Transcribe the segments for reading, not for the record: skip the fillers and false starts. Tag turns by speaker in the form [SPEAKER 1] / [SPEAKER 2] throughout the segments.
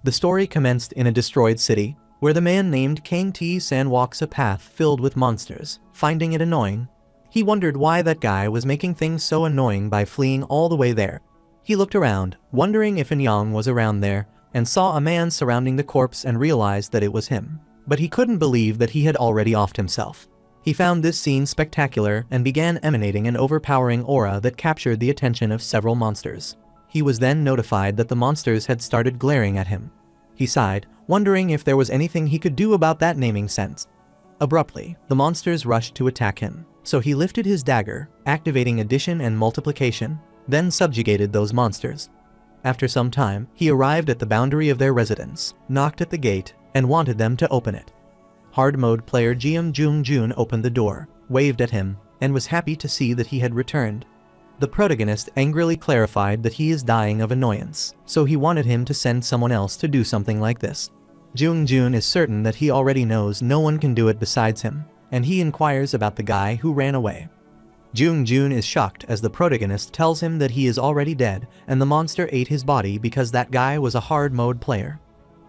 [SPEAKER 1] The story commenced in a destroyed city, where the man named Kang T-san walks a path filled with monsters. Finding it annoying, he wondered why that guy was making things so annoying by fleeing all the way there. He looked around, wondering if Yang was around there, and saw a man surrounding the corpse and realized that it was him. But he couldn't believe that he had already offed himself. He found this scene spectacular and began emanating an overpowering aura that captured the attention of several monsters. He was then notified that the monsters had started glaring at him. He sighed, wondering if there was anything he could do about that naming sense. Abruptly, the monsters rushed to attack him, so he lifted his dagger, activating addition and multiplication, then subjugated those monsters. After some time, he arrived at the boundary of their residence, knocked at the gate, and wanted them to open it. Hard mode player Jeong Jun opened the door, waved at him, and was happy to see that he had returned. The protagonist angrily clarified that he is dying of annoyance, so he wanted him to send someone else to do something like this. Jeong Jun is certain that he already knows no one can do it besides him, and he inquires about the guy who ran away. Jeong Jun is shocked as the protagonist tells him that he is already dead and the monster ate his body because that guy was a hard mode player.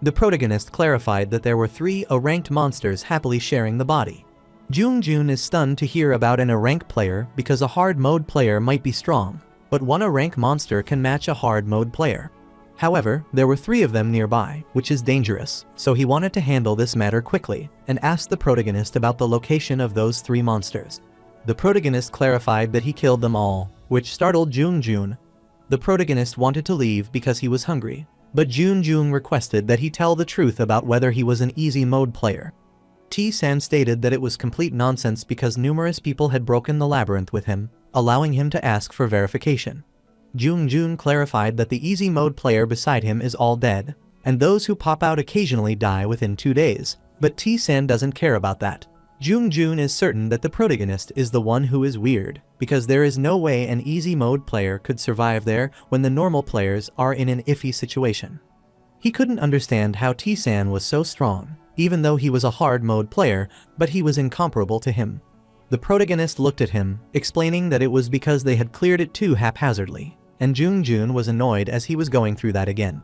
[SPEAKER 1] The protagonist clarified that there were 3 A-ranked monsters happily sharing the body. Jeong Jun is stunned to hear about an A-rank player because a hard mode player might be strong, but one A-rank monster can match a hard mode player. However, there were 3 of them nearby, which is dangerous, so he wanted to handle this matter quickly and asked the protagonist about the location of those 3 monsters. The protagonist clarified that he killed them all, which startled Jeong Jun. The protagonist wanted to leave because he was hungry, but Jeong Jun requested that he tell the truth about whether he was an easy mode player. T-san stated that it was complete nonsense because numerous people had broken the labyrinth with him, allowing him to ask for verification. Jeong Jun clarified that the easy mode player beside him is all dead, and those who pop out occasionally die within 2 days, but T-san doesn't care about that. Jeong Jun is certain that the protagonist is the one who is weird, because there is no way an easy mode player could survive there when the normal players are in an iffy situation. He couldn't understand how T-san was so strong, even though he was a hard mode player, but he was incomparable to him. The protagonist looked at him, explaining that it was because they had cleared it too haphazardly, and Jeong Jun was annoyed as he was going through that again.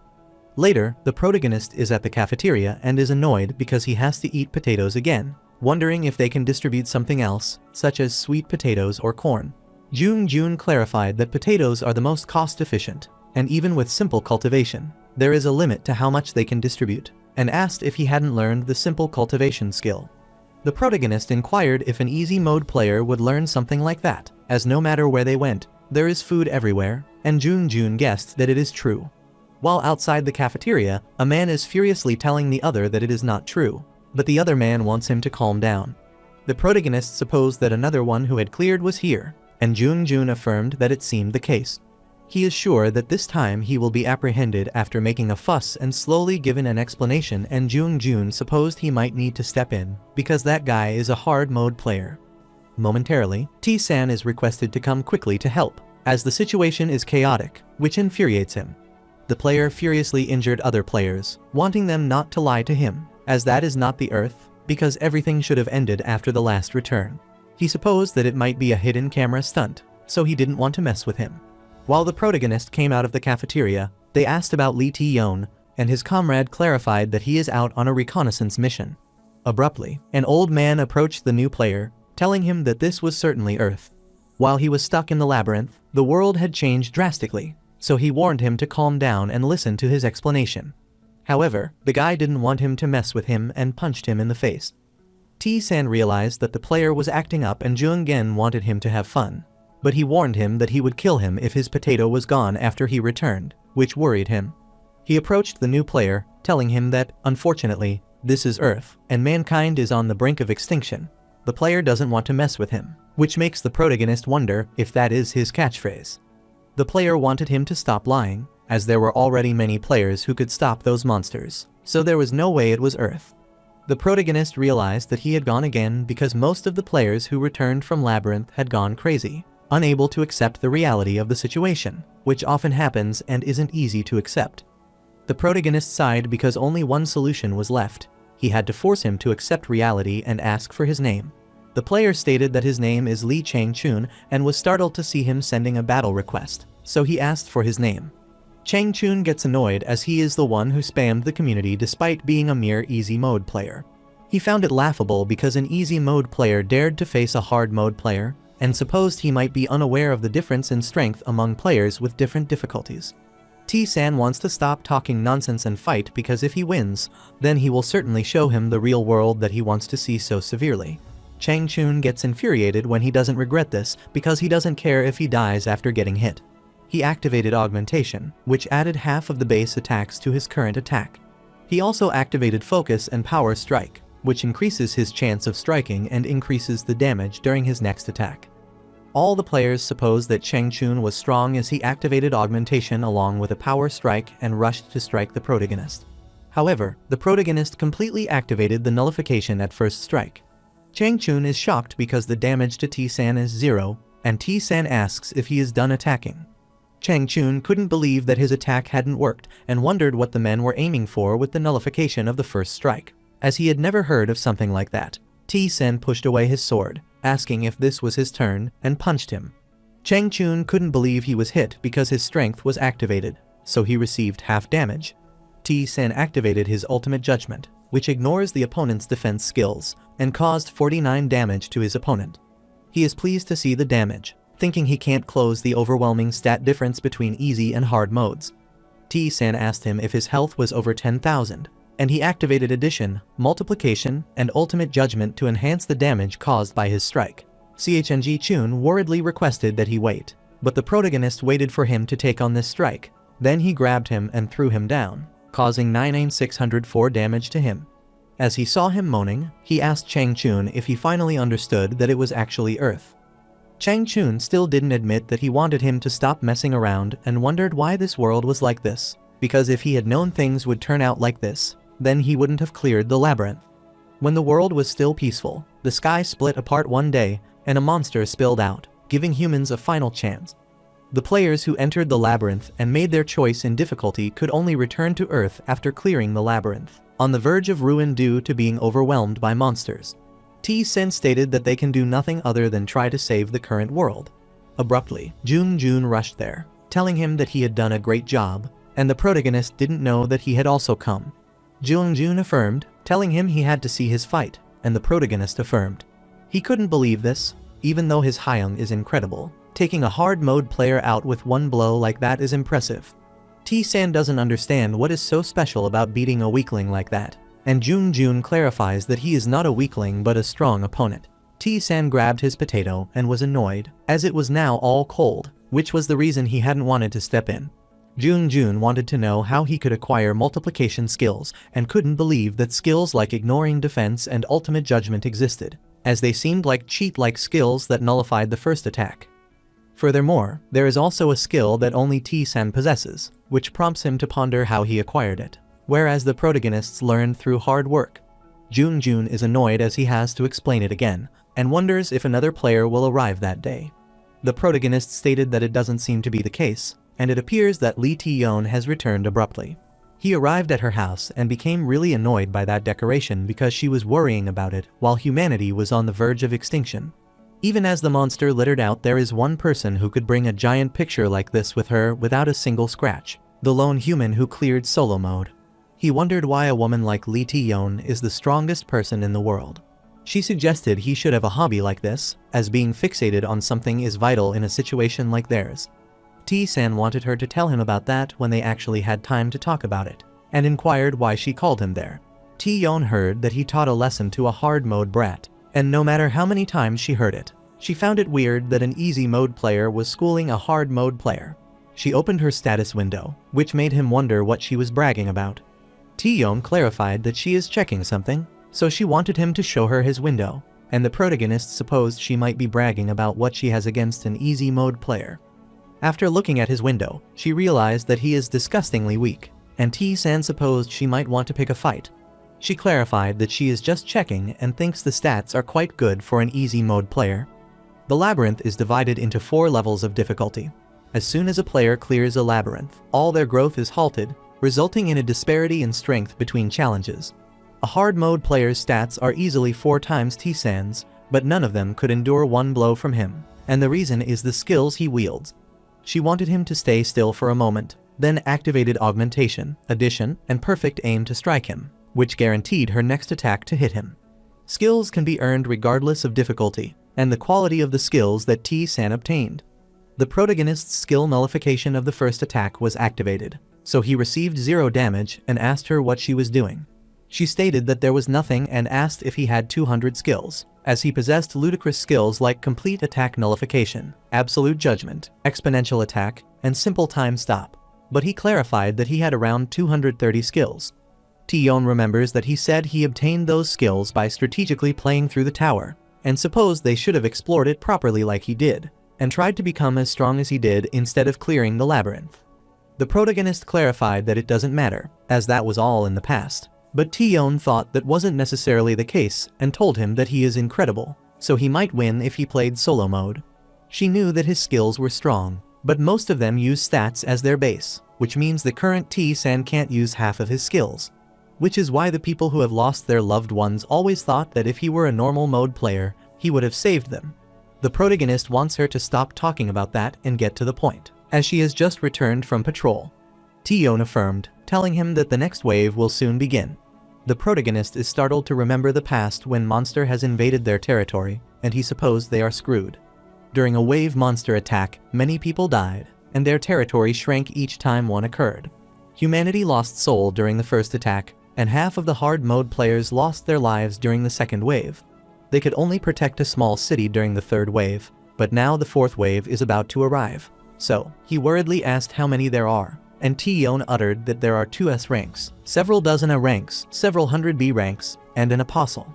[SPEAKER 1] Later, the protagonist is at the cafeteria and is annoyed because he has to eat potatoes again, wondering if they can distribute something else, such as sweet potatoes or corn. Jeong Jun clarified that potatoes are the most cost-efficient, and even with simple cultivation, there is a limit to how much they can distribute, and asked if he hadn't learned the simple cultivation skill. The protagonist inquired if an easy mode player would learn something like that, as no matter where they went, there is food everywhere, and Jeong Jun guessed that it is true. While outside the cafeteria, a man is furiously telling the other that it is not true, but the other man wants him to calm down. The protagonist supposed that another one who had cleared was here, and Jeong Jun affirmed that it seemed the case. He is sure that this time he will be apprehended after making a fuss and slowly given an explanation, and Jeong Jun supposed he might need to step in, because that guy is a hard mode player. Momentarily, T-san is requested to come quickly to help, as the situation is chaotic, which infuriates him. The player furiously injured other players, wanting them not to lie to him, as that is not the Earth, because everything should have ended after the last return. He supposed that it might be a hidden camera stunt, so he didn't want to mess with him. While the protagonist came out of the cafeteria, they asked about Lee Tae-yeon, and his comrade clarified that he is out on a reconnaissance mission. Abruptly, an old man approached the new player, telling him that this was certainly Earth. While he was stuck in the labyrinth, the world had changed drastically, so he warned him to calm down and listen to his explanation. However, the guy didn't want him to mess with him and punched him in the face. T-san realized that the player was acting up and Jung-gen wanted him to have fun, but he warned him that he would kill him if his potato was gone after he returned, which worried him. He approached the new player, telling him that, unfortunately, this is Earth, and mankind is on the brink of extinction. The player doesn't want to mess with him, which makes the protagonist wonder if that is his catchphrase. The player wanted him to stop lying, as there were already many players who could stop those monsters, so there was no way it was Earth. The protagonist realized that he had gone again because most of the players who returned from Labyrinth had gone crazy, unable to accept the reality of the situation, which often happens and isn't easy to accept. The protagonist sighed because only one solution was left. He had to force him to accept reality and ask for his name. The player stated that his name is Lee Chang-chun and was startled to see him sending a battle request, so he asked for his name. Chang Chun gets annoyed as he is the one who spammed the community despite being a mere easy mode player. He found it laughable because an easy mode player dared to face a hard mode player, and supposed he might be unaware of the difference in strength among players with different difficulties. T-san wants to stop talking nonsense and fight because if he wins, then he will certainly show him the real world that he wants to see so severely. Chang Chun gets infuriated when he doesn't regret this because he doesn't care if he dies after getting hit. He activated augmentation, which added half of the base attacks to his current attack. He also activated focus and power strike, which increases his chance of striking and increases the damage during his next attack. All the players supposed that Chang Chun was strong as he activated augmentation along with a power strike and rushed to strike the protagonist. However, the protagonist completely activated the nullification at first strike. Chang Chun is shocked because the damage to T-san is 0, and T-san asks if he is done attacking. Chang Chun couldn't believe that his attack hadn't worked and wondered what the men were aiming for with the nullification of the first strike, as he had never heard of something like that. T-san pushed away his sword, asking if this was his turn, and punched him. Chang Chun couldn't believe he was hit because his strength was activated, so he received half damage. T-san activated his ultimate judgment, which ignores the opponent's defense skills, and caused 49 damage to his opponent. He is pleased to see the damage, thinking he can't close the overwhelming stat difference between easy and hard modes. T-san asked him if his health was over 10,000, and he activated addition, multiplication, and ultimate judgment to enhance the damage caused by his strike. Chang Chun worriedly requested that he wait, but the protagonist waited for him to take on this strike. Then he grabbed him and threw him down, causing 9,604 damage to him. As he saw him moaning, he asked Chang Chun if he finally understood that it was actually Earth. Chang Chun still didn't admit that he wanted him to stop messing around and wondered why this world was like this, because if he had known things would turn out like this, then he wouldn't have cleared the labyrinth. When the world was still peaceful, the sky split apart one day, and a monster spilled out, giving humans a final chance. The players who entered the labyrinth and made their choice in difficulty could only return to Earth after clearing the labyrinth, on the verge of ruin due to being overwhelmed by monsters. T-san stated that they can do nothing other than try to save the current world. Abruptly, Jun Jun rushed there, telling him that he had done a great job, and the protagonist didn't know that he had also come. Jun Jun affirmed, telling him he had to see his fight, and the protagonist affirmed. He couldn't believe this, even though his Hyung is incredible. Taking a hard mode player out with one blow like that is impressive. T-san doesn't understand what is so special about beating a weakling like that, and Jun Jun clarifies that he is not a weakling but a strong opponent. T-san grabbed his potato and was annoyed, as it was now all cold, which was the reason he hadn't wanted to step in. Jun Jun wanted to know how he could acquire multiplication skills and couldn't believe that skills like ignoring defense and ultimate judgment existed, as they seemed like cheat-like skills that nullified the first attack. Furthermore, there is also a skill that only T-san possesses, which prompts him to ponder how he acquired it, whereas the protagonists learned through hard work. Jun Jun is annoyed as he has to explain it again, and wonders if another player will arrive that day. The protagonist stated that it doesn't seem to be the case, and it appears that Lee Taeyeon has returned abruptly. He arrived at her house and became really annoyed by that decoration because she was worrying about it while humanity was on the verge of extinction. Even as the monster littered out, there is one person who could bring a giant picture like this with her without a single scratch, the lone human who cleared solo mode. He wondered why a woman like Lee Taeyeon is the strongest person in the world. She suggested he should have a hobby like this, as being fixated on something is vital in a situation like theirs. T-san wanted her to tell him about that when they actually had time to talk about it, and inquired why she called him there. Taeyeon heard that he taught a lesson to a hard mode brat, and no matter how many times she heard it, she found it weird that an easy mode player was schooling a hard mode player. She opened her status window, which made him wonder what she was bragging about. Taeyeon clarified that she is checking something, so she wanted him to show her his window, and the protagonist supposed she might be bragging about what she has against an easy mode player. After looking at his window, she realized that he is disgustingly weak, and T-san supposed she might want to pick a fight. She clarified that she is just checking and thinks the stats are quite good for an easy mode player. The labyrinth is divided into 4 levels of difficulty. As soon as a player clears a labyrinth, all their growth is halted, resulting in a disparity in strength between challenges. A hard mode player's stats are easily 4 times T-san's, but none of them could endure one blow from him, and the reason is the skills he wields. She wanted him to stay still for a moment, then activated Augmentation, Addition, and Perfect Aim to strike him, which guaranteed her next attack to hit him. Skills can be earned regardless of difficulty, and the quality of the skills that T-san obtained. The protagonist's skill nullification of the first attack was activated, so he received 0 damage and asked her what she was doing. She stated that there was nothing and asked if he had 200 skills, as he possessed ludicrous skills like Complete Attack Nullification, Absolute Judgment, Exponential Attack, and Simple Time Stop. But he clarified that he had around 230 skills. T-Yon remembers that he said he obtained those skills by strategically playing through the tower, and supposed they should have explored it properly like he did, and tried to become as strong as he did instead of clearing the labyrinth. The protagonist clarified that it doesn't matter, as that was all in the past. But T-Yon thought that wasn't necessarily the case and told him that he is incredible, so he might win if he played solo mode. She knew that his skills were strong, but most of them use stats as their base, which means the current T-san can't use half of his skills. Which is why the people who have lost their loved ones always thought that if he were a normal mode player, he would have saved them. The protagonist wants her to stop talking about that and get to the point, as she has just returned from patrol. T-Yon affirmed, telling him that the next wave will soon begin. The protagonist is startled to remember the past when monster has invaded their territory, and he supposed they are screwed. During a wave monster attack, many people died, and their territory shrank each time one occurred. Humanity lost soul during the first attack, and half of the hard mode players lost their lives during the second wave. They could only protect a small city during the third wave, but now the fourth wave is about to arrive. So, he worriedly asked how many there are, and T-Yon uttered that there are 2 S ranks, several dozen A ranks, several hundred B ranks, and an apostle.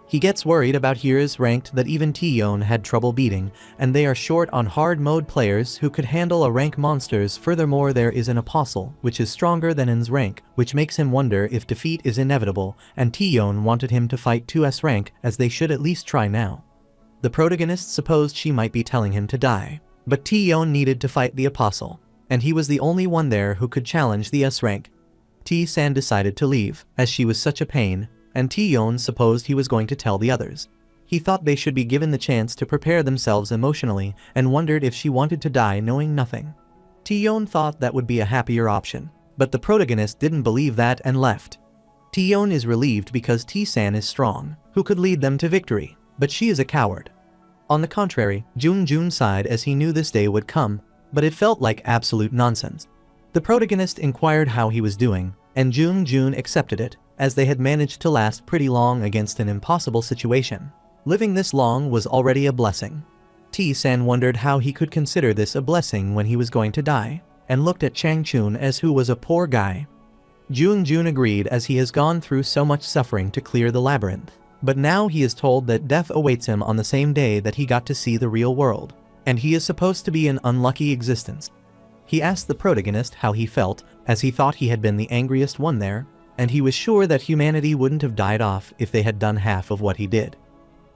[SPEAKER 1] He gets worried about Here's ranked that even T-Yon had trouble beating, and they are short on hard mode players who could handle a rank monsters. Furthermore, there is an apostle, which is stronger than N's rank, which makes him wonder if defeat is inevitable, and T-Yon wanted him to fight 2 S rank, as they should at least try now. The protagonist supposed she might be telling him to die, but T-Yon needed to fight the apostle, and he was the only one there who could challenge the S rank. T-san decided to leave, as she was such a pain, and T-Yon supposed he was going to tell the others. He thought they should be given the chance to prepare themselves emotionally, and wondered if she wanted to die knowing nothing. T-Yon thought that would be a happier option, but the protagonist didn't believe that and left. T-Yon is relieved because T-san is strong, who could lead them to victory, but she is a coward. On the contrary, Jun sighed as he knew this day would come, but it felt like absolute nonsense. The protagonist inquired how he was doing, and Jun accepted it, as they had managed to last pretty long against an impossible situation. Living this long was already a blessing. T-san wondered how he could consider this a blessing when he was going to die, and looked at Chang-chun as who was a poor guy. Jun agreed as he has gone through so much suffering to clear the labyrinth, but now he is told that death awaits him on the same day that he got to see the real world, and he is supposed to be an unlucky existence. He asked the protagonist how he felt, as he thought he had been the angriest one there, and he was sure that humanity wouldn't have died off if they had done half of what he did.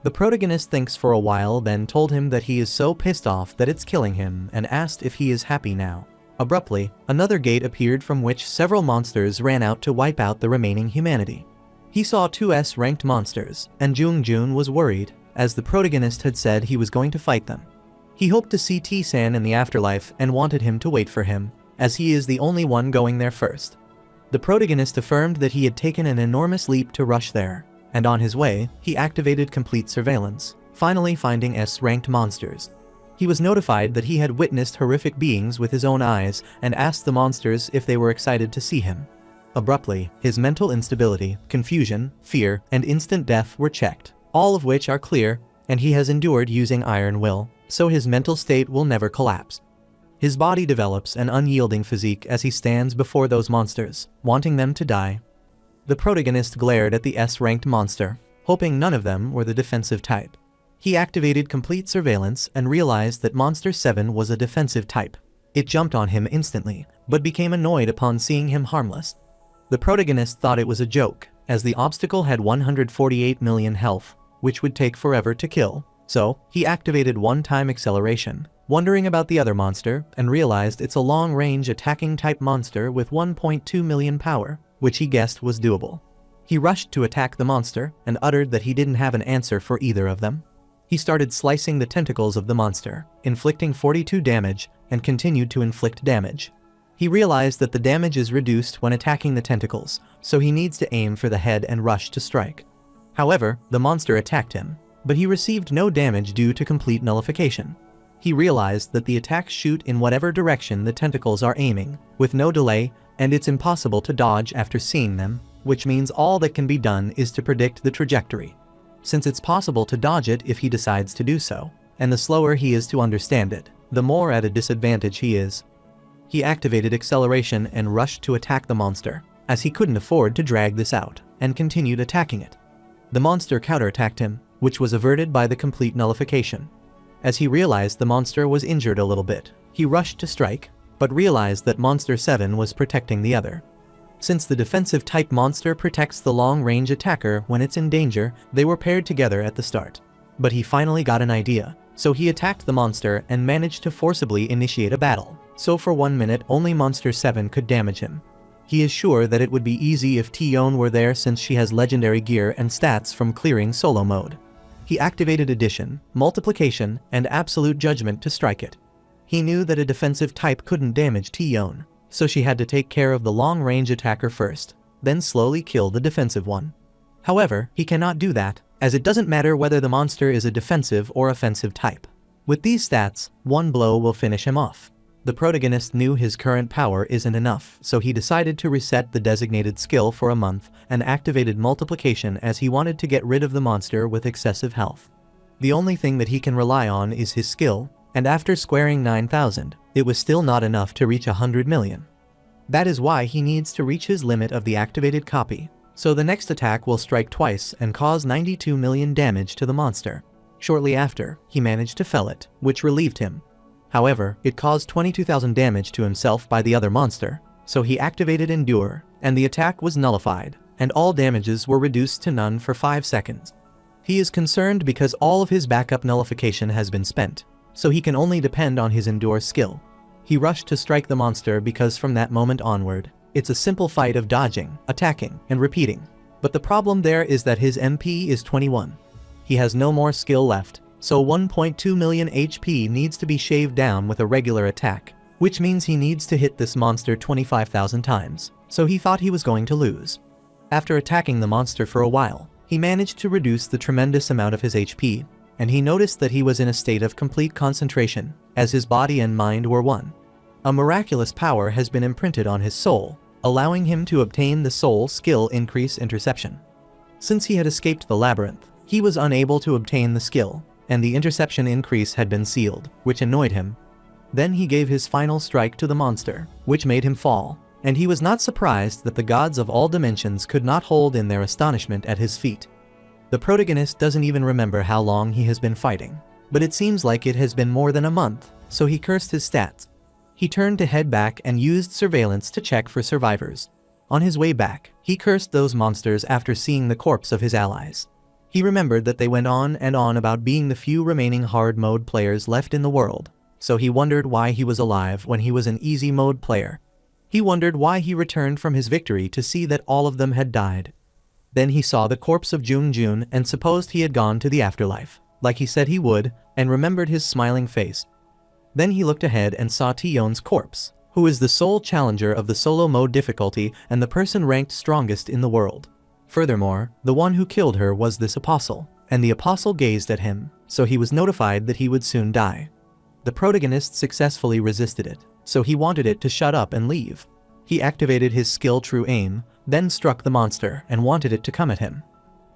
[SPEAKER 1] The protagonist thinks for a while, then told him that he is so pissed off that it's killing him, and asked if he is happy now. Abruptly, another gate appeared from which several monsters ran out to wipe out the remaining humanity. He saw 2 S ranked monsters, and Jun was worried, as the protagonist had said he was going to fight them. He hoped to see T-san in the afterlife and wanted him to wait for him, as he is the only one going there first. The protagonist affirmed that he had taken an enormous leap to rush there, and on his way, he activated complete surveillance, finally finding S-ranked monsters. He was notified that he had witnessed horrific beings with his own eyes and asked the monsters if they were excited to see him. Abruptly, his mental instability, confusion, fear, and instant death were checked, all of which are clear, and he has endured using iron will, so his mental state will never collapse. His body develops an unyielding physique as he stands before those monsters, wanting them to die. The protagonist glared at the S-ranked monster, hoping none of them were the defensive type. He activated complete surveillance and realized that Monster 7 was a defensive type. It jumped on him instantly, but became annoyed upon seeing him harmless. The protagonist thought it was a joke, as the obstacle had 148 million health, which would take forever to kill, so he activated one-time acceleration, wondering about the other monster, and realized it's a long-range attacking type monster with 1.2 million power, which he guessed was doable. He rushed to attack the monster and uttered that he didn't have an answer for either of them. He started slicing the tentacles of the monster, inflicting 42 damage, and continued to inflict damage. He realized that the damage is reduced when attacking the tentacles, so he needs to aim for the head and rush to strike. However, the monster attacked him, but he received no damage due to complete nullification. He realized that the attacks shoot in whatever direction the tentacles are aiming, with no delay, and it's impossible to dodge after seeing them, which means all that can be done is to predict the trajectory. Since it's possible to dodge it if he decides to do so, and the slower he is to understand it, the more at a disadvantage he is. He activated acceleration and rushed to attack the monster, as he couldn't afford to drag this out, and continued attacking it. The monster counterattacked him, which was averted by the complete nullification. As he realized the monster was injured a little bit, he rushed to strike, but realized that Monster 7 was protecting the other. Since the defensive type monster protects the long-range attacker when it's in danger, they were paired together at the start. But he finally got an idea, so he attacked the monster and managed to forcibly initiate a battle. So for 1 minute only Monster 7 could damage him. He is sure that it would be easy if Tion were there since she has legendary gear and stats from clearing solo mode. He activated Addition, Multiplication, and Absolute Judgment to strike it. He knew that a defensive type couldn't damage Tion, so she had to take care of the long-range attacker first, then slowly kill the defensive one. However, he cannot do that, as it doesn't matter whether the monster is a defensive or offensive type. With these stats, one blow will finish him off. The protagonist knew his current power isn't enough, so he decided to reset the designated skill for a month and activated Multiplication as he wanted to get rid of the monster with excessive health. The only thing that he can rely on is his skill, and after squaring 9,000, it was still not enough to reach 100 million. That is why he needs to reach his limit of the activated copy, so the next attack will strike twice and cause 92 million damage to the monster. Shortly after, he managed to fell it, which relieved him. However, it caused 22,000 damage to himself by the other monster, so he activated Endure, and the attack was nullified, and all damages were reduced to none for 5 seconds. He is concerned because all of his backup nullification has been spent, so he can only depend on his Endure skill. He rushed to strike the monster because from that moment onward, it's a simple fight of dodging, attacking, and repeating. But the problem there is that his MP is 21. He has no more skill left, so 1.2 million HP needs to be shaved down with a regular attack, which means he needs to hit this monster 25,000 times, so he thought he was going to lose. After attacking the monster for a while, he managed to reduce the tremendous amount of his HP, and he noticed that he was in a state of complete concentration, as his body and mind were one. A miraculous power has been imprinted on his soul, allowing him to obtain the soul skill Increase Interception. Since he had escaped the labyrinth, he was unable to obtain the skill, and the interception increase had been sealed, which annoyed him. Then he gave his final strike to the monster, which made him fall, and he was not surprised that the gods of all dimensions could not hold in their astonishment at his feat. The protagonist doesn't even remember how long he has been fighting, but it seems like it has been more than a month, so he cursed his stats. He turned to head back and used surveillance to check for survivors. On his way back, he cursed those monsters after seeing the corpse of his allies. He remembered that they went on and on about being the few remaining hard mode players left in the world, so he wondered why he was alive when he was an easy mode player. He wondered why he returned from his victory to see that all of them had died. Then he saw the corpse of Jun Jun and supposed he had gone to the afterlife, like he said he would, and remembered his smiling face. Then he looked ahead and saw Tion's corpse, who is the sole challenger of the solo mode difficulty and the person ranked strongest in the world. Furthermore, the one who killed her was this apostle, and the apostle gazed at him, so he was notified that he would soon die. The protagonist successfully resisted it, so he wanted it to shut up and leave. He activated his skill True Aim, then struck the monster and wanted it to come at him.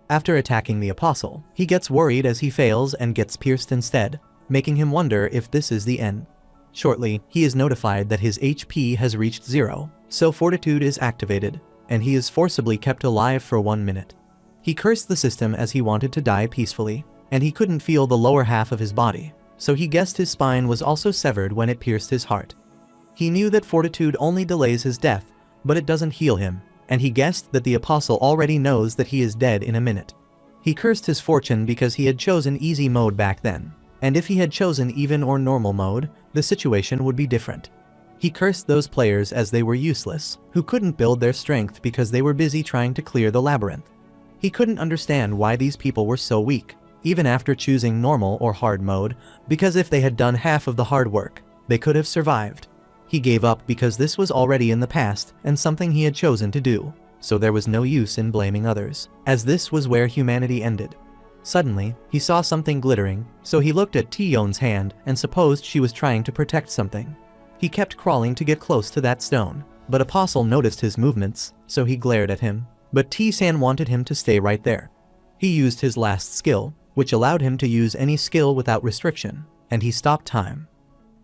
[SPEAKER 1] After attacking the apostle, he gets worried as he fails and gets pierced instead, making him wonder if this is the end. Shortly, he is notified that his HP has reached 0, so Fortitude is activated, and he is forcibly kept alive for 1 minute. He cursed the system as he wanted to die peacefully, and he couldn't feel the lower half of his body, so he guessed his spine was also severed when it pierced his heart. He knew that Fortitude only delays his death, but it doesn't heal him, and he guessed that the apostle already knows that he is dead in a minute. He cursed his fortune because he had chosen easy mode back then, and if he had chosen even or normal mode, the situation would be different. He cursed those players as they were useless, who couldn't build their strength because they were busy trying to clear the labyrinth. He couldn't understand why these people were so weak, even after choosing normal or hard mode, because if they had done half of the hard work, they could have survived. He gave up because this was already in the past and something he had chosen to do, so there was no use in blaming others, as this was where humanity ended. Suddenly, he saw something glittering, so he looked at Tion's hand and supposed she was trying to protect something. He kept crawling to get close to that stone, but Apostle noticed his movements, so he glared at him, but T-san wanted him to stay right there. He used his last skill, which allowed him to use any skill without restriction, and he stopped time.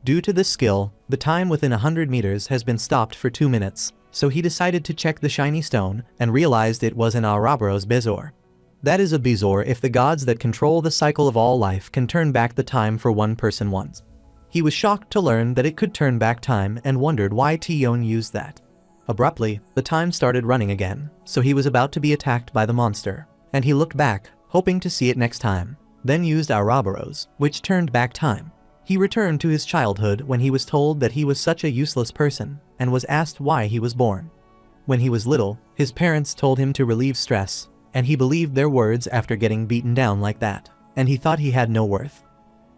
[SPEAKER 1] Due to this skill, the time within 100 meters has been stopped for 2 minutes, so he decided to check the shiny stone and realized it was an Ouroboros Bezoar. That is a Bezoar if the gods that control the cycle of all life can turn back the time for one person once. He was shocked to learn that it could turn back time and wondered why Tion used that. Abruptly, the time started running again, so he was about to be attacked by the monster, and he looked back, hoping to see it next time, then used Ouroboros, which turned back time. He returned to his childhood when he was told that he was such a useless person, and was asked why he was born. When he was little, his parents told him to relieve stress, and he believed their words after getting beaten down like that, and he thought he had no worth.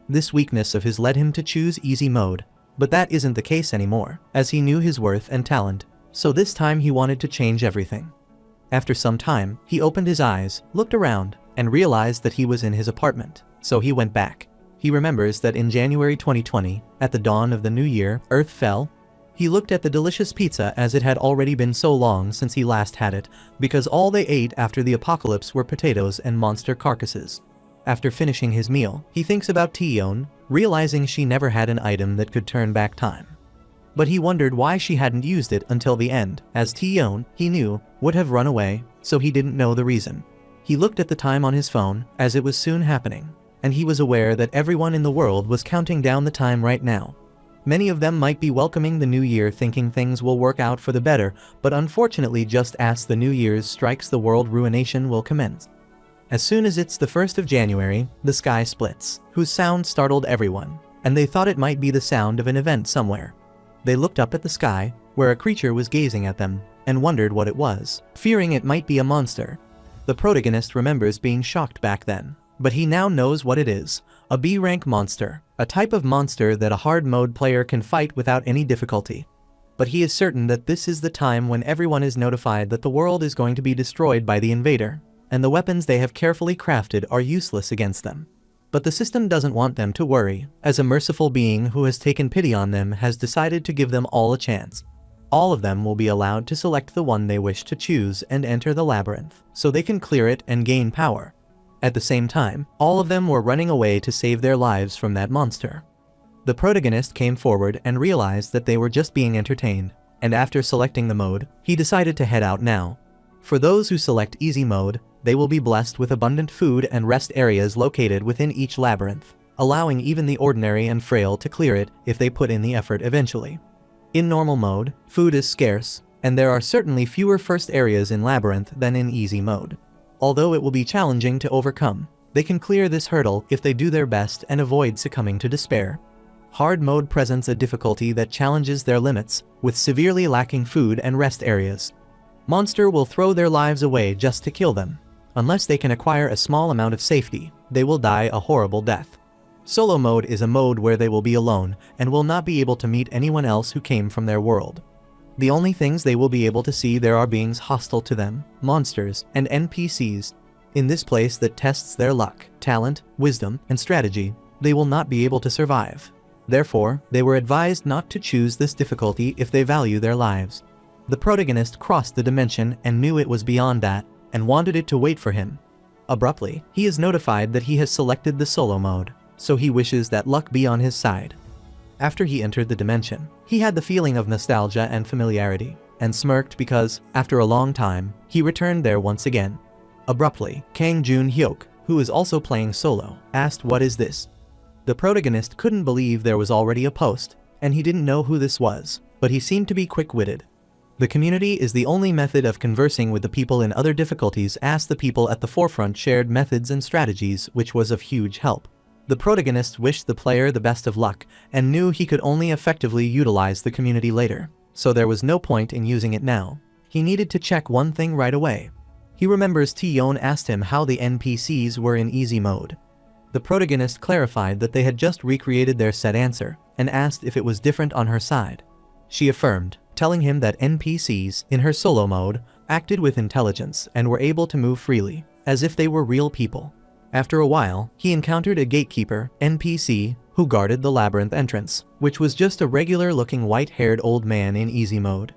[SPEAKER 1] This weakness of his led him to choose easy mode, but that isn't the case anymore, as he knew his worth and talent, so this time he wanted to change everything. After some time, he opened his eyes, looked around, and realized that he was in his apartment, so he went back. He remembers that in January 2020, at the dawn of the new year, Earth fell. He looked at the delicious pizza as it had already been so long since he last had it, because all they ate after the apocalypse were potatoes and monster carcasses. After finishing his meal, he thinks about Tion, realizing she never had an item that could turn back time. But he wondered why she hadn't used it until the end, as Tion, he knew, would have run away, so he didn't know the reason. He looked at the time on his phone, as it was soon happening, and he was aware that everyone in the world was counting down the time right now. Many of them might be welcoming the new year thinking things will work out for the better, but unfortunately just as the new year's strikes the world ruination will commence. As soon as it's the 1st of January, the sky splits, whose sound startled everyone, and they thought it might be the sound of an event somewhere. They looked up at the sky, where a creature was gazing at them, and wondered what it was, fearing it might be a monster. The protagonist remembers being shocked back then, but he now knows what it is, a B-rank monster, a type of monster that a hard mode player can fight without any difficulty. But he is certain that this is the time when everyone is notified that the world is going to be destroyed by the invader, and the weapons they have carefully crafted are useless against them. But the system doesn't want them to worry, as a merciful being who has taken pity on them has decided to give them all a chance. All of them will be allowed to select the one they wish to choose and enter the labyrinth, so they can clear it and gain power. At the same time, all of them were running away to save their lives from that monster. The protagonist came forward and realized that they were just being entertained, and after selecting the mode, he decided to head out now. For those who select easy mode, they will be blessed with abundant food and rest areas located within each labyrinth, allowing even the ordinary and frail to clear it if they put in the effort eventually. In normal mode, food is scarce, and there are certainly fewer first areas in labyrinth than in easy mode. Although it will be challenging to overcome, they can clear this hurdle if they do their best and avoid succumbing to despair. Hard mode presents a difficulty that challenges their limits, with severely lacking food and rest areas. Monster will throw their lives away just to kill them. Unless they can acquire a small amount of safety, they will die a horrible death. Solo mode is a mode where they will be alone and will not be able to meet anyone else who came from their world. The only things they will be able to see there are beings hostile to them, monsters, and NPCs. In this place that tests their luck, talent, wisdom, and strategy, they will not be able to survive. Therefore, they were advised not to choose this difficulty if they value their lives. The protagonist crossed the dimension and knew it was beyond that, and wanted it to wait for him. Abruptly, he is notified that he has selected the solo mode, so he wishes that luck be on his side. After he entered the dimension, he had the feeling of nostalgia and familiarity, and smirked because, after a long time, he returned there once again. Abruptly, Kang Jun-hyuk, who is also playing solo, asked what is this? The protagonist couldn't believe there was already a post, and he didn't know who this was, but he seemed to be quick-witted. The community is the only method of conversing with the people in other difficulties, as the people at the forefront shared methods and strategies, which was of huge help. The protagonist wished the player the best of luck, and knew he could only effectively utilize the community later, so there was no point in using it now. He needed to check one thing right away. He remembers Tion asked him how the NPCs were in easy mode. The protagonist clarified that they had just recreated their set answer, and asked if it was different on her side. she affirmed, telling him that NPCs in her solo mode acted with intelligence and were able to move freely, as if they were real people. After a while, he encountered a gatekeeper, NPC, who guarded the labyrinth entrance, which was just a regular-looking white-haired old man in easy mode.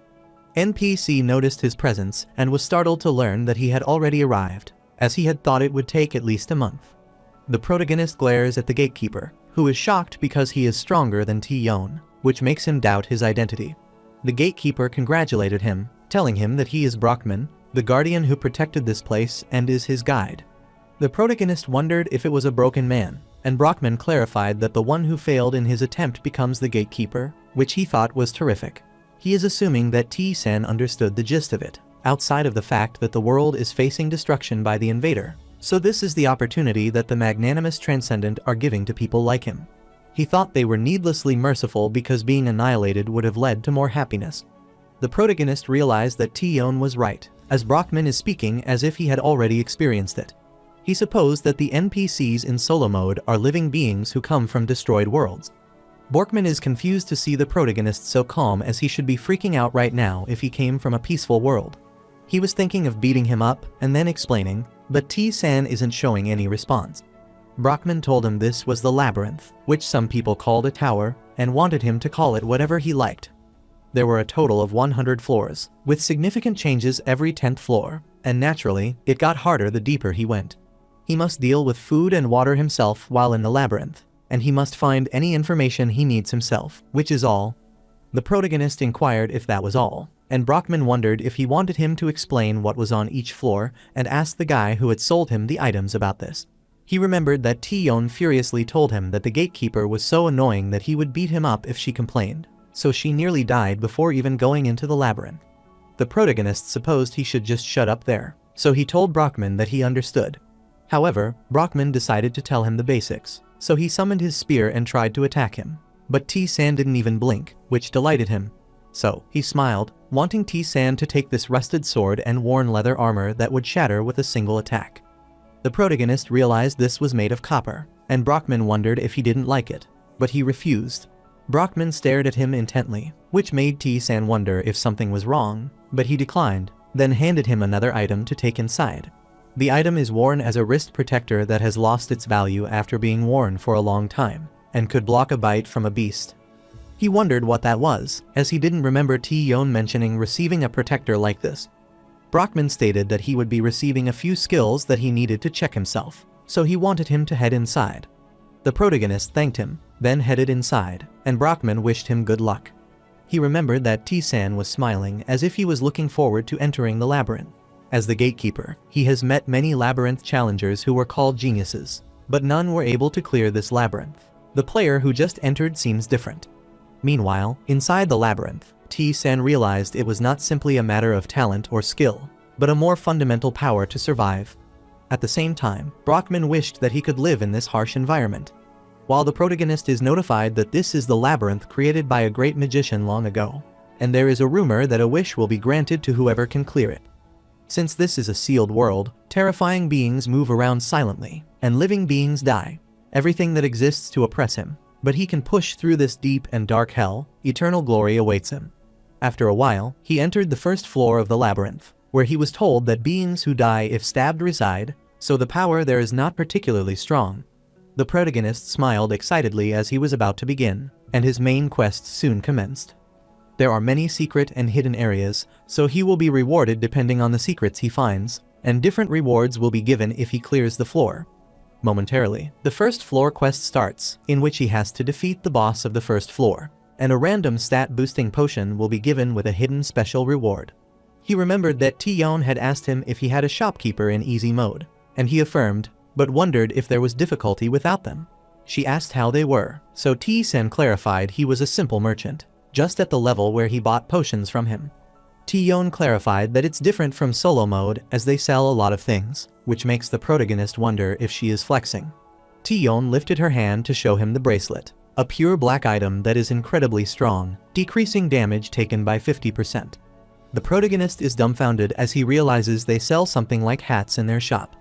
[SPEAKER 1] NPC noticed his presence and was startled to learn that he had already arrived, as he had thought it would take at least a month. The protagonist glares at the gatekeeper, who is shocked because he is stronger than T-Yon, which makes him doubt his identity. The gatekeeper congratulated him, telling him that he is Brockman, the guardian who protected this place and is his guide. The protagonist wondered if it was a broken man, and Brockman clarified that the one who failed in his attempt becomes the gatekeeper, which he thought was terrific. He is assuming that T-Sen understood the gist of it, outside of the fact that the world is facing destruction by the invader, so this is the opportunity that the magnanimous Transcendent are giving to people like him. He thought they were needlessly merciful because being annihilated would have led to more happiness. The protagonist realized that T-Yon was right, as Brockman is speaking as if he had already experienced it. He supposed that the NPCs in solo mode are living beings who come from destroyed worlds. Brockman is confused to see the protagonist so calm, as he should be freaking out right now if he came from a peaceful world. He was thinking of beating him up and then explaining, but T-San isn't showing any response. Brockman told him this was the labyrinth, which some people called a tower, and wanted him to call it whatever he liked. There were a total of 100 floors, with significant changes every 10th floor, and naturally, it got harder the deeper he went. He must deal with food and water himself while in the labyrinth, and he must find any information he needs himself, which is all. The protagonist inquired if that was all, and Brockman wondered if he wanted him to explain what was on each floor, and asked the guy who had sold him the items about this. He remembered that T-Yon furiously told him that the gatekeeper was so annoying that he would beat him up if she complained, so she nearly died before even going into the labyrinth. The protagonist supposed he should just shut up there, so he told Brockman that he understood. However, Brockman decided to tell him the basics, so he summoned his spear and tried to attack him. But T-San didn't even blink, which delighted him. So, he smiled, wanting T-San to take this rusted sword and worn leather armor that would shatter with a single attack. The protagonist realized this was made of copper, and Brockman wondered if he didn't like it, but he refused. Brockman stared at him intently, which made T-San wonder if something was wrong, but he declined, then handed him another item to take inside. The item is worn as a wrist protector that has lost its value after being worn for a long time, and could block a bite from a beast. He wondered what that was, as he didn't remember T-Yon mentioning receiving a protector like this. Brockman stated that he would be receiving a few skills that he needed to check himself, so he wanted him to head inside. The protagonist thanked him, then headed inside, and Brockman wished him good luck. He remembered that T-San was smiling as if he was looking forward to entering the labyrinth. As the gatekeeper, he has met many labyrinth challengers who were called geniuses, but none were able to clear this labyrinth. The player who just entered seems different. Meanwhile, inside the labyrinth, T-San realized it was not simply a matter of talent or skill, but a more fundamental power to survive. At the same time, Brockman wished that he could live in this harsh environment. While the protagonist is notified that this is the labyrinth created by a great magician long ago, and there is a rumor that a wish will be granted to whoever can clear it. Since this is a sealed world, terrifying beings move around silently, and living beings die. Everything that exists to oppress him. But he can push through this deep and dark hell. Eternal glory awaits him. After a while, he entered the first floor of the labyrinth, where he was told that beings who die if stabbed reside, so the power there is not particularly strong. The protagonist smiled excitedly as he was about to begin, and his main quest soon commenced. There are many secret and hidden areas, so he will be rewarded depending on the secrets he finds, and different rewards will be given if he clears the floor. Momentarily, the first floor quest starts, in which he has to defeat the boss of the first floor, and a random stat-boosting potion will be given with a hidden special reward. He remembered that T-Yon had asked him if he had a shopkeeper in easy mode, and he affirmed, but wondered if there was difficulty without them. She asked how they were, so T-Sen clarified he was a simple merchant, just at the level where he bought potions from him. T-Yon clarified that it's different from solo mode as they sell a lot of things, which makes the protagonist wonder if she is flexing. T-Yon lifted her hand to show him the bracelet, a pure black item that is incredibly strong, decreasing damage taken by 50%. The protagonist is dumbfounded as he realizes they sell something like hats in their shop.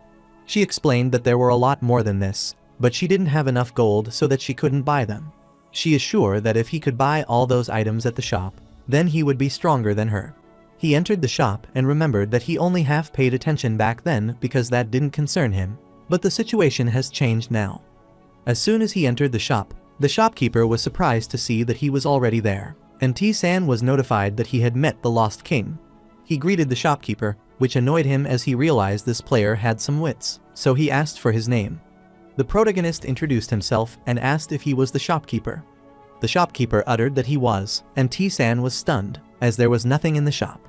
[SPEAKER 1] She explained that there were a lot more than this, but she didn't have enough gold so that she couldn't buy them. She is sure that if he could buy all those items at the shop, then he would be stronger than her. He entered the shop and remembered that he only half paid attention back then because that didn't concern him, but the situation has changed now. As soon as he entered the shop, the shopkeeper was surprised to see that he was already there, and T-san was notified that he had met the Lost King. He greeted the shopkeeper, which annoyed him as he realized this player had some wits, so he asked for his name. The protagonist introduced himself and asked if he was the shopkeeper. The shopkeeper uttered that he was, and T-san was stunned, as there was nothing in the shop.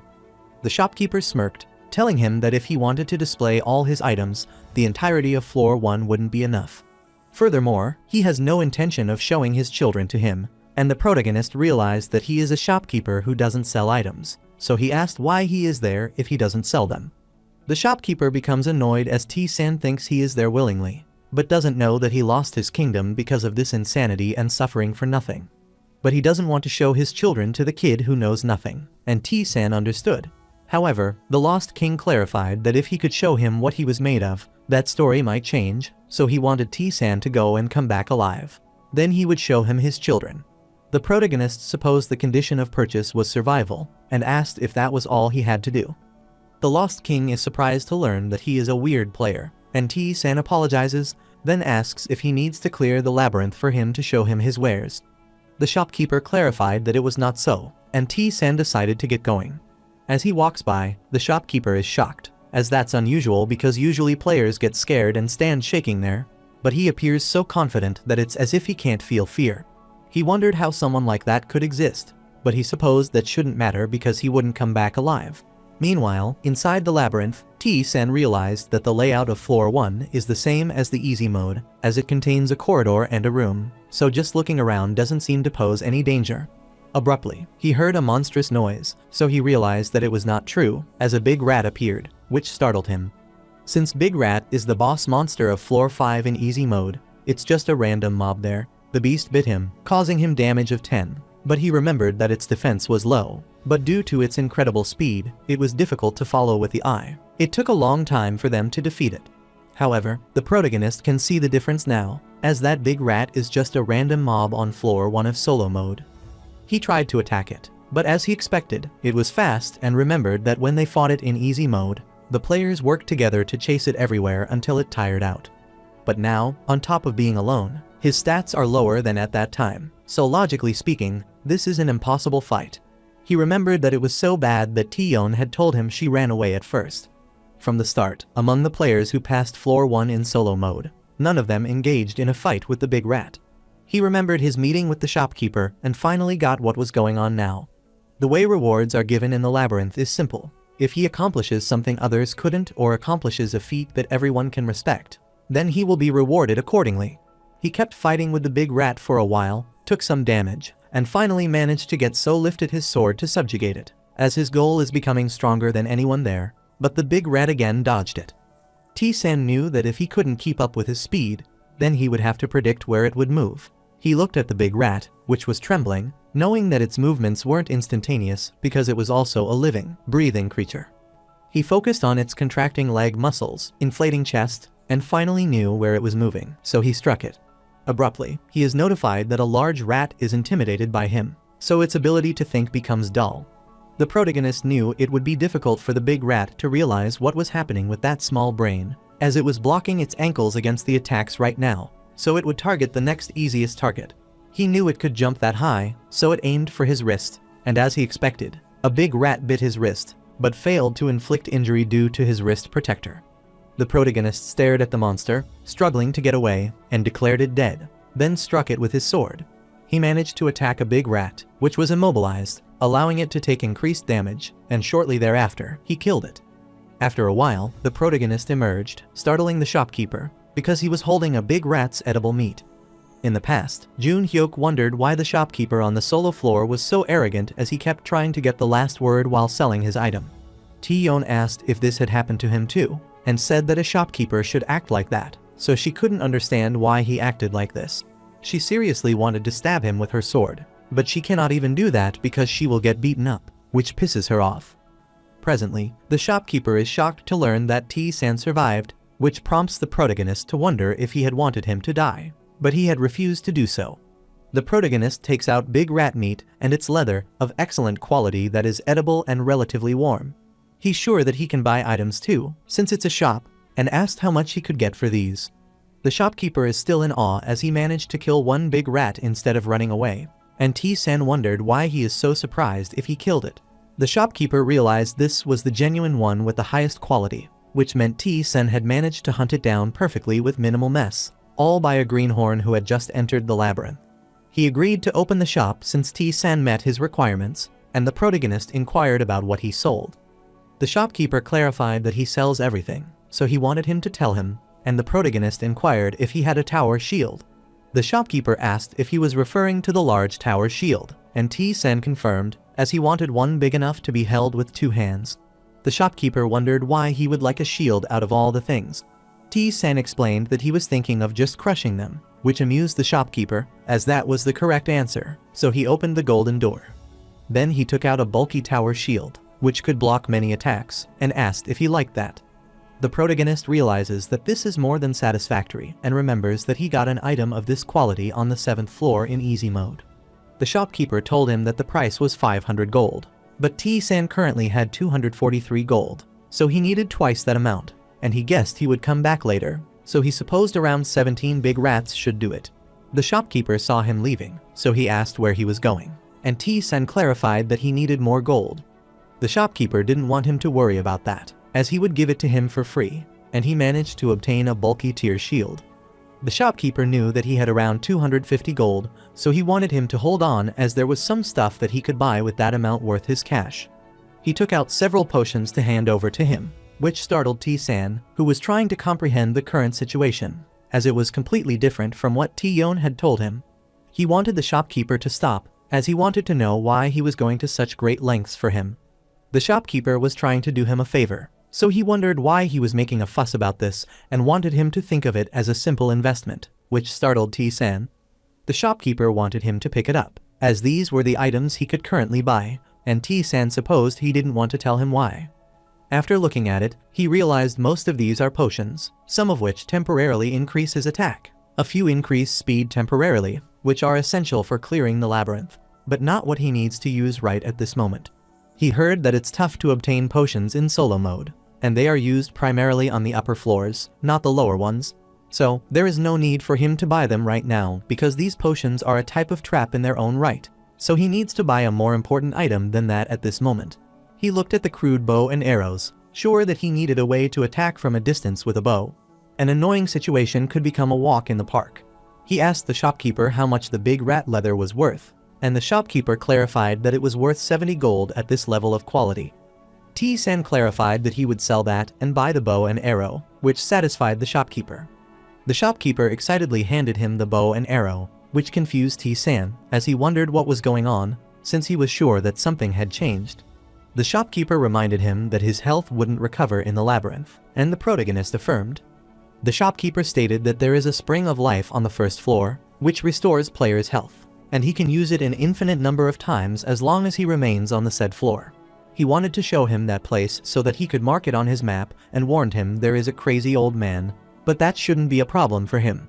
[SPEAKER 1] The shopkeeper smirked, telling him that if he wanted to display all his items, the entirety of floor 1 wouldn't be enough. Furthermore, he has no intention of showing his children to him, and the protagonist realized that he is a shopkeeper who doesn't sell items, so he asked why he is there if he doesn't sell them. The shopkeeper becomes annoyed as T-san thinks he is there willingly, but doesn't know that he lost his kingdom because of this insanity and suffering for nothing. But he doesn't want to show his children to the kid who knows nothing, and T-san understood. However, the Lost King clarified that if he could show him what he was made of, that story might change, so he wanted T-san to go and come back alive. Then he would show him his children. The protagonist supposed the condition of purchase was survival, and asked if that was all he had to do. The Lost King is surprised to learn that he is a weird player, and T-san apologizes, then asks if he needs to clear the labyrinth for him to show him his wares. The shopkeeper clarified that it was not so, and T-san decided to get going. As he walks by, the shopkeeper is shocked, as that's unusual because usually players get scared and stand shaking there, but he appears so confident that it's as if he can't feel fear. He wondered how someone like that could exist, but he supposed that shouldn't matter because he wouldn't come back alive. Meanwhile, inside the labyrinth, T-san realized that the layout of floor 1 is the same as the easy mode, as it contains a corridor and a room, so just looking around doesn't seem to pose any danger. Abruptly, he heard a monstrous noise, so he realized that it was not true, as a big rat appeared, which startled him. Since Big Rat is the boss monster of floor 5 in easy mode, it's just a random mob there. The beast bit him, causing him damage of 10, but he remembered that its defense was low, but due to its incredible speed, it was difficult to follow with the eye. It took a long time for them to defeat it. However, the protagonist can see the difference now, as that big rat is just a random mob on floor 1 of solo mode. He tried to attack it, but as he expected, it was fast and remembered that when they fought it in easy mode, the players worked together to chase it everywhere until it tired out. But now, on top of being alone, his stats are lower than at that time, so logically speaking, this is an impossible fight. He remembered that it was so bad that Tion had told him she ran away at first. From the start, among the players who passed floor 1 in solo mode, none of them engaged in a fight with the big rat. He remembered his meeting with the shopkeeper and finally got what was going on now. The way rewards are given in the labyrinth is simple. If he accomplishes something others couldn't or accomplishes a feat that everyone can respect, then he will be rewarded accordingly. He kept fighting with the big rat for a while, took some damage, and finally managed to get so lifted his sword to subjugate it, as his goal is becoming stronger than anyone there, but the big rat again dodged it. T-san knew that if he couldn't keep up with his speed, then he would have to predict where it would move. He looked at the big rat, which was trembling, knowing that its movements weren't instantaneous because it was also a living, breathing creature. He focused on its contracting leg muscles, inflating chest, and finally knew where it was moving, so he struck it. Abruptly, he is notified that a large rat is intimidated by him, so its ability to think becomes dull. The protagonist knew it would be difficult for the big rat to realize what was happening with that small brain, as it was blocking its ankles against the attacks right now, so it would target the next easiest target. He knew it could jump that high, so it aimed for his wrist, and as he expected, a big rat bit his wrist, but failed to inflict injury due to his wrist protector. The protagonist stared at the monster, struggling to get away, and declared it dead, then struck it with his sword. He managed to attack a big rat, which was immobilized, allowing it to take increased damage, and shortly thereafter, he killed it. After a while, the protagonist emerged, startling the shopkeeper, because he was holding a big rat's edible meat. In the past, Jun Hyuk wondered why the shopkeeper on the solo floor was so arrogant as he kept trying to get the last word while selling his item. Tion asked if this had happened to him too, and said that a shopkeeper should act like that, so she couldn't understand why he acted like this. She seriously wanted to stab him with her sword, but she cannot even do that because she will get beaten up, which pisses her off. Presently, the shopkeeper is shocked to learn that T-san survived, which prompts the protagonist to wonder if he had wanted him to die, but he had refused to do so. The protagonist takes out big rat meat and its leather of excellent quality that is edible and relatively warm. He's sure that he can buy items too, since it's a shop, and asked how much he could get for these. The shopkeeper is still in awe as he managed to kill one big rat instead of running away, and T-san wondered why he is so surprised if he killed it. The shopkeeper realized this was the genuine one with the highest quality, which meant T-san had managed to hunt it down perfectly with minimal mess, all by a greenhorn who had just entered the labyrinth. He agreed to open the shop since T-san met his requirements, and the protagonist inquired about what he sold. The shopkeeper clarified that he sells everything, so he wanted him to tell him, and the protagonist inquired if he had a tower shield. The shopkeeper asked if he was referring to the large tower shield, and T-san confirmed, as he wanted one big enough to be held with 2 hands. The shopkeeper wondered why he would like a shield out of all the things. T-san explained that he was thinking of just crushing them, which amused the shopkeeper, as that was the correct answer, so he opened the golden door. Then he took out a bulky tower shield, which could block many attacks, and asked if he liked that. The protagonist realizes that this is more than satisfactory and remembers that he got an item of this quality on the 7th floor in easy mode. The shopkeeper told him that the price was 500 gold, but T-san currently had 243 gold, so he needed twice that amount, and he guessed he would come back later, so he supposed around 17 big rats should do it. The shopkeeper saw him leaving, so he asked where he was going, and T-san clarified that he needed more gold. The shopkeeper didn't want him to worry about that, as he would give it to him for free, and he managed to obtain a bulky tier shield. The shopkeeper knew that he had around 250 gold, so he wanted him to hold on as there was some stuff that he could buy with that amount worth his cash. He took out several potions to hand over to him, which startled T-san, who was trying to comprehend the current situation, as it was completely different from what T-yon had told him. He wanted the shopkeeper to stop, as he wanted to know why he was going to such great lengths for him. The shopkeeper was trying to do him a favor, so he wondered why he was making a fuss about this and wanted him to think of it as a simple investment, which startled T-san. The shopkeeper wanted him to pick it up, as these were the items he could currently buy, and T-san supposed he didn't want to tell him why. After looking at it, he realized most of these are potions, some of which temporarily increase his attack. A few increase speed temporarily, which are essential for clearing the labyrinth, but not what he needs to use right at this moment. He heard that it's tough to obtain potions in solo mode, and they are used primarily on the upper floors, not the lower ones. So, there is no need for him to buy them right now because these potions are a type of trap in their own right, so he needs to buy a more important item than that at this moment. He looked at the crude bow and arrows, sure that he needed a way to attack from a distance with a bow. An annoying situation could become a walk in the park. He asked the shopkeeper how much the big rat leather was worth, and the shopkeeper clarified that it was worth 70 gold at this level of quality. T-san clarified that he would sell that and buy the bow and arrow, which satisfied the shopkeeper. The shopkeeper excitedly handed him the bow and arrow, which confused T-san, as he wondered what was going on, since he was sure that something had changed. The shopkeeper reminded him that his health wouldn't recover in the labyrinth, and the protagonist affirmed. The shopkeeper stated that there is a spring of life on the 1st floor, which restores players' health, and he can use it an infinite number of times as long as he remains on the said floor. He wanted to show him that place so that he could mark it on his map and warned him there is a crazy old man, but that shouldn't be a problem for him.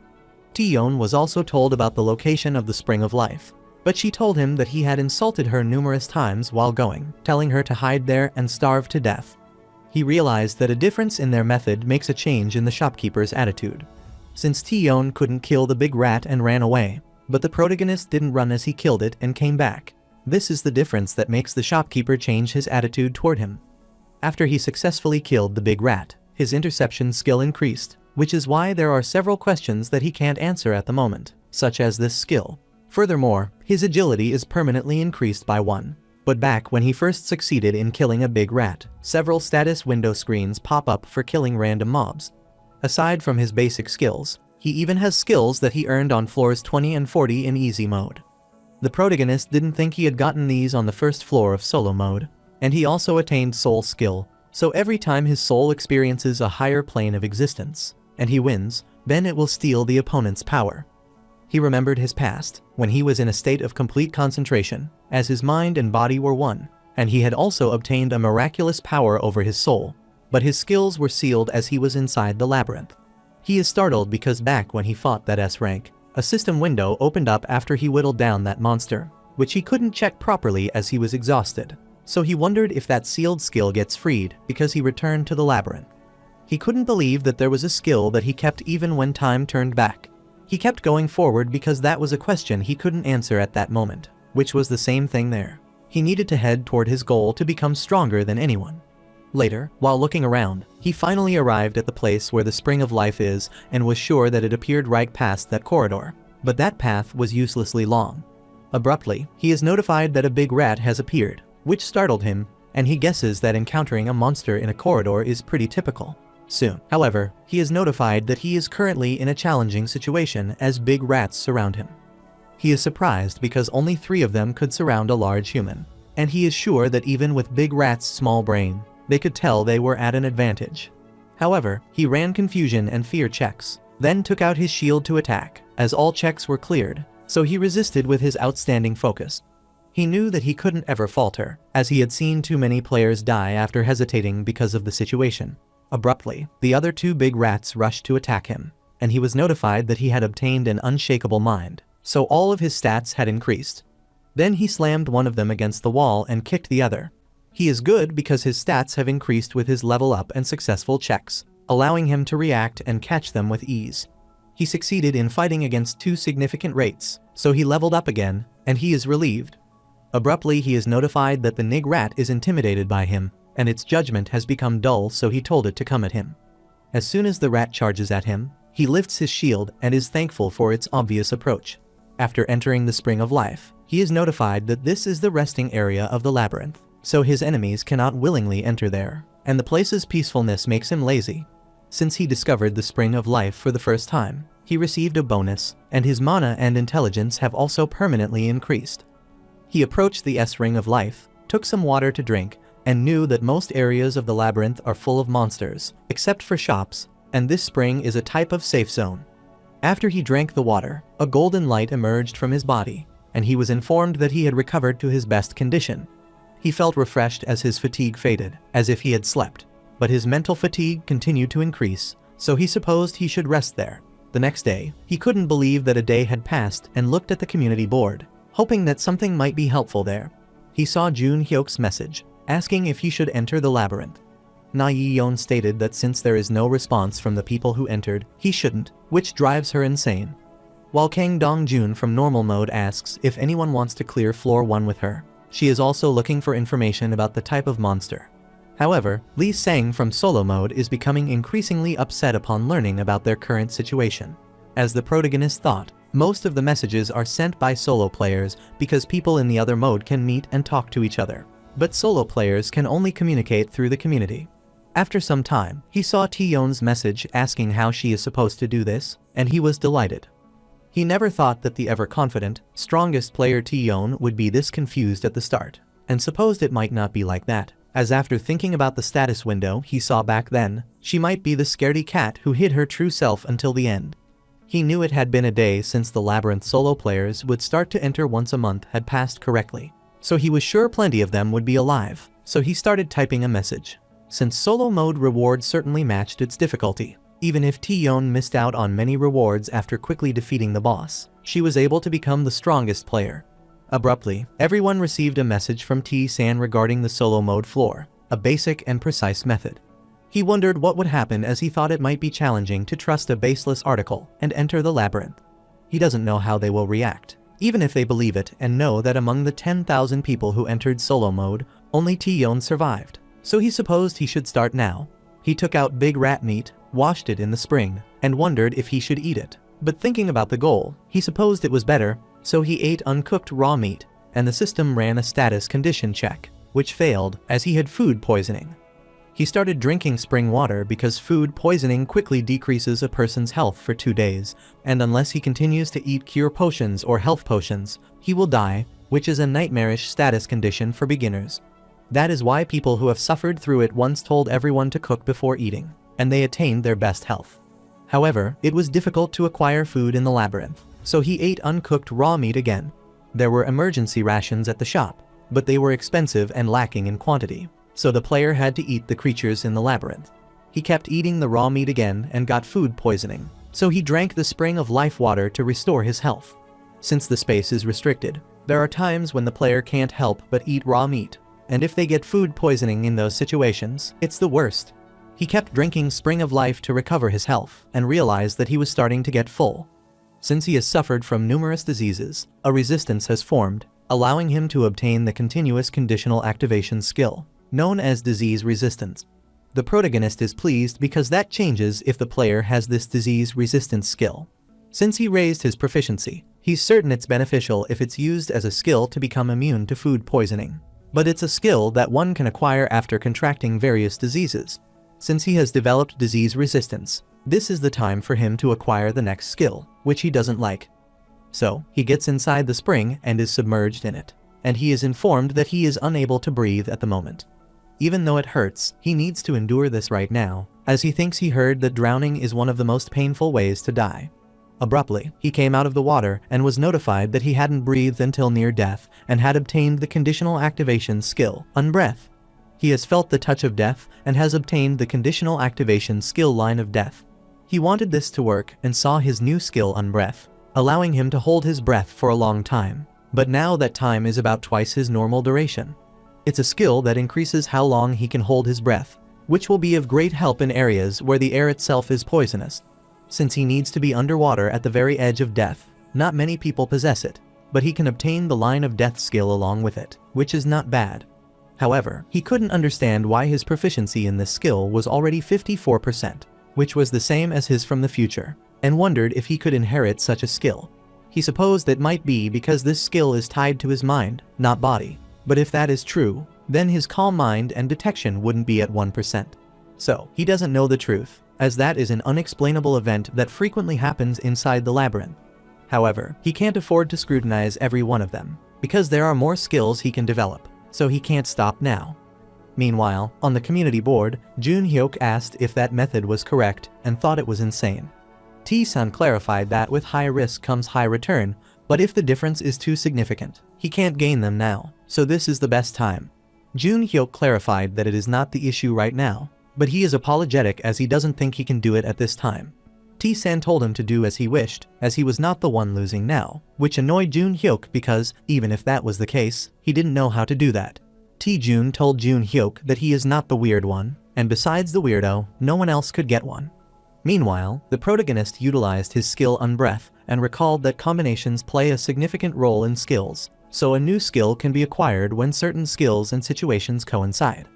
[SPEAKER 1] T-yon was also told about the location of the Spring of Life, but she told him that he had insulted her numerous times while going, telling her to hide there and starve to death. He realized that a difference in their method makes a change in the shopkeeper's attitude. Since T-yon couldn't kill the big rat and ran away, but the protagonist didn't run as he killed it and came back. This is the difference that makes the shopkeeper change his attitude toward him. After he successfully killed the big rat, his interception skill increased, which is why there are several questions that he can't answer at the moment, such as this skill. Furthermore, his agility is permanently increased by 1. But back when he first succeeded in killing a big rat, several status window screens pop up for killing random mobs. Aside from his basic skills, he even has skills that he earned on floors 20 and 40 in easy mode. The protagonist didn't think he had gotten these on the 1st floor of solo mode, and he also attained soul skill, so every time his soul experiences a higher plane of existence, and he wins, then it will steal the opponent's power. He remembered his past, when he was in a state of complete concentration, as his mind and body were one, and he had also obtained a miraculous power over his soul, but his skills were sealed as he was inside the labyrinth. He is startled because back when he fought that S rank, A system window opened up after he whittled down that monster, which he couldn't check properly as he was exhausted. So he wondered if that sealed skill gets freed because he returned to the labyrinth. He couldn't believe that there was a skill that he kept even when time turned back. He kept going forward because that was a question he couldn't answer at that moment, which was the same thing there. He needed to head toward his goal to become stronger than anyone. Later, while looking around, he finally arrived at the place where the spring of life is and was sure that it appeared right past that corridor. But that path was uselessly long. Abruptly, he is notified that a big rat has appeared, which startled him, and he guesses that encountering a monster in a corridor is pretty typical. Soon, however, he is notified that he is currently in a challenging situation as big rats surround him. He is surprised because only 3 of them could surround a large human, and he is sure that even with big rats' small brain, they could tell they were at an advantage. However, he ran confusion and fear checks, then took out his shield to attack, as all checks were cleared, so he resisted with his outstanding focus. He knew that he couldn't ever falter, as he had seen too many players die after hesitating because of the situation. Abruptly, the other 2 big rats rushed to attack him, and he was notified that he had obtained an unshakable mind, so all of his stats had increased. Then he slammed one of them against the wall and kicked the other. He is good because his stats have increased with his level up and successful checks, allowing him to react and catch them with ease. He succeeded in fighting against 2 significant rates, so he leveled up again, and he is relieved. Abruptly, he is notified that the Nig rat is intimidated by him, and its judgment has become dull, so he told it to come at him. As soon as the rat charges at him, he lifts his shield and is thankful for its obvious approach. After entering the Spring of Life, he is notified that this is the resting area of the labyrinth, so his enemies cannot willingly enter there, and the place's peacefulness makes him lazy. Since he discovered the Spring of Life for the first time, he received a bonus, and his mana and intelligence have also permanently increased. He approached the S-Ring of Life, took some water to drink, and knew that most areas of the labyrinth are full of monsters, except for shops, and this spring is a type of safe zone. After he drank the water, a golden light emerged from his body, and he was informed that he had recovered to his best condition. He felt refreshed as his fatigue faded, as if he had slept, but his mental fatigue continued to increase, so he supposed he should rest there. The next day, he couldn't believe that a day had passed and looked at the community board, hoping that something might be helpful there. He saw Jun Hyuk's message, asking if he should enter the labyrinth. Na Yi-yeon stated that since there is no response from the people who entered, he shouldn't, which drives her insane. While Kang Dong-jun from normal mode asks if anyone wants to clear floor 1 with her, she is also looking for information about the type of monster. However, Lee Sang from solo mode is becoming increasingly upset upon learning about their current situation. As the protagonist thought, most of the messages are sent by solo players because people in the other mode can meet and talk to each other. But solo players can only communicate through the community. After some time, he saw Taeyeon's message asking how she is supposed to do this, and he was delighted. He never thought that the ever-confident, strongest player Taeyeon would be this confused at the start, and supposed it might not be like that, as after thinking about the status window he saw back then, she might be the scaredy cat who hid her true self until the end. He knew it had been a day since the labyrinth solo players would start to enter once a month had passed correctly. So he was sure plenty of them would be alive, so he started typing a message. Since solo mode reward certainly matched its difficulty, even if Taeyeon missed out on many rewards after quickly defeating the boss, she was able to become the strongest player. Abruptly, everyone received a message from T-san regarding the solo mode floor, a basic and precise method. He wondered what would happen as he thought it might be challenging to trust a baseless article and enter the labyrinth. He doesn't know how they will react, even if they believe it and know that among the 10,000 people who entered solo mode, only Taeyeon survived. So he supposed he should start now. He took out big rat meat, washed it in the spring, and wondered if he should eat it. But thinking about the goal, he supposed it was better, so he ate uncooked raw meat, and the system ran a status condition check, which failed as he had food poisoning. He started drinking spring water because food poisoning quickly decreases a person's health for 2 days, and unless he continues to eat cure potions or health potions, he will die, which is a nightmarish status condition for beginners. That is why people who have suffered through it once told everyone to cook before eating, and they attained their best health. However, it was difficult to acquire food in the labyrinth, so he ate uncooked raw meat again. There were emergency rations at the shop, but they were expensive and lacking in quantity, so the player had to eat the creatures in the labyrinth. He kept eating the raw meat again and got food poisoning, so he drank the spring of life water to restore his health. Since the space is restricted, there are times when the player can't help but eat raw meat, and if they get food poisoning in those situations, it's the worst. He kept drinking Spring of Life to recover his health, and realized that he was starting to get full. Since he has suffered from numerous diseases, a resistance has formed, allowing him to obtain the continuous conditional activation skill, known as disease resistance. The protagonist is pleased because that changes if the player has this disease resistance skill. Since he raised his proficiency, he's certain it's beneficial if it's used as a skill to become immune to food poisoning. But it's a skill that one can acquire after contracting various diseases. Since he has developed disease resistance, this is the time for him to acquire the next skill, which he doesn't like. So, he gets inside the spring and is submerged in it, and he is informed that he is unable to breathe at the moment. Even though it hurts, he needs to endure this right now, as he thinks he heard that drowning is one of the most painful ways to die. Abruptly, he came out of the water and was notified that he hadn't breathed until near death and had obtained the conditional activation skill, Unbreath. He has felt the touch of death and has obtained the conditional activation skill Line of Death. He wanted this to work and saw his new skill Unbreath, allowing him to hold his breath for a long time, but now that time is about twice his normal duration. It's a skill that increases how long he can hold his breath, which will be of great help in areas where the air itself is poisonous. Since he needs to be underwater at the very edge of death, not many people possess it, but he can obtain the Line of Death skill along with it, which is not bad. However, he couldn't understand why his proficiency in this skill was already 54%, which was the same as his from the future, and wondered if he could inherit such a skill. He supposed it might be because this skill is tied to his mind, not body. But if that is true, then his calm mind and detection wouldn't be at 1%. So, he doesn't know the truth, as that is an unexplainable event that frequently happens inside the labyrinth. However, he can't afford to scrutinize every one of them, because there are more skills he can develop, so he can't stop now. Meanwhile, on the community board, Jun Hyuk asked if that method was correct and thought it was insane. T-san clarified that with high risk comes high return, but if the difference is too significant, he can't gain them now, so this is the best time. Jun Hyuk clarified that it is not the issue right now, but he is apologetic as he doesn't think he can do it at this time. T-san told him to do as he wished, as he was not the one losing now, which annoyed Jun Hyuk because, even if that was the case, he didn't know how to do that. T-jun told Jun Hyuk that he is not the weird one, and besides the weirdo, no one else could get one. Meanwhile, the protagonist utilized his skill Unbreath and recalled that combinations play a significant role in skills, so a new skill can be acquired when certain skills and situations coincide.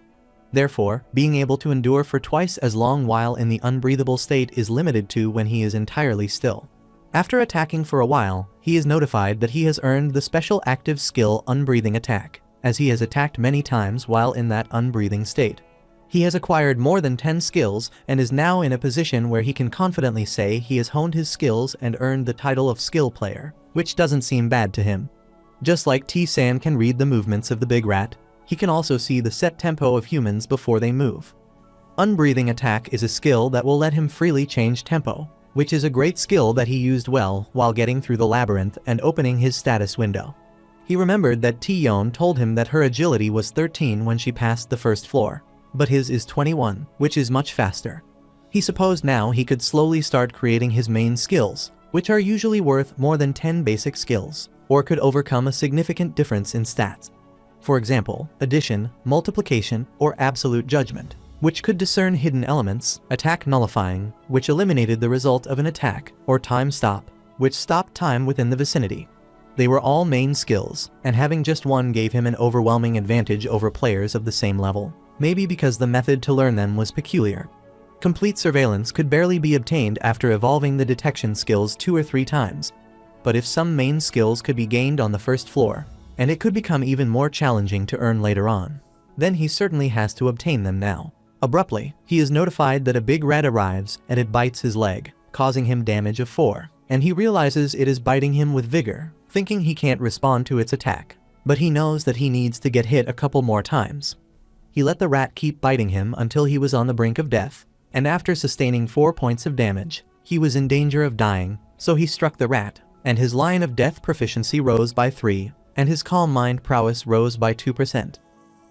[SPEAKER 1] Therefore, being able to endure for twice as long while in the unbreathable state is limited to when he is entirely still. After attacking for a while, he is notified that he has earned the special active skill Unbreathing Attack, as he has attacked many times while in that unbreathing state. He has acquired more than 10 skills and is now in a position where he can confidently say he has honed his skills and earned the title of skill player, which doesn't seem bad to him. Just like T-san can read the movements of the big rat, he can also see the set tempo of humans before they move. Unbreathing Attack is a skill that will let him freely change tempo, which is a great skill that he used well while getting through the labyrinth and opening his status window. He remembered that T-yeon told him that her agility was 13 when she passed the first floor, but his is 21, which is much faster. He supposed now he could slowly start creating his main skills, which are usually worth more than 10 basic skills, or could overcome a significant difference in stats. For example, addition, multiplication, or absolute judgment, which could discern hidden elements, attack nullifying, which eliminated the result of an attack, or time stop, which stopped time within the vicinity. They were all main skills, and having just one gave him an overwhelming advantage over players of the same level. Maybe because the method to learn them was peculiar. Complete surveillance could barely be obtained after evolving the detection skills 2 or 3 times. But if some main skills could be gained on the first floor, and it could become even more challenging to earn later on, then he certainly has to obtain them now. Abruptly, he is notified that a big rat arrives and it bites his leg, causing him damage of 4, and he realizes it is biting him with vigor, thinking he can't respond to its attack. But he knows that he needs to get hit a couple more times. He let the rat keep biting him until he was on the brink of death, and after sustaining 4 points of damage, he was in danger of dying, so he struck the rat, and his Line of Death proficiency rose by 3, and his calm mind prowess rose by 2%.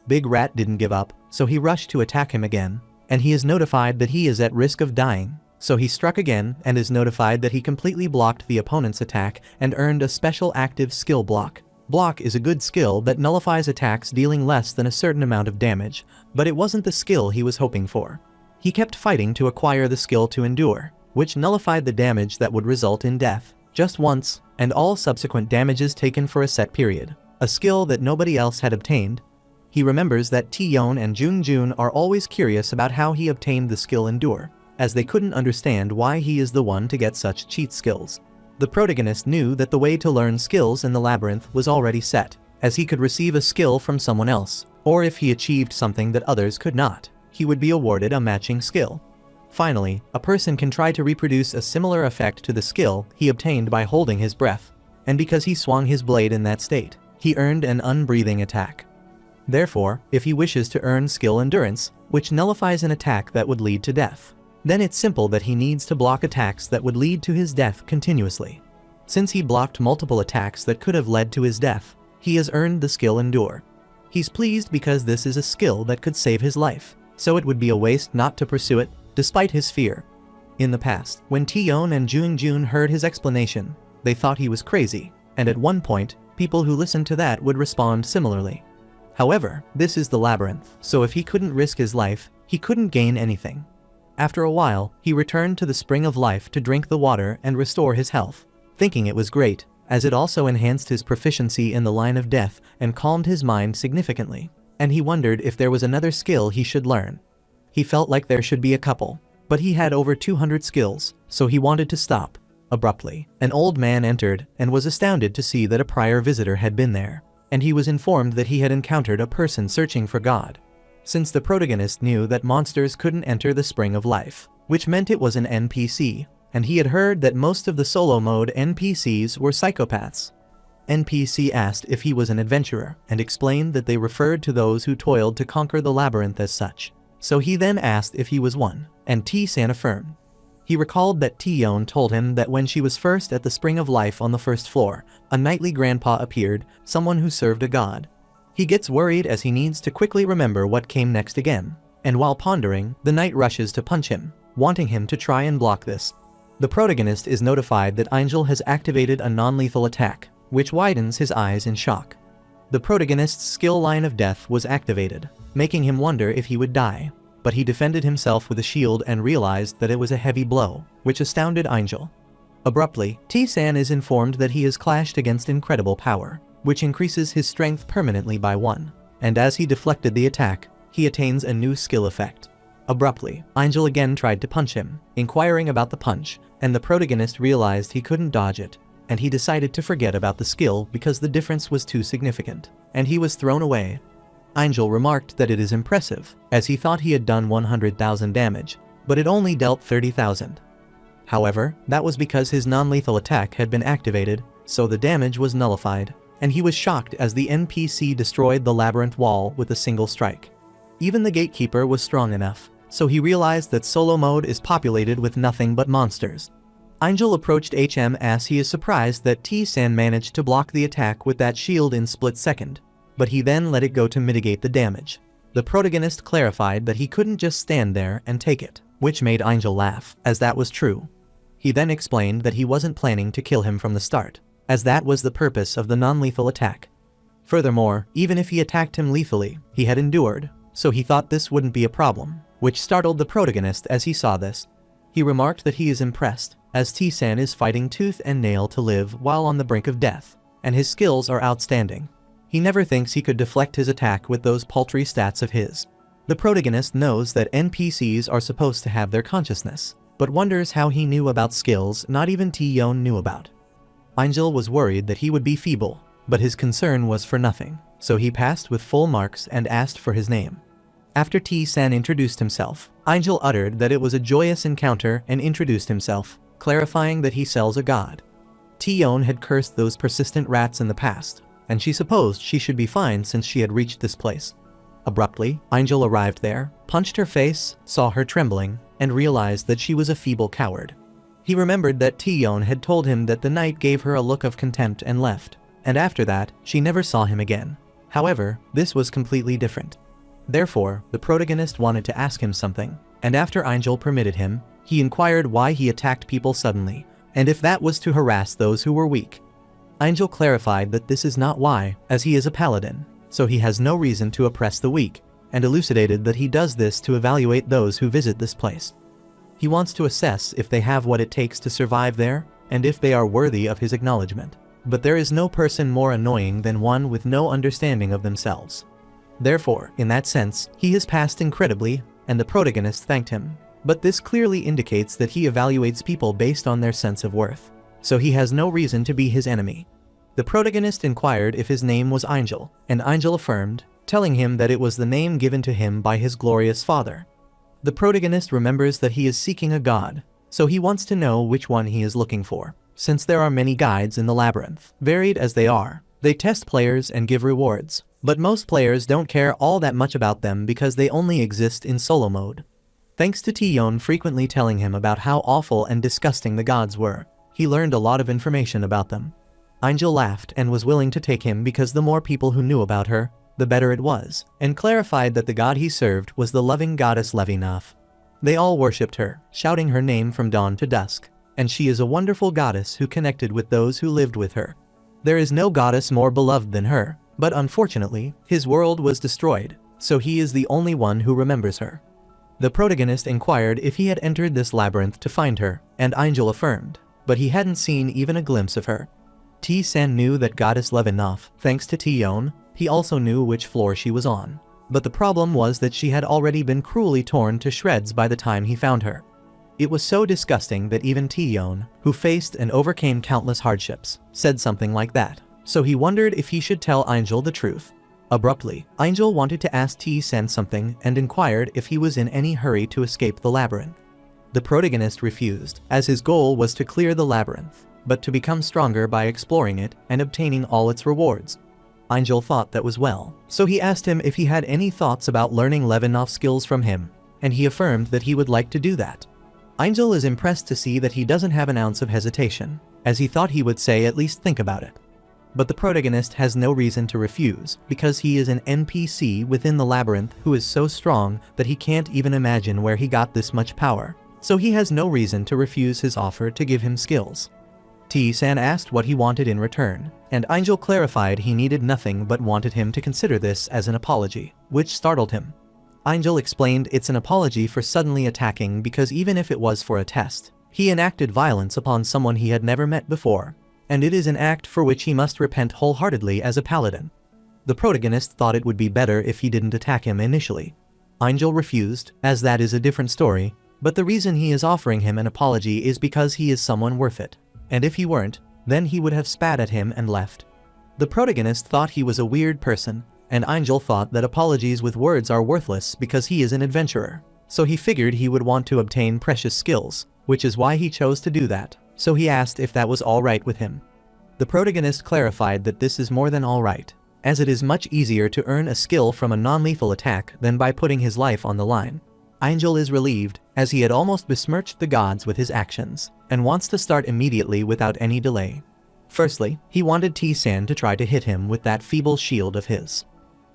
[SPEAKER 1] Big Rat didn't give up, so he rushed to attack him again, and he is notified that he is at risk of dying, So he struck again and is notified that he completely blocked the opponent's attack and earned a special active skill block. Block is a good skill that nullifies attacks dealing less than a certain amount of damage, but it wasn't the skill he was hoping for. He kept fighting to acquire the skill to endure, which nullified the damage that would result in death, just once, and all subsequent damages taken for a set period, a skill that nobody else had obtained. He remembers that Taeyeon and Jungjun are always curious about how he obtained the skill endure, as they couldn't understand why he is the one to get such cheat skills. The protagonist knew that the way to learn skills in the labyrinth was already set, as he could receive a skill from someone else, or if he achieved something that others could not, he would be awarded a matching skill. Finally, a person can try to reproduce a similar effect to the skill he obtained by holding his breath, and because he swung his blade in that state, he earned an unbreathing attack. Therefore, if he wishes to earn skill endurance, which nullifies an attack that would lead to death, then it's simple that he needs to block attacks that would lead to his death continuously. Since he blocked multiple attacks that could have led to his death, he has earned the skill endure. He's pleased because this is a skill that could save his life, so it would be a waste not to pursue it, despite his fear. In the past, when Taeyeon and Jungjun heard his explanation, they thought he was crazy, and at one point, people who listened to that would respond similarly. However, this is the labyrinth, so if he couldn't risk his life, he couldn't gain anything. After a while, he returned to the spring of life to drink the water and restore his health, thinking it was great, as it also enhanced his proficiency in the line of death and calmed his mind significantly, and he wondered if there was another skill he should learn. He felt like there should be a couple, but he had over 200 skills, so he wanted to stop. Abruptly, an old man entered and was astounded to see that a prior visitor had been there, and he was informed that he had encountered a person searching for God. Since the protagonist knew that monsters couldn't enter the spring of life, which meant it was an NPC, and he had heard that most of the solo mode NPCs were psychopaths. NPC asked if he was an adventurer and explained that they referred to those who toiled to conquer the labyrinth as such. So he then asked if he was one, and T-san affirmed. He recalled that Taeyeon told him that when she was first at the Spring of Life on the first floor, a knightly grandpa appeared, someone who served a god. He gets worried as he needs to quickly remember what came next again, and while pondering, the knight rushes to punch him, wanting him to try and block this. The protagonist is notified that Angel has activated a non-lethal attack, which widens his eyes in shock. The protagonist's skill line of death was activated, making him wonder if he would die, but he defended himself with a shield and realized that it was a heavy blow, which astounded Angel. Abruptly, T-san is informed that he has clashed against incredible power, which increases his strength permanently by 1, and as he deflected the attack, he attains a new skill effect. Abruptly, Angel again tried to punch him, inquiring about the punch, and the protagonist realized he couldn't dodge it, and he decided to forget about the skill because the difference was too significant, and he was thrown away. Angel remarked that it is impressive, as he thought he had done 100,000 damage, but it only dealt 30,000. However, that was because his non-lethal attack had been activated, so the damage was nullified, and he was shocked as the NPC destroyed the labyrinth wall with a single strike. Even the gatekeeper was strong enough, so he realized that solo mode is populated with nothing but monsters. Angel approached HM as he is surprised that T-san managed to block the attack with that shield in split second, but he then let it go to mitigate the damage. The protagonist clarified that he couldn't just stand there and take it, which made Angel laugh, as that was true. He then explained that he wasn't planning to kill him from the start, as that was the purpose of the non-lethal attack. Furthermore, even if he attacked him lethally, he had endured, so he thought this wouldn't be a problem, which startled the protagonist as he saw this. He remarked that he is impressed, as T-san is fighting tooth and nail to live while on the brink of death, and his skills are outstanding. He never thinks he could deflect his attack with those paltry stats of his. The protagonist knows that NPCs are supposed to have their consciousness, but wonders how he knew about skills not even Taeyeon knew about. Angel was worried that he would be feeble, but his concern was for nothing, so he passed with full marks and asked for his name. After T-san introduced himself, Angel uttered that it was a joyous encounter and introduced himself, clarifying that he sells a god. Taeyeon had cursed those persistent rats in the past, and she supposed she should be fine since she had reached this place. Abruptly, Angel arrived there, punched her face, saw her trembling, and realized that she was a feeble coward. He remembered that Taeyeon had told him that the knight gave her a look of contempt and left, and after that, she never saw him again. However, this was completely different. Therefore, the protagonist wanted to ask him something, and after Angel permitted him, He inquired why he attacked people suddenly, and if that was to harass those who were weak. Angel clarified that this is not why, as he is a paladin, so he has no reason to oppress the weak, and elucidated that he does this to evaluate those who visit this place. He wants to assess if they have what it takes to survive there, and if they are worthy of his acknowledgement. But there is no person more annoying than one with no understanding of themselves. Therefore, in that sense, he has passed incredibly, and the protagonist thanked him. But this clearly indicates that he evaluates people based on their sense of worth, so he has no reason to be his enemy. The protagonist inquired if his name was Angel, and Angel affirmed, telling him that it was the name given to him by his glorious father. The protagonist remembers that he is seeking a god, so he wants to know which one he is looking for. Since there are many guides in the labyrinth, varied as they are, they test players and give rewards, but most players don't care all that much about them because they only exist in solo mode. Thanks to Tion frequently telling him about how awful and disgusting the gods were, he learned a lot of information about them. Angel laughed and was willing to take him because the more people who knew about her, the better it was, and clarified that the god he served was the loving goddess Levinov. They all worshipped her, shouting her name from dawn to dusk, and she is a wonderful goddess who connected with those who lived with her. There is no goddess more beloved than her, but unfortunately, his world was destroyed, so he is the only one who remembers her. The protagonist inquired if he had entered this labyrinth to find her, and Angel affirmed, but he hadn't seen even a glimpse of her. T-san knew that goddess Levinov, thanks to Tion. He also knew which floor she was on. But the problem was that she had already been cruelly torn to shreds by the time he found her. It was so disgusting that even Tion, who faced and overcame countless hardships, said something like that. So he wondered if he should tell Angel the truth. Abruptly, Angel wanted to ask T-san something and inquired if he was in any hurry to escape the labyrinth. The protagonist refused, as his goal was to clear the labyrinth, but to become stronger by exploring it and obtaining all its rewards. Angel thought that was well, so he asked him if he had any thoughts about learning Levinov's skills from him, and he affirmed that he would like to do that. Angel is impressed to see that he doesn't have an ounce of hesitation, as he thought he would say at least think about it. But the protagonist has no reason to refuse, because he is an NPC within the labyrinth who is so strong that he can't even imagine where he got this much power, so he has no reason to refuse his offer to give him skills. T-san asked what he wanted in return, and Angel clarified he needed nothing but wanted him to consider this as an apology, which startled him. Angel explained it's an apology for suddenly attacking because even if it was for a test, he enacted violence upon someone he had never met before, and it is an act for which he must repent wholeheartedly as a paladin. The protagonist thought it would be better if he didn't attack him initially. Angel refused, as that is a different story, but the reason he is offering him an apology is because he is someone worth it. And if he weren't, then he would have spat at him and left. The protagonist thought he was a weird person, and Angel thought that apologies with words are worthless because he is an adventurer, so he figured he would want to obtain precious skills, which is why he chose to do that, so he asked if that was alright with him. The protagonist clarified that this is more than alright, as it is much easier to earn a skill from a non-lethal attack than by putting his life on the line. Angel is relieved, as he had almost besmirched the gods with his actions, and wants to start immediately without any delay. Firstly, he wanted T-san to try to hit him with that feeble shield of his.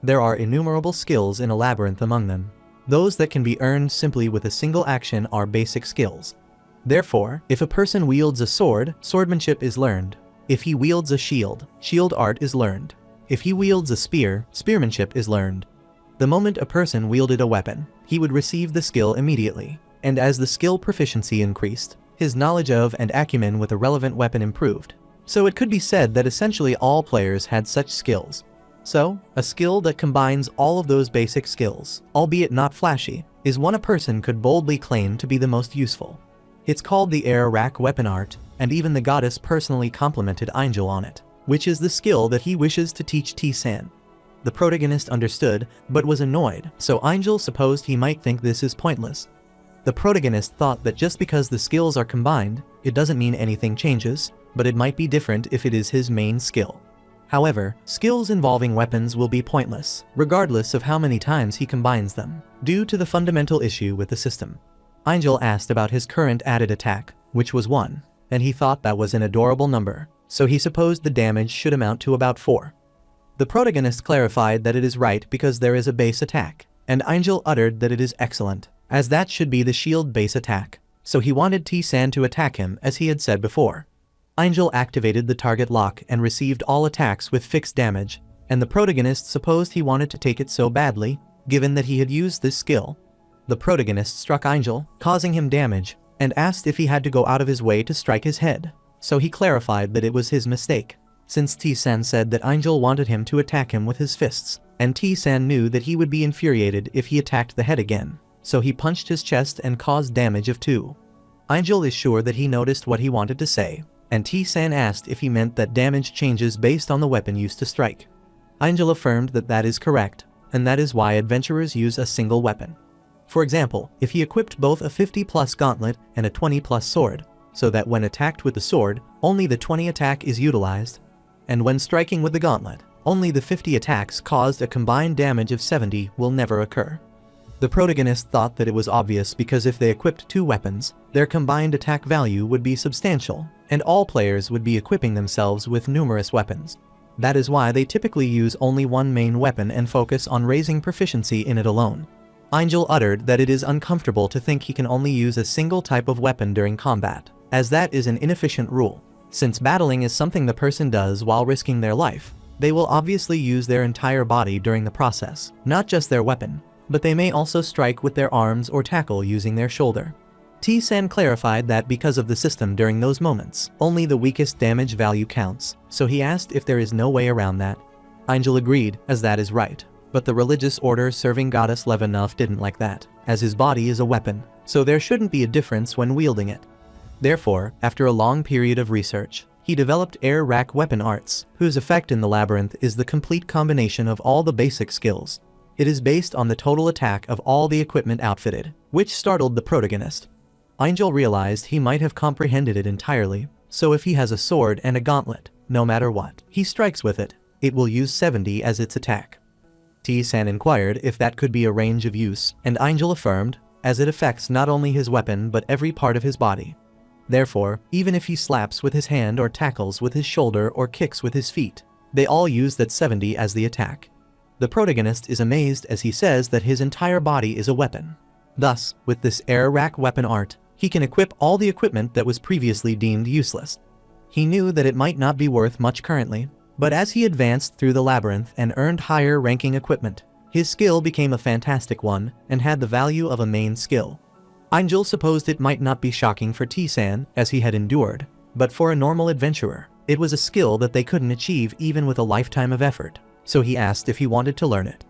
[SPEAKER 1] There are innumerable skills in a labyrinth among them. Those that can be earned simply with a single action are basic skills. Therefore, if a person wields a sword, swordsmanship is learned. If he wields a shield, shield art is learned. If he wields a spear, spearmanship is learned. The moment a person wielded a weapon, he would receive the skill immediately, and as the skill proficiency increased, his knowledge of and acumen with a relevant weapon improved. So it could be said that essentially all players had such skills. So, a skill that combines all of those basic skills, albeit not flashy, is one a person could boldly claim to be the most useful. It's called the Air Rack Weapon Art, and even the goddess personally complimented Angel on it, which is the skill that he wishes to teach T-san. The protagonist understood, but was annoyed, so Angel supposed he might think this is pointless. The protagonist thought that just because the skills are combined, it doesn't mean anything changes, but it might be different if it is his main skill. However, skills involving weapons will be pointless, regardless of how many times he combines them, due to the fundamental issue with the system. Angel asked about his current added attack, which was 1, and he thought that was an adorable number, so he supposed the damage should amount to about 4. The protagonist clarified that it is right because there is a base attack, and Angel uttered that it is excellent, as that should be the shield base attack, so he wanted T-san to attack him as he had said before. Angel activated the target lock and received all attacks with fixed damage, and the protagonist supposed he wanted to take it so badly, given that he had used this skill. The protagonist struck Angel, causing him damage, and asked if he had to go out of his way to strike his head, so he clarified that it was his mistake, since T-san said that Angel wanted him to attack him with his fists, and T-san knew that he would be infuriated if he attacked the head again, so he punched his chest and caused damage of 2. Angel is sure that he noticed what he wanted to say, and T-san asked if he meant that damage changes based on the weapon used to strike. Angel affirmed that that is correct, and that is why adventurers use a single weapon. For example, if he equipped both a 50+ gauntlet and a 20+ sword, so that when attacked with the sword, only the 20 attack is utilized, and when striking with the gauntlet, only the 50 attacks caused a combined damage of 70 will never occur. The protagonist thought that it was obvious because if they equipped 2 weapons, their combined attack value would be substantial, and all players would be equipping themselves with numerous weapons. That is why they typically use only one main weapon and focus on raising proficiency in it alone. Angel uttered that it is uncomfortable to think he can only use a single type of weapon during combat, as that is an inefficient rule. Since battling is something the person does while risking their life, they will obviously use their entire body during the process, not just their weapon, but they may also strike with their arms or tackle using their shoulder. T-san clarified that because of the system during those moments, only the weakest damage value counts, so he asked if there is no way around that. Angel agreed, as that is right. But the religious order serving goddess Levanov didn't like that, as his body is a weapon, so there shouldn't be a difference when wielding it. Therefore, after a long period of research, he developed air rack weapon arts, whose effect in the labyrinth is the complete combination of all the basic skills. It is based on the total attack of all the equipment outfitted, which startled the protagonist. Angel realized he might have comprehended it entirely, so if he has a sword and a gauntlet, no matter what he strikes with it, it will use 70 as its attack. T-san inquired if that could be a range of use, and Angel affirmed, as it affects not only his weapon but every part of his body. Therefore, even if he slaps with his hand or tackles with his shoulder or kicks with his feet, they all use that 70 as the attack. The protagonist is amazed as he says that his entire body is a weapon. Thus, with this air rack weapon art, he can equip all the equipment that was previously deemed useless. He knew that it might not be worth much currently, but as he advanced through the labyrinth and earned higher ranking equipment, his skill became a fantastic one and had the value of a main skill. Angel supposed it might not be shocking for T-san, as he had endured, but for a normal adventurer, it was a skill that they couldn't achieve even with a lifetime of effort, so he asked if he wanted to learn it.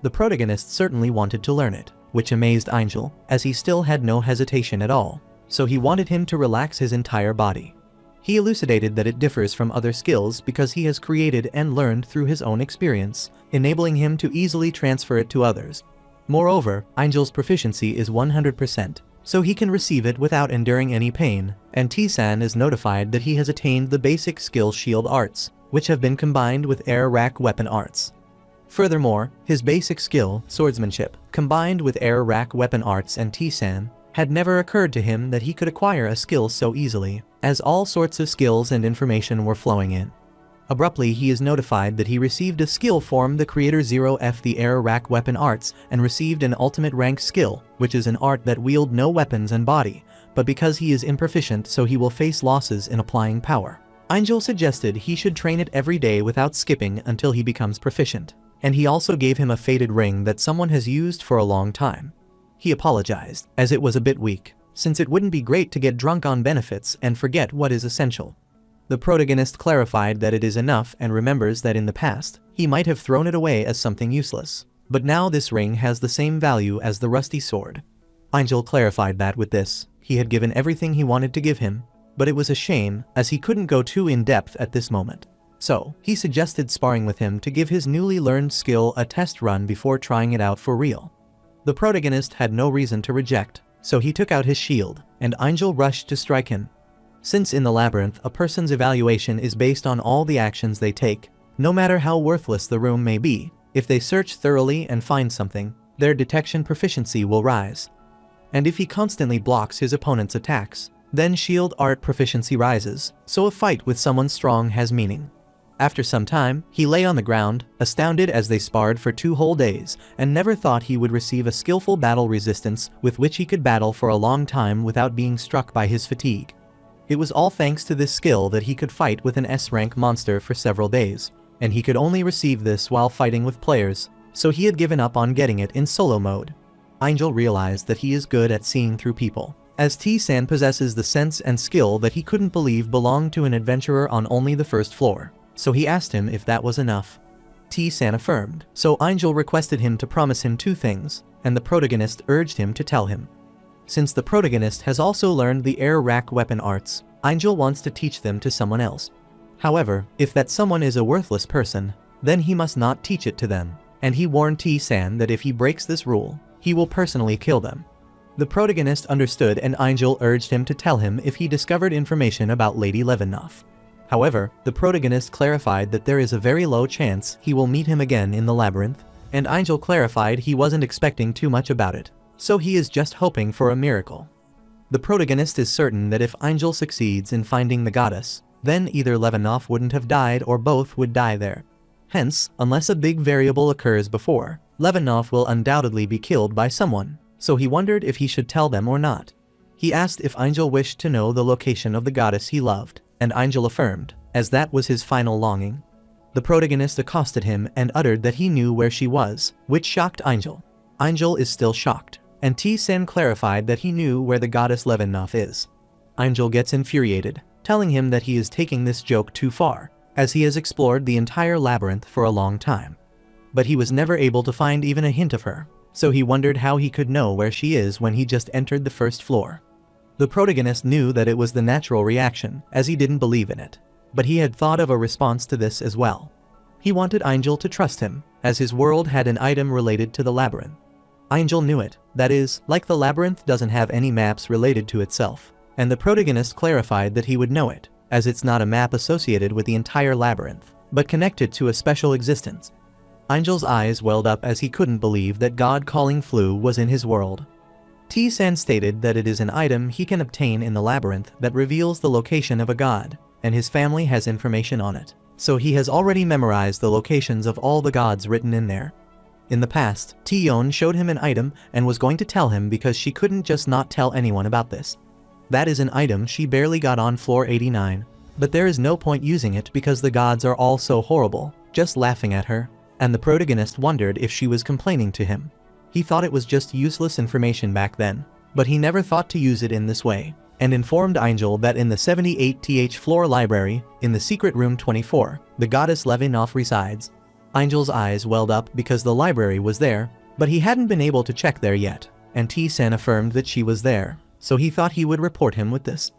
[SPEAKER 1] The protagonist certainly wanted to learn it, which amazed Angel, as he still had no hesitation at all, so he wanted him to relax his entire body. He elucidated that it differs from other skills because he has created and learned through his own experience, enabling him to easily transfer it to others. Moreover, Angel's proficiency is 100%, so he can receive it without enduring any pain, and T-san is notified that he has attained the basic skill shield arts, which have been combined with air rack weapon arts. Furthermore, his basic skill, swordsmanship, combined with air rack weapon arts and T-san, had never occurred to him that he could acquire a skill so easily, as all sorts of skills and information were flowing in. Abruptly, he is notified that he received a skill form the Creator 0F the Air Rack Weapon Arts and received an ultimate rank skill, which is an art that wield no weapons and body, but because he is improficient so he will face losses in applying power. Angel suggested he should train it every day without skipping until he becomes proficient, and he also gave him a faded ring that someone has used for a long time. He apologized, as it was a bit weak, since it wouldn't be great to get drunk on benefits and forget what is essential. The protagonist clarified that it is enough and remembers that in the past, he might have thrown it away as something useless, but now this ring has the same value as the rusty sword. Angel clarified that with this, he had given everything he wanted to give him, but it was a shame as he couldn't go too in-depth at this moment. So, he suggested sparring with him to give his newly learned skill a test run before trying it out for real. The protagonist had no reason to reject, so he took out his shield, and Angel rushed to strike him. Since in the labyrinth a person's evaluation is based on all the actions they take, no matter how worthless the room may be, if they search thoroughly and find something, their detection proficiency will rise. And if he constantly blocks his opponent's attacks, then shield art proficiency rises, so a fight with someone strong has meaning. After some time, he lay on the ground, astounded as they sparred for 2 whole days, and never thought he would receive a skillful battle resistance with which he could battle for a long time without being struck by his fatigue. It was all thanks to this skill that he could fight with an S-rank monster for several days, and he could only receive this while fighting with players, so he had given up on getting it in solo mode. Angel realized that he is good at seeing through people, as T-san possesses the sense and skill that he couldn't believe belonged to an adventurer on only the first floor. So he asked him if that was enough. T-san affirmed, so Angel requested him to promise him 2 things, and the protagonist urged him to tell him. Since the protagonist has also learned the air rack weapon arts, Angel wants to teach them to someone else. However, if that someone is a worthless person, then he must not teach it to them, and he warned T-san that if he breaks this rule, he will personally kill them. The protagonist understood, and Angel urged him to tell him if he discovered information about Lady Levinov. However, the protagonist clarified that there is a very low chance he will meet him again in the labyrinth, and Angel clarified he wasn't expecting too much about it, so he is just hoping for a miracle. The protagonist is certain that if Angel succeeds in finding the goddess, then either Levinov wouldn't have died or both would die there. Hence, unless a big variable occurs before, Levinov will undoubtedly be killed by someone, so he wondered if he should tell them or not. He asked if Angel wished to know the location of the goddess he loved, and Angel affirmed, as that was his final longing. The protagonist accosted him and uttered that he knew where she was, which shocked Angel. Angel is still shocked, and T-san clarified that he knew where the goddess Levinov is. Angel gets infuriated, telling him that he is taking this joke too far, as he has explored the entire labyrinth for a long time. But he was never able to find even a hint of her, so he wondered how he could know where she is when he just entered the first floor. The protagonist knew that it was the natural reaction, as he didn't believe in it, but he had thought of a response to this as well. He wanted Angel to trust him, as his world had an item related to the labyrinth. Angel knew it, that is, like the labyrinth doesn't have any maps related to itself, and the protagonist clarified that he would know it, as it's not a map associated with the entire labyrinth, but connected to a special existence. Angel's eyes welled up as he couldn't believe that God-calling Flu was in his world. T-san stated that it is an item he can obtain in the labyrinth that reveals the location of a god, and his family has information on it, so he has already memorized the locations of all the gods written in there. In the past, Tion showed him an item and was going to tell him because she couldn't just not tell anyone about this. That is an item she barely got on floor 89, but there is no point using it because the gods are all so horrible, just laughing at her, and the protagonist wondered if she was complaining to him. He thought it was just useless information back then, but he never thought to use it in this way, and informed Angel that in the 78th floor library, in the secret room 24, the goddess Levinov resides. Angel's eyes welled up because the library was there, but he hadn't been able to check there yet, and T-san affirmed that she was there, so he thought he would report him with this.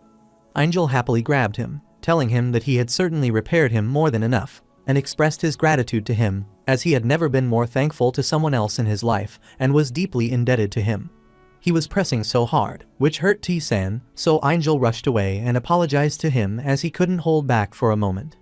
[SPEAKER 1] Angel happily grabbed him, telling him that he had certainly repaired him more than enough, and expressed his gratitude to him, as he had never been more thankful to someone else in his life and was deeply indebted to him. He was pressing so hard, which hurt T-san, so Angel rushed away and apologized to him as he couldn't hold back for a moment.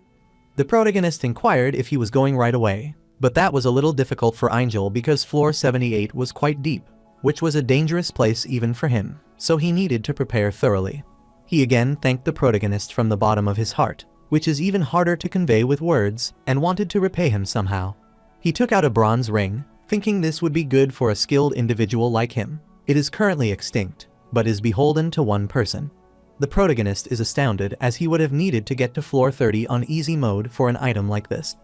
[SPEAKER 1] The protagonist inquired if he was going right away, but that was a little difficult for Angel because floor 78 was quite deep, which was a dangerous place even for him, so he needed to prepare thoroughly. He again thanked the protagonist from the bottom of his heart, which is even harder to convey with words, and wanted to repay him somehow. He took out a bronze ring, thinking this would be good for a skilled individual like him. It is currently extinct, but is beholden to one person. The protagonist is astounded as he would have needed to get to floor 30 on easy mode for an item like this.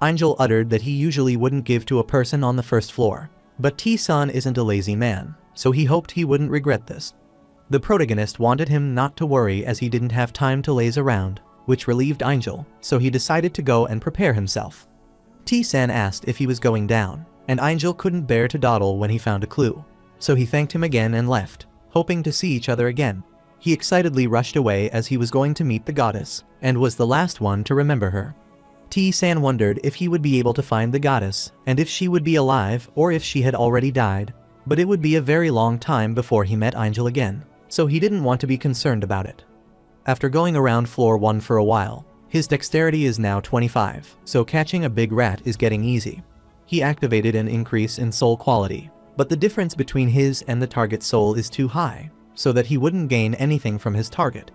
[SPEAKER 1] Angel uttered that he usually wouldn't give to a person on the first floor, but T-san isn't a lazy man, so he hoped he wouldn't regret this. The protagonist wanted him not to worry as he didn't have time to laze around, which relieved Angel, so he decided to go and prepare himself. T-san asked if he was going down, and Angel couldn't bear to dawdle when he found a clue, so he thanked him again and left, hoping to see each other again. He excitedly rushed away as he was going to meet the goddess, and was the last one to remember her. T-san wondered if he would be able to find the goddess, and if she would be alive or if she had already died, but it would be a very long time before he met Angel again, so he didn't want to be concerned about it. After going around floor 1 for a while, his dexterity is now 25, so catching a big rat is getting easy. He activated an increase in soul quality, but the difference between his and the target soul is too high, so that he wouldn't gain anything from his target.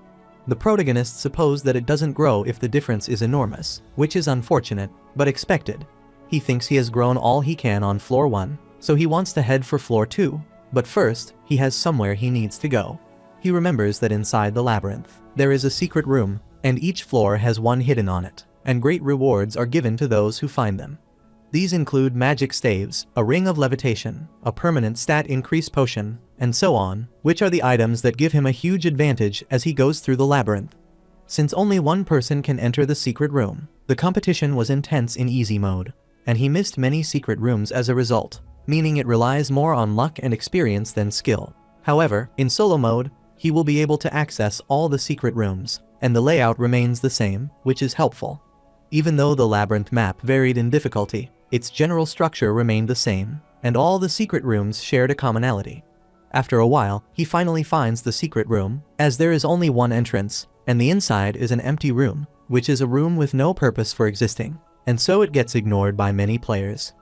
[SPEAKER 1] The protagonist supposed that it doesn't grow if the difference is enormous, which is unfortunate, but expected. He thinks he has grown all he can on floor 1, so he wants to head for floor 2, but first, he has somewhere he needs to go. He remembers that inside the labyrinth, there is a secret room, and each floor has one hidden on it, and great rewards are given to those who find them. These include magic staves, a ring of levitation, a permanent stat increase potion, and so on, which are the items that give him a huge advantage as he goes through the labyrinth. Since only one person can enter the secret room, the competition was intense in easy mode, and he missed many secret rooms as a result, meaning it relies more on luck and experience than skill. However, in solo mode, he will be able to access all the secret rooms, and the layout remains the same, which is helpful. Even though the labyrinth map varied in difficulty, its general structure remained the same, and all the secret rooms shared a commonality. After a while, he finally finds the secret room, as there is only one entrance, and the inside is an empty room, which is a room with no purpose for existing, and so it gets ignored by many players.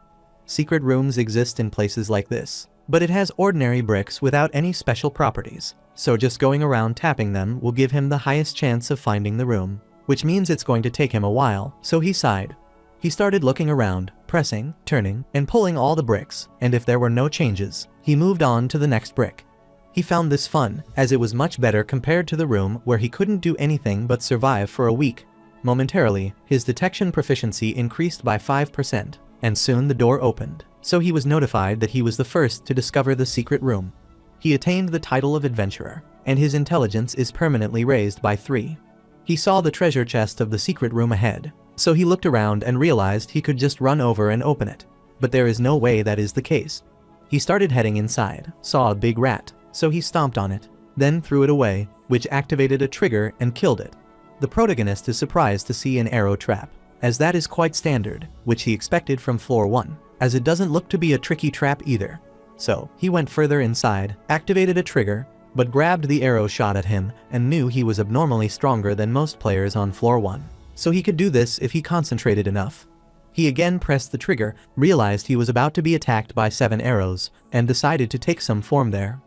[SPEAKER 1] Secret rooms exist in places like this, but it has ordinary bricks without any special properties, so just going around tapping them will give him the highest chance of finding the room, which means it's going to take him a while, so he sighed. He started looking around, pressing, turning, and pulling all the bricks, and if there were no changes, he moved on to the next brick. He found this fun, as it was much better compared to the room where he couldn't do anything but survive for a week. Momentarily, his detection proficiency increased by 5%, and soon the door opened, so he was notified that he was the first to discover the secret room. He attained the title of adventurer, and his intelligence is permanently raised by 3. He saw the treasure chest of the secret room ahead, so he looked around and realized he could just run over and open it. But there is no way that is the case. He started heading inside, saw a big rat, so he stomped on it, then threw it away, which activated a trigger and killed it. The protagonist is surprised to see an arrow trap, as that is quite standard, which he expected from floor 1, as it doesn't look to be a tricky trap either. So, he went further inside, activated a trigger, but grabbed the arrow shot at him and knew he was abnormally stronger than most players on floor 1. So he could do this if he concentrated enough. He again pressed the trigger, realized he was about to be attacked by 7 arrows, and decided to take some form there.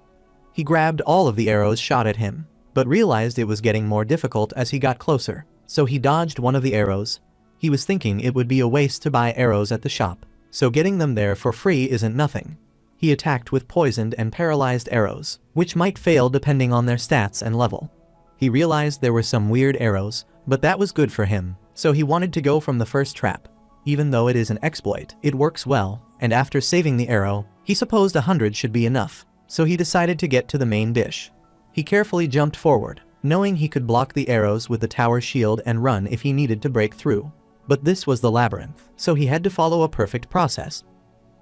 [SPEAKER 1] He grabbed all of the arrows shot at him, but realized it was getting more difficult as he got closer, so he dodged one of the arrows. He was thinking it would be a waste to buy arrows at the shop, so getting them there for free isn't nothing. He attacked with poisoned and paralyzed arrows, which might fail depending on their stats and level. He realized there were some weird arrows, but that was good for him, so he wanted to go from the first trap. Even though it is an exploit, it works well, and after saving the arrow, he supposed 100 should be enough, so he decided to get to the main dish. He carefully jumped forward, knowing he could block the arrows with the tower shield and run if he needed to break through. But this was the labyrinth, so he had to follow a perfect process.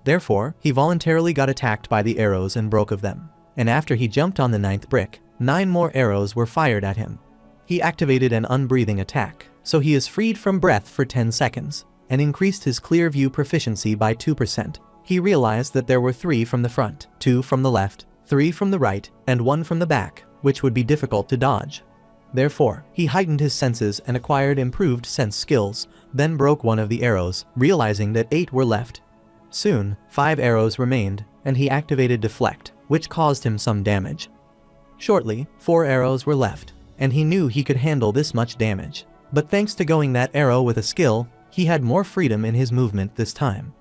[SPEAKER 1] Therefore, he voluntarily got attacked by the arrows and broke of them, and after he jumped on the 9th brick, 9 more arrows were fired at him. He activated an unbreathing attack, so he is freed from breath for 10 seconds, and increased his clear view proficiency by 2%. He realized that there were 3 from the front, 2 from the left, 3 from the right, and 1 from the back, which would be difficult to dodge. Therefore, he heightened his senses and acquired improved sense skills, then broke one of the arrows, realizing that 8 were left. Soon, 5 arrows remained, and he activated Deflect, which caused him some damage. Shortly, 4 arrows were left, and he knew he could handle this much damage. But thanks to going that arrow with a skill, he had more freedom in his movement this time.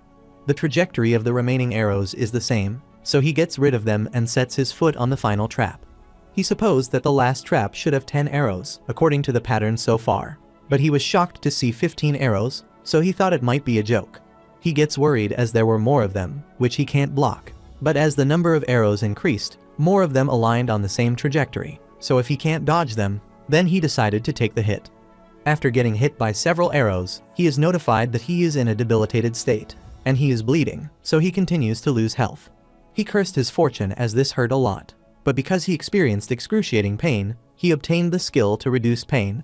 [SPEAKER 1] The trajectory of the remaining arrows is the same, so he gets rid of them and sets his foot on the final trap. He supposed that the last trap should have 10 arrows, according to the pattern so far, but he was shocked to see 15 arrows, so he thought it might be a joke. He gets worried as there were more of them, which he can't block. But as the number of arrows increased, more of them aligned on the same trajectory, so if he can't dodge them, then he decided to take the hit. After getting hit by several arrows, he is notified that he is in a debilitated state, and he is bleeding, so he continues to lose health. He cursed his fortune as this hurt a lot, but because he experienced excruciating pain, he obtained the skill to reduce pain.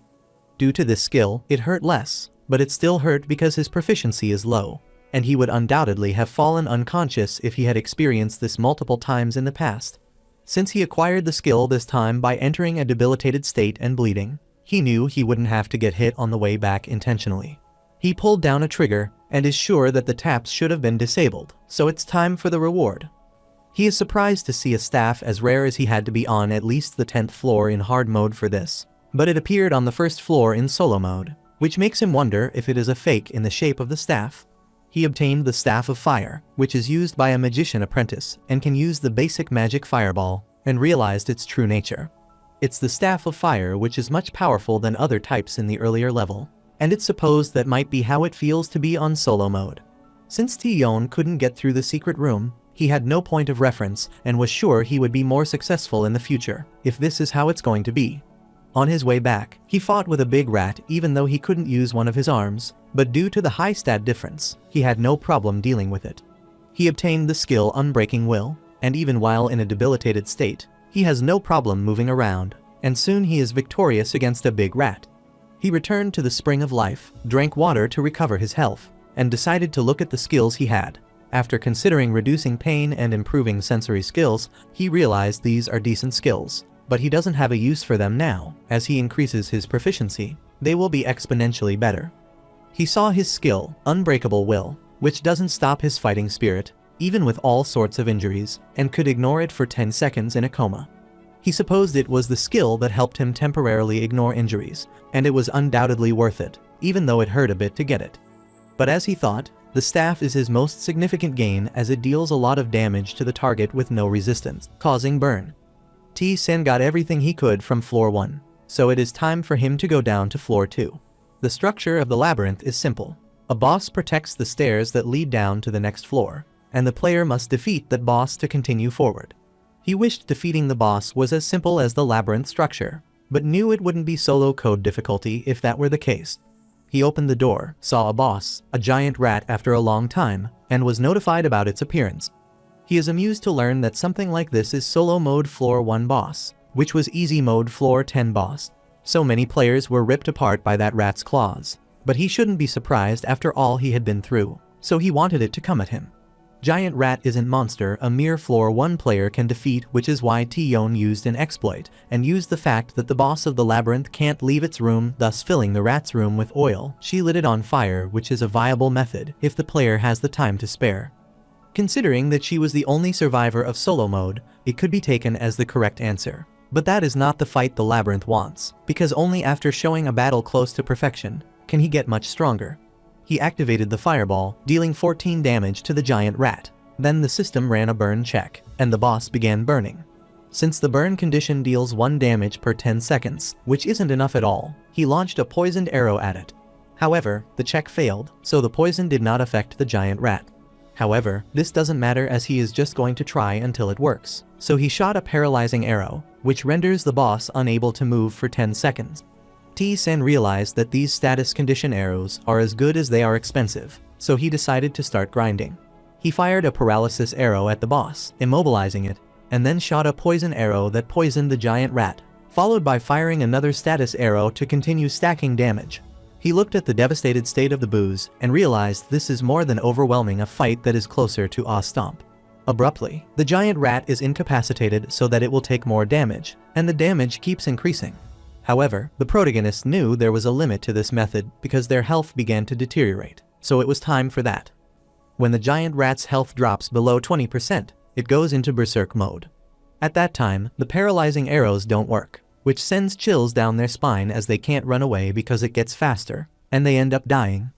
[SPEAKER 1] Due to this skill, it hurt less, but it still hurt because his proficiency is low, and he would undoubtedly have fallen unconscious if he had experienced this multiple times in the past. Since he acquired the skill this time by entering a debilitated state and bleeding, he knew he wouldn't have to get hit on the way back intentionally. He pulled down a trigger and is sure that the taps should have been disabled, so it's time for the reward. He is surprised to see a staff as rare as he had to be on at least the 10th floor in hard mode for this. but it appeared on the first floor in solo mode, which makes him wonder if it is a fake in the shape of the staff. He obtained the Staff of Fire, which is used by a magician apprentice and can use the basic magic fireball, and realized its true nature. It's the Staff of Fire which is much powerful than other types in the earlier level, and it's supposed that might be how it feels to be on solo mode. Since T-Yon couldn't get through the secret room, he had no point of reference and was sure he would be more successful in the future, if this is how it's going to be. On his way back, he fought with a big rat even though he couldn't use one of his arms, but due to the high stat difference, he had no problem dealing with it. He obtained the skill Unbreaking Will, and even while in a debilitated state, he has no problem moving around, and soon he is victorious against a big rat. He returned to the Spring of Life, drank water to recover his health, and decided to look at the skills he had. After considering reducing pain and improving sensory skills, he realized these are decent skills. But he doesn't have a use for them now. As he increases his proficiency, they will be exponentially better. He saw his skill, Unbreakable Will, which doesn't stop his fighting spirit, even with all sorts of injuries, and could ignore it for 10 seconds in a coma. He supposed it was the skill that helped him temporarily ignore injuries, and it was undoubtedly worth it, even though it hurt a bit to get it. But as he thought, the staff is his most significant gain as it deals a lot of damage to the target with no resistance, causing burn. T-Sen got everything he could from floor 1, so it is time for him to go down to floor 2. The structure of the labyrinth is simple. A boss protects the stairs that lead down to the next floor, and the player must defeat that boss to continue forward. He wished defeating the boss was as simple as the labyrinth structure, but knew it wouldn't be solo code difficulty if that were the case. He opened the door, saw a boss, a giant rat after a long time, and was notified about its appearance. He is amused to learn that something like this is solo mode floor 1 boss, which was easy mode floor 10 boss. So many players were ripped apart by that rat's claws, but he shouldn't be surprised after all he had been through, so he wanted it to come at him. Giant Rat isn't monster a mere floor 1 player can defeat, which is why T-Yon used an exploit, and used the fact that the boss of the labyrinth can't leave its room, thus filling the rat's room with oil. She lit it on fire, which is a viable method if the player has the time to spare. Considering that she was the only survivor of solo mode, it could be taken as the correct answer. But that is not the fight the labyrinth wants, because only after showing a battle close to perfection can he get much stronger. He activated the fireball, dealing 14 damage to the giant rat. Then the system ran a burn check, and the boss began burning. Since the burn condition deals 1 damage per 10 seconds, which isn't enough at all, he launched a poisoned arrow at it. However, the check failed, so the poison did not affect the giant rat. However, this doesn't matter as he is just going to try until it works. So he shot a paralyzing arrow, which renders the boss unable to move for 10 seconds. T-Sen realized that these status condition arrows are as good as they are expensive, so he decided to start grinding. He fired a paralysis arrow at the boss, immobilizing it, and then shot a poison arrow that poisoned the giant rat, followed by firing another status arrow to continue stacking damage. He looked at the devastated state of the booze and realized this is more than overwhelming a fight that is closer to a stomp. Abruptly, the giant rat is incapacitated so that it will take more damage, and the damage keeps increasing. However, the protagonist knew there was a limit to this method because their health began to deteriorate, so it was time for that. When the giant rat's health drops below 20%, it goes into berserk mode. At that time, the paralyzing arrows don't work, which sends chills down their spine as they can't run away because it gets faster, and they end up dying.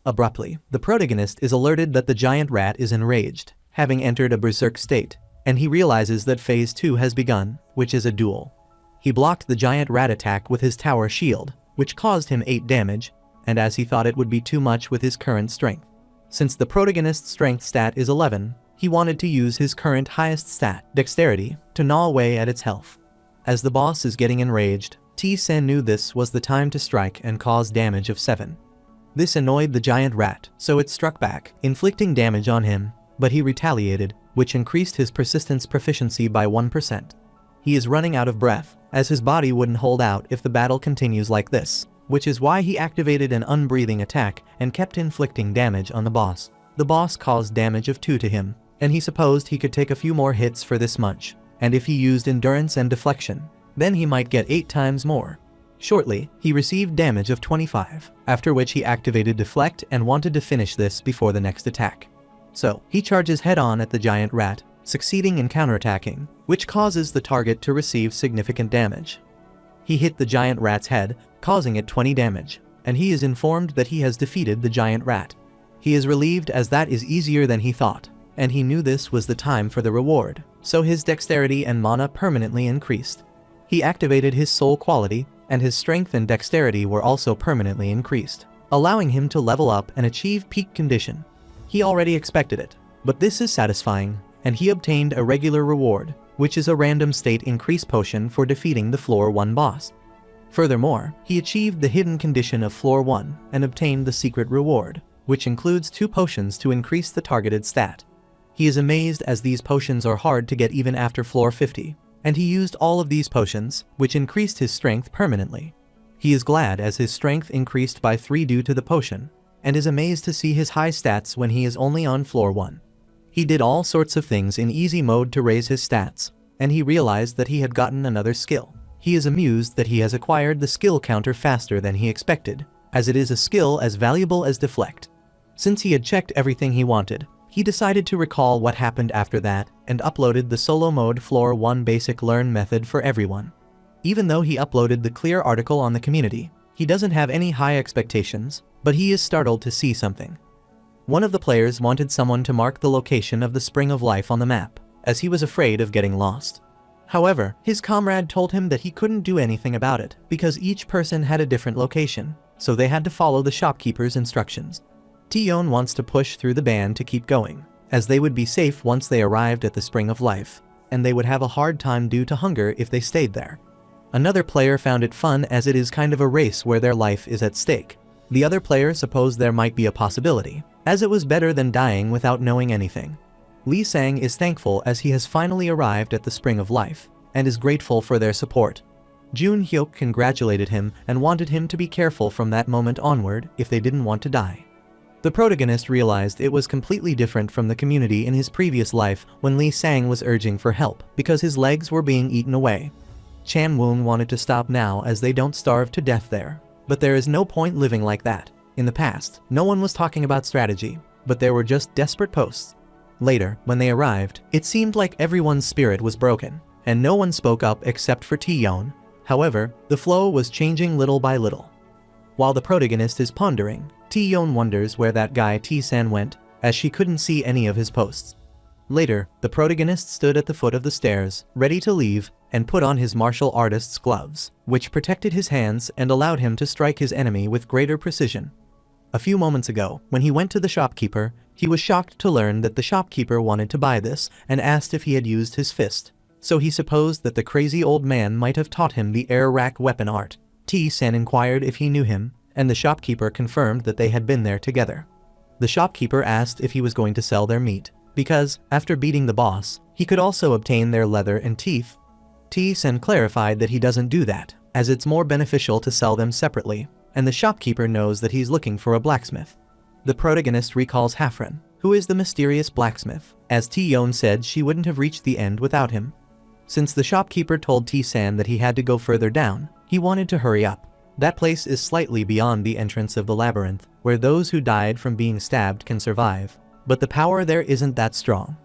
[SPEAKER 1] Abruptly, the protagonist is alerted that the giant rat is enraged, having entered a berserk state, and he realizes that phase 2 has begun, which is a duel. He blocked the giant rat attack with his tower shield, which caused him 8 damage, and as he thought it would be too much with his current strength. Since the protagonist's strength stat is 11, he wanted to use his current highest stat, dexterity, to gnaw away at its health. As the boss is getting enraged, T-Sen knew this was the time to strike and cause damage of 7. This annoyed the giant rat, so it struck back, inflicting damage on him, but he retaliated, which increased his persistence proficiency by 1%. He is running out of breath, as his body wouldn't hold out if the battle continues like this, which is why he activated an unbreathing attack and kept inflicting damage on the boss. The boss caused damage of 2 to him, and he supposed he could take a few more hits for this much. And if he used endurance and deflection, then he might get 8 times more. Shortly, he received damage of 25, after which he activated deflect and wanted to finish this before the next attack. So, he charges head-on at the giant rat, succeeding in counterattacking, which causes the target to receive significant damage. He hit the giant rat's head, causing it 20 damage, and he is informed that he has defeated the giant rat. He is relieved as that is easier than he thought, and he knew this was the time for the reward, so his dexterity and mana permanently increased. He activated his soul quality, and his strength and dexterity were also permanently increased, allowing him to level up and achieve peak condition. He already expected it, but this is satisfying, and he obtained a regular reward, which is a random state increase potion for defeating the floor 1 boss. Furthermore, he achieved the hidden condition of floor 1 and obtained the secret reward, which includes 2 potions to increase the targeted stat. He is amazed as these potions are hard to get even after floor 50, and he used all of these potions, which increased his strength permanently. He is glad as his strength increased by 3 due to the potion, and is amazed to see his high stats when he is only on floor 1. He did all sorts of things in easy mode to raise his stats, and he realized that he had gotten another skill. He is amused that he has acquired the skill counter faster than he expected, as it is a skill as valuable as deflect. Since he had checked everything he wanted, he decided to recall what happened after that and uploaded the solo mode floor 1 basic learn method for everyone. Even though he uploaded the clear article on the community, he doesn't have any high expectations, but he is startled to see something. One of the players wanted someone to mark the location of the Spring of Life on the map, as he was afraid of getting lost. However, his comrade told him that he couldn't do anything about it because each person had a different location, so they had to follow the shopkeeper's instructions. Tion wants to push through the band to keep going, as they would be safe once they arrived at the Spring of Life, and they would have a hard time due to hunger if they stayed there. Another player found it fun as it is kind of a race where their life is at stake. The other player supposed there might be a possibility, as it was better than dying without knowing anything. Lee Sang is thankful as he has finally arrived at the Spring of Life, and is grateful for their support. Jun Hyuk congratulated him and wanted him to be careful from that moment onward if they didn't want to die. The protagonist realized it was completely different from the community in his previous life when Lee Sang was urging for help because his legs were being eaten away. Chan Woong wanted to stop now as they don't starve to death there, but there is no point living like that. In the past, no one was talking about strategy, but there were just desperate posts. Later, when they arrived, it seemed like everyone's spirit was broken, and no one spoke up except for T-Yon. However, the flow was changing little by little. While the protagonist is pondering, T-Yon wonders where that guy T-San went, as she couldn't see any of his posts. Later, the protagonist stood at the foot of the stairs, ready to leave, and put on his martial artist's gloves, which protected his hands and allowed him to strike his enemy with greater precision. A few moments ago, when he went to the shopkeeper, he was shocked to learn that the shopkeeper wanted to buy this and asked if he had used his fist, so he supposed that the crazy old man might have taught him the air rack weapon art. T-San inquired if he knew him, and the shopkeeper confirmed that they had been there together. The shopkeeper asked if he was going to sell their meat, because, after beating the boss, he could also obtain their leather and teeth. T-San clarified that he doesn't do that, as it's more beneficial to sell them separately, and the shopkeeper knows that he's looking for a blacksmith. The protagonist recalls Hafren, who is the mysterious blacksmith, as T-Yon said she wouldn't have reached the end without him. Since the shopkeeper told T-San that he had to go further down, he wanted to hurry up. That place is slightly beyond the entrance of the labyrinth, where those who died from being stabbed can survive, but the power there isn't that strong.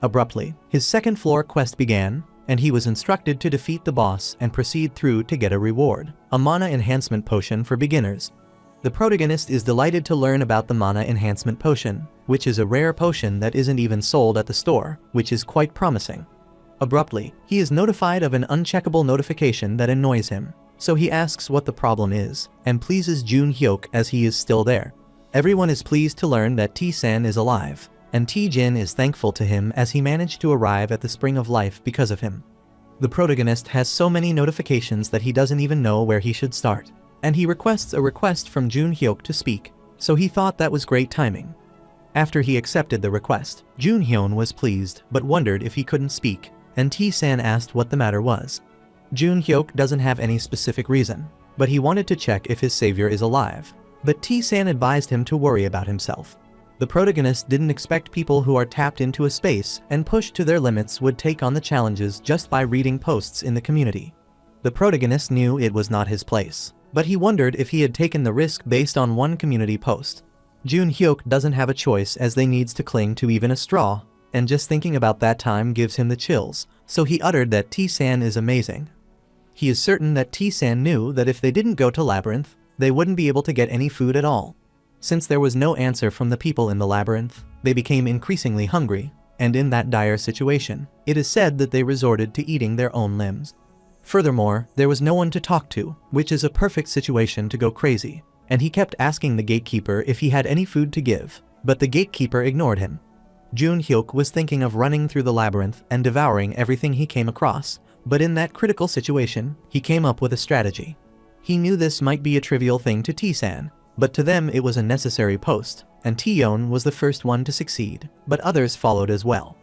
[SPEAKER 1] Abruptly, his second floor quest began, and he was instructed to defeat the boss and proceed through to get a reward, a mana enhancement potion for beginners. The protagonist is delighted to learn about the mana enhancement potion, which is a rare potion that isn't even sold at the store, which is quite promising. Abruptly, he is notified of an uncheckable notification that annoys him, so he asks what the problem is, and pleases Jun Hyuk as he is still there. Everyone is pleased to learn that T-San is alive, and T-Jin is thankful to him as he managed to arrive at the Spring of Life because of him. The protagonist has so many notifications that he doesn't even know where he should start, and he requests a request from Jun Hyuk to speak, so he thought that was great timing. After he accepted the request, Jun Hyun was pleased but wondered if he couldn't speak, and T-San asked what the matter was. Jun Hyuk doesn't have any specific reason, but he wanted to check if his savior is alive, but T-San advised him to worry about himself. The protagonist didn't expect people who are tapped into a space and pushed to their limits would take on the challenges just by reading posts in the community. The protagonist knew it was not his place, but he wondered if he had taken the risk based on one community post. Jun Hyuk doesn't have a choice as they needs to cling to even a straw, and just thinking about that time gives him the chills, so he uttered that T-San is amazing. He is certain that T-san knew that if they didn't go to Labyrinth, they wouldn't be able to get any food at all. Since there was no answer from the people in the Labyrinth, they became increasingly hungry, and in that dire situation, it is said that they resorted to eating their own limbs. Furthermore, there was no one to talk to, which is a perfect situation to go crazy, and he kept asking the gatekeeper if he had any food to give, but the gatekeeper ignored him. Jun Hyuk was thinking of running through the labyrinth and devouring everything he came across, but in that critical situation, he came up with a strategy. He knew this might be a trivial thing to T-san, but to them it was a necessary post, and T-yeon was the first one to succeed, but others followed as well.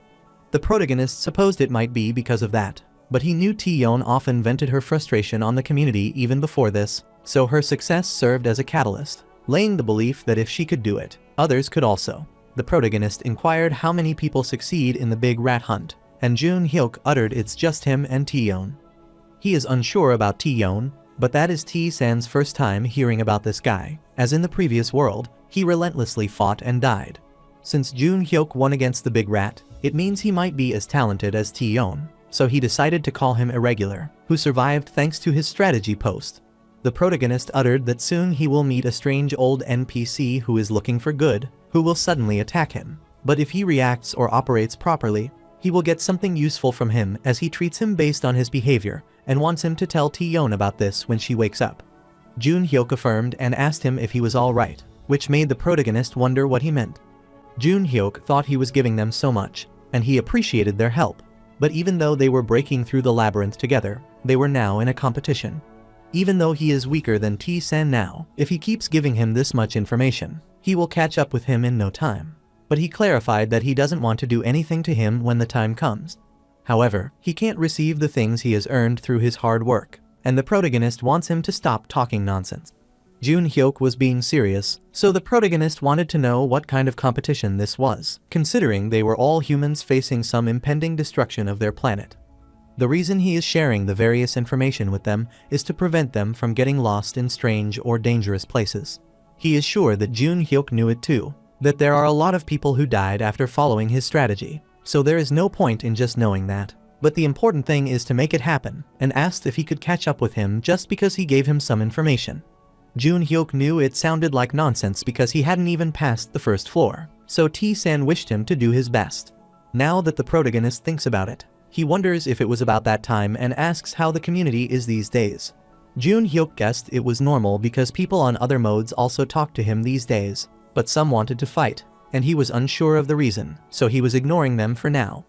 [SPEAKER 1] The protagonist supposed it might be because of that, but he knew T-yeon often vented her frustration on the community even before this, so her success served as a catalyst, laying the belief that if she could do it, others could also. The protagonist inquired how many people succeed in the big rat hunt, and Jun Hyuk uttered it's just him and T-yeon. He is unsure about T-yeon, but that is T-san's first time hearing about this guy, as in the previous world, he relentlessly fought and died. Since Jun Hyuk won against the big rat, it means he might be as talented as T-yeon, so he decided to call him Irregular, who survived thanks to his strategy post. The protagonist uttered that soon he will meet a strange old NPC who is looking for good, who will suddenly attack him, but if he reacts or operates properly, he will get something useful from him as he treats him based on his behavior and wants him to tell T-yeon about this when she wakes up. Jun Hyuk affirmed and asked him if he was alright, which made the protagonist wonder what he meant. Jun Hyuk thought he was giving them so much, and he appreciated their help, but even though they were breaking through the labyrinth together, they were now in a competition. Even though he is weaker than T-san now, if he keeps giving him this much information, he will catch up with him in no time. But he clarified that he doesn't want to do anything to him when the time comes. However, he can't receive the things he has earned through his hard work, and the protagonist wants him to stop talking nonsense. Jun Hyuk was being serious, so the protagonist wanted to know what kind of competition this was, considering they were all humans facing some impending destruction of their planet. The reason he is sharing the various information with them is to prevent them from getting lost in strange or dangerous places. He is sure that Jun Hyuk knew it too, that there are a lot of people who died after following his strategy, so there is no point in just knowing that. But the important thing is to make it happen, and asked if he could catch up with him just because he gave him some information. Jun Hyuk knew it sounded like nonsense because he hadn't even passed the first floor, so T-san wished him to do his best. Now that the protagonist thinks about it, he wonders if it was about that time and asks how the community is these days. Jun Hyuk guessed it was normal because people on other modes also talk to him these days, but some wanted to fight, and he was unsure of the reason, so he was ignoring them for now.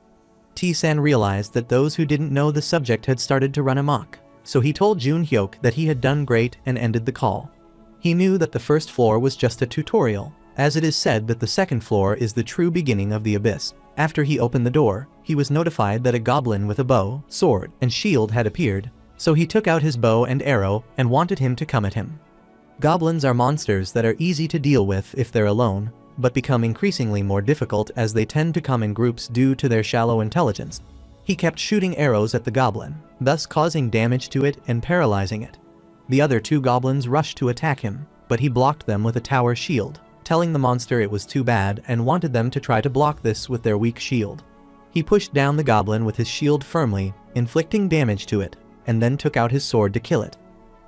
[SPEAKER 1] T-san realized that those who didn't know the subject had started to run amok, so he told Jun Hyuk that he had done great and ended the call. He knew that the first floor was just a tutorial, as it is said that the second floor is the true beginning of the abyss. After he opened the door, he was notified that a goblin with a bow, sword, and shield had appeared, so he took out his bow and arrow and wanted him to come at him. Goblins are monsters that are easy to deal with if they're alone, but become increasingly more difficult as they tend to come in groups due to their shallow intelligence. He kept shooting arrows at the goblin, thus causing damage to it and paralyzing it. The other two goblins rushed to attack him, but he blocked them with a tower shield, telling the monster it was too bad and wanted them to try to block this with their weak shield. He pushed down the goblin with his shield firmly, inflicting damage to it, and then took out his sword to kill it.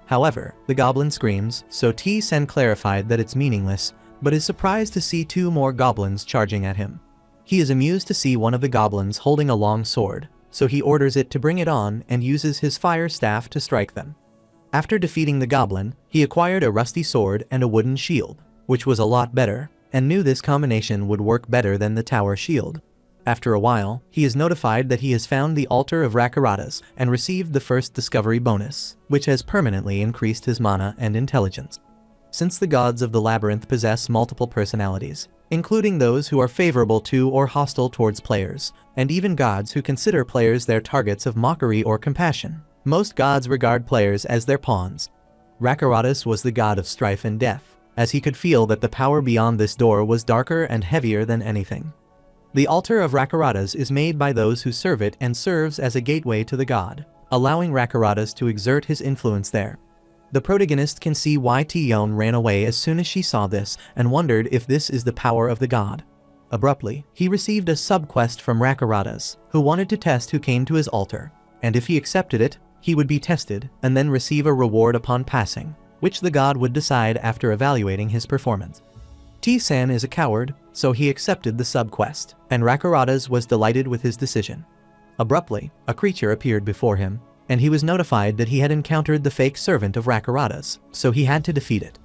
[SPEAKER 1] However, the goblin screams, so T-san clarified that it's meaningless, but is surprised to see two more goblins charging at him. He is amused to see one of the goblins holding a long sword, so he orders it to bring it on and uses his fire staff to strike them. After defeating the goblin, he acquired a rusty sword and a wooden shield, which was a lot better, and knew this combination would work better than the tower shield. After a while, he is notified that he has found the altar of Rakaratas and received the first discovery bonus, which has permanently increased his mana and intelligence. Since the gods of the labyrinth possess multiple personalities, including those who are favorable to or hostile towards players, and even gods who consider players their targets of mockery or compassion, most gods regard players as their pawns. Rakaratas was the god of strife and death, as he could feel that the power beyond this door was darker and heavier than anything. The altar of Rakaratas is made by those who serve it and serves as a gateway to the god, allowing Rakaratas to exert his influence there. The protagonist can see why T-yeon ran away as soon as she saw this and wondered if this is the power of the god. Abruptly, he received a sub-quest from Rakaratas, who wanted to test who came to his altar, and if he accepted it, He would be tested and then receive a reward upon passing, which the god would decide after evaluating his performance. T-san is a coward, so he accepted the sub-quest, and Rakurata's was delighted with his decision. Abruptly, a creature appeared before him, and he was notified that he had encountered the fake servant of Rakurata's, so he had to defeat it.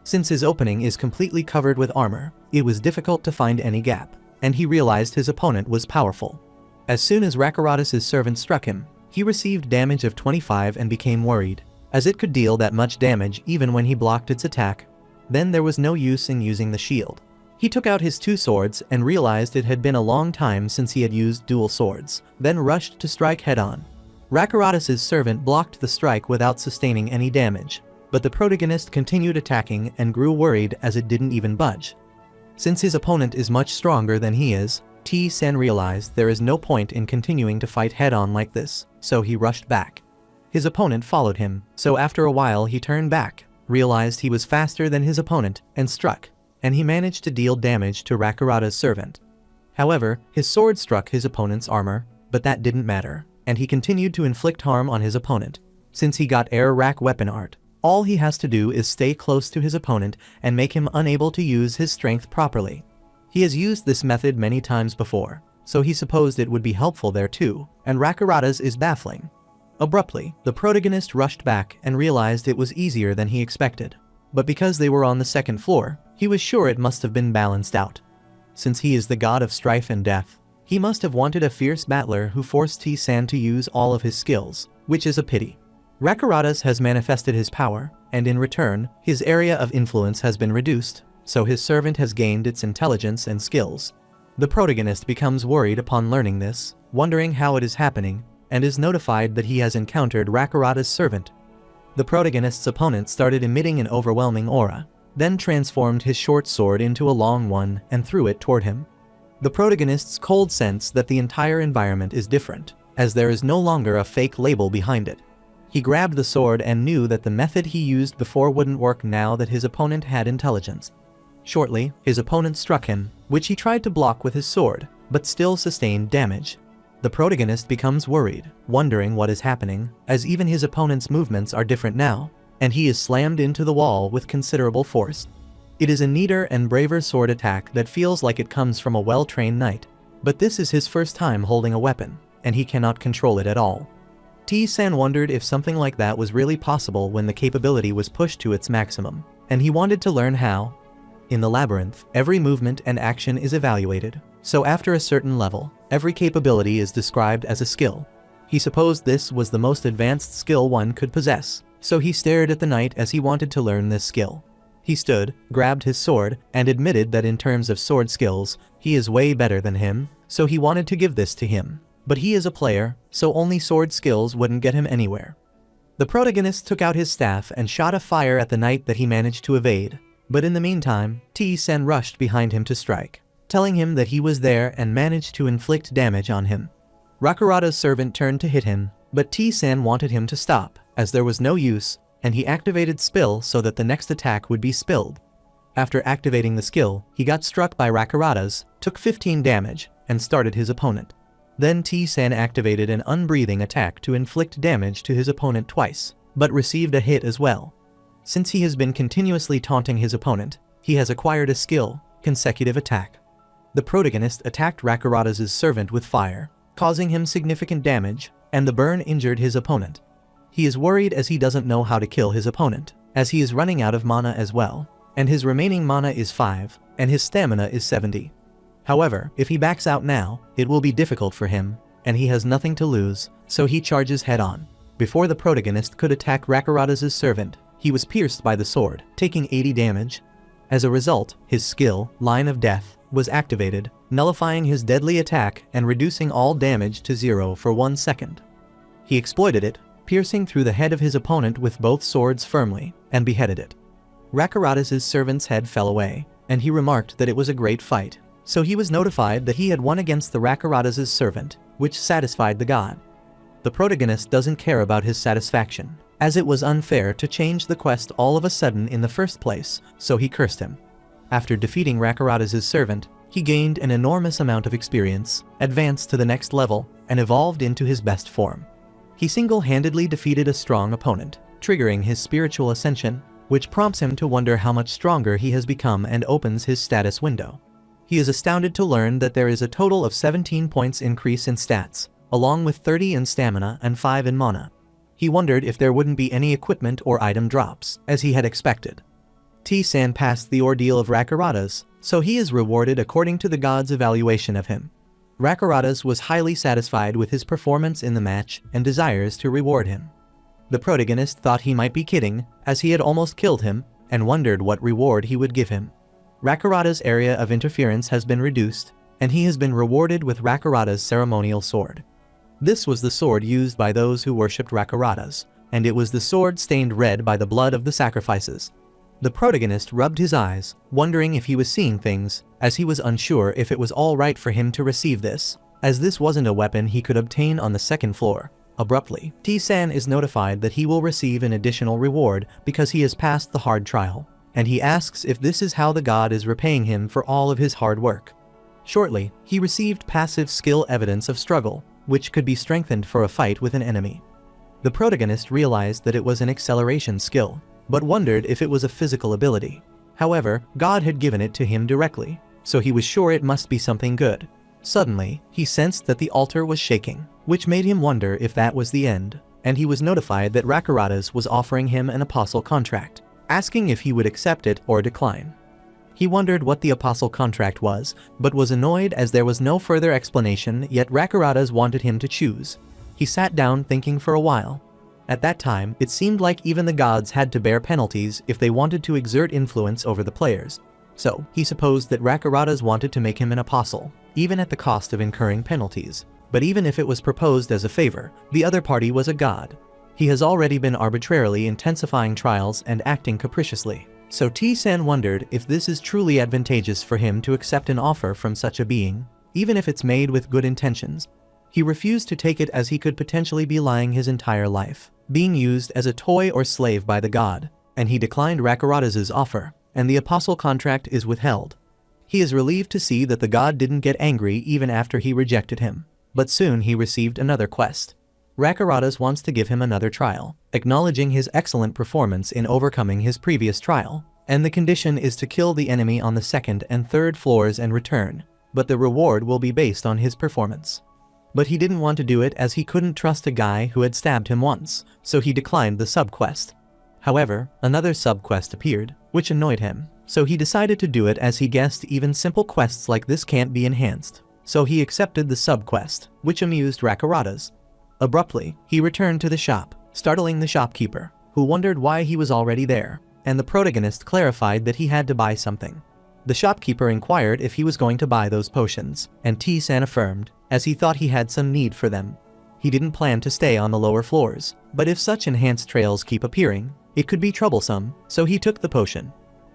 [SPEAKER 1] Since his opening is completely covered with armor, it was difficult to find any gap, and he realized his opponent was powerful. As soon as Rakurata's servant struck him, he received damage of 25 and became worried, as it could deal that much damage even when he blocked its attack. Then there was no use in using the shield. He took out his 2 swords and realized it had been a long time since he had used dual swords, then rushed to strike head-on. Rakurata's servant blocked the strike without sustaining any damage, but the protagonist continued attacking and grew worried as it didn't even budge. Since his opponent is much stronger than he is, T-san realized there is no point in continuing to fight head-on like this, so he rushed back. His opponent followed him, so after a while he turned back, realized he was faster than his opponent, and struck, and he managed to deal damage to Rakurata's servant. However, his sword struck his opponent's armor, but that didn't matter, and he continued to inflict harm on his opponent. Since he got air rack weapon art, all he has to do is stay close to his opponent and make him unable to use his strength properly. He has used this method many times before, so he supposed it would be helpful there too, and Rakurata's is baffling. Abruptly, the protagonist rushed back and realized it was easier than he expected. But because they were on the 2nd floor, he was sure it must have been balanced out. Since he is the god of strife and death, he must have wanted a fierce battler who forced T-san to use all of his skills, which is a pity. Rakurata's has manifested his power, and in return, his area of influence has been reduced, so his servant has gained its intelligence and skills. The protagonist becomes worried upon learning this, wondering how it is happening, and is notified that he has encountered Rakurata's servant. The protagonist's opponent started emitting an overwhelming aura, then transformed his short sword into a long one and threw it toward him. The protagonist's cold sense that the entire environment is different, as there is no longer a fake label behind it. He grabbed the sword and knew that the method he used before wouldn't work now that his opponent had intelligence. Shortly, his opponent struck him, which he tried to block with his sword, but still sustained damage. The protagonist becomes worried, wondering what is happening, as even his opponent's movements are different now, and he is slammed into the wall with considerable force. It is a neater and braver sword attack that feels like it comes from a well-trained knight, but this is his first time holding a weapon, and he cannot control it at all. T-san wondered if something like that was really possible when the capability was pushed to its maximum, and he wanted to learn how. In the labyrinth, every movement and action is evaluated, so after a certain level, every capability is described as a skill. He supposed this was the most advanced skill one could possess, so he stared at the knight as he wanted to learn this skill. He stood, grabbed his sword, and admitted that in terms of sword skills, he is way better than him, so he wanted to give this to him. But he is a player, so only sword skills wouldn't get him anywhere. The protagonist took out his staff and shot a fire at the knight that he managed to evade, but in the meantime, T-san rushed behind him to strike, telling him that he was there and managed to inflict damage on him. Rakurata's servant turned to hit him, but T-san wanted him to stop, as there was no use, and he activated Spill so that the next attack would be spilled. After activating the skill, he got struck by Rakurata's, took 15 damage, and started his opponent. Then T-san activated an unbreathing attack to inflict damage to his opponent twice, but received a hit as well. Since he has been continuously taunting his opponent, he has acquired a skill, Consecutive Attack. The protagonist attacked Rakurata's servant with fire, causing him significant damage, and the burn injured his opponent. He is worried as he doesn't know how to kill his opponent, as he is running out of mana as well, and his remaining mana is 5, and his stamina is 70. However, if he backs out now, it will be difficult for him, and he has nothing to lose, so he charges head-on. Before the protagonist could attack Rakurata's servant, he was pierced by the sword, taking 80 damage. As a result, his skill, Line of Death, was activated, nullifying his deadly attack and reducing all damage to 0 for 1 second. He exploited it, piercing through the head of his opponent with both swords firmly, and beheaded it. Rakurata's servant's head fell away, and he remarked that it was a great fight, so he was notified that he had won against the Rakurata's servant, which satisfied the god. The protagonist doesn't care about his satisfaction, as it was unfair to change the quest all of a sudden in the first place, so he cursed him. After defeating Rakurata's servant, he gained an enormous amount of experience, advanced to the next level, and evolved into his best form. He single-handedly defeated a strong opponent, triggering his spiritual ascension, which prompts him to wonder how much stronger he has become and opens his status window. He is astounded to learn that there is a total of 17 points increase in stats, along with 30 in stamina and 5 in mana. He wondered if there wouldn't be any equipment or item drops, as he had expected. T-san passed the ordeal of Rakarada's, so he is rewarded according to the god's evaluation of him. Rakarada's was highly satisfied with his performance in the match and desires to reward him. The protagonist thought he might be kidding, as he had almost killed him, and wondered what reward he would give him. Rakarada's area of interference has been reduced, and he has been rewarded with Rakarada's ceremonial sword. This was the sword used by those who worshipped Rakarada's, and it was the sword stained red by the blood of the sacrifices. The protagonist rubbed his eyes, wondering if he was seeing things, as he was unsure if it was all right for him to receive this, as this wasn't a weapon he could obtain on the second floor. Abruptly, T-san is notified that he will receive an additional reward because he has passed the hard trial, and he asks if this is how the god is repaying him for all of his hard work. Shortly, he received passive skill evidence of struggle, which could be strengthened for a fight with an enemy. The protagonist realized that it was an acceleration skill, but wondered if it was a physical ability. However, God had given it to him directly, so he was sure it must be something good. Suddenly, he sensed that the altar was shaking, which made him wonder if that was the end, and he was notified that Rakarada's was offering him an apostle contract, asking if he would accept it or decline. He wondered what the apostle contract was, but was annoyed as there was no further explanation, yet Rakarada's wanted him to choose. He sat down thinking for a while. At that time, it seemed like even the gods had to bear penalties if they wanted to exert influence over the players. So, he supposed that Rakarada's wanted to make him an apostle, even at the cost of incurring penalties. But even if it was proposed as a favor, the other party was a god. He has already been arbitrarily intensifying trials and acting capriciously. So T-san wondered if this is truly advantageous for him to accept an offer from such a being, even if it's made with good intentions. He refused to take it as he could potentially be lying his entire life, being used as a toy or slave by the god, and he declined Rakarada's offer, and the apostle contract is withheld. He is relieved to see that the god didn't get angry even after he rejected him, but soon he received another quest. Rakarada's wants to give him another trial, acknowledging his excellent performance in overcoming his previous trial, and the condition is to kill the enemy on the second and third floors and return, but the reward will be based on his performance. But he didn't want to do it as he couldn't trust a guy who had stabbed him once, so he declined the subquest. However, another subquest appeared, which annoyed him, so he decided to do it as he guessed even simple quests like this can't be enhanced, so he accepted the subquest, which amused Rakarada's. Abruptly, he returned to the shop, startling the shopkeeper, who wondered why he was already there, and the protagonist clarified that he had to buy something. The shopkeeper inquired if he was going to buy those potions, and T-san affirmed, as he thought he had some need for them. He didn't plan to stay on the lower floors, but if such enhanced trails keep appearing, it could be troublesome, so he took the potion.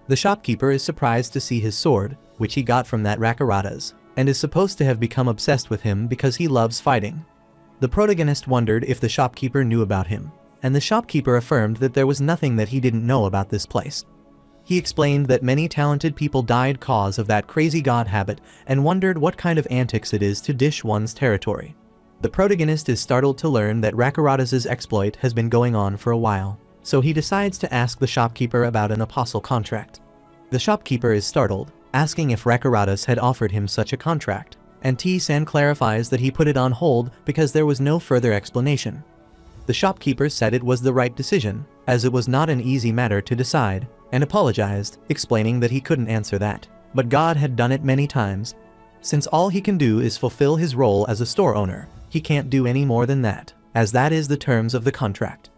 [SPEAKER 1] The shopkeeper is surprised to see his sword, which he got from that Rakarada's, and is supposed to have become obsessed with him because he loves fighting. The protagonist wondered if the shopkeeper knew about him, and the shopkeeper affirmed that there was nothing that he didn't know about this place. He explained that many talented people died cause of that crazy god habit and wondered what kind of antics it is to dish one's territory. The protagonist is startled to learn that Rakarada's exploit has been going on for a while, so he decides to ask the shopkeeper about an apostle contract. The shopkeeper is startled, asking if Rakarada's had offered him such a contract, and T-san clarifies that he put it on hold because there was no further explanation. The shopkeeper said it was the right decision, as it was not an easy matter to decide, and apologized, explaining that he couldn't answer that, but God had done it many times. Since all he can do is fulfill his role as a store owner, he can't do any more than that, as that is the terms of the contract.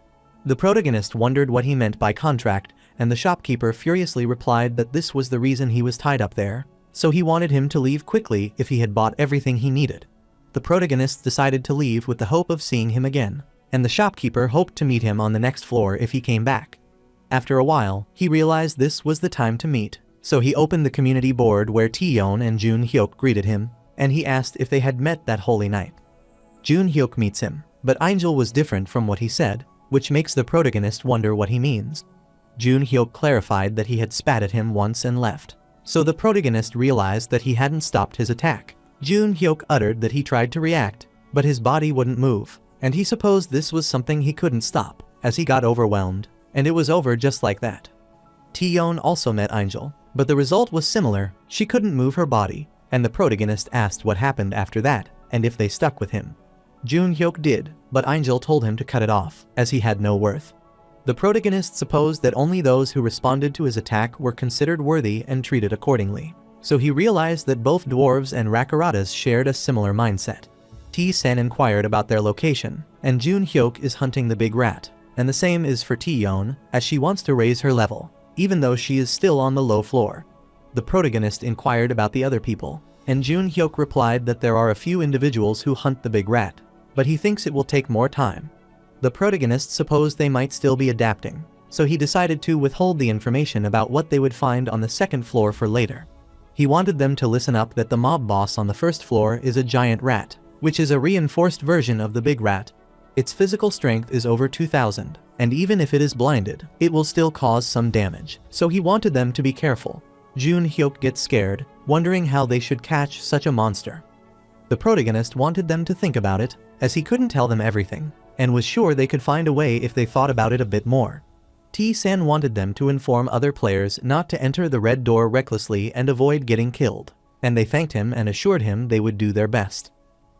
[SPEAKER 1] The protagonist wondered what he meant by contract, and the shopkeeper furiously replied that this was the reason he was tied up there, so he wanted him to leave quickly if he had bought everything he needed. The protagonist decided to leave with the hope of seeing him again, and the shopkeeper hoped to meet him on the next floor if he came back. After a while, he realized this was the time to meet, so he opened the community board where Taeyeon and Jun-hyuk greeted him, and he asked if they had met that holy night. Jun-hyuk meets him, but Angel was different from what he said, which makes the protagonist wonder what he means. Jun-hyuk clarified that he had spat at him once and left, so the protagonist realized that he hadn't stopped his attack. Jun-hyuk uttered that he tried to react, but his body wouldn't move, and he supposed this was something he couldn't stop, as he got overwhelmed, and it was over just like that. Taeyeon also met Angel, but the result was similar. She couldn't move her body, and the protagonist asked what happened after that, and if they stuck with him. Junhyuk did, but Angel told him to cut it off, as he had no worth. The protagonist supposed that only those who responded to his attack were considered worthy and treated accordingly. So he realized that both dwarves and Rakuratas shared a similar mindset. T-san inquired about their location, and Junhyuk is hunting the big rat, and the same is for Taeyeon, as she wants to raise her level, even though she is still on the low floor. The protagonist inquired about the other people, and Junhyuk replied that there are a few individuals who hunt the big rat, but he thinks it will take more time. The protagonist supposed they might still be adapting, so he decided to withhold the information about what they would find on the second floor for later. He wanted them to listen up that the mob boss on the first floor is a giant rat, which is a reinforced version of the big rat. Its physical strength is over 2000, and even if it is blinded, it will still cause some damage, so he wanted them to be careful. Junhyuk gets scared, wondering how they should catch such a monster. The protagonist wanted them to think about it, as he couldn't tell them everything, and was sure they could find a way if they thought about it a bit more. T-san wanted them to inform other players not to enter the red door recklessly and avoid getting killed, and they thanked him and assured him they would do their best.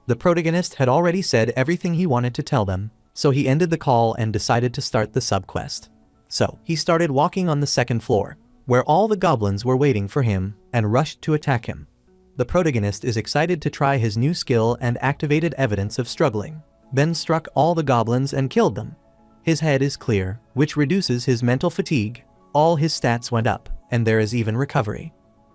[SPEAKER 1] The protagonist had already said everything he wanted to tell them, so he ended the call and decided to start the sub-quest. So, he started walking on the second floor, where all the goblins were waiting for him, and rushed to attack him. The protagonist is excited to try his new skill and activated evidence of struggling, then struck all the goblins and killed them. His head is clear, which reduces his mental fatigue, all his stats went up, and there is even recovery.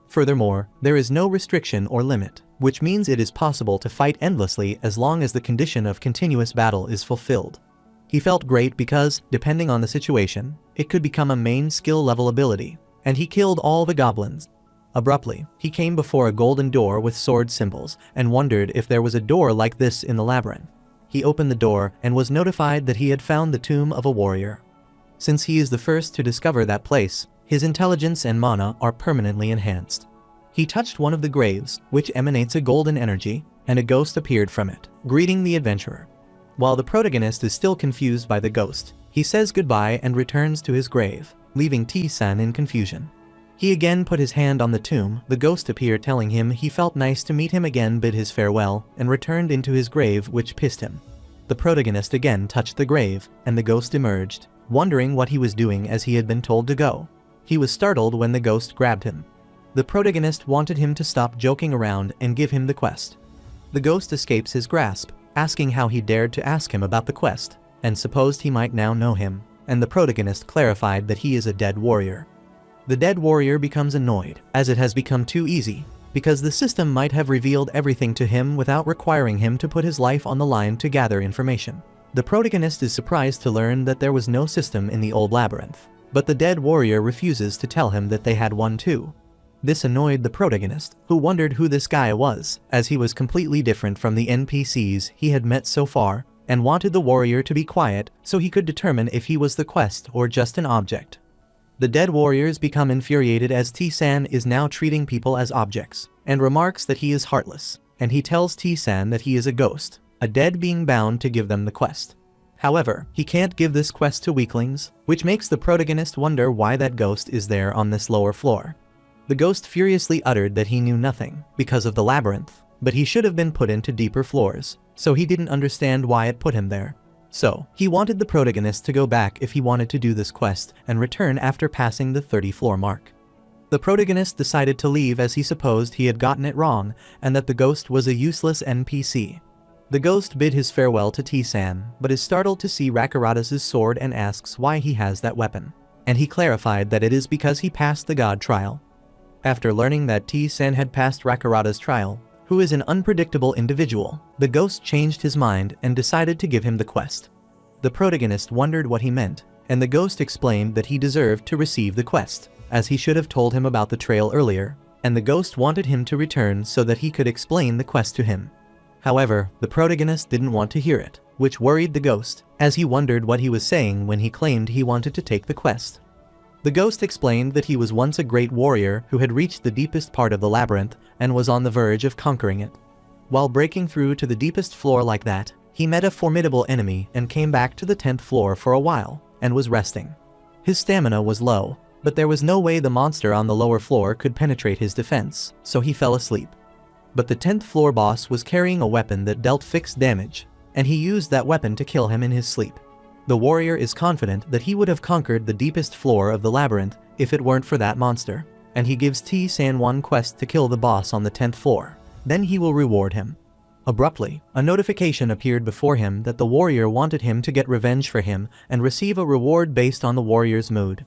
[SPEAKER 1] Furthermore, there is no restriction or limit, which means it is possible to fight endlessly as long as the condition of continuous battle is fulfilled. He felt great because, depending on the situation, it could become a main skill level ability, and he killed all the goblins. Abruptly, he came before a golden door with sword symbols and wondered if there was a door like this in the labyrinth. He opened the door and was notified that he had found the tomb of a warrior. Since he is the first to discover that place, his intelligence and mana are permanently enhanced. He touched one of the graves, which emanates a golden energy, and a ghost appeared from it, greeting the adventurer. While the protagonist is still confused by the ghost, he says goodbye and returns to his grave, leaving T-san in confusion. He again put his hand on the tomb, the ghost appeared telling him he felt nice to meet him again, bid his farewell, and returned into his grave, which pissed him. The protagonist again touched the grave, and the ghost emerged, wondering what he was doing as he had been told to go. He was startled when the ghost grabbed him. The protagonist wanted him to stop joking around and give him the quest. The ghost escapes his grasp, asking how he dared to ask him about the quest, and supposed he might now know him, and the protagonist clarified that he is a dead warrior. The dead warrior becomes annoyed, as it has become too easy, because the system might have revealed everything to him without requiring him to put his life on the line to gather information. The protagonist is surprised to learn that there was no system in the old labyrinth, but the dead warrior refuses to tell him that they had one too. This annoyed the protagonist, who wondered who this guy was, as he was completely different from the NPCs he had met so far, and wanted the warrior to be quiet so he could determine if he was the quest or just an object. The dead warriors become infuriated as T-san is now treating people as objects, and remarks that he is heartless, and he tells T-san that he is a ghost, a dead being bound to give them the quest. However, he can't give this quest to weaklings, which makes the protagonist wonder why that ghost is there on this lower floor. The ghost furiously uttered that he knew nothing, because of the labyrinth, but he should have been put into deeper floors, so he didn't understand why it put him there. So, he wanted the protagonist to go back if he wanted to do this quest and return after passing the 30-floor mark. The protagonist decided to leave as he supposed he had gotten it wrong and that the ghost was a useless NPC. The ghost bid his farewell to T-san, but is startled to see Rakuratas' sword and asks why he has that weapon, and he clarified that it is because he passed the god trial. After learning that T-san had passed Rakurata's trial, who is an unpredictable individual, the ghost changed his mind and decided to give him the quest. The protagonist wondered what he meant, and the ghost explained that he deserved to receive the quest, as he should have told him about the trail earlier, and the ghost wanted him to return so that he could explain the quest to him. However, the protagonist didn't want to hear it, which worried the ghost, as he wondered what he was saying when he claimed he wanted to take the quest. The ghost explained that he was once a great warrior who had reached the deepest part of the labyrinth and was on the verge of conquering it. While breaking through to the deepest floor like that, He met a formidable enemy and came back to the 10th floor for a while, and was resting. His stamina was low, but there was no way the monster on the lower floor could penetrate his defense, so he fell asleep. But the 10th floor boss was carrying a weapon that dealt fixed damage, and he used that weapon to kill him in his sleep. The warrior is confident that he would have conquered the deepest floor of the labyrinth if it weren't for that monster, and he gives T-san one quest to kill the boss on the 10th floor. Then he will reward him. Abruptly, a notification appeared before him that the warrior wanted him to get revenge for him and receive a reward based on the warrior's mood.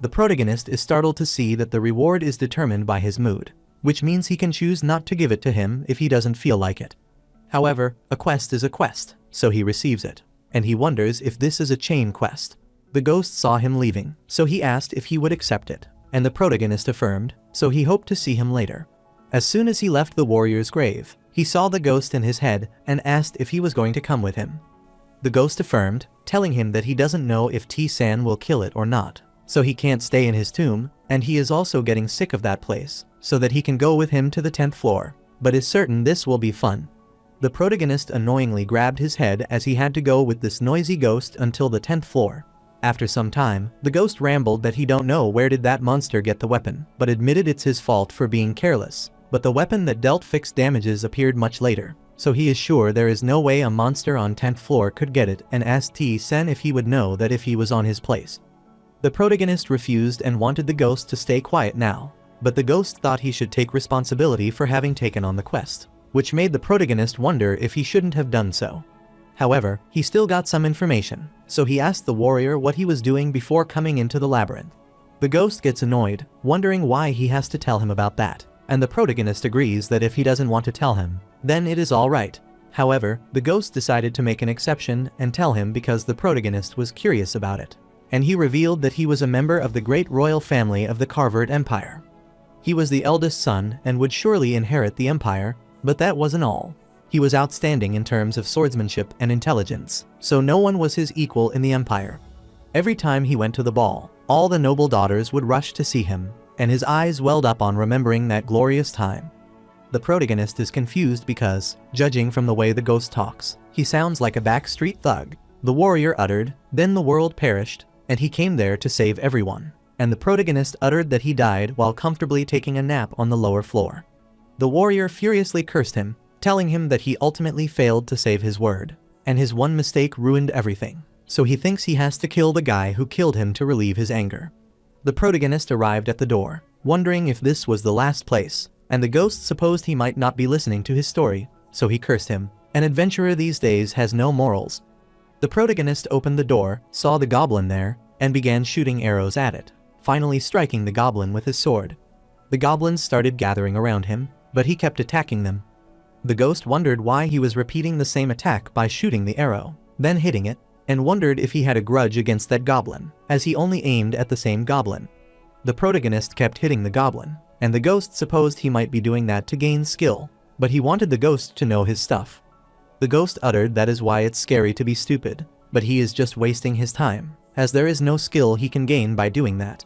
[SPEAKER 1] The protagonist is startled to see that the reward is determined by his mood, which means he can choose not to give it to him if he doesn't feel like it. However, a quest is a quest, so he receives it, and he wonders if this is a chain quest. The ghost saw him leaving, so he asked if he would accept it, and the protagonist affirmed, so he hoped to see him later. As soon as he left the warrior's grave, he saw the ghost in his head and asked if he was going to come with him. The ghost affirmed, telling him that he doesn't know if T-san will kill it or not, so he can't stay in his tomb, and he is also getting sick of that place, so that he can go with him to the 10th floor, but is certain this will be fun. The protagonist annoyingly grabbed his head as he had to go with this noisy ghost until the 10th floor. After some time, the ghost rambled that he don't know where did that monster get the weapon, but admitted it's his fault for being careless. But the weapon that dealt fixed damages appeared much later, so he is sure there is no way a monster on 10th floor could get it and asked T-san if he would know that if he was on his place. The protagonist refused and wanted the ghost to stay quiet now, but the ghost thought he should take responsibility for having taken on the quest, which made the protagonist wonder if he shouldn't have done so. However, he still got some information, so he asked the warrior what he was doing before coming into the labyrinth. The ghost gets annoyed, wondering why he has to tell him about that, and the protagonist agrees that if he doesn't want to tell him, then it is alright. However, the ghost decided to make an exception and tell him because the protagonist was curious about it, and he revealed that he was a member of the great royal family of the Carved Empire. He was the eldest son and would surely inherit the empire, but that wasn't all. He was outstanding in terms of swordsmanship and intelligence, so no one was his equal in the empire. Every time he went to the ball, all the noble daughters would rush to see him, and his eyes welled up on remembering that glorious time. The protagonist is confused because, judging from the way the ghost talks, he sounds like a backstreet thug. The warrior uttered, "Then the world perished, and he came there to save everyone," and the protagonist uttered that he died while comfortably taking a nap on the lower floor. The warrior furiously cursed him, telling him that he ultimately failed to save his word, and his one mistake ruined everything, so he thinks he has to kill the guy who killed him to relieve his anger. The protagonist arrived at the door, wondering if this was the last place, and the ghost supposed he might not be listening to his story, so he cursed him. An adventurer these days has no morals. The protagonist opened the door, saw the goblin there, and began shooting arrows at it, finally striking the goblin with his sword. The goblins started gathering around him, but he kept attacking them. The ghost wondered why he was repeating the same attack by shooting the arrow, then hitting it, and wondered if he had a grudge against that goblin, as he only aimed at the same goblin. The protagonist kept hitting the goblin, and the ghost supposed he might be doing that to gain skill, but he wanted the ghost to know his stuff. The ghost uttered that is why it's scary to be stupid, but he is just wasting his time, as there is no skill he can gain by doing that.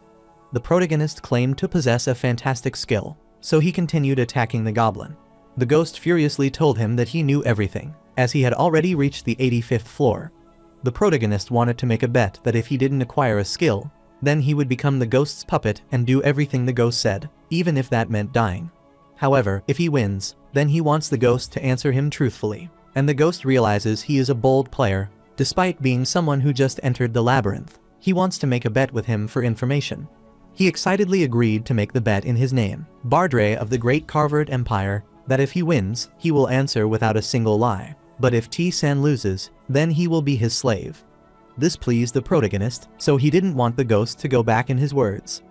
[SPEAKER 1] The protagonist claimed to possess a fantastic skill, so he continued attacking the goblin. The ghost furiously told him that he knew everything, as he had already reached the 85th floor. The protagonist wanted to make a bet that if he didn't acquire a skill, then he would become the ghost's puppet and do everything the ghost said, even if that meant dying. However, if he wins, then he wants the ghost to answer him truthfully, and the ghost realizes he is a bold player, despite being someone who just entered the labyrinth. He wants to make a bet with him for information. He excitedly agreed to make the bet in his name, Bardre of the Great Carved Empire, that if he wins, he will answer without a single lie, but if T-san loses, then he will be his slave. This pleased the protagonist, so he didn't want the ghost to go back in his words.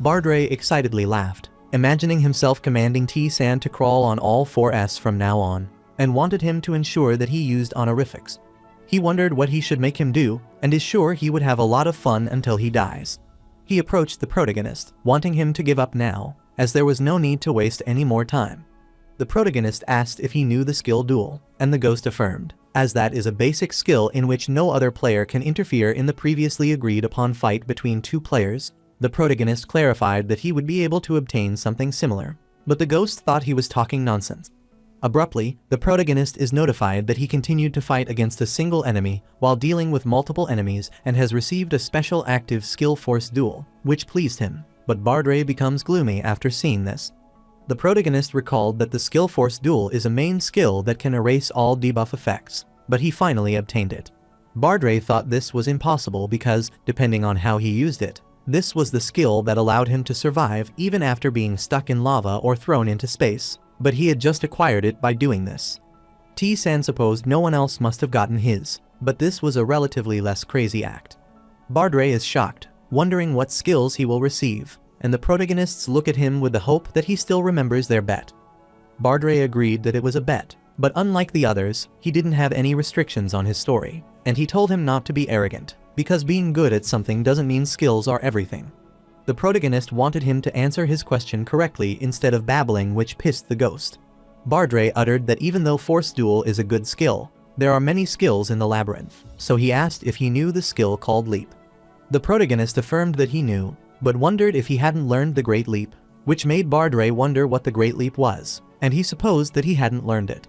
[SPEAKER 1] Bardre excitedly laughed, imagining himself commanding T-san to crawl on all 4s from now on, and wanted him to ensure that he used honorifics. He wondered what he should make him do, and is sure he would have a lot of fun until he dies. He approached the protagonist, wanting him to give up now, as there was no need to waste any more time. The protagonist asked if he knew the skill duel, and the ghost affirmed, as that is a basic skill in which no other player can interfere in the previously agreed upon fight between two players. The protagonist clarified that he would be able to obtain something similar, but the ghost thought he was talking nonsense. Abruptly, the protagonist is notified that he continued to fight against a single enemy while dealing with multiple enemies and has received a special active skill force duel, which pleased him, but Bardray becomes gloomy after seeing this. The protagonist recalled that the skill force duel is a main skill that can erase all debuff effects, but he finally obtained it. Bardray thought this was impossible because, depending on how he used it, this was the skill that allowed him to survive even after being stuck in lava or thrown into space, but he had just acquired it by doing this. T-san supposed no one else must have gotten his, but this was a relatively less crazy act. Bardray is shocked, wondering what skills he will receive, and the protagonists look at him with the hope that he still remembers their bet. Bardray agreed that it was a bet, but unlike the others, he didn't have any restrictions on his story, and he told him not to be arrogant, because being good at something doesn't mean skills are everything. The protagonist wanted him to answer his question correctly instead of babbling, which pissed the ghost. Bardray uttered that even though Force Duel is a good skill, there are many skills in the labyrinth, so he asked if he knew the skill called Leap. The protagonist affirmed that he knew, but wondered if he hadn't learned the Great Leap, which made Bardray wonder what the Great Leap was, and he supposed that he hadn't learned it.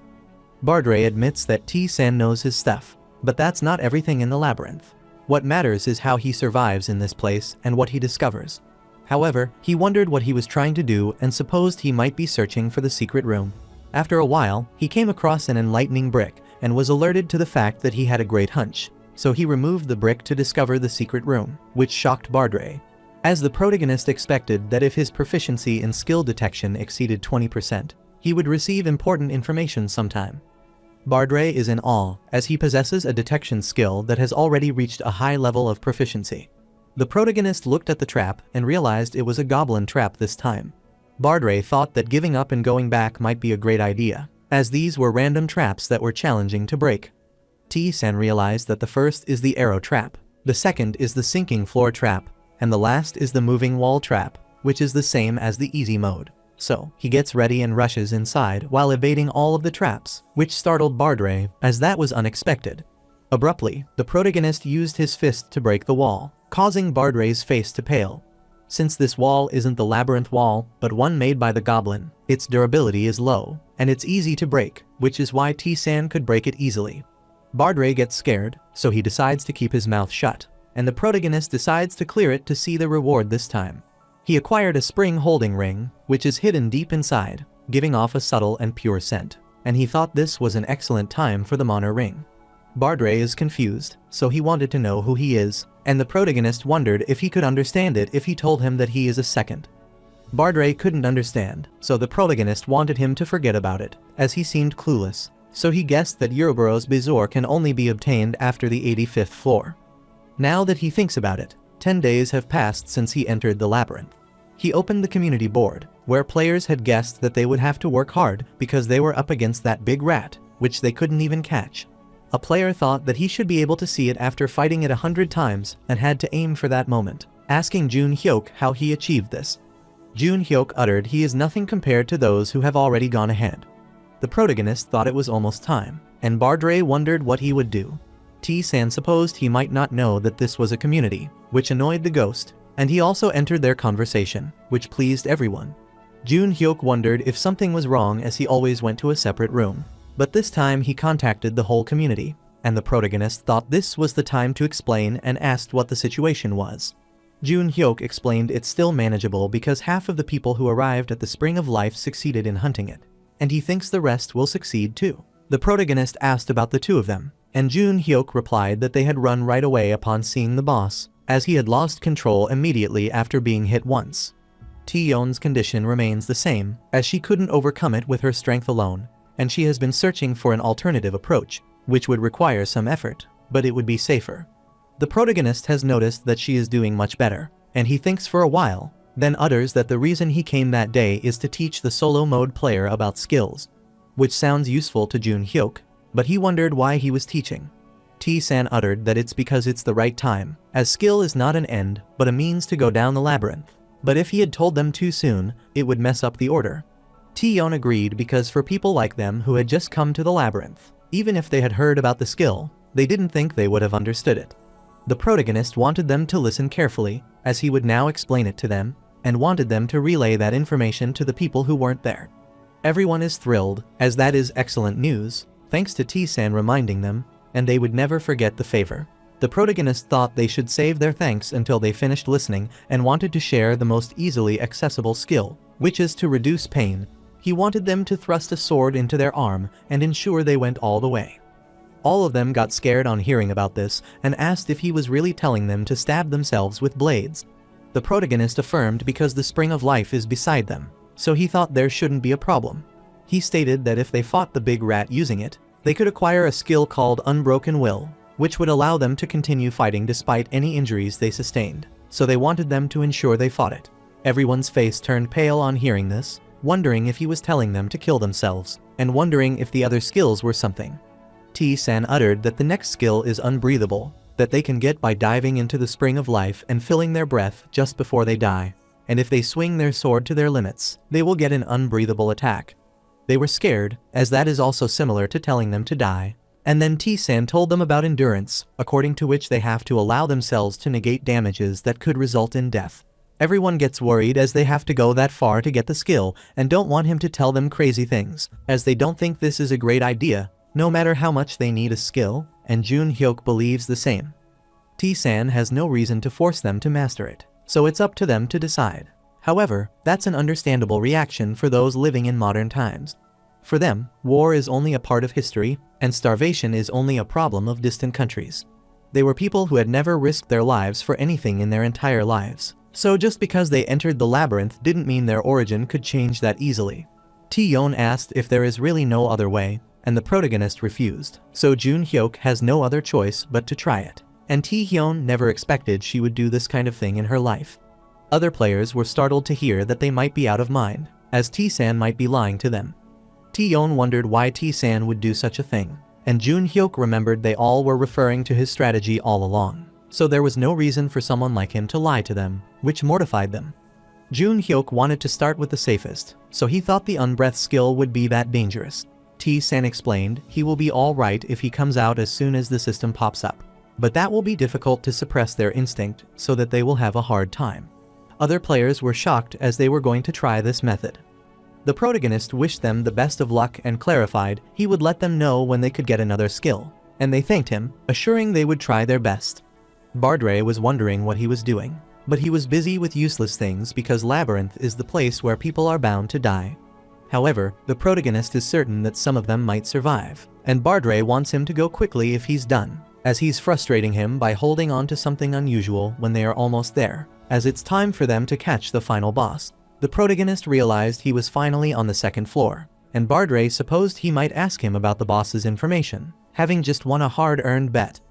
[SPEAKER 1] Bardray admits that T-san knows his stuff, but that's not everything in the labyrinth. What matters is how he survives in this place and what he discovers. However, he wondered what he was trying to do and supposed he might be searching for the secret room. After a while, he came across an enlightening brick and was alerted to the fact that he had a great hunch, so he removed the brick to discover the secret room, which shocked Bardray. As the protagonist expected that if his proficiency in skill detection exceeded 20%, he would receive important information sometime. Bardray is in awe, as he possesses a detection skill that has already reached a high level of proficiency. The protagonist looked at the trap and realized it was a goblin trap this time. Bardray thought that giving up and going back might be a great idea, as these were random traps that were challenging to break. T-san realized that the first is the arrow trap, the second is the sinking floor trap, and the last is the moving wall trap, which is the same as the easy mode. So, he gets ready and rushes inside while evading all of the traps, which startled Bardray, as that was unexpected. Abruptly, the protagonist used his fist to break the wall, causing Bardray's face to pale. Since this wall isn't the labyrinth wall, but one made by the goblin, its durability is low, and it's easy to break, which is why T-san could break it easily. Bardray gets scared, so he decides to keep his mouth shut, and the protagonist decides to clear it to see the reward this time. He acquired a spring holding ring, which is hidden deep inside, giving off a subtle and pure scent, and he thought this was an excellent time for the Mana ring. Bardray is confused, so he wanted to know who he is, and the protagonist wondered if he could understand it if he told him that he is a second. Bardray couldn't understand, so the protagonist wanted him to forget about it, as he seemed clueless, so he guessed that Uroboros Bezoar can only be obtained after the 85th floor. Now that he thinks about it, 10 days have passed since he entered the labyrinth. He opened the community board, where players had guessed that they would have to work hard because they were up against that big rat, which they couldn't even catch. A player thought that he should be able to see it after fighting it 100 times and had to aim for that moment, asking Jun Hyuk how he achieved this. Jun Hyuk uttered he is nothing compared to those who have already gone ahead. The protagonist thought it was almost time, and Bardray wondered what he would do. T-san supposed he might not know that this was a community, which annoyed the ghost, and he also entered their conversation, which pleased everyone. Jun Hyuk wondered if something was wrong as he always went to a separate room. But this time he contacted the whole community, and the protagonist thought this was the time to explain and asked what the situation was. Jun Hyuk explained it's still manageable because half of the people who arrived at the Spring of Life succeeded in hunting it, and he thinks the rest will succeed too. The protagonist asked about the two of them, and Jun Hyuk replied that they had run right away upon seeing the boss, as he had lost control immediately after being hit once. T-Yon's condition remains the same, as she couldn't overcome it with her strength alone, and she has been searching for an alternative approach, which would require some effort, but it would be safer. The protagonist has noticed that she is doing much better, and he thinks for a while, then utters that the reason he came that day is to teach the solo mode player about skills, which sounds useful to Jun Hyuk, but he wondered why he was teaching. T-san uttered that it's because it's the right time, as skill is not an end, but a means to go down the labyrinth. But if he had told them too soon, it would mess up the order. T-Yon agreed because for people like them who had just come to the labyrinth, even if they had heard about the skill, they didn't think they would have understood it. The protagonist wanted them to listen carefully, as he would now explain it to them, and wanted them to relay that information to the people who weren't there. Everyone is thrilled, as that is excellent news, thanks to T-san reminding them, and they would never forget the favor. The protagonist thought they should save their thanks until they finished listening and wanted to share the most easily accessible skill, which is to reduce pain. He wanted them to thrust a sword into their arm and ensure they went all the way. All of them got scared on hearing about this and asked if he was really telling them to stab themselves with blades. The protagonist affirmed because the spring of life is beside them, so he thought there shouldn't be a problem. He stated that if they fought the big rat using it, they could acquire a skill called Unbroken Will, which would allow them to continue fighting despite any injuries they sustained, so they wanted them to ensure they fought it. Everyone's face turned pale on hearing this, wondering if he was telling them to kill themselves, and wondering if the other skills were something. T-san uttered that the next skill is Unbreathable, that they can get by diving into the spring of life and filling their breath just before they die, and if they swing their sword to their limits, they will get an unbreathable attack. They were scared, as that is also similar to telling them to die. And then T-san told them about endurance, according to which they have to allow themselves to negate damages that could result in death. Everyone gets worried as they have to go that far to get the skill and don't want him to tell them crazy things, as they don't think this is a great idea, no matter how much they need a skill, and Jun-hyuk believes the same. T-san has no reason to force them to master it, so it's up to them to decide. However, that's an understandable reaction for those living in modern times. For them, war is only a part of history, and starvation is only a problem of distant countries. They were people who had never risked their lives for anything in their entire lives, so just because they entered the labyrinth didn't mean their origin could change that easily. Tae-yeon asked if there is really no other way, and the protagonist refused, so Jun-hyuk has no other choice but to try it, and Tae-yeon never expected she would do this kind of thing in her life. Other players were startled to hear that they might be out of mind, as T-san might be lying to them. Tae-yeon wondered why T-san would do such a thing, and Jun-hyuk remembered they all were referring to his strategy all along, so there was no reason for someone like him to lie to them, which mortified them. Jun-hyuk wanted to start with the safest, so he thought the unbreath skill would be that dangerous. T-san explained he will be alright if he comes out as soon as the system pops up, but that will be difficult to suppress their instinct so that they will have a hard time. Other players were shocked as they were going to try this method. The protagonist wished them the best of luck and clarified he would let them know when they could get another skill, and they thanked him, assuring they would try their best. Bardre was wondering what he was doing, but he was busy with useless things because Labyrinth is the place where people are bound to die. However, the protagonist is certain that some of them might survive, and Bardre wants him to go quickly if he's done, as he's frustrating him by holding on to something unusual when they are almost there, as it's time for them to catch the final boss. The protagonist realized he was finally on the second floor, and Bardre supposed he might ask him about the boss's information, having just won a hard-earned bet.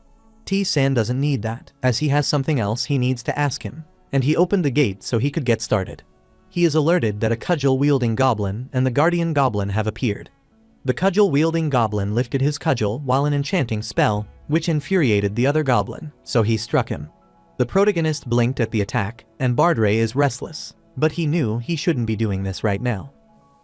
[SPEAKER 1] T-san doesn't need that, as he has something else he needs to ask him, and he opened the gate so he could get started. He is alerted that a cudgel-wielding goblin and the guardian goblin have appeared. The cudgel-wielding goblin lifted his cudgel while an enchanting spell, which infuriated the other goblin, so he struck him. The protagonist blinked at the attack, and Bardre is restless, but he knew he shouldn't be doing this right now.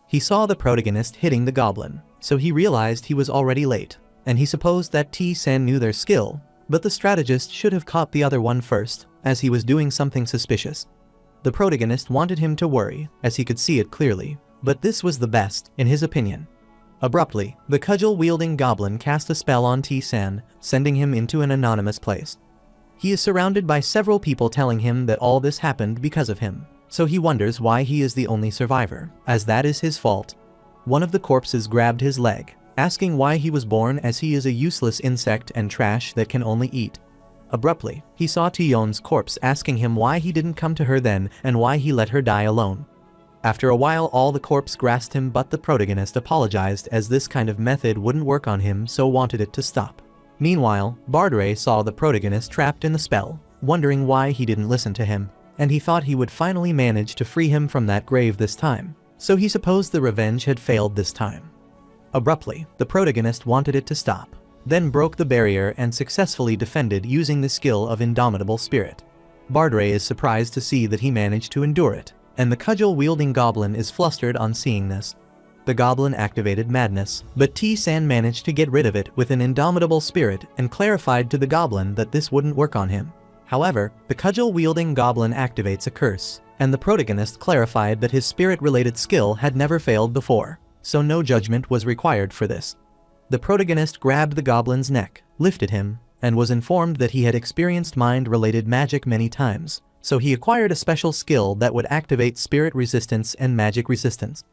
[SPEAKER 1] He saw the protagonist hitting the goblin, so he realized he was already late, and he supposed that T-san knew their skill, but the strategist should have caught the other one first, as he was doing something suspicious. The protagonist wanted him to worry, as he could see it clearly, but this was the best, in his opinion. Abruptly, the cudgel-wielding goblin cast a spell on T-san, sending him into an anonymous place. He is surrounded by several people telling him that all this happened because of him, so he wonders why he is the only survivor, as that is his fault. One of the corpses grabbed his leg, asking why he was born as he is a useless insect and trash that can only eat. Abruptly, he saw Tae-yeon's corpse asking him why he didn't come to her then and why he let her die alone. After a while all the corpse grasped him, but the protagonist apologized as this kind of method wouldn't work on him, so wanted it to stop. Meanwhile, Bardre saw the protagonist trapped in the spell, wondering why he didn't listen to him, and he thought he would finally manage to free him from that grave this time, so he supposed the revenge had failed this time. Abruptly, the protagonist wanted it to stop, then broke the barrier and successfully defended using the skill of Indomitable Spirit. Bardre is surprised to see that he managed to endure it, and the cudgel-wielding goblin is flustered on seeing this. The goblin activated madness, but T-san managed to get rid of it with an Indomitable Spirit and clarified to the goblin that this wouldn't work on him. However, the cudgel-wielding goblin activates a curse, and the protagonist clarified that his spirit-related skill had never failed before, so no judgment was required for this. The protagonist grabbed the goblin's neck, lifted him, and was informed that he had experienced mind-related magic many times, so he acquired a special skill that would activate spirit resistance and magic resistance.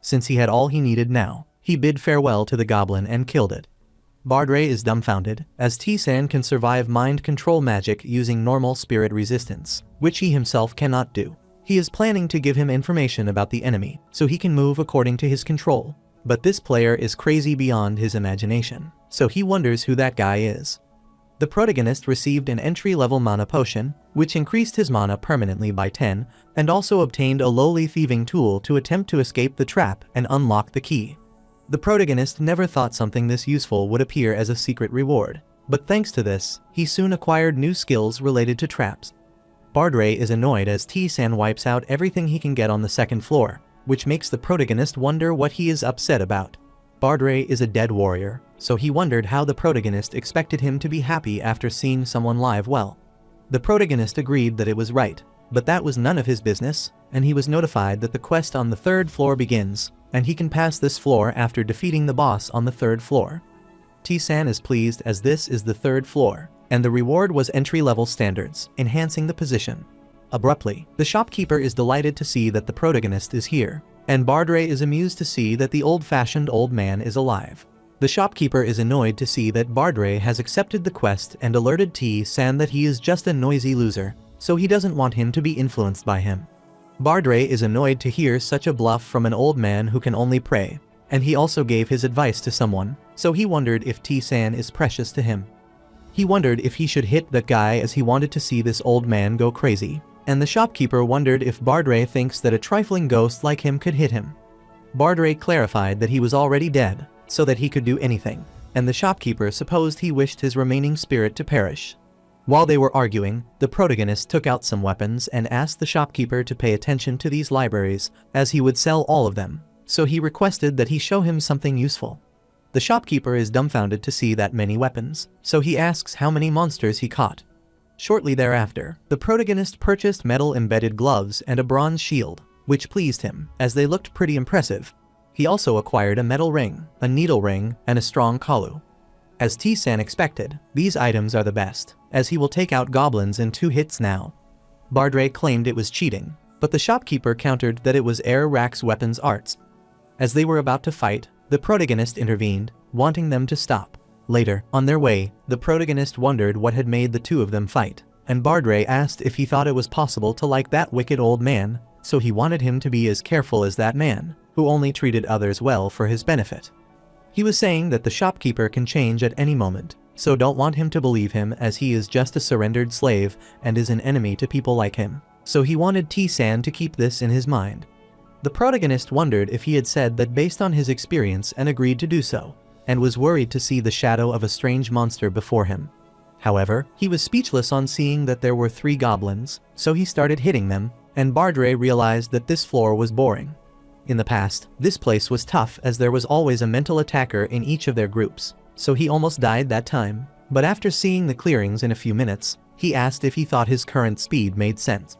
[SPEAKER 1] Since he had all he needed now, he bid farewell to the goblin and killed it. Bardray is dumbfounded, as T-San can survive mind control magic using normal spirit resistance, which he himself cannot do. He is planning to give him information about the enemy, so he can move according to his control. But this player is crazy beyond his imagination, so he wonders who that guy is. The protagonist received an entry-level mana potion, which increased his mana permanently by 10, and also obtained a lowly thieving tool to attempt to escape the trap and unlock the key. The protagonist never thought something this useful would appear as a secret reward, but thanks to this, he soon acquired new skills related to traps. Bardray is annoyed as T-San wipes out everything he can get on the second floor, which makes the protagonist wonder what he is upset about. Bardray is a dead warrior, so he wondered how the protagonist expected him to be happy after seeing someone live well. The protagonist agreed that it was right, but that was none of his business, and he was notified that the quest on the third floor begins, and he can pass this floor after defeating the boss on the third floor. T-San is pleased as this is the third floor, and the reward was entry-level standards, enhancing the position. Abruptly, the shopkeeper is delighted to see that the protagonist is here, and Bardray is amused to see that the old-fashioned old man is alive. The shopkeeper is annoyed to see that Bardray has accepted the quest and alerted T-San that he is just a noisy loser, so he doesn't want him to be influenced by him. Bardray is annoyed to hear such a bluff from an old man who can only pray, and he also gave his advice to someone, so he wondered if T-San is precious to him. He wondered if he should hit that guy as he wanted to see this old man go crazy, and the shopkeeper wondered if Bardray thinks that a trifling ghost like him could hit him. Bardray clarified that he was already dead, so that he could do anything, and the shopkeeper supposed he wished his remaining spirit to perish. While they were arguing, the protagonist took out some weapons and asked the shopkeeper to pay attention to these libraries, as he would sell all of them, so he requested that he show him something useful. The shopkeeper is dumbfounded to see that many weapons, so he asks how many monsters he caught. Shortly thereafter, the protagonist purchased metal-embedded gloves and a bronze shield, which pleased him, as they looked pretty impressive. He also acquired a metal ring, a needle ring, and a strong kalu. As T-San expected, these items are the best, as he will take out goblins in 2 hits now. Bardray claimed it was cheating, but the shopkeeper countered that it was Air Rack's weapons arts. As they were about to fight, the protagonist intervened, wanting them to stop. Later, on their way, the protagonist wondered what had made the two of them fight, and Bardray asked if he thought it was possible to like that wicked old man, so he wanted him to be as careful as that man, who only treated others well for his benefit. He was saying that the shopkeeper can change at any moment, so don't want him to believe him as he is just a surrendered slave and is an enemy to people like him, so he wanted T-San to keep this in his mind. The protagonist wondered if he had said that based on his experience and agreed to do so, and was worried to see the shadow of a strange monster before him. However, he was speechless on seeing that there were 3 goblins, so he started hitting them, and Bardray realized that this floor was boring. In the past, this place was tough as there was always a mental attacker in each of their groups, so he almost died that time, but after seeing the clearings in a few minutes, he asked if he thought his current speed made sense.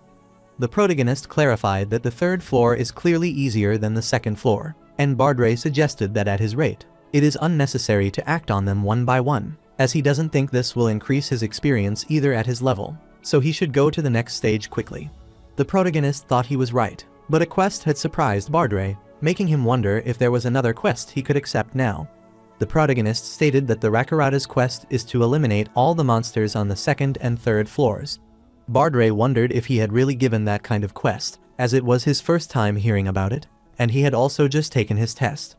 [SPEAKER 1] The protagonist clarified that the 3rd floor is clearly easier than the 2nd floor, and Bardray suggested that at his rate, it is unnecessary to act on them one by one, as he doesn't think this will increase his experience either at his level, so he should go to the next stage quickly. The protagonist thought he was right, but a quest had surprised Bardray, making him wonder if there was another quest he could accept now. The protagonist stated that the Rakarada's quest is to eliminate all the monsters on the 2nd and 3rd floors. Bardray wondered if he had really given that kind of quest, as it was his first time hearing about it, and he had also just taken his test.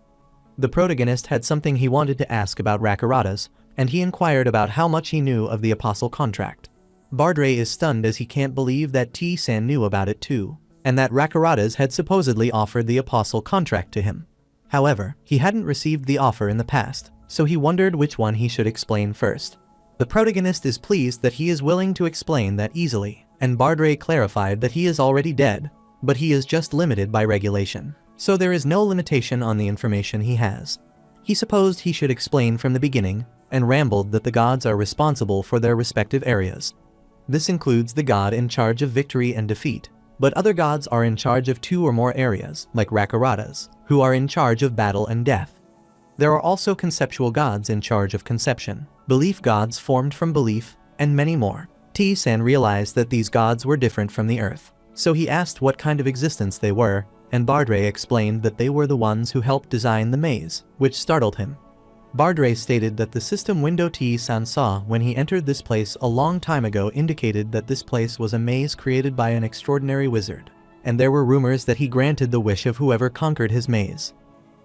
[SPEAKER 1] The protagonist had something he wanted to ask about Rakarada's, and he inquired about how much he knew of the Apostle contract. Bardray is stunned as he can't believe that T-San knew about it too, and that Rakarada's had supposedly offered the Apostle contract to him. However, he hadn't received the offer in the past, so he wondered which one he should explain first. The protagonist is pleased that he is willing to explain that easily, and Bardray clarified that he is already dead, but he is just limited by regulation, so there is no limitation on the information he has. He supposed he should explain from the beginning, and rambled that the gods are responsible for their respective areas. This includes the god in charge of victory and defeat, But other gods are in charge of 2 or more areas, like Rakaratas, who are in charge of battle and death. There are also conceptual gods in charge of conception, belief gods formed from belief, and many more. T-san realized that these gods were different from the earth, so he asked what kind of existence they were, and Bardre explained that they were the ones who helped design the maze, which startled him. Bardre stated that the system window T-san saw when he entered this place a long time ago indicated that this place was a maze created by an extraordinary wizard, and there were rumors that he granted the wish of whoever conquered his maze.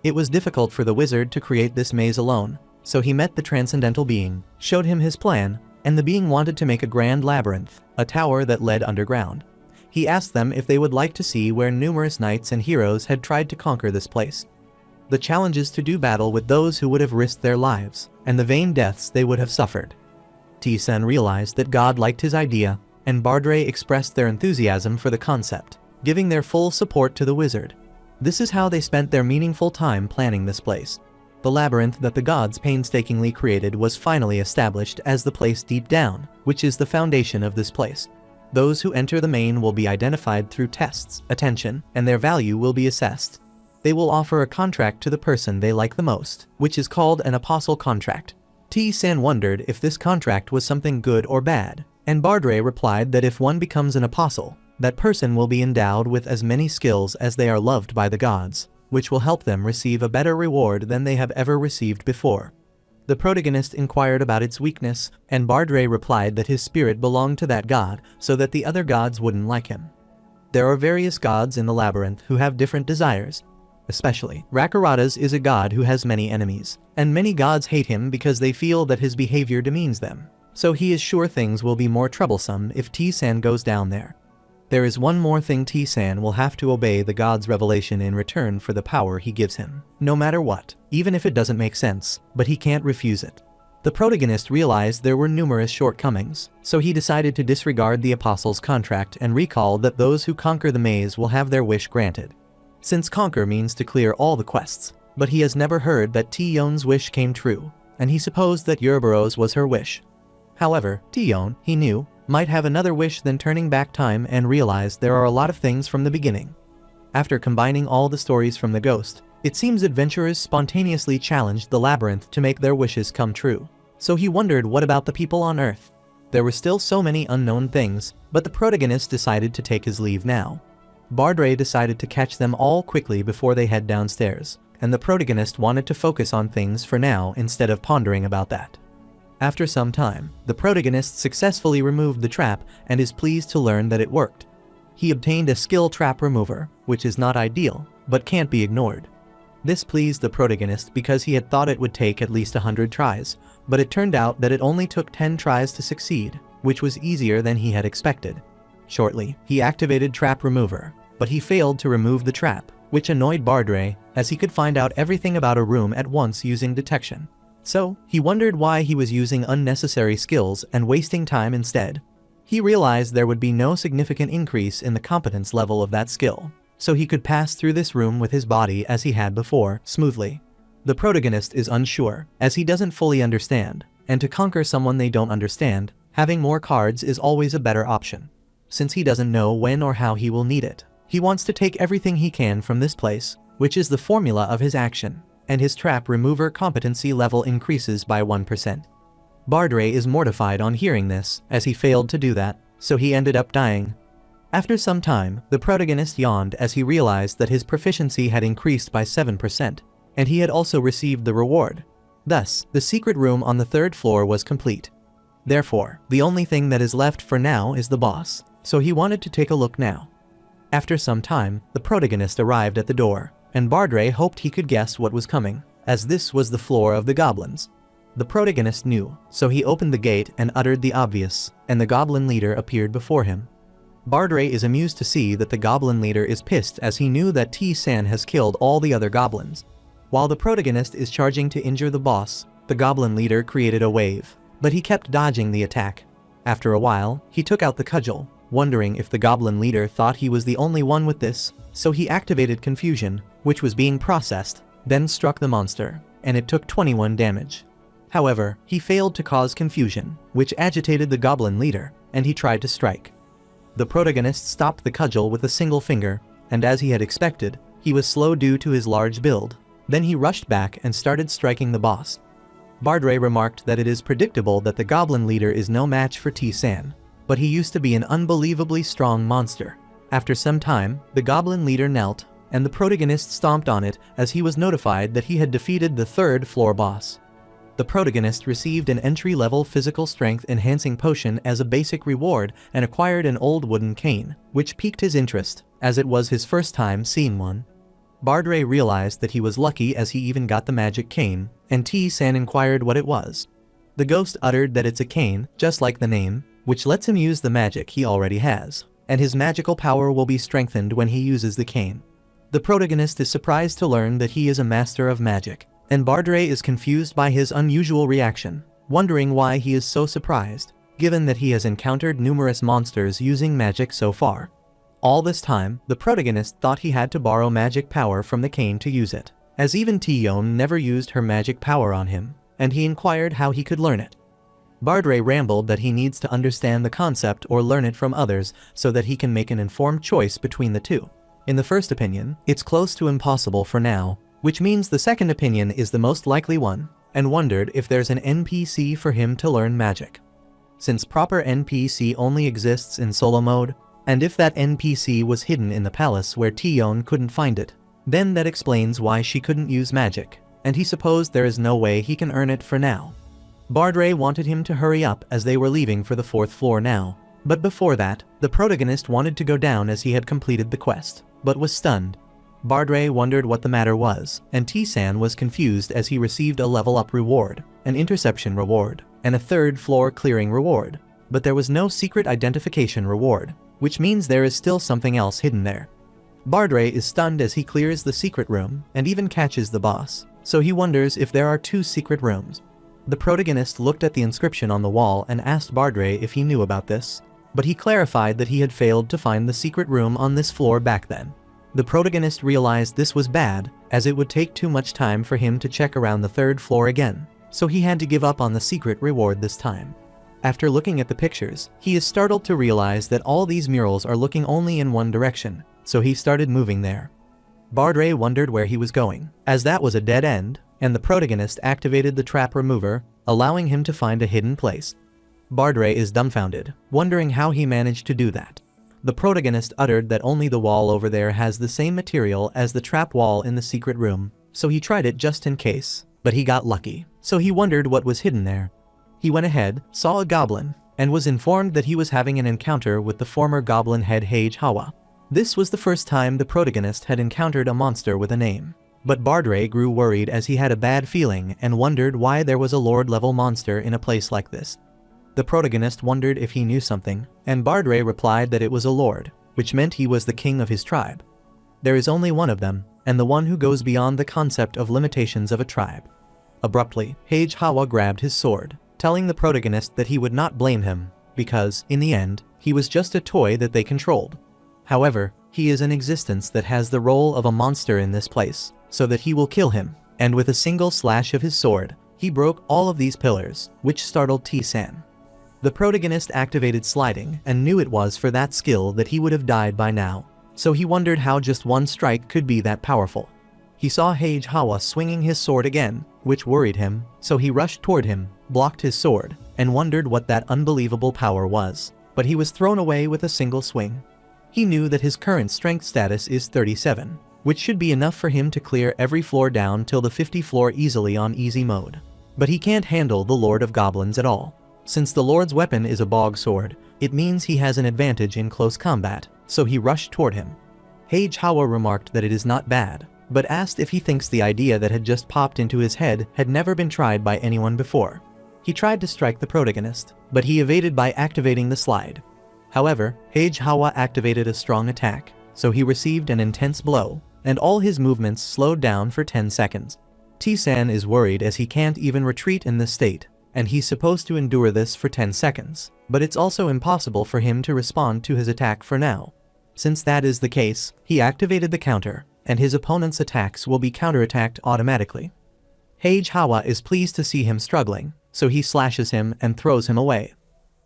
[SPEAKER 1] It was difficult for the wizard to create this maze alone, so he met the transcendental being, showed him his plan, and the being wanted to make a grand labyrinth, a tower that led underground. He asked them if they would like to see where numerous knights and heroes had tried to conquer this place. The challenges to do battle with those who would have risked their lives, and the vain deaths they would have suffered. T-san realized that God liked his idea, and Bardre expressed their enthusiasm for the concept, giving their full support to the wizard. This is how they spent their meaningful time planning this place. The labyrinth that the gods painstakingly created was finally established as the place deep down, which is the foundation of this place. Those who enter the main will be identified through tests, attention, and their value will be assessed. They will offer a contract to the person they like the most, which is called an apostle contract. T-san wondered if this contract was something good or bad, and Bardre replied that if one becomes an apostle, that person will be endowed with as many skills as they are loved by the gods, which will help them receive a better reward than they have ever received before. The protagonist inquired about its weakness, and Bardre replied that his spirit belonged to that god, so that the other gods wouldn't like him. There are various gods in the labyrinth who have different desires. Especially, Rakaratas is a god who has many enemies, and many gods hate him because they feel that his behavior demeans them, so he is sure things will be more troublesome if T-san goes down there. There is one more thing: T-san will have to obey the god's revelation in return for the power he gives him, no matter what, even if it doesn't make sense, but he can't refuse it. The protagonist realized there were numerous shortcomings, so he decided to disregard the apostle's contract and recalled that those who conquer the maze will have their wish granted. Since conquer means to clear all the quests, but he has never heard that T-yon's wish came true, and he supposed that Yuruburo's was her wish. However, T-yon, he knew, might have another wish than turning back time, and realized there are a lot of things from the beginning. After combining all the stories from the ghost, it seems adventurers spontaneously challenged the labyrinth to make their wishes come true. So he wondered, what about the people on Earth? There were still so many unknown things, but the protagonist decided to take his leave now. Bardre decided to catch them all quickly before they head downstairs, and the protagonist wanted to focus on things for now instead of pondering about that. After some time, the protagonist successfully removed the trap and is pleased to learn that it worked. He obtained a skill trap remover, which is not ideal, but can't be ignored. This pleased the protagonist because he had thought it would take at least 100 tries, but it turned out that it only took 10 tries to succeed, which was easier than he had expected. Shortly, he activated trap remover, but he failed to remove the trap, which annoyed Bardre, as he could find out everything about a room at once using detection. So, he wondered why he was using unnecessary skills and wasting time instead. He realized there would be no significant increase in the competence level of that skill, so he could pass through this room with his body as he had before, smoothly. The protagonist is unsure, as he doesn't fully understand, and to conquer someone they don't understand, having more cards is always a better option. Since he doesn't know when or how he will need it, he wants to take everything he can from this place, which is the formula of his action, and his trap remover competency level increases by 1%. Bardre is mortified on hearing this, as he failed to do that, so he ended up dying. After some time, the protagonist yawned as he realized that his proficiency had increased by 7%, and he had also received the reward. Thus, the secret room on the 3rd floor was complete. Therefore, the only thing that is left for now is the boss, so he wanted to take a look now. After some time, the protagonist arrived at the door, and Bardre hoped he could guess what was coming, as this was the floor of the goblins. The protagonist knew, so he opened the gate and uttered the obvious, and the goblin leader appeared before him. Bardre is amused to see that the goblin leader is pissed, as he knew that T-san has killed all the other goblins. While the protagonist is charging to injure the boss, the goblin leader created a wave, but he kept dodging the attack. After a while, he took out the cudgel, wondering if the goblin leader thought he was the only one with this, so he activated confusion, which was being processed, then struck the monster, and it took 21 damage. However, he failed to cause confusion, which agitated the goblin leader, and he tried to strike. The protagonist stopped the cudgel with a single finger, and as he had expected, he was slow due to his large build. Then he rushed back and started striking the boss. Bardray remarked that it is predictable that the goblin leader is no match for T-San, but he used to be an unbelievably strong monster. After some time, the goblin leader knelt, and the protagonist stomped on it as he was notified that he had defeated the third floor boss. The protagonist received an entry-level physical strength enhancing potion as a basic reward and acquired an old wooden cane, which piqued his interest, as it was his first time seeing one. Bardray realized that he was lucky as he even got the magic cane, and T-San inquired what it was. The ghost uttered that it's a cane, just like the name, which lets him use the magic he already has, and his magical power will be strengthened when he uses the cane. The protagonist is surprised to learn that he is a master of magic, and Bardray is confused by his unusual reaction, wondering why he is so surprised, given that he has encountered numerous monsters using magic so far. All this time, the protagonist thought he had to borrow magic power from the cane to use it, as even T-Yon never used her magic power on him, and he inquired how he could learn it. Bardray rambled that he needs to understand the concept or learn it from others so that he can make an informed choice between the two. In the first opinion, it's close to impossible for now, which means the second opinion is the most likely one, and wondered if there's an NPC for him to learn magic. Since proper NPC only exists in solo mode, and if that NPC was hidden in the palace where T-Yon couldn't find it, then that explains why she couldn't use magic, and he supposed there is no way he can earn it for now. Bardray wanted him to hurry up as they were leaving for the 4th floor now, but before that, the protagonist wanted to go down as he had completed the quest, but was stunned. Bardray wondered what the matter was, and T-San was confused as he received a level up reward, an interception reward, and a 3rd floor clearing reward, but there was no secret identification reward, which means there is still something else hidden there. Bardray is stunned as he clears the secret room and even catches the boss, so he wonders if there are 2 secret rooms. The protagonist looked at the inscription on the wall and asked Bardray if he knew about this, but he clarified that he had failed to find the secret room on this floor back then. The protagonist realized this was bad, as it would take too much time for him to check around the 3rd floor again, so he had to give up on the secret reward this time. After looking at the pictures, he is startled to realize that all these murals are looking only in one direction, so he started moving there. Bardray wondered where he was going, as that was a dead end, and the protagonist activated the trap remover, allowing him to find a hidden place. Bardray is dumbfounded, wondering how he managed to do that. The protagonist uttered that only the wall over there has the same material as the trap wall in the secret room, so he tried it just in case, but he got lucky, so he wondered what was hidden there. He went ahead, saw a goblin, and was informed that he was having an encounter with the former goblin head Hage Hawa. This was the first time the protagonist had encountered a monster with a name. But Bardray grew worried as he had a bad feeling and wondered why there was a lord-level monster in a place like this. The protagonist wondered if he knew something, and Bardray replied that it was a lord, which meant he was the king of his tribe. There is only one of them, and the one who goes beyond the concept of limitations of a tribe. Abruptly, Hage Hawa grabbed his sword, telling the protagonist that he would not blame him, because, in the end, he was just a toy that they controlled. However, he is an existence that has the role of a monster in this place, so that he will kill him, and with a single slash of his sword, he broke all of these pillars, which startled T-San. The protagonist activated sliding and knew it was for that skill that he would have died by now, so he wondered how just one strike could be that powerful. He saw Hage Hawa swinging his sword again, which worried him, so he rushed toward him, blocked his sword, and wondered what that unbelievable power was, but he was thrown away with a single swing. He knew that his current strength status is 37, which should be enough for him to clear every floor down till the 50th floor easily on easy mode. But he can't handle the Lord of Goblins at all. Since the Lord's weapon is a bog sword, it means he has an advantage in close combat, so he rushed toward him. Hage Hawa remarked that it is not bad, but asked if he thinks the idea that had just popped into his head had never been tried by anyone before. He tried to strike the protagonist, but he evaded by activating the slide. However, Hage Hawa activated a strong attack, so he received an intense blow, and all his movements slowed down for 10 seconds. T-San is worried as he can't even retreat in this state, and he's supposed to endure this for 10 seconds, but it's also impossible for him to respond to his attack for now. Since that is the case, he activated the counter, and his opponent's attacks will be counterattacked automatically. Hage Hawa is pleased to see him struggling, so he slashes him and throws him away.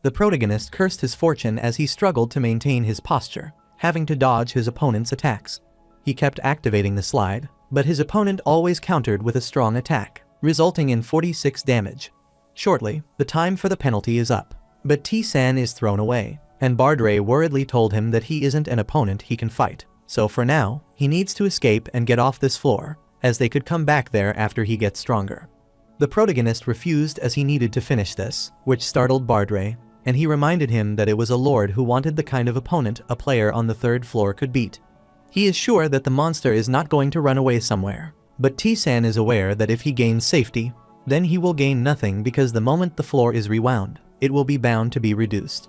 [SPEAKER 1] The protagonist cursed his fortune as he struggled to maintain his posture, having to dodge his opponent's attacks. He kept activating the slide, but his opponent always countered with a strong attack, resulting in 46 damage. Shortly, the time for the penalty is up, but T-san is thrown away, and Bardray worriedly told him that he isn't an opponent he can fight, so for now, he needs to escape and get off this floor, as they could come back there after he gets stronger. The protagonist refused as he needed to finish this, which startled Bardray, and he reminded him that it was a lord who wanted the kind of opponent a player on the 3rd floor could beat. He is sure that the monster is not going to run away somewhere, but T-san is aware that if he gains safety, then he will gain nothing because the moment the floor is rewound, it will be bound to be reduced.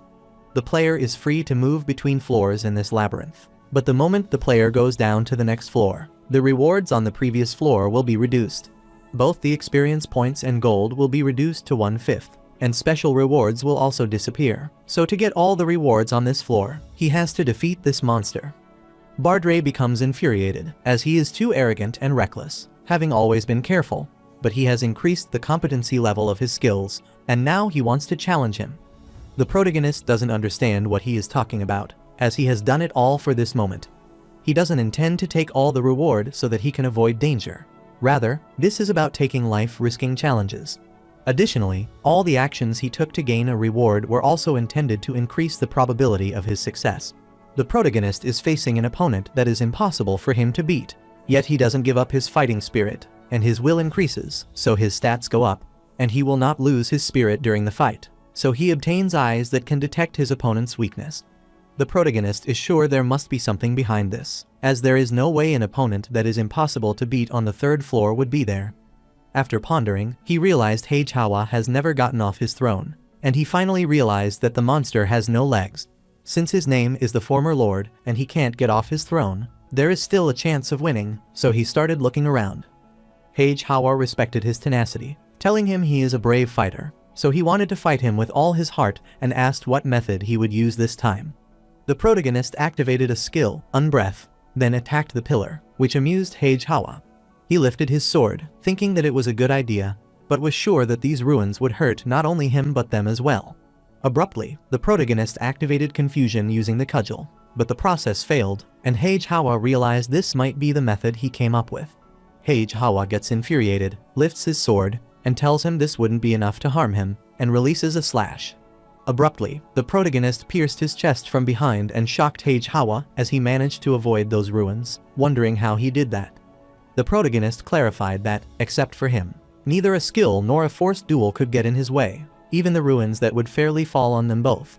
[SPEAKER 1] The player is free to move between floors in this labyrinth, but the moment the player goes down to the next floor, the rewards on the previous floor will be reduced. Both the experience points and gold will be reduced to 1/5, and special rewards will also disappear. So to get all the rewards on this floor, he has to defeat this monster. Bardray becomes infuriated, as he is too arrogant and reckless, having always been careful, but he has increased the competency level of his skills, and now he wants to challenge him. The protagonist doesn't understand what he is talking about, as he has done it all for this moment. He doesn't intend to take all the reward so that he can avoid danger. Rather, this is about taking life-risking challenges. Additionally, all the actions he took to gain a reward were also intended to increase the probability of his success. The protagonist is facing an opponent that is impossible for him to beat, yet he doesn't give up his fighting spirit, and his will increases, so his stats go up, and he will not lose his spirit during the fight, so he obtains eyes that can detect his opponent's weakness. The protagonist is sure there must be something behind this, as there is no way an opponent that is impossible to beat on the 3rd floor would be there. After pondering, he realized Heihawa has never gotten off his throne, and he finally realized that the monster has no legs. Since his name is the former lord and he can't get off his throne, there is still a chance of winning, so he started looking around. Heihawa respected his tenacity, telling him he is a brave fighter, so he wanted to fight him with all his heart and asked what method he would use this time. The protagonist activated a skill, Unbreath, then attacked the pillar, which amused Heihawa. He lifted his sword, thinking that it was a good idea, but was sure that these ruins would hurt not only him but them as well. Abruptly, the protagonist activated confusion using the cudgel, but the process failed, and Heihawa realized this might be the method he came up with. Heihawa gets infuriated, lifts his sword, and tells him this wouldn't be enough to harm him, and releases a slash. Abruptly, the protagonist pierced his chest from behind and shocked Heihawa as he managed to avoid those ruins, wondering how he did that. The protagonist clarified that, except for him, neither a skill nor a forced duel could get in his way, even the ruins that would fairly fall on them both.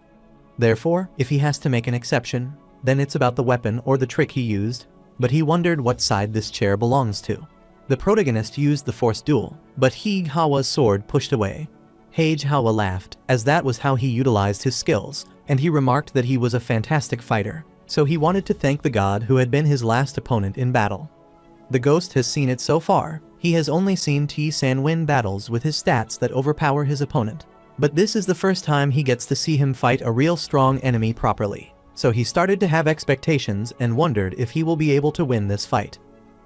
[SPEAKER 1] Therefore, if he has to make an exception, then it's about the weapon or the trick he used, but he wondered what side this chair belongs to. The protagonist used the forced duel, but Heihawa's sword pushed away. Heihawa laughed, as that was how he utilized his skills, and he remarked that he was a fantastic fighter, so he wanted to thank the god who had been his last opponent in battle. The ghost has seen it so far. He has only seen T-san win battles with his stats that overpower his opponent. But this is the first time he gets to see him fight a real strong enemy properly, so he started to have expectations and wondered if he will be able to win this fight.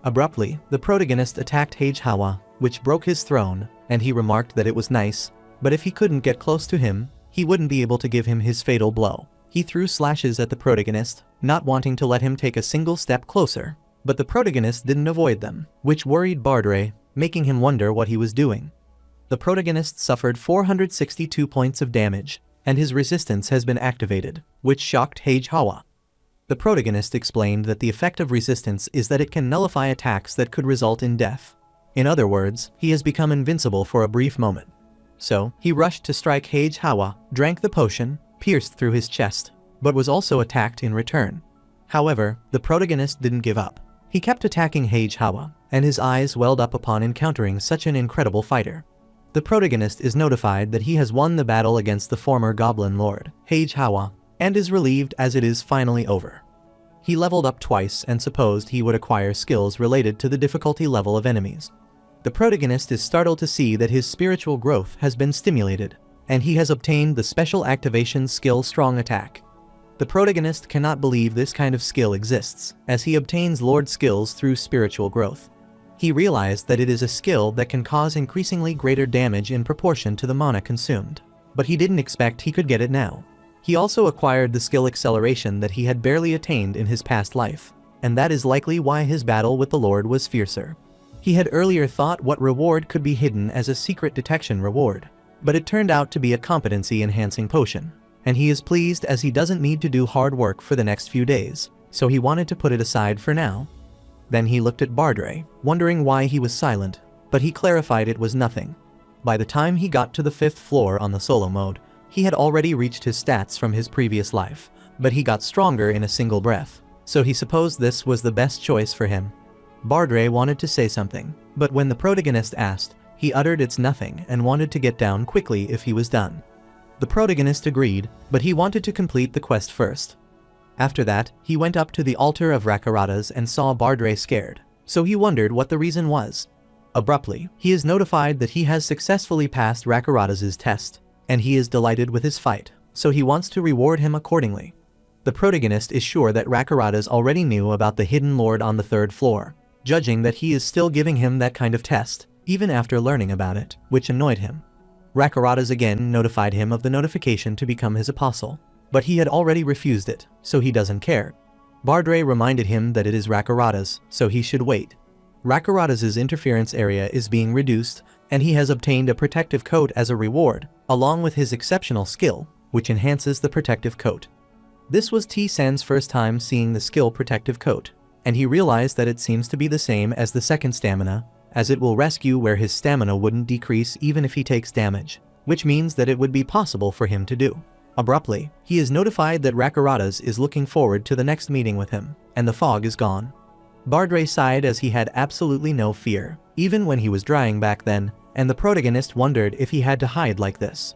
[SPEAKER 1] Abruptly, the protagonist attacked Heihawa, which broke his throne, and he remarked that it was nice, but if he couldn't get close to him, he wouldn't be able to give him his fatal blow. He threw slashes at the protagonist, not wanting to let him take a single step closer, but the protagonist didn't avoid them, which worried Bardray, making him wonder what he was doing. The protagonist suffered 462 points of damage, and his resistance has been activated, which shocked Heihawa. The protagonist explained that the effect of resistance is that it can nullify attacks that could result in death. In other words, he has become invincible for a brief moment. So, he rushed to strike Heihawa, drank the potion, pierced through his chest, but was also attacked in return. However, the protagonist didn't give up. He kept attacking Heihawa, and his eyes welled up upon encountering such an incredible fighter. The protagonist is notified that he has won the battle against the former Goblin Lord, Heihawa, and is relieved as it is finally over. He leveled up twice and supposed he would acquire skills related to the difficulty level of enemies. The protagonist is startled to see that his spiritual growth has been stimulated, and he has obtained the special activation skill Strong Attack. The protagonist cannot believe this kind of skill exists, as he obtains Lord skills through spiritual growth. He realized that it is a skill that can cause increasingly greater damage in proportion to the mana consumed. but he didn't expect he could get it now. He also acquired the skill acceleration that he had barely attained in his past life, and that is likely why his battle with the Lord was fiercer. He had earlier thought what reward could be hidden as a secret detection reward, but it turned out to be a competency-enhancing potion, and he is pleased as he doesn't need to do hard work for the next few days, so he wanted to put it aside for now. Then he looked at Bardre, wondering why he was silent, but he clarified it was nothing. By the time he got to the 5th floor on the solo mode, he had already reached his stats from his previous life, but he got stronger in a single breath, so he supposed this was the best choice for him. Bardre wanted to say something, but when the protagonist asked, he uttered it's nothing and wanted to get down quickly if he was done. The protagonist agreed, but he wanted to complete the quest first. After that, he went up to the altar of Rakaratas and saw Bardre scared, so he wondered what the reason was. Abruptly, he is notified that he has successfully passed Rakaratas' test, and he is delighted with his fight, so he wants to reward him accordingly. The protagonist is sure that Rakaratas already knew about the hidden lord on the 3rd floor, judging that he is still giving him that kind of test, even after learning about it, which annoyed him. Rakaratas again notified him of the notification to become his apostle, but he had already refused it, so he doesn't care. Bardre reminded him that it is Rakaratas, so he should wait. Rakaratas' interference area is being reduced, and he has obtained a protective coat as a reward, along with his exceptional skill, which enhances the protective coat. This was T-San's first time seeing the skill protective coat, and he realized that it seems to be the same as the second stamina, as it will rescue where his stamina wouldn't decrease even if he takes damage, which means that it would be possible for him to do. Abruptly, he is notified that Rakaratas is looking forward to the next meeting with him, and the fog is gone. Bardre sighed as he had absolutely no fear, even when he was drying back then, and the protagonist wondered if he had to hide like this.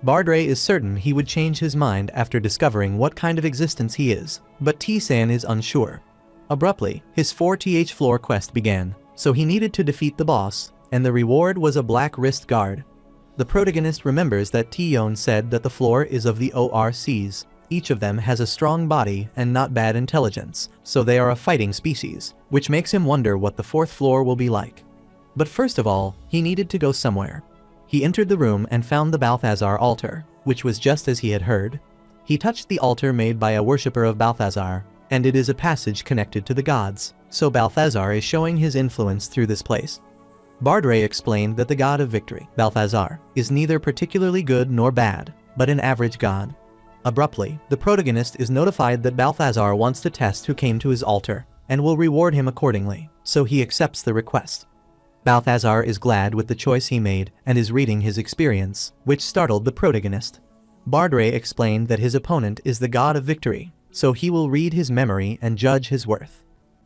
[SPEAKER 1] Bardre is certain he would change his mind after discovering what kind of existence he is, but T-San is unsure. Abruptly, his 4th floor quest began, so he needed to defeat the boss, and the reward was a black wrist guard. The protagonist remembers that T-Yon said that the floor is of the ORCs. Each of them has a strong body and not bad intelligence, so they are a fighting species, which makes him wonder what the 4th floor will be like. But first of all, he needed to go somewhere. He entered the room and found the Balthazar altar, which was just as he had heard. He touched the altar made by a worshipper of Balthazar, and it is a passage connected to the gods, so Balthazar is showing his influence through this place. Bardre explained that the god of victory, Balthazar, is neither particularly good nor bad, but an average god. Abruptly, the protagonist is notified that Balthazar wants to test who came to his altar, and will reward him accordingly, so he accepts the request. Balthazar is glad with the choice he made and is reading his experience, which startled the protagonist. Bardre explained that his opponent is the god of victory, so he will read his memory and judge his worth.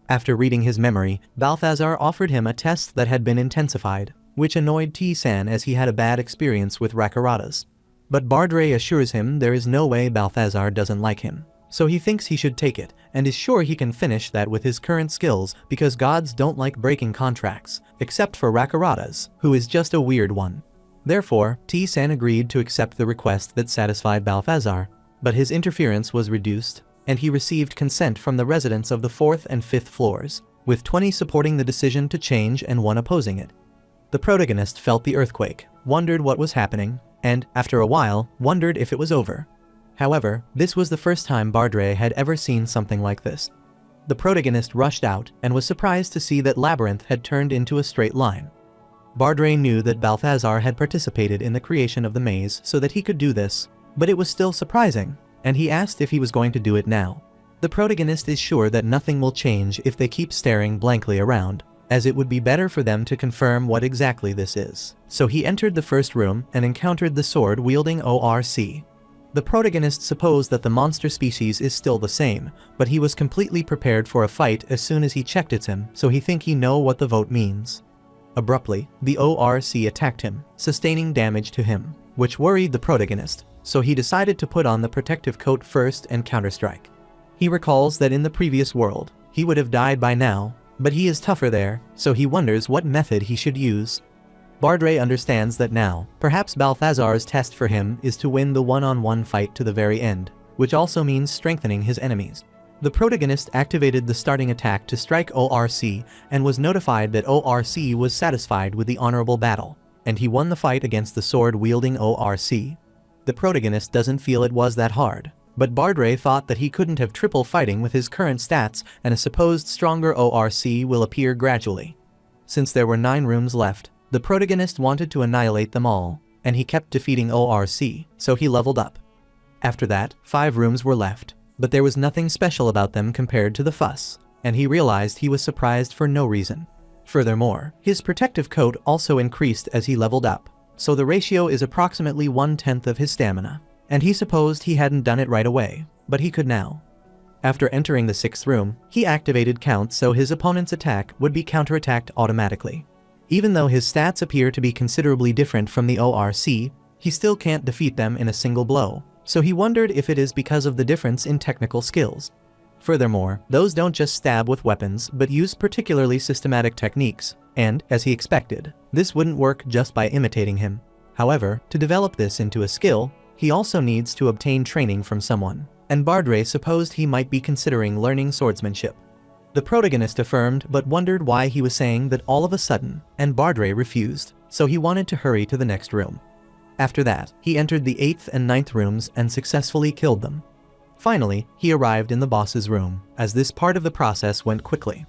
[SPEAKER 1] After reading his memory, Balthazar offered him a test that had been intensified, which annoyed T-San as he had a bad experience with Rakaratas. But Bardre assures him there is no way Balthazar doesn't like him, so he thinks he should take it, and is sure he can finish that with his current skills because gods don't like breaking contracts, except for Rakaratas, who is just a weird one. Therefore, T-San agreed to accept the request that satisfied Balthazar, but his interference was reduced, and he received consent from the residents of the 4th and 5th floors, with 20 supporting the decision to change and 1 opposing it. The protagonist felt the earthquake, wondered what was happening, and, after a while, wondered if it was over. However, this was the first time Bardre had ever seen something like this. The protagonist rushed out and was surprised to see that Labyrinth had turned into a straight line. Bardre knew that Balthazar had participated in the creation of the maze so that he could do this, but it was still surprising, and he asked if he was going to do it now. The protagonist is sure that nothing will change if they keep staring blankly around, as it would be better for them to confirm what exactly this is. So he entered the first room and encountered the sword-wielding ORC. The protagonist supposed that the monster species is still the same, but he was completely prepared for a fight as soon as he checked it's him, so he think he know what the vote means. Abruptly, the ORC attacked him, sustaining damage to him, which worried the protagonist, so he decided to put on the protective coat first and counterstrike. He recalls that in the previous world, he would have died by now, but he is tougher there, so he wonders what method he should use. Bardre understands that now, perhaps Balthazar's test for him is to win the one-on-one fight to the very end, which also means strengthening his enemies. The protagonist activated the starting attack to strike ORC and was notified that ORC was satisfied with the honorable battle, and he won the fight against the sword-wielding ORC. The protagonist doesn't feel it was that hard, but Bardray thought that he couldn't have triple fighting with his current stats, and a supposed stronger ORC will appear gradually. Since there were 9 rooms left, the protagonist wanted to annihilate them all, and he kept defeating ORC, so he leveled up. After that, 5 rooms were left, but there was nothing special about them compared to the fuss, and he realized he was surprised for no reason. Furthermore, his protective coat also increased as he leveled up, so the ratio is approximately 1/10 of his stamina, and he supposed he hadn't done it right away, but he could now. After entering the 6th room, he activated count so his opponent's attack would be counterattacked automatically. Even though his stats appear to be considerably different from the ORC, he still can't defeat them in a single blow, so he wondered if it is because of the difference in technical skills. Furthermore, those don't just stab with weapons but use particularly systematic techniques, and, as he expected, this wouldn't work just by imitating him. However, to develop this into a skill, he also needs to obtain training from someone, and Bardray supposed he might be considering learning swordsmanship. The protagonist affirmed but wondered why he was saying that all of a sudden, and Bardray refused, so he wanted to hurry to the next room. After that, he entered the 8th and 9th rooms and successfully killed them. Finally, he arrived in the boss's room, as this part of the process went quickly.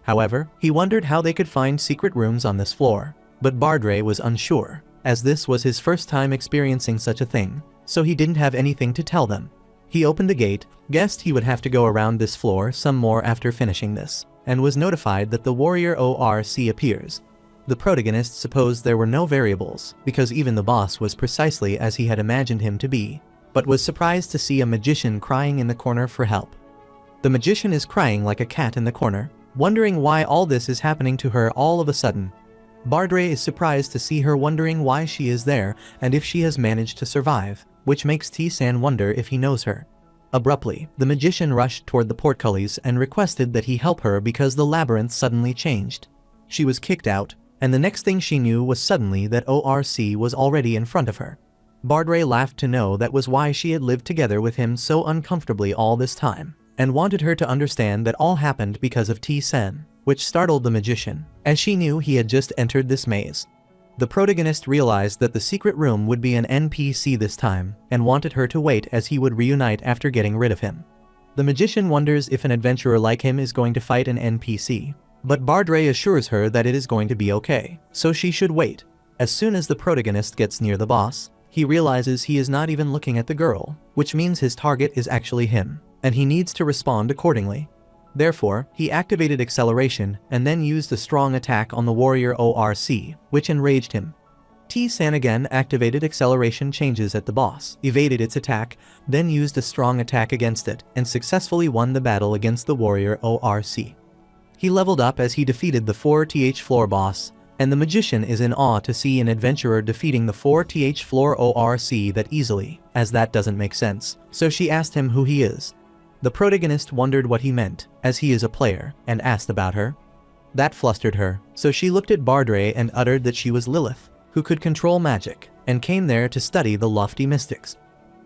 [SPEAKER 1] However, he wondered how they could find secret rooms on this floor, but Bardray was unsure, as this was his first time experiencing such a thing, so he didn't have anything to tell them. He opened a gate, guessed he would have to go around this floor some more after finishing this, and was notified that the warrior ORC appears. The protagonist supposed there were no variables, because even the boss was precisely as he had imagined him to be, but was surprised to see a magician crying in the corner for help. The magician is crying like a cat in the corner, wondering why all this is happening to her all of a sudden. Bardray is surprised to see her wondering why she is there and if she has managed to survive, which makes T-san wonder if he knows her. Abruptly, the magician rushed toward the portcullis and requested that he help her because the labyrinth suddenly changed. She was kicked out, and the next thing she knew was suddenly that ORC was already in front of her. Bardray laughed to know that was why she had lived together with him so uncomfortably all this time, and wanted her to understand that all happened because of T-san, which startled the magician, as she knew he had just entered this maze. The protagonist realized that the secret room would be an NPC this time, and wanted her to wait as he would reunite after getting rid of him. The magician wonders if an adventurer like him is going to fight an NPC, but Bardray assures her that it is going to be okay, so she should wait. As soon as the protagonist gets near the boss, he realizes he is not even looking at the girl, which means his target is actually him, and he needs to respond accordingly. Therefore, he activated acceleration and then used a strong attack on the warrior ORC, which enraged him. T-san again activated acceleration changes at the boss, evaded its attack, then used a strong attack against it, and successfully won the battle against the warrior ORC. He leveled up as he defeated the 4th floor boss, and the magician is in awe to see an adventurer defeating the 4th floor ORC that easily, as that doesn't make sense, so she asked him who he is. The protagonist wondered what he meant, as he is a player, and asked about her. That flustered her, so she looked at Bardray and uttered that she was Lilith, who could control magic, and came there to study the lofty mystics.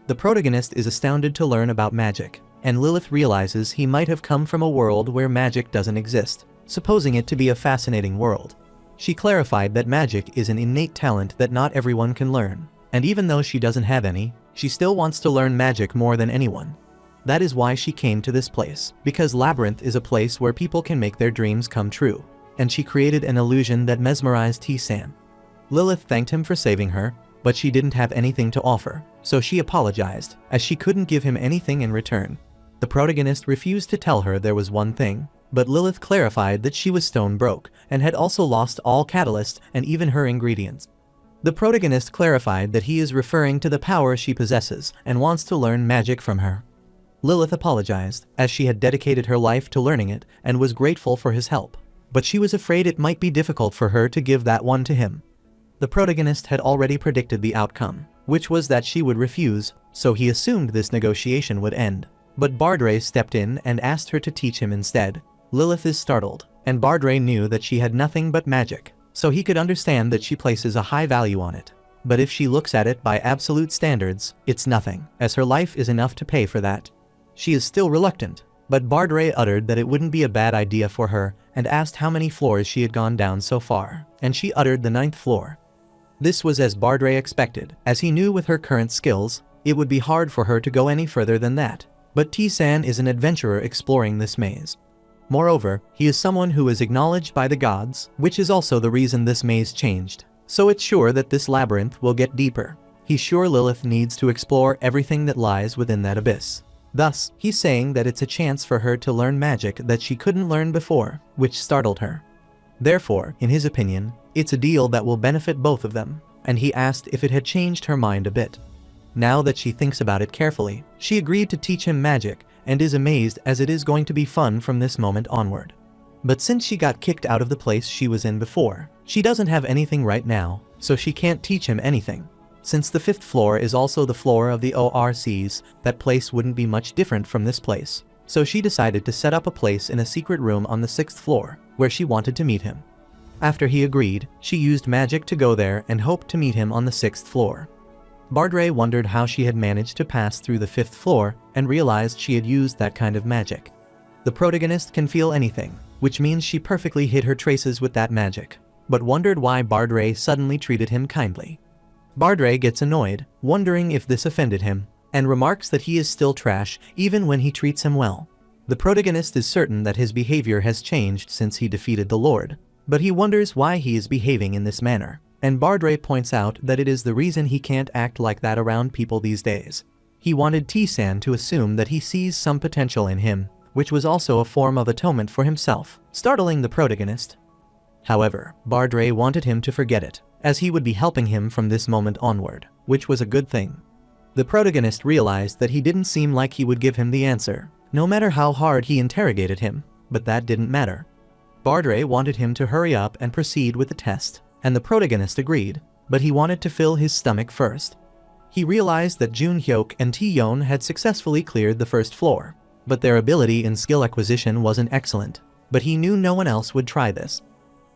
[SPEAKER 1] The protagonist is astounded to learn about magic, and Lilith realizes he might have come from a world where magic doesn't exist, supposing it to be a fascinating world. She clarified that magic is an innate talent that not everyone can learn, and even though she doesn't have any, she still wants to learn magic more than anyone. That is why she came to this place, because Labyrinth is a place where people can make their dreams come true, and she created an illusion that mesmerized T-san. Lilith thanked him for saving her, but she didn't have anything to offer, so she apologized, as she couldn't give him anything in return. The protagonist refused to tell her there was one thing, but Lilith clarified that she was stone broke, and had also lost all catalyst and even her ingredients. The protagonist clarified that he is referring to the power she possesses, and wants to learn magic from her. Lilith apologized, as she had dedicated her life to learning it, and was grateful for his help, but she was afraid it might be difficult for her to give that one to him. The protagonist had already predicted the outcome, which was that she would refuse, so he assumed this negotiation would end. But Bardray stepped in and asked her to teach him instead. Lilith is startled, and Bardray knew that she had nothing but magic, so he could understand that she places a high value on it. But if she looks at it by absolute standards, it's nothing, as her life is enough to pay for that. She is still reluctant, but Bardray uttered that it wouldn't be a bad idea for her, and asked how many floors she had gone down so far, and she uttered the 9th floor. This was as Bardray expected, as he knew with her current skills, it would be hard for her to go any further than that. But T-san is an adventurer exploring this maze. Moreover, he is someone who is acknowledged by the gods, which is also the reason this maze changed. So it's sure that this labyrinth will get deeper. He's sure Lilith needs to explore everything that lies within that abyss. Thus, he's saying that it's a chance for her to learn magic that she couldn't learn before, which startled her. Therefore, in his opinion, it's a deal that will benefit both of them, and he asked if it had changed her mind a bit. Now that she thinks about it carefully, she agreed to teach him magic, and is amazed as it is going to be fun from this moment onward. But since she got kicked out of the place she was in before, she doesn't have anything right now, so she can't teach him anything. Since the 5th floor is also the floor of the ORCs, that place wouldn't be much different from this place. So she decided to set up a place in a secret room on the 6th floor, where she wanted to meet him. After he agreed, she used magic to go there and hoped to meet him on the 6th floor. Bardray wondered how she had managed to pass through the 5th floor and realized she had used that kind of magic. The protagonist can feel anything, which means she perfectly hid her traces with that magic, but wondered why Bardray suddenly treated him kindly. Bardray gets annoyed, wondering if this offended him, and remarks that he is still trash even when he treats him well. The protagonist is certain that his behavior has changed since he defeated the Lord, but he wonders why he is behaving in this manner, and Bardray points out that it is the reason he can't act like that around people these days. He wanted T-san to assume that he sees some potential in him, which was also a form of atonement for himself, startling the protagonist. However, Bardray wanted him to forget it, as he would be helping him from this moment onward, which was a good thing. The protagonist realized that he didn't seem like he would give him the answer, no matter how hard he interrogated him, but that didn't matter. Bardray wanted him to hurry up and proceed with the test, and the protagonist agreed, but he wanted to fill his stomach first. He realized that Jun-hyuk and T-yeon had successfully cleared the 1st floor, but their ability in skill acquisition wasn't excellent, but he knew no one else would try this.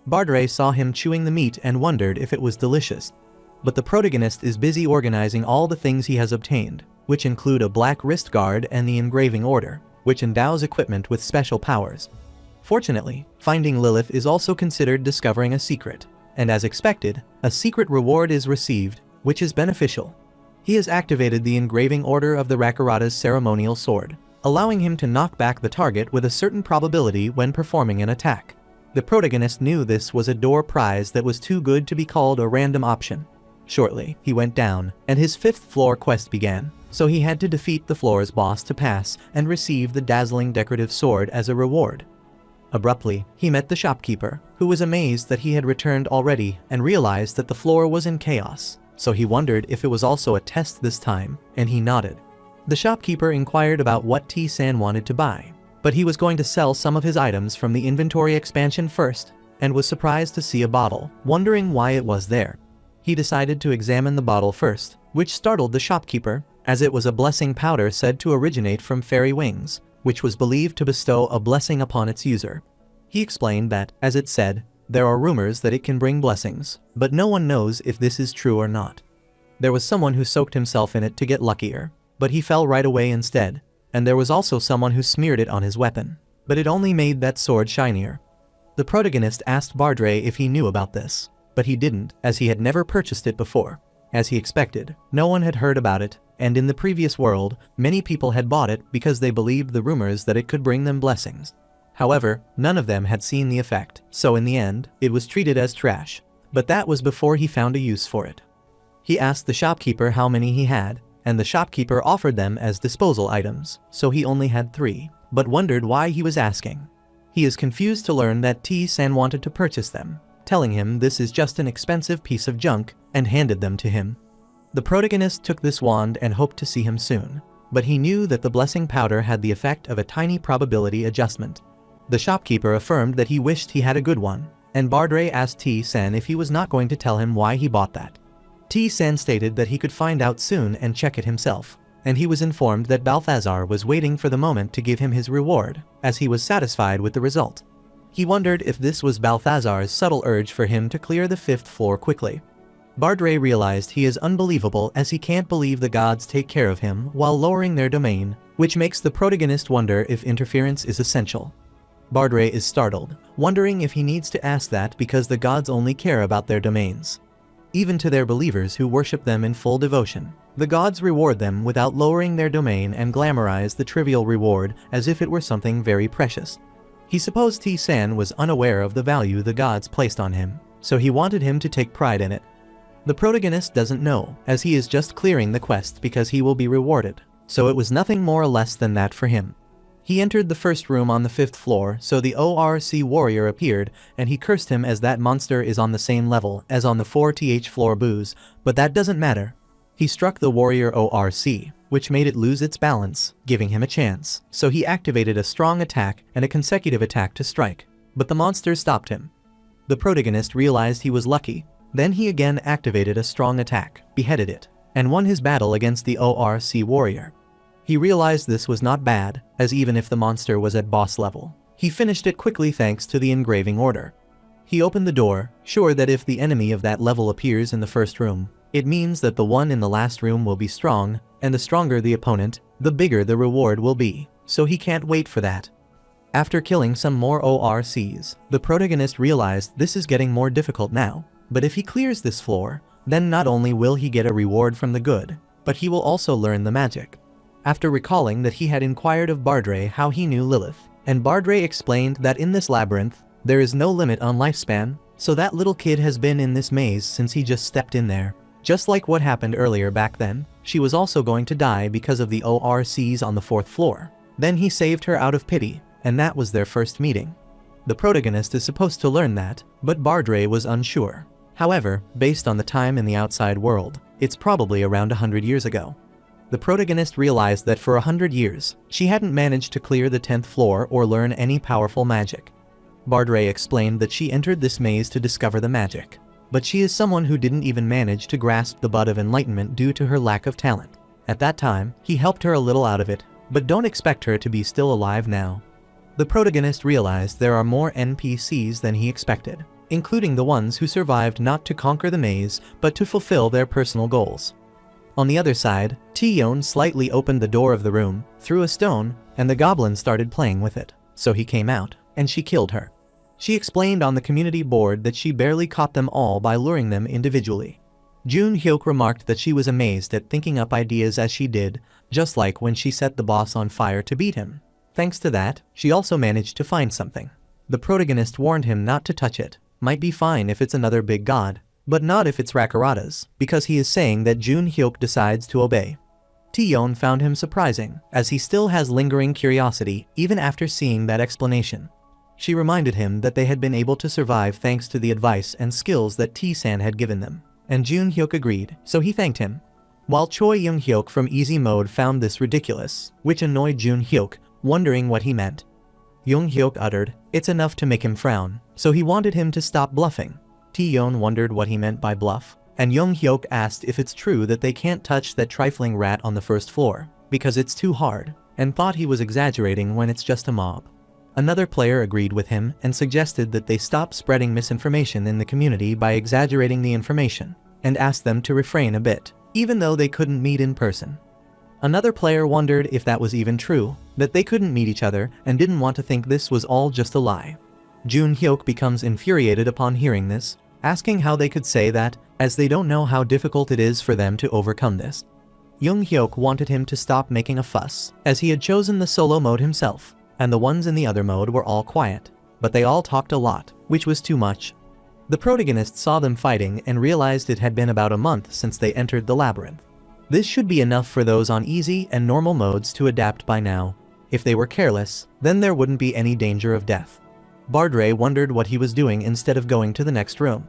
[SPEAKER 1] Bardray saw him chewing the meat and wondered if it was delicious. But the protagonist is busy organizing all the things he has obtained, which include a black wrist guard and the engraving order, which endows equipment with special powers. Fortunately, finding Lilith is also considered discovering a secret, and as expected, a secret reward is received, which is beneficial. He has activated the engraving order of the Rakarata's ceremonial sword, allowing him to knock back the target with a certain probability when performing an attack. The protagonist knew this was a door prize that was too good to be called a random option. Shortly, he went down, and his 5th floor quest began, so he had to defeat the floor's boss to pass and receive the dazzling decorative sword as a reward. Abruptly, he met the shopkeeper, who was amazed that he had returned already and realized that the floor was in chaos, so he wondered if it was also a test this time, and he nodded. The shopkeeper inquired about what T-san wanted to buy, but he was going to sell some of his items from the inventory expansion first, and was surprised to see a bottle, wondering why it was there. He decided to examine the bottle first, which startled the shopkeeper, as it was a blessing powder said to originate from fairy wings, which was believed to bestow a blessing upon its user. He explained that, as it said, there are rumors that it can bring blessings, but no one knows if this is true or not. There was someone who soaked himself in it to get luckier, but he fell right away instead, and there was also someone who smeared it on his weapon, but it only made that sword shinier. The protagonist asked Bardray if he knew about this, but he didn't, as he had never purchased it before. As he expected, no one had heard about it, and in the previous world, many people had bought it because they believed the rumors that it could bring them blessings. However, none of them had seen the effect, so in the end, it was treated as trash. But that was before he found a use for it. He asked the shopkeeper how many he had, and the shopkeeper offered them as disposal items, so he only had 3, but wondered why he was asking. He is confused to learn that T-san wanted to purchase them, telling him this is just an expensive piece of junk, and handed them to him. The protagonist took this wand and hoped to see him soon, but he knew that the blessing powder had the effect of a tiny probability adjustment. The shopkeeper affirmed that he wished he had a good one, and Bardray asked T-san if he was not going to tell him why he bought that. T-san stated that he could find out soon and check it himself, and he was informed that Balthazar was waiting for the moment to give him his reward, as he was satisfied with the result. He wondered if this was Balthazar's subtle urge for him to clear the 5th floor quickly. Bardray realized he is unbelievable as he can't believe the gods take care of him while lowering their domain, which makes the protagonist wonder if interference is essential. Bardray is startled, wondering if he needs to ask that because the gods only care about their domains. even to their believers who worship them in full devotion. The gods reward them without lowering their domain and glamorize the trivial reward as if it were something very precious. He supposed T-san was unaware of the value the gods placed on him, so he wanted him to take pride in it. The protagonist doesn't know, as he is just clearing the quest because he will be rewarded, so it was nothing more or less than that for him. He entered the first room on the 5th floor, so the ORC warrior appeared, and he cursed him as that monster is on the same level as on the 4th floor booze, but that doesn't matter. He struck the warrior ORC, which made it lose its balance, giving him a chance, so he activated a strong attack and a consecutive attack to strike, but the monster stopped him. The protagonist realized he was lucky, then he again activated a strong attack, beheaded it, and won his battle against the ORC warrior. He realized this was not bad, as even if the monster was at boss level, he finished it quickly thanks to the engraving order. He opened the door, sure that if the enemy of that level appears in the first room, it means that the one in the last room will be strong, and the stronger the opponent, the bigger the reward will be, so he can't wait for that. After killing some more ORCs, the protagonist realized this is getting more difficult now, but if he clears this floor, then not only will he get a reward from the good, but he will also learn the magic. After recalling that he had inquired of Bardre how he knew Lilith, and Bardre explained that in this labyrinth, there is no limit on lifespan, so that little kid has been in this maze since he just stepped in there. Just like what happened earlier back then, she was also going to die because of the ORCs on the 4th floor. Then he saved her out of pity, and that was their first meeting. The protagonist is supposed to learn that, but Bardre was unsure. However, based on the time in the outside world, it's probably around 100 years ago. The protagonist realized that for 100 years, she hadn't managed to clear the 10th floor or learn any powerful magic. Bardre explained that she entered this maze to discover the magic, but she is someone who didn't even manage to grasp the bud of enlightenment due to her lack of talent. At that time, he helped her a little out of it, but don't expect her to be still alive now. The protagonist realized there are more NPCs than he expected, including the ones who survived not to conquer the maze, but to fulfill their personal goals. On the other side, T-Yon slightly opened the door of the room, threw a stone, and the goblin started playing with it, so he came out, and she killed her. She explained on the community board that she barely caught them all by luring them individually. Jun Hyuk remarked that she was amazed at thinking up ideas as she did, just like when she set the boss on fire to beat him. Thanks to that, she also managed to find something. The protagonist warned him not to touch it, might be fine if it's another big god, but not if it's Rakarata's, because he is saying that Jun Hyuk decides to obey. T-Yon found him surprising, as he still has lingering curiosity even after seeing that explanation. She reminded him that they had been able to survive thanks to the advice and skills that T-san had given them, and Jun Hyuk agreed, so he thanked him. While Choi Young Hyuk from Easy Mode found this ridiculous, which annoyed Jun Hyuk, wondering what he meant. Young Hyuk uttered, "It's enough to make him frown," so he wanted him to stop bluffing. T-Yon wondered what he meant by bluff, and Young Hyuk asked if it's true that they can't touch that trifling rat on the 1st floor, because it's too hard, and thought he was exaggerating when it's just a mob. Another player agreed with him and suggested that they stop spreading misinformation in the community by exaggerating the information, and asked them to refrain a bit, even though they couldn't meet in person. Another player wondered if that was even true, that they couldn't meet each other and didn't want to think this was all just a lie. Jun Hyuk becomes infuriated upon hearing this, asking how they could say that, as they don't know how difficult it is for them to overcome this. Young Hyuk wanted him to stop making a fuss, as he had chosen the solo mode himself, and the ones in the other mode were all quiet, but they all talked a lot, which was too much. The protagonist saw them fighting and realized it had been about a month since they entered the labyrinth. This should be enough for those on easy and normal modes to adapt by now. If they were careless, then there wouldn't be any danger of death. Bardre wondered what he was doing instead of going to the next room.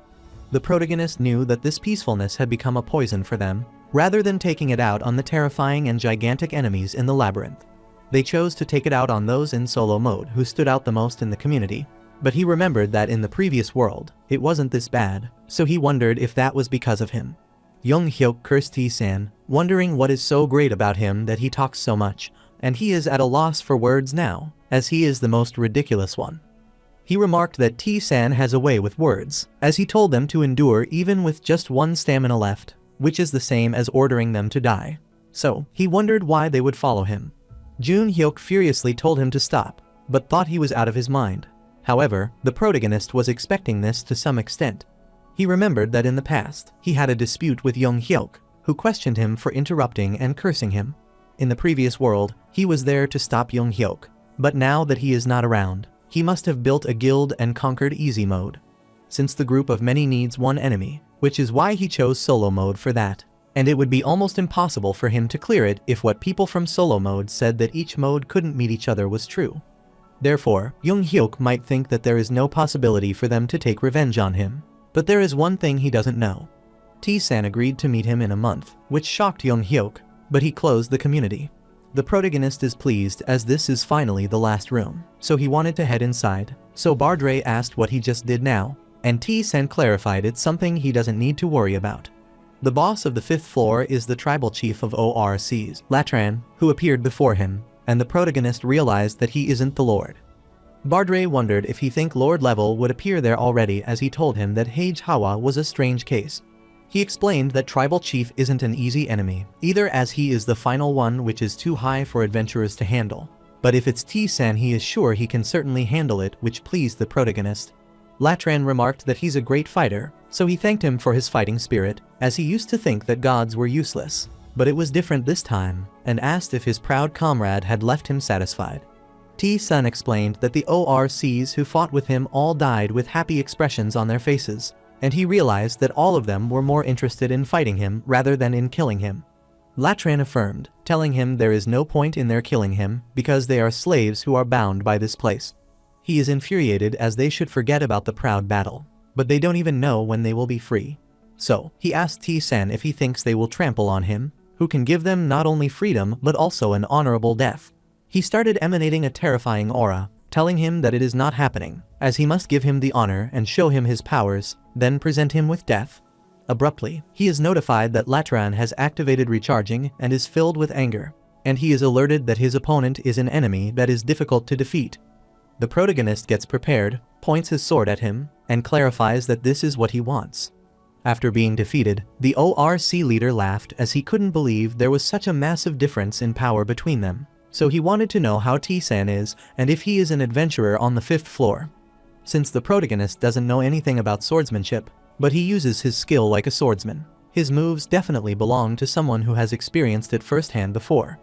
[SPEAKER 1] The protagonist knew that this peacefulness had become a poison for them, rather than taking it out on the terrifying and gigantic enemies in the labyrinth. They chose to take it out on those in solo mode who stood out the most in the community, but he remembered that in the previous world, it wasn't this bad, so he wondered if that was because of him. Young Hyuk cursed T-san, wondering what is so great about him that he talks so much, and he is at a loss for words now, as he is the most ridiculous one. He remarked that T-san has a way with words, as he told them to endure even with just 1 stamina left, which is the same as ordering them to die. So, he wondered why they would follow him. Jun Hyuk furiously told him to stop, but thought he was out of his mind. However, the protagonist was expecting this to some extent. He remembered that in the past, he had a dispute with Young Hyuk, who questioned him for interrupting and cursing him. In the previous world, he was there to stop Young Hyuk, but now that he is not around, he must have built a guild and conquered easy mode. Since the group of many needs one enemy, which is why he chose solo mode for that. And it would be almost impossible for him to clear it if what people from solo mode said that each mode couldn't meet each other was true. Therefore, Young Hyuk might think that there is no possibility for them to take revenge on him. But there is one thing he doesn't know. T-san agreed to meet him in a month, which shocked Young Hyuk, but he closed the community. The protagonist is pleased as this is finally the last room, so he wanted to head inside. So Bardre asked what he just did now, and T-san clarified it's something he doesn't need to worry about. The boss of the 5th floor is the tribal chief of ORCs, Latran, who appeared before him, and the protagonist realized that he isn't the lord. Bardre wondered if he think lord level would appear there already as he told him that Hage Hawa was a strange case. He explained that tribal chief isn't an easy enemy, either as he is the final one which is too high for adventurers to handle. But if it's T-san he is sure he can certainly handle it, which pleased the protagonist. Latran remarked that he's a great fighter, so he thanked him for his fighting spirit, as he used to think that gods were useless. But it was different this time, and asked if his proud comrade had left him satisfied. T-san explained that the ORCs who fought with him all died with happy expressions on their faces, and he realized that all of them were more interested in fighting him rather than in killing him. Latran affirmed, telling him there is no point in their killing him because they are slaves who are bound by this place. He is infuriated as they should forget about the proud battle, but they don't even know when they will be free. So, he asked T-san if he thinks they will trample on him, who can give them not only freedom but also an honorable death. He started emanating a terrifying aura, telling him that it is not happening, as he must give him the honor and show him his powers, then present him with death. Abruptly, he is notified that Latran has activated recharging and is filled with anger, and he is alerted that his opponent is an enemy that is difficult to defeat. The protagonist gets prepared, points his sword at him, and clarifies that this is what he wants. After being defeated, the ORC leader laughed as he couldn't believe there was such a massive difference in power between them. So he wanted to know how T-san is and if he is an adventurer on the 5th floor. Since the protagonist doesn't know anything about swordsmanship, but he uses his skill like a swordsman, his moves definitely belong to someone who has experienced it firsthand before.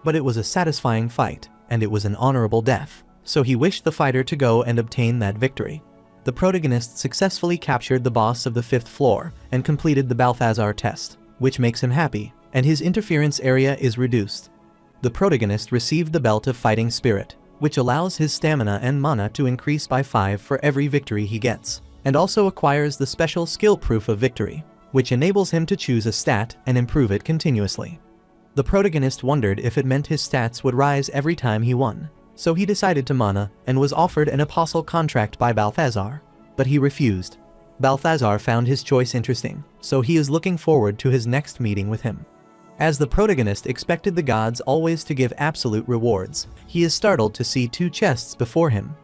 [SPEAKER 1] But it was a satisfying fight, and it was an honorable death. So he wished the fighter to go and obtain that victory. The protagonist successfully captured the boss of the 5th floor and completed the Balthazar test, which makes him happy, and his interference area is reduced. The protagonist received the belt of fighting spirit, which allows his stamina and mana to increase by 5 for every victory he gets, and also acquires the special skill proof of victory, which enables him to choose a stat and improve it continuously. The protagonist wondered if it meant his stats would rise every time he won. So he decided to mana and was offered an apostle contract by Balthazar, but he refused. Balthazar found his choice interesting, so he is looking forward to his next meeting with him. As the protagonist expected the gods always to give absolute rewards, he is startled to see 2 chests before him.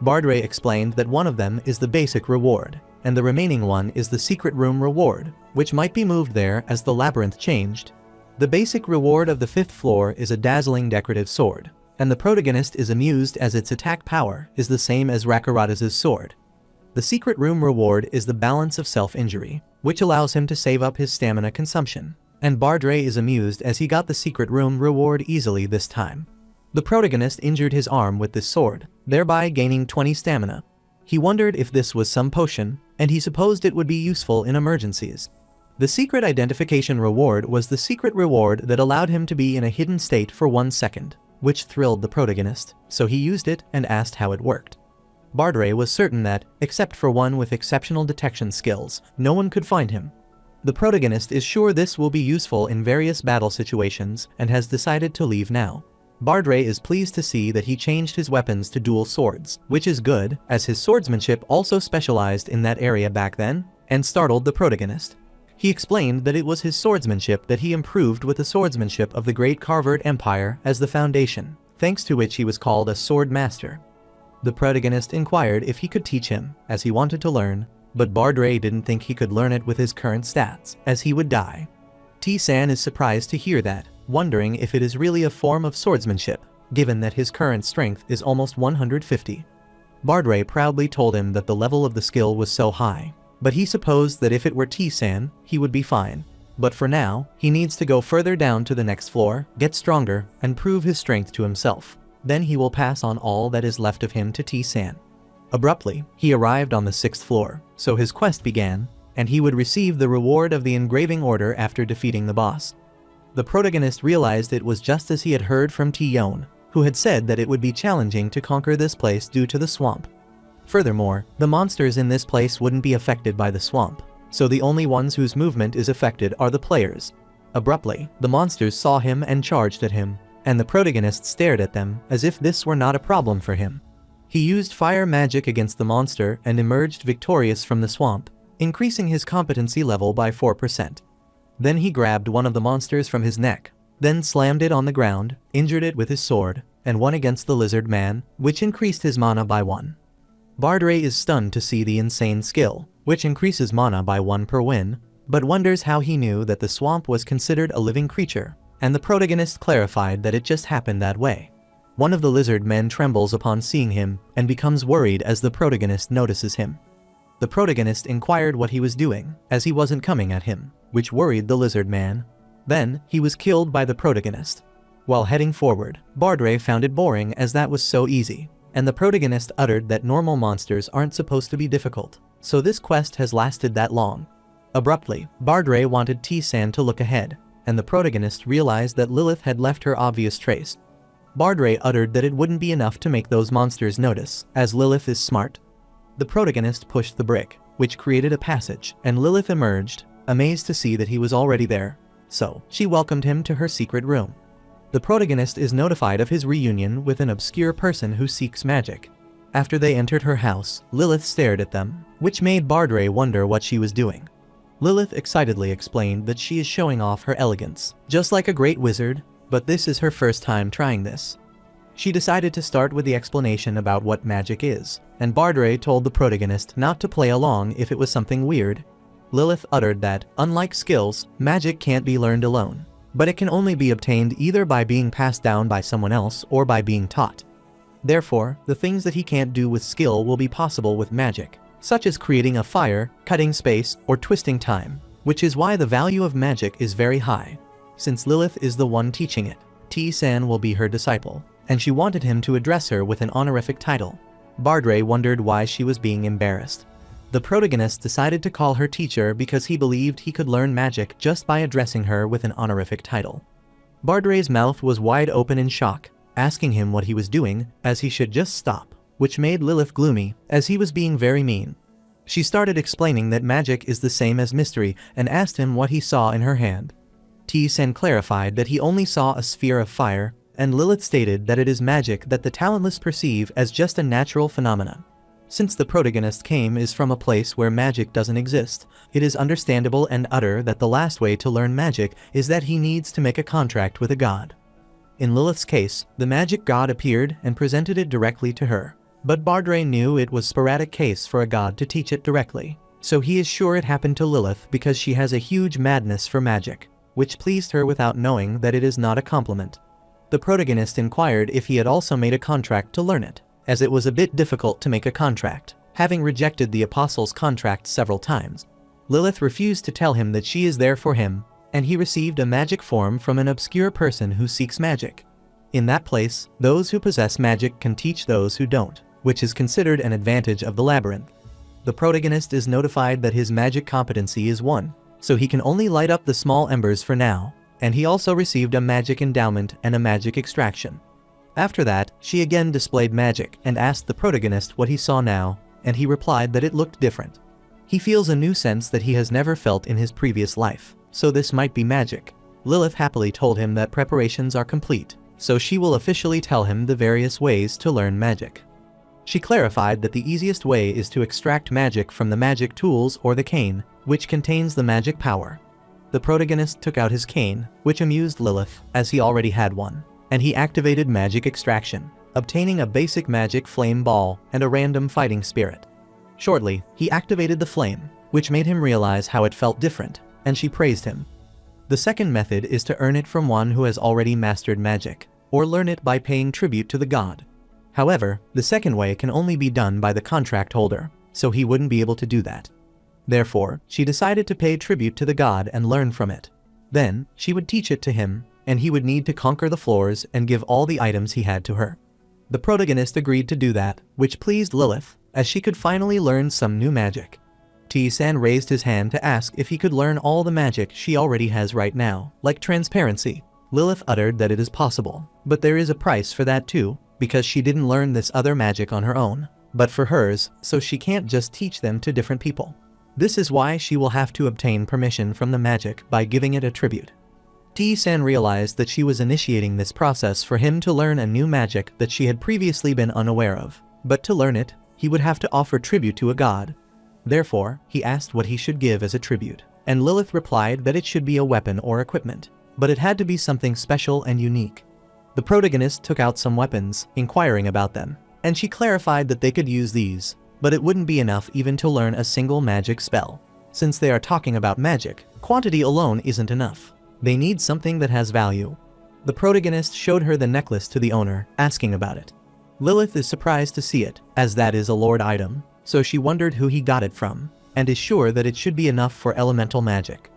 [SPEAKER 1] Bardre explained that one of them is the basic reward, and the remaining one is the secret room reward, which might be moved there as the labyrinth changed. The basic reward of the 5th floor is a dazzling decorative sword, and the protagonist is amused as its attack power is the same as Rakarada's sword. The secret room reward is the balance of self-injury, which allows him to save up his stamina consumption, and Bardre is amused as he got the secret room reward easily this time. The protagonist injured his arm with this sword, thereby gaining 20 stamina. He wondered if this was some potion, and he supposed it would be useful in emergencies. The secret identification reward was the secret reward that allowed him to be in a hidden state for 1 second. Which thrilled the protagonist, so he used it and asked how it worked. Bardre was certain that, except for one with exceptional detection skills, no one could find him. The protagonist is sure this will be useful in various battle situations and has decided to leave now. Bardre is pleased to see that he changed his weapons to dual swords, which is good, as his swordsmanship also specialized in that area back then, and startled the protagonist. He explained that it was his swordsmanship that he improved with the swordsmanship of the Great Carvered Empire as the foundation, thanks to which he was called a sword master. The protagonist inquired if he could teach him, as he wanted to learn, but Bardre didn't think he could learn it with his current stats, as he would die. T-san is surprised to hear that, wondering if it is really a form of swordsmanship, given that his current strength is almost 150. Bardre proudly told him that the level of the skill was so high, but he supposed that if it were T-san, he would be fine. But for now, he needs to go further down to the next floor, get stronger, and prove his strength to himself. Then he will pass on all that is left of him to T-san. Abruptly, he arrived on the 6th floor, so his quest began, and he would receive the reward of the engraving order after defeating the boss. The protagonist realized it was just as he had heard from T-Yon, who had said that it would be challenging to conquer this place due to the swamp. Furthermore, the monsters in this place wouldn't be affected by the swamp, so the only ones whose movement is affected are the players. Abruptly, the monsters saw him and charged at him, and the protagonist stared at them as if this were not a problem for him. He used fire magic against the monster and emerged victorious from the swamp, increasing his competency level by 4%. Then he grabbed one of the monsters from his neck, then slammed it on the ground, injured it with his sword, and won against the lizard man, which increased his mana by 1. Bardray is stunned to see the insane skill, which increases mana by 1 per win, but wonders how he knew that the swamp was considered a living creature, and the protagonist clarified that it just happened that way. One of the lizard men trembles upon seeing him and becomes worried as the protagonist notices him. The protagonist inquired what he was doing, as he wasn't coming at him, which worried the lizard man. Then, he was killed by the protagonist. While heading forward, Bardray found it boring as that was so easy, and the protagonist uttered that normal monsters aren't supposed to be difficult, so this quest has lasted that long. Abruptly, Bardray wanted T-san to look ahead, and the protagonist realized that Lilith had left her obvious trace. Bardray uttered that it wouldn't be enough to make those monsters notice, as Lilith is smart. The protagonist pushed the brick, which created a passage, and Lilith emerged, amazed to see that he was already there. So, she welcomed him to her secret room. The protagonist is notified of his reunion with an obscure person who seeks magic. After they entered her house, Lilith stared at them, which made Bardray wonder what she was doing. Lilith excitedly explained that she is showing off her elegance, just like a great wizard, but this is her first time trying this. She decided to start with the explanation about what magic is, and Bardray told the protagonist not to play along if it was something weird. Lilith uttered that, unlike skills, magic can't be learned alone, but it can only be obtained either by being passed down by someone else or by being taught. Therefore, the things that he can't do with skill will be possible with magic, such as creating a fire, cutting space, or twisting time, which is why the value of magic is very high. Since Lilith is the one teaching it, T-san will be her disciple, and she wanted him to address her with an honorific title. Bardray wondered why she was being embarrassed. The protagonist decided to call her teacher because he believed he could learn magic just by addressing her with an honorific title. Bardray's mouth was wide open in shock, asking him what he was doing, as he should just stop, which made Lilith gloomy, as he was being very mean. She started explaining that magic is the same as mystery and asked him what he saw in her hand. T-san clarified that he only saw a sphere of fire, and Lilith stated that it is magic that the talentless perceive as just a natural phenomenon. Since the protagonist is from a place where magic doesn't exist, it is understandable and utter that the last way to learn magic is that he needs to make a contract with a god. In Lilith's case, the magic god appeared and presented it directly to her, but Bardray knew it was a sporadic case for a god to teach it directly, so he is sure it happened to Lilith because she has a huge madness for magic, which pleased her without knowing that it is not a compliment. The protagonist inquired if he had also made a contract to learn it, as it was a bit difficult to make a contract, having rejected the apostle's contract several times. Lilith refused to tell him that she is there for him, and he received a magic form from an obscure person who seeks magic. In that place, those who possess magic can teach those who don't, which is considered an advantage of the labyrinth. The protagonist is notified that his magic competency is 1, so he can only light up the small embers for now, and he also received a magic endowment and a magic extraction. After that, she again displayed magic and asked the protagonist what he saw now, and he replied that it looked different. He feels a new sense that he has never felt in his previous life, so this might be magic. Lilith happily told him that preparations are complete, so she will officially tell him the various ways to learn magic. She clarified that the easiest way is to extract magic from the magic tools or the cane, which contains the magic power. The protagonist took out his cane, which amused Lilith, as he already had one, and he activated magic extraction, obtaining a basic magic flame ball and a random fighting spirit. Shortly, he activated the flame, which made him realize how it felt different, and she praised him. The second method is to earn it from one who has already mastered magic, or learn it by paying tribute to the god. However, the second way can only be done by the contract holder, so he wouldn't be able to do that. Therefore, she decided to pay tribute to the god and learn from it. Then, she would teach it to him, and he would need to conquer the floors and give all the items he had to her. The protagonist agreed to do that, which pleased Lilith, as she could finally learn some new magic. T-san raised his hand to ask if he could learn all the magic she already has right now, like transparency. Lilith uttered that it is possible, but there is a price for that too, because she didn't learn this other magic on her own, but for hers, so she can't just teach them to different people. This is why she will have to obtain permission from the magic by giving it a tribute. T-san realized that she was initiating this process for him to learn a new magic that she had previously been unaware of, but to learn it, he would have to offer tribute to a god. Therefore, he asked what he should give as a tribute, and Lilith replied that it should be a weapon or equipment, but it had to be something special and unique. The protagonist took out some weapons, inquiring about them, and she clarified that they could use these, but it wouldn't be enough even to learn a single magic spell. Since they are talking about magic, quantity alone isn't enough. They need something that has value. The protagonist showed her the necklace to the owner, asking about it. Lilith is surprised to see it, as that is a lord item, so she wondered who he got it from, and is sure that it should be enough for elemental magic.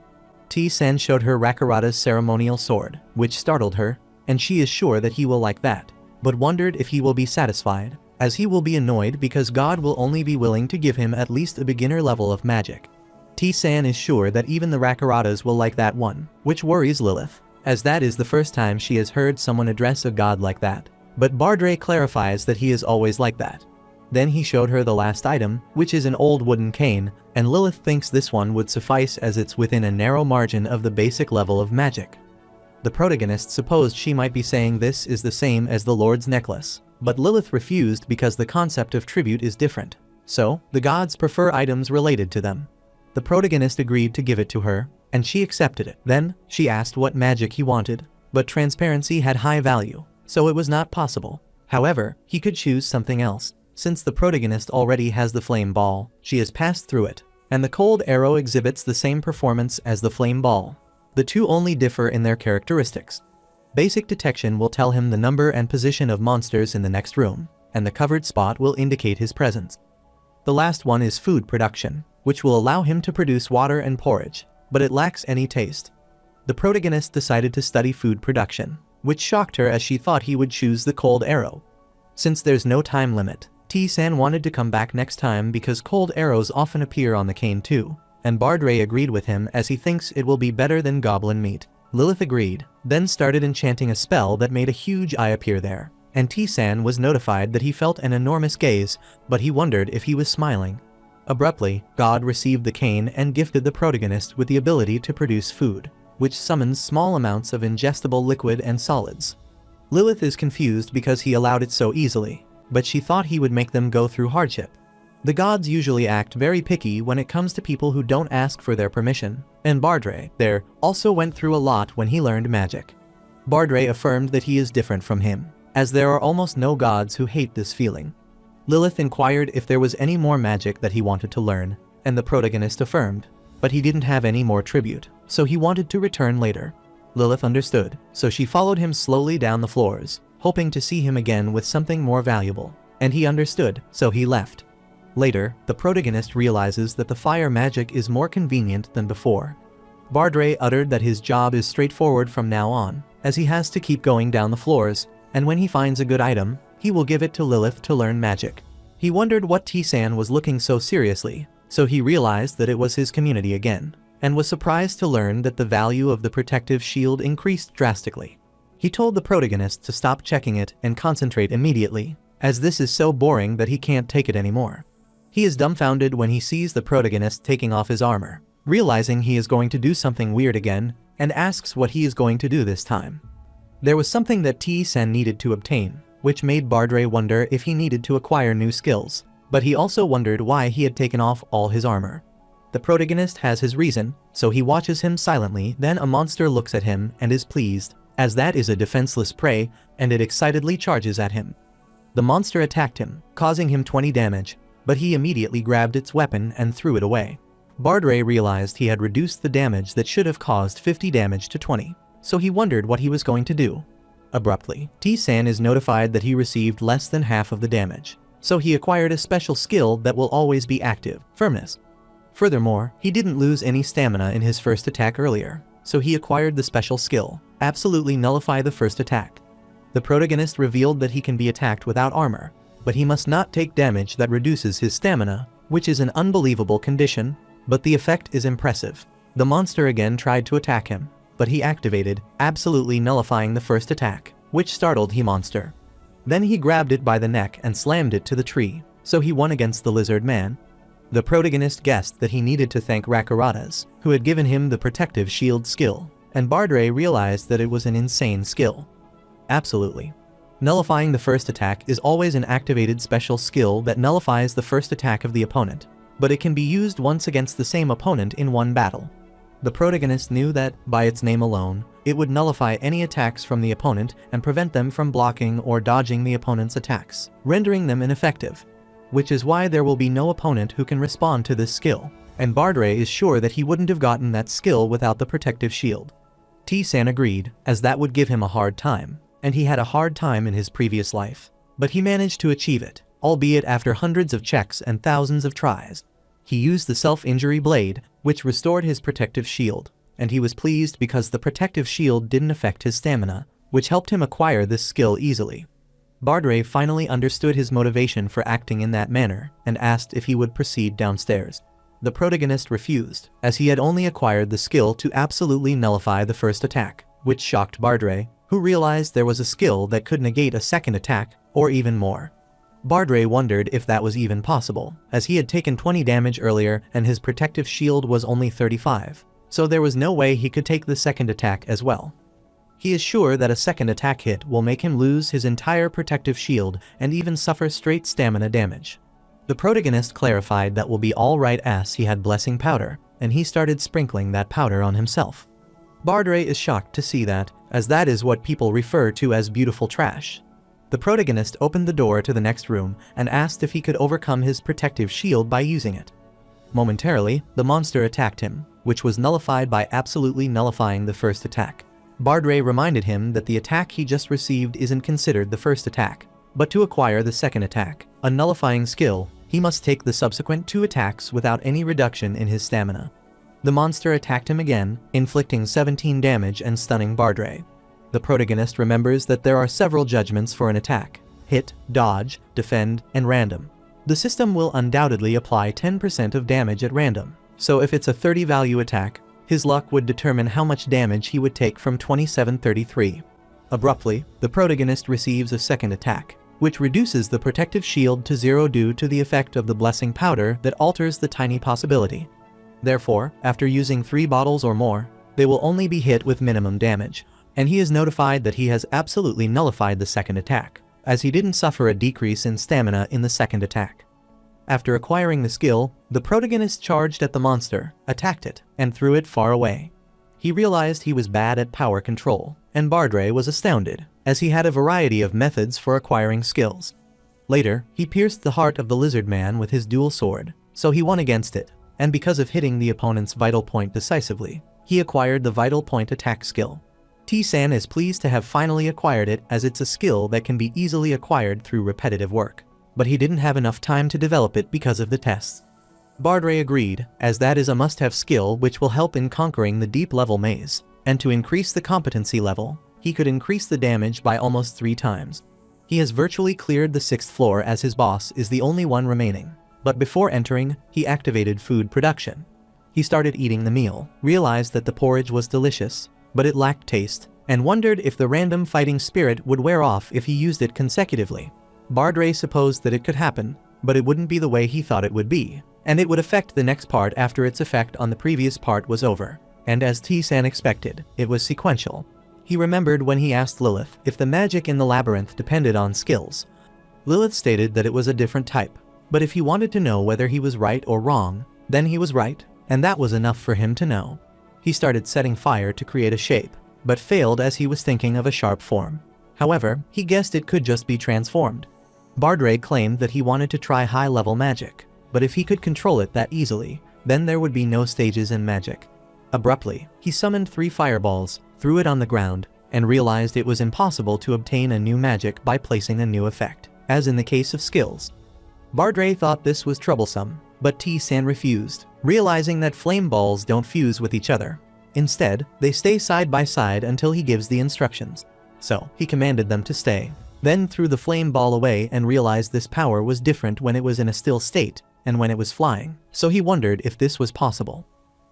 [SPEAKER 1] T-san showed her Rakarata's ceremonial sword, which startled her, and she is sure that he will like that, but wondered if he will be satisfied, as he will be annoyed because God will only be willing to give him at least a beginner level of magic. T-san is sure that even the Rakaratas will like that one, which worries Lilith, as that is the first time she has heard someone address a god like that, but Bardre clarifies that he is always like that. Then he showed her the last item, which is an old wooden cane, and Lilith thinks this one would suffice as it's within a narrow margin of the basic level of magic. The protagonist supposed she might be saying this is the same as the Lord's necklace, but Lilith refused because the concept of tribute is different, so the gods prefer items related to them. The protagonist agreed to give it to her, and she accepted it. Then, she asked what magic he wanted, but transparency had high value, so it was not possible. However, he could choose something else. Since the protagonist already has the flame ball, she has passed through it, and the cold arrow exhibits the same performance as the flame ball. The two only differ in their characteristics. Basic detection will tell him the number and position of monsters in the next room, and the covered spot will indicate his presence. The last one is food production, which will allow him to produce water and porridge, but it lacks any taste. The protagonist decided to study food production, which shocked her as she thought he would choose the cold arrow. Since there's no time limit, T-san wanted to come back next time because cold arrows often appear on the cane too, and Bardre agreed with him as he thinks it will be better than goblin meat. Lilith agreed, then started enchanting a spell that made a huge eye appear there, and T-san was notified that he felt an enormous gaze, but he wondered if he was smiling. Abruptly, God received the cane and gifted the protagonist with the ability to produce food, which summons small amounts of ingestible liquid and solids. Lilith is confused because he allowed it so easily, but she thought he would make them go through hardship. The gods usually act very picky when it comes to people who don't ask for their permission, and Bardre, there, also went through a lot when he learned magic. Bardre affirmed that he is different from him, as there are almost no gods who hate this feeling. Lilith inquired if there was any more magic that he wanted to learn, and the protagonist affirmed, but he didn't have any more tribute, so he wanted to return later. Lilith understood, so she followed him slowly down the floors, hoping to see him again with something more valuable, and he understood, so he left. Later, the protagonist realizes that the fire magic is more convenient than before. Bardre uttered that his job is straightforward from now on, as he has to keep going down the floors, and when he finds a good item, he will give it to Lilith to learn magic. He wondered what T-san was looking so seriously, so he realized that it was his community again, and was surprised to learn that the value of the protective shield increased drastically. He told the protagonist to stop checking it and concentrate immediately, as this is so boring that he can't take it anymore. He is dumbfounded when he sees the protagonist taking off his armor, realizing he is going to do something weird again, and asks what he is going to do this time. There was something that T-san needed to obtain, which made Bardre wonder if he needed to acquire new skills, but he also wondered why he had taken off all his armor. The protagonist has his reason, so he watches him silently. Then a monster looks at him and is pleased, as that is a defenseless prey, and it excitedly charges at him. The monster attacked him, causing him 20 damage, but he immediately grabbed its weapon and threw it away. Bardre realized he had reduced the damage that should have caused 50 damage to 20, so he wondered what he was going to do. Abruptly, T-san is notified that he received less than half of the damage, so he acquired a special skill that will always be active, firmness. Furthermore, he didn't lose any stamina in his first attack earlier, so he acquired the special skill, Absolutely Nullify the First Attack. The protagonist revealed that he can be attacked without armor, but he must not take damage that reduces his stamina, which is an unbelievable condition, but the effect is impressive. The monster again tried to attack him, but he activated, Absolutely Nullifying the First Attack, which startled the monster. Then he grabbed it by the neck and slammed it to the tree, so he won against the lizard man. The protagonist guessed that he needed to thank Rakuratas, who had given him the protective shield skill, and Bardre realized that it was an insane skill. Absolutely Nullifying the First Attack is always an activated special skill that nullifies the first attack of the opponent, but it can be used once against the same opponent in one battle. The protagonist knew that, by its name alone, it would nullify any attacks from the opponent and prevent them from blocking or dodging the opponent's attacks, rendering them ineffective. Which is why there will be no opponent who can respond to this skill, and Bardre is sure that he wouldn't have gotten that skill without the protective shield. T-san agreed, as that would give him a hard time, and he had a hard time in his previous life. But he managed to achieve it, albeit after hundreds of checks and thousands of tries. He used the self-injury blade, which restored his protective shield, and he was pleased because the protective shield didn't affect his stamina, which helped him acquire this skill easily. Bardre finally understood his motivation for acting in that manner, and asked if he would proceed downstairs. The protagonist refused, as he had only acquired the skill to absolutely nullify the first attack, which shocked Bardre, who realized there was a skill that could negate a second attack, or even more. Bardre wondered if that was even possible, as he had taken 20 damage earlier and his protective shield was only 35, so there was no way he could take the second attack as well. He is sure that a second attack hit will make him lose his entire protective shield and even suffer straight stamina damage. The protagonist clarified that will be alright as he had blessing powder, and he started sprinkling that powder on himself. Bardre is shocked to see that, as that is what people refer to as beautiful trash. The protagonist opened the door to the next room and asked if he could overcome his protective shield by using it. Momentarily, the monster attacked him, which was nullified by absolutely nullifying the first attack. Bardre reminded him that the attack he just received isn't considered the first attack, but to acquire the second attack, a nullifying skill, he must take the subsequent 2 attacks without any reduction in his stamina. The monster attacked him again, inflicting 17 damage and stunning Bardre. The protagonist remembers that there are several judgments for an attack: hit, dodge, defend, and random. The system will undoubtedly apply 10% of damage at random, so if it's a 30 value attack, his luck would determine how much damage he would take from 2733. Abruptly, the protagonist receives a second attack, which reduces the protective shield to 0 due to the effect of the blessing powder that alters the tiny possibility. Therefore, after using 3 bottles or more, they will only be hit with minimum damage, and he is notified that he has absolutely nullified the second attack, as he didn't suffer a decrease in stamina in the second attack. After acquiring the skill, the protagonist charged at the monster, attacked it, and threw it far away. He realized he was bad at power control, and Bardre was astounded, as he had a variety of methods for acquiring skills. Later, he pierced the heart of the lizard man with his dual sword, so he won against it, and because of hitting the opponent's vital point decisively, he acquired the vital point attack skill. T-san is pleased to have finally acquired it, as it's a skill that can be easily acquired through repetitive work, but he didn't have enough time to develop it because of the tests. Bardre agreed, as that is a must-have skill which will help in conquering the deep-level maze, and to increase the competency level, he could increase the damage by almost 3 times. He has virtually cleared the 6th floor as his boss is the only one remaining, but before entering, he activated food production. He started eating the meal, realized that the porridge was delicious, but it lacked taste, and wondered if the random fighting spirit would wear off if he used it consecutively. Bardre supposed that it could happen, but it wouldn't be the way he thought it would be, and it would affect the next part after its effect on the previous part was over. And as T-san expected, it was sequential. He remembered when he asked Lilith if the magic in the labyrinth depended on skills. Lilith stated that it was a different type, but if he wanted to know whether he was right or wrong, then he was right, and that was enough for him to know. He started setting fire to create a shape, but failed as he was thinking of a sharp form. However, he guessed it could just be transformed. Bardre claimed that he wanted to try high-level magic, but if he could control it that easily, then there would be no stages in magic. Abruptly, he summoned 3 fireballs, threw it on the ground, and realized it was impossible to obtain a new magic by placing a new effect, as in the case of skills. Bardre thought this was troublesome, but T-san refused, realizing that flame balls don't fuse with each other. Instead, they stay side by side until he gives the instructions. So, he commanded them to stay, then threw the flame ball away and realized this power was different when it was in a still state and when it was flying, so he wondered if this was possible.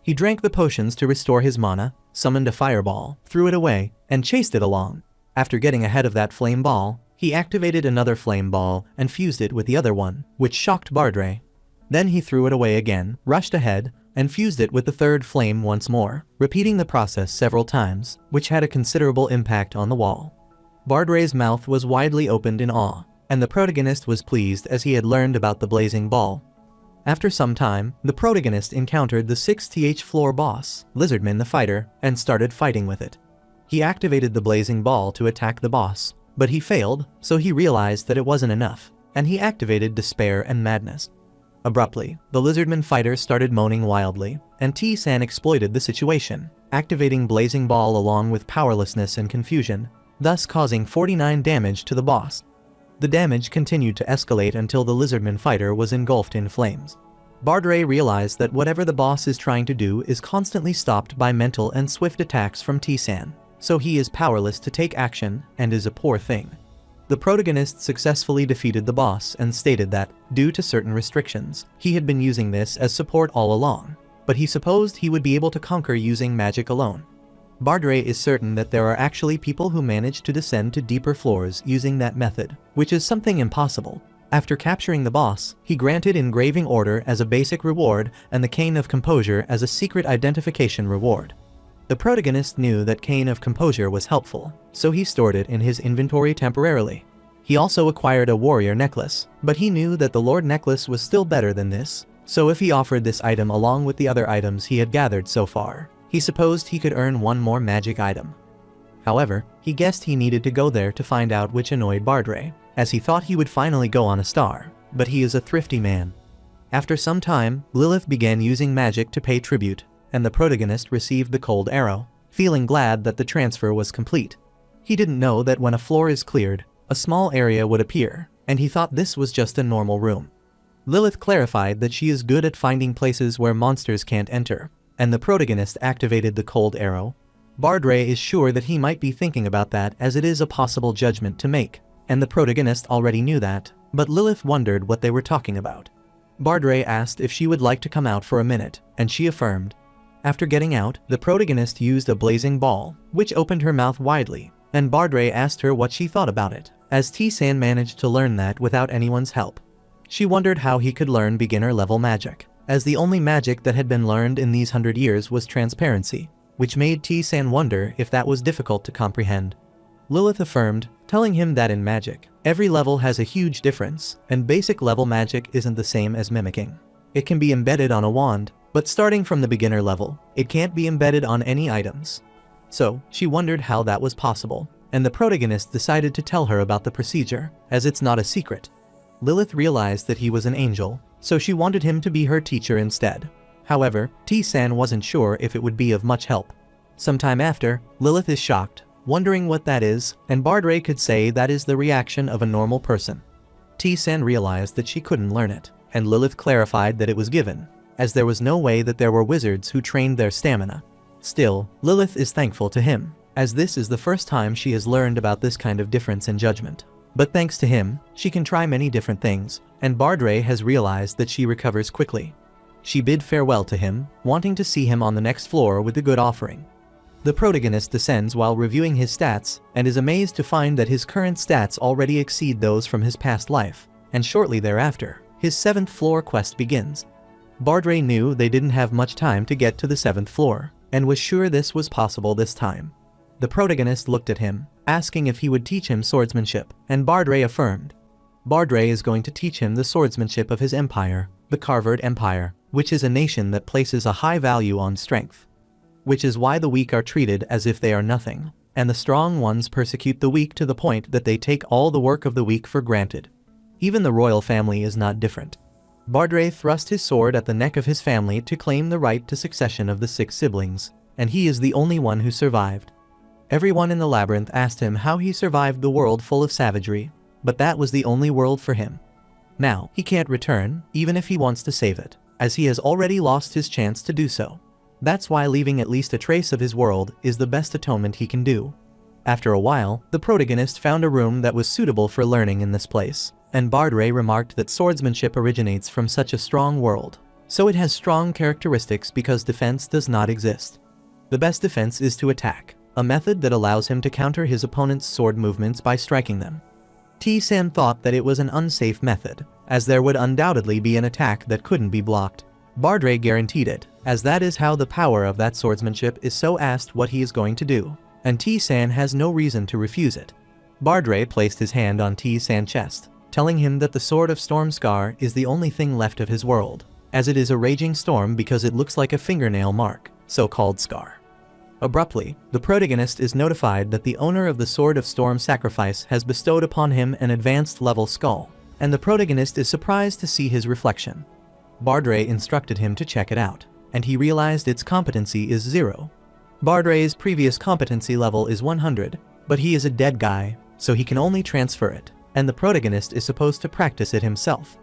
[SPEAKER 1] He drank the potions to restore his mana, summoned a fireball, threw it away, and chased it along. After getting ahead of that flame ball, he activated another flame ball and fused it with the other one, which shocked Bardray. Then he threw it away again, rushed ahead, and fused it with the third flame once more, repeating the process several times, which had a considerable impact on the wall. Bardray's mouth was widely opened in awe, and the protagonist was pleased as he had learned about the blazing ball. After some time, the protagonist encountered the 6th floor boss, Lizardman the fighter, and started fighting with it. He activated the blazing ball to attack the boss, but he failed, so he realized that it wasn't enough, and he activated despair and madness. Abruptly, the Lizardman fighter started moaning wildly, and T-san exploited the situation, activating blazing ball along with powerlessness and confusion, thus causing 49 damage to the boss. The damage continued to escalate until the Lizardman fighter was engulfed in flames. Bardray realized that whatever the boss is trying to do is constantly stopped by mental and swift attacks from T-san, so he is powerless to take action and is a poor thing. The protagonist successfully defeated the boss and stated that, due to certain restrictions, he had been using this as support all along, but he supposed he would be able to conquer using magic alone. Bardray is certain that there are actually people who manage to descend to deeper floors using that method, which is something impossible. After capturing the boss, he granted Engraving Order as a basic reward and the Cane of Composure as a secret identification reward. The protagonist knew that Cane of Composure was helpful, so he stored it in his inventory temporarily. He also acquired a warrior necklace, but he knew that the Lord necklace was still better than this, so if he offered this item along with the other items he had gathered so far, he supposed he could earn one more magic item. However, he guessed he needed to go there to find out which annoyed Bardray, as he thought he would finally go on a star, but he is a thrifty man. After some time, Lilith began using magic to pay tribute, and the protagonist received the cold arrow, feeling glad that the transfer was complete. He didn't know that when a floor is cleared, a small area would appear, and he thought this was just a normal room. Lilith clarified that she is good at finding places where monsters can't enter, and the protagonist activated the cold arrow. Bardray is sure that he might be thinking about that as it is a possible judgment to make, and the protagonist already knew that, but Lilith wondered what they were talking about. Bardray asked if she would like to come out for a minute, and she affirmed. After getting out, the protagonist used a blazing ball, which opened her mouth widely, and Bardray asked her what she thought about it, as T-san managed to learn that without anyone's help. She wondered how he could learn beginner-level magic, as the only magic that had been learned in these 100 years was transparency, which made T-san wonder if that was difficult to comprehend. Lilith affirmed, telling him that in magic, every level has a huge difference, and basic level magic isn't the same as mimicking. It can be embedded on a wand, but starting from the beginner level, it can't be embedded on any items. So, she wondered how that was possible, and the protagonist decided to tell her about the procedure, as it's not a secret. Lilith realized that he was an angel, so she wanted him to be her teacher instead. However, T-san wasn't sure if it would be of much help. Sometime after, Lilith is shocked, wondering what that is, and Bardray could say that is the reaction of a normal person. T-san realized that she couldn't learn it, and Lilith clarified that it was given, as there was no way that there were wizards who trained their stamina. Still, Lilith is thankful to him, as this is the first time she has learned about this kind of difference in judgment. But thanks to him, she can try many different things, and Bardray has realized that she recovers quickly. She bid farewell to him, wanting to see him on the next floor with a good offering. The protagonist descends while reviewing his stats, and is amazed to find that his current stats already exceed those from his past life, and shortly thereafter, his 7th floor quest begins. Bardray knew they didn't have much time to get to the 7th floor, and was sure this was possible this time. The protagonist looked at him, asking if he would teach him swordsmanship, and Bardray affirmed. Bardray is going to teach him the swordsmanship of his empire, the Carvered Empire, which is a nation that places a high value on strength. Which is why the weak are treated as if they are nothing, and the strong ones persecute the weak to the point that they take all the work of the weak for granted. Even the royal family is not different. Bardray thrust his sword at the neck of his family to claim the right to succession of the 6 siblings, and he is the only one who survived. Everyone in the labyrinth asked him how he survived the world full of savagery, but that was the only world for him. Now, he can't return, even if he wants to save it, as he has already lost his chance to do so. That's why leaving at least a trace of his world is the best atonement he can do. After a while, the protagonist found a room that was suitable for learning in this place, and Bardray remarked that swordsmanship originates from such a strong world. So it has strong characteristics because defense does not exist. The best defense is to attack, a method that allows him to counter his opponent's sword movements by striking them. T-san thought that it was an unsafe method, as there would undoubtedly be an attack that couldn't be blocked. Bardray guaranteed it, as that is how the power of that swordsmanship is. So asked what he is going to do, and T-san has no reason to refuse it. Bardray placed his hand on T-san's chest, telling him that the Sword of Storm Scar is the only thing left of his world, as it is a raging storm because it looks like a fingernail mark, so-called scar. Abruptly, the protagonist is notified that the owner of the Sword of Storm Sacrifice has bestowed upon him an advanced level skull, and the protagonist is surprised to see his reflection. Bardray instructed him to check it out, and he realized its competency is 0. Bardray's previous competency level is 100, but he is a dead guy, so he can only transfer it, and the protagonist is supposed to practice it himself.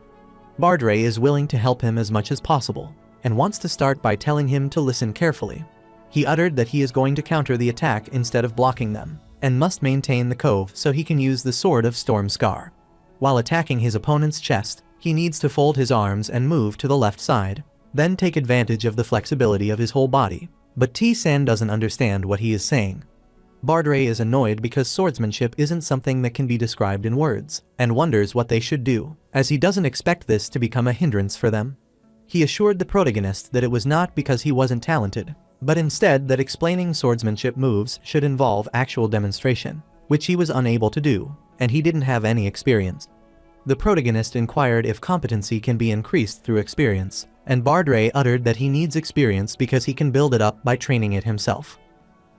[SPEAKER 1] Bardray is willing to help him as much as possible, and wants to start by telling him to listen carefully. He uttered that he is going to counter the attack instead of blocking them, and must maintain the cove so he can use the Sword of Storm Scar. While attacking his opponent's chest, he needs to fold his arms and move to the left side, then take advantage of the flexibility of his whole body. But T-san doesn't understand what he is saying. Bardray is annoyed because swordsmanship isn't something that can be described in words, and wonders what they should do, as he doesn't expect this to become a hindrance for them. He assured the protagonist that it was not because he wasn't talented, but instead that explaining swordsmanship moves should involve actual demonstration, which he was unable to do, and he didn't have any experience. The protagonist inquired if competency can be increased through experience, and Bardray uttered that he needs experience because he can build it up by training it himself.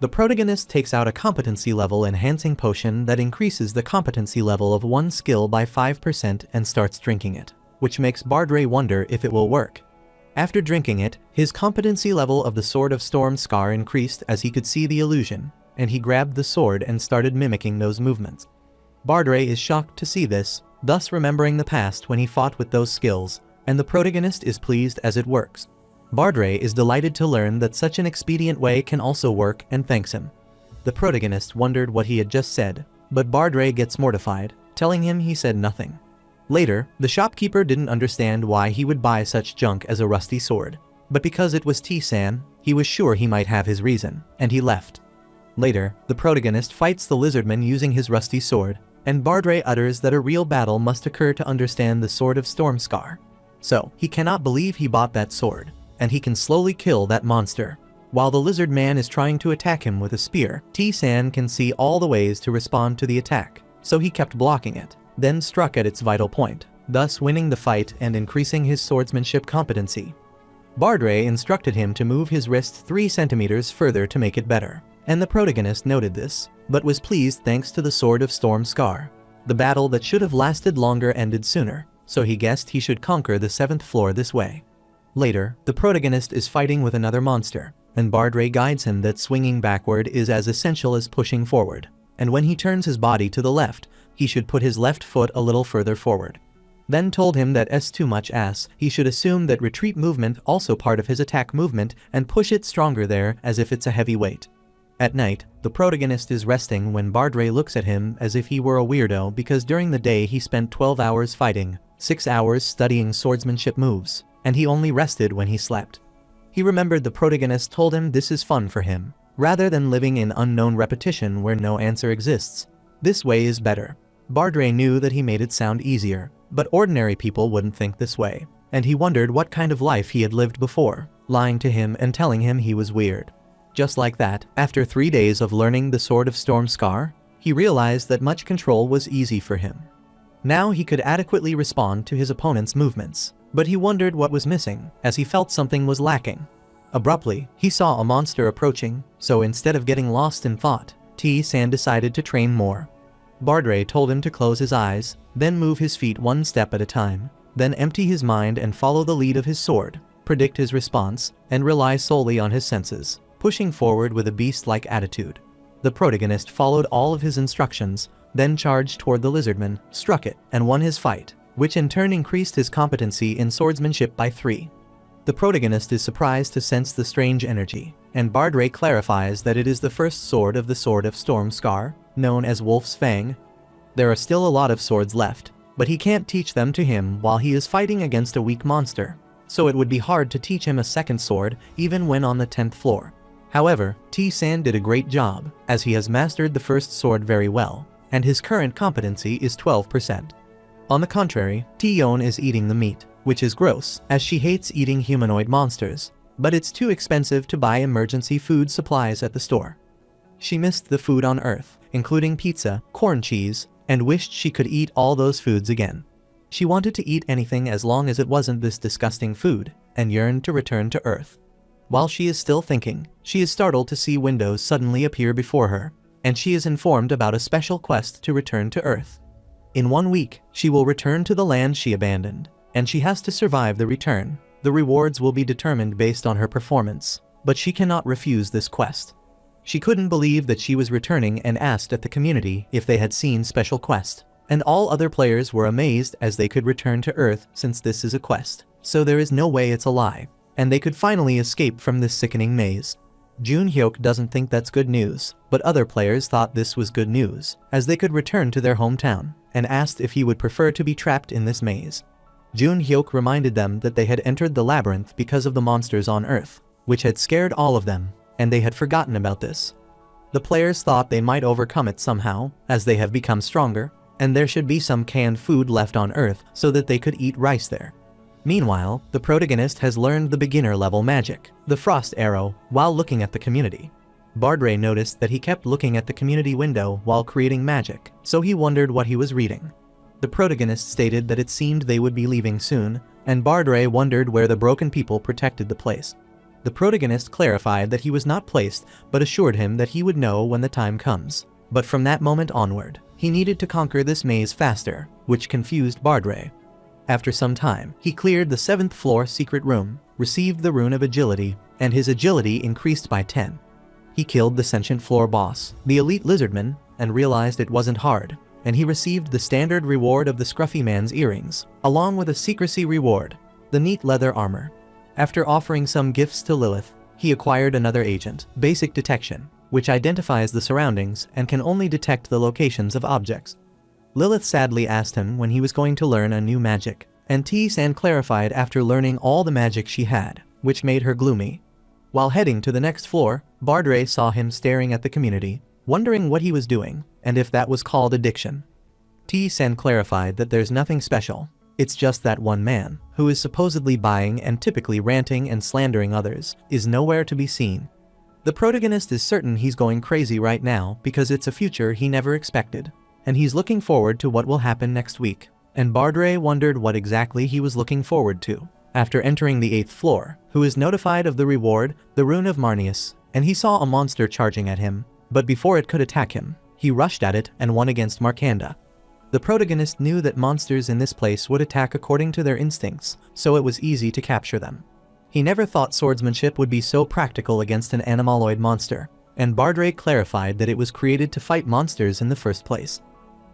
[SPEAKER 1] The protagonist takes out a competency level enhancing potion that increases the competency level of one skill by 5% and starts drinking it, which makes Bardray wonder if it will work. After drinking it, his competency level of the Sword of Storm Scar increased as he could see the illusion, and he grabbed the sword and started mimicking those movements. Bardray is shocked to see this, thus remembering the past when he fought with those skills, and the protagonist is pleased as it works. Bardray is delighted to learn that such an expedient way can also work and thanks him. The protagonist wondered what he had just said, but Bardray gets mortified, telling him he said nothing. Later, the shopkeeper didn't understand why he would buy such junk as a rusty sword, but because it was T-san, he was sure he might have his reason, and he left. Later, the protagonist fights the lizardman using his rusty sword, and Bardray utters that a real battle must occur to understand the Sword of Storm Scar. So, he cannot believe he bought that sword, and he can slowly kill that monster. While the lizard man is trying to attack him with a spear, T-san can see all the ways to respond to the attack, so he kept blocking it, then struck at its vital point, thus winning the fight and increasing his swordsmanship competency. Bardray instructed him to move his wrist 3 centimeters further to make it better, and the protagonist noted this, but was pleased thanks to the Sword of Storm Scar. The battle that should have lasted longer ended sooner, so he guessed he should conquer the 7th floor this way. Later, the protagonist is fighting with another monster, and Bardray guides him that swinging backward is as essential as pushing forward, and when he turns his body to the left, he should put his left foot a little further forward. Then told him that too much as he should assume that retreat movement also part of his attack movement and push it stronger there as if it's a heavy weight. At night, the protagonist is resting when Bardray looks at him as if he were a weirdo because during the day he spent 12 hours fighting, 6 hours studying swordsmanship moves, and he only rested when he slept. He remembered the protagonist told him this is fun for him, rather than living in unknown repetition where no answer exists. This way is better. Bardray knew that he made it sound easier, but ordinary people wouldn't think this way, and he wondered what kind of life he had lived before, lying to him and telling him he was weird. Just like that, after 3 days of learning the Sword of Storm Scar, he realized that much control was easy for him. Now he could adequately respond to his opponent's movements, but he wondered what was missing, as he felt something was lacking. Abruptly, he saw a monster approaching, so instead of getting lost in thought, T-san decided to train more. Bardray told him to close his eyes, then move his feet 1 step at a time, then empty his mind and follow the lead of his sword, predict his response, and rely solely on his senses, pushing forward with a beast-like attitude. The protagonist followed all of his instructions, then charged toward the lizardman, struck it, and won his fight, which in turn increased his competency in swordsmanship by 3. The protagonist is surprised to sense the strange energy, and Bardray clarifies that it is the first sword of the Sword of Storm Scar, known as Wolf's Fang. There are still a lot of swords left, but he can't teach them to him while he is fighting against a weak monster, so it would be hard to teach him a second sword even when on the 10th floor. However, T-San did a great job, as he has mastered the first sword very well, and his current competency is 12%. On the contrary, T-Yon is eating the meat, which is gross, as she hates eating humanoid monsters, but it's too expensive to buy emergency food supplies at the store. She missed the food on Earth, including pizza, corn cheese, and wished she could eat all those foods again. She wanted to eat anything as long as it wasn't this disgusting food, and yearned to return to Earth. While she is still thinking, she is startled to see windows suddenly appear before her, and she is informed about a special quest to return to Earth. In 1 week, she will return to the land she abandoned, and she has to survive the return. The rewards will be determined based on her performance, but she cannot refuse this quest. She couldn't believe that she was returning and asked at the community if they had seen special quest, and all other players were amazed as they could return to Earth since this is a quest, so there is no way it's a lie, and they could finally escape from this sickening maze. Jun-hyuk doesn't think that's good news, but other players thought this was good news, as they could return to their hometown, and asked if he would prefer to be trapped in this maze. Jun-hyuk reminded them that they had entered the labyrinth because of the monsters on Earth, which had scared all of them, and they had forgotten about this. The players thought they might overcome it somehow, as they have become stronger, and there should be some canned food left on Earth so that they could eat rice there. Meanwhile, the protagonist has learned the beginner-level magic, the Frost Arrow, while looking at the community. Bardray noticed that he kept looking at the community window while creating magic, so he wondered what he was reading. The protagonist stated that it seemed they would be leaving soon, and Bardray wondered where the broken people protected the place. The protagonist clarified that he was not placed, but assured him that he would know when the time comes. But from that moment onward, he needed to conquer this maze faster, which confused Bardray. After some time, he cleared the 7th floor secret room, received the rune of agility, and his agility increased by 10. He killed the sentient floor boss, the elite lizardman, and realized it wasn't hard, and he received the standard reward of the scruffy man's earrings, along with a secrecy reward, the neat leather armor. After offering some gifts to Lilith, he acquired another agent, basic detection, which identifies the surroundings and can only detect the locations of objects. Lilith sadly asked him when he was going to learn a new magic, and T-San clarified after learning all the magic she had, which made her gloomy. While heading to the next floor, Bardray saw him staring at the community, wondering what he was doing, and if that was called addiction. T-San clarified that there's nothing special, it's just that one man, who is supposedly buying and typically ranting and slandering others, is nowhere to be seen. The protagonist is certain he's going crazy right now because it's a future he never expected, and he's looking forward to what will happen next week. And Bardray wondered what exactly he was looking forward to. After entering the 8th floor, who is notified of the reward, the Rune of Marnius, and he saw a monster charging at him, but before it could attack him, he rushed at it and won against Markanda. The protagonist knew that monsters in this place would attack according to their instincts, so it was easy to capture them. He never thought swordsmanship would be so practical against an animaloid monster, and Bardray clarified that it was created to fight monsters in the first place.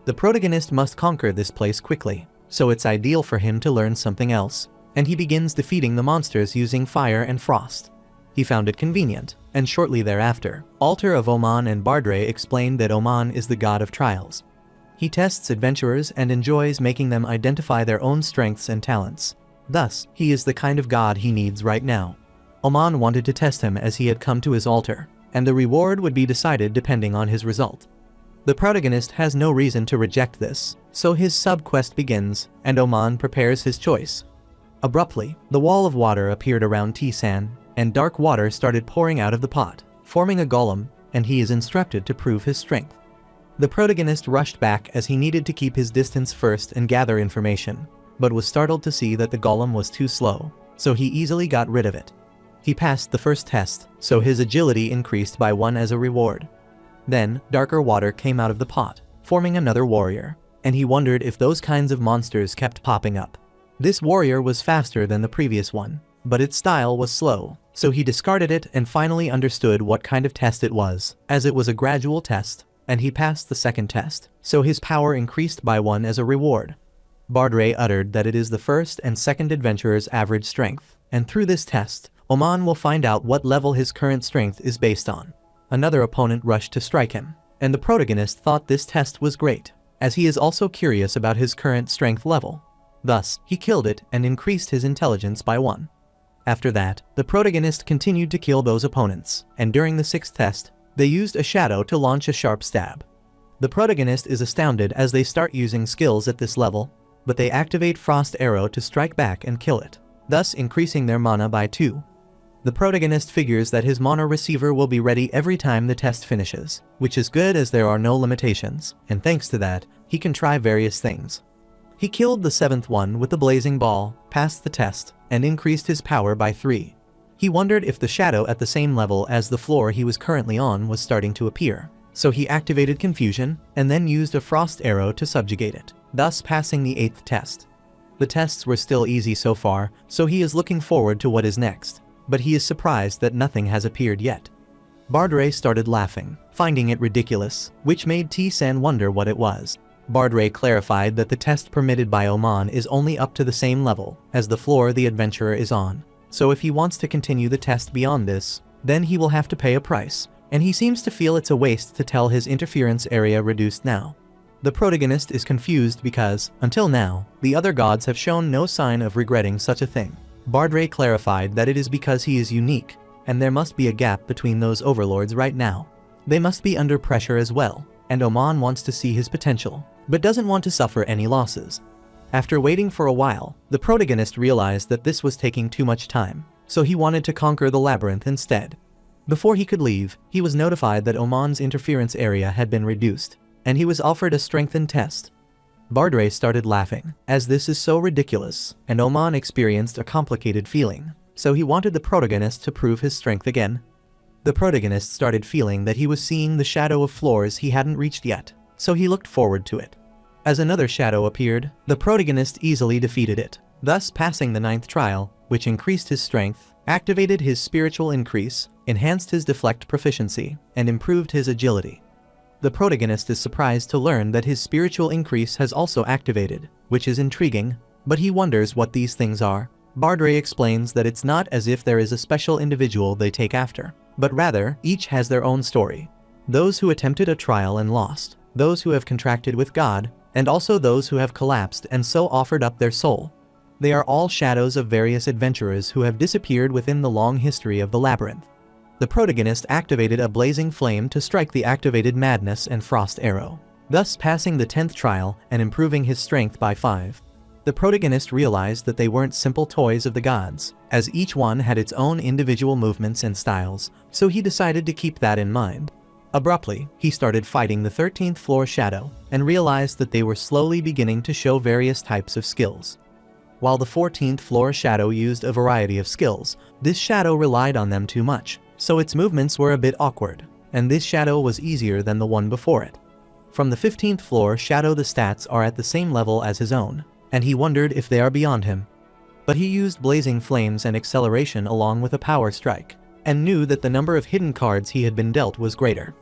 [SPEAKER 1] The protagonist must conquer this place quickly, so it's ideal for him to learn something else, and he begins defeating the monsters using fire and frost. He found it convenient, and shortly thereafter, Altar of Oman and Bardray explained that Oman is the god of trials. He tests adventurers and enjoys making them identify their own strengths and talents. Thus, he is the kind of god he needs right now. Oman wanted to test him as he had come to his altar, and the reward would be decided depending on his result. The protagonist has no reason to reject this, so his sub-quest begins, and Oman prepares his choice. Abruptly, the wall of water appeared around T-San, and dark water started pouring out of the pot, forming a golem, and he is instructed to prove his strength. The protagonist rushed back as he needed to keep his distance first and gather information, but was startled to see that the golem was too slow, so he easily got rid of it. He passed the first test, so his agility increased by 1 as a reward. Then, darker water came out of the pot, forming another warrior, and he wondered if those kinds of monsters kept popping up. This warrior was faster than the previous one, but its style was slow, so he discarded it and finally understood what kind of test it was, as it was a gradual test, and he passed the second test, so his power increased by 1 as a reward. Bardray uttered that it is the first and second adventurer's average strength, and through this test, Oman will find out what level his current strength is based on. Another opponent rushed to strike him, and the protagonist thought this test was great, as he is also curious about his current strength level. Thus, he killed it and increased his intelligence by 1. After that, the protagonist continued to kill those opponents, and during the 6th test, they used a shadow to launch a sharp stab. The protagonist is astounded as they start using skills at this level, but they activate Frost Arrow to strike back and kill it, thus increasing their mana by 2. The protagonist figures that his mana receiver will be ready every time the test finishes, which is good as there are no limitations, and thanks to that, he can try various things. He killed the 7th one with the blazing ball, passed the test, and increased his power by 3. He wondered if the shadow at the same level as the floor he was currently on was starting to appear, so he activated Confusion, and then used a Frost Arrow to subjugate it, thus passing the 8th test. The tests were still easy so far, so he is looking forward to what is next, but he is surprised that nothing has appeared yet. Bardray started laughing, finding it ridiculous, which made T-San wonder what it was. Bardray clarified that the test permitted by Oman is only up to the same level as the floor the adventurer is on, so if he wants to continue the test beyond this, then he will have to pay a price, and he seems to feel it's a waste to tell his interference area reduced now. The protagonist is confused because, until now, the other gods have shown no sign of regretting such a thing. Bardray clarified that it is because he is unique, and there must be a gap between those overlords right now. They must be under pressure as well, and Oman wants to see his potential, but doesn't want to suffer any losses. After waiting for a while, the protagonist realized that this was taking too much time, so he wanted to conquer the labyrinth instead. Before he could leave, he was notified that Oman's interference area had been reduced, and he was offered a strengthened test. Bardray started laughing, as this is so ridiculous, and Oman experienced a complicated feeling, so he wanted the protagonist to prove his strength again. The protagonist started feeling that he was seeing the shadow of floors he hadn't reached yet, so he looked forward to it. As another shadow appeared, the protagonist easily defeated it, thus passing the 9th trial, which increased his strength, activated his spiritual increase, enhanced his deflect proficiency, and improved his agility. The protagonist is surprised to learn that his spiritual increase has also activated, which is intriguing, but he wonders what these things are. Bardray explains that it's not as if there is a special individual they take after, but rather, each has their own story. Those who attempted a trial and lost, those who have contracted with God, and also those who have collapsed and so offered up their soul. They are all shadows of various adventurers who have disappeared within the long history of the labyrinth. The protagonist activated a blazing flame to strike the activated Madness and Frost Arrow, thus passing the 10th trial and improving his strength by 5. The protagonist realized that they weren't simple toys of the gods, as each one had its own individual movements and styles, so he decided to keep that in mind. Abruptly, he started fighting the 13th floor shadow, and realized that they were slowly beginning to show various types of skills. While the 14th floor shadow used a variety of skills, this shadow relied on them too much, so its movements were a bit awkward, and this shadow was easier than the one before it. From the 15th floor shadow, the stats are at the same level as his own, and he wondered if they are beyond him. But he used blazing flames and acceleration along with a power strike, and knew that the number of hidden cards he had been dealt was greater.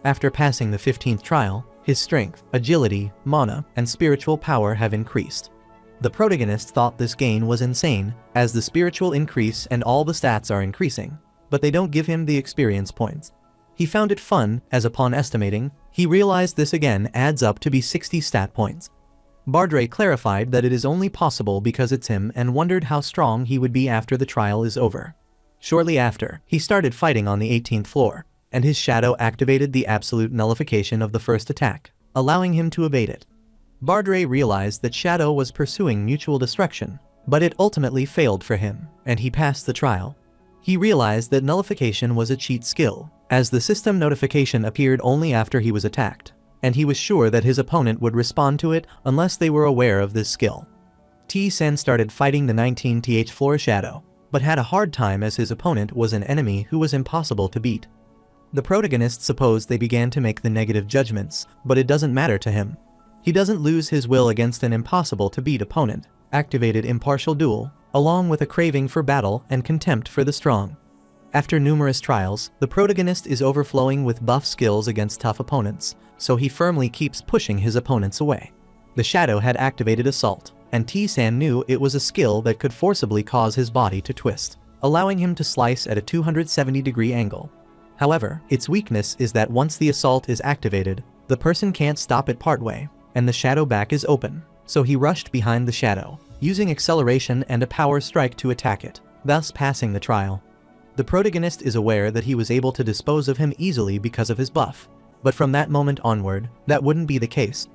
[SPEAKER 1] After passing the 15th trial, his strength, agility, mana, and spiritual power have increased. The protagonist thought this gain was insane, as the spiritual increase and all the stats are increasing, but they don't give him the experience points. He found it fun, as upon estimating, he realized this again adds up to be 60 stat points. Bardray clarified that it is only possible because it's him and wondered how strong he would be after the trial is over. Shortly after, he started fighting on the 18th floor, and his shadow activated the absolute nullification of the first attack, allowing him to evade it. Bardray realized that Shadow was pursuing mutual destruction, but it ultimately failed for him, and he passed the trial. He realized that nullification was a cheat skill, as the system notification appeared only after he was attacked, and he was sure that his opponent would respond to it unless they were aware of this skill. T-Sen started fighting the 19th floor Shadow, but had a hard time as his opponent was an enemy who was impossible to beat. The protagonist supposed they began to make the negative judgments, but it doesn't matter to him. He doesn't lose his will against an impossible-to-beat opponent, activated Impartial Duel, along with a craving for battle and contempt for the strong. After numerous trials, the protagonist is overflowing with buff skills against tough opponents, so he firmly keeps pushing his opponents away. The shadow had activated Assault, and T-San knew it was a skill that could forcibly cause his body to twist, allowing him to slice at a 270-degree angle. However, its weakness is that once the Assault is activated, the person can't stop it partway, and the shadow back is open, so he rushed behind the shadow, using acceleration and a power strike to attack it, thus passing the trial. The protagonist is aware that he was able to dispose of him easily because of his buff, but from that moment onward, that wouldn't be the case.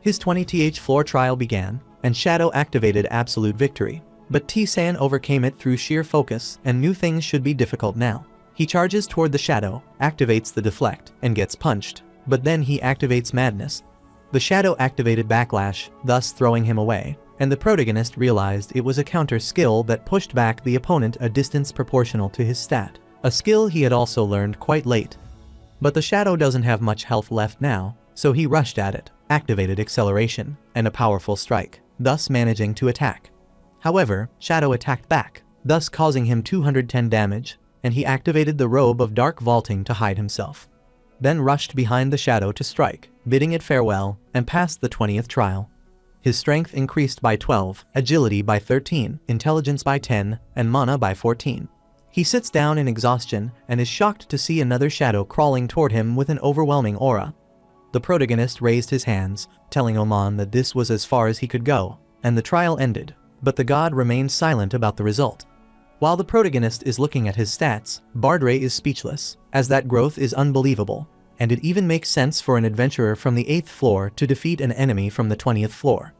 [SPEAKER 1] His 20th floor trial began, and Shadow activated absolute victory, but T-San overcame it through sheer focus and knew things should be difficult now. He charges toward the shadow, activates the deflect, and gets punched, but then he activates Madness. The shadow activated Backlash, thus throwing him away, and the protagonist realized it was a counter skill that pushed back the opponent a distance proportional to his stat, a skill he had also learned quite late. But the shadow doesn't have much health left now, so he rushed at it, activated Acceleration, and a powerful strike, thus managing to attack. However, Shadow attacked back, thus causing him 210 damage, and he activated the Robe of Dark Vaulting to hide himself. Then rushed behind the shadow to strike, bidding it farewell, and passed the 20th trial. His strength increased by 12, agility by 13, intelligence by 10, and mana by 14. He sits down in exhaustion and is shocked to see another shadow crawling toward him with an overwhelming aura. The protagonist raised his hands, telling Oman that this was as far as he could go, and the trial ended, but the god remained silent about the result. While the protagonist is looking at his stats, Bardray is speechless, as that growth is unbelievable, and it even makes sense for an adventurer from the 8th floor to defeat an enemy from the 20th floor.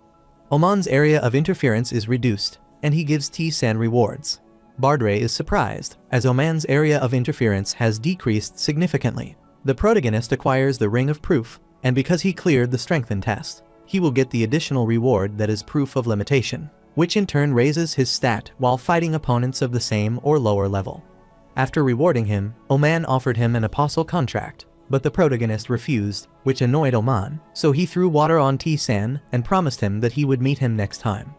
[SPEAKER 1] Oman's area of interference is reduced, and he gives T-San rewards. Bardray is surprised, as Oman's area of interference has decreased significantly. The protagonist acquires the Ring of Proof, and because he cleared the Strengthen test, he will get the additional reward that is Proof of Limitation, which in turn raises his stat while fighting opponents of the same or lower level. After rewarding him, Oman offered him an apostle contract, but the protagonist refused, which annoyed Oman, so he threw water on T-San and promised him that he would meet him next time.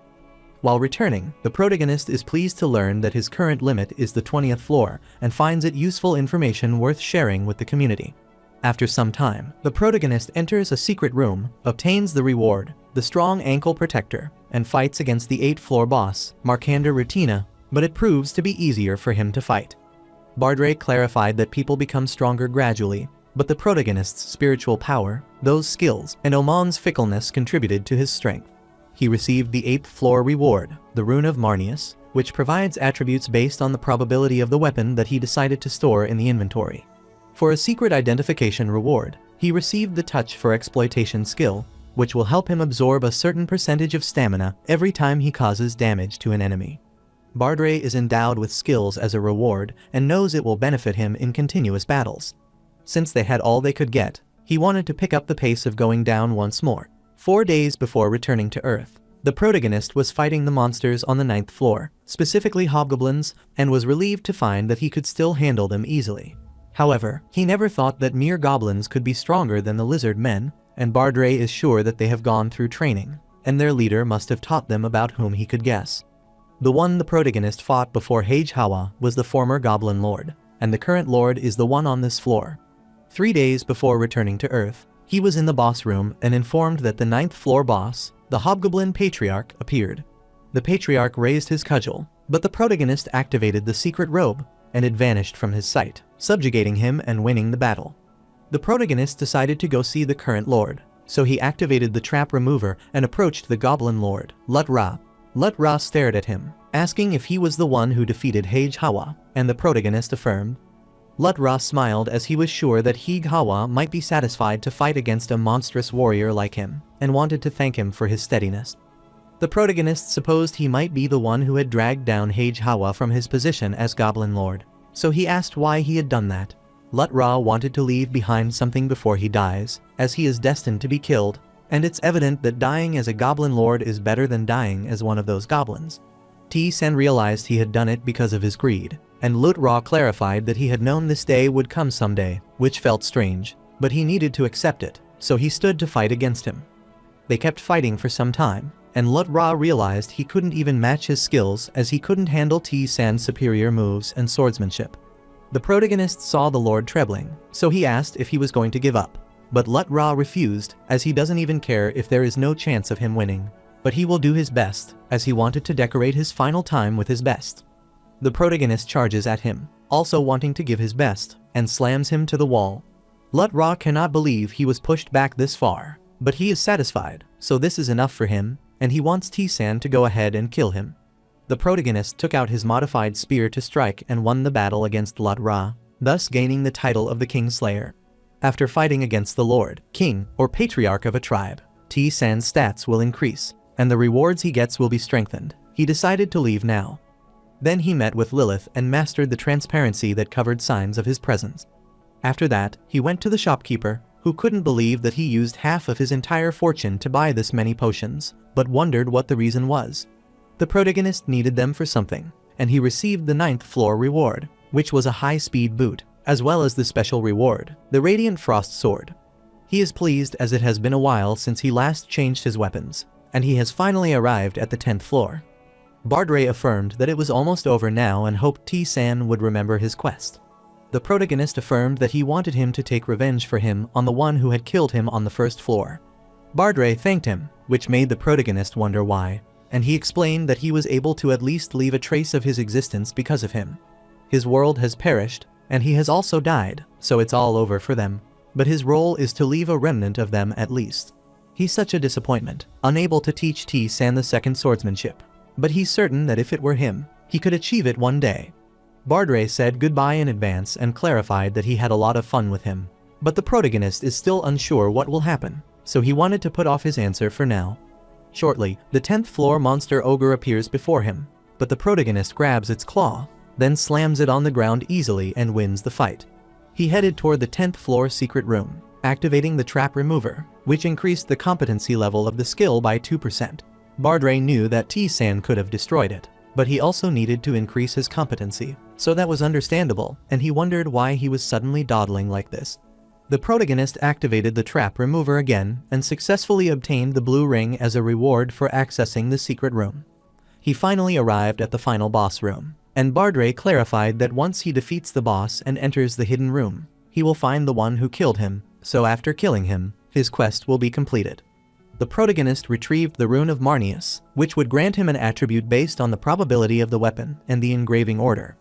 [SPEAKER 1] While returning, the protagonist is pleased to learn that his current limit is the 20th floor and finds it useful information worth sharing with the community. After some time, the protagonist enters a secret room, obtains the reward, the Strong Ankle Protector, and fights against the 8th floor boss, Markander Rutina, but it proves to be easier for him to fight. Bardray clarified that people become stronger gradually, but the protagonist's spiritual power, those skills, and Oman's fickleness contributed to his strength. He received the 8th floor reward, the Rune of Marnius, which provides attributes based on the probability of the weapon that he decided to store in the inventory. For a secret identification reward, he received the Touch for Exploitation skill, which will help him absorb a certain percentage of stamina every time he causes damage to an enemy. Bardray is endowed with skills as a reward and knows it will benefit him in continuous battles. Since they had all they could get, he wanted to pick up the pace of going down once more. 4 days before returning to Earth, the protagonist was fighting the monsters on the 9th floor, specifically hobgoblins, and was relieved to find that he could still handle them easily. However, he never thought that mere goblins could be stronger than the lizard men, and Bardray is sure that they have gone through training, and their leader must have taught them about whom he could guess. The one the protagonist fought before Hage Hawa was the former Goblin Lord, and the current Lord is the one on this floor. 3 days before returning to Earth, he was in the boss room and informed that the 9th floor boss, the Hobgoblin Patriarch, appeared. The Patriarch raised his cudgel, but the protagonist activated the secret robe, and it vanished from his sight, subjugating him and winning the battle. The protagonist decided to go see the current Lord, so he activated the trap remover and approached the Goblin Lord, Lut-Ra. Lut-Ra stared at him, asking if he was the one who defeated Hage Hawa, and the protagonist affirmed. Lut-Ra smiled as he was sure that Hage Hawa might be satisfied to fight against a monstrous warrior like him, and wanted to thank him for his steadiness. The protagonist supposed he might be the one who had dragged down Hage Hawa from his position as Goblin Lord, so he asked why he had done that. Lut-Ra wanted to leave behind something before he dies, as he is destined to be killed, and it's evident that dying as a Goblin Lord is better than dying as one of those goblins. T-San realized he had done it because of his greed, and Lut-Ra clarified that he had known this day would come someday, which felt strange, but he needed to accept it, so he stood to fight against him. They kept fighting for some time, and Lut-Ra realized he couldn't even match his skills as he couldn't handle T-San's superior moves and swordsmanship. The protagonist saw the Lord trebling, so he asked if he was going to give up. But Lut-Ra refused, as he doesn't even care if there is no chance of him winning. But he will do his best, as he wanted to decorate his final time with his best. The protagonist charges at him, also wanting to give his best, and slams him to the wall. Lut-Ra cannot believe he was pushed back this far, but he is satisfied, so this is enough for him, and he wants T-San to go ahead and kill him. The protagonist took out his modified spear to strike and won the battle against Lut-Ra, thus gaining the title of the Kingslayer. After fighting against the Lord, King, or Patriarch of a tribe, T-San's stats will increase, and the rewards he gets will be strengthened. He decided to leave now. Then he met with Lilith and mastered the transparency that covered signs of his presence. After that, he went to the shopkeeper, who couldn't believe that he used half of his entire fortune to buy this many potions, but wondered what the reason was. The protagonist needed them for something, and he received the 9th floor reward, which was a high-speed boot, as well as the special reward, the Radiant Frost Sword. He is pleased as it has been a while since he last changed his weapons, and he has finally arrived at the 10th floor. Bardray affirmed that it was almost over now and hoped T-San would remember his quest. The protagonist affirmed that he wanted him to take revenge for him on the one who had killed him on the 1st floor. Bardray thanked him, which made the protagonist wonder why, and he explained that he was able to at least leave a trace of his existence because of him. His world has perished, and he has also died, so it's all over for them, but his role is to leave a remnant of them at least. He's such a disappointment, unable to teach T-San the second swordsmanship, but he's certain that if it were him, he could achieve it one day. Bardray said goodbye in advance and clarified that he had a lot of fun with him, but the protagonist is still unsure what will happen, so he wanted to put off his answer for now. Shortly, the 10th floor monster ogre appears before him, but the protagonist grabs its claw, then slams it on the ground easily and wins the fight. He headed toward the 10th floor secret room, activating the trap remover, which increased the competency level of the skill by 2%. Bardray knew that T-San could have destroyed it, but he also needed to increase his competency, so that was understandable, and he wondered why he was suddenly dawdling like this. The protagonist activated the trap remover again and successfully obtained the blue ring as a reward for accessing the secret room. He finally arrived at the final boss room, and Bardray clarified that once he defeats the boss and enters the hidden room, he will find the one who killed him, so after killing him, his quest will be completed. The protagonist retrieved the Rune of Marneus, which would grant him an attribute based on the probability of the weapon and the engraving order.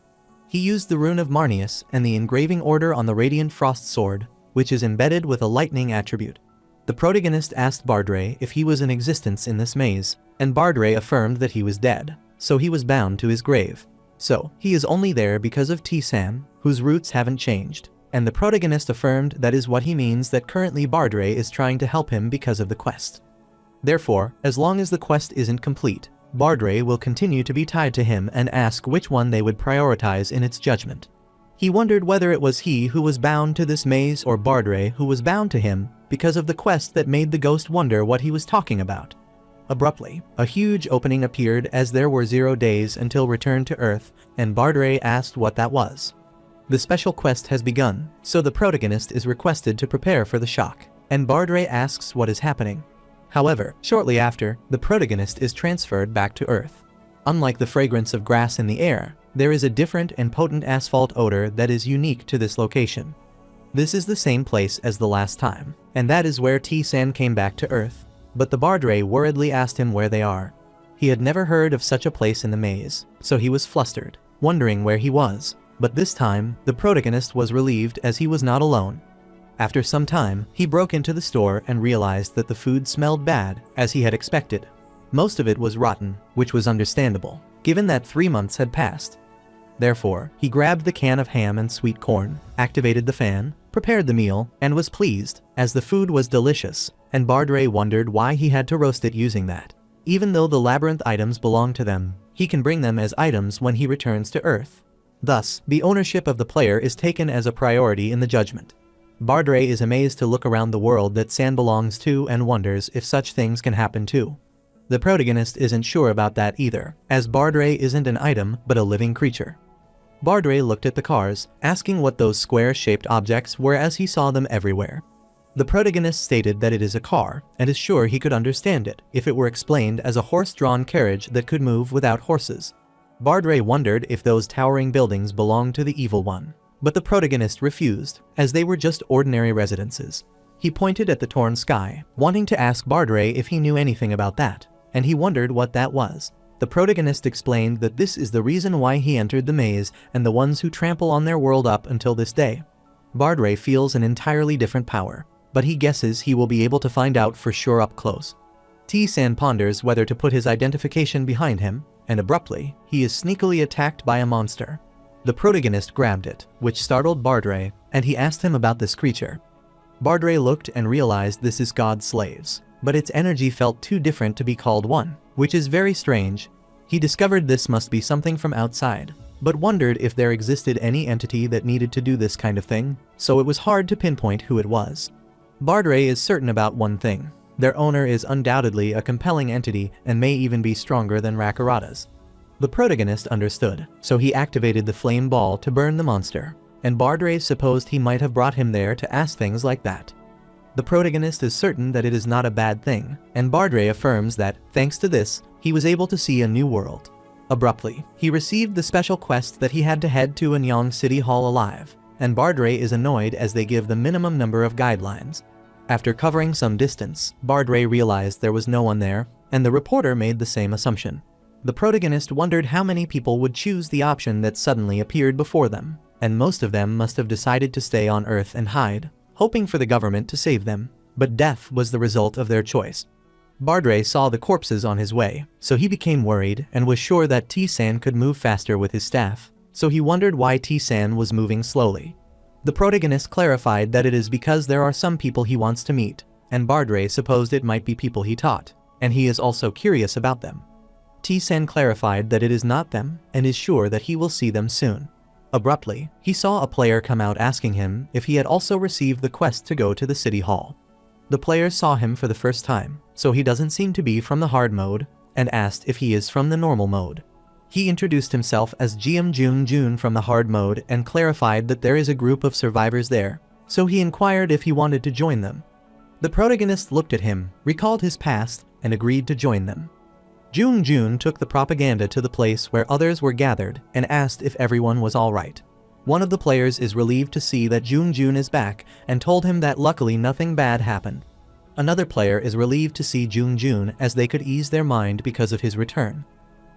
[SPEAKER 1] He used the Rune of Marneus and the engraving order on the Radiant Frost Sword, which is embedded with a lightning attribute. The protagonist asked Bardray if he was in existence in this maze, and Bardray affirmed that he was dead, so he was bound to his grave. So, he is only there because of T-San, whose roots haven't changed, and the protagonist affirmed that is what he means that currently Bardray is trying to help him because of the quest. Therefore, as long as the quest isn't complete, Bardray will continue to be tied to him and ask which one they would prioritize in its judgment. He wondered whether it was he who was bound to this maze or Bardray who was bound to him because of the quest that made the ghost wonder what he was talking about. Abruptly, a huge opening appeared as there were 0 days until return to Earth, and Bardray asked what that was. The special quest has begun, so the protagonist is requested to prepare for the shock, and Bardray asks what is happening. However, shortly after, the protagonist is transferred back to Earth. Unlike the fragrance of grass in the air, there is a different and potent asphalt odor that is unique to this location. This is the same place as the last time, and that is where T-San came back to Earth, but the Bardray worriedly asked him where they are. He had never heard of such a place in the maze, so he was flustered, wondering where he was, but this time, the protagonist was relieved as he was not alone. After some time, he broke into the store and realized that the food smelled bad, as he had expected. Most of it was rotten, which was understandable, given that 3 months had passed. Therefore, he grabbed the can of ham and sweet corn, activated the fan, prepared the meal, and was pleased, as the food was delicious, and Bardray wondered why he had to roast it using that. Even though the labyrinth items belong to them, he can bring them as items when he returns to Earth. Thus, the ownership of the player is taken as a priority in the judgment. Bardray is amazed to look around the world that San belongs to and wonders if such things can happen too. The protagonist isn't sure about that either, as Bardray isn't an item but a living creature. Bardray looked at the cars, asking what those square-shaped objects were as he saw them everywhere. The protagonist stated that it is a car, and is sure he could understand it if it were explained as a horse-drawn carriage that could move without horses. Bardray wondered if those towering buildings belonged to the evil one, but the protagonist refused, as they were just ordinary residences. He pointed at the torn sky, wanting to ask Bardray if he knew anything about that, and he wondered what that was. The protagonist explained that this is the reason why he entered the maze and the ones who trample on their world up until this day. Bardray feels an entirely different power, but he guesses he will be able to find out for sure up close. T-San ponders whether to put his identification behind him, and abruptly, he is sneakily attacked by a monster. The protagonist grabbed it, which startled Bardray, and he asked him about this creature. Bardray looked and realized this is God's slaves, but its energy felt too different to be called one, which is very strange. He discovered this must be something from outside, but wondered if there existed any entity that needed to do this kind of thing, so it was hard to pinpoint who it was. Bardray is certain about one thing. Their owner is undoubtedly a compelling entity and may even be stronger than Rakarada's. The protagonist understood, so he activated the flame ball to burn the monster, and Bardray supposed he might have brought him there to ask things like that. The protagonist is certain that it is not a bad thing, and Bardray affirms that, thanks to this, he was able to see a new world. Abruptly, he received the special quest that he had to head to Anyang City Hall alive, and Bardray is annoyed as they give the minimum number of guidelines. After covering some distance, Bardray realized there was no one there, and the reporter made the same assumption. The protagonist wondered how many people would choose the option that suddenly appeared before them, and most of them must have decided to stay on Earth and hide, hoping for the government to save them, but death was the result of their choice. Bardray saw the corpses on his way, so he became worried and was sure that T-San could move faster with his staff, so he wondered why T-San was moving slowly. The protagonist clarified that it is because there are some people he wants to meet, and Bardray supposed it might be people he taught, and he is also curious about them. T-San clarified that it is not them, and is sure that he will see them soon. Abruptly, he saw a player come out asking him if he had also received the quest to go to the city hall. The player saw him for the first time, so he doesn't seem to be from the hard mode, and asked if he is from the normal mode. He introduced himself as GM Jun from the hard mode and clarified that there is a group of survivors there, so he inquired if he wanted to join them. The protagonist looked at him, recalled his past, and agreed to join them. Jun took the propaganda to the place where others were gathered and asked if everyone was alright. One of the players is relieved to see that Jun is back and told him that luckily nothing bad happened. Another player is relieved to see Jun as they could ease their mind because of his return.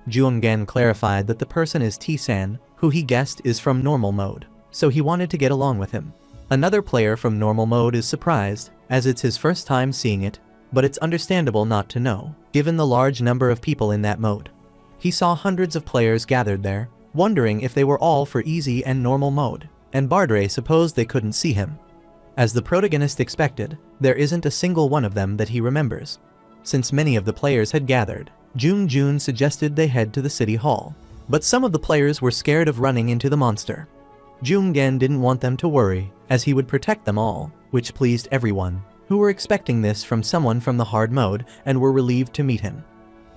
[SPEAKER 1] Jun clarified that the person is T-San, who he guessed is from normal mode, so he wanted to get along with him. Another player from normal mode is surprised, as it's his first time seeing it, but it's understandable not to know, given the large number of people in that mode. He saw hundreds of players gathered there, wondering if they were all for easy and normal mode, and Bardray supposed they couldn't see him. As the protagonist expected, there isn't a single one of them that he remembers. Since many of the players had gathered, Jun suggested they head to the city hall, but some of the players were scared of running into the monster. Jun didn't want them to worry, as he would protect them all, which pleased everyone, who were expecting this from someone from the hard mode and were relieved to meet him.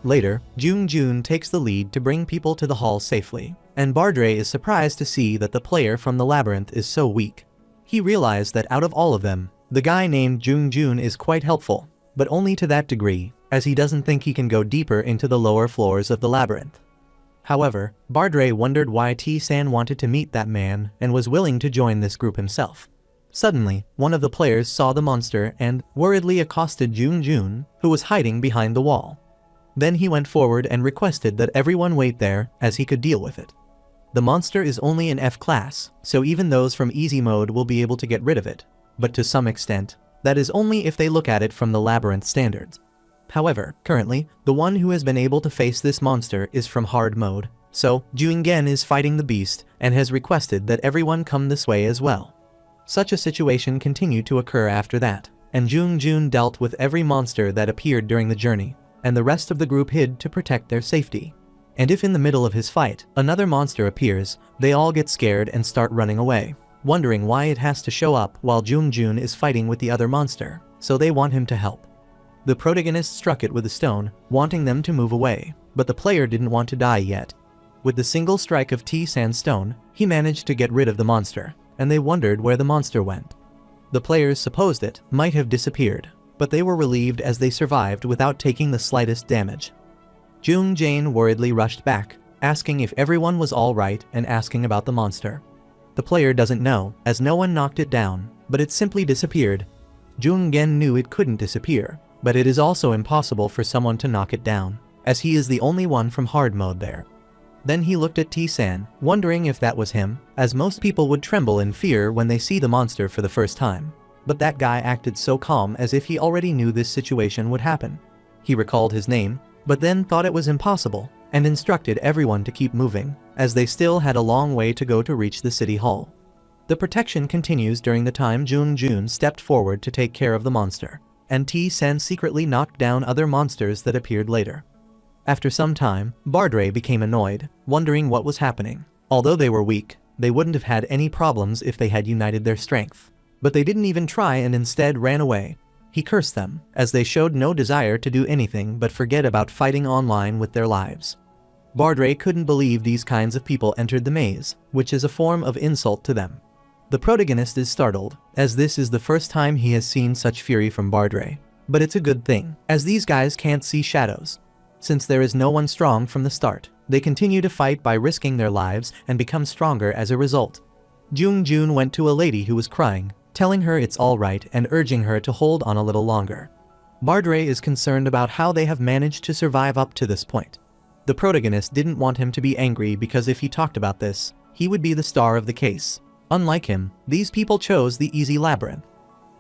[SPEAKER 1] Later, Jun takes the lead to bring people to the hall safely, and Bardray is surprised to see that the player from the labyrinth is so weak. He realized that out of all of them, the guy named Jun is quite helpful, but only to that degree, as he doesn't think he can go deeper into the lower floors of the labyrinth. However, Bardray wondered why T-San wanted to meet that man and was willing to join this group himself. Suddenly, one of the players saw the monster and worriedly accosted Jun, who was hiding behind the wall. Then he went forward and requested that everyone wait there, as he could deal with it. The monster is only in F class, so even those from easy mode will be able to get rid of it, but to some extent, that is only if they look at it from the labyrinth standards. However, currently, the one who has been able to face this monster is from hard mode, so Jun is fighting the beast and has requested that everyone come this way as well. Such a situation continued to occur after that, and Jun dealt with every monster that appeared during the journey, and the rest of the group hid to protect their safety. And if in the middle of his fight, another monster appears, they all get scared and start running away, wondering why it has to show up while Jun is fighting with the other monster, so they want him to help. The protagonist struck it with a stone, wanting them to move away, but the player didn't want to die yet. With the single strike of T-San stone, he managed to get rid of the monster, and they wondered where the monster went. The players supposed it might have disappeared, but they were relieved as they survived without taking the slightest damage. Jun worriedly rushed back, asking if everyone was all right and asking about the monster. The player doesn't know, as no one knocked it down, but it simply disappeared. Jung Gen knew it couldn't disappear, but it is also impossible for someone to knock it down, as he is the only one from hard mode there. Then he looked at T-san, wondering if that was him, as most people would tremble in fear when they see the monster for the first time. But that guy acted so calm as if he already knew this situation would happen. He recalled his name, but then thought it was impossible, and instructed everyone to keep moving, as they still had a long way to go to reach the city hall. The protection continues during the time Jung Jun stepped forward to take care of the monster, and T-san secretly knocked down other monsters that appeared later. After some time, Bardre became annoyed, wondering what was happening. Although they were weak, they wouldn't have had any problems if they had united their strength. But they didn't even try and instead ran away. He cursed them, as they showed no desire to do anything but forget about fighting online with their lives. Bardre couldn't believe these kinds of people entered the maze, which is a form of insult to them. The protagonist is startled, as this is the first time he has seen such fury from Bardre. But it's a good thing, as these guys can't see shadows. Since there is no one strong from the start, they continue to fight by risking their lives and become stronger as a result. Jung Jun went to a lady who was crying, telling her it's alright and urging her to hold on a little longer. Bardre is concerned about how they have managed to survive up to this point. The protagonist didn't want him to be angry because if he talked about this, he would be the star of the case. Unlike him, these people chose the easy labyrinth.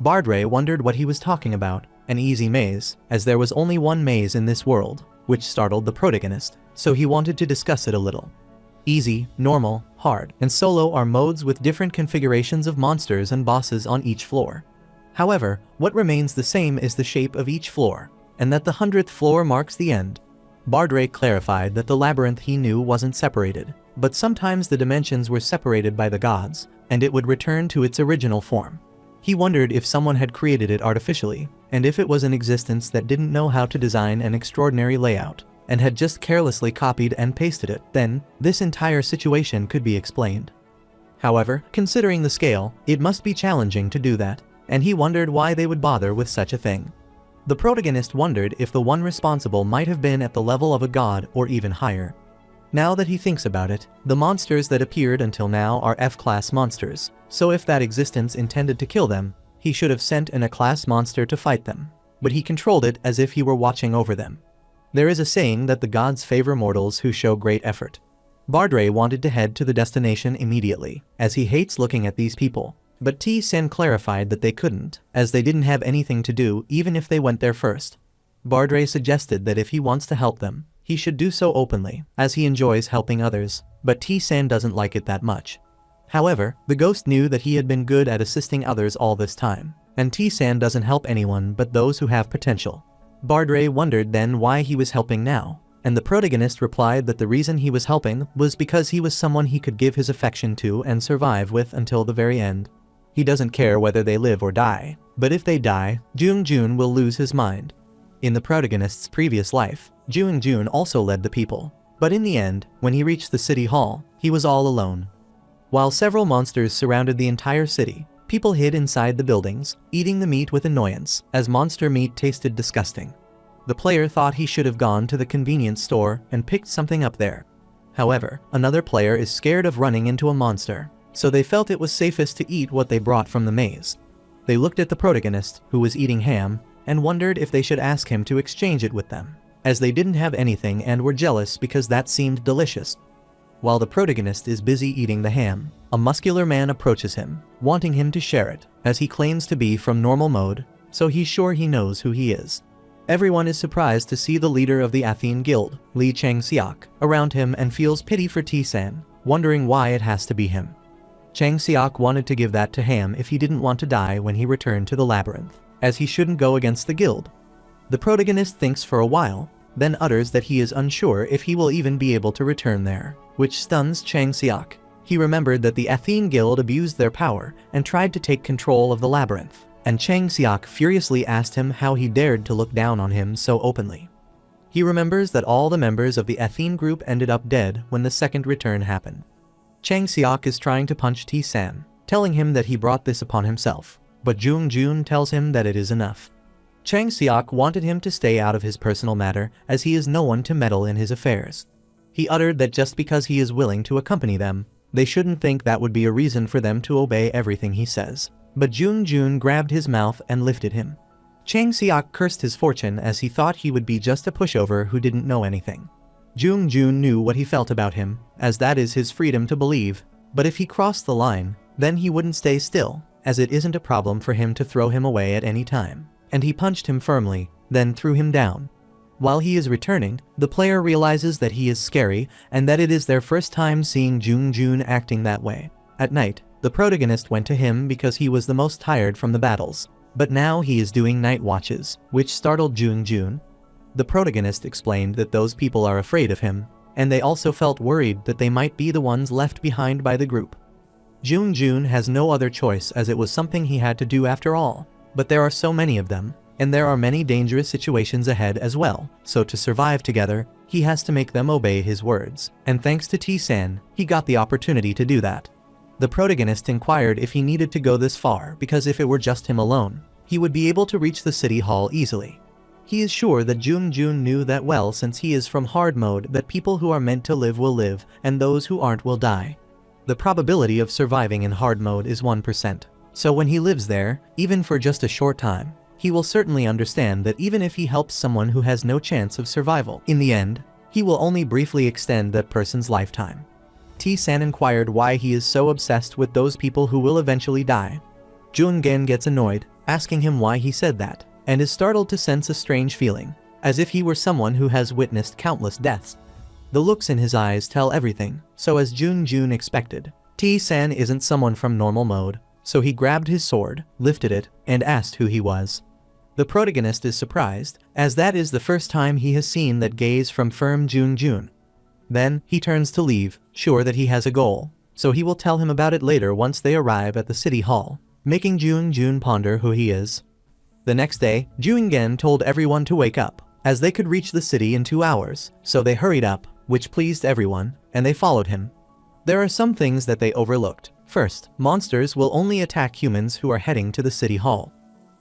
[SPEAKER 1] Bardre wondered what he was talking about, an easy maze, as there was only one maze in this world, which startled the protagonist, so he wanted to discuss it a little. Easy, normal, hard, and solo are modes with different configurations of monsters and bosses on each floor. However, what remains the same is the shape of each floor, and that the 100th floor marks the end. Bardre clarified that the labyrinth he knew wasn't separated, but sometimes the dimensions were separated by the gods, and it would return to its original form. He wondered if someone had created it artificially, and if it was an existence that didn't know how to design an extraordinary layout, and had just carelessly copied and pasted it, then this entire situation could be explained. However, considering the scale, it must be challenging to do that, and he wondered why they would bother with such a thing. The protagonist wondered if the one responsible might have been at the level of a god or even higher. Now that he thinks about it, the monsters that appeared until now are F-class monsters, so if that existence intended to kill them, he should have sent an A-class monster to fight them, but he controlled it as if he were watching over them. There is a saying that the gods favor mortals who show great effort. Bardre wanted to head to the destination immediately, as he hates looking at these people, but T-san clarified that they couldn't, as they didn't have anything to do even if they went there first. Bardre suggested that if he wants to help them, he should do so openly, as he enjoys helping others, but T-san doesn't like it that much. However, the ghost knew that he had been good at assisting others all this time, and T-san doesn't help anyone but those who have potential. Bardre wondered then why he was helping now, and the protagonist replied that the reason he was helping was because he was someone he could give his affection to and survive with until the very end. He doesn't care whether they live or die, but if they die, Jung Jun will lose his mind. In the protagonist's previous life, Jung Jun also led the people, but in the end, when he reached the city hall, he was all alone. While several monsters surrounded the entire city, people hid inside the buildings, eating the meat with annoyance, as monster meat tasted disgusting. The player thought he should have gone to the convenience store and picked something up there. However, another player is scared of running into a monster, so they felt it was safest to eat what they brought from the maze. They looked at the protagonist, who was eating ham, and wondered if they should ask him to exchange it with them, as they didn't have anything and were jealous because that seemed delicious. While the protagonist is busy eating the ham, a muscular man approaches him, wanting him to share it, as he claims to be from normal mode, so he's sure he knows who he is. Everyone is surprised to see the leader of the Athene Guild, Lee Chang-seok, around him and feels pity for T-san, wondering why it has to be him. Chang-seok wanted to give that to Ham if he didn't want to die when he returned to the labyrinth, as he shouldn't go against the guild. The protagonist thinks for a while, then utters that he is unsure if he will even be able to return there, which stuns Chang-seok. He remembered that the Athene Guild abused their power and tried to take control of the labyrinth, and Chang-seok furiously asked him how he dared to look down on him so openly. He remembers that all the members of the Athene group ended up dead when the second return happened. Chang-seok is trying to punch T-san, telling him that he brought this upon himself, but Jung Jun tells him that it is enough. Chang-seok wanted him to stay out of his personal matter as he is no one to meddle in his affairs. He uttered that just because he is willing to accompany them, they shouldn't think that would be a reason for them to obey everything he says. but Jung Jun grabbed his mouth and lifted him. Chang Xiok cursed his fortune as he thought he would be just a pushover who didn't know anything. Jung Jun knew what he felt about him, as that is his freedom to believe, but if he crossed the line, then he wouldn't stay still, as it isn't a problem for him to throw him away at any time. And he punched him firmly, then threw him down. While he is returning, the player realizes that he is scary and that it is their first time seeing Jung Jun acting that way. At night, the protagonist went to him because he was the most tired from the battles. But now he is doing night watches, which startled Jung Jun. The protagonist explained that those people are afraid of him, and they also felt worried that they might be the ones left behind by the group. Jung Jun has no other choice as it was something he had to do after all, but there are so many of them, and there are many dangerous situations ahead as well, so to survive together, he has to make them obey his words, and thanks to T-san, he got the opportunity to do that. The protagonist inquired if he needed to go this far because if it were just him alone, he would be able to reach the city hall easily. He is sure that Jung Jun knew that well since he is from hard mode that people who are meant to live will live, and those who aren't will die. The probability of surviving in hard mode is 1%, so when he lives there, even for just a short time, he will certainly understand that even if he helps someone who has no chance of survival, in the end, he will only briefly extend that person's lifetime. T-san inquired why he is so obsessed with those people who will eventually die. Jung-gen gets annoyed, asking him why he said that, and is startled to sense a strange feeling, as if he were someone who has witnessed countless deaths. The looks in his eyes tell everything, so as Jung Jun expected, T-san isn't someone from normal mode, so he grabbed his sword, lifted it, and asked who he was. The protagonist is surprised, as that is the first time he has seen that gaze from firm Jung Jun. Then, he turns to leave, sure that he has a goal, so he will tell him about it later once they arrive at the city hall, making Jung Jun ponder who he is. The next day, Jung-gen told everyone to wake up, as they could reach the city in 2 hours, so they hurried up, which pleased everyone, and they followed him. There are some things that they overlooked. First, monsters will only attack humans who are heading to the city hall.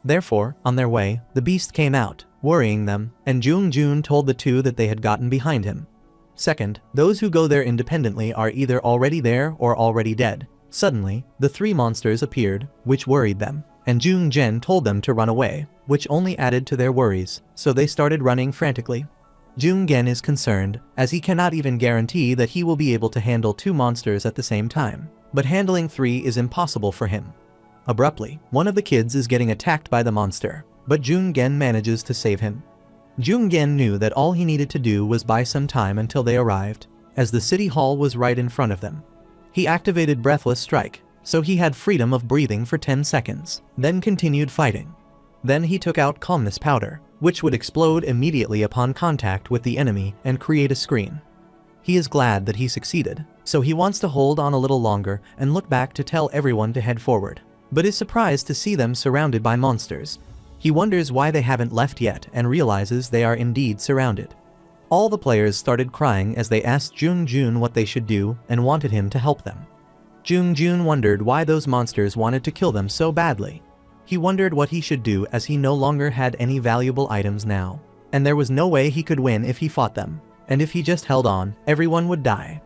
[SPEAKER 1] Therefore, on their way, the beast came out, worrying them, and Jung Jun told the two that they had gotten behind him. Second, those who go there independently are either already there or already dead. Suddenly, the 3 monsters appeared, which worried them, and Jung-gen told them to run away, which only added to their worries, so they started running frantically. Jung-gen is concerned, as he cannot even guarantee that he will be able to handle 2 monsters at the same time, but handling 3 is impossible for him. Abruptly, one of the kids is getting attacked by the monster, but Jung-gen manages to save him. Jung-gen knew that all he needed to do was buy some time until they arrived, as the city hall was right in front of them. He activated Breathless Strike, so he had freedom of breathing for 10 seconds, then continued fighting. Then he took out Calmness Powder, which would explode immediately upon contact with the enemy and create a screen. He is glad that he succeeded, so he wants to hold on a little longer and look back to tell everyone to head forward, but is surprised to see them surrounded by monsters. He wonders why they haven't left yet and realizes they are indeed surrounded. All the players started crying as they asked Jung Jun what they should do and wanted him to help them. Jung Jun wondered why those monsters wanted to kill them so badly. He wondered what he should do as he no longer had any valuable items now, and there was no way he could win if he fought them, and if he just held on, everyone would die.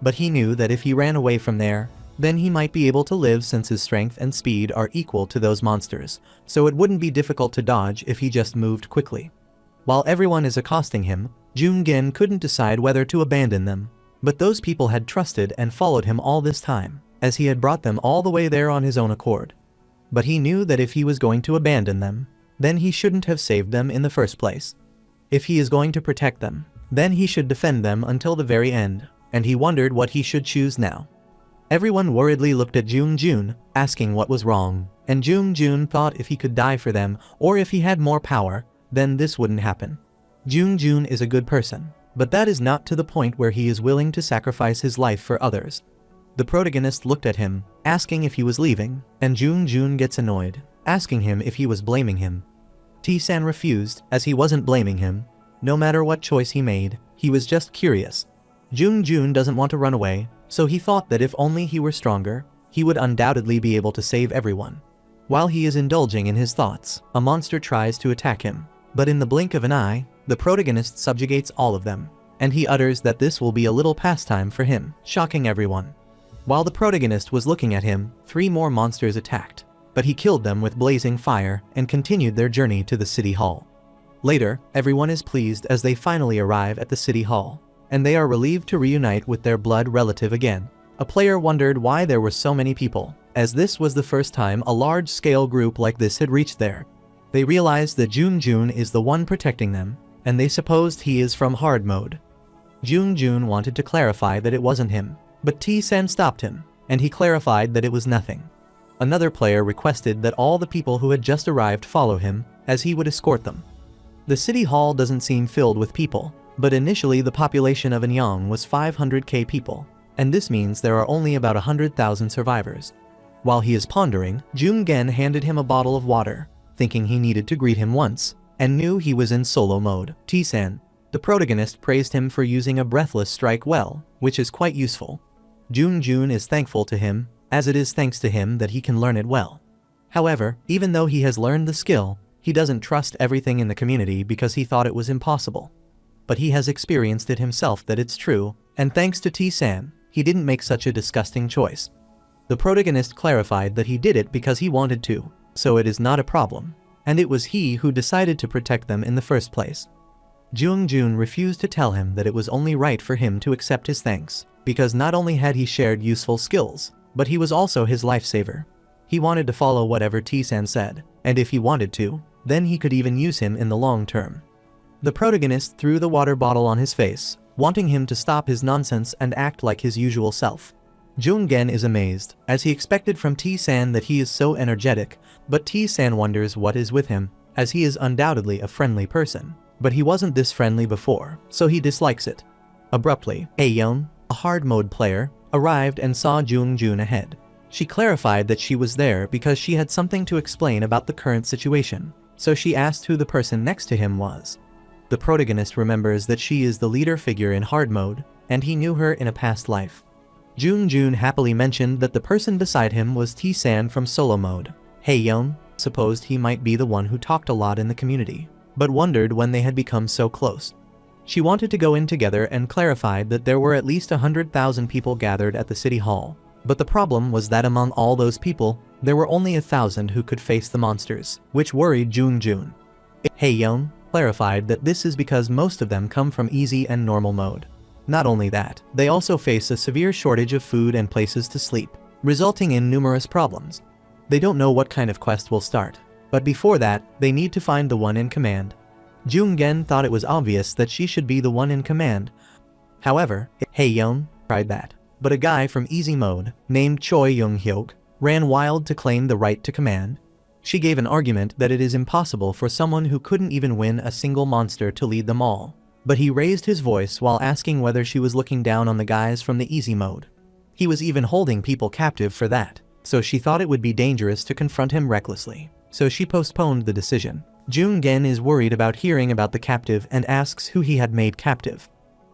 [SPEAKER 1] But he knew that if he ran away from there, then he might be able to live since his strength and speed are equal to those monsters, so it wouldn't be difficult to dodge if he just moved quickly. While everyone is accosting him, Jung-gen couldn't decide whether to abandon them, but those people had trusted and followed him all this time, as he had brought them all the way there on his own accord. But he knew that if he was going to abandon them, then he shouldn't have saved them in the first place. If he is going to protect them, then he should defend them until the very end, and he wondered what he should choose now. Everyone worriedly looked at Jung Jun, asking what was wrong, and Jung Jun thought if he could die for them or if he had more power, then this wouldn't happen. Jung Jun is a good person, but that is not to the point where he is willing to sacrifice his life for others. The protagonist looked at him, asking if he was leaving, and Jung Jun gets annoyed, asking him if he was blaming him. T-san refused, as he wasn't blaming him. No matter what choice he made, he was just curious. Jung Jun doesn't want to run away, so he thought that if only he were stronger, he would undoubtedly be able to save everyone. While he is indulging in his thoughts, a monster tries to attack him, but in the blink of an eye, the protagonist subjugates all of them, and he utters that this will be a little pastime for him, shocking everyone. While the protagonist was looking at him, 3 more monsters attacked, but he killed them with blazing fire and continued their journey to the city hall. Later, everyone is pleased as they finally arrive at the city hall, and they are relieved to reunite with their blood relative again. A player wondered why there were so many people, as this was the first time a large-scale group like this had reached there. They realized that Jun is the one protecting them, and they supposed he is from hard mode. Jun wanted to clarify that it wasn't him, but T-san stopped him, and he clarified that it was nothing. Another player requested that all the people who had just arrived follow him, as he would escort them. The city hall doesn't seem filled with people, but initially the population of Anyang was 500k people, and this means there are only about 100,000 survivors. While he is pondering, Jungen handed him a bottle of water, thinking he needed to greet him once, and knew he was in solo mode. T-san, the protagonist, praised him for using a breathless strike well, which is quite useful. Jun is thankful to him, as it is thanks to him that he can learn it well. However, even though he has learned the skill, he doesn't trust everything in the community because he thought it was impossible. But he has experienced it himself that it's true, and thanks to T-san, he didn't make such a disgusting choice. The protagonist clarified that he did it because he wanted to, so it is not a problem, and it was he who decided to protect them in the first place. Jun refused to tell him that it was only right for him to accept his thanks, because not only had he shared useful skills, but he was also his lifesaver. He wanted to follow whatever T-san said, and if he wanted to, then he could even use him in the long term. The protagonist threw the water bottle on his face, wanting him to stop his nonsense and act like his usual self. Jungen is amazed, as he expected from T-san that he is so energetic, but T-san wonders what is with him, as he is undoubtedly a friendly person. But he wasn't this friendly before, so he dislikes it. Abruptly, Ayeon, a hard mode player, arrived and saw Jun ahead. She clarified that she was there because she had something to explain about the current situation, so she asked who the person next to him was. The protagonist remembers that she is the leader figure in hard mode, and he knew her in a past life. Jun happily mentioned that the person beside him was T-san from solo mode. Haeyeon supposed he might be the one who talked a lot in the community, but wondered when they had become so close. She wanted to go in together and clarified that there were at least 100,000 people gathered at the city hall, but the problem was that among all those people, there were only 1,000 who could face the monsters, which worried Jun. Haeyeon clarified that this is because most of them come from easy and normal mode. Not only that, they also face a severe shortage of food and places to sleep, resulting in numerous problems. They don't know what kind of quest will start, but before that, they need to find the one in command. Jungen thought it was obvious that she should be the one in command. However, Haeyeon tried that, but a guy from easy mode, named Choi Young-hyuk, ran wild to claim the right to command. She gave an argument that it is impossible for someone who couldn't even win a single monster to lead them all. But he raised his voice while asking whether she was looking down on the guys from the easy mode. He was even holding people captive for that, so she thought it would be dangerous to confront him recklessly, so she postponed the decision. Jungen is worried about hearing about the captive and asks who he had made captive.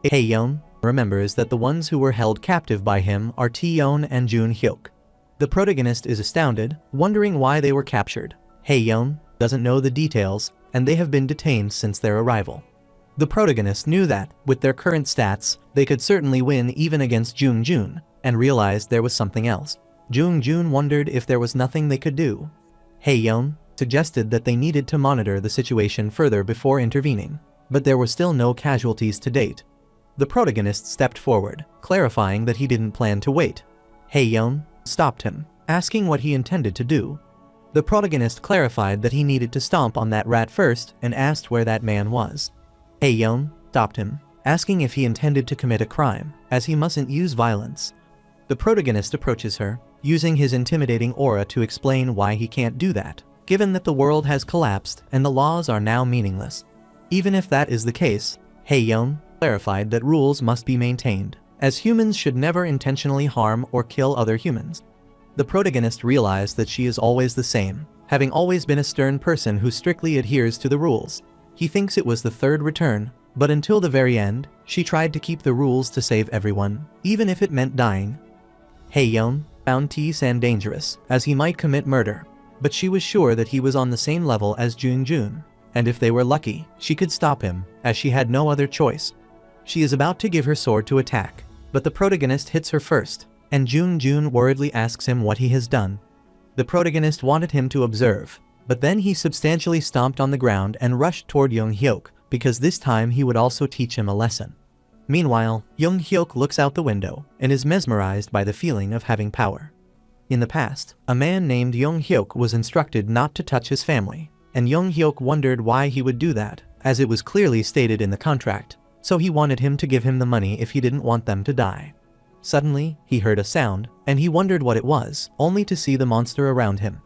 [SPEAKER 1] Haeyeon remembers that the ones who were held captive by him are Taeyeon and Jun-hyuk. The protagonist is astounded, wondering why they were captured. Haeyeon doesn't know the details, and they have been detained since their arrival. The protagonist knew that, with their current stats, they could certainly win even against Jun, and realized there was something else. Jun wondered if there was nothing they could do. Haeyeon suggested that they needed to monitor the situation further before intervening, but there were still no casualties to date. The protagonist stepped forward, clarifying that he didn't plan to wait. Haeyeon stopped him, asking what he intended to do. The protagonist clarified that he needed to stomp on that rat first and asked where that man was. Haeyeon stopped him, asking if he intended to commit a crime, as he mustn't use violence. The protagonist approaches her, using his intimidating aura to explain why he can't do that, given that the world has collapsed and the laws are now meaningless. Even if that is the case, Haeyeon clarified that rules must be maintained, as humans should never intentionally harm or kill other humans. The protagonist realized that she is always the same, having always been a stern person who strictly adheres to the rules. He thinks it was the third return, but until the very end, she tried to keep the rules to save everyone, even if it meant dying. Haeyeon found T-san dangerous, as he might commit murder, but she was sure that he was on the same level as Jun, and if they were lucky, she could stop him, as she had no other choice. She is about to give her sword to attack, but the protagonist hits her first, and Jun worriedly asks him what he has done. The protagonist wanted him to observe, but then he substantially stomped on the ground and rushed toward Young Hyuk, because this time he would also teach him a lesson. Meanwhile, Young Hyuk looks out the window and is mesmerized by the feeling of having power. In the past, a man named Young Hyuk was instructed not to touch his family, and Young Hyuk wondered why he would do that, as it was clearly stated in the contract, so he wanted him to give him the money if he didn't want them to die. Suddenly, he heard a sound, and he wondered what it was, only to see the monster around him.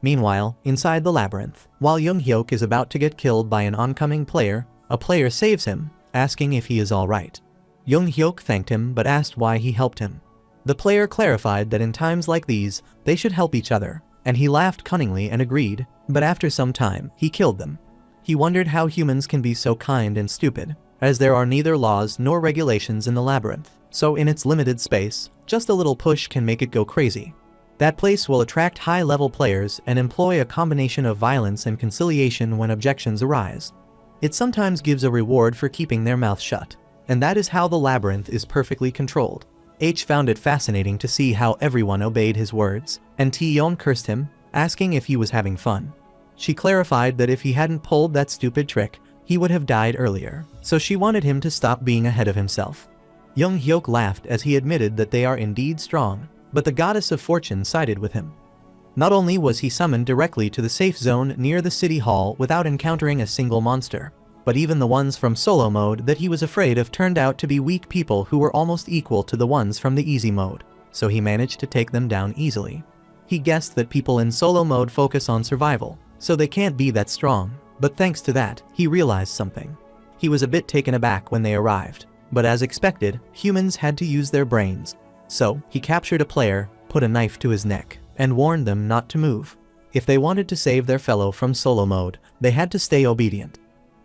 [SPEAKER 1] Meanwhile, inside the labyrinth, while Young Hyuk is about to get killed by an oncoming player, a player saves him, asking if he is alright. Young Hyuk thanked him but asked why he helped him. The player clarified that in times like these, they should help each other, and he laughed cunningly and agreed, but after some time, he killed them. He wondered how humans can be so kind and stupid, as there are neither laws nor regulations in the labyrinth, so in its limited space, just a little push can make it go crazy. That place will attract high-level players and employ a combination of violence and conciliation when objections arise. It sometimes gives a reward for keeping their mouth shut, and that is how the labyrinth is perfectly controlled. H found it fascinating to see how everyone obeyed his words, and Taeyeon cursed him, asking if he was having fun. She clarified that if he hadn't pulled that stupid trick, he would have died earlier, so she wanted him to stop being ahead of himself. Young Hyuk laughed as he admitted that they are indeed strong, but the goddess of fortune sided with him. Not only was he summoned directly to the safe zone near the city hall without encountering a single monster, but even the ones from solo mode that he was afraid of turned out to be weak people who were almost equal to the ones from the easy mode, so he managed to take them down easily. He guessed that people in solo mode focus on survival, so they can't be that strong, but thanks to that, he realized something. He was a bit taken aback when they arrived, but as expected, humans had to use their brains. So, he captured a player, put a knife to his neck, and warned them not to move. If they wanted to save their fellow from solo mode, they had to stay obedient.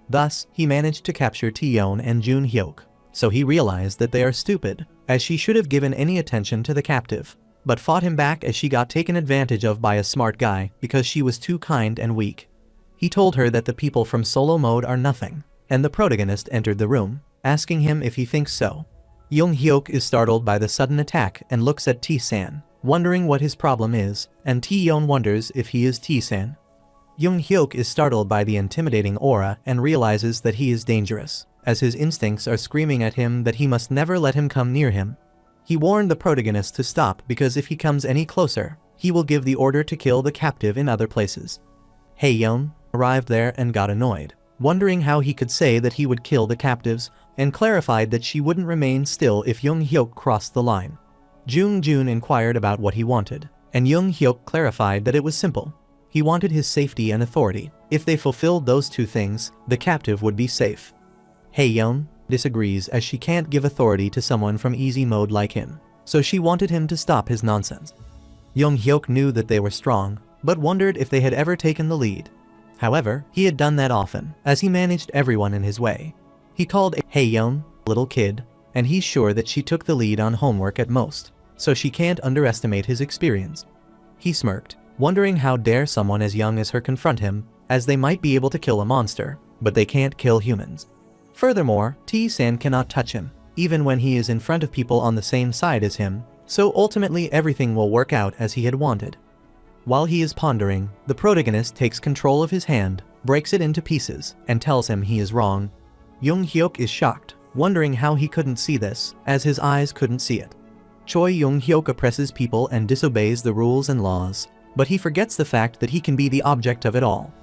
[SPEAKER 1] Thus, he managed to capture Taeyeon and Jun Hyuk, so he realized that they are stupid, as she should have given any attention to the captive, but fought him back as she got taken advantage of by a smart guy because she was too kind and weak. He told her that the people from solo mode are nothing, and the protagonist entered the room, asking him if he thinks so. Young Hyuk is startled by the sudden attack and looks at T-san, wondering what his problem is, and Taeyeon wonders if he is T-san. Young Hyuk is startled by the intimidating aura and realizes that he is dangerous, as his instincts are screaming at him that he must never let him come near him. He warned the protagonist to stop because if he comes any closer, he will give the order to kill the captive in other places. Haeyeon arrived there and got annoyed, wondering how he could say that he would kill the captives, and clarified that she wouldn't remain still if Young Hyuk crossed the line. Jun inquired about what he wanted, and Young Hyuk clarified that it was simple. He wanted his safety and authority. If they fulfilled those two things, the captive would be safe. Haeyeon disagrees as she can't give authority to someone from easy mode like him, so she wanted him to stop his nonsense. Young Hyuk knew that they were strong, but wondered if they had ever taken the lead. However, he had done that often, as he managed everyone in his way. He called Haeyeon little kid, and he's sure that she took the lead on homework at most, so she can't underestimate his experience. He smirked, wondering how dare someone as young as her confront him, as they might be able to kill a monster, but they can't kill humans. Furthermore, T-san cannot touch him, even when he is in front of people on the same side as him, so ultimately everything will work out as he had wanted. While he is pondering, the protagonist takes control of his hand, breaks it into pieces, and tells him he is wrong. Young Hyuk is shocked, wondering how he couldn't see this, as his eyes couldn't see it. Choi Young Hyuk oppresses people and disobeys the rules and laws, but he forgets the fact that he can be the object of it all.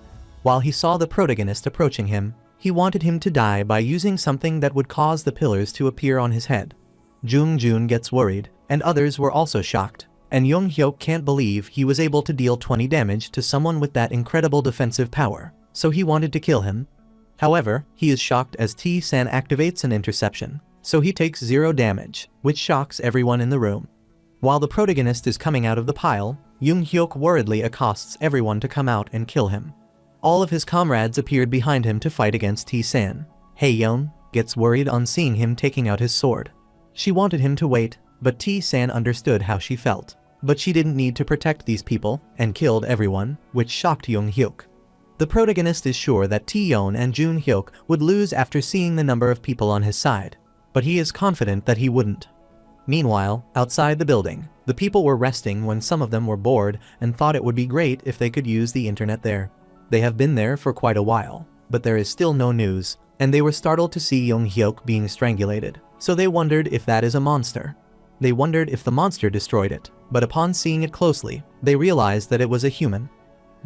[SPEAKER 1] While he saw the protagonist approaching him, he wanted him to die by using something that would cause the pillars to appear on his head. Jun gets worried, and others were also shocked, and Young Hyuk can't believe he was able to deal 20 damage to someone with that incredible defensive power, so he wanted to kill him. However, he is shocked as T-san activates an interception, so he takes 0 damage, which shocks everyone in the room. While the protagonist is coming out of the pile, Young Hyuk worriedly accosts everyone to come out and kill him. All of his comrades appeared behind him to fight against T-san. Haeyeon gets worried on seeing him taking out his sword. She wanted him to wait, but T-san understood how she felt. But she didn't need to protect these people, and killed everyone, which shocked Young Hyuk. The protagonist is sure that Taeyeon and Jun Hyuk would lose after seeing the number of people on his side, but he is confident that he wouldn't. Meanwhile, outside the building, The people were resting when some of them were bored and thought it would be great if they could use the internet there. They have been there for quite a while, but there is still no news, and they were startled to see Young Hyuk being strangulated, so they wondered if that is a monster. They wondered if the monster destroyed it, but upon seeing it closely, they realized that it was a human.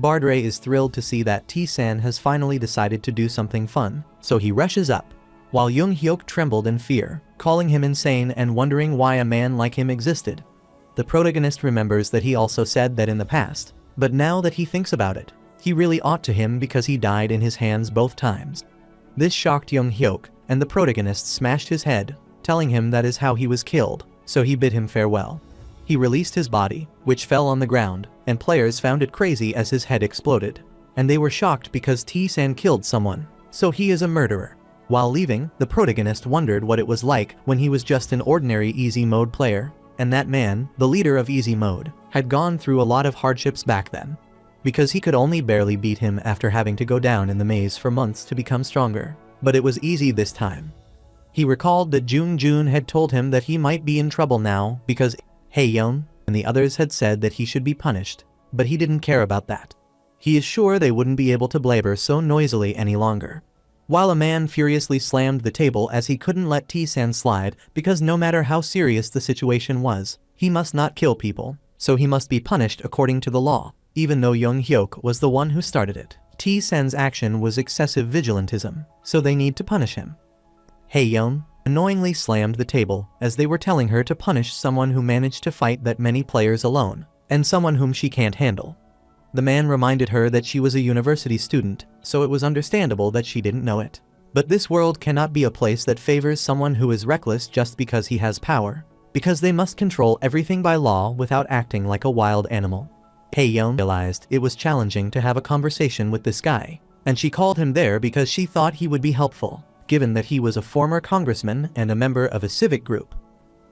[SPEAKER 1] Bardray is thrilled to see that T-san has finally decided to do something fun, so he rushes up, while Young Hyuk trembled in fear, calling him insane and wondering why a man like him existed. The protagonist remembers that he also said that in the past, but now that he thinks about it, he really ought to him because he died in his hands both times. This shocked Young Hyuk, and the protagonist smashed his head, telling him that is how he was killed, so he bid him farewell. He released his body, which fell on the ground, and players found it crazy as his head exploded. And they were shocked because T-san killed someone, so he is a murderer. While leaving, the protagonist wondered what it was like when he was just an ordinary easy mode player, and that man, the leader of easy mode, had gone through a lot of hardships back then. Because he could only barely beat him after having to go down in the maze for months to become stronger, but it was easy this time. He recalled that Jun had told him that he might be in trouble now because Haeyeon and the others had said that he should be punished, but he didn't care about that. He is sure they wouldn't be able to blabber so noisily any longer. While a man furiously slammed the table as he couldn't let T-san slide because no matter how serious the situation was, he must not kill people, so he must be punished according to the law, even though Young Hyuk was the one who started it. T-san's action was excessive vigilantism, so they need to punish him. Haeyeon annoyingly slammed the table as they were telling her to punish someone who managed to fight that many players alone, and someone whom she can't handle. The man reminded her that she was a university student, so it was understandable that she didn't know it. But this world cannot be a place that favors someone who is reckless just because he has power, because they must control everything by law without acting like a wild animal. Haeyeon realized it was challenging to have a conversation with this guy, and she called him there because she thought he would be helpful, given that he was a former congressman and a member of a civic group.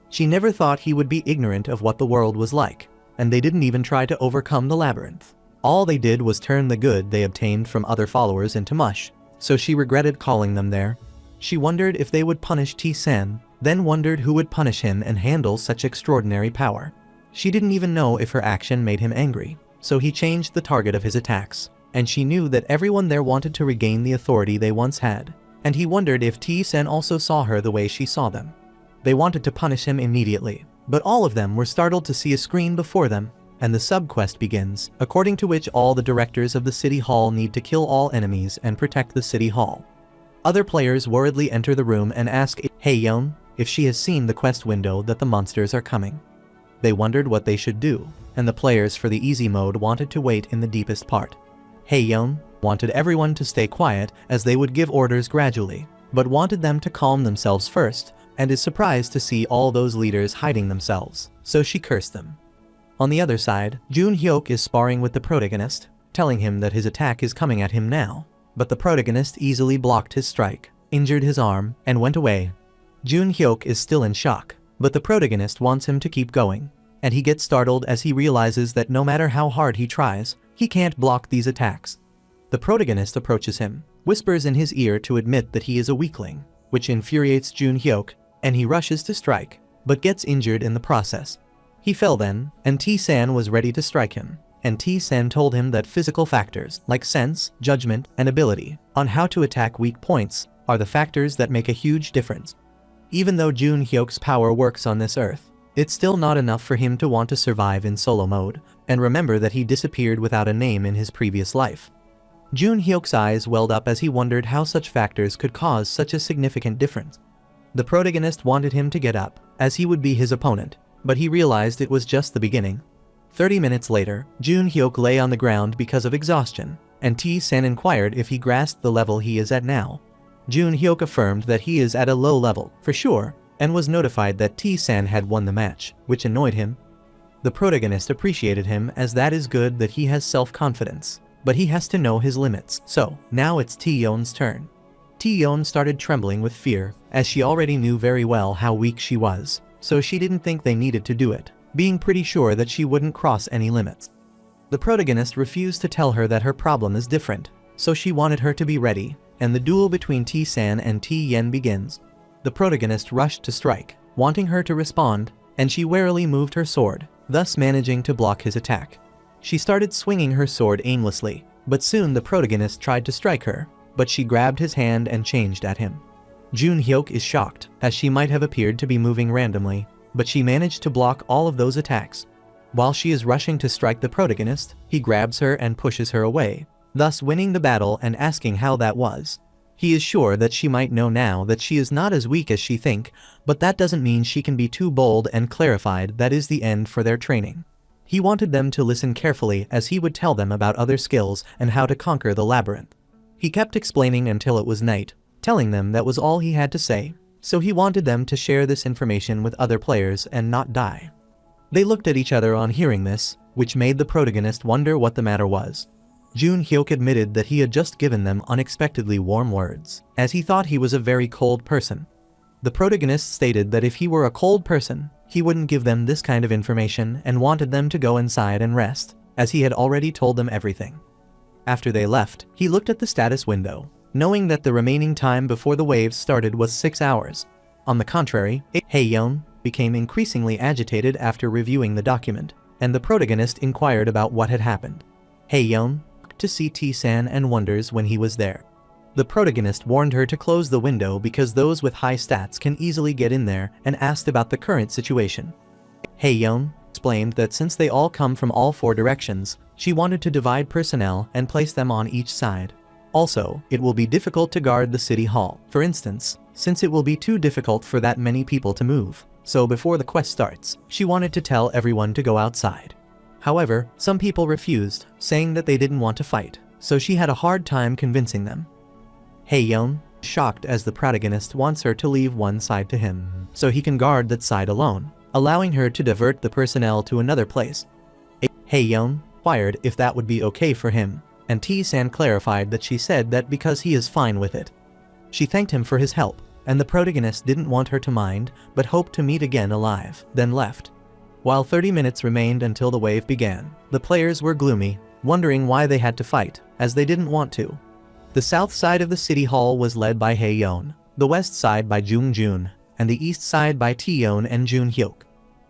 [SPEAKER 1] She never thought he would be ignorant of what the world was like, and they didn't even try to overcome the labyrinth. All they did was turn the good they obtained from other followers into mush, so she regretted calling them there. She wondered if they would punish T-san, then wondered who would punish him and handle such extraordinary power. She didn't even know if her action made him angry, so he changed the target of his attacks, and she knew that everyone there wanted to regain the authority they once had, and he wondered if T-san also saw her the way she saw them. They wanted to punish him immediately, but all of them were startled to see a screen before them, and the sub-quest begins, according to which all the directors of the city hall need to kill all enemies and protect the city hall. Other players worriedly enter the room and ask Haeyeon if she has seen the quest window that the monsters are coming. They wondered what they should do, and the players for the easy mode wanted to wait in the deepest part. Haeyeon wanted everyone to stay quiet as they would give orders gradually, but wanted them to calm themselves first, and is surprised to see all those leaders hiding themselves, so she cursed them. On the other side, Jun Hyuk is sparring with the protagonist, telling him that his attack is coming at him now, but the protagonist easily blocked his strike, injured his arm, and went away. Jun Hyuk is still in shock, but the protagonist wants him to keep going, and he gets startled as he realizes that no matter how hard he tries, he can't block these attacks. The protagonist approaches him, whispers in his ear to admit that he is a weakling, which infuriates Jun Hyuk, and he rushes to strike, but gets injured in the process. He fell then, and T-san was ready to strike him, and T-san told him that physical factors like sense, judgment, and ability on how to attack weak points are the factors that make a huge difference. Even though Jun Hyuk's power works on this earth, it's still not enough for him to want to survive in solo mode, and remember that he disappeared without a name in his previous life. Jun Hyuk's eyes welled up as he wondered how such factors could cause such a significant difference. The protagonist wanted him to get up, as he would be his opponent, but he realized it was just the beginning. 30 minutes later, Jun Hyuk lay on the ground because of exhaustion, and T-san inquired if he grasped the level he is at now. Jun Hyuk affirmed that he is at a low level, for sure, and was notified that T-san had won the match, which annoyed him. The protagonist appreciated him as that is good that he has self-confidence, but he has to know his limits, so now it's T-yeon's turn. T-yeon started trembling with fear, as she already knew very well how weak she was, so she didn't think they needed to do it, being pretty sure that she wouldn't cross any limits. The protagonist refused to tell her that her problem is different, so she wanted her to be ready, and the duel between T-san and T-yen begins. The protagonist rushed to strike, wanting her to respond, and she warily moved her sword, thus managing to block his attack. She started swinging her sword aimlessly, but soon the protagonist tried to strike her, but she grabbed his hand and changed at him. Jun Hyuk is shocked, as she might have appeared to be moving randomly, but she managed to block all of those attacks. While she is rushing to strike the protagonist, he grabs her and pushes her away, thus winning the battle and asking how that was. He is sure that she might know now that she is not as weak as she think, but that doesn't mean she can be too bold, and clarified that is the end for their training. He wanted them to listen carefully as he would tell them about other skills and how to conquer the labyrinth. He kept explaining until it was night, telling them that was all he had to say, so he wanted them to share this information with other players and not die. They looked at each other on hearing this, which made the protagonist wonder what the matter was. Jun Hyuk admitted that he had just given them unexpectedly warm words, as he thought he was a very cold person. The protagonist stated that if he were a cold person, he wouldn't give them this kind of information and wanted them to go inside and rest, as he had already told them everything. After they left, he looked at the status window, knowing that the remaining time before the waves started was 6 hours. On the contrary, Haeyeon became increasingly agitated after reviewing the document, and the protagonist inquired about what had happened. Haeyeon looked to see T-san and wonders when he was there. The protagonist warned her to close the window because those with high stats can easily get in there, and asked about the current situation. Haeyeon explained that since they all come from all 4 directions, she wanted to divide personnel and place them on each side. Also, it will be difficult to guard the city hall, for instance, since it will be too difficult for that many people to move. So before the quest starts, she wanted to tell everyone to go outside. However, some people refused, saying that they didn't want to fight, so she had a hard time convincing them. Haeyeon, shocked as the protagonist wants her to leave one side to him, so he can guard that side alone, allowing her to divert the personnel to another place. Haeyeon inquired if that would be okay for him, and T-san clarified that she said that because he is fine with it. She thanked him for his help, and the protagonist didn't want her to mind, but hoped to meet again alive, then left. While 30 minutes remained until the wave began, the players were gloomy, wondering why they had to fight, as they didn't want to. The south side of the city hall was led by Haeyeon, the west side by Jung-jun, and the east side by T-yeon and Jun Hyuk.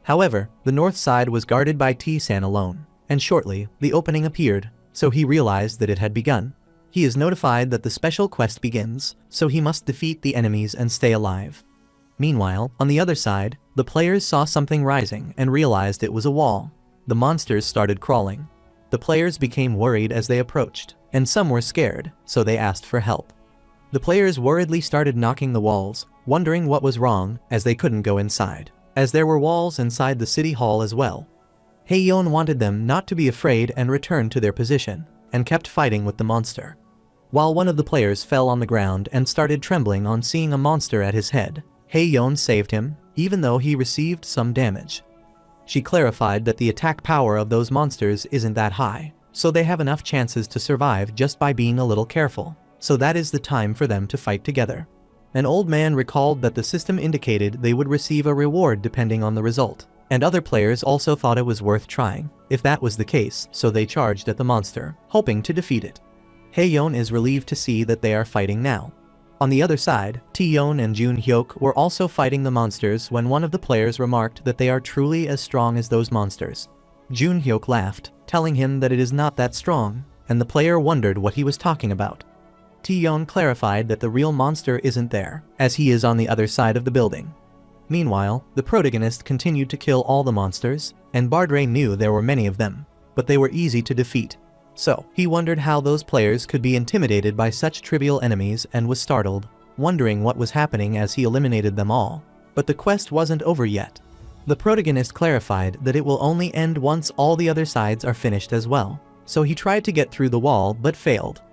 [SPEAKER 1] However, the north side was guarded by T-san alone, and shortly, the opening appeared, so he realized that it had begun. He is notified that the special quest begins, so he must defeat the enemies and stay alive. Meanwhile, on the other side, the players saw something rising and realized it was a wall. The monsters started crawling. The players became worried as they approached, and some were scared, so they asked for help. The players worriedly started knocking the walls, wondering what was wrong, as they couldn't go inside, as there were walls inside the city hall as well. Haeyeon wanted them not to be afraid and returned to their position, and kept fighting with the monster. While one of the players fell on the ground and started trembling on seeing a monster at his head, Haeyeon saved him, even though he received some damage. She clarified that the attack power of those monsters isn't that high, so they have enough chances to survive just by being a little careful, so that is the time for them to fight together. An old man recalled that the system indicated they would receive a reward depending on the result, and other players also thought it was worth trying, if that was the case, so they charged at the monster, hoping to defeat it. Haeyeon is relieved to see that they are fighting now. On the other side, T-yeon and Jun Hyuk were also fighting the monsters when one of the players remarked that they are truly as strong as those monsters. Jun Hyuk laughed, telling him that it is not that strong, and the player wondered what he was talking about. T-yeon clarified that the real monster isn't there, as he is on the other side of the building. Meanwhile, the protagonist continued to kill all the monsters, and Bardray knew there were many of them, but they were easy to defeat. So, he wondered how those players could be intimidated by such trivial enemies and was startled, wondering what was happening as he eliminated them all. But the quest wasn't over yet. The protagonist clarified that it will only end once all the other sides are finished as well, so he tried to get through the wall but failed.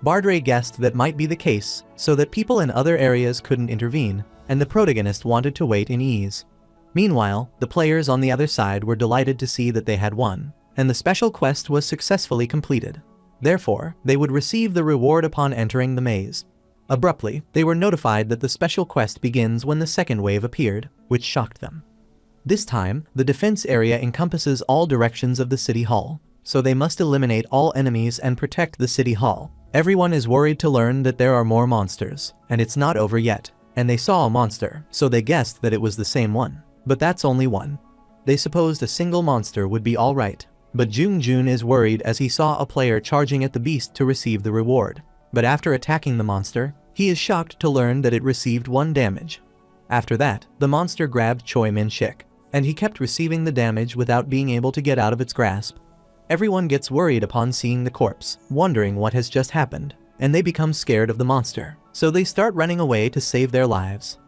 [SPEAKER 1] Bardray guessed that might be the case, so that people in other areas couldn't intervene, and the protagonist wanted to wait in ease. Meanwhile, the players on the other side were delighted to see that they had won, and the special quest was successfully completed. Therefore, they would receive the reward upon entering the maze. Abruptly, they were notified that the special quest begins when the second wave appeared, which shocked them. This time, the defense area encompasses all directions of the city hall, so they must eliminate all enemies and protect the city hall. Everyone is worried to learn that there are more monsters, and it's not over yet, and they saw a monster, so they guessed that it was the same one. But that's only one. They supposed a single monster would be alright. But Jun is worried as he saw a player charging at the beast to receive the reward. But after attacking the monster, he is shocked to learn that it received 1 damage. After that, the monster grabbed Choi Min-shik, and he kept receiving the damage without being able to get out of its grasp. Everyone gets worried upon seeing the corpse, wondering what has just happened, and they become scared of the monster, so they start running away to save their lives.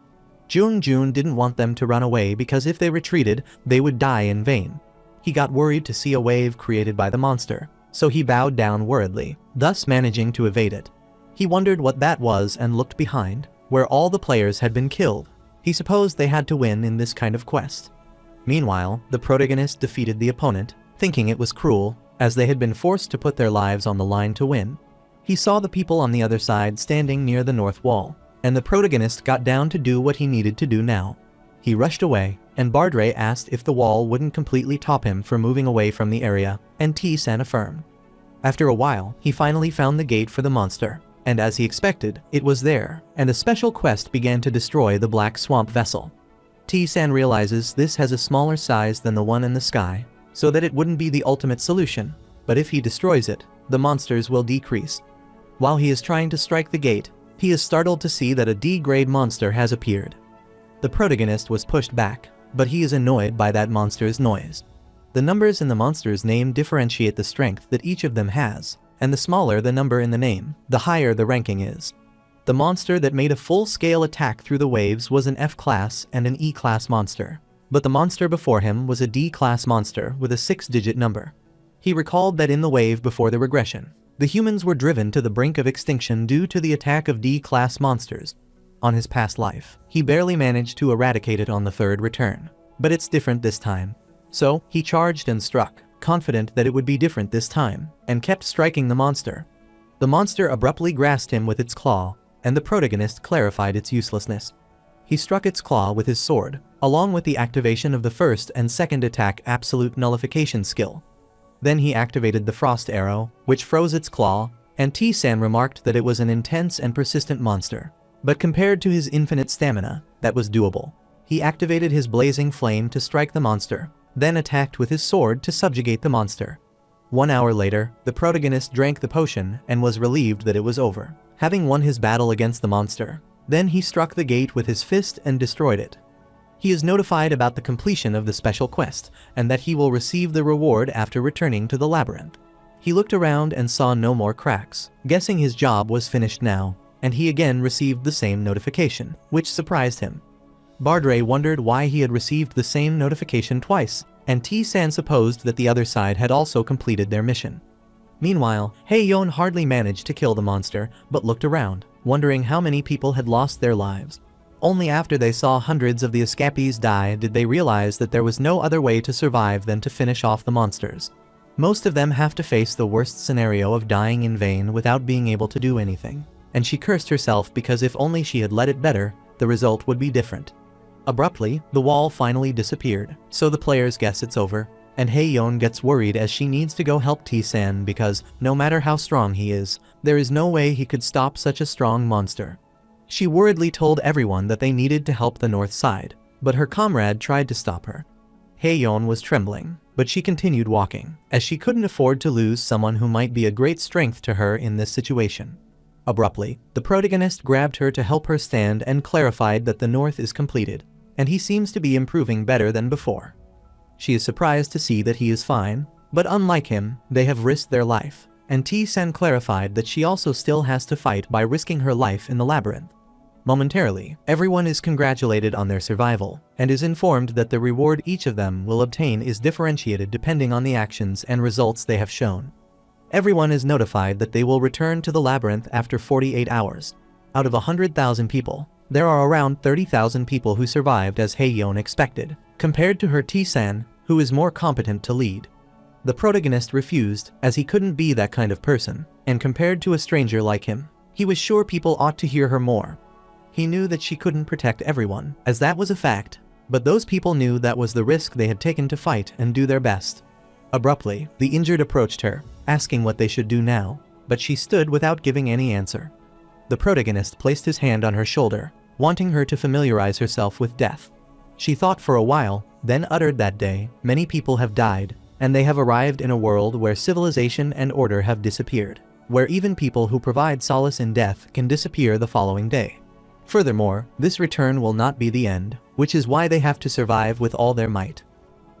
[SPEAKER 1] Jun didn't want them to run away because if they retreated, they would die in vain. He got worried to see a wave created by the monster, so he bowed down worriedly, thus managing to evade it. He wondered what that was and looked behind, where all the players had been killed. He supposed they had to win in this kind of quest. Meanwhile, the protagonist defeated the opponent, thinking it was cruel, as they had been forced to put their lives on the line to win. He saw the people on the other side standing near the north wall, and the protagonist got down to do what he needed to do now. He rushed away, and Bardre asked if the wall wouldn't completely top him for moving away from the area, and T-san affirmed. After a while, he finally found the gate for the monster, and as he expected, it was there, and a special quest began to destroy the black swamp vessel. T-san realizes this has a smaller size than the one in the sky, so that it wouldn't be the ultimate solution, but if he destroys it, the monsters will decrease. While he is trying to strike the gate, he is startled to see that a D-grade monster has appeared. The protagonist was pushed back, but he is annoyed by that monster's noise. The numbers in the monster's name differentiate the strength that each of them has, and the smaller the number in the name, the higher the ranking is. The monster that made a full-scale attack through the waves was an F-class and an E-class monster, but the monster before him was a D-class monster with a 6-digit number. He recalled that in the wave before the regression, the humans were driven to the brink of extinction due to the attack of D-class monsters. On his past life, he barely managed to eradicate it on the 3rd return, but it's different this time. So, he charged and struck, confident that it would be different this time, and kept striking the monster. The monster abruptly grasped him with its claw, and the protagonist clarified its uselessness. He struck its claw with his sword, along with the activation of the 1st and 2nd attack absolute nullification skill. Then he activated the frost arrow, which froze its claw, and T-san remarked that it was an intense and persistent monster. But compared to his infinite stamina, that was doable. He activated his blazing flame to strike the monster, then attacked with his sword to subjugate the monster. 1 hour later, the protagonist drank the potion and was relieved that it was over, having won his battle against the monster. Then he struck the gate with his fist and destroyed it. He is notified about the completion of the special quest, and that he will receive the reward after returning to the labyrinth. He looked around and saw no more cracks, guessing his job was finished now, and he again received the same notification, which surprised him. Bardre wondered why he had received the same notification twice, and T-san supposed that the other side had also completed their mission. Meanwhile, Haeyeon hardly managed to kill the monster, but looked around, wondering how many people had lost their lives. Only after they saw hundreds of the escapees die did they realize that there was no other way to survive than to finish off the monsters. Most of them have to face the worst scenario of dying in vain without being able to do anything, and she cursed herself because if only she had let it better, the result would be different. Abruptly, the wall finally disappeared, so the players guess it's over, and Haeyeon gets worried as she needs to go help T-san because, no matter how strong he is, there is no way he could stop such a strong monster. She worriedly told everyone that they needed to help the north side, but her comrade tried to stop her. Haeyeon was trembling, but she continued walking, as she couldn't afford to lose someone who might be a great strength to her in this situation. Abruptly, the protagonist grabbed her to help her stand and clarified that the north is completed, and he seems to be improving better than before. She is surprised to see that he is fine, but unlike him, they have risked their life, and T-san clarified that she also still has to fight by risking her life in the labyrinth. Momentarily, everyone is congratulated on their survival, and is informed that the reward each of them will obtain is differentiated depending on the actions and results they have shown. Everyone is notified that they will return to the labyrinth after 48 hours. Out of 100,000 people, there are around 30,000 people who survived as Haeyeon expected, compared to her T-san, who is more competent to lead. The protagonist refused, as he couldn't be that kind of person, and compared to a stranger like him, he was sure people ought to hear her more. He knew that she couldn't protect everyone, as that was a fact, but those people knew that was the risk they had taken to fight and do their best. Abruptly, the injured approached her, asking what they should do now, but she stood without giving any answer. The protagonist placed his hand on her shoulder, wanting her to familiarize herself with death. She thought for a while, then uttered that day, many people have died, and they have arrived in a world where civilization and order have disappeared, where even people who provide solace in death can disappear the following day. Furthermore, this return will not be the end, which is why they have to survive with all their might.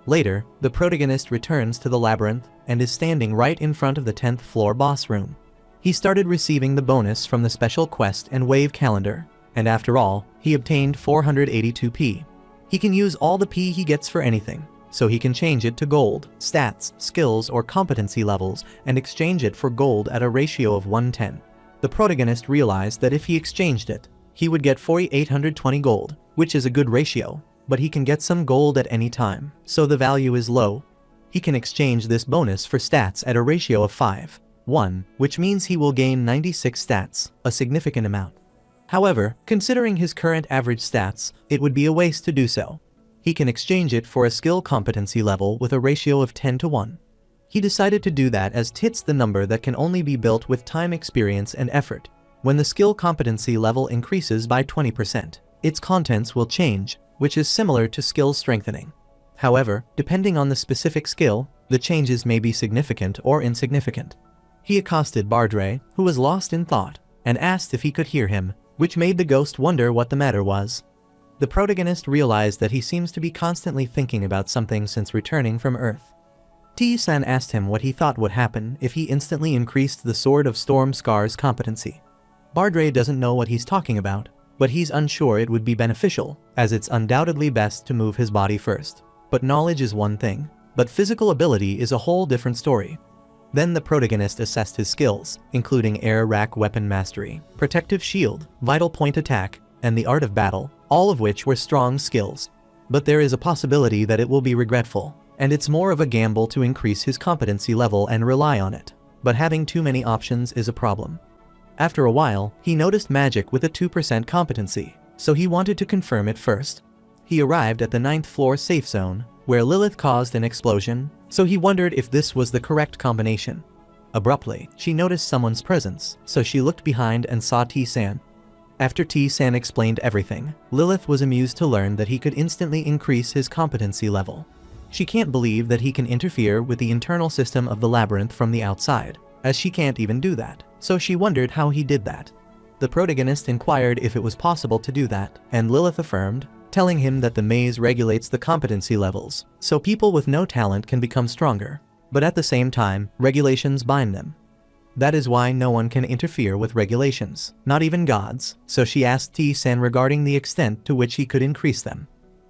[SPEAKER 1] Later, the protagonist returns to the labyrinth and is standing right in front of the 10th floor boss room. He started receiving the bonus from the special quest and wave calendar, and after all, he obtained 482p. He can use all the P he gets for anything, so he can change it to gold, stats, skills, or competency levels and exchange it for gold at a ratio of 1:10. The protagonist realized that if he exchanged it, he would get 4,820 gold, which is a good ratio, but he can get some gold at any time, so the value is low. He can exchange this bonus for stats at a ratio of 5:1, which means he will gain 96 stats, a significant amount. However, considering his current average stats, it would be a waste to do so. He can exchange it for a skill competency level with a ratio of 10:1. He decided to do that as tit's the number that can only be built with time, experience, and effort. When the skill competency level increases by 20%, its contents will change, which is similar to skill strengthening. However, depending on the specific skill, the changes may be significant or insignificant. He accosted Bardre, who was lost in thought, and asked if he could hear him, which made the ghost wonder what the matter was. The protagonist realized that he seems to be constantly thinking about something since returning from Earth. T-san asked him what he thought would happen if he instantly increased the Sword of Storm Scar's competency. Bardre doesn't know what he's talking about, but he's unsure it would be beneficial, as it's undoubtedly best to move his body first. But knowledge is one thing, but physical ability is a whole different story. Then the protagonist assessed his skills, including air rack weapon mastery, protective shield, vital point attack, and the art of battle, all of which were strong skills. But there is a possibility that it will be regretful, and it's more of a gamble to increase his competency level and rely on it. But having too many options is a problem. After a while, he noticed magic with a 2% competency, so he wanted to confirm it first. He arrived at the 9th floor safe zone, where Lilith caused an explosion, so he wondered if this was the correct combination. Abruptly, she noticed someone's presence, so she looked behind and saw T-san. After T-san explained everything, Lilith was amused to learn that he could instantly increase his competency level. She can't believe that he can interfere with the internal system of the labyrinth from the outside, as she can't even do that, so she wondered how he did that. The protagonist inquired if it was possible to do that, and Lilith affirmed, telling him that the maze regulates the competency levels, so people with no talent can become stronger, but at the same time, regulations bind them. That is why no one can interfere with regulations, not even gods, so she asked T-san regarding the extent to which he could increase them.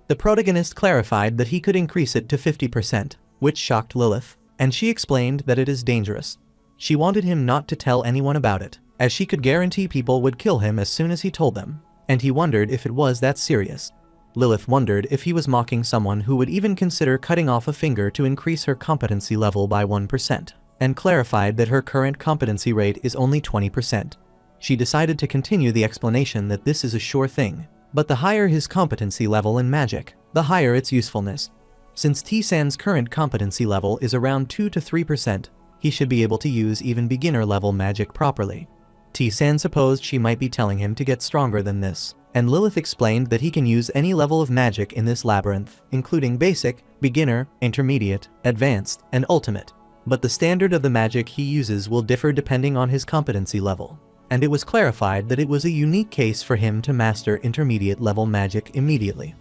[SPEAKER 1] The protagonist clarified that he could increase it to 50%, which shocked Lilith, and she explained that it is dangerous. She wanted him not to tell anyone about it, as she could guarantee people would kill him as soon as he told them, and he wondered if it was that serious. Lilith wondered if he was mocking someone who would even consider cutting off a finger to increase her competency level by 1%, and clarified that her current competency rate is only 20%. She decided to continue the explanation that this is a sure thing, but the higher his competency level in magic, the higher its usefulness. Since T-san's current competency level is around 2 to 3%, he should be able to use even beginner-level magic properly. T-san supposed she might be telling him to get stronger than this, and Lilith explained that he can use any level of magic in this labyrinth, including basic, beginner, intermediate, advanced, and ultimate. But the standard of the magic he uses will differ depending on his competency level, and it was clarified that it was a unique case for him to master intermediate-level magic immediately.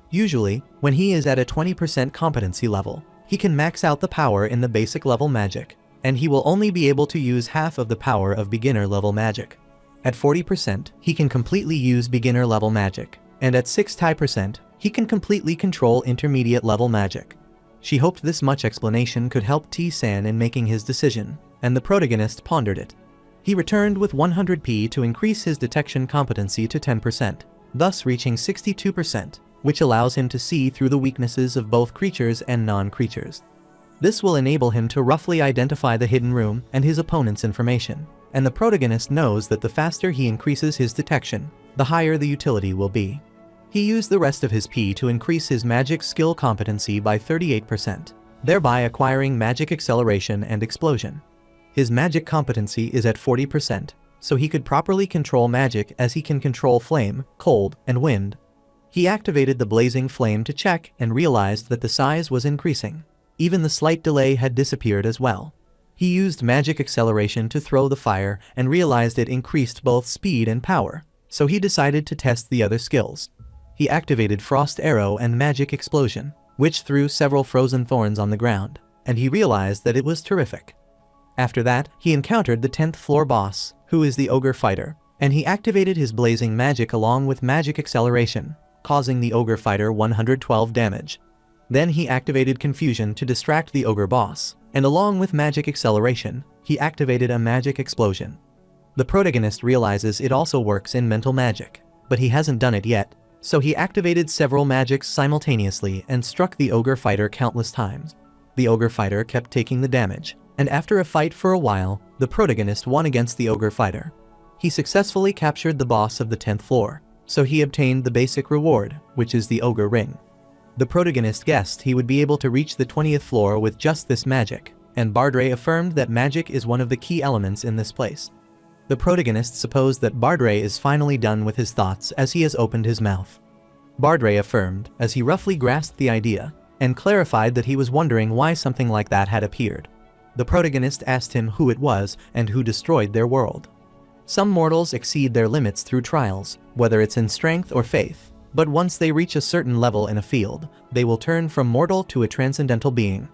[SPEAKER 1] Usually, when he is at a 20% competency level, he can max out the power in the basic-level magic, and he will only be able to use half of the power of beginner-level magic. At 40%, he can completely use beginner-level magic, and at 60%, he can completely control intermediate-level magic. She hoped this much explanation could help T-san in making his decision, and the protagonist pondered it. He returned with 100p to increase his detection competency to 10%, thus reaching 62%, which allows him to see through the weaknesses of both creatures and non-creatures. This will enable him to roughly identify the hidden room and his opponent's information, and the protagonist knows that the faster he increases his detection, the higher the utility will be. He used the rest of his P to increase his magic skill competency by 38%, thereby acquiring magic acceleration and explosion. His magic competency is at 40%, so he could properly control magic as he can control flame, cold, and wind. He activated the blazing flame to check and realized that the size was increasing. Even the slight delay had disappeared as well. He used magic acceleration to throw the fire and realized it increased both speed and power, so he decided to test the other skills. He activated Frost Arrow and Magic Explosion, which threw several frozen thorns on the ground, and he realized that it was terrific. After that, he encountered the 10th floor boss, who is the ogre fighter, and he activated his blazing magic along with magic acceleration, causing the ogre fighter 112 damage. Then he activated confusion to distract the ogre boss, and along with magic acceleration, he activated a magic explosion. The protagonist realizes it also works in mental magic, but he hasn't done it yet, so he activated several magics simultaneously and struck the ogre fighter countless times. The ogre fighter kept taking the damage, and after a fight for a while, the protagonist won against the ogre fighter. He successfully captured the boss of the 10th floor, so he obtained the basic reward, which is the ogre ring. The protagonist guessed he would be able to reach the 20th floor with just this magic, and Bardre affirmed that magic is one of the key elements in this place. The protagonist supposed that Bardre is finally done with his thoughts as he has opened his mouth. Bardre affirmed, as he roughly grasped the idea, and clarified that he was wondering why something like that had appeared. The protagonist asked him who it was and who destroyed their world. Some mortals exceed their limits through trials, whether it's in strength or faith, but once they reach a certain level in a field, they will turn from mortal to a transcendental being.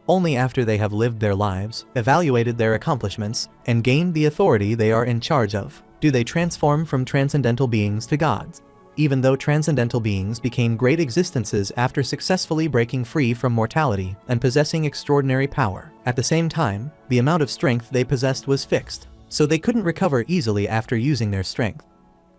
[SPEAKER 1] Only after they have lived their lives, evaluated their accomplishments, and gained the authority they are in charge of, do they transform from transcendental beings to gods. Even though transcendental beings became great existences after successfully breaking free from mortality and possessing extraordinary power, at the same time, the amount of strength they possessed was fixed, so they couldn't recover easily after using their strength.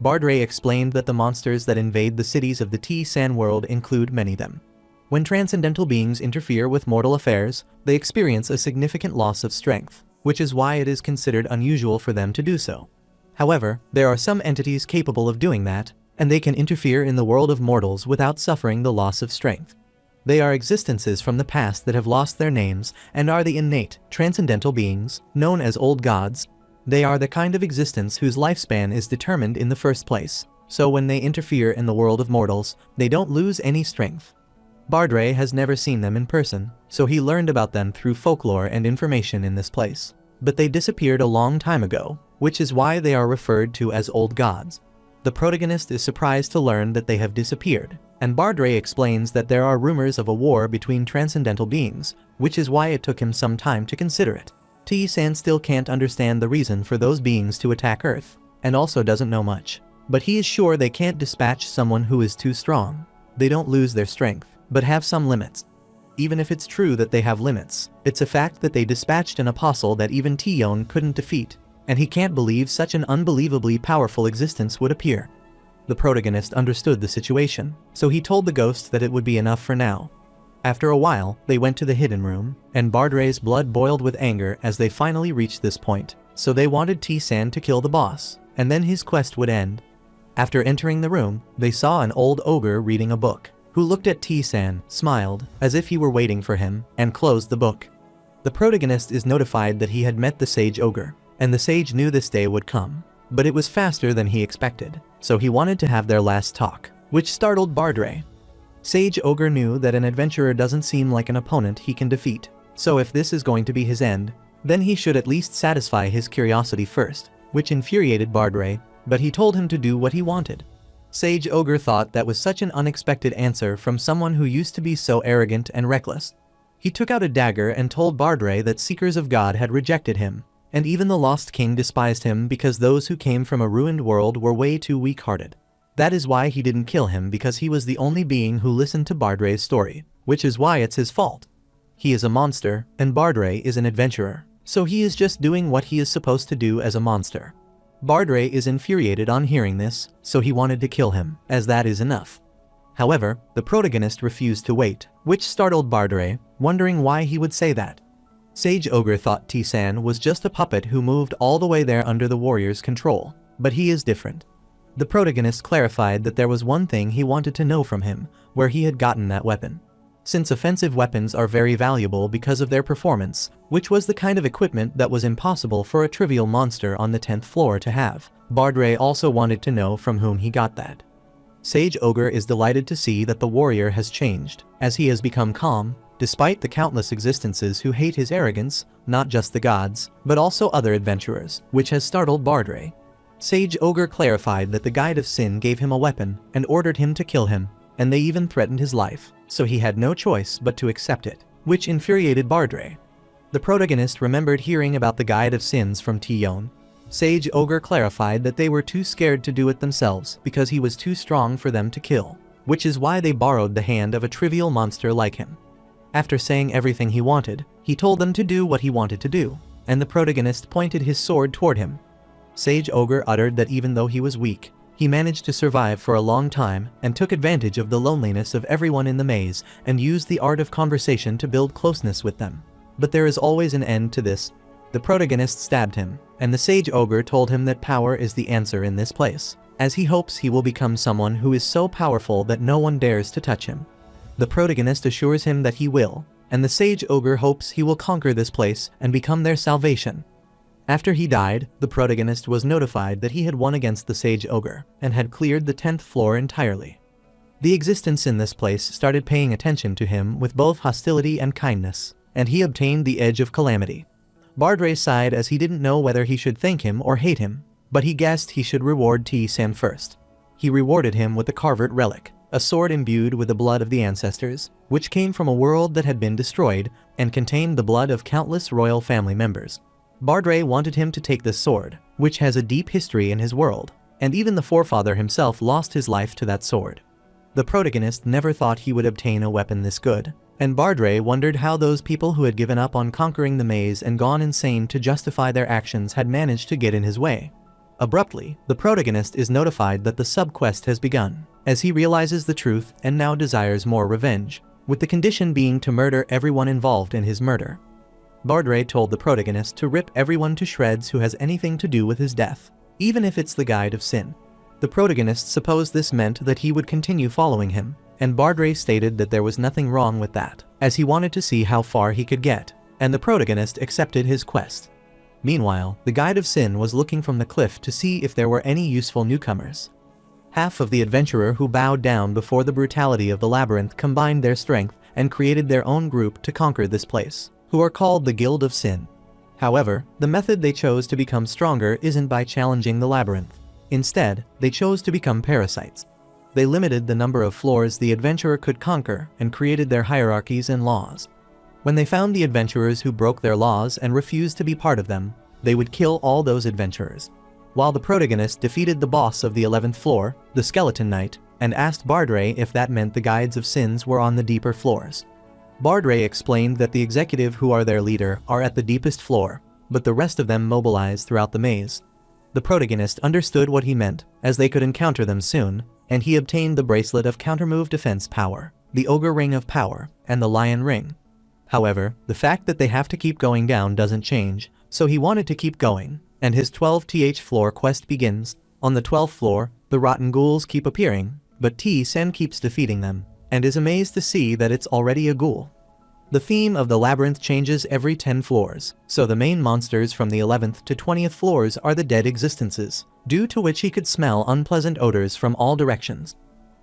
[SPEAKER 1] Bardre explained that the monsters that invade the cities of the T-San world include many of them. When transcendental beings interfere with mortal affairs, they experience a significant loss of strength, which is why it is considered unusual for them to do so. However, there are some entities capable of doing that, and they can interfere in the world of mortals without suffering the loss of strength. They are existences from the past that have lost their names and are the innate, transcendental beings, known as old gods. They are the kind of existence whose lifespan is determined in the first place, so when they interfere in the world of mortals, they don't lose any strength. Bardre has never seen them in person, so he learned about them through folklore and information in this place. But they disappeared a long time ago, which is why they are referred to as old gods. The protagonist is surprised to learn that they have disappeared, and Bardre explains that there are rumors of a war between transcendental beings, which is why it took him some time to consider it. T-San still can't understand the reason for those beings to attack Earth, and also doesn't know much. But he is sure they can't dispatch someone who is too strong. They don't lose their strength, but have some limits. Even if it's true that they have limits, it's a fact that they dispatched an apostle that even Tion couldn't defeat, and he can't believe such an unbelievably powerful existence would appear. The protagonist understood the situation, so he told the ghost that it would be enough for now. After a while, they went to the hidden room, and Bardre's blood boiled with anger as they finally reached this point, so they wanted T-San to kill the boss, and then his quest would end. After entering the room, they saw an old ogre reading a book, who looked at T-San, smiled, as if he were waiting for him, and closed the book. The protagonist is notified that he had met the sage ogre, and the sage knew this day would come, but it was faster than he expected, so he wanted to have their last talk, which startled Bardre. Sage Ogre knew that an adventurer doesn't seem like an opponent he can defeat, so if this is going to be his end, then he should at least satisfy his curiosity first, which infuriated Bardre, but he told him to do what he wanted. Sage Ogre thought that was such an unexpected answer from someone who used to be so arrogant and reckless. He took out a dagger and told Bardre that Seekers of God had rejected him, and even the Lost King despised him because those who came from a ruined world were way too weak-hearted. That is why he didn't kill him, because he was the only being who listened to Bardre's story, which is why it's his fault. He is a monster, and Bardre is an adventurer, so he is just doing what he is supposed to do as a monster. Bardre is infuriated on hearing this, so he wanted to kill him, as that is enough. However, the protagonist refused to wait, which startled Bardre, wondering why he would say that. Sage Ogre thought T-San was just a puppet who moved all the way there under the warrior's control, but he is different. The protagonist clarified that there was one thing he wanted to know from him, where he had gotten that weapon. Since offensive weapons are very valuable because of their performance, which was the kind of equipment that was impossible for a trivial monster on the 10th floor to have, Bardre also wanted to know from whom he got that. Sage Ogre is delighted to see that the warrior has changed, as he has become calm, despite the countless existences who hate his arrogance, not just the gods, but also other adventurers, which has startled Bardre. Sage Ogre clarified that the Guide of Sin gave him a weapon and ordered him to kill him, and they even threatened his life, so he had no choice but to accept it, which infuriated Bardre. The protagonist remembered hearing about the Guide of Sins from Tion. Sage Ogre clarified that they were too scared to do it themselves because he was too strong for them to kill, which is why they borrowed the hand of a trivial monster like him. After saying everything he wanted, he told them to do what he wanted to do, and the protagonist pointed his sword toward him. Sage Ogre uttered that even though he was weak, he managed to survive for a long time and took advantage of the loneliness of everyone in the maze and used the art of conversation to build closeness with them. But there is always an end to this. The protagonist stabbed him, and the Sage Ogre told him that power is the answer in this place, as he hopes he will become someone who is so powerful that no one dares to touch him. The protagonist assures him that he will, and the Sage Ogre hopes he will conquer this place and become their salvation. After he died, the protagonist was notified that he had won against the Sage Ogre and had cleared the 10th floor entirely. The existence in this place started paying attention to him with both hostility and kindness, and he obtained the Edge of Calamity. Bardre sighed as he didn't know whether he should thank him or hate him, but he guessed he should reward T-San first. He rewarded him with the Carvert Relic, a sword imbued with the blood of the ancestors, which came from a world that had been destroyed and contained the blood of countless royal family members. Bardre wanted him to take this sword, which has a deep history in his world, and even the forefather himself lost his life to that sword. The protagonist never thought he would obtain a weapon this good, and Bardre wondered how those people who had given up on conquering the maze and gone insane to justify their actions had managed to get in his way. Abruptly, the protagonist is notified that the sub-quest has begun, as he realizes the truth and now desires more revenge, with the condition being to murder everyone involved in his murder. Bardre told the protagonist to rip everyone to shreds who has anything to do with his death, even if it's the Guide of Sin. The protagonist supposed this meant that he would continue following him, and Bardre stated that there was nothing wrong with that, as he wanted to see how far he could get, and the protagonist accepted his quest. Meanwhile, the Guide of Sin was looking from the cliff to see if there were any useful newcomers. Half of the adventurer who bowed down before the brutality of the labyrinth combined their strength and created their own group to conquer this place, who are called the Guild of Sin. However, the method they chose to become stronger isn't by challenging the labyrinth. Instead, they chose to become parasites. They limited the number of floors the adventurer could conquer and created their hierarchies and laws. When they found the adventurers who broke their laws and refused to be part of them, they would kill all those adventurers. While the protagonist defeated the boss of the 11th floor, the Skeleton Knight, and asked Bardre if that meant the Guides of Sins were on the deeper floors. Bardre explained that the executive who are their leader are at the deepest floor, but the rest of them mobilized throughout the maze. The protagonist understood what he meant, as they could encounter them soon, and he obtained the Bracelet of Countermove Defense Power, the Ogre Ring of Power, and the Lion Ring. However, the fact that they have to keep going down doesn't change, so he wanted to keep going, and his 12th floor quest begins. On the 12th floor, the rotten ghouls keep appearing, but T-San keeps defeating them, and is amazed to see that it's already a ghoul. The theme of the labyrinth changes every 10 floors, so the main monsters from the 11th to 20th floors are the dead existences, due to which he could smell unpleasant odors from all directions.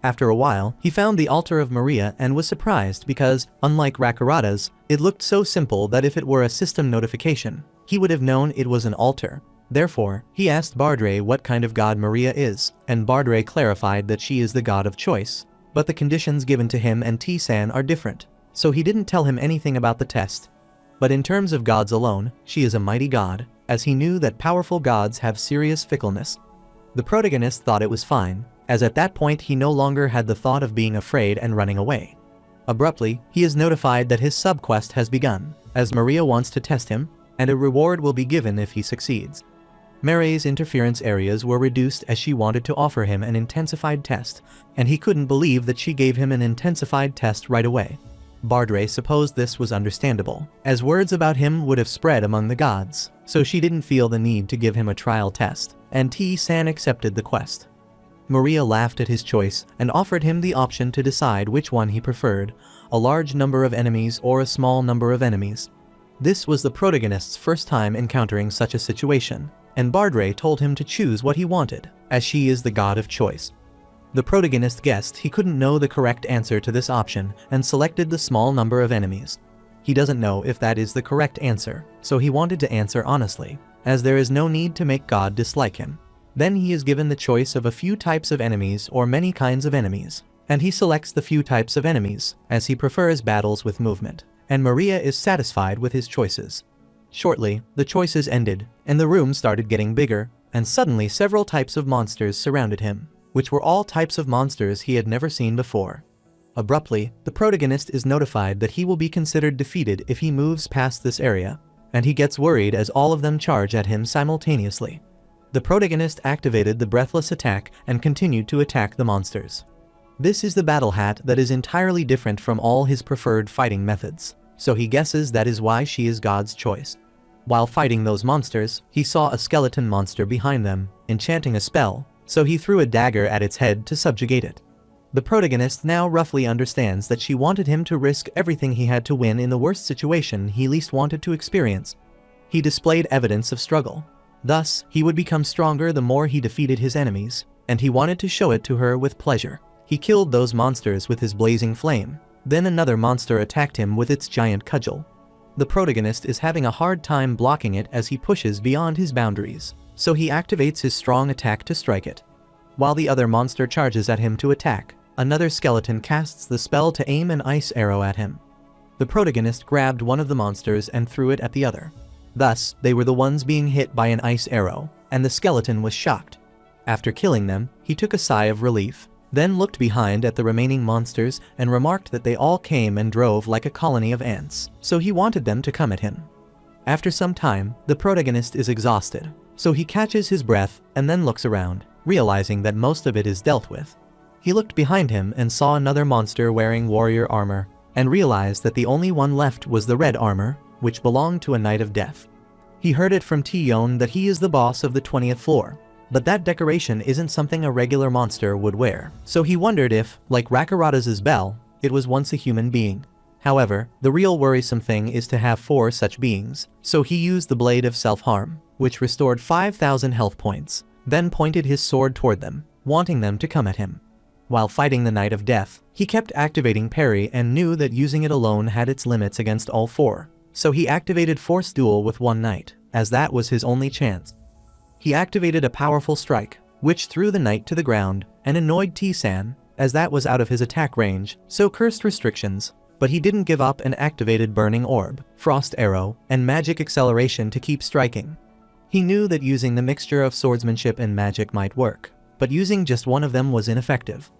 [SPEAKER 1] After a while, he found the altar of Maria and was surprised because, unlike Rakarada's, it looked so simple that if it were a system notification, he would have known it was an altar. Therefore, he asked Bardre what kind of god Maria is, and Bardre clarified that she is the god of choice, but the conditions given to him and T-San are different, so he didn't tell him anything about the test. But in terms of gods alone, she is a mighty god, as he knew that powerful gods have serious fickleness. The protagonist thought it was fine, as at that point he no longer had the thought of being afraid and running away. Abruptly, he is notified that his sub-quest has begun, as Maria wants to test him, and a reward will be given if he succeeds. Mary's interference areas were reduced as she wanted to offer him an intensified test, and he couldn't believe that she gave him an intensified test right away. Bardre supposed this was understandable, as words about him would have spread among the gods, so she didn't feel the need to give him a trial test, and T-San accepted the quest. Maria laughed at his choice and offered him the option to decide which one he preferred, a large number of enemies or a small number of enemies. This was the protagonist's first time encountering such a situation, and Bardre told him to choose what he wanted, as she is the god of choice. The protagonist guessed he couldn't know the correct answer to this option and selected the small number of enemies. He doesn't know if that is the correct answer, so he wanted to answer honestly, as there is no need to make God dislike him. Then he is given the choice of a few types of enemies or many kinds of enemies, and he selects the few types of enemies, as he prefers battles with movement, and Maria is satisfied with his choices. Shortly, the choices ended, and the room started getting bigger, and suddenly several types of monsters surrounded him, which were all types of monsters he had never seen before. Abruptly, the protagonist is notified that he will be considered defeated if he moves past this area, and he gets worried as all of them charge at him simultaneously. The protagonist activated the breathless attack and continued to attack the monsters. This is the battle hat that is entirely different from all his preferred fighting methods, so he guesses that is why she is God's choice. While fighting those monsters, he saw a skeleton monster behind them, enchanting a spell, so he threw a dagger at its head to subjugate it. The protagonist now roughly understands that she wanted him to risk everything he had to win in the worst situation he least wanted to experience. He displayed evidence of struggle. Thus, he would become stronger the more he defeated his enemies, and he wanted to show it to her with pleasure. He killed those monsters with his blazing flame. Then another monster attacked him with its giant cudgel. The protagonist is having a hard time blocking it as he pushes beyond his boundaries, so he activates his strong attack to strike it. While the other monster charges at him to attack, another skeleton casts the spell to aim an ice arrow at him. The protagonist grabbed one of the monsters and threw it at the other. Thus, they were the ones being hit by an ice arrow, and the skeleton was shocked. After killing them, he took a sigh of relief, then looked behind at the remaining monsters and remarked that they all came and drove like a colony of ants, so he wanted them to come at him. After some time, the protagonist is exhausted, so he catches his breath and then looks around, realizing that most of it is dealt with. He looked behind him and saw another monster wearing warrior armor, and realized that the only one left was the red armor, which belonged to a Knight of Death. He heard it from T-Yon that he is the boss of the 20th floor, but that decoration isn't something a regular monster would wear, so he wondered if, like Rakarada's bell, it was once a human being. However, the real worrisome thing is to have 4 such beings, so he used the Blade of Self-Harm, which restored 5,000 health points, then pointed his sword toward them, wanting them to come at him. While fighting the Knight of Death, he kept activating parry and knew that using it alone had its limits against all 4, so he activated Force Duel with one knight, as that was his only chance. He activated a powerful strike, which threw the knight to the ground, and annoyed T-San, as that was out of his attack range, so cursed restrictions, but he didn't give up and activated Burning Orb, Frost Arrow, and Magic Acceleration to keep striking. He knew that using the mixture of swordsmanship and magic might work, but using just one of them was ineffective.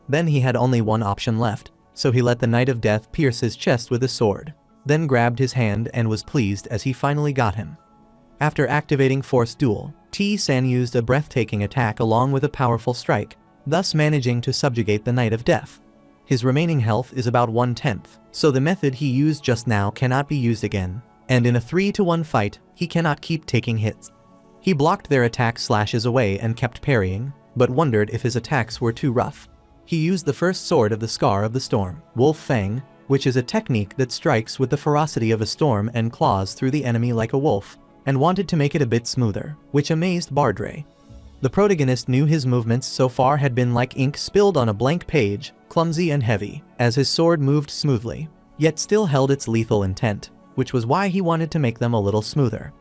[SPEAKER 1] Then he had only one option left, so he let the Knight of Death pierce his chest with a sword, then grabbed his hand and was pleased as he finally got him. After activating Force Duel, T-San used a breathtaking attack along with a powerful strike, thus managing to subjugate the Knight of Death. His remaining health is about 1/10, so the method he used just now cannot be used again, and in a 3-to-1 fight, he cannot keep taking hits. He blocked their attack slashes away and kept parrying, but wondered if his attacks were too rough. He used the first sword of the Scar of the Storm, Wolf Fang, which is a technique that strikes with the ferocity of a storm and claws through the enemy like a wolf, and wanted to make it a bit smoother, which amazed Bardre. The protagonist knew his movements so far had been like ink spilled on a blank page, clumsy and heavy, as his sword moved smoothly, yet still held its lethal intent, which was why he wanted to make them a little smoother.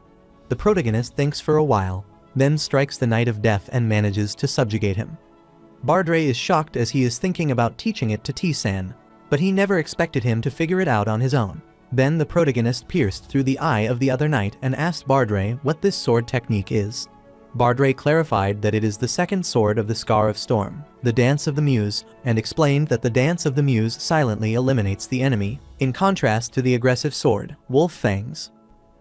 [SPEAKER 1] The protagonist thinks for a while, then strikes the Knight of Death and manages to subjugate him. Bardre is shocked as he is thinking about teaching it to T-San, but he never expected him to figure it out on his own. Then the protagonist pierced through the eye of the other knight and asked Bardre what this sword technique is. Bardre clarified that it is the second sword of the Scar of Storm, the Dance of the Muse, and explained that the Dance of the Muse silently eliminates the enemy, in contrast to the aggressive sword, Wolf Fangs.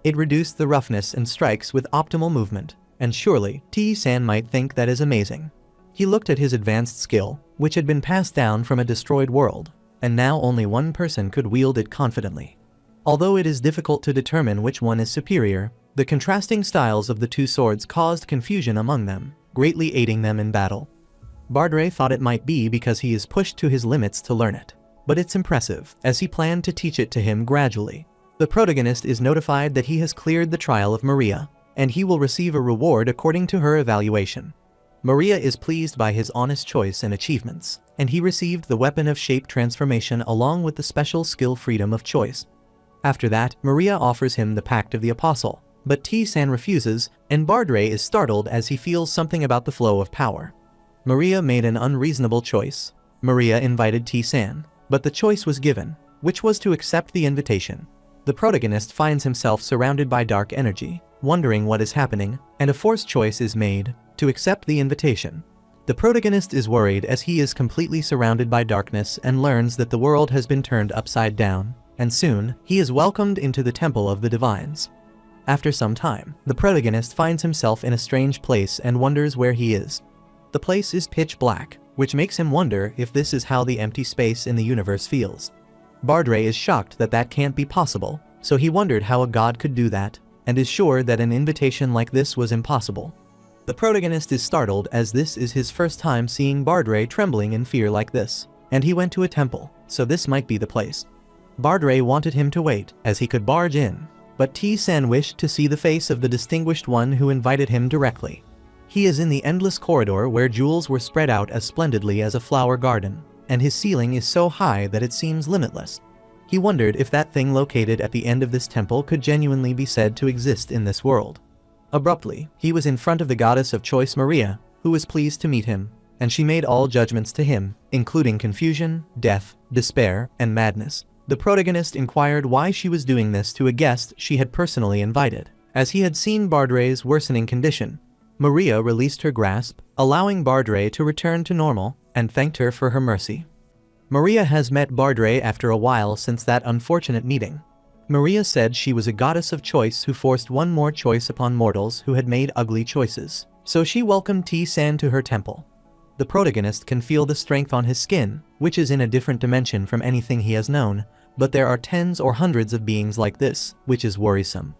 [SPEAKER 1] It reduced the roughness and strikes with optimal movement, and surely, T-San might think that is amazing. He looked at his advanced skill, which had been passed down from a destroyed world, and now only one person could wield it confidently. Although it is difficult to determine which one is superior, the contrasting styles of the two swords caused confusion among them, greatly aiding them in battle. Bardre thought it might be because he is pushed to his limits to learn it, but it's impressive, as he planned to teach it to him gradually. The protagonist is notified that he has cleared the trial of Maria, and he will receive a reward according to her evaluation. Maria is pleased by his honest choice and achievements, and he received the weapon of shape transformation along with the special skill freedom of choice. After that, Maria offers him the Pact of the Apostle, but T-san refuses, and Bardre is startled as he feels something about the flow of power. Maria made an unreasonable choice. Maria invited T-san, but the choice was given, which was to accept the invitation. The protagonist finds himself surrounded by dark energy, wondering what is happening, and a forced choice is made to accept the invitation. The protagonist is worried as he is completely surrounded by darkness and learns that the world has been turned upside down, and soon, he is welcomed into the Temple of the Divines. After some time, the protagonist finds himself in a strange place and wonders where he is. The place is pitch black, which makes him wonder if this is how the empty space in the universe feels. Bardre is shocked that that can't be possible, so he wondered how a god could do that, and is sure that an invitation like this was impossible. The protagonist is startled as this is his first time seeing Bardre trembling in fear like this, and he went to a temple, so this might be the place. Bardre wanted him to wait, as he could barge in, but T-san wished to see the face of the distinguished one who invited him directly. He is in the endless corridor where jewels were spread out as splendidly as a flower garden, and his ceiling is so high that it seems limitless. He wondered if that thing located at the end of this temple could genuinely be said to exist in this world. Abruptly, he was in front of the goddess of choice Maria, who was pleased to meet him, and she made all judgments to him, including confusion, death, despair, and madness. The protagonist inquired why she was doing this to a guest she had personally invited, as he had seen Bardre's worsening condition. Maria released her grasp, allowing Bardre to return to normal, and thanked her for her mercy. Maria has met Bardre after a while since that unfortunate meeting. Maria said she was a goddess of choice who forced one more choice upon mortals who had made ugly choices, so she welcomed T-san to her temple. The protagonist can feel the strength on his skin, which is in a different dimension from anything he has known, but there are tens or hundreds of beings like this, which is worrisome.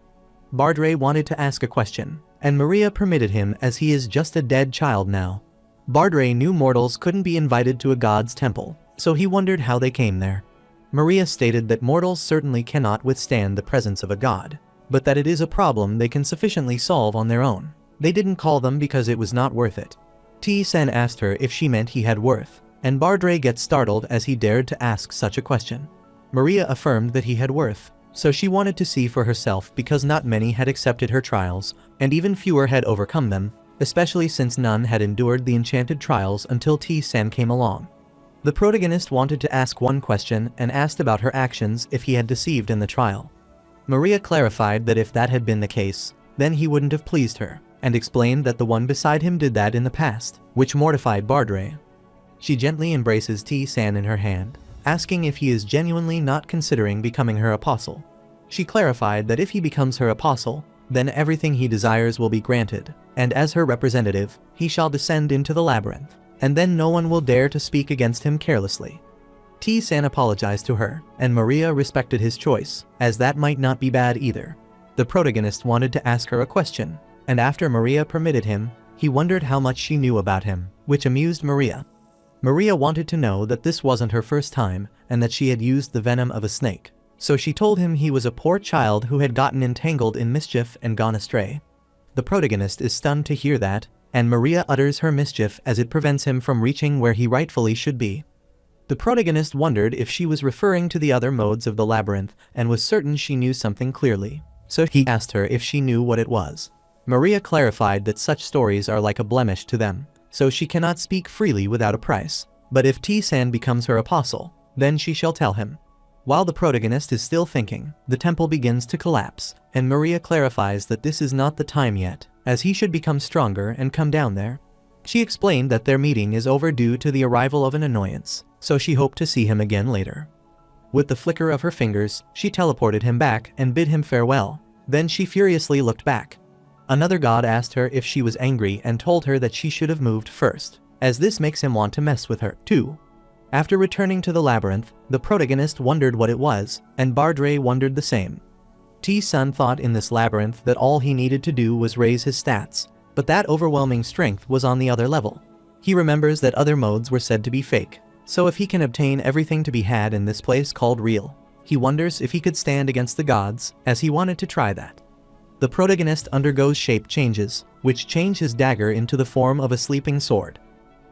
[SPEAKER 1] Bardre wanted to ask a question, and Maria permitted him as he is just a dead child now. Bardre knew mortals couldn't be invited to a god's temple, so he wondered how they came there. Maria stated that mortals certainly cannot withstand the presence of a god, but that it is a problem they can sufficiently solve on their own. They didn't call them because it was not worth it. T-san asked her if she meant he had worth, and Bardre gets startled as he dared to ask such a question. Maria affirmed that he had worth, so she wanted to see for herself because not many had accepted her trials, and even fewer had overcome them, especially since none had endured the enchanted trials until T-san came along. The protagonist wanted to ask one question and asked about her actions if he had deceived in the trial. Maria clarified that if that had been the case, then he wouldn't have pleased her, and explained that the one beside him did that in the past, which mortified Bardre. She gently embraces T-san in her hand, asking if he is genuinely not considering becoming her apostle. She clarified that if he becomes her apostle, then everything he desires will be granted, and as her representative, he shall descend into the labyrinth, and then no one will dare to speak against him carelessly. T-san apologized to her, and Maria respected his choice, as that might not be bad either. The protagonist wanted to ask her a question, and after Maria permitted him, he wondered how much she knew about him, which amused Maria. Maria wanted to know that this wasn't her first time, and that she had used the venom of a snake, so she told him he was a poor child who had gotten entangled in mischief and gone astray. The protagonist is stunned to hear that, and Maria utters her mischief as it prevents him from reaching where he rightfully should be. The protagonist wondered if she was referring to the other modes of the labyrinth and was certain she knew something clearly, so he asked her if she knew what it was. Maria clarified that such stories are like a blemish to them, so she cannot speak freely without a price, but if T-san becomes her apostle, then she shall tell him. While the protagonist is still thinking, the temple begins to collapse, and Maria clarifies that this is not the time yet, as he should become stronger and come down there. She explained that their meeting is overdue to the arrival of an annoyance, so she hoped to see him again later. With the flicker of her fingers, she teleported him back and bid him farewell. Then she furiously looked back. Another god asked her if she was angry and told her that she should have moved first, as this makes him want to mess with her, too. After returning to the labyrinth, the protagonist wondered what it was, and Bardre wondered the same. T-san thought in this labyrinth that all he needed to do was raise his stats, but that overwhelming strength was on the other level. He remembers that other modes were said to be fake, so if he can obtain everything to be had in this place called real, he wonders if he could stand against the gods, as he wanted to try that. the protagonist undergoes shape changes, which change his dagger into the form of a sleeping sword.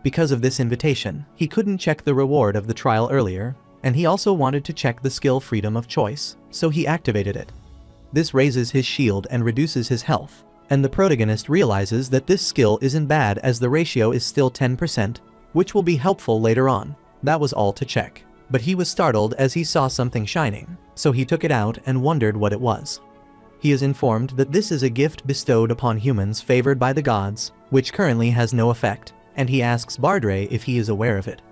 [SPEAKER 1] Because of this invitation, he couldn't check the reward of the trial earlier, and he also wanted to check the skill freedom of choice, so he activated it. This raises his shield and reduces his health, and the protagonist realizes that this skill isn't bad as the ratio is still 10%, which will be helpful later on. That was all to check. But he was startled as he saw something shining, so he took it out and wondered what it was. He is informed that this is a gift bestowed upon humans favored by the gods, which currently has no effect, and he asks Bardre if he is aware of it.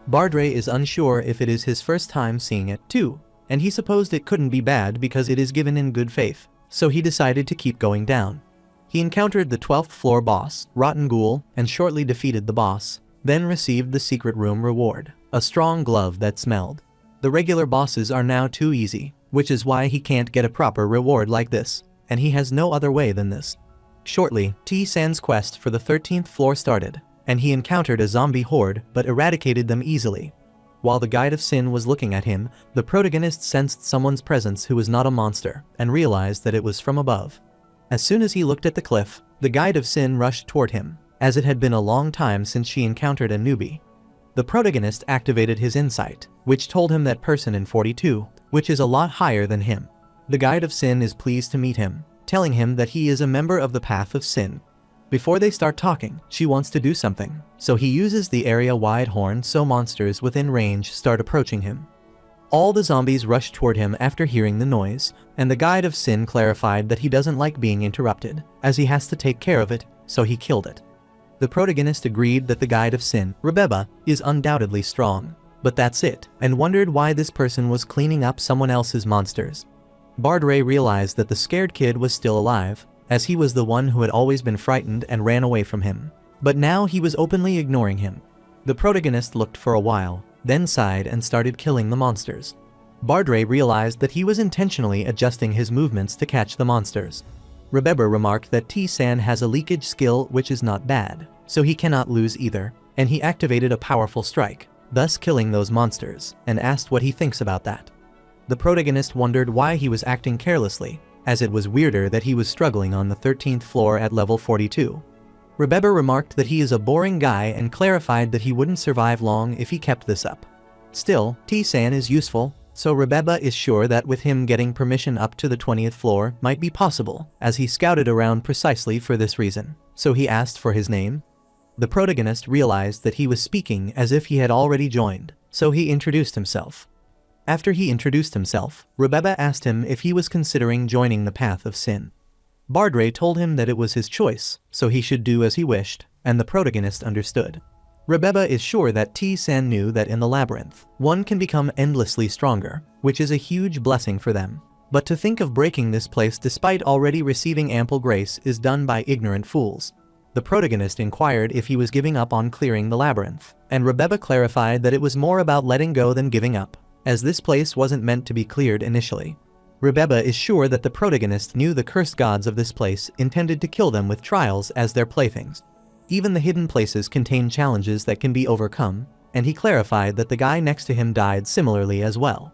[SPEAKER 1] Bardre is unsure if it is his first time seeing it too, and he supposed it couldn't be bad because it is given in good faith, so he decided to keep going down. He encountered the 12th floor boss, Rotten Ghoul, and shortly defeated the boss, then received the secret room reward, a strong glove that smelled. The regular bosses are now too easy, which is why he can't get a proper reward like this, and he has no other way than this. Shortly, T-San's quest for the 13th floor started, and he encountered a zombie horde but eradicated them easily. While the Guide of Sin was looking at him, the protagonist sensed someone's presence who was not a monster, and realized that it was from above. As soon as he looked at the cliff, the Guide of Sin rushed toward him, as it had been a long time since she encountered a newbie. The protagonist activated his insight, which told him that person in 42, which is a lot higher than him. The Guide of Sin is pleased to meet him, telling him that he is a member of the Path of Sin. Before they start talking, she wants to do something, so he uses the area-wide horn so monsters within range start approaching him. All the zombies rush toward him after hearing the noise, and the Guide of Sin clarified that he doesn't like being interrupted, as he has to take care of it, so he killed it. The protagonist agreed that the Guide of Sin, Rebeba, is undoubtedly strong, but that's it, and wondered why this person was cleaning up someone else's monsters. Bardre realized that the scared kid was still alive, as he was the one who had always been frightened and ran away from him. But now he was openly ignoring him. The protagonist looked for a while, then sighed and started killing the monsters. Bardre realized that he was intentionally adjusting his movements to catch the monsters. Rebeba remarked that T-San has a leakage skill which is not bad, so he cannot lose either, and he activated a powerful strike, thus killing those monsters, and asked what he thinks about that. The protagonist wondered why he was acting carelessly, as it was weirder that he was struggling on the 13th floor at level 42. Rebeba remarked that he is a boring guy and clarified that he wouldn't survive long if he kept this up. Still, T-San is useful, so Rebeba is sure that with him getting permission up to the 20th floor might be possible, as he scouted around precisely for this reason, so he asked for his name. The protagonist realized that he was speaking as if he had already joined, so he introduced himself. After he introduced himself, Rebeba asked him if he was considering joining the Path of Sin. Bardre told him that it was his choice, so he should do as he wished, and the protagonist understood. Rebeba is sure that T-San knew that in the labyrinth, one can become endlessly stronger, which is a huge blessing for them. But to think of breaking this place despite already receiving ample grace is done by ignorant fools. The protagonist inquired if he was giving up on clearing the labyrinth, and Rebeba clarified that it was more about letting go than giving up, as this place wasn't meant to be cleared initially. Rebeba is sure that the protagonist knew the cursed gods of this place intended to kill them with trials as their playthings. Even the hidden places contain challenges that can be overcome, and he clarified that the guy next to him died similarly as well.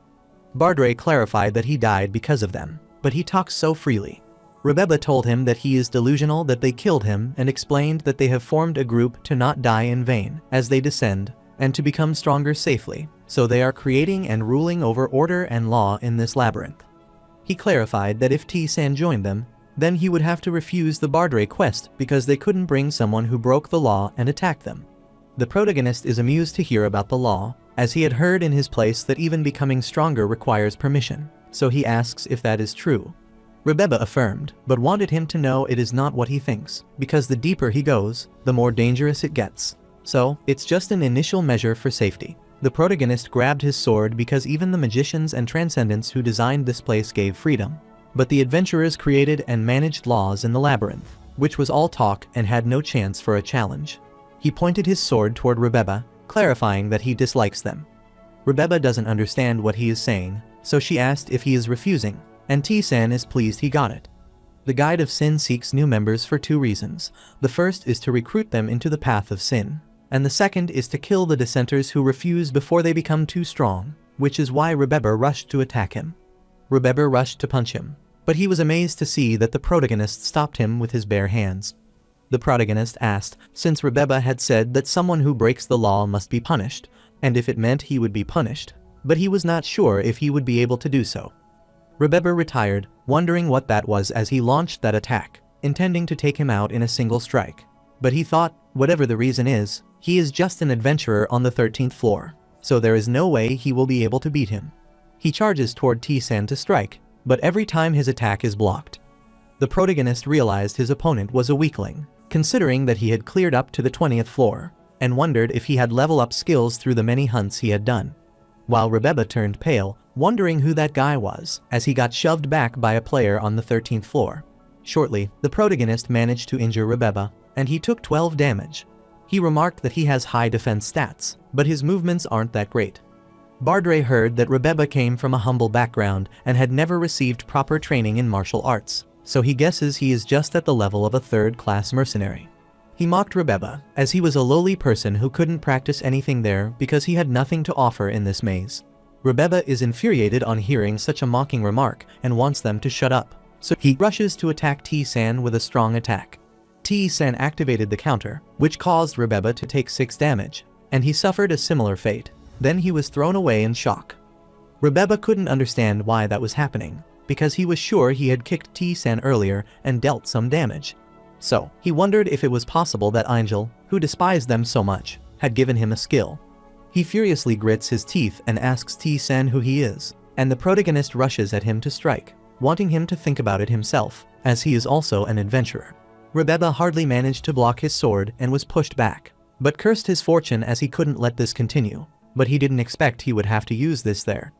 [SPEAKER 1] Bardre clarified that he died because of them, but he talks so freely. Rebeba told him that he is delusional that they killed him and explained that they have formed a group to not die in vain as they descend, and to become stronger safely, so they are creating and ruling over order and law in this labyrinth. He clarified that if T-San joined them, then he would have to refuse the Bardre quest because they couldn't bring someone who broke the law and attacked them. The protagonist is amused to hear about the law, as he had heard in his place that even becoming stronger requires permission, so he asks if that is true. Rebeba affirmed, but wanted him to know it is not what he thinks, because the deeper he goes, the more dangerous it gets. So, it's just an initial measure for safety. The protagonist grabbed his sword because even the magicians and transcendents who designed this place gave freedom. But the adventurers created and managed laws in the labyrinth, which was all talk and had no chance for a challenge. He pointed his sword toward Rebeba, clarifying that he dislikes them. Rebeba doesn't understand what he is saying, so she asked if he is refusing, and T-San is pleased he got it. The Guide of Sin seeks new members for two reasons. The first is to recruit them into the Path of Sin, and the second is to kill the dissenters who refuse before they become too strong, which is why Rebeba rushed to attack him. Rebeba rushed to punch him, but he was amazed to see that the protagonist stopped him with his bare hands. The protagonist asked, since Rebeba had said that someone who breaks the law must be punished, and if it meant he would be punished, but he was not sure if he would be able to do so. Rebeba retired, wondering what that was as he launched that attack, intending to take him out in a single strike. But he thought, whatever the reason is, he is just an adventurer on the 13th floor, so there is no way he will be able to beat him. He charges toward T-san to strike, but every time his attack is blocked. The protagonist realized his opponent was a weakling, considering that he had cleared up to the 20th floor, and wondered if he had level up skills through the many hunts he had done. While Rebeba turned pale, wondering who that guy was, as he got shoved back by a player on the 13th floor. Shortly, the protagonist managed to injure Rebeba, and he took 12 damage. He remarked that he has high defense stats, but his movements aren't that great. Bardre heard that Rebeba came from a humble background and had never received proper training in martial arts, so he guesses he is just at the level of a third-class mercenary. He mocked Rebeba, as he was a lowly person who couldn't practice anything there because he had nothing to offer in this maze. Rebeba is infuriated on hearing such a mocking remark and wants them to shut up, so he rushes to attack T-san with a strong attack. T-san activated the counter, which caused Rebeba to take 6 damage, and he suffered a similar fate. Then he was thrown away in shock. Rebeba couldn't understand why that was happening, because he was sure he had kicked T-san earlier and dealt some damage. So, he wondered if it was possible that Angel, who despised them so much, had given him a skill. He furiously grits his teeth and asks T-san who he is, and the protagonist rushes at him to strike, wanting him to think about it himself, as he is also an adventurer. Rebeba hardly managed to block his sword and was pushed back, but cursed his fortune as he couldn't let this continue. But he didn't expect he would have to use this there.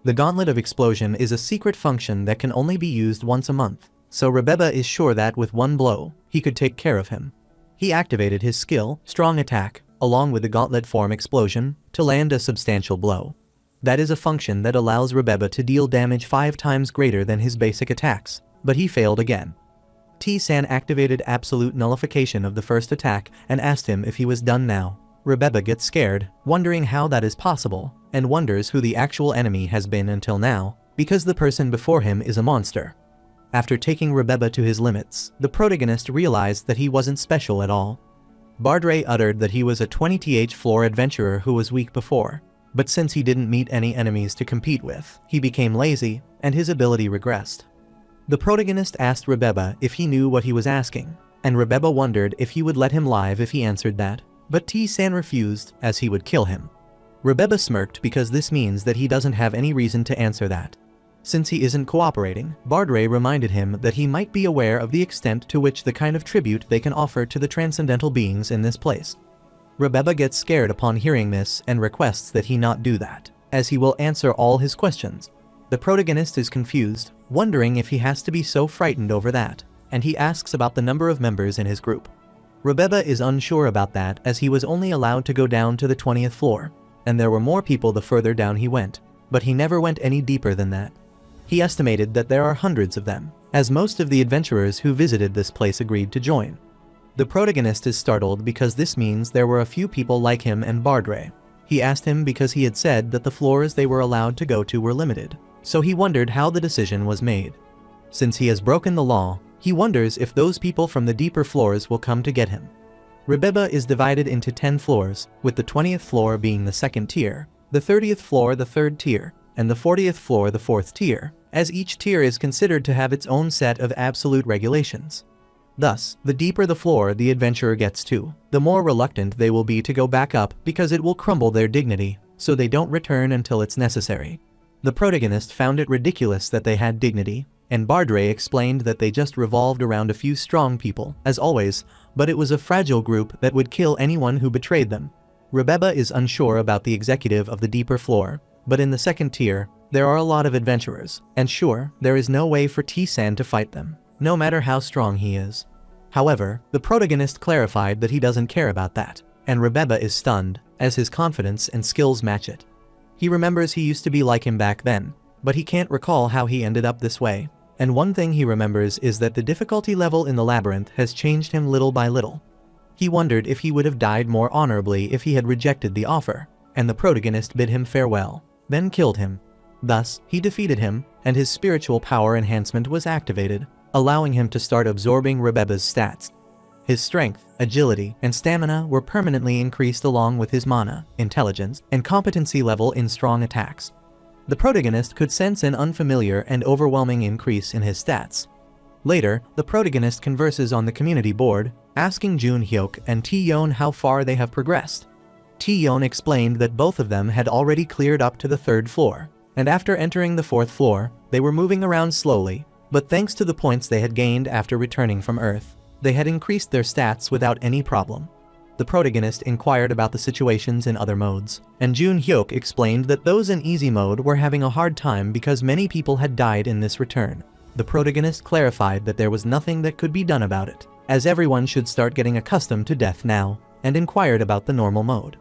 [SPEAKER 1] The Gauntlet of Explosion is a secret function that can only be used once a month, so Rebeba is sure that with one blow, he could take care of him. He activated his skill, Strong Attack, along with the Gauntlet Form Explosion, to land a substantial blow. That is a function that allows Rebeba to deal damage 5 times greater than his basic attacks, but he failed again. T-san activated Absolute Nullification of the first attack and asked him if he was done now. Rebeba gets scared, wondering how that is possible, and wonders who the actual enemy has been until now, because the person before him is a monster. After taking Rebeba to his limits, the protagonist realized that he wasn't special at all. Bardre uttered that he was a 20th floor adventurer who was weak before, but since he didn't meet any enemies to compete with, he became lazy, and his ability regressed. The protagonist asked Rebeba if he knew what he was asking, and Rebeba wondered if he would let him live if he answered that. But T-san refused, as he would kill him. Rebeba smirked because this means that he doesn't have any reason to answer that. Since he isn't cooperating, Bardre reminded him that he might be aware of the extent to which the kind of tribute they can offer to the transcendental beings in this place. Rebeba gets scared upon hearing this and requests that he not do that, as he will answer all his questions. The protagonist is confused, wondering if he has to be so frightened over that, and he asks about the number of members in his group. Rebeba is unsure about that as he was only allowed to go down to the 20th floor, and there were more people the further down he went, but he never went any deeper than that. He estimated that there are hundreds of them, as most of the adventurers who visited this place agreed to join. The protagonist is startled because this means there were a few people like him and Bardre. He asked him because he had said that the floors they were allowed to go to were limited, so he wondered how the decision was made. Since he has broken the law, he wonders if those people from the deeper floors will come to get him. Rebeba is divided into 10 floors, with the 20th floor being the second tier, the 30th floor the third tier, and the 40th floor the fourth tier, as each tier is considered to have its own set of absolute regulations. Thus, the deeper the floor the adventurer gets to, the more reluctant they will be to go back up because it will crumble their dignity, so they don't return until it's necessary. The protagonist found it ridiculous that they had dignity, and Bardre explained that they just revolved around a few strong people, as always, but it was a fragile group that would kill anyone who betrayed them. Rebeba is unsure about the executive of the deeper floor, but in the second tier, there are a lot of adventurers, and sure, there is no way for T-san to fight them, no matter how strong he is. However, the protagonist clarified that he doesn't care about that, and Rebeba is stunned, as his confidence and skills match it. He remembers he used to be like him back then, but he can't recall how he ended up this way. And one thing he remembers is that the difficulty level in the labyrinth has changed him little by little. He wondered if he would have died more honorably if he had rejected the offer, and the protagonist bid him farewell, then killed him. Thus, he defeated him, and his spiritual power enhancement was activated, allowing him to start absorbing Rebeba's stats. His strength, agility, and stamina were permanently increased along with his mana, intelligence, and competency level in strong attacks. The protagonist could sense an unfamiliar and overwhelming increase in his stats. Later, the protagonist converses on the community board, asking Jun Hyuk and Tae-yeon how far they have progressed. Tae-yeon explained that both of them had already cleared up to the 3rd floor, and after entering the 4th floor, they were moving around slowly, but thanks to the points they had gained after returning from Earth, they had increased their stats without any problem. The protagonist inquired about the situations in other modes, and Jun Hyuk explained that those in easy mode were having a hard time because many people had died in this return. The protagonist clarified that there was nothing that could be done about it, as everyone should start getting accustomed to death now, and inquired about the normal mode.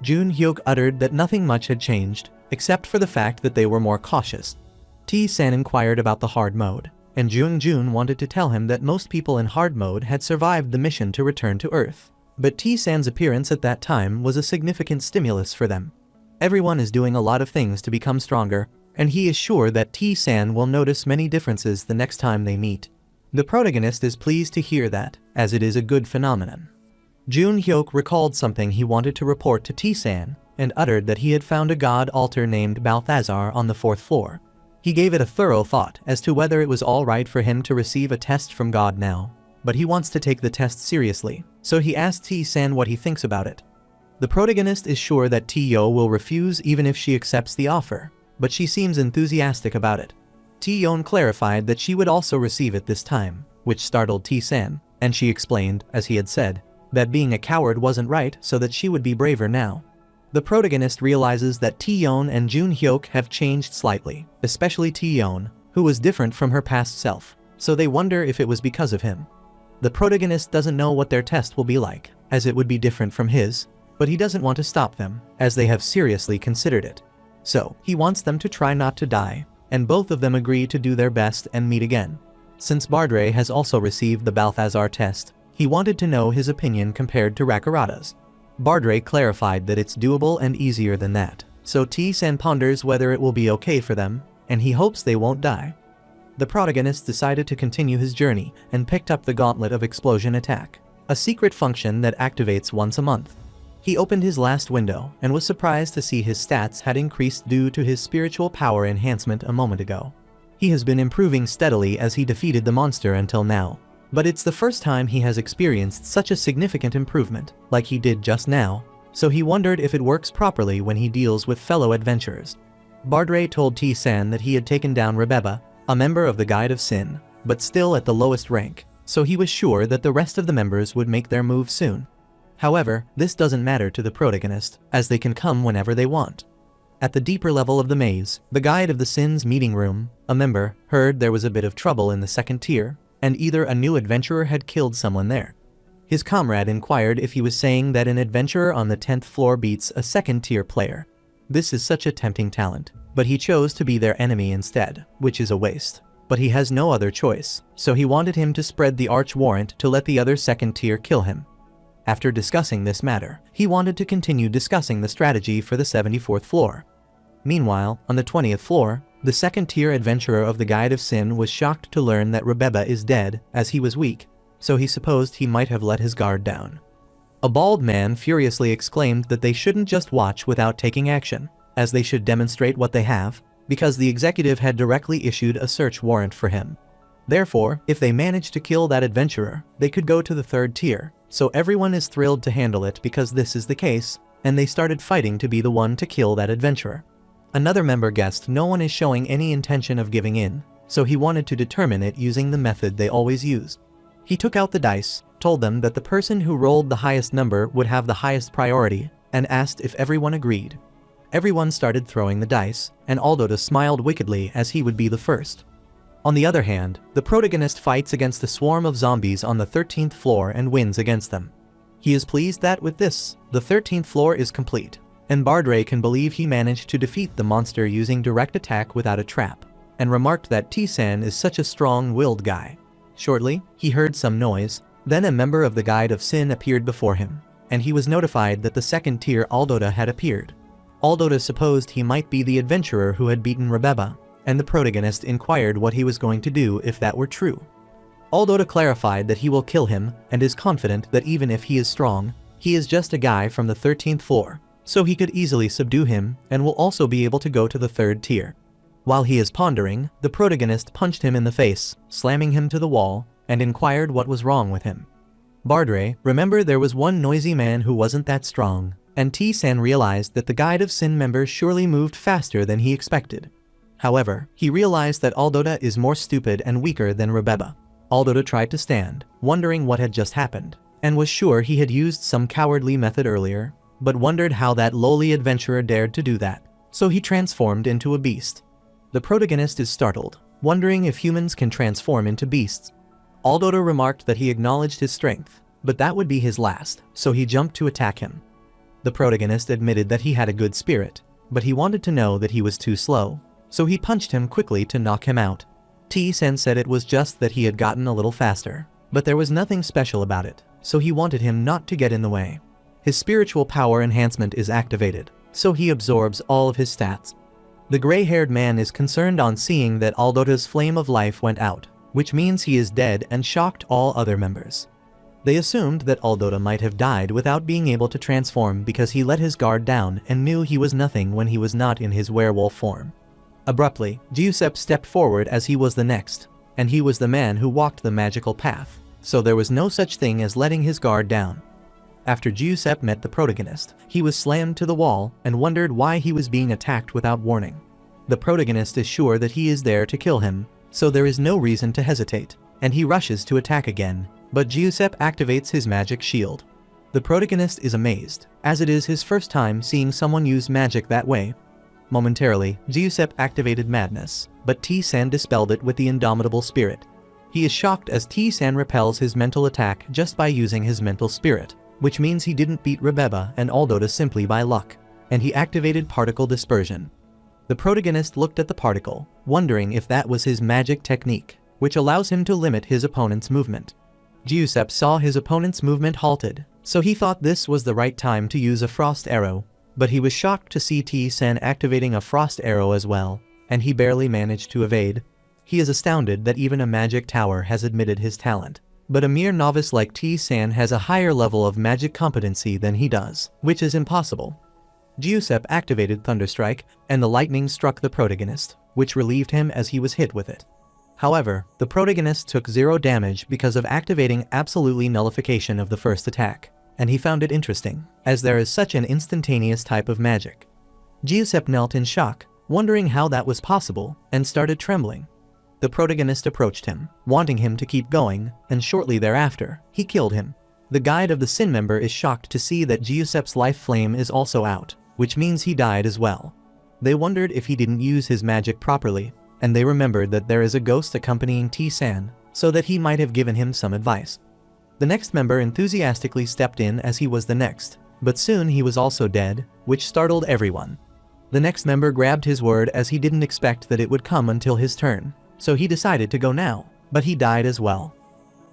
[SPEAKER 1] Jun Hyuk uttered that nothing much had changed, except for the fact that they were more cautious. T-san inquired about the hard mode, and Jun wanted to tell him that most people in hard mode had survived the mission to return to Earth. But T-san's appearance at that time was a significant stimulus for them. Everyone is doing a lot of things to become stronger, and he is sure that T-san will notice many differences the next time they meet. The protagonist is pleased to hear that, as it is a good phenomenon. Jun Hyuk recalled something he wanted to report to T-san, and uttered that he had found a god altar named Balthazar on the 4th floor. He gave it a thorough thought as to whether it was alright for him to receive a test from God now, but he wants to take the test seriously, so he asked T-san what he thinks about it. The protagonist is sure that Tae-yeon will refuse even if she accepts the offer, but she seems enthusiastic about it. Tae-yeon clarified that she would also receive it this time, which startled T-san, and she explained, as he had said, that being a coward wasn't right so that she would be braver now. The protagonist realizes that Tae-yeon and Jun Hyuk have changed slightly, especially Tae-yeon, who was different from her past self, so they wonder if it was because of him. The protagonist doesn't know what their test will be like, as it would be different from his, but he doesn't want to stop them, as they have seriously considered it. So, he wants them to try not to die, and both of them agree to do their best and meet again. Since Bardre has also received the Balthazar test, he wanted to know his opinion compared to Rakurata's. Bardre clarified that it's doable and easier than that, so T-san ponders whether it will be okay for them, and he hopes they won't die. The protagonist decided to continue his journey and picked up the Gauntlet of Explosion Attack, a secret function that activates once a month. He opened his last window and was surprised to see his stats had increased due to his spiritual power enhancement a moment ago. He has been improving steadily as he defeated the monster until now, but it's the first time he has experienced such a significant improvement, like he did just now, so he wondered if it works properly when he deals with fellow adventurers. Bardre told T-san that he had taken down Rebeba, a member of the Guide of Sin, but still at the lowest rank, so he was sure that the rest of the members would make their move soon. However, this doesn't matter to the protagonist, as they can come whenever they want. At the deeper level of the maze, the Guide of the Sin's meeting room, a member heard there was a bit of trouble in the 2nd tier, and either a new adventurer had killed someone there. His comrade inquired if he was saying that an adventurer on the 10th floor beats a 2nd tier player. This is such a tempting talent, but he chose to be their enemy instead, which is a waste. But he has no other choice, so he wanted him to spread the arch warrant to let the other 2nd tier kill him. After discussing this matter, he wanted to continue discussing the strategy for the 74th floor. Meanwhile, on the 20th floor, the 2nd tier adventurer of the Guide of Sin was shocked to learn that Rebeba is dead, as he was weak, so he supposed he might have let his guard down. A bald man furiously exclaimed that they shouldn't just watch without taking action, as they should demonstrate what they have, because the executive had directly issued a search warrant for him. Therefore, if they managed to kill that adventurer, they could go to the 3rd tier, so everyone is thrilled to handle it because this is the case, and they started fighting to be the one to kill that adventurer. Another member guessed no one is showing any intention of giving in, so he wanted to determine it using the method they always use. He took out the dice, told them that the person who rolled the highest number would have the highest priority, and asked if everyone agreed. Everyone started throwing the dice, and Aldota smiled wickedly as he would be the first. On the other hand, the protagonist fights against a swarm of zombies on the 13th floor and wins against them. He is pleased that with this, the 13th floor is complete, and Bardre can believe he managed to defeat the monster using direct attack without a trap, and remarked that T-san is such a strong-willed guy. Shortly, he heard some noise, then a member of the Guide of Sin appeared before him, and he was notified that the 2nd tier Aldota had appeared. Aldota supposed he might be the adventurer who had beaten Rebeba, and the protagonist inquired what he was going to do if that were true. Aldota clarified that he will kill him and is confident that even if he is strong, he is just a guy from the 13th floor, so he could easily subdue him and will also be able to go to the 3rd tier. While he is pondering, the protagonist punched him in the face, slamming him to the wall, and inquired what was wrong with him. Bardre, remember there was one noisy man who wasn't that strong, and T-san realized that the Guide of Sin member surely moved faster than he expected. However, he realized that Aldota is more stupid and weaker than Rebeba. Aldota tried to stand, wondering what had just happened, and was sure he had used some cowardly method earlier, but wondered how that lowly adventurer dared to do that, so he transformed into a beast. The protagonist is startled, wondering if humans can transform into beasts. Aldota remarked that he acknowledged his strength, but that would be his last, so he jumped to attack him. The protagonist admitted that he had a good spirit, but he wanted to know that he was too slow, so he punched him quickly to knock him out. T-sen said it was just that he had gotten a little faster, but there was nothing special about it, so he wanted him not to get in the way. His spiritual power enhancement is activated, so he absorbs all of his stats. The gray-haired man is concerned on seeing that Aldota's flame of life went out, which means he is dead, and shocked all other members. They assumed that Aldota might have died without being able to transform because he let his guard down and knew he was nothing when he was not in his werewolf form. Abruptly, Giuseppe stepped forward as he was the next, and he was the man who walked the magical path, so there was no such thing as letting his guard down. After Giuseppe met the protagonist, he was slammed to the wall and wondered why he was being attacked without warning. The protagonist is sure that he is there to kill him, so there is no reason to hesitate, and he rushes to attack again, but Giuseppe activates his magic shield. The protagonist is amazed, as it is his first time seeing someone use magic that way. Momentarily, Giuseppe activated madness, but T-san dispelled it with the indomitable spirit. He is shocked as T-san repels his mental attack just by using his mental spirit, which means he didn't beat Rebeba and Aldota simply by luck, and he activated particle dispersion. The protagonist looked at the particle, wondering if that was his magic technique, which allows him to limit his opponent's movement. Giuseppe saw his opponent's movement halted, so he thought this was the right time to use a frost arrow, but he was shocked to see T-san activating a frost arrow as well, and he barely managed to evade. He is astounded that even a magic tower has admitted his talent. But a mere novice like T-san has a higher level of magic competency than he does, which is impossible. Giuseppe activated Thunderstrike, and the lightning struck the protagonist, which relieved him as he was hit with it. However, the protagonist took 0 damage because of activating absolutely nullification of the first attack, and he found it interesting, as there is such an instantaneous type of magic. Giuseppe knelt in shock, wondering how that was possible, and started trembling. The protagonist approached him, wanting him to keep going, and shortly thereafter, he killed him. The Guide of the Sin member is shocked to see that Giuseppe's life flame is also out, which means he died as well. They wondered if he didn't use his magic properly, and they remembered that there is a ghost accompanying T-san, so that he might have given him some advice. The next member enthusiastically stepped in as he was the next, but soon he was also dead, which startled everyone. The next member grabbed his word as he didn't expect that it would come until his turn, so he decided to go now, but he died as well.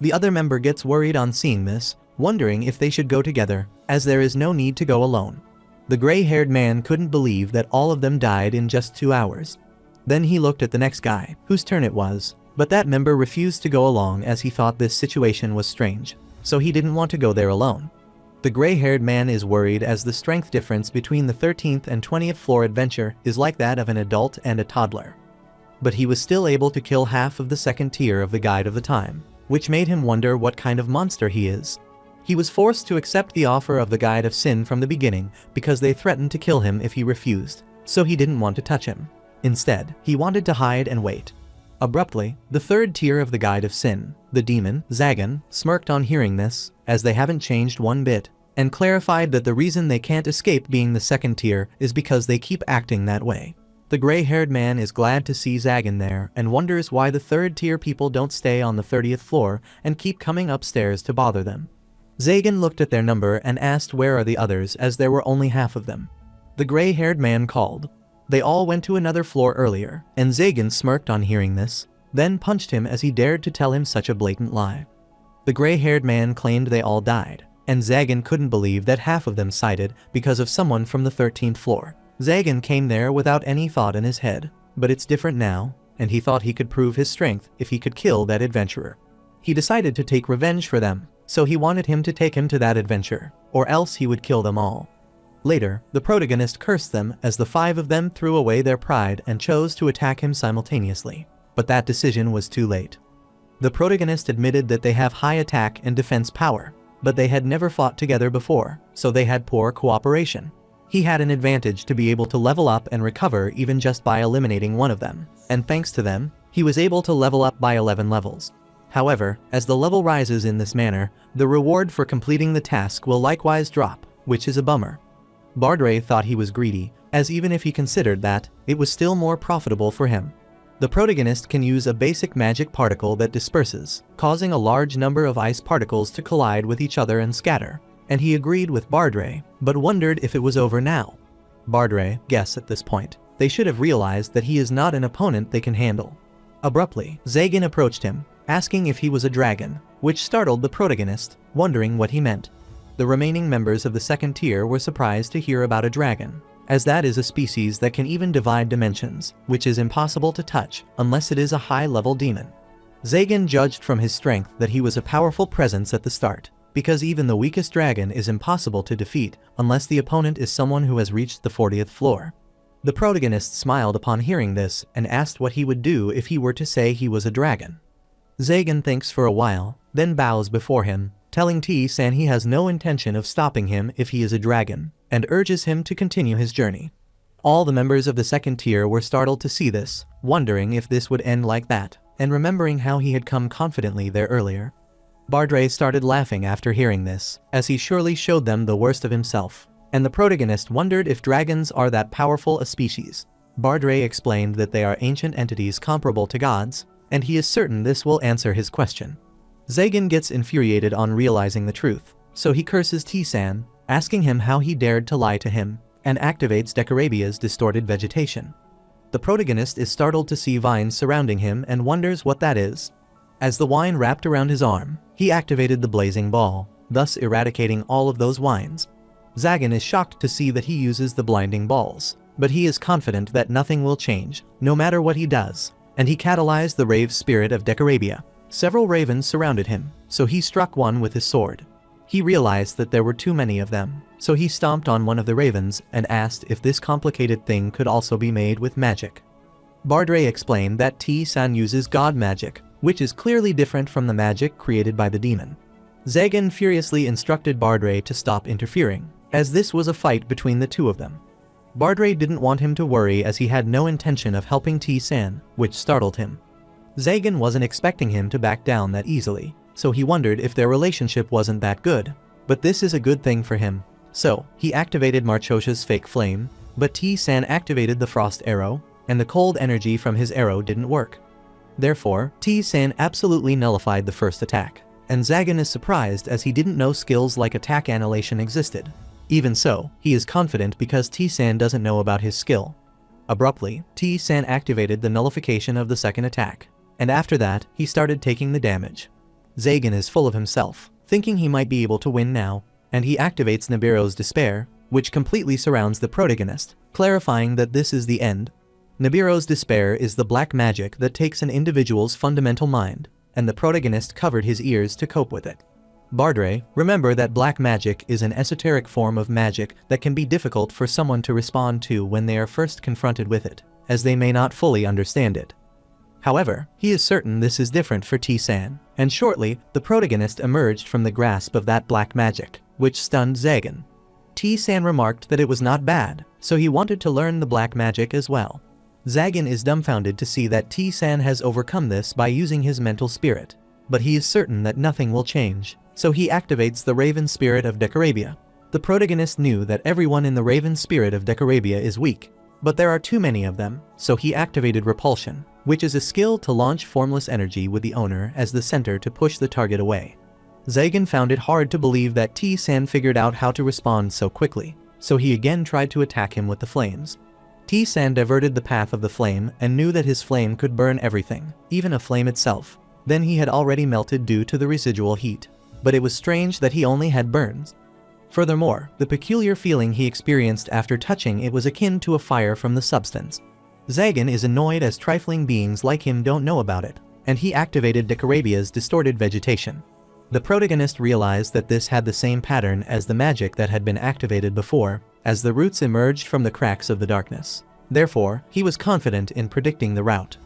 [SPEAKER 1] The other member gets worried on seeing this, wondering if they should go together, as there is no need to go alone. The gray-haired man couldn't believe that all of them died in just 2 hours. Then he looked at the next guy, whose turn it was, but that member refused to go along as he thought this situation was strange, so he didn't want to go there alone. The gray-haired man is worried as the strength difference between the 13th and 20th floor adventure is like that of an adult and a toddler. But he was still able to kill half of the 2nd tier of the Guide of the Time, which made him wonder what kind of monster he is. He was forced to accept the offer of the Guide of Sin from the beginning because they threatened to kill him if he refused, so he didn't want to touch him. Instead, he wanted to hide and wait. Abruptly, the 3rd tier of the Guide of Sin, the demon, Zagan, smirked on hearing this, as they haven't changed one bit, and clarified that the reason they can't escape being the 2nd tier is because they keep acting that way. The gray-haired man is glad to see Zagan there and wonders why the 3rd tier people don't stay on the 30th floor and keep coming upstairs to bother them. Zagan looked at their number and asked where are the others as there were only half of them. The gray-haired man called. They all went to another floor earlier, and Zagan smirked on hearing this, then punched him as he dared to tell him such a blatant lie. The gray-haired man claimed they all died, and Zagan couldn't believe that half of them sided because of someone from the 13th floor. Zagan came there without any thought in his head. but it's different now, and he thought he could prove his strength if he could kill that adventurer. He decided to take revenge for them, so he wanted him to take him to that adventure, or else he would kill them all. Later, the protagonist cursed them as the 5 of them threw away their pride and chose to attack him simultaneously, but that decision was too late. The protagonist admitted that they have high attack and defense power, but they had never fought together before, so they had poor cooperation. He had an advantage to be able to level up and recover even just by eliminating one of them, and thanks to them, he was able to level up by 11 levels. However, as the level rises in this manner, the reward for completing the task will likewise drop, which is a bummer. Bardray thought he was greedy, as even if he considered that, it was still more profitable for him. The protagonist can use a basic magic particle that disperses, causing a large number of ice particles to collide with each other and scatter, and he agreed with Bardray, but wondered if it was over now. Bardray guessed at this point, they should have realized that he is not an opponent they can handle. Abruptly, Zagan approached him, asking if he was a dragon, which startled the protagonist, wondering what he meant. The remaining members of the second tier were surprised to hear about a dragon, as that is a species that can even divide dimensions, which is impossible to touch unless it is a high-level demon. Zagan judged from his strength that he was a powerful presence at the start, because even the weakest dragon is impossible to defeat unless the opponent is someone who has reached the 40th floor. The protagonist smiled upon hearing this and asked what he would do if he were to say he was a dragon. Zagan thinks for a while, then bows before him, telling T-san he has no intention of stopping him if he is a dragon, and urges him to continue his journey. All the members of the second tier were startled to see this, wondering if this would end like that, and remembering how he had come confidently there earlier. Bardray started laughing after hearing this, as he surely showed them the worst of himself, and the protagonist wondered if dragons are that powerful a species. Bardray explained that they are ancient entities comparable to gods, and he is certain this will answer his question. Zagan gets infuriated on realizing the truth, so he curses T-san, asking him how he dared to lie to him, and activates Decarabia's distorted vegetation. The protagonist is startled to see vines surrounding him and wonders what that is. As the wine wrapped around his arm, he activated the blazing ball, thus eradicating all of those vines. Zagan is shocked to see that he uses the blinding balls, but he is confident that nothing will change, no matter what he does, and he catalyzed the rave spirit of Decarabia. Several ravens surrounded him, so he struck one with his sword. He realized that there were too many of them, so he stomped on one of the ravens and asked if this complicated thing could also be made with magic. Bardray explained that T-san uses god magic, which is clearly different from the magic created by the demon. Zagan furiously instructed Bardray to stop interfering, as this was a fight between the two of them. Bardray didn't want him to worry as he had no intention of helping T-san, which startled him. Zagan wasn't expecting him to back down that easily, so he wondered if their relationship wasn't that good, but this is a good thing for him. So, he activated Marchosha's fake flame, but T-san activated the frost arrow, and the cold energy from his arrow didn't work. Therefore, T-san absolutely nullified the first attack, and Zagan is surprised as he didn't know skills like attack annihilation existed. Even so, he is confident because T-san doesn't know about his skill. Abruptly, T-san activated the nullification of the second attack, and after that, he started taking the damage. Zagan is full of himself, thinking he might be able to win now, and he activates Nibiru's despair, which completely surrounds the protagonist, clarifying that this is the end. Nibiru's despair is the black magic that takes an individual's fundamental mind, and the protagonist covered his ears to cope with it. Bardray, remember that black magic is an esoteric form of magic that can be difficult for someone to respond to when they are first confronted with it, as they may not fully understand it. However, he is certain this is different for T-san, and shortly, the protagonist emerged from the grasp of that black magic, which stunned Zagan. T-san remarked that it was not bad, so he wanted to learn the black magic as well. Zagan is dumbfounded to see that T-san has overcome this by using his mental spirit, but he is certain that nothing will change, so he activates the Raven Spirit of Decarabia. The protagonist knew that everyone in the Raven Spirit of Decarabia is weak, but there are too many of them, so he activated Repulsion, which is a skill to launch formless energy with the owner as the center to push the target away. Zagan found it hard to believe that T-san figured out how to respond so quickly, so he again tried to attack him with the flames. T-san diverted the path of the flame and knew that his flame could burn everything, even a flame itself. Then he had already melted due to the residual heat, but it was strange that he only had burns. Furthermore, the peculiar feeling he experienced after touching it was akin to a fire from the substance. Zagan is annoyed as trifling beings like him don't know about it, and he activated Decarabia's distorted vegetation. The protagonist realized that this had the same pattern as the magic that had been activated before, as the roots emerged from the cracks of the darkness. Therefore, he was confident in predicting the route.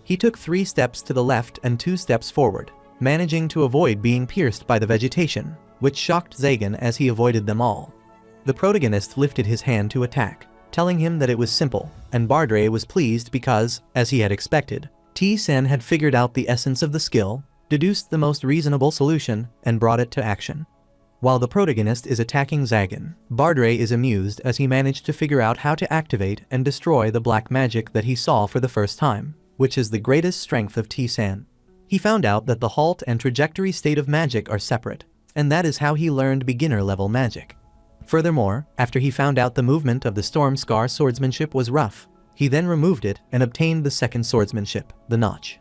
[SPEAKER 1] He took 3 steps to the left and 2 steps forward, managing to avoid being pierced by the vegetation, which shocked Zagan as he avoided them all. The protagonist lifted his hand to attack, telling him that it was simple, and Bardre was pleased because, as he had expected, T-Sen had figured out the essence of the skill, deduced the most reasonable solution, and brought it to action. While the protagonist is attacking Zagan, Bardre is amused as he managed to figure out how to activate and destroy the black magic that he saw for the first time, which is the greatest strength of T-Sen. He found out that the halt and trajectory state of magic are separate, and that is how he learned beginner-level magic. Furthermore, after he found out the movement of the Storm Scar swordsmanship was rough, he then removed it and obtained the second swordsmanship, the Notch.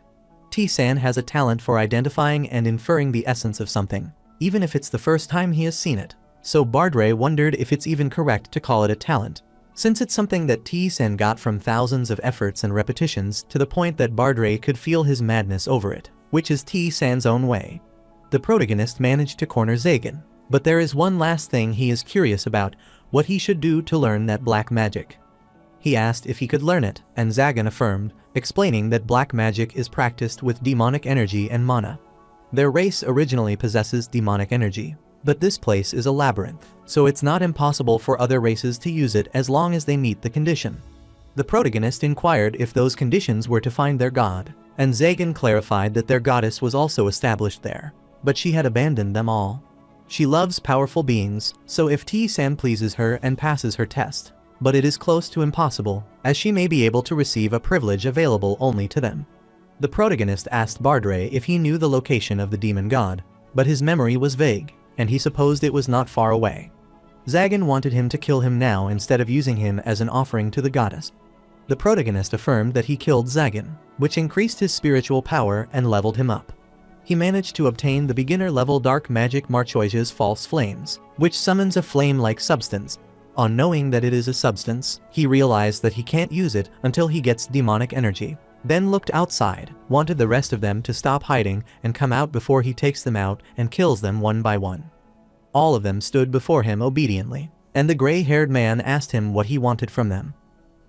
[SPEAKER 1] T-San has a talent for identifying and inferring the essence of something, even if it's the first time he has seen it, so Bardre wondered if it's even correct to call it a talent, since it's something that T-San got from thousands of efforts and repetitions to the point that Bardre could feel his madness over it, which is T-San's own way. The protagonist managed to corner Zagan, but there is one last thing he is curious about, what he should do to learn that black magic. He asked if he could learn it, and Zagan affirmed, explaining that black magic is practiced with demonic energy and mana. Their race originally possesses demonic energy, but this place is a labyrinth, so it's not impossible for other races to use it as long as they meet the condition. The protagonist inquired if those conditions were to find their god, and Zagan clarified that their goddess was also established there, but she had abandoned them all. She loves powerful beings, so if T-San pleases her and passes her test, but it is close to impossible, as she may be able to receive a privilege available only to them. The protagonist asked Bardre if he knew the location of the demon god, but his memory was vague, and he supposed it was not far away. Zagan wanted him to kill him now instead of using him as an offering to the goddess. The protagonist affirmed that he killed Zagan, which increased his spiritual power and leveled him up. He managed to obtain the beginner-level dark magic Marchoise's False Flames, which summons a flame-like substance. On knowing that it is a substance, he realized that he can't use it until he gets demonic energy, then looked outside, wanted the rest of them to stop hiding and come out before he takes them out and kills them one by one. All of them stood before him obediently, and the gray-haired man asked him what he wanted from them.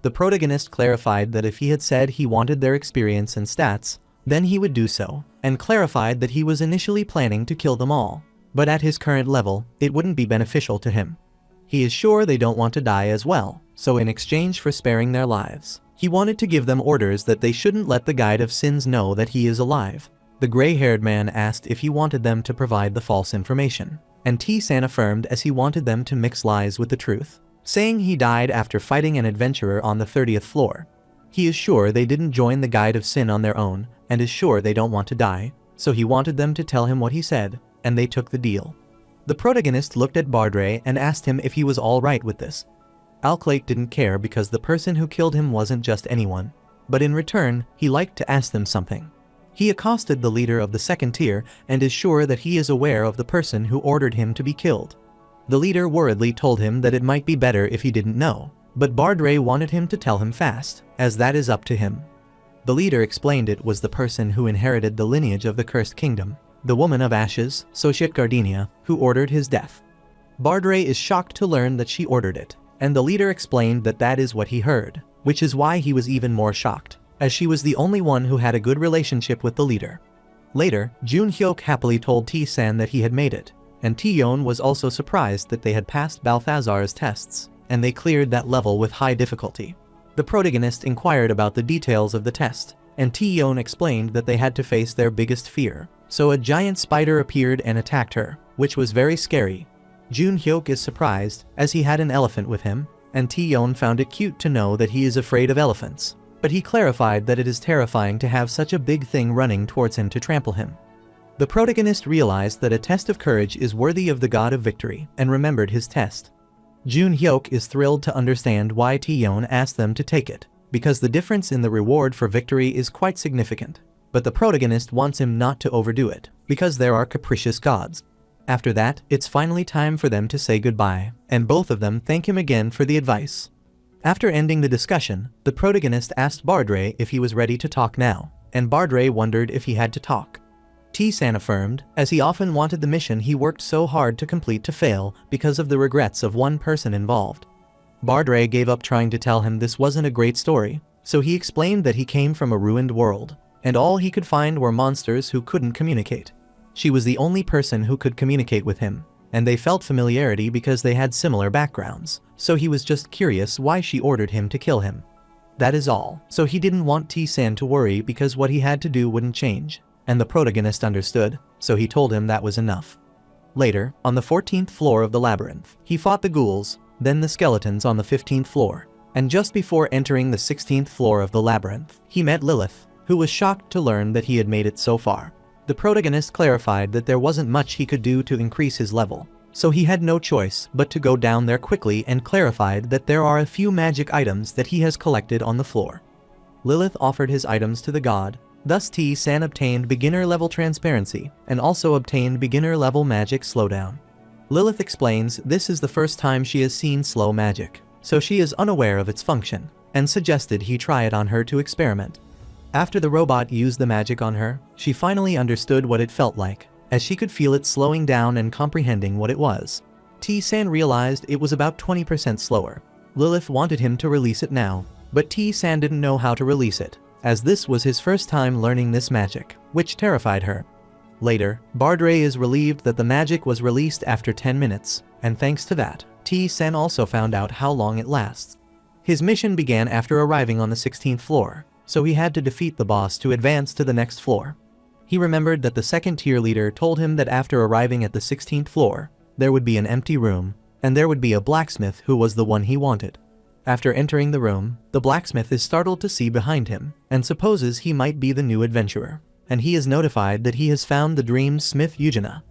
[SPEAKER 1] The protagonist clarified that if he had said he wanted their experience and stats, then he would do so, and clarified that he was initially planning to kill them all, but at his current level, it wouldn't be beneficial to him. He is sure they don't want to die as well, so in exchange for sparing their lives, he wanted to give them orders that they shouldn't let the Guide of Sins know that he is alive. The gray-haired man asked if he wanted them to provide the false information, and T-San affirmed as he wanted them to mix lies with the truth, saying he died after fighting an adventurer on the 30th floor. He is sure they didn't join the Guide of Sin on their own, and is sure they don't want to die, so he wanted them to tell him what he said, and they took the deal. The protagonist looked at Bardre and asked him if he was alright with this. Alclake didn't care because the person who killed him wasn't just anyone, but in return, he liked to ask them something. He accosted the leader of the second tier and is sure that he is aware of the person who ordered him to be killed. The leader worriedly told him that it might be better if he didn't know, but Bardre wanted him to tell him fast, as that is up to him. The leader explained it was the person who inherited the lineage of the Cursed Kingdom, the Woman of Ashes, Societ Gardenia, who ordered his death. Bardre is shocked to learn that she ordered it, and the leader explained that that is what he heard, which is why he was even more shocked, as she was the only one who had a good relationship with the leader. Later, Junhyuk happily told T-San that he had made it, and T-Yon was also surprised that they had passed Balthazar's tests, and they cleared that level with high difficulty. The protagonist inquired about the details of the test, and T-Yon explained that they had to face their biggest fear, so a giant spider appeared and attacked her, which was very scary. Junhyuk is surprised, as he had an elephant with him, and T-Yon found it cute to know that he is afraid of elephants, but he clarified that it is terrifying to have such a big thing running towards him to trample him. The protagonist realized that a test of courage is worthy of the God of Victory, and remembered his test. Junhyuk is thrilled to understand why T-Yon asked them to take it, because the difference in the reward for victory is quite significant, but the protagonist wants him not to overdo it, because there are capricious gods. After that, it's finally time for them to say goodbye, and both of them thank him again for the advice. After ending the discussion, the protagonist asked Bardre if he was ready to talk now, and Bardre wondered if he had to talk. T-san affirmed, as he often wanted the mission he worked so hard to complete to fail because of the regrets of one person involved. Bardre gave up trying to tell him this wasn't a great story, so he explained that he came from a ruined world, and all he could find were monsters who couldn't communicate. She was the only person who could communicate with him, and they felt familiarity because they had similar backgrounds, so he was just curious why she ordered him to kill him. That is all, so he didn't want T-san to worry because what he had to do wouldn't change, and the protagonist understood, so he told him that was enough. Later, on the 14th floor of the labyrinth, he fought the ghouls, then the skeletons on the 15th floor, and just before entering the 16th floor of the labyrinth, he met Lilith, who was shocked to learn that he had made it so far. The protagonist clarified that there wasn't much he could do to increase his level, so he had no choice but to go down there quickly, and clarified that there are a few magic items that he has collected on the floor. Lilith offered his items to the god, thus T-san obtained beginner-level transparency and also obtained beginner-level magic slowdown. Lilith explains this is the first time she has seen slow magic, so she is unaware of its function, and suggested he try it on her to experiment. After the robot used the magic on her, she finally understood what it felt like, as she could feel it slowing down and comprehending what it was. T-san realized it was about 20% slower. Lilith wanted him to release it now, but T-san didn't know how to release it, as this was his first time learning this magic, which terrified her. Later, Bardre is relieved that the magic was released after 10 minutes, and thanks to that, T-san also found out how long it lasts. His mission began after arriving on the 16th floor, so he had to defeat the boss to advance to the next floor. He remembered that the second-tier leader told him that after arriving at the 16th floor, there would be an empty room, and there would be a blacksmith who was the one he wanted. After entering the room, the blacksmith is startled to see behind him, and supposes he might be the new adventurer, and he is notified that he has found the dream smith Yujina.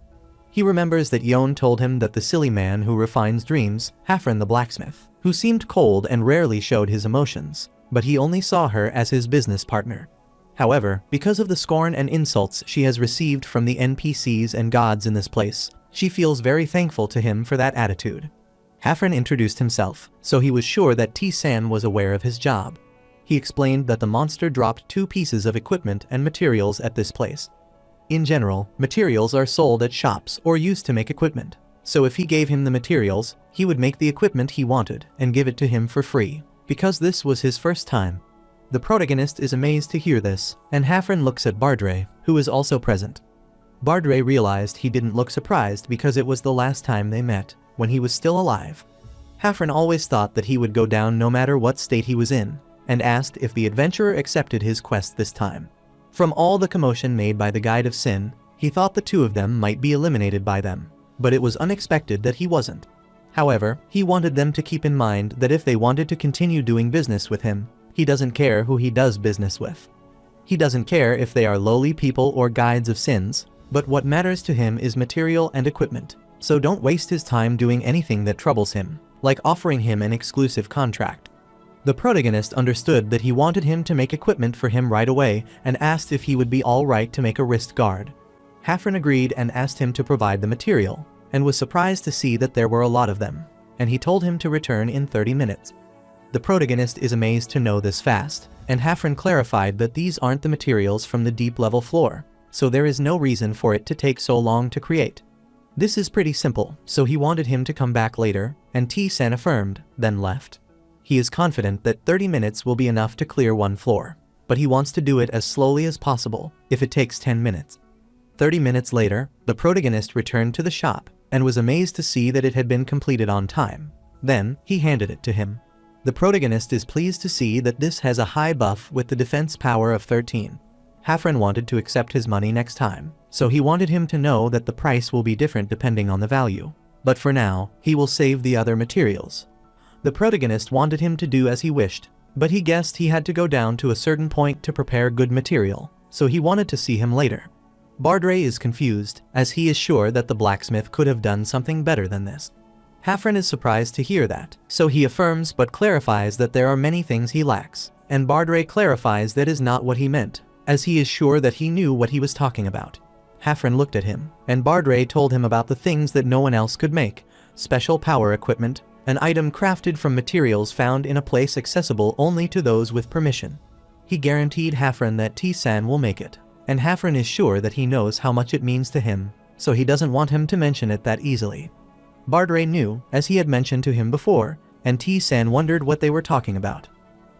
[SPEAKER 1] He remembers that Yon told him that the silly man who refines dreams, Hafren the blacksmith, who seemed cold and rarely showed his emotions, but he only saw her as his business partner. However, because of the scorn and insults she has received from the NPCs and gods in this place, she feels very thankful to him for that attitude. Hafren introduced himself, so he was sure that T-san was aware of his job. He explained that the monster dropped 2 pieces of equipment and materials at this place. In general, materials are sold at shops or used to make equipment, so if he gave him the materials, he would make the equipment he wanted and give it to him for free, because this was his first time. The protagonist is amazed to hear this, and Hafren looks at Bardre, who is also present. Bardre realized he didn't look surprised because it was the last time they met, when he was still alive. Hafren always thought that he would go down no matter what state he was in, and asked if the adventurer accepted his quest this time. From all the commotion made by the Guide of Sin, he thought the 2 of them might be eliminated by them, but it was unexpected that he wasn't. However, he wanted them to keep in mind that if they wanted to continue doing business with him, he doesn't care who he does business with. He doesn't care if they are lowly people or guides of sins, but what matters to him is material and equipment, so don't waste his time doing anything that troubles him, like offering him an exclusive contract. The protagonist understood that he wanted him to make equipment for him right away and asked if he would be alright to make a wrist guard. Hafren agreed and asked him to provide the material, and was surprised to see that there were a lot of them, and he told him to return in 30 minutes. The protagonist is amazed to know this fast, and Hafren clarified that these aren't the materials from the deep-level floor, so there is no reason for it to take so long to create. This is pretty simple, so he wanted him to come back later, and T-san affirmed, then left. He is confident that 30 minutes will be enough to clear 1 floor, but he wants to do it as slowly as possible, if it takes 10 minutes. 30 minutes later, the protagonist returned to the shop, and was amazed to see that it had been completed on time. Then, he handed it to him. The protagonist is pleased to see that this has a high buff with the defense power of 13. Hafren wanted to accept his money next time, so he wanted him to know that the price will be different depending on the value. But for now, he will save the other materials. The protagonist wanted him to do as he wished, but he guessed he had to go down to a certain point to prepare good material, so he wanted to see him later. Bardre is confused, as he is sure that the blacksmith could have done something better than this. Hafren is surprised to hear that, so he affirms but clarifies that there are many things he lacks, and Bardre clarifies that is not what he meant, as he is sure that he knew what he was talking about. Hafren looked at him, and Bardre told him about the things that no one else could make, special power equipment, an item crafted from materials found in a place accessible only to those with permission. He guaranteed Hafren that T-san will make it, and Hafren is sure that he knows how much it means to him, so he doesn't want him to mention it that easily. Bardre knew, as he had mentioned to him before, and T-san wondered what they were talking about.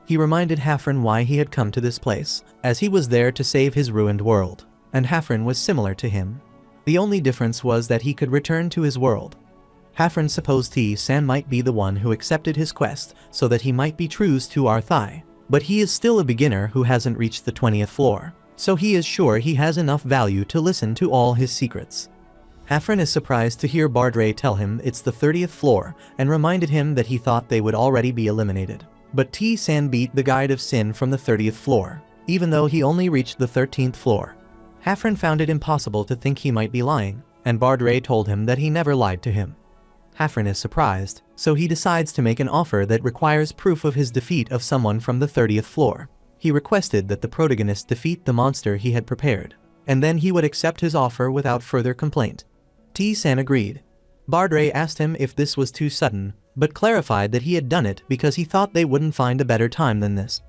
[SPEAKER 1] He reminded Hafren why he had come to this place, as he was there to save his ruined world, and Hafren was similar to him. The only difference was that he could return to his world. Hafren supposed T-san might be the one who accepted his quest so that he might be true to Arthai, but he is still a beginner who hasn't reached the 20th floor, so he is sure he has enough value to listen to all his secrets. Hafren is surprised to hear Bardre tell him it's the 30th floor and reminded him that he thought they would already be eliminated. But T-san beat the Guide of Sin from the 30th floor, even though he only reached the 13th floor. Hafren found it impossible to think he might be lying, and Bardre told him that he never lied to him. Hafren is surprised, so he decides to make an offer that requires proof of his defeat of someone from the 30th floor. He requested that the protagonist defeat the monster he had prepared, and then he would accept his offer without further complaint. T-san agreed. Bardre asked him if this was too sudden, but clarified that he had done it because he thought they wouldn't find a better time than this.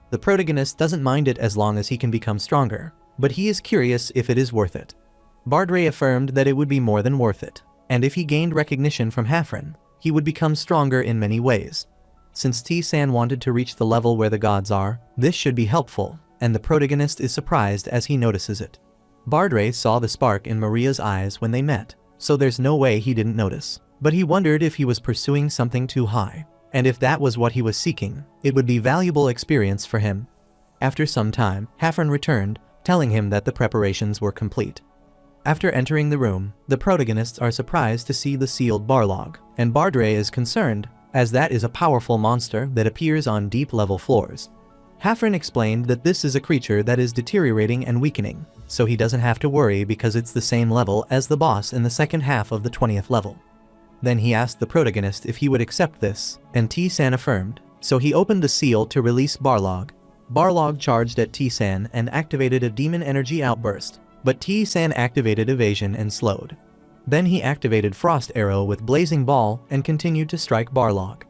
[SPEAKER 1] The protagonist doesn't mind it as long as he can become stronger, but he is curious if it is worth it. Bardre affirmed that it would be more than worth it, and if he gained recognition from Hafren, he would become stronger in many ways. Since T-san wanted to reach the level where the gods are, this should be helpful, and the protagonist is surprised as he notices it. Bardre saw the spark in Maria's eyes when they met, so there's no way he didn't notice. But he wondered if he was pursuing something too high, and if that was what he was seeking, it would be valuable experience for him. After some time, Hafren returned, telling him that the preparations were complete. After entering the room, the protagonists are surprised to see the sealed barlog, and Bardre is concerned, as that is a powerful monster that appears on deep-level floors. Hafren explained that this is a creature that is deteriorating and weakening, so he doesn't have to worry because it's the same level as the boss in the second half of the 20th level. Then he asked the protagonist if he would accept this, and T-san affirmed, so he opened the seal to release Barlog. Barlog charged at T-san and activated a demon energy outburst, but T-san activated evasion and slowed. Then he activated Frost Arrow with Blazing Ball and continued to strike Barlog.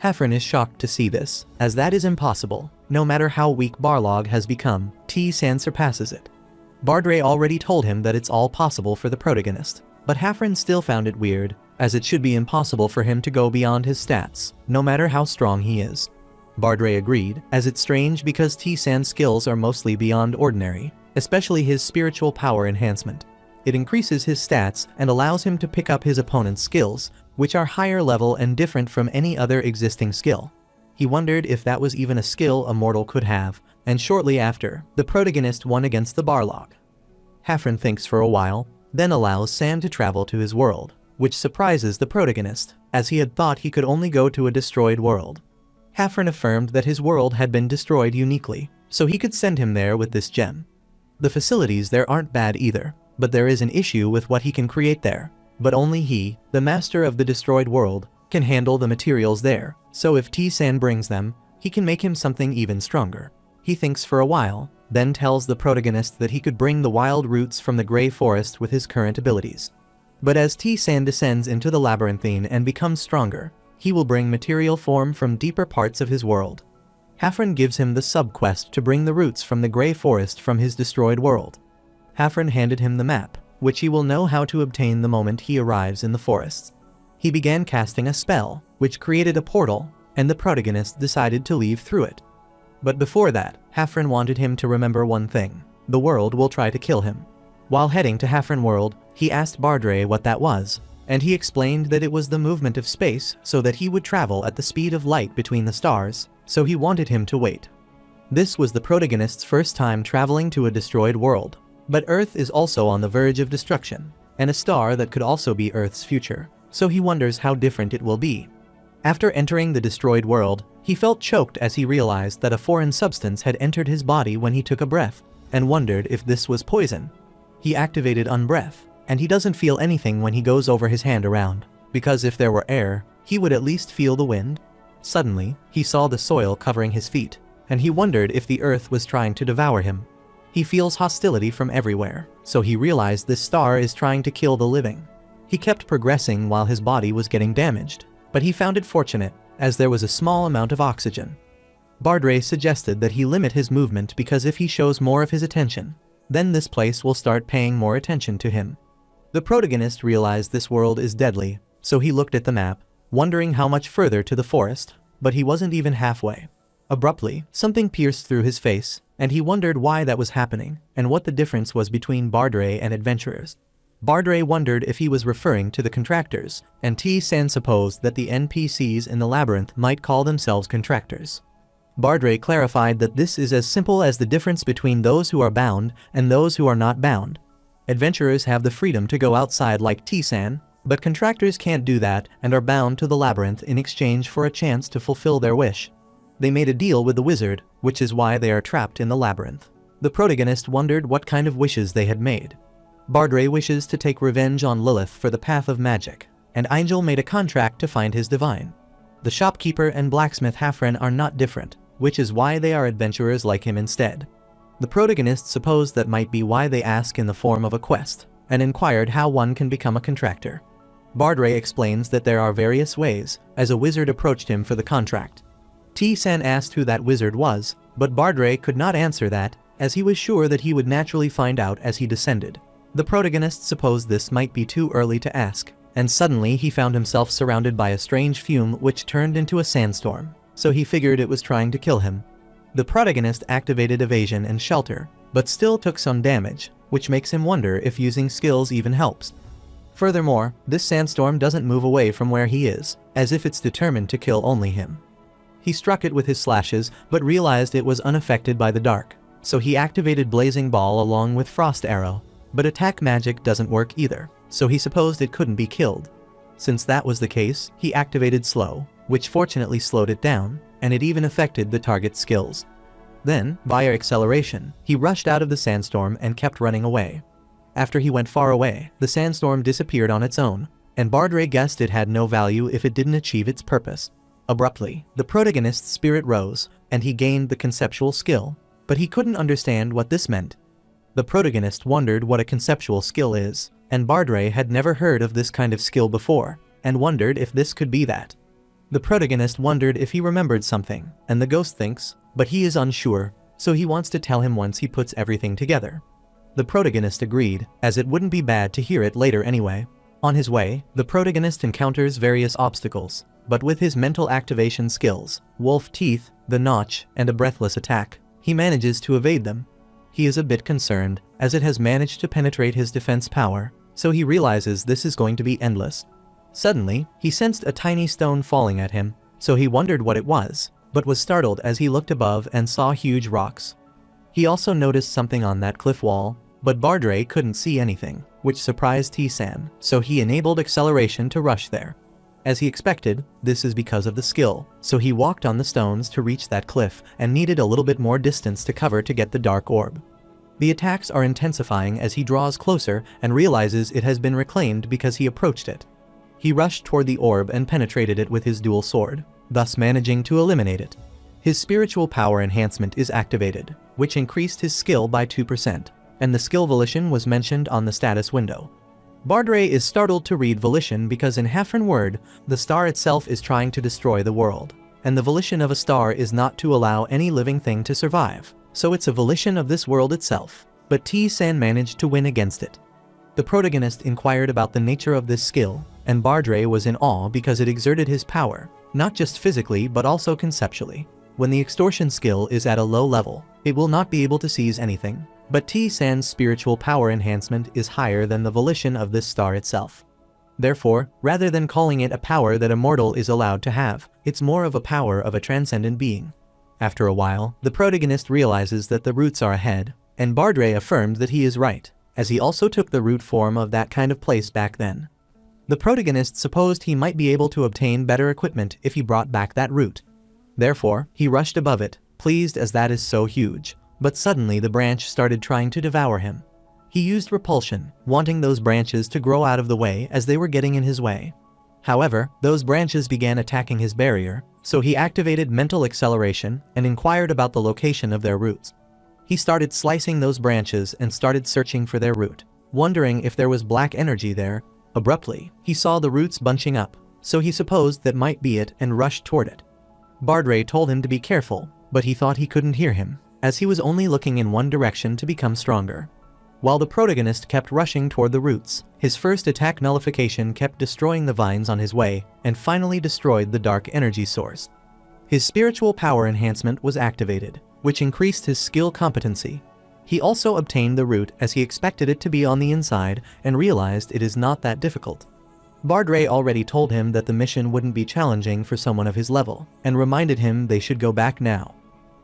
[SPEAKER 1] Hafren is shocked to see this, as that is impossible. No matter how weak Barlog has become, T-san surpasses it. Bardre already told him that it's all possible for the protagonist, but Hafren still found it weird, as it should be impossible for him to go beyond his stats, no matter how strong he is. Bardre agreed, as it's strange because T-san's skills are mostly beyond ordinary, especially his spiritual power enhancement. It increases his stats and allows him to pick up his opponent's skills, which are higher level and different from any other existing skill. He wondered if that was even a skill a mortal could have, and shortly after, the protagonist won against the Barlog. Hafren thinks for a while, then allows San to travel to his world, which surprises the protagonist, as he had thought he could only go to a destroyed world. Hafren affirmed that his world had been destroyed uniquely, so he could send him there with this gem. The facilities there aren't bad either, but there is an issue with what he can create there. But only he, the master of the destroyed world, can handle the materials there, so if T-san brings them, he can make him something even stronger. He thinks for a while, then tells the protagonist that he could bring the wild roots from the Grey Forest with his current abilities. But as T-san descends into the labyrinthine and becomes stronger, he will bring material form from deeper parts of his world. Hafren gives him the sub-quest to bring the roots from the Grey Forest from his destroyed world. Hafren handed him the map, which he will know how to obtain the moment he arrives in the forests. He began casting a spell, which created a portal, and the protagonist decided to leave through it. But before that, Hafren wanted him to remember one thing: the world will try to kill him. While heading to Hafren World, he asked Bardre what that was, and he explained that it was the movement of space so that he would travel at the speed of light between the stars, so he wanted him to wait. This was the protagonist's first time traveling to a destroyed world, but Earth is also on the verge of destruction, and a star that could also be Earth's future, so he wonders how different it will be. After entering the destroyed world, he felt choked as he realized that a foreign substance had entered his body when he took a breath, and wondered if this was poison. He activated Unbreath, and he doesn't feel anything when he goes over his hand around, because if there were air, he would at least feel the wind. Suddenly, he saw the soil covering his feet, and he wondered if the earth was trying to devour him. He feels hostility from everywhere, so he realized this star is trying to kill the living. He kept progressing while his body was getting damaged, but he found it fortunate, as there was a small amount of oxygen. Bardray suggested that he limit his movement because if he shows more of his attention, then this place will start paying more attention to him. The protagonist realized this world is deadly, so he looked at the map, wondering how much further to the forest, but he wasn't even halfway. Abruptly, something pierced through his face, and he wondered why that was happening, and what the difference was between Bardray and adventurers. Bardray wondered if he was referring to the contractors, and T-san supposed that the NPCs in the labyrinth might call themselves contractors. Bardray clarified that this is as simple as the difference between those who are bound and those who are not bound. Adventurers have the freedom to go outside like T-san, but contractors can't do that and are bound to the labyrinth in exchange for a chance to fulfill their wish. They made a deal with the wizard, which is why they are trapped in the labyrinth. The protagonist wondered what kind of wishes they had made. Bardray wishes to take revenge on Lilith for the path of magic, and Angel made a contract to find his divine. The shopkeeper and blacksmith Hafren are not different, which is why they are adventurers like him instead. The protagonist supposed that might be why they ask in the form of a quest, and inquired how one can become a contractor. Bardray explains that there are various ways, as a wizard approached him for the contract. T-san asked who that wizard was, but Bardray could not answer that, as he was sure that he would naturally find out as he descended. The protagonist supposed this might be too early to ask, and suddenly he found himself surrounded by a strange fume which turned into a sandstorm, so he figured it was trying to kill him. The protagonist activated evasion and shelter, but still took some damage, which makes him wonder if using skills even helps. Furthermore, this sandstorm doesn't move away from where he is, as if it's determined to kill only him. He struck it with his slashes, but realized it was unaffected by the dark, so he activated Blazing Ball along with Frost Arrow, but attack magic doesn't work either, so he supposed it couldn't be killed. Since that was the case, he activated Slow, which fortunately slowed it down, and it even affected the target's skills. Then, via acceleration, he rushed out of the sandstorm and kept running away. After he went far away, the sandstorm disappeared on its own, and Bardray guessed it had no value if it didn't achieve its purpose. Abruptly, the protagonist's spirit rose, and he gained the conceptual skill, but he couldn't understand what this meant. The protagonist wondered what a conceptual skill is, and Bardray had never heard of this kind of skill before, and wondered if this could be that. The protagonist wondered if he remembered something, and the ghost thinks, but he is unsure, so he wants to tell him once he puts everything together. The protagonist agreed, as it wouldn't be bad to hear it later anyway. On his way, the protagonist encounters various obstacles, but with his mental activation skills, wolf teeth, the notch, and a breathless attack, he manages to evade them. He is a bit concerned, as it has managed to penetrate his defense power, so he realizes this is going to be endless. Suddenly, he sensed a tiny stone falling at him, so he wondered what it was, but was startled as he looked above and saw huge rocks. He also noticed something on that cliff wall, but Bardray couldn't see anything, which surprised T-san, so he enabled acceleration to rush there. As he expected, this is because of the skill, so he walked on the stones to reach that cliff and needed a little bit more distance to cover to get the dark orb. The attacks are intensifying as he draws closer and realizes it has been reclaimed because he approached it. He rushed toward the orb and penetrated it with his dual sword, thus managing to eliminate it. His spiritual power enhancement is activated, which increased his skill by 2%, and the skill volition was mentioned on the status window. Bardray is startled to read volition because in Hafren word, the star itself is trying to destroy the world, and the volition of a star is not to allow any living thing to survive, so it's a volition of this world itself, but T-san managed to win against it. The protagonist inquired about the nature of this skill, and Bardray was in awe because it exerted his power, not just physically but also conceptually. When the extortion skill is at a low level, it will not be able to seize anything, but T-san's spiritual power enhancement is higher than the volition of this star itself. Therefore, rather than calling it a power that a mortal is allowed to have, it's more of a power of a transcendent being. After a while, the protagonist realizes that the roots are ahead, and Bardray affirmed that he is right, as he also took the root form of that kind of place back then. The protagonist supposed he might be able to obtain better equipment if he brought back that root. Therefore, he rushed above it, pleased as that is so huge. But suddenly the branch started trying to devour him. He used repulsion, wanting those branches to grow out of the way as they were getting in his way. However, those branches began attacking his barrier, so he activated mental acceleration and inquired about the location of their roots. He started slicing those branches and started searching for their root, wondering if there was black energy there. Abruptly, he saw the roots bunching up, so he supposed that might be it and rushed toward it. Bardray told him to be careful, but he thought he couldn't hear him, as he was only looking in one direction to become stronger. While the protagonist kept rushing toward the roots, his first attack nullification kept destroying the vines on his way, and finally destroyed the dark energy source. His spiritual power enhancement was activated, which increased his skill competency. He also obtained the root as he expected it to be on the inside and realized it is not that difficult. Bardray already told him that the mission wouldn't be challenging for someone of his level, and reminded him they should go back now.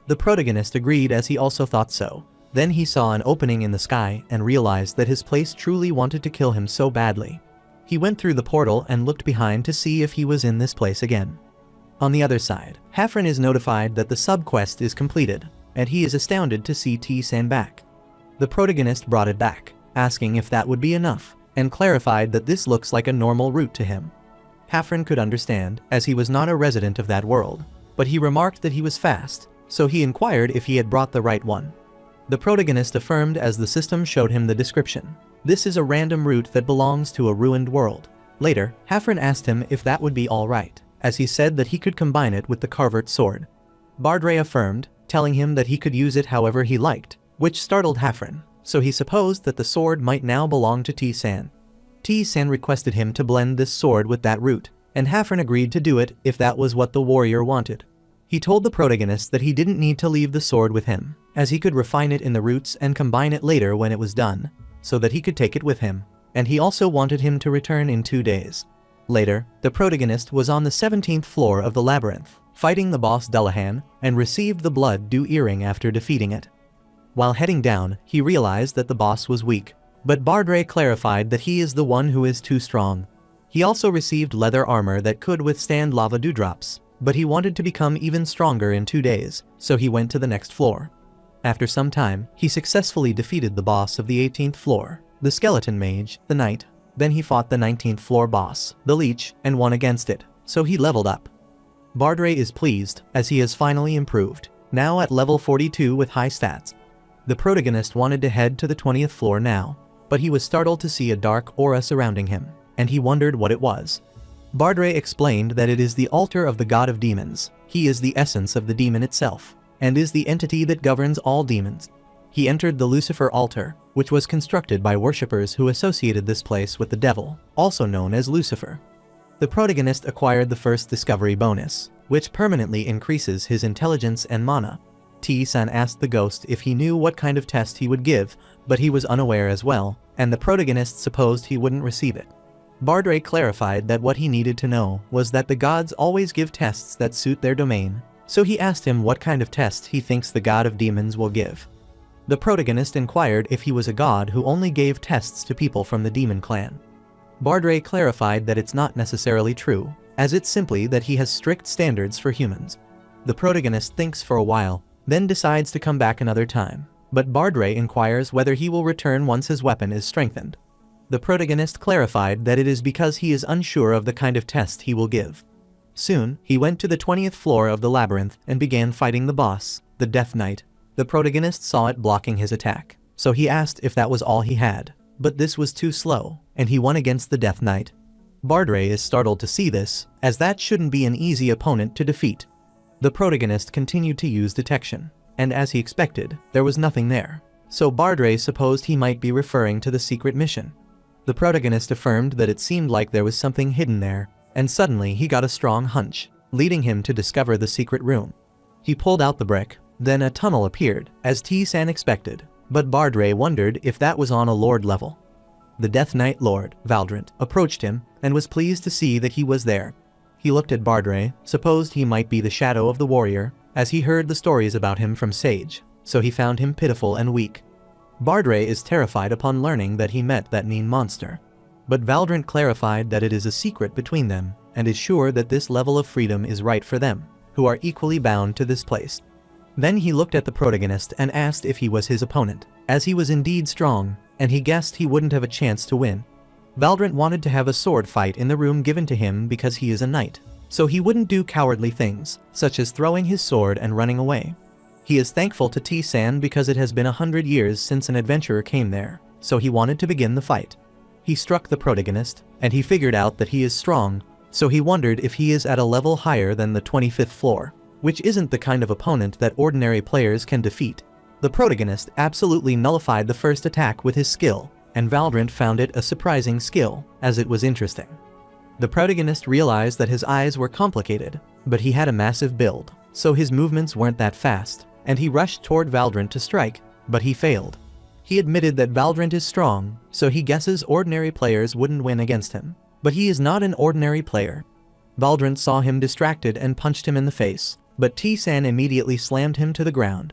[SPEAKER 1] The protagonist agreed as he also thought so. Then he saw an opening in the sky and realized that his place truly wanted to kill him so badly. He went through the portal and looked behind to see if he was in this place again. On the other side, Hafren is notified that the sub-quest is completed, and he is astounded to see T-san back. The protagonist brought it back, asking if that would be enough, and clarified that this looks like a normal route to him. Hafren could understand, as he was not a resident of that world, but he remarked that he was fast, so he inquired if he had brought the right one. The protagonist affirmed as the system showed him the description. This is a random route that belongs to a ruined world. Later, Hafren asked him if that would be alright, as he said that he could combine it with the Carvert sword. Bardray affirmed, telling him that he could use it however he liked, which startled Hafren, so he supposed that the sword might now belong to T-san. T-san requested him to blend this sword with that root, and Hafren agreed to do it if that was what the warrior wanted. He told the protagonist that he didn't need to leave the sword with him, as he could refine it in the roots and combine it later when it was done, so that he could take it with him, and he also wanted him to return in 2 days. Later, the protagonist was on the 17th floor of the labyrinth, fighting the boss Dullahan, and received the blood-dew earring after defeating it. While heading down, he realized that the boss was weak, but Bardray clarified that he is the one who is too strong. He also received leather armor that could withstand lava dewdrops, but he wanted to become even stronger in 2 days, so he went to the next floor. After some time, he successfully defeated the boss of the 18th floor, the skeleton mage, the knight. Then he fought the 19th floor boss, the leech, and won against it, so he leveled up. Bardray is pleased, as he has finally improved, now at level 42 with high stats. The protagonist wanted to head to the 20th floor now, but he was startled to see a dark aura surrounding him, and he wondered what it was. Bardray explained that it is the altar of the god of demons. He is the essence of the demon itself, and is the entity that governs all demons. He entered the Lucifer altar, which was constructed by worshippers who associated this place with the devil, also known as Lucifer. The protagonist acquired the first discovery bonus, which permanently increases his intelligence and mana. T-san asked the ghost if he knew what kind of test he would give, but he was unaware as well, and the protagonist supposed he wouldn't receive it. Bardray clarified that what he needed to know was that the gods always give tests that suit their domain, so he asked him what kind of test he thinks the god of demons will give. The protagonist inquired if he was a god who only gave tests to people from the demon clan. Bardray clarified that it's not necessarily true, as it's simply that he has strict standards for humans. The protagonist thinks for a while, then decides to come back another time, but Bardray inquires whether he will return once his weapon is strengthened. The protagonist clarified that it is because he is unsure of the kind of test he will give. Soon, he went to the 20th floor of the labyrinth and began fighting the boss, the Death Knight. The protagonist saw it blocking his attack, so he asked if that was all he had, but this was too slow, and he won against the Death Knight. Bardray is startled to see this, as that shouldn't be an easy opponent to defeat. The protagonist continued to use detection, and as he expected, there was nothing there, so Bardray supposed he might be referring to the secret mission. The protagonist affirmed that it seemed like there was something hidden there, and suddenly he got a strong hunch, leading him to discover the secret room. He pulled out the brick, then a tunnel appeared, as T-san expected, but Bardray wondered if that was on a lord level. The Death Knight Lord, Valdrant, approached him, and was pleased to see that he was there. He looked at Bardray, supposed he might be the shadow of the warrior, as he heard the stories about him from Sage, so he found him pitiful and weak. Bardray is terrified upon learning that he met that mean monster. But Valdrant clarified that it is a secret between them, and is sure that this level of freedom is right for them, who are equally bound to this place. Then he looked at the protagonist and asked if he was his opponent, as he was indeed strong, and he guessed he wouldn't have a chance to win. Valdrant wanted to have a sword fight in the room given to him because he is a knight, so he wouldn't do cowardly things, such as throwing his sword and running away. He is thankful to T-san because it has been 100 years since an adventurer came there, so he wanted to begin the fight. He struck the protagonist, and he figured out that he is strong, so he wondered if he is at a level higher than the 25th floor, which isn't the kind of opponent that ordinary players can defeat. The protagonist absolutely nullified the first attack with his skill, and Valdrant found it a surprising skill, as it was interesting. The protagonist realized that his eyes were complicated, but he had a massive build, so his movements weren't that fast, and he rushed toward Valdrant to strike, but he failed. He admitted that Valdrant is strong, so he guesses ordinary players wouldn't win against him. But he is not an ordinary player. Valdrant saw him distracted and punched him in the face, but T-San immediately slammed him to the ground.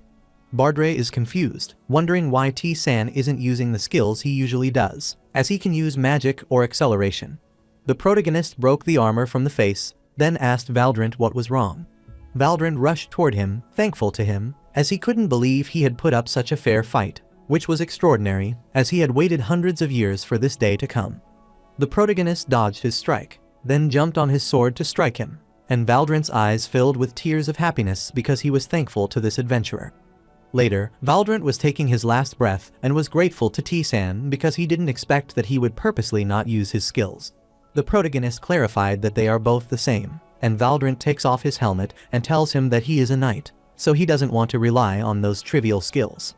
[SPEAKER 1] Bardray is confused, wondering why T-San isn't using the skills he usually does, as he can use magic or acceleration. The protagonist broke the armor from the face, then asked Valdrant what was wrong. Valdrant rushed toward him, thankful to him, as he couldn't believe he had put up such a fair fight, which was extraordinary, as he had waited hundreds of years for this day to come. The protagonist dodged his strike, then jumped on his sword to strike him, and Valdrant's eyes filled with tears of happiness because he was thankful to this adventurer. Later, Valdrant was taking his last breath and was grateful to T-San because he didn't expect that he would purposely not use his skills. The protagonist clarified that they are both the same, and Valdrant takes off his helmet and tells him that he is a knight, so he doesn't want to rely on those trivial skills.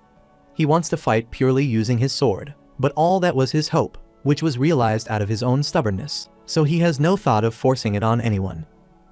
[SPEAKER 1] He wants to fight purely using his sword, but all that was his hope, which was realized out of his own stubbornness, so he has no thought of forcing it on anyone.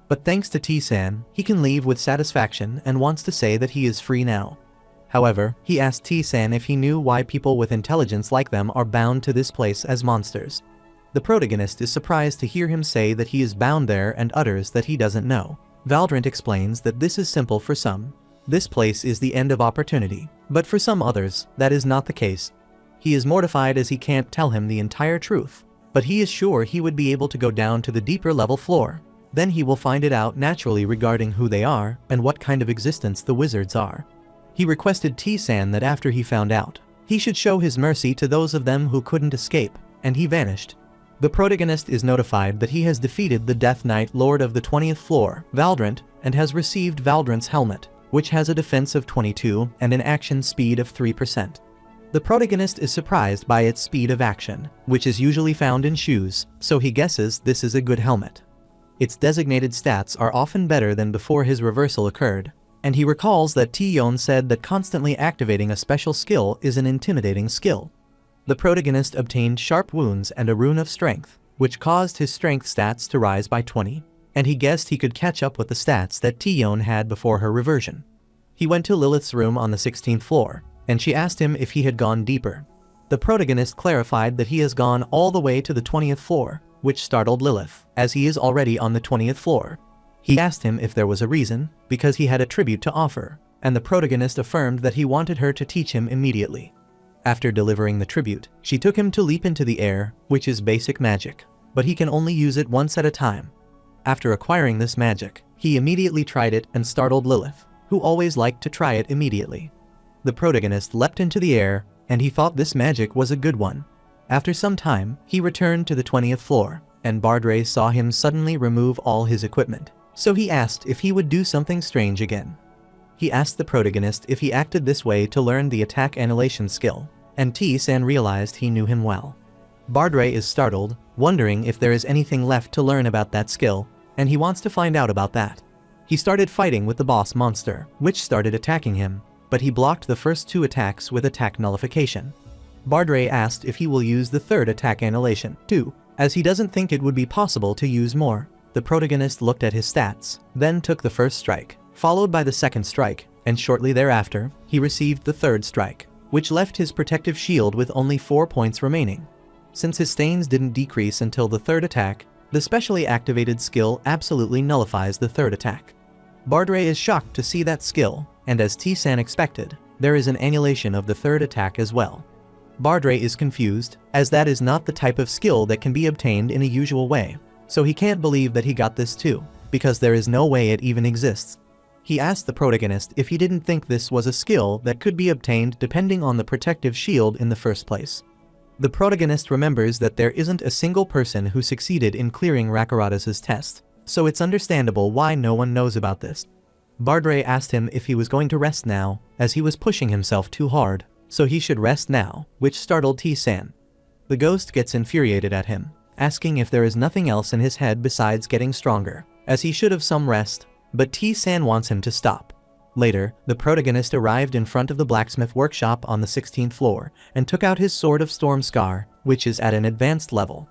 [SPEAKER 1] But thanks to T-San, he can leave with satisfaction and wants to say that he is free now. However, he asked T-San if he knew why people with intelligence like them are bound to this place as monsters. The protagonist is surprised to hear him say that he is bound there and utters that he doesn't know. Valdrant explains that this is simple for some. This place is the end of opportunity, but for some others, that is not the case. He is mortified as he can't tell him the entire truth, but he is sure he would be able to go down to the deeper level floor. Then he will find it out naturally regarding who they are and what kind of existence the wizards are. He requested T-San that after he found out, he should show his mercy to those of them who couldn't escape, and he vanished. The protagonist is notified that he has defeated the Death Knight Lord of the 20th floor, Valdrant, and has received Valdrant's helmet, which has a defense of 22 and an action speed of 3%. The protagonist is surprised by its speed of action, which is usually found in shoes, so he guesses this is a good helmet. Its designated stats are often better than before his reversal occurred, and he recalls that T-Yon said that constantly activating a special skill is an intimidating skill. The protagonist obtained sharp wounds and a rune of strength, which caused his strength stats to rise by 20, and he guessed he could catch up with the stats that T-Yon had before her reversion. He went to Lilith's room on the 16th floor, and she asked him if he had gone deeper. The protagonist clarified that he has gone all the way to the 20th floor, which startled Lilith, as he is already on the 20th floor. He asked him if there was a reason, because he had a tribute to offer, and the protagonist affirmed that he wanted her to teach him immediately. After delivering the tribute, she took him to leap into the air, which is basic magic, but he can only use it once at a time. After acquiring this magic, he immediately tried it and startled Lilith, who always liked to try it immediately. The protagonist leapt into the air, and he thought this magic was a good one. After some time, he returned to the 20th floor, and Bardray saw him suddenly remove all his equipment, so he asked if he would do something strange again. He asked the protagonist if he acted this way to learn the attack annihilation skill, and T-San realized he knew him well. Bardray is startled, wondering if there is anything left to learn about that skill, and he wants to find out about that. He started fighting with the boss monster, which started attacking him, but he blocked the first two attacks with attack nullification. Bardray asked if he will use the third attack annihilation, too, as he doesn't think it would be possible to use more. The protagonist looked at his stats, then took the first strike, followed by the second strike, and shortly thereafter, he received the third strike, which left his protective shield with only 4 points remaining. Since his stains didn't decrease until the third attack, the specially activated skill absolutely nullifies the third attack. Bardray is shocked to see that skill, and as T-San expected, there is an annihilation of the third attack as well. Bardray is confused, as that is not the type of skill that can be obtained in a usual way, so he can't believe that he got this too, because there is no way it even exists. He asked the protagonist if he didn't think this was a skill that could be obtained depending on the protective shield in the first place. The protagonist remembers that there isn't a single person who succeeded in clearing Rakaratas's test, so it's understandable why no one knows about this. Bardray asked him if he was going to rest now, as he was pushing himself too hard, so he should rest now, which startled T-San. The ghost gets infuriated at him, asking if there is nothing else in his head besides getting stronger, as he should have some rest, but T-san wants him to stop. Later, the protagonist arrived in front of the blacksmith workshop on the 16th floor and took out his Sword of Storm Scar, which is at an advanced level.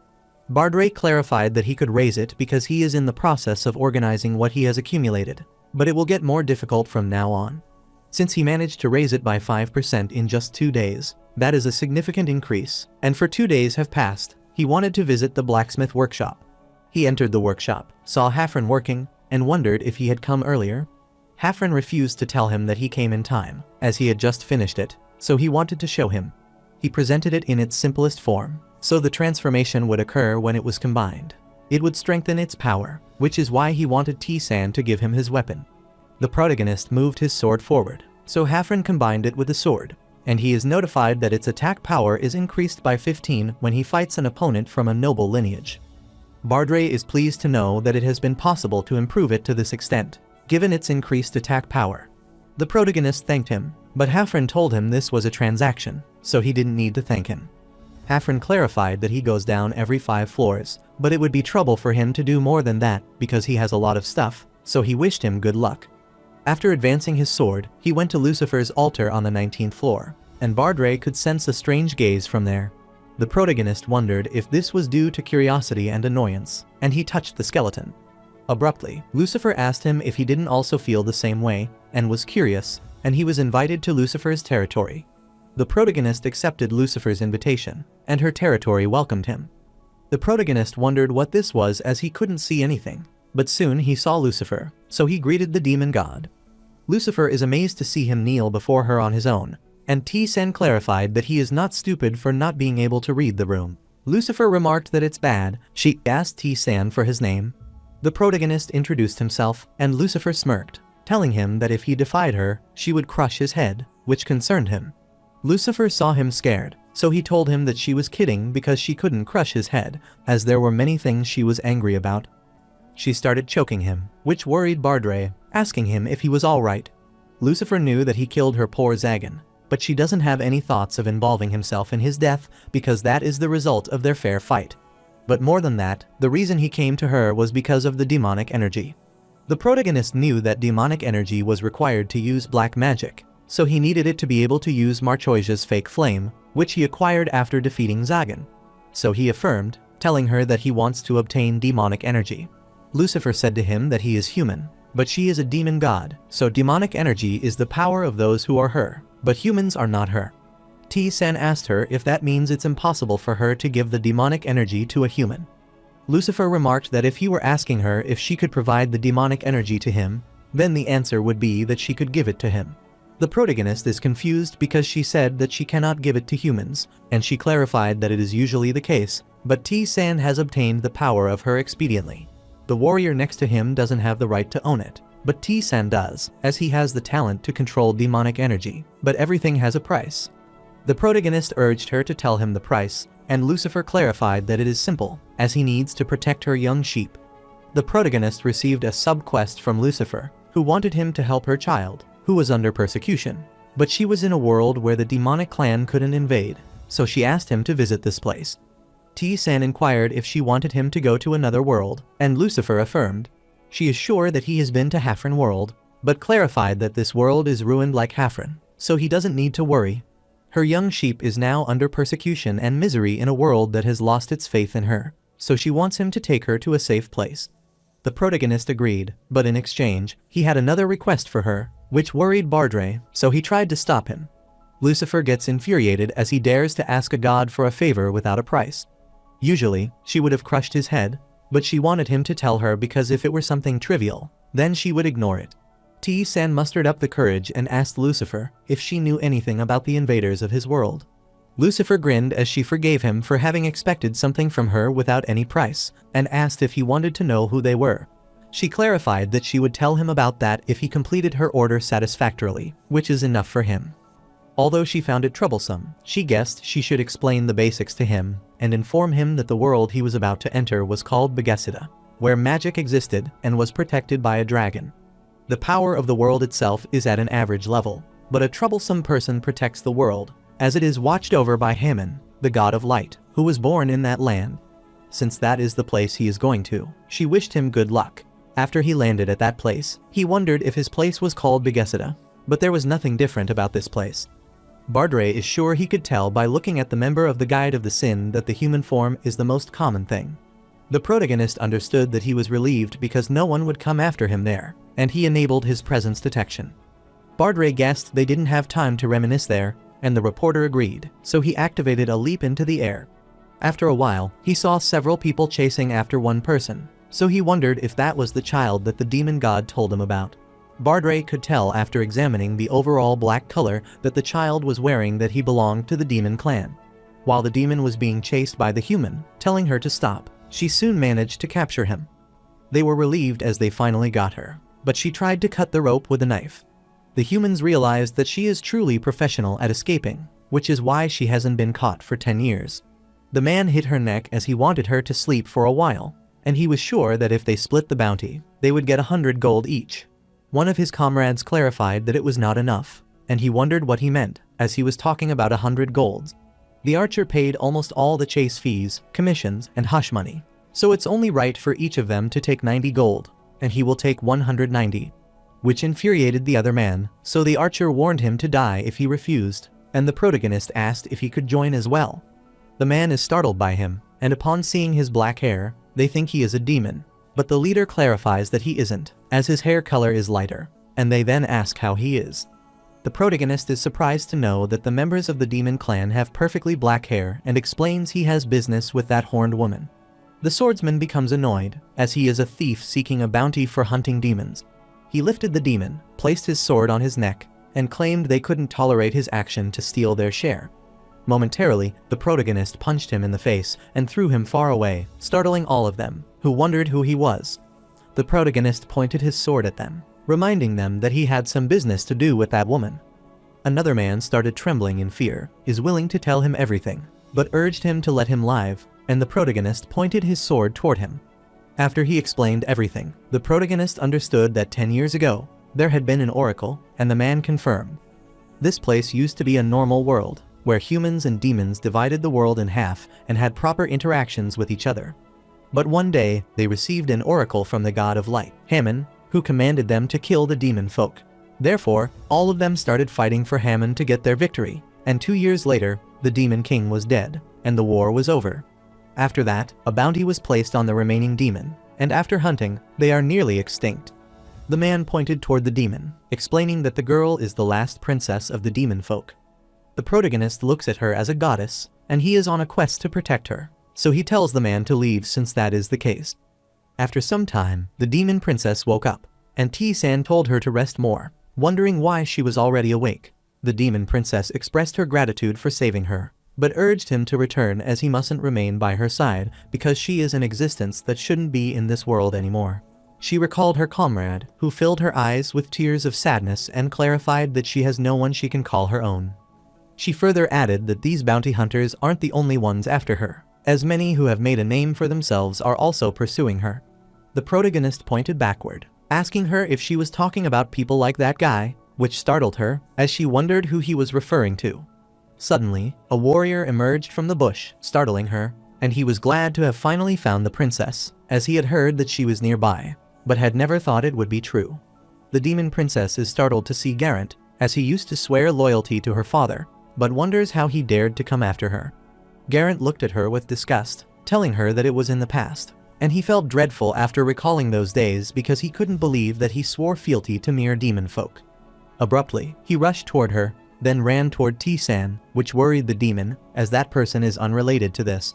[SPEAKER 1] Bardray clarified that he could raise it because he is in the process of organizing what he has accumulated, but it will get more difficult from now on. Since he managed to raise it by 5% in just 2 days, that is a significant increase, and for 2 days have passed, he wanted to visit the blacksmith workshop. He entered the workshop, saw Hafren working, and wondered if he had come earlier. Hafren refused to tell him that he came in time, as he had just finished it, so he wanted to show him. He presented it in its simplest form, so the transformation would occur when it was combined. It would strengthen its power, which is why he wanted T-san to give him his weapon. The protagonist moved his sword forward, so Hafren combined it with the sword, and he is notified that its attack power is increased by 15 when he fights an opponent from a noble lineage. Bardray is pleased to know that it has been possible to improve it to this extent, given its increased attack power. The protagonist thanked him, but Hafren told him this was a transaction, so he didn't need to thank him. Hafren clarified that he goes down every 5 floors, but it would be trouble for him to do more than that because he has a lot of stuff, so he wished him good luck. After advancing his sword, he went to Lucifer's altar on the 19th floor, and Bardray could sense a strange gaze from there. The protagonist wondered if this was due to curiosity and annoyance, and he touched the skeleton. Abruptly, Lucifer asked him if he didn't also feel the same way, and was curious, and he was invited to Lucifer's territory. The protagonist accepted Lucifer's invitation, and her territory welcomed him. The protagonist wondered what this was as he couldn't see anything, but soon he saw Lucifer, so he greeted the demon god. Lucifer is amazed to see him kneel before her on his own, and T-san clarified that he is not stupid for not being able to read the room. Lucifer remarked that it's bad. She asked T-san for his name. The protagonist introduced himself, and Lucifer smirked, telling him that if he defied her, she would crush his head, which concerned him. Lucifer saw him scared, so he told him that she was kidding because she couldn't crush his head, as there were many things she was angry about. She started choking him, which worried Bardray, asking him if he was alright. Lucifer knew that he killed her poor Zagan, but she doesn't have any thoughts of involving himself in his death because that is the result of their fair fight. But more than that, the reason he came to her was because of the demonic energy. The protagonist knew that demonic energy was required to use black magic, so he needed it to be able to use Marchoija's fake flame, which he acquired after defeating Zagan. So he affirmed, telling her that he wants to obtain demonic energy. Lucifer said to him that he is human, but she is a demon god, so demonic energy is the power of those who are her, but humans are not her. T-san asked her if that means it's impossible for her to give the demonic energy to a human. Lucifer remarked that if he were asking her if she could provide the demonic energy to him, then the answer would be that she could give it to him. The protagonist is confused because she said that she cannot give it to humans, and she clarified that it is usually the case, but T-san has obtained the power of her expediently. The warrior next to him doesn't have the right to own it, but T-san does, as he has the talent to control demonic energy, but everything has a price. The protagonist urged her to tell him the price, and Lucifer clarified that it is simple, as he needs to protect her young sheep. The protagonist received a sub-quest from Lucifer, who wanted him to help her child, who was under persecution, but she was in a world where the demonic clan couldn't invade, so she asked him to visit this place. T-san inquired if she wanted him to go to another world, and Lucifer affirmed. She is sure that he has been to Hafren world, but clarified that this world is ruined like Hafren, so he doesn't need to worry. Her young sheep is now under persecution and misery in a world that has lost its faith in her, so she wants him to take her to a safe place. The protagonist agreed, but in exchange, he had another request for her, which worried Bardray, so he tried to stop him. Lucifer gets infuriated as he dares to ask a god for a favor without a price. Usually, she would have crushed his head, but she wanted him to tell her because if it were something trivial, then she would ignore it. T-san mustered up the courage and asked Lucifer if she knew anything about the invaders of his world. Lucifer grinned as she forgave him for having expected something from her without any price, and asked if he wanted to know who they were. She clarified that she would tell him about that if he completed her order satisfactorily, which is enough for him. Although she found it troublesome, she guessed she should explain the basics to him, and inform him that the world he was about to enter was called Begesida, where magic existed and was protected by a dragon. The power of the world itself is at an average level, but a troublesome person protects the world, as it is watched over by Haman, the god of light, who was born in that land. since that is the place he is going to. She wished him good luck. After he landed at that place, he wondered if his place was called Begesida, but there was nothing different about this place. Bardre is sure he could tell by looking at the member of the Guide of the Sin that the human form is the most common thing. The protagonist understood that he was relieved because no one would come after him there, and he enabled his presence detection. Bardre guessed they didn't have time to reminisce there, and the reporter agreed, so he activated a leap into the air. After a while, he saw several people chasing after one person, so he wondered if that was the child that the demon god told him about. Bardre could tell after examining the overall black color that the child was wearing that he belonged to the demon clan. While the demon was being chased by the human, telling her to stop, she soon managed to capture him. They were relieved as they finally got her, but she tried to cut the rope with a knife. The humans realized that she is truly professional at escaping, which is why she hasn't been caught for 10 years. The man hit her neck as he wanted her to sleep for a while, and he was sure that if they split the bounty, they would get 100 gold each. One of his comrades clarified that it was not enough, and he wondered what he meant, as he was talking about 100 golds. The archer paid almost all the chase fees, commissions, and hush money, so it's only right for each of them to take 90 gold, and he will take 190. Which infuriated the other man, so the archer warned him to die if he refused, and the protagonist asked if he could join as well. The man is startled by him, and upon seeing his black hair, they think he is a demon, but the leader clarifies that he isn't, as his hair color is lighter, and they then ask how he is. The protagonist is surprised to know that the members of the demon clan have perfectly black hair and explains he has business with that horned woman. The swordsman becomes annoyed, as he is a thief seeking a bounty for hunting demons. He lifted the demon, placed his sword on his neck, and claimed they couldn't tolerate his action to steal their share. Momentarily, the protagonist punched him in the face and threw him far away, startling all of them, who wondered who he was. The protagonist pointed his sword at them, reminding them that he had some business to do with that woman. Another man started trembling in fear, is willing to tell him everything, but urged him to let him live, and the protagonist pointed his sword toward him. After he explained everything, the protagonist understood that 10 years ago, there had been an oracle, and the man confirmed. This place used to be a normal world, where humans and demons divided the world in half and had proper interactions with each other. But one day, they received an oracle from the god of light, Hammon, who commanded them to kill the demon folk. Therefore, all of them started fighting for Hammon to get their victory, and 2 years later, the demon king was dead, and the war was over. After that, a bounty was placed on the remaining demon, and after hunting, they are nearly extinct. The man pointed toward the demon, explaining that the girl is the last princess of the demon folk. The protagonist looks at her as a goddess, and he is on a quest to protect her, so he tells the man to leave since that is the case. After some time, the demon princess woke up, and T-san told her to rest more, wondering why she was already awake. The demon princess expressed her gratitude for saving her, but urged him to return as he mustn't remain by her side because she is an existence that shouldn't be in this world anymore. She recalled her comrade, who filled her eyes with tears of sadness and clarified that she has no one she can call her own. She further added that these bounty hunters aren't the only ones after her, as many who have made a name for themselves are also pursuing her. The protagonist pointed backward, asking her if she was talking about people like that guy, which startled her, as she wondered who he was referring to. Suddenly, a warrior emerged from the bush, startling her, and he was glad to have finally found the princess, as he had heard that she was nearby, but had never thought it would be true. The demon princess is startled to see Garrett, as he used to swear loyalty to her father, but wonders how he dared to come after her. Garrett looked at her with disgust, telling her that it was in the past, and he felt dreadful after recalling those days because he couldn't believe that he swore fealty to mere demon folk. Abruptly, he rushed toward her, then ran toward T-san, which worried the demon, as that person is unrelated to this.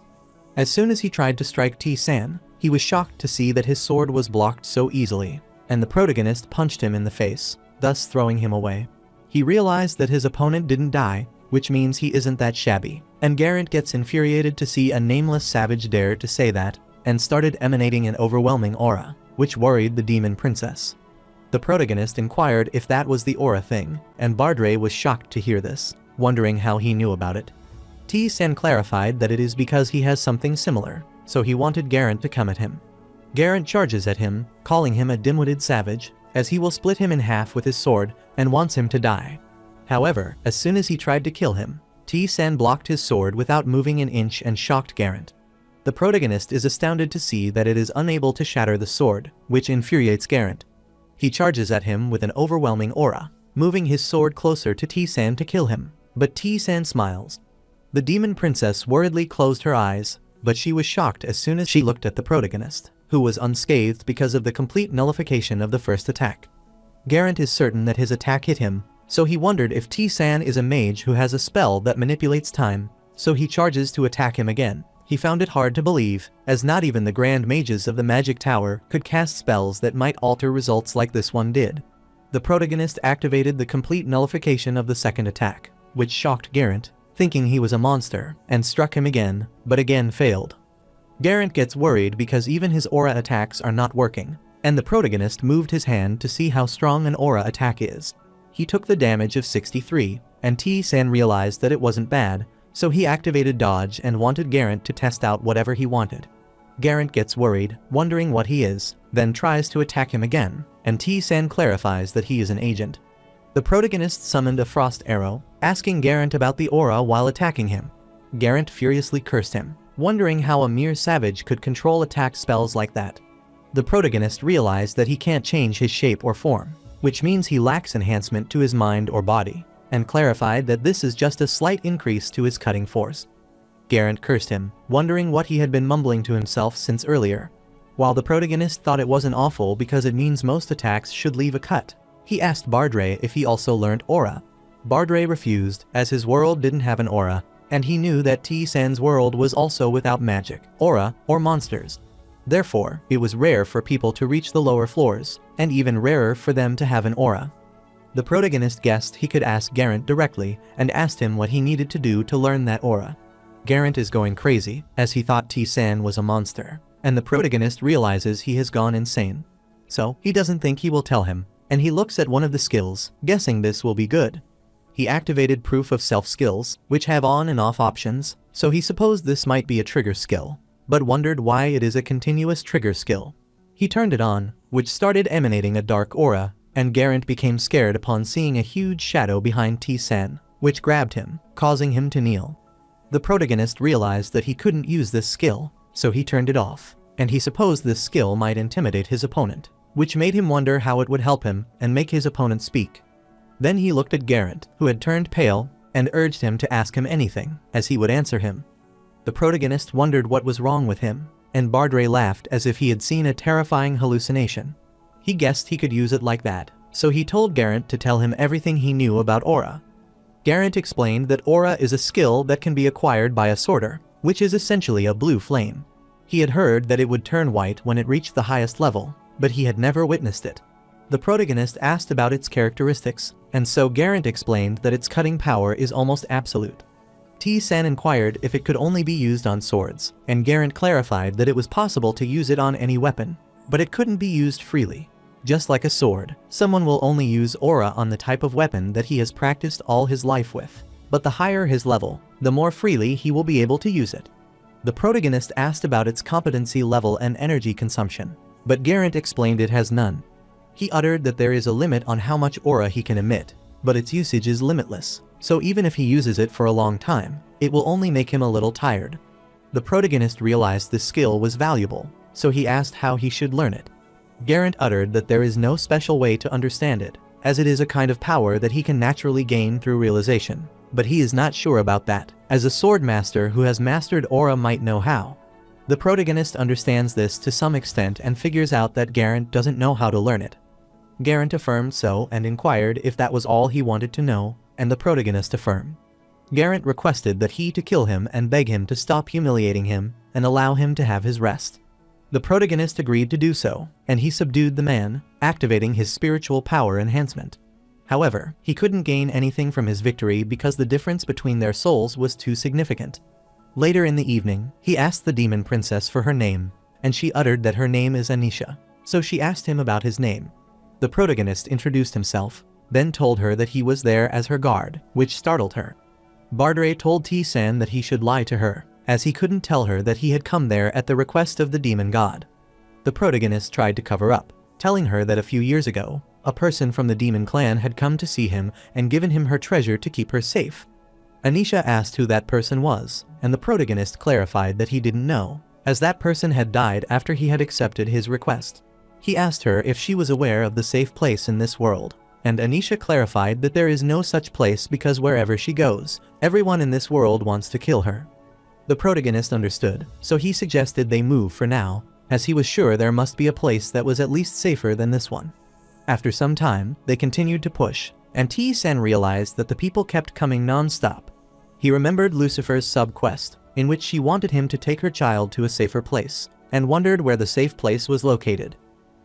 [SPEAKER 1] As soon as he tried to strike T-san, he was shocked to see that his sword was blocked so easily, and the protagonist punched him in the face, thus throwing him away. He realized that his opponent didn't die, which means he isn't that shabby, and Garrett gets infuriated to see a nameless savage dare to say that, and started emanating an overwhelming aura, which worried the demon princess. The protagonist inquired if that was the aura thing, and Bardre was shocked to hear this, wondering how he knew about it. T-san clarified that it is because he has something similar, so he wanted Garrett to come at him. Garrett charges at him, calling him a dim-witted savage, as he will split him in half with his sword and wants him to die. However, as soon as he tried to kill him, T-san blocked his sword without moving an inch and shocked Garrett. The protagonist is astounded to see that it is unable to shatter the sword, which infuriates Garant. He charges at him with an overwhelming aura, moving his sword closer to T-San to kill him, but T-San smiles. The demon princess worriedly closed her eyes, but she was shocked as soon as she looked at the protagonist, who was unscathed because of the complete nullification of the first attack. Garant is certain that his attack hit him, so he wondered if T-San is a mage who has a spell that manipulates time, so he charges to attack him again. He found it hard to believe, as not even the grand mages of the magic tower could cast spells that might alter results like this one did. The protagonist activated the complete nullification of the second attack, which shocked Garant, thinking he was a monster, and struck him again, but again failed. Garant gets worried because even his aura attacks are not working, and the protagonist moved his hand to see how strong an aura attack is. He took the damage of 63, and T-San realized that it wasn't bad, so he activated dodge and wanted Garant to test out whatever he wanted. Garant gets worried, wondering what he is, then tries to attack him again, and T-San clarifies that he is an agent. The protagonist summoned a frost arrow, asking Garant about the aura while attacking him. Garant furiously cursed him, wondering how a mere savage could control attack spells like that. The protagonist realized that he can't change his shape or form, which means he lacks enhancement to his mind or body, and clarified that this is just a slight increase to his cutting force. Garant cursed him, wondering what he had been mumbling to himself since earlier. While the protagonist thought it wasn't awful because it means most attacks should leave a cut, he asked Bardre if he also learned aura. Bardre refused, as his world didn't have an aura, and he knew that T-San's world was also without magic, aura, or monsters. Therefore, it was rare for people to reach the lower floors, and even rarer for them to have an aura. The protagonist guessed he could ask Garant directly and asked him what he needed to do to learn that aura. Garant is going crazy, as he thought T-San was a monster, and the protagonist realizes he has gone insane. So, he doesn't think he will tell him, and he looks at one of the skills, guessing this will be good. He activated proof of self skills, which have on and off options, so he supposed this might be a trigger skill, but wondered why it is a continuous trigger skill. He turned it on, which started emanating a dark aura, and Garant became scared upon seeing a huge shadow behind T-San, which grabbed him, causing him to kneel. The protagonist realized that he couldn't use this skill, so he turned it off, and he supposed this skill might intimidate his opponent, which made him wonder how it would help him and make his opponent speak. Then he looked at Garant, who had turned pale, and urged him to ask him anything, as he would answer him. The protagonist wondered what was wrong with him, and Bardre laughed as if he had seen a terrifying hallucination. He guessed he could use it like that, so he told Garant to tell him everything he knew about aura. Garant explained that aura is a skill that can be acquired by a sorter, which is essentially a blue flame. He had heard that it would turn white when it reached the highest level, but he had never witnessed it. The protagonist asked about its characteristics, and so Garant explained that its cutting power is almost absolute. T-San inquired if it could only be used on swords, and Garant clarified that it was possible to use it on any weapon, but it couldn't be used freely. Just like a sword, someone will only use aura on the type of weapon that he has practiced all his life with, but the higher his level, the more freely he will be able to use it. The protagonist asked about its competency level and energy consumption, but Garant explained it has none. He uttered that there is a limit on how much aura he can emit, but its usage is limitless, so even if he uses it for a long time, it will only make him a little tired. The protagonist realized this skill was valuable, so he asked how he should learn it. Garant uttered that there is no special way to understand it, as it is a kind of power that he can naturally gain through realization, but he is not sure about that, as a sword master who has mastered aura might know how. The protagonist understands this to some extent and figures out that Garant doesn't know how to learn it. Garant affirmed so and inquired if that was all he wanted to know, and the protagonist affirmed. Garant requested that he to kill him and beg him to stop humiliating him and allow him to have his rest. The protagonist agreed to do so, and he subdued the man, activating his spiritual power enhancement. However, he couldn't gain anything from his victory because the difference between their souls was too significant. Later in the evening, he asked the demon princess for her name, and she uttered that her name is Anisha, so she asked him about his name. The protagonist introduced himself, then told her that he was there as her guard, which startled her. Bardre told T-San that he should lie to her, as he couldn't tell her that he had come there at the request of the demon god. The protagonist tried to cover up, telling her that a few years ago, a person from the demon clan had come to see him and given him her treasure to keep her safe. Anisha asked who that person was, and the protagonist clarified that he didn't know, as that person had died after he had accepted his request. He asked her if she was aware of the safe place in this world, and Anisha clarified that there is no such place because wherever she goes, everyone in this world wants to kill her. The protagonist understood, so he suggested they move for now, as he was sure there must be a place that was at least safer than this one. After some time, they continued to push, and T-san realized that the people kept coming non-stop. He remembered Lucifer's sub-quest, in which she wanted him to take her child to a safer place, and wondered where the safe place was located.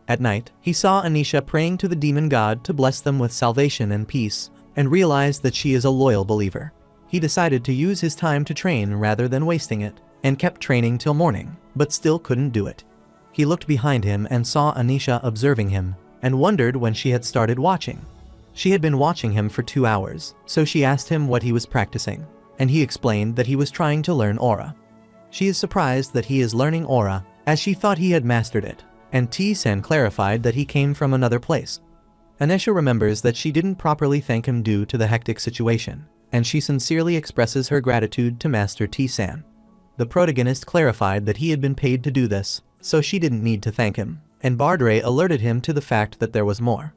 [SPEAKER 1] At night, he saw Anisha praying to the demon god to bless them with salvation and peace, and realized that she is a loyal believer. He decided to use his time to train rather than wasting it, and kept training till morning, but still couldn't do it. He looked behind him and saw Anisha observing him, and wondered when she had started watching. She had been watching him for 2 hours, so she asked him what he was practicing, and he explained that he was trying to learn aura. She is surprised that he is learning aura, as she thought he had mastered it, and T-san clarified that he came from another place. Anisha remembers that she didn't properly thank him due to the hectic situation, and she sincerely expresses her gratitude to Master T-san. The protagonist clarified that he had been paid to do this, so she didn't need to thank him, and Bardre alerted him to the fact that there was more.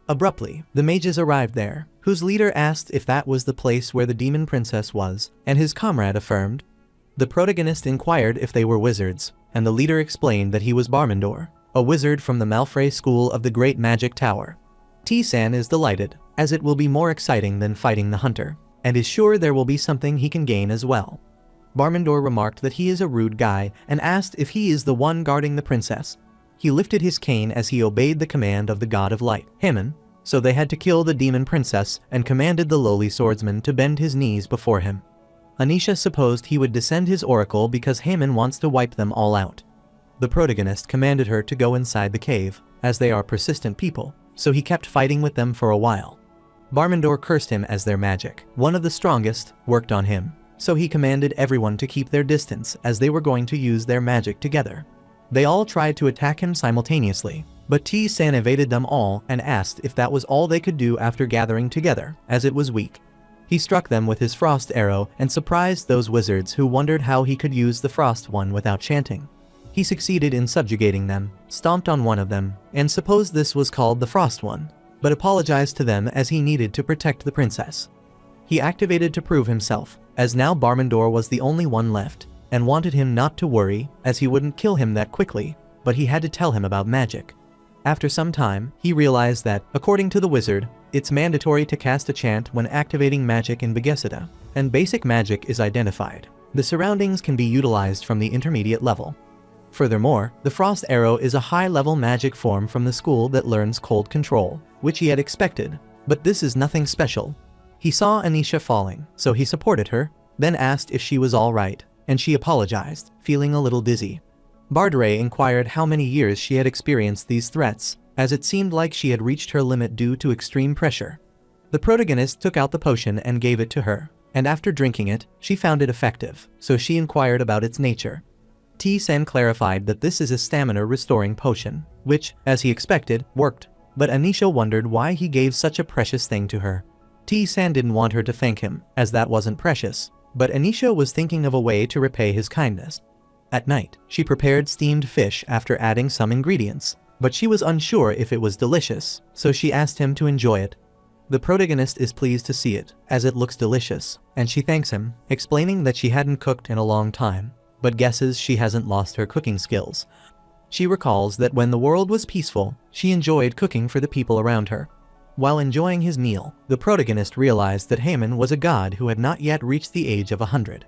[SPEAKER 1] Abruptly, the mages arrived there, whose leader asked if that was the place where the demon princess was, and his comrade affirmed. The protagonist inquired if they were wizards, and the leader explained that he was Barmandor, a wizard from the Malfray School of the Great Magic Tower. T-san is delighted, as it will be more exciting than fighting the hunter, and is sure there will be something he can gain as well. Barmandor remarked that he is a rude guy and asked if he is the one guarding the princess. He lifted his cane as he obeyed the command of the god of light, Haman, so they had to kill the demon princess and commanded the lowly swordsman to bend his knees before him. Anisha supposed he would descend his oracle because Haman wants to wipe them all out. The protagonist commanded her to go inside the cave, as they are persistent people, so he kept fighting with them for a while. Barmandor cursed him as their magic, one of the strongest, worked on him, so he commanded everyone to keep their distance as they were going to use their magic together. They all tried to attack him simultaneously, but T-san evaded them all and asked if that was all they could do after gathering together, as it was weak. He struck them with his frost arrow and surprised those wizards who wondered how he could use the frost one without chanting. He succeeded in subjugating them, stomped on one of them, and supposed this was called the frost one, but apologized to them as he needed to protect the princess. He activated to prove himself, as now Barmandor was the only one left, and wanted him not to worry, as he wouldn't kill him that quickly, but he had to tell him about magic. After some time, he realized that, according to the wizard, it's mandatory to cast a chant when activating magic in Begesida, and basic magic is identified. The surroundings can be utilized from the intermediate level. Furthermore, the frost arrow is a high-level magic form from the school that learns cold control, which he had expected, but this is nothing special. He saw Anisha falling, so he supported her, then asked if she was all right, and she apologized, feeling a little dizzy. Bardre inquired how many years she had experienced these threats, as it seemed like she had reached her limit due to extreme pressure. The protagonist took out the potion and gave it to her, and after drinking it, she found it effective, so she inquired about its nature. T-san clarified that this is a stamina-restoring potion, which, as he expected, worked, but Anisha wondered why he gave such a precious thing to her. T-san didn't want her to thank him, as that wasn't precious, but Anisha was thinking of a way to repay his kindness. At night, she prepared steamed fish after adding some ingredients, but she was unsure if it was delicious, so she asked him to enjoy it. The protagonist is pleased to see it, as it looks delicious, and she thanks him, explaining that she hadn't cooked in a long time, but guesses she hasn't lost her cooking skills. She recalls that when the world was peaceful, she enjoyed cooking for the people around her. While enjoying his meal, the protagonist realized that Haman was a god who had not yet reached the age of 100.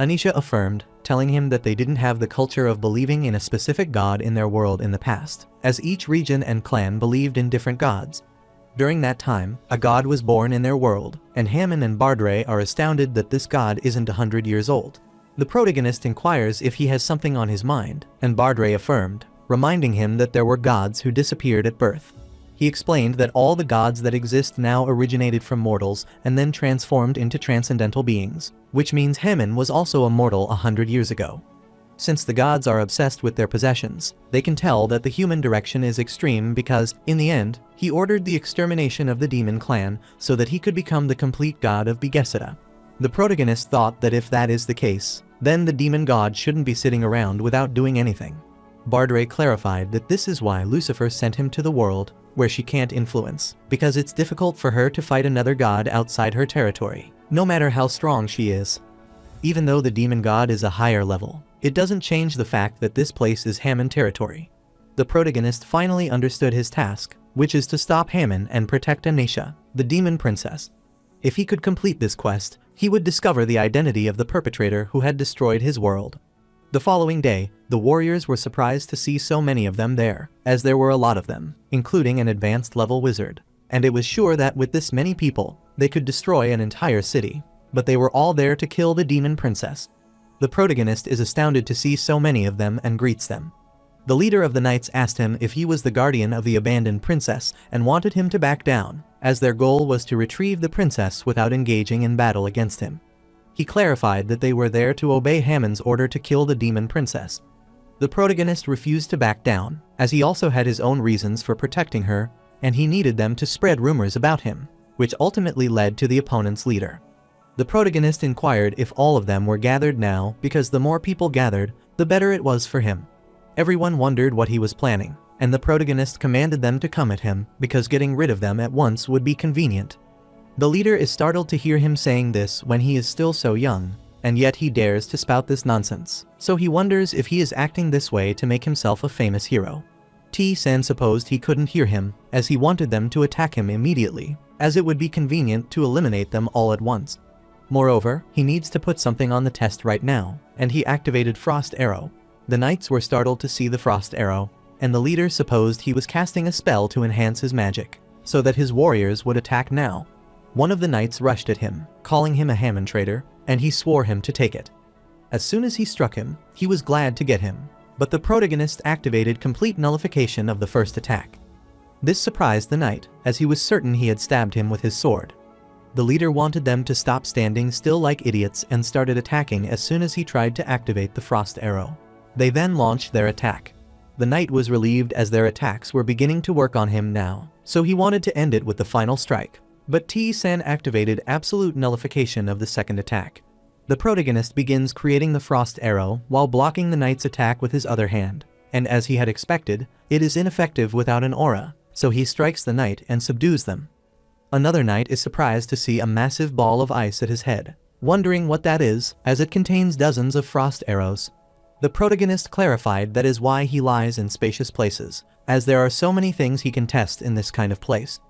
[SPEAKER 1] Anisha affirmed, telling him that they didn't have the culture of believing in a specific god in their world in the past, as each region and clan believed in different gods. During that time, a god was born in their world, and Haman and Bardre are astounded that this god isn't 100 years old. The protagonist inquires if he has something on his mind, and Bardre affirmed, reminding him that there were gods who disappeared at birth. He explained that all the gods that exist now originated from mortals and then transformed into transcendental beings, which means Haman was also a mortal 100 years ago. Since the gods are obsessed with their possessions, they can tell that the human direction is extreme because, in the end, he ordered the extermination of the demon clan so that he could become the complete god of Begesida. The protagonist thought that if that is the case, then the demon god shouldn't be sitting around without doing anything. Bardre clarified that this is why Lucifer sent him to the world where she can't influence, because it's difficult for her to fight another god outside her territory, no matter how strong she is. Even though the demon god is a higher level, it doesn't change the fact that this place is Hammon territory. The protagonist finally understood his task, which is to stop Hammon and protect Anisha, the demon princess. If he could complete this quest, he would discover the identity of the perpetrator who had destroyed his world. The following day, the warriors were surprised to see so many of them there, as there were a lot of them, including an advanced level wizard. And it was sure that with this many people, they could destroy an entire city. But they were all there to kill the demon princess. The protagonist is astounded to see so many of them and greets them. The leader of the knights asked him if he was the guardian of the abandoned princess and wanted him to back down, as their goal was to retrieve the princess without engaging in battle against him. He clarified that they were there to obey Hammon's order to kill the demon princess. The protagonist refused to back down, as he also had his own reasons for protecting her, and he needed them to spread rumors about him, which ultimately led to the opponent's leader. The protagonist inquired if all of them were gathered now, because the more people gathered, the better it was for him. Everyone wondered what he was planning, and the protagonist commanded them to come at him, because getting rid of them at once would be convenient. The leader is startled to hear him saying this when he is still so young, and yet he dares to spout this nonsense, so he wonders if he is acting this way to make himself a famous hero. T-san supposed he couldn't hear him, as he wanted them to attack him immediately, as it would be convenient to eliminate them all at once. Moreover, he needs to put something on the test right now, and he activated Frost Arrow. The knights were startled to see the Frost Arrow, and the leader supposed he was casting a spell to enhance his magic, so that his warriors would attack now. One of the knights rushed at him, calling him a Hammon traitor, and he swore him to take it. As soon as he struck him, he was glad to get him, but the protagonist activated complete nullification of the first attack. This surprised the knight, as he was certain he had stabbed him with his sword. The leader wanted them to stop standing still like idiots and started attacking as soon as he tried to activate the Frost Arrow. They then launched their attack. The knight was relieved as their attacks were beginning to work on him now, so he wanted to end it with the final strike. But T-san activated absolute nullification of the second attack. The protagonist begins creating the Frost Arrow while blocking the knight's attack with his other hand, and as he had expected, it is ineffective without an aura, so he strikes the knight and subdues them. Another knight is surprised to see a massive ball of ice at his head, wondering what that is, as it contains dozens of frost arrows. The protagonist clarified that is why he lies in spacious places, as there are so many things he can test in this kind of place.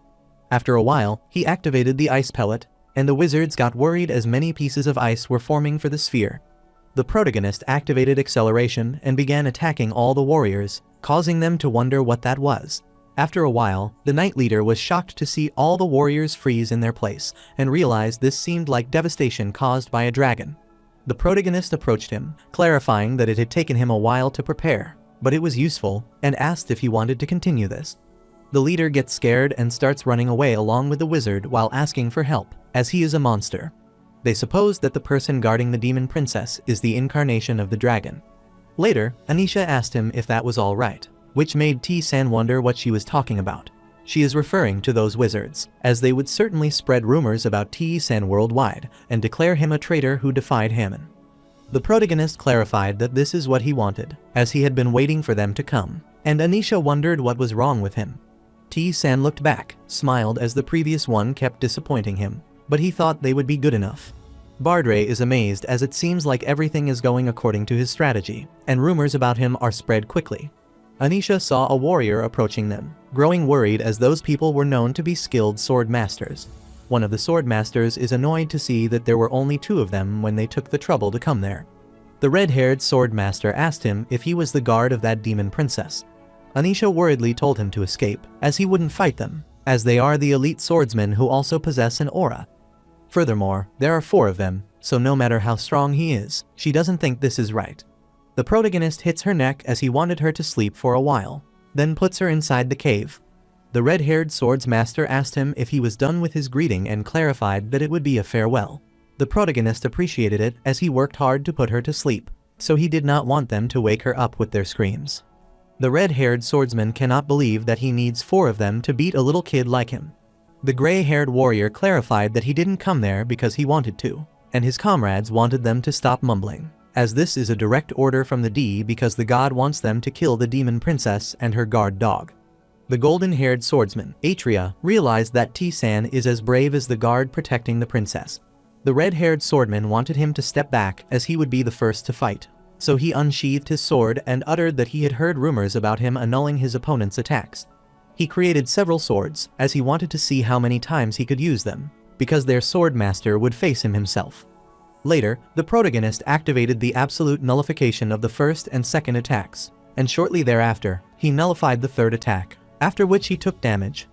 [SPEAKER 1] After a while, he activated the ice pellet, and the wizards got worried as many pieces of ice were forming for the sphere. The protagonist activated acceleration and began attacking all the warriors, causing them to wonder what that was. After a while, the knight leader was shocked to see all the warriors freeze in their place, and realized this seemed like devastation caused by a dragon. The protagonist approached him, clarifying that it had taken him a while to prepare, but it was useful, and asked if he wanted to continue this. The leader gets scared and starts running away along with the wizard while asking for help, as he is a monster. They suppose that the person guarding the demon princess is the incarnation of the dragon. Later, Anisha asked him if that was all right, which made T-san wonder what she was talking about. She is referring to those wizards, as they would certainly spread rumors about T-san worldwide and declare him a traitor who defied Hammon. The protagonist clarified that this is what he wanted, as he had been waiting for them to come, and Anisha wondered what was wrong with him. T-san looked back, smiled as the previous one kept disappointing him, but he thought they would be good enough. Bardre is amazed as it seems like everything is going according to his strategy, and rumors about him are spread quickly. Anisha saw a warrior approaching them, growing worried as those people were known to be skilled sword masters. One of the sword masters is annoyed to see that there were only 2 of them when they took the trouble to come there. The red-haired sword master asked him if he was the guard of that demon princess. Anisha worriedly told him to escape, as he wouldn't fight them, as they are the elite swordsmen who also possess an aura. Furthermore, there are 4 of them, so no matter how strong he is, she doesn't think this is right. The protagonist hits her neck as he wanted her to sleep for a while, then puts her inside the cave. The red-haired swords master asked him if he was done with his greeting and clarified that it would be a farewell. The protagonist appreciated it as he worked hard to put her to sleep, so he did not want them to wake her up with their screams. The red-haired swordsman cannot believe that he needs 4 of them to beat a little kid like him. The gray-haired warrior clarified that he didn't come there because he wanted to, and his comrades wanted them to stop mumbling, as this is a direct order from the D because the god wants them to kill the demon princess and her guard dog. The golden-haired swordsman, Atria, realized that T-san is as brave as the guard protecting the princess. The red-haired swordman wanted him to step back as he would be the first to fight, so he unsheathed his sword and uttered that he had heard rumors about him annulling his opponent's attacks. He created several swords, as he wanted to see how many times he could use them, because their sword master would face him himself. Later, the protagonist activated the absolute nullification of the first and second attacks, and shortly thereafter, he nullified the third attack, after which he took damage.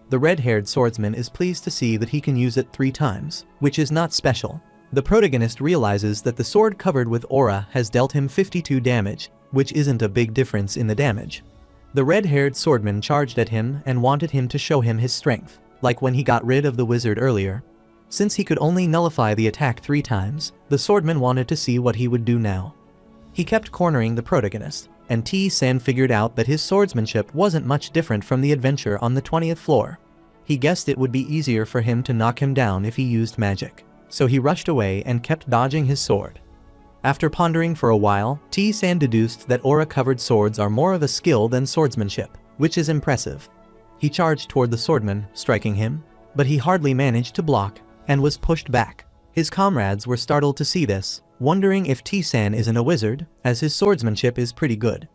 [SPEAKER 1] The red-haired swordsman is pleased to see that he can use it 3 times, which is not special. The protagonist realizes that the sword covered with aura has dealt him 52 damage, which isn't a big difference in the damage. The red-haired swordman charged at him and wanted him to show him his strength, like when he got rid of the wizard earlier. Since he could only nullify the attack 3 times, the swordman wanted to see what he would do now. He kept cornering the protagonist, and T-san figured out that his swordsmanship wasn't much different from the adventure on the 20th floor. He guessed it would be easier for him to knock him down if he used magic, so he rushed away and kept dodging his sword. After pondering for a while, T-san deduced that aura-covered swords are more of a skill than swordsmanship, which is impressive. He charged toward the swordman, striking him, but he hardly managed to block, and was pushed back. His comrades were startled to see this, wondering if T-san isn't a wizard, as his swordsmanship is pretty good.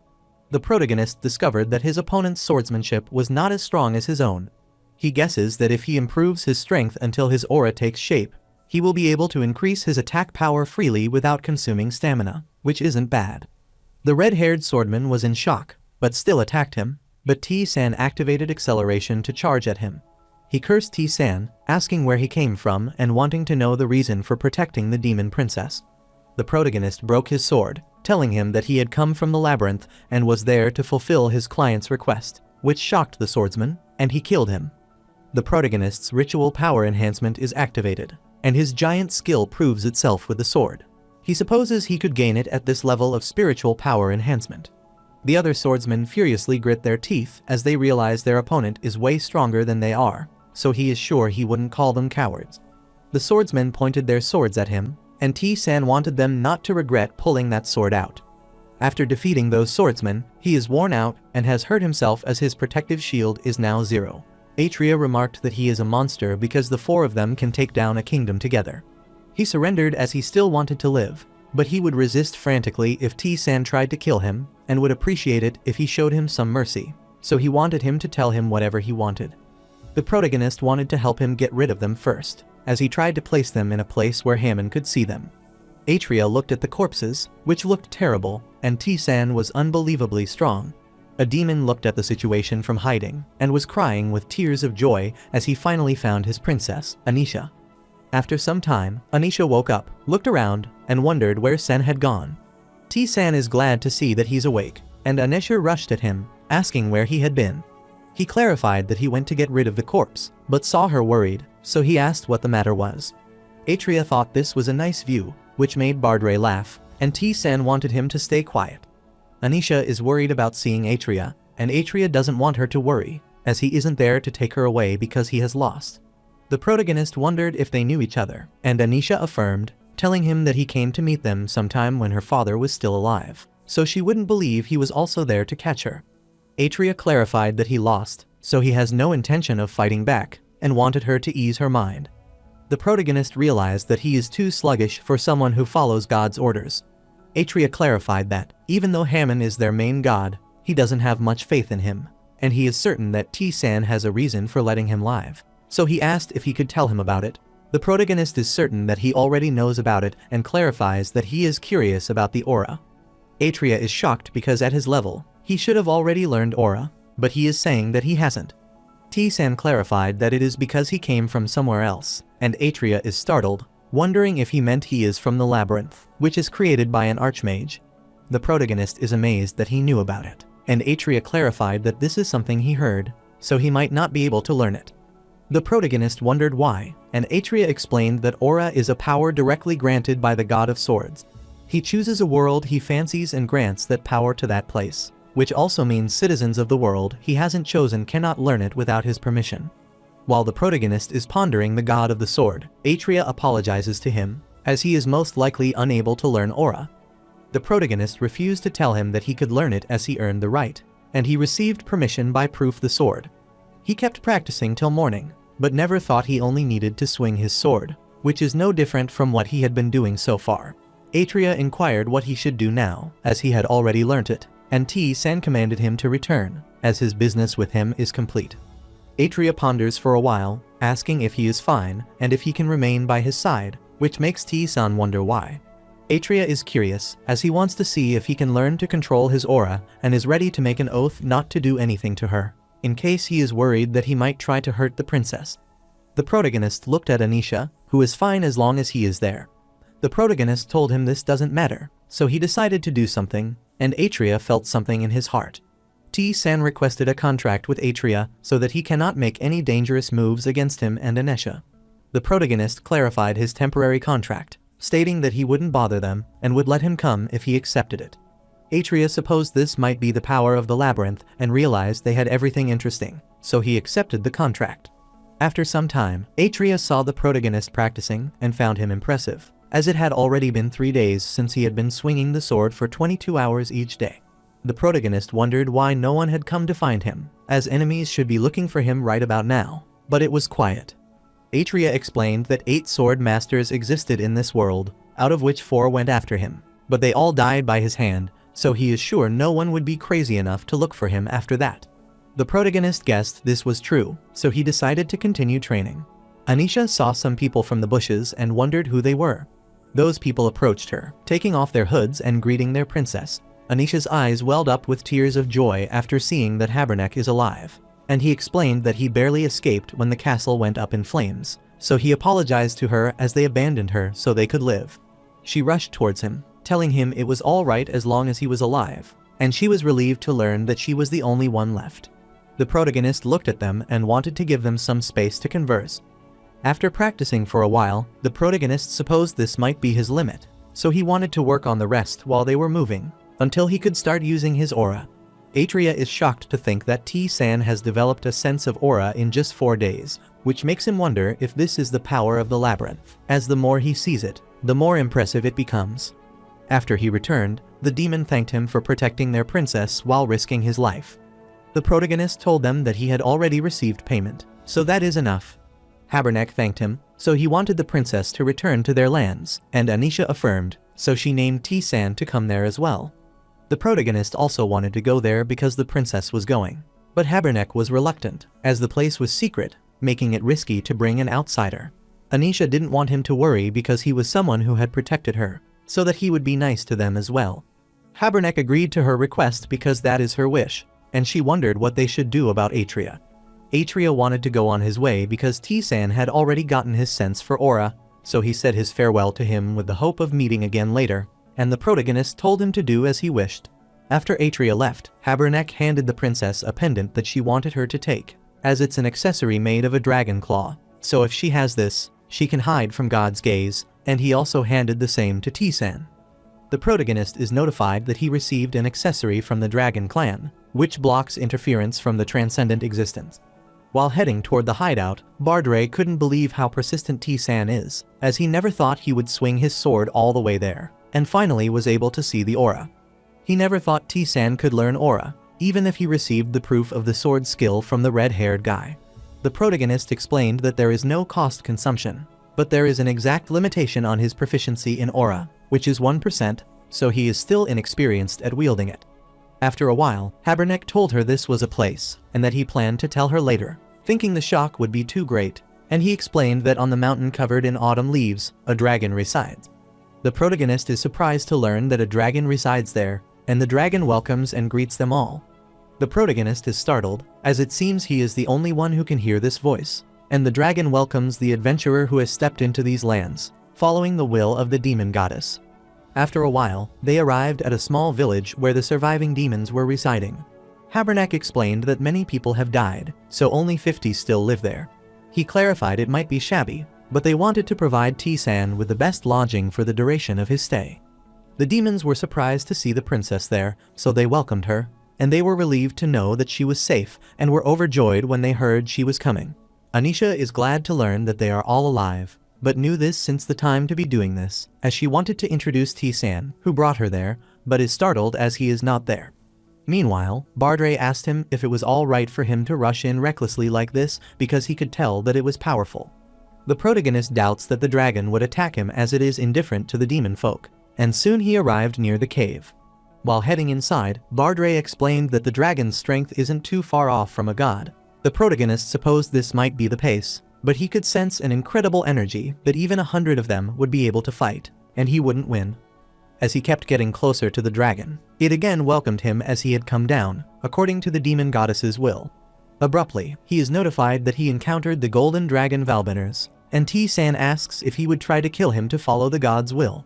[SPEAKER 1] The protagonist discovered that his opponent's swordsmanship was not as strong as his own. He guesses that if he improves his strength until his aura takes shape, he will be able to increase his attack power freely without consuming stamina, which isn't bad. The red-haired swordman was in shock, but still attacked him, but T-san activated acceleration to charge at him. He cursed T-san, asking where he came from and wanting to know the reason for protecting the demon princess. The protagonist broke his sword, telling him that he had come from the labyrinth and was there to fulfill his client's request, which shocked the swordsman, and he killed him. The protagonist's ritual power enhancement is activated, and his giant skill proves itself with the sword. He supposes he could gain it at this level of spiritual power enhancement. The other swordsmen furiously grit their teeth as they realize their opponent is way stronger than they are, so he is sure he wouldn't call them cowards. The swordsmen pointed their swords at him, and T-san wanted them not to regret pulling that sword out. After defeating those swordsmen, he is worn out and has hurt himself as his protective shield is now 0. Atria remarked that he is a monster because the 4 of them can take down a kingdom together. He surrendered as he still wanted to live, but he would resist frantically if T-san tried to kill him, and would appreciate it if he showed him some mercy, so he wanted him to tell him whatever he wanted. The protagonist wanted to help him get rid of them first, as he tried to place them in a place where Hammond could see them. Atria looked at the corpses, which looked terrible, and T-san was unbelievably strong. A demon looked at the situation from hiding, and was crying with tears of joy as he finally found his princess, Anisha. After some time, Anisha woke up, looked around, and wondered where Sen had gone. T-san is glad to see that he's awake, and Anisha rushed at him, asking where he had been. He clarified that he went to get rid of the corpse, but saw her worried, so he asked what the matter was. Atria thought this was a nice view, which made Bardre laugh, and T-san wanted him to stay quiet. Anisha is worried about seeing Atria, and Atria doesn't want her to worry, as he isn't there to take her away because he has lost. The protagonist wondered if they knew each other, and Anisha affirmed, telling him that he came to meet them sometime when her father was still alive, so she wouldn't believe he was also there to catch her. Atria clarified that he lost, so he has no intention of fighting back, and wanted her to ease her mind. The protagonist realized that he is too sluggish for someone who follows God's orders. Atria clarified that, even though Hammond is their main god, he doesn't have much faith in him, and he is certain that T-san has a reason for letting him live, so he asked if he could tell him about it. The protagonist is certain that he already knows about it and clarifies that he is curious about the aura. Atria is shocked because at his level, he should have already learned aura, but he is saying that he hasn't. T-san clarified that it is because he came from somewhere else, and Atria is startled, wondering if he meant he is from the labyrinth, which is created by an archmage. The protagonist is amazed that he knew about it, and Atria clarified that this is something he heard, so he might not be able to learn it. The protagonist wondered why, and Atria explained that aura is a power directly granted by the god of swords. He chooses a world he fancies and grants that power to that place, which also means citizens of the world he hasn't chosen cannot learn it without his permission. While the protagonist is pondering the god of the sword, Atria apologizes to him, as he is most likely unable to learn aura. The protagonist refused to tell him that he could learn it as he earned the right, and he received permission by proof the sword. He kept practicing till morning, but never thought he only needed to swing his sword, which is no different from what he had been doing so far. Atreya inquired what he should do now, as he had already learnt it, and T-san commanded him to return, as his business with him is complete. Atreya ponders for a while, asking if he is fine and if he can remain by his side, which makes T-san wonder why. Atreya is curious, as he wants to see if he can learn to control his aura and is ready to make an oath not to do anything to her, in case he is worried that he might try to hurt the princess. The protagonist looked at Anisha, who is fine as long as he is there. The protagonist told him this doesn't matter, so he decided to do something, and Atreya felt something in his heart. T-san requested a contract with Atreya so that he cannot make any dangerous moves against him and Anisha. The protagonist clarified his temporary contract, stating that he wouldn't bother them and would let him come if he accepted it. Atreya supposed this might be the power of the labyrinth and realized they had everything interesting, so he accepted the contract. After some time, Atreya saw the protagonist practicing and found him impressive, as it had already been 3 days since he had been swinging the sword for 22 hours each day. The protagonist wondered why no one had come to find him, as enemies should be looking for him right about now, but it was quiet. Atreya explained that 8 sword masters existed in this world, out of which 4 went after him, but they all died by his hand, so he is sure no one would be crazy enough to look for him after that. The protagonist guessed this was true, so he decided to continue training. Anisha saw some people from the bushes and wondered who they were. Those people approached her, taking off their hoods and greeting their princess. Anisha's eyes welled up with tears of joy after seeing that Haberneck is alive, and he explained that he barely escaped when the castle went up in flames, so he apologized to her as they abandoned her so they could live. She rushed towards him, telling him it was all right as long as he was alive, and she was relieved to learn that she was the only one left. The protagonist looked at them and wanted to give them some space to converse. After practicing for a while, the protagonist supposed this might be his limit, so he wanted to work on the rest while they were moving, until he could start using his aura. Atreya is shocked to think that T-san has developed a sense of aura in just 4 days, which makes him wonder if this is the power of the labyrinth, as the more he sees it, the more impressive it becomes. After he returned, the demon thanked him for protecting their princess while risking his life. The protagonist told them that he had already received payment, so that is enough. Haberneck thanked him, so he wanted the princess to return to their lands, and Anisha affirmed, so she named T-san to come there as well. The protagonist also wanted to go there because the princess was going, but Haberneck was reluctant, as the place was secret, making it risky to bring an outsider. Anisha didn't want him to worry because he was someone who had protected her, so that he would be nice to them as well. Haberneck agreed to her request because that is her wish, and she wondered what they should do about Atreya. Atreya wanted to go on his way because T-san had already gotten his sense for aura, so he said his farewell to him with the hope of meeting again later, and the protagonist told him to do as he wished. After Atreya left, Haberneck handed the princess a pendant that she wanted her to take, as it's an accessory made of a dragon claw, so if she has this, she can hide from God's gaze, and he also handed the same to T-san. The protagonist is notified that he received an accessory from the dragon clan, which blocks interference from the transcendent existence. While heading toward the hideout, Bardre couldn't believe how persistent T-san is, as he never thought he would swing his sword all the way there, and finally was able to see the aura. He never thought T-san could learn aura, even if he received the proof of the sword skill from the red-haired guy. The protagonist explained that there is no cost consumption, but there is an exact limitation on his proficiency in aura, which is 1%, so he is still inexperienced at wielding it. After a while, Haberneck told her this was a place, and that he planned to tell her later, thinking the shock would be too great, and he explained that on the mountain covered in autumn leaves, a dragon resides. The protagonist is surprised to learn that a dragon resides there, and the dragon welcomes and greets them all. The protagonist is startled, as it seems he is the only one who can hear this voice, and the dragon welcomes the adventurer who has stepped into these lands, following the will of the demon goddess. After a while, they arrived at a small village where the surviving demons were residing. Haberneck explained that many people have died, so only 50 still live there. He clarified it might be shabby, but they wanted to provide T-san with the best lodging for the duration of his stay. The demons were surprised to see the princess there, so they welcomed her, and they were relieved to know that she was safe and were overjoyed when they heard she was coming. Anisha is glad to learn that they are all alive, but knew this since the time to be doing this, as she wanted to introduce T-san, who brought her there, but is startled as he is not there. Meanwhile, Bardre asked him if it was alright for him to rush in recklessly like this because he could tell that it was powerful. The protagonist doubts that the dragon would attack him as it is indifferent to the demon folk, and soon he arrived near the cave. While heading inside, Bardre explained that the dragon's strength isn't too far off from a god. The protagonist supposed this might be the pace, but he could sense an incredible energy that even 100 of them would be able to fight, and he wouldn't win. As he kept getting closer to the dragon, it again welcomed him as he had come down, according to the demon goddess's will. Abruptly, he is notified that he encountered the golden dragon Valbeners, and T-san asks if he would try to kill him to follow the god's will.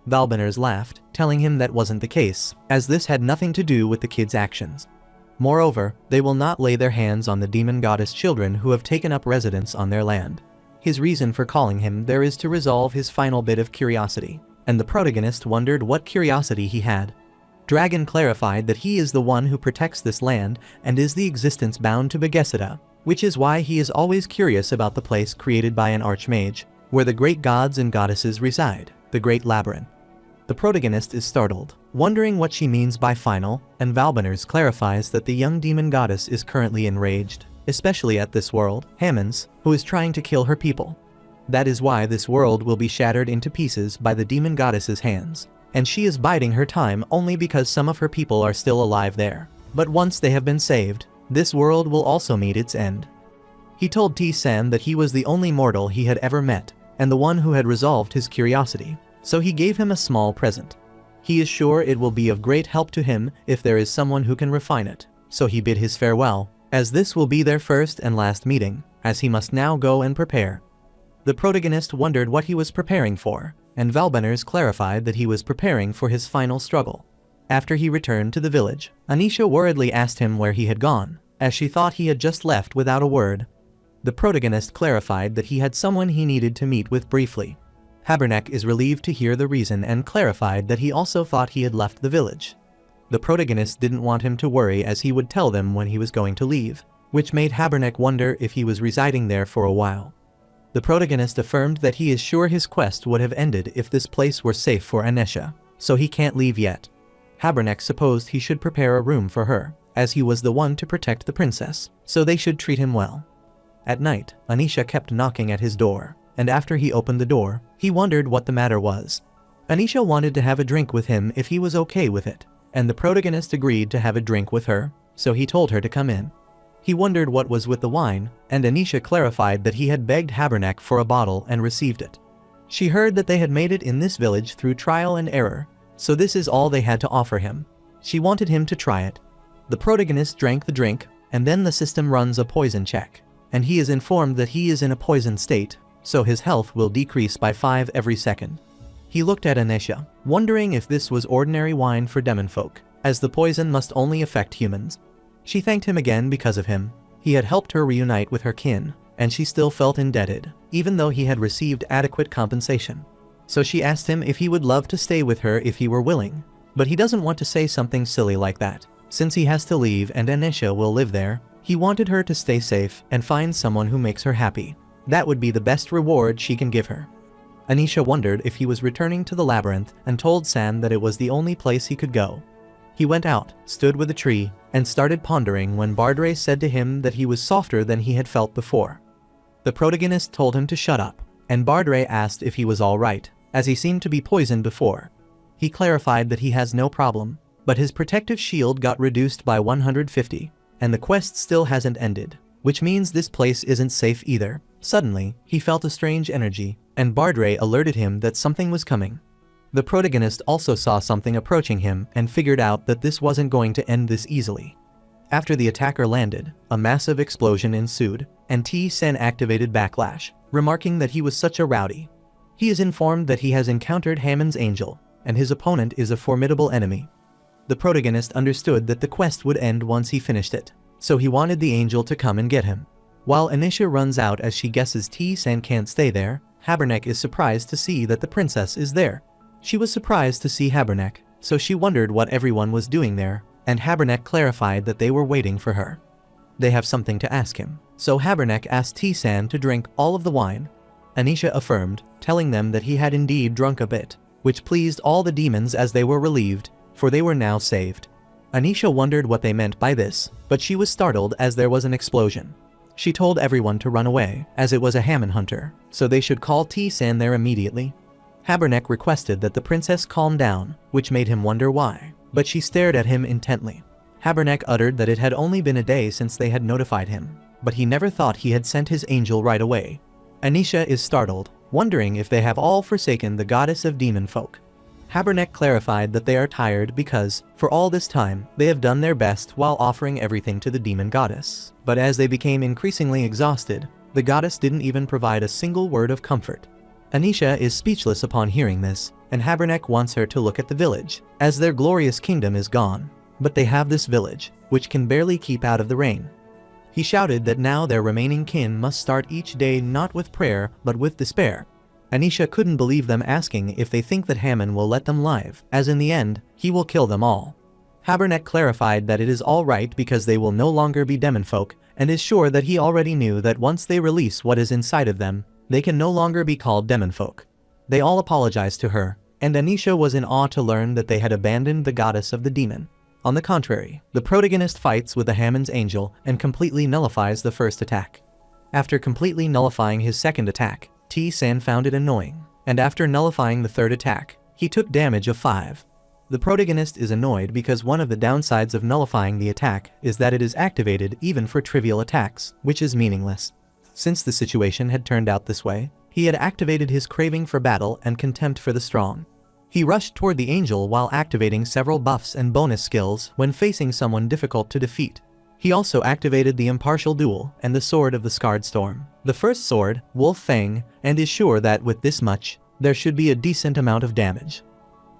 [SPEAKER 1] Valbeners laughed, telling him that wasn't the case, as this had nothing to do with the kid's actions. Moreover, they will not lay their hands on the demon goddess children who have taken up residence on their land. His reason for calling him there is to resolve his final bit of curiosity, and the protagonist wondered what curiosity he had. Dragon clarified that he is the one who protects this land and is the existence bound to Begesida, which is why he is always curious about the place created by an archmage, where the great gods and goddesses reside, the Great Labyrinth. The protagonist is startled, wondering what she means by final, and Valbeners clarifies that the young demon goddess is currently enraged, especially at this world, Hammond's, who is trying to kill her people. That is why this world will be shattered into pieces by the demon goddess's hands, and she is biding her time only because some of her people are still alive there. But once they have been saved, this world will also meet its end. He told T-san that he was the only mortal he had ever met, and the one who had resolved his curiosity, so he gave him a small present. He is sure it will be of great help to him if there is someone who can refine it, so he bid his farewell, as this will be their first and last meeting, as he must now go and prepare. The protagonist wondered what he was preparing for, and Valbeners clarified that he was preparing for his final struggle. After he returned to the village, Anisha worriedly asked him where he had gone, as she thought he had just left without a word. The protagonist clarified that he had someone he needed to meet with briefly. Habernack is relieved to hear the reason and clarified that he also thought he had left the village. The protagonist didn't want him to worry as he would tell them when he was going to leave, which made Habernack wonder if he was residing there for a while. The protagonist affirmed that he is sure his quest would have ended if this place were safe for Anisha, so he can't leave yet. Habernack supposed he should prepare a room for her, as he was the one to protect the princess, so they should treat him well. At night, Anisha kept knocking at his door, and after he opened the door, he wondered what the matter was. Anisha wanted to have a drink with him if he was okay with it, and the protagonist agreed to have a drink with her, so he told her to come in. He wondered what was with the wine, and Anisha clarified that he had begged Habernack for a bottle and received it. She heard that they had made it in this village through trial and error, so this is all they had to offer him. She wanted him to try it. The protagonist drank the drink, and then the system runs a poison check, and he is informed that he is in a poisoned state, so his health will decrease by 5 every second. He looked at Anisha, wondering if this was ordinary wine for demonfolk, as the poison must only affect humans. She thanked him again because of him. He had helped her reunite with her kin, and she still felt indebted, even though he had received adequate compensation. So she asked him if he would love to stay with her if he were willing, but he doesn't want to say something silly like that. Since he has to leave and Anisha will live there, he wanted her to stay safe and find someone who makes her happy. That would be the best reward she can give her. Anisha wondered if he was returning to the labyrinth and told San that it was the only place he could go. He went out, stood with a tree, and started pondering when Bardre said to him that he was softer than he had felt before. The protagonist told him to shut up, and Bardre asked if he was alright, as he seemed to be poisoned before. He clarified that he has no problem, but his protective shield got reduced by 150, and the quest still hasn't ended, which means this place isn't safe either. Suddenly, he felt a strange energy, and Bardre alerted him that something was coming. The protagonist also saw something approaching him and figured out that this wasn't going to end this easily. After the attacker landed, a massive explosion ensued, and T-Sen activated Backlash, remarking that he was such a rowdy. He is informed that he has encountered Hammond's angel, and his opponent is a formidable enemy. The protagonist understood that the quest would end once he finished it, so he wanted the angel to come and get him. While Anisha runs out as she guesses T-Sen can't stay there, Habernack is surprised to see that the princess is there. She was surprised to see Habernack, so she wondered what everyone was doing there, and Habernack clarified that they were waiting for her. They have something to ask him, so Habernack asked T-San to drink all of the wine. Anisha affirmed, telling them that he had indeed drunk a bit, which pleased all the demons as they were relieved, for they were now saved. Anisha wondered what they meant by this, but she was startled as there was an explosion. She told everyone to run away, as it was a Hammond hunter, so they should call T-san there immediately. Haberneck requested that the princess calm down, which made him wonder why, but she stared at him intently. Haberneck uttered that it had only been a day since they had notified him, but he never thought he had sent his angel right away. Anisha is startled, wondering if they have all forsaken the goddess of demon folk. Haberneck clarified that they are tired because, for all this time, they have done their best while offering everything to the demon goddess. But as they became increasingly exhausted, the goddess didn't even provide a single word of comfort. Anisha is speechless upon hearing this, and Haberneck wants her to look at the village, as their glorious kingdom is gone. But they have this village, which can barely keep out of the rain. He shouted that now their remaining kin must start each day not with prayer, but with despair. Anisha couldn't believe them asking if they think that Hammond will let them live, as in the end, he will kill them all. Haberneck clarified that it is all right because they will no longer be demon folk, and is sure that he already knew that once they release what is inside of them, they can no longer be called demon folk. They all apologized to her, and Anisha was in awe to learn that they had abandoned the goddess of the demon. On the contrary, the protagonist fights with the Hammond's angel and completely nullifies the first attack. After completely nullifying his second attack, T-san found it annoying, and after nullifying the third attack, he took damage of 5. The protagonist is annoyed because one of the downsides of nullifying the attack is that it is activated even for trivial attacks, which is meaningless. Since the situation had turned out this way, he had activated his craving for battle and contempt for the strong. He rushed toward the angel while activating several buffs and bonus skills when facing someone difficult to defeat. He also activated the impartial duel and the sword of the Scarred Storm, the first sword, Wolf Fang, and is sure that with this much, there should be a decent amount of damage.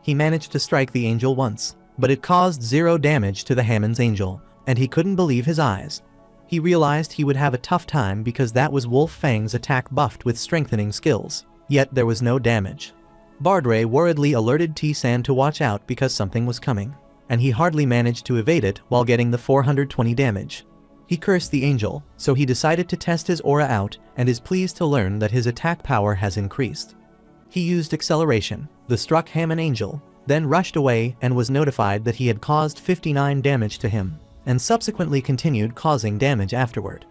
[SPEAKER 1] He managed to strike the angel once, but it caused 0 damage to the Hammond's angel, and he couldn't believe his eyes. He realized he would have a tough time because that was Wolf Fang's attack buffed with strengthening skills, yet there was no damage. Bardray worriedly alerted T-san to watch out because something was coming, and he hardly managed to evade it while getting the 420 damage. He cursed the angel, so he decided to test his aura out and is pleased to learn that his attack power has increased. He used acceleration, the struck Hammond angel, then rushed away and was notified that he had caused 59 damage to him, and subsequently continued causing damage afterward.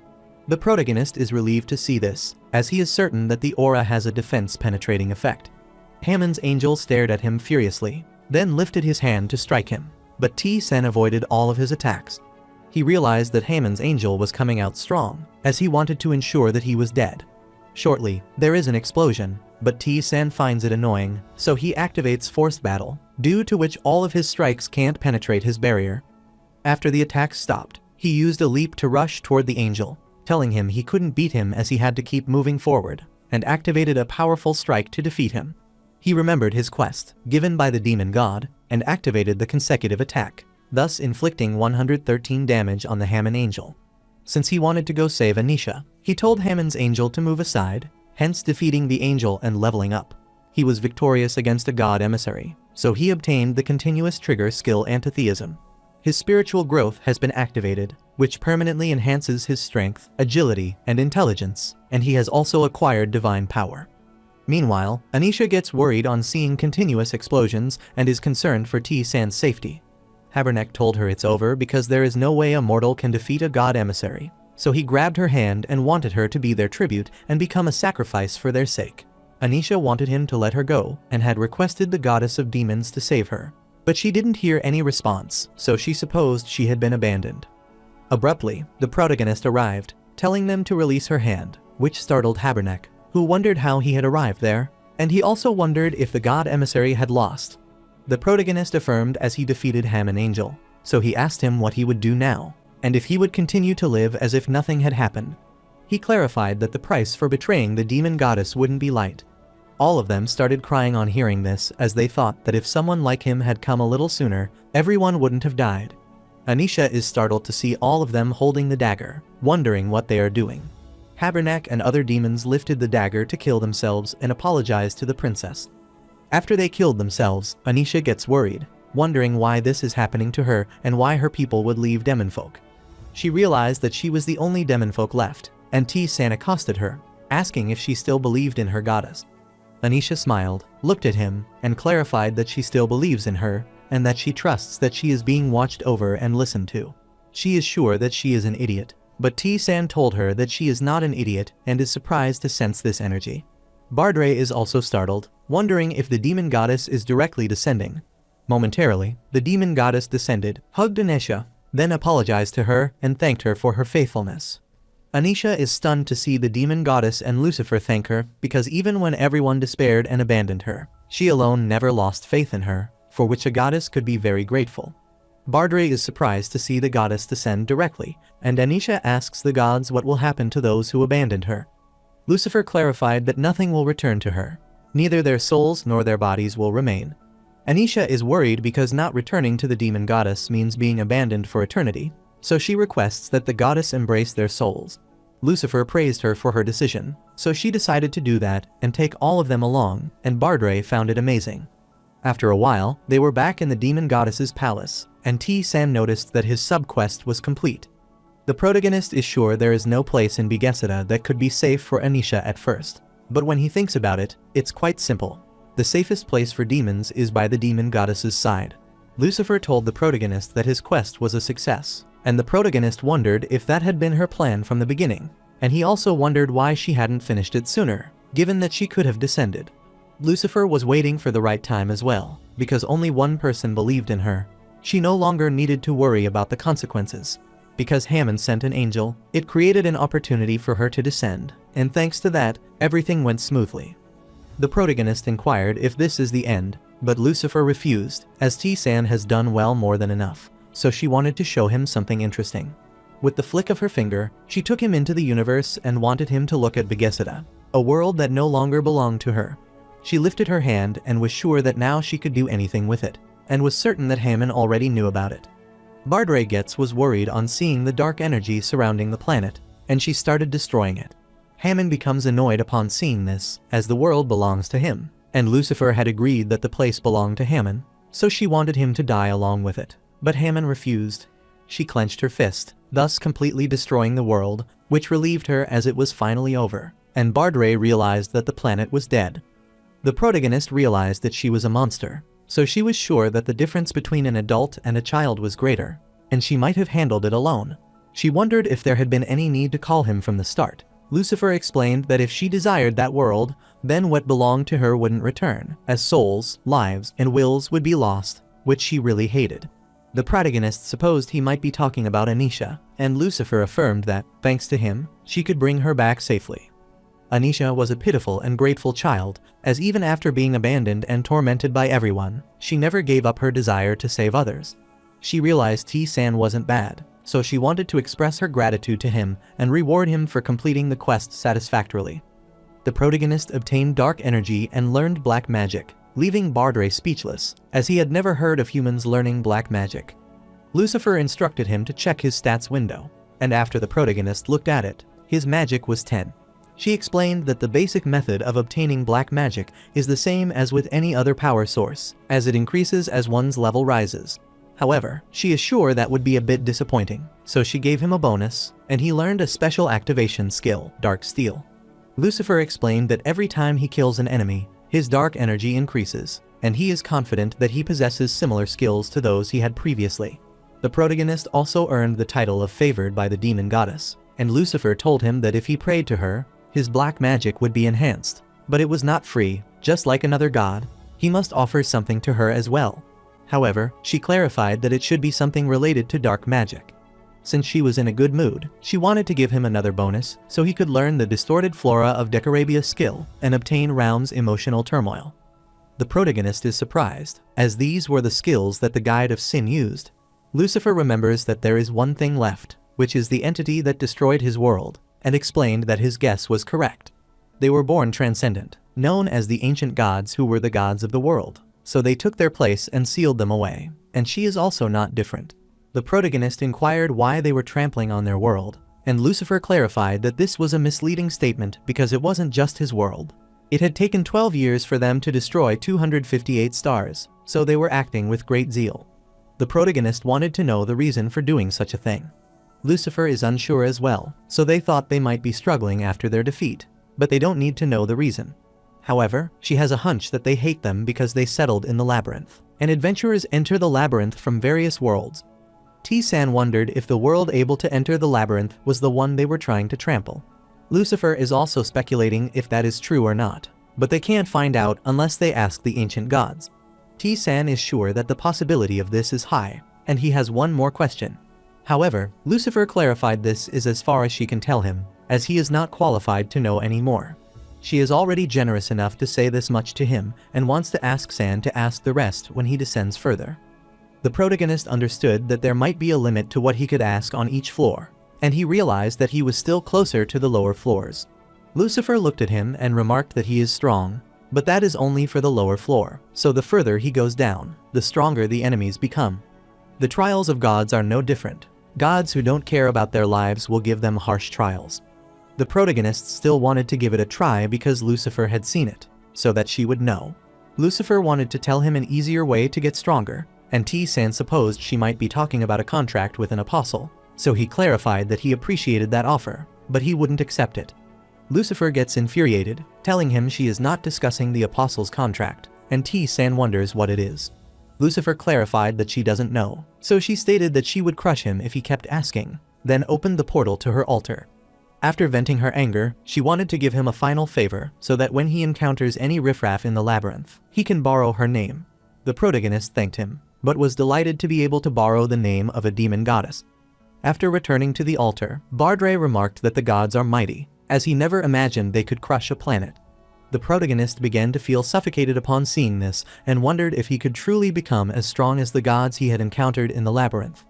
[SPEAKER 1] The protagonist is relieved to see this, as he is certain that the aura has a defense-penetrating effect. Hammond's angel stared at him furiously, then lifted his hand to strike him, but T-san avoided all of his attacks. He realized that Hammond's angel was coming out strong, as he wanted to ensure that he was dead. Shortly, there is an explosion, but T-san finds it annoying, so he activates Forced Battle, due to which all of his strikes can't penetrate his barrier. After the attack stopped, he used a leap to rush toward the angel, telling him he couldn't beat him as he had to keep moving forward, and activated a powerful strike to defeat him. He remembered his quest, given by the demon god, and activated the consecutive attack, thus inflicting 113 damage on the Hammond angel. Since he wanted to go save Anisha, he told Hammond's angel to move aside, hence defeating the angel and leveling up. He was victorious against a god emissary, so he obtained the continuous trigger skill Antitheism. His spiritual growth has been activated, which permanently enhances his strength, agility, and intelligence, and he has also acquired divine power. Meanwhile, Anisha gets worried on seeing continuous explosions and is concerned for T-san's safety. Haberneck told her it's over because there is no way a mortal can defeat a god emissary, so he grabbed her hand and wanted her to be their tribute and become a sacrifice for their sake. Anisha wanted him to let her go and had requested the goddess of demons to save her, but she didn't hear any response, so she supposed she had been abandoned. Abruptly, the protagonist arrived, telling them to release her hand, which startled Haberneck, who wondered how he had arrived there, and he also wondered if the god emissary had lost. The protagonist affirmed as he defeated Hammond Angel, so he asked him what he would do now, and if he would continue to live as if nothing had happened. He clarified that the price for betraying the demon goddess wouldn't be light. All of them started crying on hearing this, as they thought that if someone like him had come a little sooner, everyone wouldn't have died. Anisha is startled to see all of them holding the dagger, wondering what they are doing. Haberneck and other demons lifted the dagger to kill themselves and apologized to the princess. After they killed themselves, Anisha gets worried, wondering why this is happening to her and why her people would leave demonfolk. She realized that she was the only demonfolk left, and T-san accosted her. asking if she still believed in her goddess. Anisha smiled, looked at him, and clarified that she still believes in her, and that she trusts that she is being watched over and listened to. She is sure that she is an idiot, but T-san told her that she is not an idiot and is surprised to sense this energy. Bardre is also startled, wondering if the demon goddess is directly descending. Momentarily, the demon goddess descended, hugged Anisha, then apologized to her and thanked her for her faithfulness. Anisha is stunned to see the demon goddess and Lucifer thank her because even when everyone despaired and abandoned her, she alone never lost faith in her, for which a goddess could be very grateful. Bardre is surprised to see the goddess descend directly, and Anisha asks the gods what will happen to those who abandoned her. Lucifer clarified that nothing will return to her. Neither their souls nor their bodies will remain. Anisha is worried because not returning to the demon goddess means being abandoned for eternity, so she requests that the goddess embrace their souls. Lucifer praised her for her decision, so she decided to do that and take all of them along, and Bardre found it amazing. After a while, they were back in the demon goddess's palace, and T-san noticed that his sub-quest was complete. The protagonist is sure there is no place in Bigesada that could be safe for Anisha at first, but when he thinks about it, it's quite simple. The safest place for demons is by the demon goddess's side. Lucifer told the protagonist that his quest was a success, and the protagonist wondered if that had been her plan from the beginning, and he also wondered why she hadn't finished it sooner, given that she could have descended. Lucifer was waiting for the right time as well, because only one person believed in her. She no longer needed to worry about the consequences. Because Hammond sent an angel, it created an opportunity for her to descend, and thanks to that, everything went smoothly. The protagonist inquired if this is the end, but Lucifer refused, as T-san has done well more than enough, so she wanted to show him something interesting. With the flick of her finger, she took him into the universe and wanted him to look at Bigesada, a world that no longer belonged to her. She lifted her hand and was sure that now she could do anything with it, and was certain that Hammond already knew about it. Bardre was worried on seeing the dark energy surrounding the planet, and she started destroying it. Hammond becomes annoyed upon seeing this, as the world belongs to him, and Lucifer had agreed that the place belonged to Hammond, so she wanted him to die along with it. But Hammond refused. She clenched her fist, thus completely destroying the world, which relieved her as it was finally over, and Bardre realized that the planet was dead. The protagonist realized that she was a monster, so she was sure that the difference between an adult and a child was greater, and she might have handled it alone. She wondered if there had been any need to call him from the start. Lucifer explained that if she desired that world, then what belonged to her wouldn't return, as souls, lives, and wills would be lost, which she really hated. The protagonist supposed he might be talking about Anisha, and Lucifer affirmed that, thanks to him, she could bring her back safely. Anisha was a pitiful and grateful child, as even after being abandoned and tormented by everyone, she never gave up her desire to save others. She realized T-san wasn't bad, so she wanted to express her gratitude to him and reward him for completing the quest satisfactorily. The protagonist obtained dark energy and learned black magic, leaving Bardre speechless, as he had never heard of humans learning black magic. Lucifer instructed him to check his stats window, and after the protagonist looked at it, his magic was 10. She explained that the basic method of obtaining black magic is the same as with any other power source, as it increases as one's level rises. However, she is sure that would be a bit disappointing, so she gave him a bonus, and he learned a special activation skill, Dark Steel. Lucifer explained that every time he kills an enemy, his dark energy increases, and he is confident that he possesses similar skills to those he had previously. The protagonist also earned the title of favored by the demon goddess, and Lucifer told him that if he prayed to her, his black magic would be enhanced. But it was not free, just like another god. He must offer something to her as well. However, she clarified that it should be something related to dark magic. Since she was in a good mood, she wanted to give him another bonus so he could learn the distorted flora of Decorabia skill and obtain Raum's emotional turmoil. The protagonist is surprised, as these were the skills that the Guide of Sin used. Lucifer remembers that there is one thing left, which is the entity that destroyed his world, and explained that his guess was correct. They were born transcendent, known as the ancient gods who were the gods of the world, so they took their place and sealed them away, and she is also not different. The protagonist inquired why they were trampling on their world, and Lucifer clarified that this was a misleading statement because it wasn't just his world. It had taken 12 years for them to destroy 258 stars, so they were acting with great zeal. The protagonist wanted to know the reason for doing such a thing. Lucifer is unsure as well, so they thought they might be struggling after their defeat. but they don't need to know the reason. However, she has a hunch that they hate them because they settled in the labyrinth, and adventurers enter the labyrinth from various worlds. T-san wondered if the world able to enter the labyrinth was the one they were trying to trample. Lucifer is also speculating if that is true or not, but they can't find out unless they ask the ancient gods. T-san is sure that the possibility of this is high, and he has one more question. However, Lucifer clarified this is as far as she can tell him, as he is not qualified to know any more. She is already generous enough to say this much to him and wants to ask San to ask the rest when he descends further. The protagonist understood that there might be a limit to what he could ask on each floor, and he realized that he was still closer to the lower floors. Lucifer looked at him and remarked that he is strong, but that is only for the lower floor, so the further he goes down, the stronger the enemies become. The trials of gods are no different. Gods who don't care about their lives will give them harsh trials. The protagonist still wanted to give it a try because Lucifer had seen it, so that she would know. Lucifer wanted to tell him an easier way to get stronger, and T-san supposed she might be talking about a contract with an apostle, so he clarified that he appreciated that offer, but he wouldn't accept it. Lucifer gets infuriated, telling him she is not discussing the apostle's contract, and T-san wonders what it is. Lucifer clarified that she doesn't know, so she stated that she would crush him if he kept asking, then opened the portal to her altar. After venting her anger, she wanted to give him a final favor so that when he encounters any riffraff in the labyrinth, he can borrow her name. The protagonist thanked him, but was delighted to be able to borrow the name of a demon goddess. After returning to the altar, Bardre remarked that the gods are mighty, as he never imagined they could crush a planet. The protagonist began to feel suffocated upon seeing this and wondered if he could truly become as strong as the gods he had encountered in the labyrinth.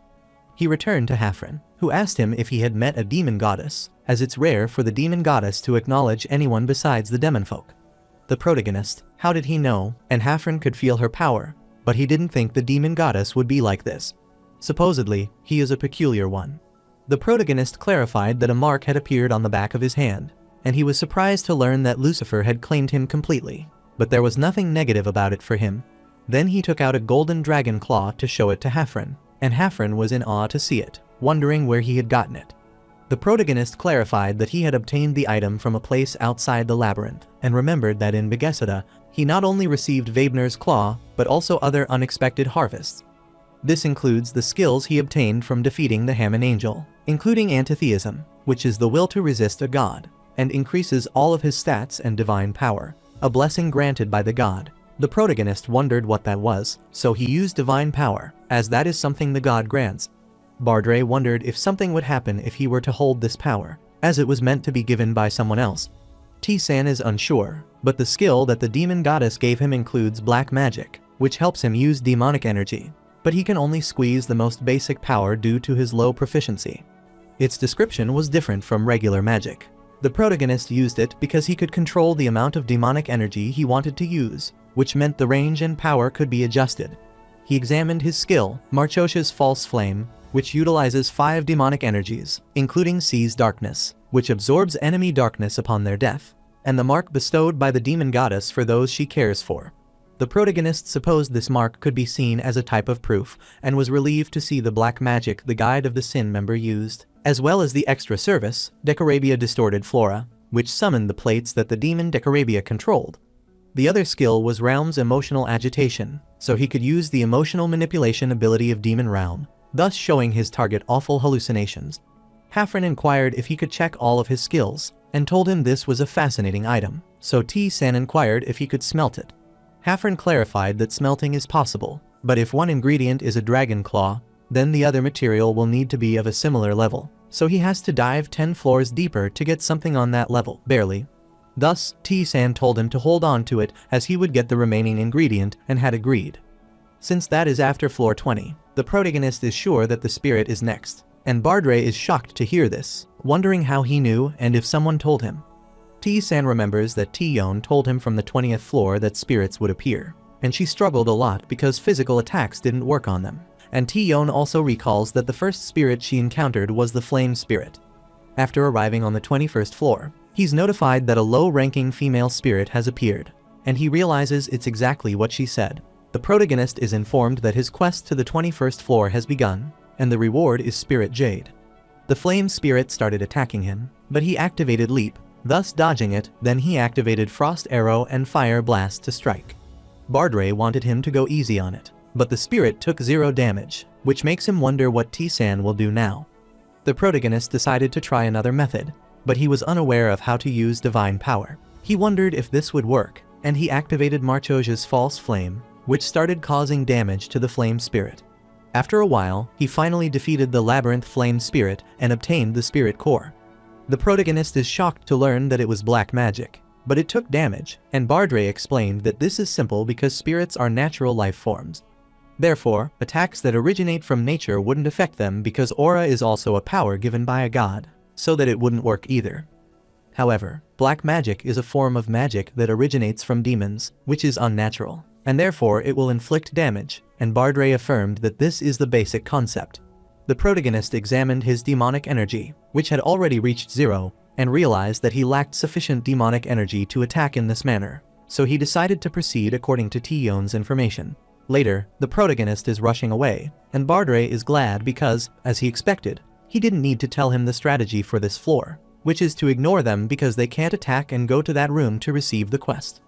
[SPEAKER 1] He returned to Hafren, who asked him if he had met a demon goddess, as it's rare for the demon goddess to acknowledge anyone besides the demonfolk. The protagonist, how did he know, and Hafren could feel her power, but he didn't think the demon goddess would be like this. Supposedly, he is a peculiar one. The protagonist clarified that a mark had appeared on the back of his hand, and he was surprised to learn that Lucifer had claimed him completely, but there was nothing negative about it for him. Then he took out a golden dragon claw to show it to Hafren, and Hafren was in awe to see it, wondering where he had gotten it. The protagonist clarified that he had obtained the item from a place outside the labyrinth, and remembered that in Begesada, he not only received Vebner's claw, but also other unexpected harvests. This includes the skills he obtained from defeating the Hammon Angel, including antitheism, which is the will to resist a god, and increases all of his stats and divine power, a blessing granted by the god. The protagonist wondered what that was, so he used divine power, as that is something the god grants. Bardre wondered if something would happen if he were to hold this power, as it was meant to be given by someone else. T-san is unsure, but the skill that the demon goddess gave him includes black magic, which helps him use demonic energy, but he can only squeeze the most basic power due to his low proficiency. Its description was different from regular magic. The protagonist used it because he could control the amount of demonic energy he wanted to use, which meant the range and power could be adjusted. He examined his skill, Marchosha's False Flame, which utilizes 5 demonic energies, including Sea's Darkness, which absorbs enemy darkness upon their death, and the mark bestowed by the demon goddess for those she cares for. The protagonist supposed this mark could be seen as a type of proof, and was relieved to see the black magic the Guide of the Sin member used, as well as the extra service, Decorabia Distorted Flora, which summoned the plates that the demon Decorabia controlled. The other skill was Realm's Emotional Agitation, so he could use the emotional manipulation ability of Demon Realm, thus showing his target awful hallucinations. Hafren inquired if he could check all of his skills, and told him this was a fascinating item, so T-san inquired if he could smelt it. Hafren clarified that smelting is possible, but if one ingredient is a dragon claw, then the other material will need to be of a similar level, so he has to dive 10 floors deeper to get something on that level, barely. Thus, T-san told him to hold on to it as he would get the remaining ingredient and had agreed. Since that is after floor 20, the protagonist is sure that the spirit is next, and Bardre is shocked to hear this, wondering how he knew and if someone told him. T-san remembers that T-yon told him from the 20th floor that spirits would appear, and she struggled a lot because physical attacks didn't work on them. And T-yon also recalls that the first spirit she encountered was the flame spirit. After arriving on the 21st floor, he's notified that a low-ranking female spirit has appeared, and he realizes it's exactly what she said. The protagonist is informed that his quest to the 21st floor has begun, and the reward is Spirit Jade. The flame spirit started attacking him, but he activated Leap, thus dodging it. Then he activated Frost Arrow and Fire Blast to strike. Bardray wanted him to go easy on it, but the spirit took 0 damage, which makes him wonder what T-San will do now. The protagonist decided to try another method, but he was unaware of how to use divine power. He wondered if this would work, and he activated Marchoja's False Flame, which started causing damage to the flame spirit. After a while, he finally defeated the Labyrinth Flame Spirit and obtained the Spirit Core. The protagonist is shocked to learn that it was black magic, but it took damage, and Bardray explained that this is simple because spirits are natural life forms. Therefore, attacks that originate from nature wouldn't affect them because aura is also a power given by a god, so that it wouldn't work either. However, black magic is a form of magic that originates from demons, which is unnatural, and therefore it will inflict damage, and Bardray affirmed that this is the basic concept. The protagonist examined his demonic energy, which had already reached 0, and realized that he lacked sufficient demonic energy to attack in this manner, so he decided to proceed according to T-Yon's information. Later, the protagonist is rushing away, and Bardray is glad because, as he expected, he didn't need to tell him the strategy for this floor, which is to ignore them because they can't attack and go to that room to receive the quest.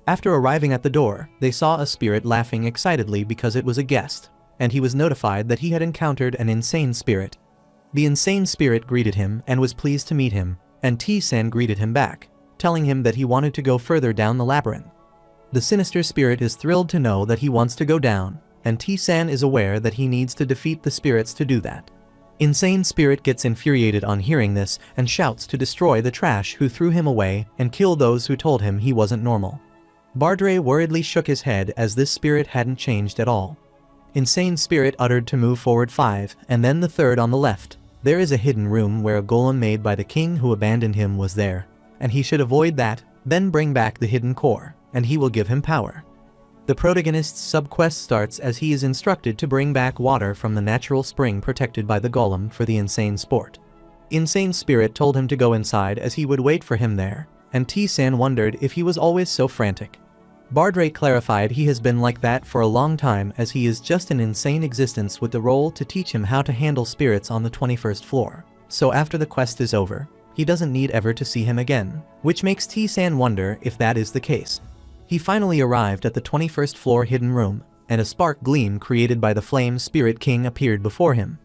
[SPEAKER 1] After arriving at the door, they saw a spirit laughing excitedly because it was a guest, and he was notified that he had encountered an insane spirit. The insane spirit greeted him and was pleased to meet him, and T-San greeted him back, telling him that he wanted to go further down the labyrinth. The sinister spirit is thrilled to know that he wants to go down, and T-San is aware that he needs to defeat the spirits to do that. Insane Spirit gets infuriated on hearing this and shouts to destroy the trash who threw him away and kill those who told him he wasn't normal. Bardray worriedly shook his head as this spirit hadn't changed at all. Insane Spirit uttered to move forward 5 and then the third on the left. There is a hidden room where a golem made by the king who abandoned him was there, and he should avoid that, then bring back the hidden core, and he will give him power. The protagonist's sub-quest starts as he is instructed to bring back water from the natural spring protected by the golem for the insane sport. Insane Spirit told him to go inside as he would wait for him there, and T-San wondered if he was always so frantic. Bardray clarified he has been like that for a long time as he is just an insane existence with the role to teach him how to handle spirits on the 21st floor. So after the quest is over, he doesn't need ever to see him again, which makes T-San wonder if that is the case. He finally arrived at the 21st floor hidden room, and a spark gleam created by the Flame Spirit King appeared before him.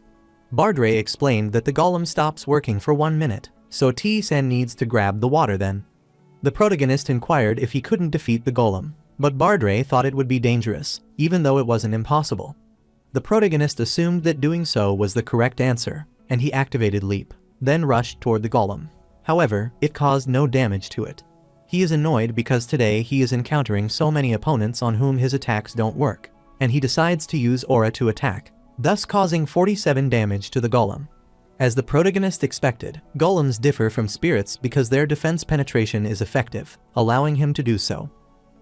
[SPEAKER 1] Bardray explained that the golem stops working for 1 minute, so T-San needs to grab the water then. The protagonist inquired if he couldn't defeat the golem, but Bardray thought it would be dangerous, even though it wasn't impossible. The protagonist assumed that doing so was the correct answer, and he activated Leap, then rushed toward the golem. However, it caused no damage to it. He is annoyed because today he is encountering so many opponents on whom his attacks don't work, and he decides to use aura to attack, thus causing 47 damage to the golem. As the protagonist expected, golems differ from spirits because their defense penetration is effective, allowing him to do so.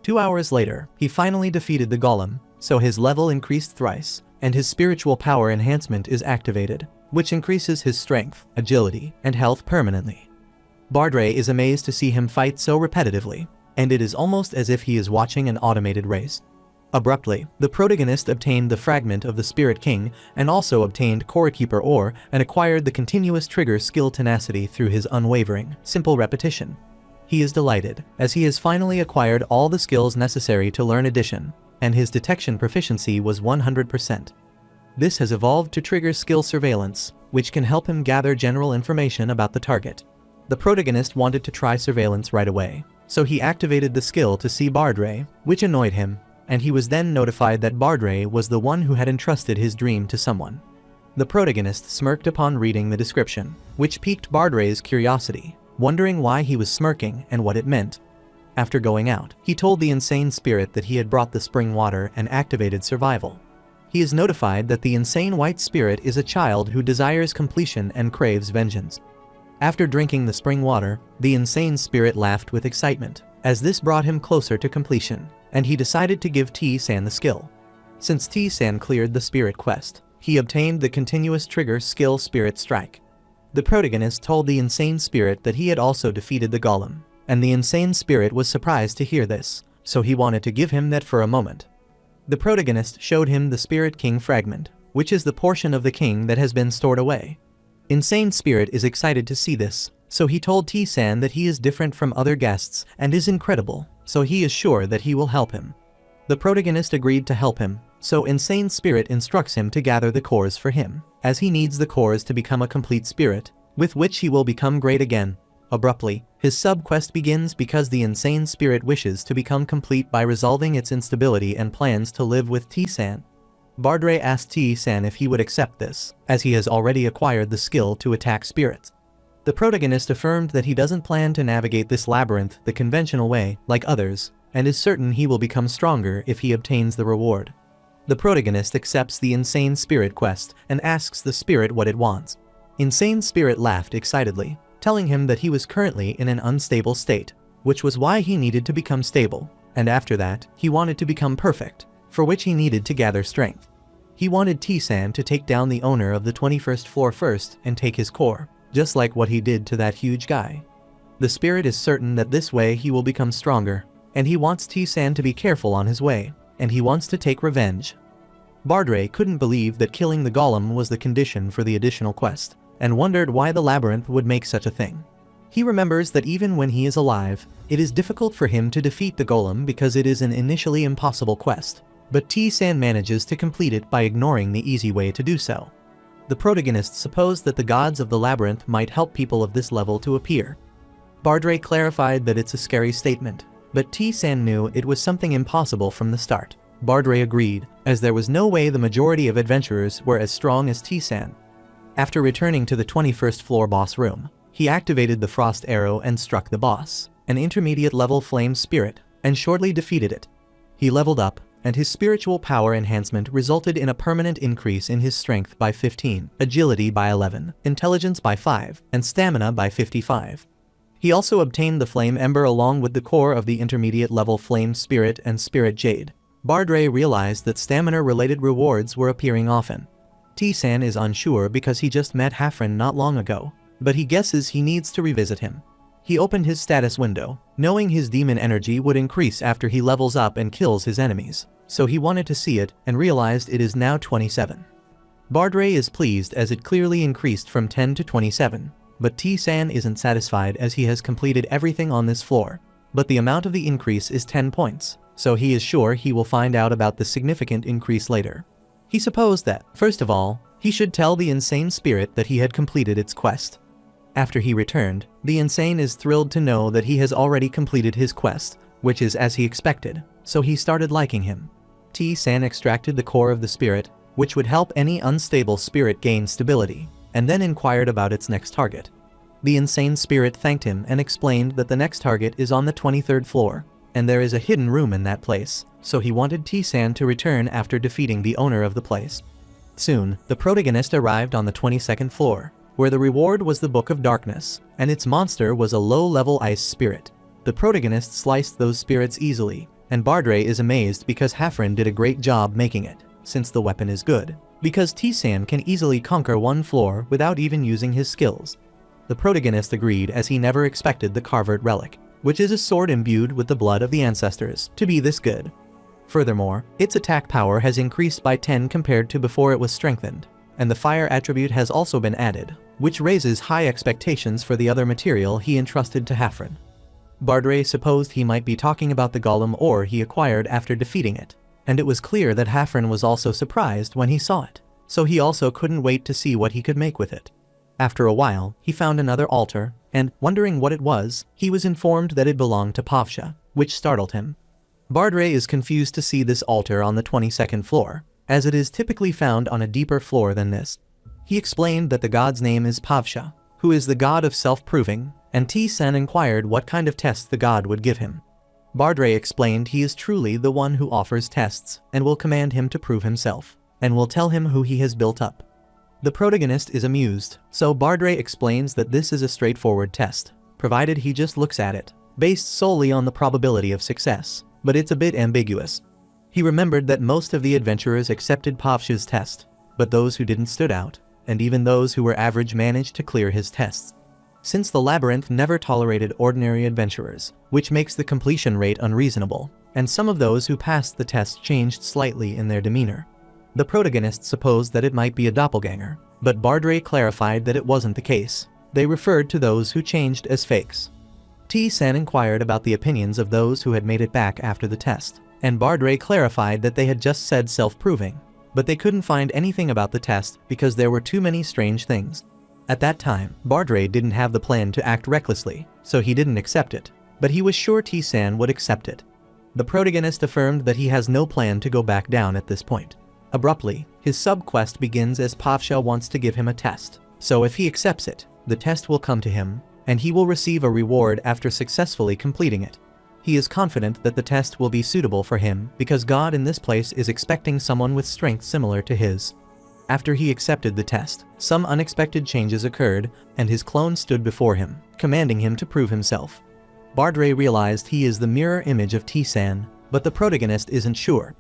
[SPEAKER 1] 2 hours later, he finally defeated the golem, so his level increased thrice, and his spiritual power enhancement is activated, which increases his strength, agility, and health permanently. Bardray is amazed to see him fight so repetitively, and it is almost as if he is watching an automated race. Abruptly, the protagonist obtained the fragment of the Spirit King and also obtained Core Keeper Ore and acquired the continuous trigger skill Tenacity through his unwavering, simple repetition. He is delighted, as he has finally acquired all the skills necessary to learn Addition, and his detection proficiency was 100%. This has evolved to trigger skill Surveillance, which can help him gather general information about the target. The protagonist wanted to try surveillance right away, so he activated the skill to see Bardray, which annoyed him, and he was then notified that Bardray was the one who had entrusted his dream to someone. The protagonist smirked upon reading the description, which piqued Bardray's curiosity, wondering why he was smirking and what it meant. After going out, he told the insane spirit that he had brought the spring water and activated survival. He is notified that the insane white spirit is a child who desires completion and craves vengeance. After drinking the spring water, the insane spirit laughed with excitement, as this brought him closer to completion, and he decided to give T-San the skill. Since T-San cleared the spirit quest, he obtained the continuous trigger skill Spirit Strike. The protagonist told the insane spirit that he had also defeated the golem, and the insane spirit was surprised to hear this, so he wanted to give him that for a moment. The protagonist showed him the Spirit King fragment, which is the portion of the king that has been stored away. Insane Spirit is excited to see this, So he told T-san that he is different from other guests and is incredible, so he is sure that he will help him. The protagonist agreed to help him, so Insane Spirit instructs him to gather the cores for him, as he needs the cores to become a complete spirit, with which he will become great again. Abruptly, his sub-quest begins because the Insane Spirit wishes to become complete by resolving its instability and plans to live with T-san. Bardre asked T-san if he would accept this, as he has already acquired the skill to attack spirits. The protagonist affirmed that he doesn't plan to navigate this labyrinth the conventional way, like others, and is certain he will become stronger if he obtains the reward. The protagonist accepts the Insane Spirit quest and asks the spirit what it wants. Insane Spirit laughed excitedly, telling him that he was currently in an unstable state, which was why he needed to become stable, and after that, he wanted to become perfect, for which he needed to gather strength. He wanted T-san to take down the owner of the 21st floor first and take his core, just like what he did to that huge guy. The spirit is certain that this way he will become stronger, and he wants T-san to be careful on his way, and he wants to take revenge. Bardre couldn't believe that killing the golem was the condition for the additional quest, and wondered why the labyrinth would make such a thing. He remembers that even when he is alive, it is difficult for him to defeat the golem because it is an initially impossible quest, but T-san manages to complete it by ignoring the easy way to do so. The protagonist supposed that the gods of the labyrinth might help people of this level to appear. Bardre clarified that it's a scary statement, but T-san knew it was something impossible from the start. Bardre agreed, as there was no way the majority of adventurers were as strong as T-san. After returning to the 21st floor boss room, he activated the frost arrow and struck the boss, an intermediate level flame spirit, and shortly defeated it. He leveled up, and his spiritual power enhancement resulted in a permanent increase in his strength by 15, agility by 11, intelligence by 5, and stamina by 55. He also obtained the flame ember along with the core of the intermediate level flame spirit and spirit jade. Bardre realized that stamina-related rewards were appearing often. T-san is unsure because he just met Hafren not long ago, but he guesses he needs to revisit him. He opened his status window, knowing his demon energy would increase after he levels up and kills his enemies, so he wanted to see it and realized it is now 27. Bardre is pleased as it clearly increased from 10 to 27, but T-san isn't satisfied as he has completed everything on this floor, but the amount of the increase is 10 points, so he is sure he will find out about the significant increase later. He supposed that, first of all, he should tell the Insane Spirit that he had completed its quest. After he returned, the Insane is thrilled to know that he has already completed his quest, which is as he expected, so he started liking him. T-san extracted the core of the spirit, which would help any unstable spirit gain stability, and then inquired about its next target. The Insane Spirit thanked him and explained that the next target is on the 23rd floor, and there is a hidden room in that place, so he wanted T-san to return after defeating the owner of the place. Soon, the protagonist arrived on the 22nd floor, where the reward was the Book of Darkness, and its monster was a low-level ice spirit. The protagonist sliced those spirits easily, and Bardre is amazed because Hafren did a great job making it, since the weapon is good, because T-san can easily conquer one floor without even using his skills. The protagonist agreed as he never expected the Carvert Relic, which is a sword imbued with the blood of the ancestors, to be this good. Furthermore, its attack power has increased by 10 compared to before it was strengthened, and the fire attribute has also been added, which raises high expectations for the other material he entrusted to Hafren. Bardre supposed he might be talking about the golem ore he acquired after defeating it, and it was clear that Hafren was also surprised when he saw it, so he also couldn't wait to see what he could make with it. After a while, he found another altar, and, wondering what it was, he was informed that it belonged to Pavsha, which startled him. Bardre is confused to see this altar on the 22nd floor, as it is typically found on a deeper floor than this. He explained that the god's name is Pavsha, who is the god of self-proving, and T-san inquired what kind of tests the god would give him. Bardre explained he is truly the one who offers tests, and will command him to prove himself, and will tell him who he has built up. The protagonist is amused, so Bardre explains that this is a straightforward test, provided he just looks at it, based solely on the probability of success, but it's a bit ambiguous. He remembered that most of the adventurers accepted Pavsha's test, but those who didn't stood out, and even those who were average managed to clear his tests. Since the labyrinth never tolerated ordinary adventurers, which makes the completion rate unreasonable, and some of those who passed the test changed slightly in their demeanor. The protagonist supposed that it might be a doppelganger, but Bardre clarified that it wasn't the case, they referred to those who changed as fakes. T-san inquired about the opinions of those who had made it back after the test, and Bardray clarified that they had just said self-proving, but they couldn't find anything about the test because there were too many strange things. At that time, Bardray didn't have the plan to act recklessly, so he didn't accept it, but he was sure T-san would accept it. The protagonist affirmed that he has no plan to go back down at this point. Abruptly, his sub-quest begins as Pavsha wants to give him a test, so if he accepts it, the test will come to him, and he will receive a reward after successfully completing it. He is confident that the test will be suitable for him because God in this place is expecting someone with strength similar to his. After he accepted the test, some unexpected changes occurred, and his clone stood before him, commanding him to prove himself. Bardray realized he is the mirror image of T-san, but the protagonist isn't sure.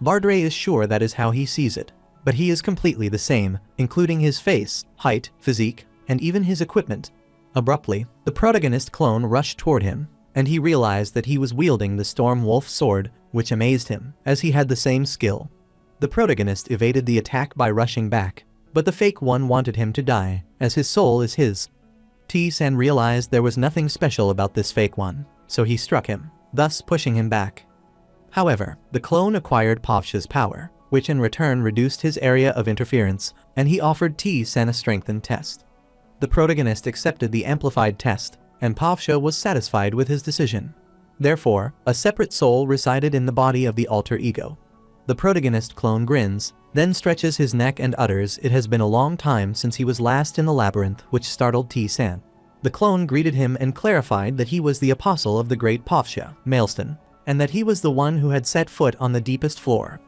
[SPEAKER 1] Bardray is sure that is how he sees it, but he is completely the same, including his face, height, physique, and even his equipment. Abruptly, the protagonist clone rushed toward him, and he realized that he was wielding the Storm Wolf sword, which amazed him, as he had the same skill. The protagonist evaded the attack by rushing back, but the fake one wanted him to die, as his soul is his. T-san realized there was nothing special about this fake one, so he struck him, thus pushing him back. However, the clone acquired Pavsha's power, which in return reduced his area of interference, and he offered T-san a strengthened test. The protagonist accepted the amplified test, and Pavsha was satisfied with his decision. Therefore, a separate soul resided in the body of the alter ego. The protagonist clone grins, then stretches his neck and utters, "It has been a long time since he was last in the labyrinth," which startled T-san. The clone greeted him and clarified that he was the apostle of the great Pavsha, Maelstrom, and that he was the one who had set foot on the deepest floor.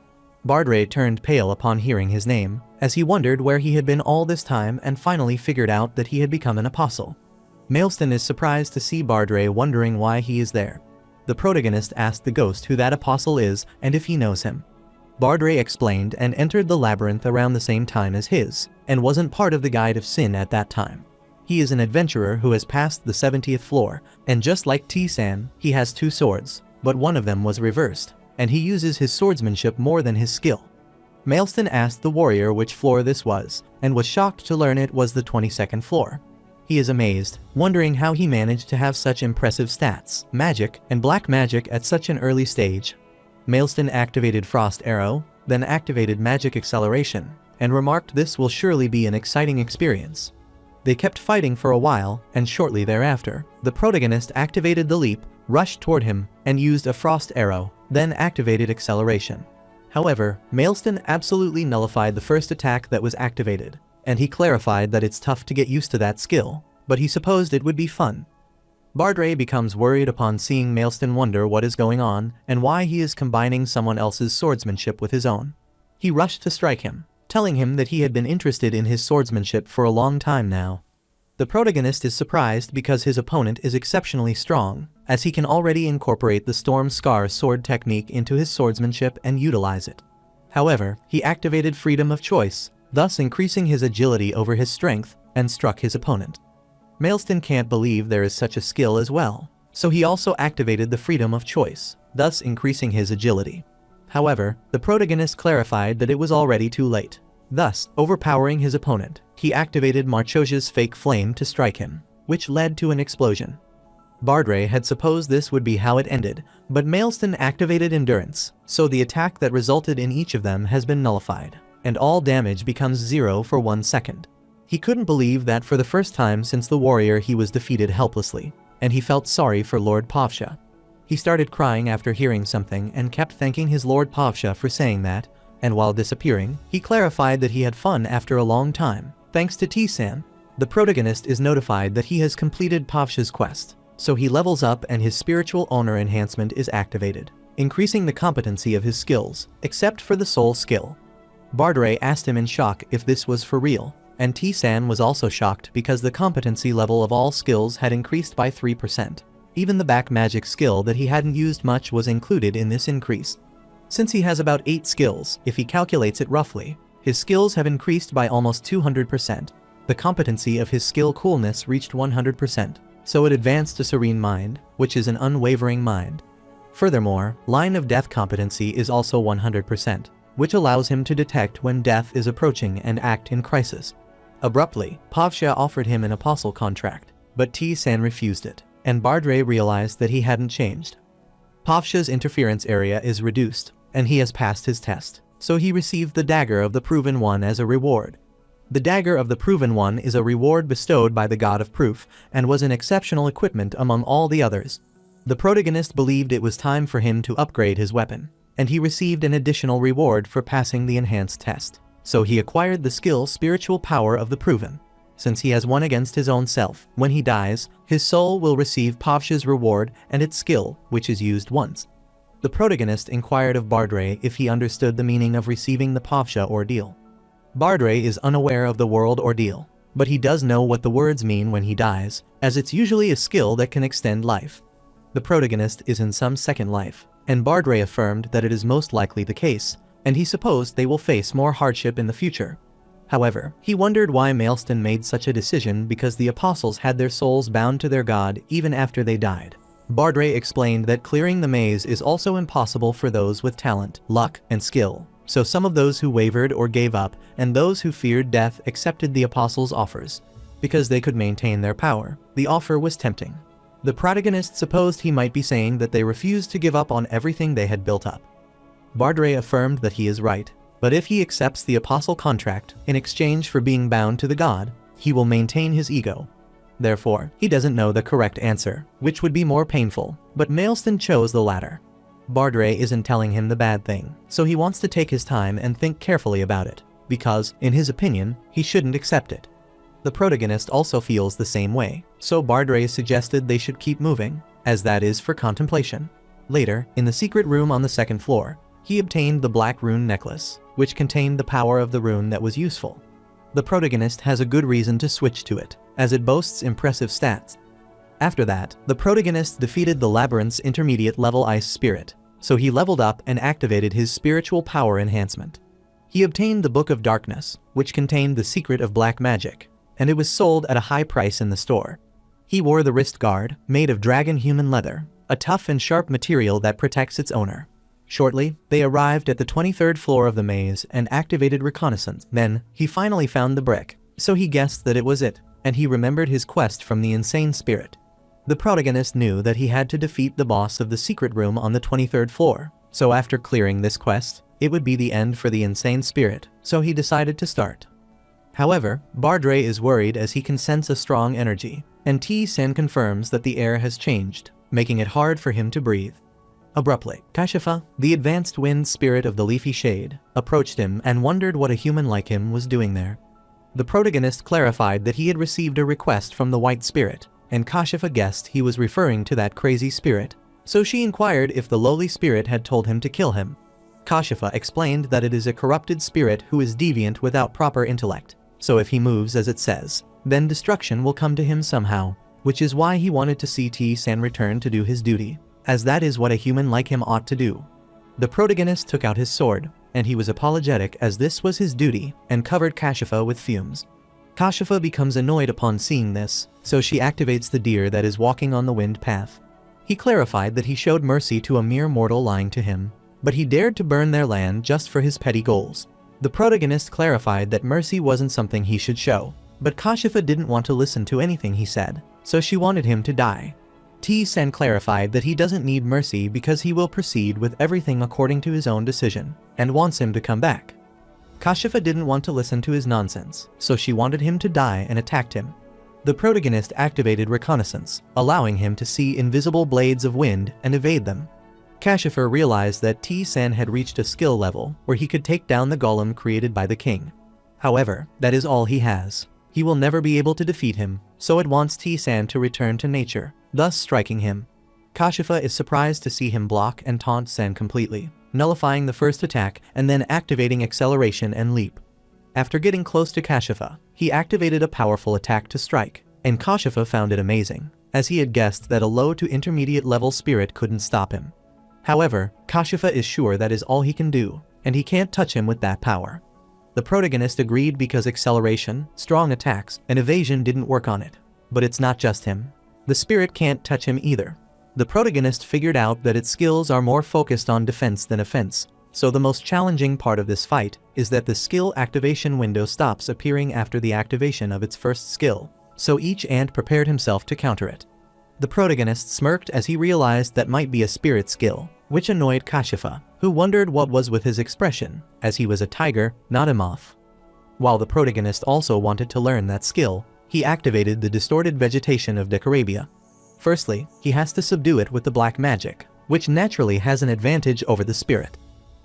[SPEAKER 1] Bardray turned pale upon hearing his name, as he wondered where he had been all this time and finally figured out that he had become an apostle. Maelstrom is surprised to see Bardray, wondering why he is there. The protagonist asked the ghost who that apostle is and if he knows him. Bardray explained and entered the labyrinth around the same time as his, and wasn't part of the Guide of Sin at that time. He is an adventurer who has passed the 70th floor, and just like T-san, he has two swords, but one of them was reversed, and he uses his swordsmanship more than his skill. Maelstrom asked the warrior which floor this was, and was shocked to learn it was the 22nd floor. He is amazed, wondering how he managed to have such impressive stats, magic, and black magic at such an early stage. Maelstrom activated Frost Arrow, then activated Magic Acceleration, and remarked this will surely be an exciting experience. They kept fighting for a while, and shortly thereafter, the protagonist activated the leap, rushed toward him, and used a Frost Arrow, then activated Acceleration. However, Maelstrom absolutely nullified the first attack that was activated, and he clarified that it's tough to get used to that skill, but he supposed it would be fun. Bardray becomes worried upon seeing Maelstrom, wonder what is going on and why he is combining someone else's swordsmanship with his own. He rushed to strike him, telling him that he had been interested in his swordsmanship for a long time now. The protagonist is surprised because his opponent is exceptionally strong, as he can already incorporate the Storm Scar sword technique into his swordsmanship and utilize it. However, he activated Freedom of Choice, thus increasing his agility over his strength, and struck his opponent. Maelstrom can't believe there is such a skill as well, so he also activated the Freedom of Choice, thus increasing his agility. However, the protagonist clarified that it was already too late. Thus, overpowering his opponent, he activated Marchosia's Fake Flame to strike him, which led to an explosion. Bardray had supposed this would be how it ended, but Maelstrom activated Endurance, so the attack that resulted in each of them has been nullified, and all damage becomes 0 for 1 second. He couldn't believe that for the first time since the warrior he was defeated helplessly, and he felt sorry for Lord Pavsha. He started crying after hearing something and kept thanking his Lord Pavsha for saying that, and while disappearing, he clarified that he had fun after a long time, thanks to T-san. The protagonist is notified that he has completed Pavsha's quest, so he levels up and his spiritual owner enhancement is activated, increasing the competency of his skills, except for the soul skill. Bardray asked him in shock if this was for real, and T-san was also shocked because the competency level of all skills had increased by 3%. Even the back magic skill that he hadn't used much was included in this increase. Since he has about 8 skills, if he calculates it roughly, his skills have increased by almost 200%. The competency of his skill coolness reached 100%, so it advanced to Serene Mind, which is an unwavering mind. Furthermore, Line of Death competency is also 100%, which allows him to detect when death is approaching and act in crisis. Abruptly, Pavsha offered him an apostle contract, but T-san refused it, and Bardre realized that he hadn't changed. Pavsha's interference area is reduced, and he has passed his test, so he received the Dagger of the Proven One as a reward. The Dagger of the Proven One is a reward bestowed by the God of Proof, and was an exceptional equipment among all the others. The protagonist believed it was time for him to upgrade his weapon, and he received an additional reward for passing the enhanced test. So he acquired the skill Spiritual Power of the Proven. Since he has won against his own self, when he dies, his soul will receive Pavsha's reward and its skill, which is used once. The protagonist inquired of Bardre if he understood the meaning of receiving the Pavsha ordeal. Bardre is unaware of the world ordeal, but he does know what the words mean when he dies, as it's usually a skill that can extend life. The protagonist is in some second life, and Bardre affirmed that it is most likely the case, and he supposed they will face more hardship in the future. However, he wondered why Maelstrom made such a decision because the apostles had their souls bound to their god even after they died. Bardre explained that clearing the maze is also impossible for those with talent, luck, and skill, so some of those who wavered or gave up and those who feared death accepted the apostles' offers. Because they could maintain their power, the offer was tempting. The protagonist supposed he might be saying that they refused to give up on everything they had built up. Bardre affirmed that he is right, but if he accepts the apostle contract in exchange for being bound to the god, he will maintain his ego. Therefore, he doesn't know the correct answer, which would be more painful, but Maelstrom chose the latter. Bardre isn't telling him the bad thing, so he wants to take his time and think carefully about it, because, in his opinion, he shouldn't accept it. The protagonist also feels the same way, so Bardre suggested they should keep moving, as that is for contemplation. Later, in the secret room on the second floor, he obtained the black rune necklace, which contained the power of the rune that was useful. The protagonist has a good reason to switch to it, as it boasts impressive stats. After that, the protagonist defeated the labyrinth's intermediate level ice spirit, so he leveled up and activated his spiritual power enhancement. He obtained the Book of Darkness, which contained the secret of black magic, and it was sold at a high price in the store. He wore the wrist guard, made of dragon human leather, a tough and sharp material that protects its owner. Shortly, they arrived at the 23rd floor of the maze and activated reconnaissance. Then, he finally found the brick, so he guessed that it was it, and he remembered his quest from the insane spirit. The protagonist knew that he had to defeat the boss of the secret room on the 23rd floor, so after clearing this quest, it would be the end for the insane spirit, so he decided to start. However, Bardre is worried as he can sense a strong energy, and T-san confirms that the air has changed, making it hard for him to breathe. Abruptly, Kashifa, the advanced wind spirit of the leafy shade, approached him and wondered what a human like him was doing there. The protagonist clarified that he had received a request from the white spirit, and Kashifa guessed he was referring to that crazy spirit, so she inquired if the lowly spirit had told him to kill him. Kashifa explained that it is a corrupted spirit who is deviant without proper intellect, so if he moves as it says, then destruction will come to him somehow, which is why he wanted to see T-san return to do his duty, as that is what a human like him ought to do. The protagonist took out his sword, and he was apologetic as this was his duty, and covered Kashifa with fumes. Kashifa becomes annoyed upon seeing this, so she activates the deer that is walking on the wind path. He clarified that he showed mercy to a mere mortal lying to him, but he dared to burn their land just for his petty goals. The protagonist clarified that mercy wasn't something he should show, but Kashifa didn't want to listen to anything he said, so she wanted him to die. T-san clarified that he doesn't need mercy because he will proceed with everything according to his own decision, and wants him to come back. Kashifa didn't want to listen to his nonsense, so she wanted him to die and attacked him. The protagonist activated reconnaissance, allowing him to see invisible blades of wind and evade them. Kashifa realized that T-san had reached a skill level where he could take down the golem created by the king. However, that is all he has. He will never be able to defeat him, so it wants T-san to return to nature, thus striking him. Kashifa is surprised to see him block and taunt Sen completely, nullifying the first attack and then activating acceleration and leap. After getting close to Kashifa, he activated a powerful attack to strike, and Kashifa found it amazing, as he had guessed that a low to intermediate level spirit couldn't stop him. However, Kashifa is sure that is all he can do, and he can't touch him with that power. The protagonist agreed because acceleration, strong attacks, and evasion didn't work on it. But it's not just him. The spirit can't touch him either. The protagonist figured out that its skills are more focused on defense than offense, So the most challenging part of this fight is that the skill activation window stops appearing after the activation of its first skill, so each ant prepared himself to counter it. The protagonist smirked as he realized that might be a spirit skill, which annoyed Kashifa, who wondered what was with his expression, as he was a tiger, not a moth. While the protagonist also wanted to learn that skill, he activated the distorted vegetation of Decorabia. Firstly, he has to subdue it with the black magic, which naturally has an advantage over the spirit.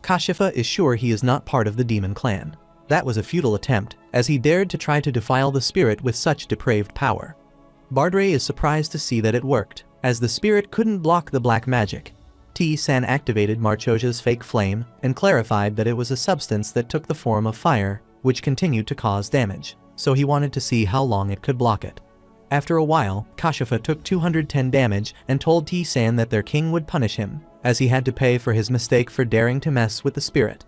[SPEAKER 1] Kashifa is sure he is not part of the demon clan. That was a futile attempt, as he dared to try to defile the spirit with such depraved power. Bardre is surprised to see that it worked, as the spirit couldn't block the black magic. T-san activated Marchoja's fake flame and clarified that it was a substance that took the form of fire, which continued to cause damage, so he wanted to see how long it could block it. After a while, Kashifa took 210 damage and told T-san that their king would punish him, as he had to pay for his mistake for daring to mess with the spirit.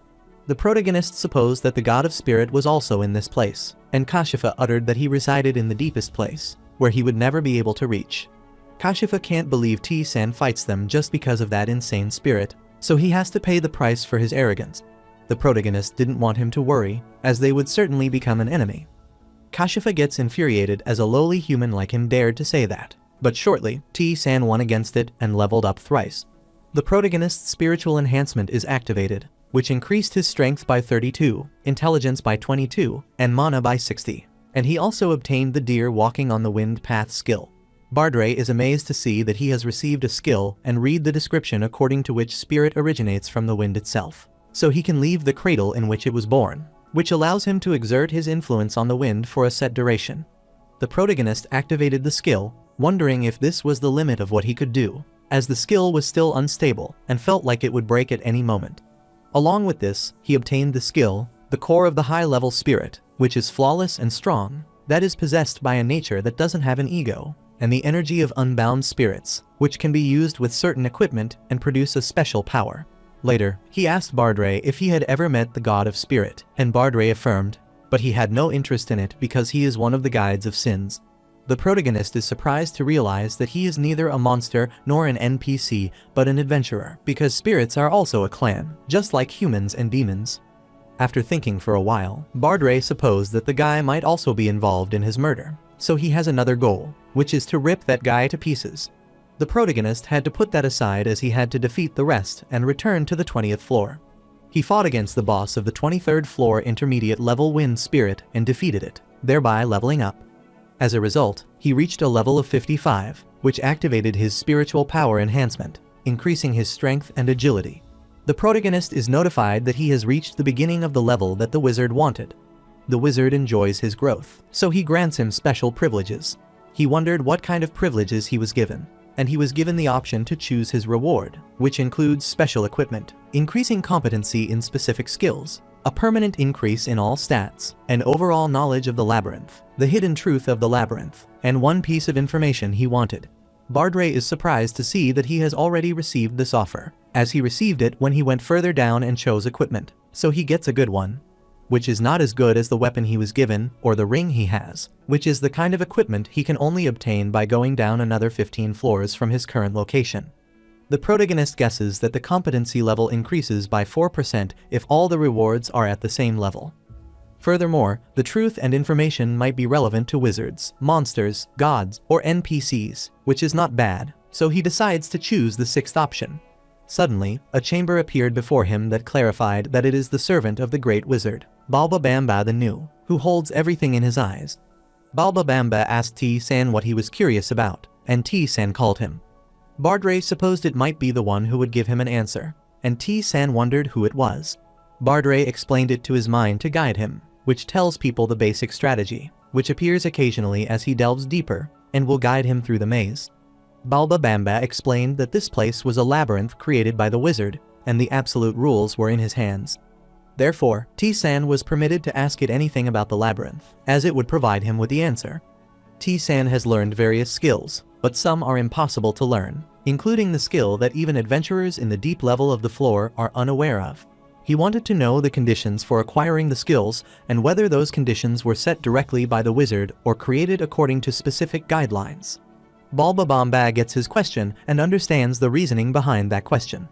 [SPEAKER 1] The protagonist supposed that the god of spirit was also in this place, and Kashifa uttered that he resided in the deepest place, where he would never be able to reach. Kashifa can't believe T-san fights them just because of that insane spirit, so he has to pay the price for his arrogance. The protagonist didn't want him to worry, as they would certainly become an enemy. Kashifa gets infuriated as a lowly human like him dared to say that, but shortly, T-san won against it and leveled up thrice. The protagonist's spiritual enhancement is activated, which increased his strength by 32, intelligence by 22, and mana by 60, and he also obtained the deer walking on the wind path skill. Bardre is amazed to see that he has received a skill and read the description according to which spirit originates from the wind itself, so he can leave the cradle in which it was born, which allows him to exert his influence on the wind for a set duration. The protagonist activated the skill, wondering if this was the limit of what he could do, as the skill was still unstable and felt like it would break at any moment. Along with this, he obtained the skill, the core of the high-level spirit, which is flawless and strong, that is possessed by a nature that doesn't have an ego, and the energy of unbound spirits, which can be used with certain equipment and produce a special power. Later, he asked Bardre if he had ever met the god of spirit, and Bardre affirmed, but he had no interest in it because he is one of the guides of sins. The protagonist is surprised to realize that he is neither a monster nor an NPC, but an adventurer, because spirits are also a clan, just like humans and demons. After thinking for a while, Bardre supposed that the guy might also be involved in his murder, so he has another goal, which is to rip that guy to pieces. The protagonist had to put that aside as he had to defeat the rest and return to the 20th floor. He fought against the boss of the 23rd floor intermediate level wind spirit and defeated it, thereby leveling up. As a result, he reached a level of 55, which activated his spiritual power enhancement, increasing his strength and agility. The protagonist is notified that he has reached the beginning of the level that the wizard wanted. The wizard enjoys his growth, so he grants him special privileges. He wondered what kind of privileges he was given, and he was given the option to choose his reward, which includes special equipment, increasing competency in specific skills, a permanent increase in all stats, and overall knowledge of the labyrinth, the hidden truth of the labyrinth, and one piece of information he wanted. Bardre is surprised to see that he has already received this offer, as he received it when he went further down and chose equipment, so he gets a good one, which is not as good as the weapon he was given or the ring he has, which is the kind of equipment he can only obtain by going down another 15 floors from his current location. The protagonist guesses that the competency level increases by 4% if all the rewards are at the same level. Furthermore, the truth and information might be relevant to wizards, monsters, gods, or NPCs, which is not bad, so he decides to choose the sixth option. Suddenly, a chamber appeared before him that clarified that it is the servant of the great wizard, Balba Bamba the New, who holds everything in his eyes. Balba Bamba asked T-san what he was curious about, and T-san called him. Bardre supposed it might be the one who would give him an answer, and T-san wondered who it was. Bardre explained it to his mind to guide him, which tells people the basic strategy, which appears occasionally as he delves deeper, and will guide him through the maze. Balba Bamba explained that this place was a labyrinth created by the wizard, and the absolute rules were in his hands. Therefore, T-san was permitted to ask it anything about the labyrinth, as it would provide him with the answer. T-san has learned various skills, but some are impossible to learn, including the skill that even adventurers in the deep level of the floor are unaware of. He wanted to know the conditions for acquiring the skills and whether those conditions were set directly by the wizard or created according to specific guidelines. Balba Bamba gets his question and understands the reasoning behind that question.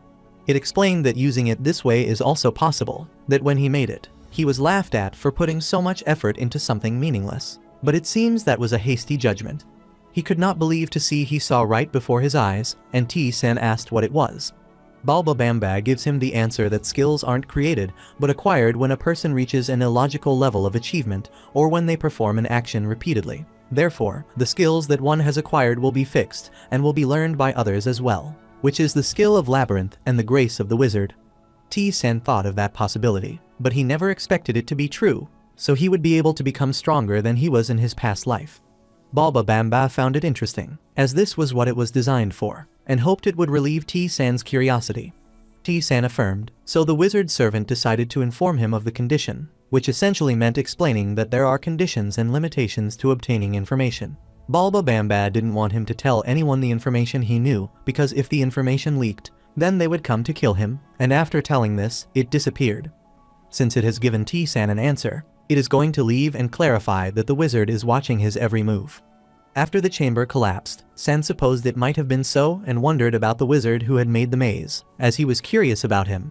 [SPEAKER 1] It explained that using it this way is also possible, that when he made it, he was laughed at for putting so much effort into something meaningless. But it seems that was a hasty judgment. He could not believe to see he saw right before his eyes, and T-san asked what it was. Balba Bamba gives him the answer that skills aren't created, but acquired when a person reaches an illogical level of achievement, or when they perform an action repeatedly. Therefore, the skills that one has acquired will be fixed, and will be learned by others as well, which is the skill of Labyrinth and the grace of the wizard. T-san thought of that possibility, but he never expected it to be true, so he would be able to become stronger than he was in his past life. Balba Bamba found it interesting, as this was what it was designed for, and hoped it would relieve T-san's curiosity. T-san affirmed, so the wizard servant decided to inform him of the condition, which essentially meant explaining that there are conditions and limitations to obtaining information. Balba Bamba didn't want him to tell anyone the information he knew, because if the information leaked, then they would come to kill him, and after telling this, it disappeared. Since it has given T-san an answer, it is going to leave and clarify that the wizard is watching his every move. After the chamber collapsed, San supposed it might have been so and wondered about the wizard who had made the maze, as he was curious about him.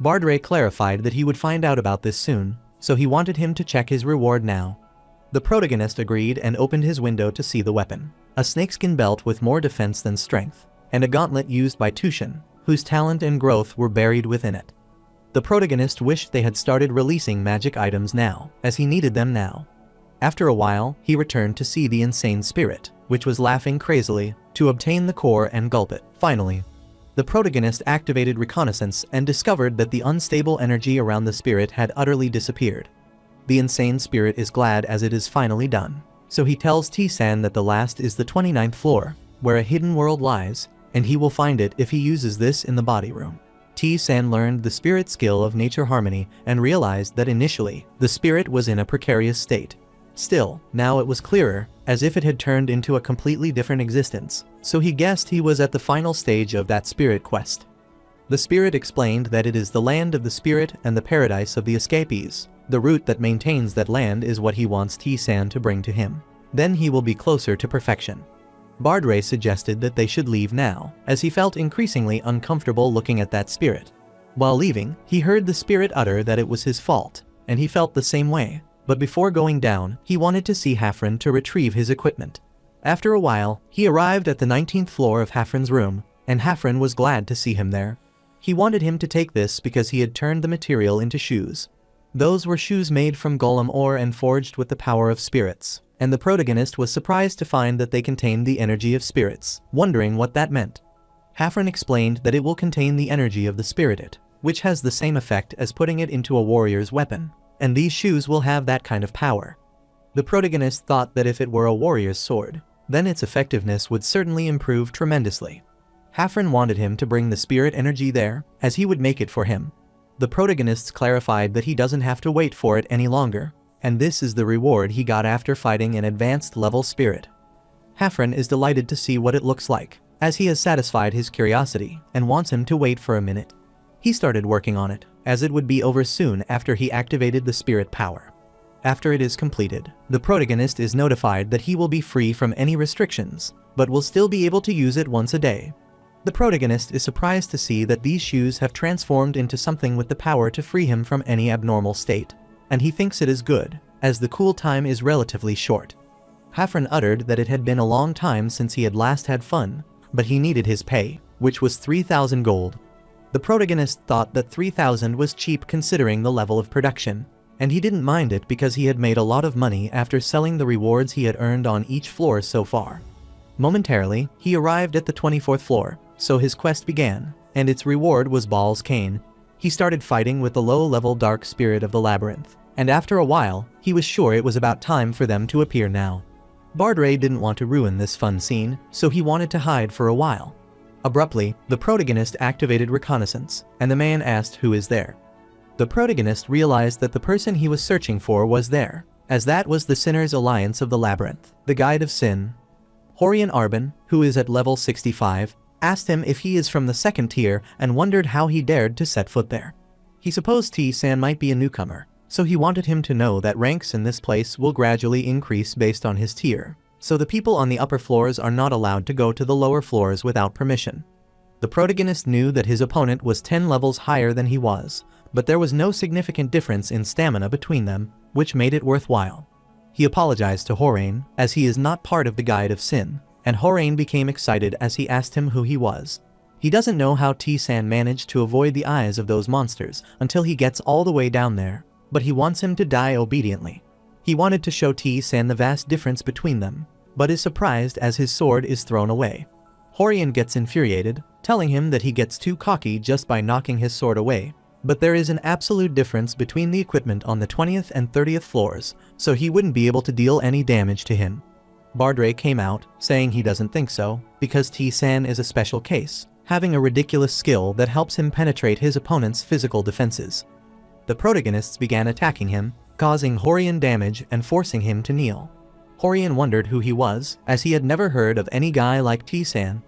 [SPEAKER 1] Bardray clarified that he would find out about this soon, so he wanted him to check his reward now. The protagonist agreed and opened his window to see the weapon, a snakeskin belt with more defense than strength, and a gauntlet used by Tushin, whose talent and growth were buried within it. The protagonist wished they had started releasing magic items now, as he needed them now. After a while, he returned to see the insane spirit, which was laughing crazily, to obtain the core and gulp it. Finally, the protagonist activated reconnaissance and discovered that the unstable energy around the spirit had utterly disappeared. The insane spirit is glad as it is finally done, so he tells T-san that the last is the 29th floor, where a hidden world lies, and he will find it if he uses this in the body room. T-san learned the spirit skill of nature harmony and realized that initially, the spirit was in a precarious state. Still, now it was clearer, as if it had turned into a completely different existence, so he guessed he was at the final stage of that spirit quest. The spirit explained that it is the land of the spirit and the paradise of the escapees. The route that maintains that land is what he wants T-san to bring to him. Then he will be closer to perfection. Bardray suggested that they should leave now, as he felt increasingly uncomfortable looking at that spirit. While leaving, he heard the spirit utter that it was his fault, and he felt the same way. But before going down, he wanted to see Hafren to retrieve his equipment. After a while, he arrived at the 19th floor of Hafren's room, and Hafren was glad to see him there. He wanted him to take this because he had turned the material into shoes. Those were shoes made from golem ore and forged with the power of spirits, and the protagonist was surprised to find that they contained the energy of spirits, wondering what that meant. Hafren explained that it will contain the energy of the spirited, which has the same effect as putting it into a warrior's weapon. And these shoes will have that kind of power. The protagonist thought that if it were a warrior's sword, then its effectiveness would certainly improve tremendously. Hafren wanted him to bring the spirit energy there, as he would make it for him. The protagonist clarified that he doesn't have to wait for it any longer, and this is the reward he got after fighting an advanced level spirit. Hafren is delighted to see what it looks like, as he has satisfied his curiosity, and wants him to wait for a minute. He started working on it, as it would be over soon after he activated the spirit power. After it is completed, the protagonist is notified that he will be free from any restrictions, but will still be able to use it once a day. The protagonist is surprised to see that these shoes have transformed into something with the power to free him from any abnormal state, and he thinks it is good, as the cool time is relatively short. Hafren uttered that it had been a long time since he had last had fun, but he needed his pay, which was 3,000 gold. The protagonist thought that 3,000 was cheap considering the level of production, and he didn't mind it because he had made a lot of money after selling the rewards he had earned on each floor so far. Momentarily, he arrived at the 24th floor, so his quest began, and its reward was Baal's cane. He started fighting with the low-level dark spirit of the labyrinth, and after a while, he was sure it was about time for them to appear now. Bardray didn't want to ruin this fun scene, so he wanted to hide for a while. Abruptly, the protagonist activated reconnaissance, and the man asked who is there. The protagonist realized that the person he was searching for was there, as that was the Sinner's Alliance of the Labyrinth, the Guide of Sin. Horian Arban, who is at level 65, asked him if he is from the second tier and wondered how he dared to set foot there. He supposed T-san might be a newcomer, so he wanted him to know that ranks in this place will gradually increase based on his tier. So the people on the upper floors are not allowed to go to the lower floors without permission. The protagonist knew that his opponent was 10 levels higher than he was, but there was no significant difference in stamina between them, which made it worthwhile. He apologized to Horain, as he is not part of the Guide of Sin, and Horain became excited as he asked him who he was. He doesn't know how T-San managed to avoid the eyes of those monsters until he gets all the way down there, but he wants him to die obediently. He wanted to show T-San the vast difference between them, but is surprised as his sword is thrown away. Horain gets infuriated, telling him that he gets too cocky just by knocking his sword away, but there is an absolute difference between the equipment on the 20th and 30th floors, so he wouldn't be able to deal any damage to him. Bardre came out, saying he doesn't think so, because T-San is a special case, having a ridiculous skill that helps him penetrate his opponent's physical defenses. The protagonists began attacking him, causing Horain damage and forcing him to kneel. Horain wondered who he was, as he had never heard of any guy like T-San.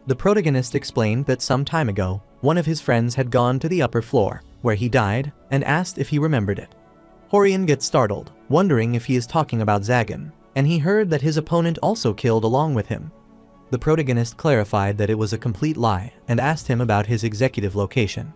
[SPEAKER 1] The protagonist explained that some time ago, one of his friends had gone to the upper floor, where he died, and asked if he remembered it. Horain gets startled, wondering if he is talking about Zagan, and he heard that his opponent also killed along with him. The protagonist clarified that it was a complete lie, and asked him about his executive location.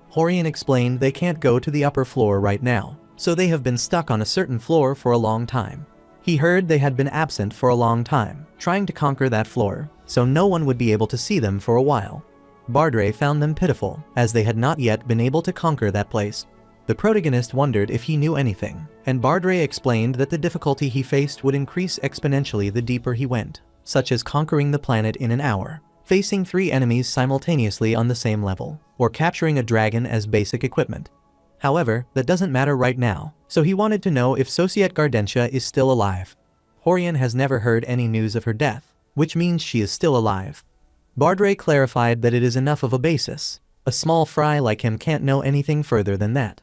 [SPEAKER 1] Horain explained they can't go to the upper floor right now, so they have been stuck on a certain floor for a long time. He heard they had been absent for a long time, trying to conquer that floor, so no one would be able to see them for a while. Bardre found them pitiful, as they had not yet been able to conquer that place. The protagonist wondered if he knew anything, and Bardre explained that the difficulty he faced would increase exponentially the deeper he went, such as conquering the planet in an hour, facing 3 enemies simultaneously on the same level, or capturing a dragon as basic equipment. However, that doesn't matter right now, so he wanted to know if Societe Gardentia is still alive. Horain has never heard any news of her death, which means she is still alive. Bardre clarified that it is enough of a basis. A small fry like him can't know anything further than that.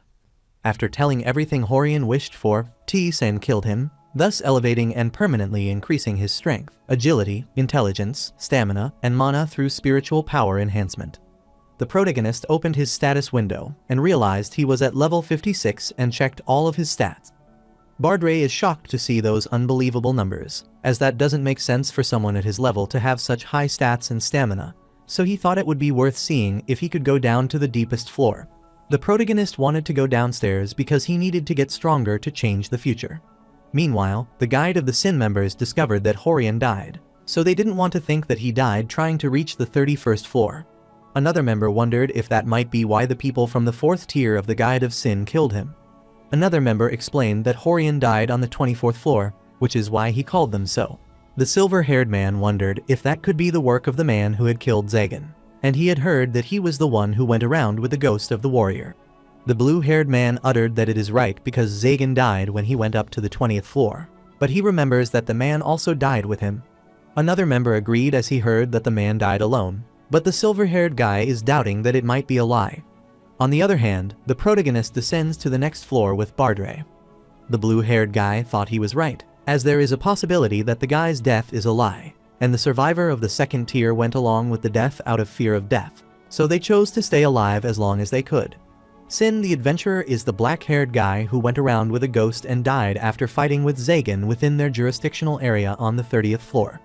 [SPEAKER 1] After telling everything Horain wished for, T-San killed him, thus elevating and permanently increasing his strength, agility, intelligence, stamina, and mana through spiritual power enhancement. The protagonist opened his status window and realized he was at level 56 and checked all of his stats. Bardre is shocked to see those unbelievable numbers, as that doesn't make sense for someone at his level to have such high stats and stamina, so he thought it would be worth seeing if he could go down to the deepest floor. The protagonist wanted to go downstairs because he needed to get stronger to change the future. Meanwhile, the Guide of the Sin members discovered that Horain died, so they didn't want to think that he died trying to reach the 31st floor. Another member wondered if that might be why the people from the 4th tier of the Guide of Sin killed him. Another member explained that Horain died on the 24th floor, which is why he called them so. The silver-haired man wondered if that could be the work of the man who had killed Zagan, and he had heard that he was the one who went around with the ghost of the warrior. The blue-haired man uttered that it is right because Zagan died when he went up to the 20th floor, but he remembers that the man also died with him. Another member agreed as he heard that the man died alone, but the silver-haired guy is doubting that it might be a lie. On the other hand, the protagonist descends to the next floor with Bardre. The blue-haired guy thought he was right, as there is a possibility that the guy's death is a lie, and the survivor of the 2nd tier went along with the death out of fear of death, so they chose to stay alive as long as they could. Sin the adventurer is the black-haired guy who went around with a ghost and died after fighting with Zagan within their jurisdictional area on the 30th floor.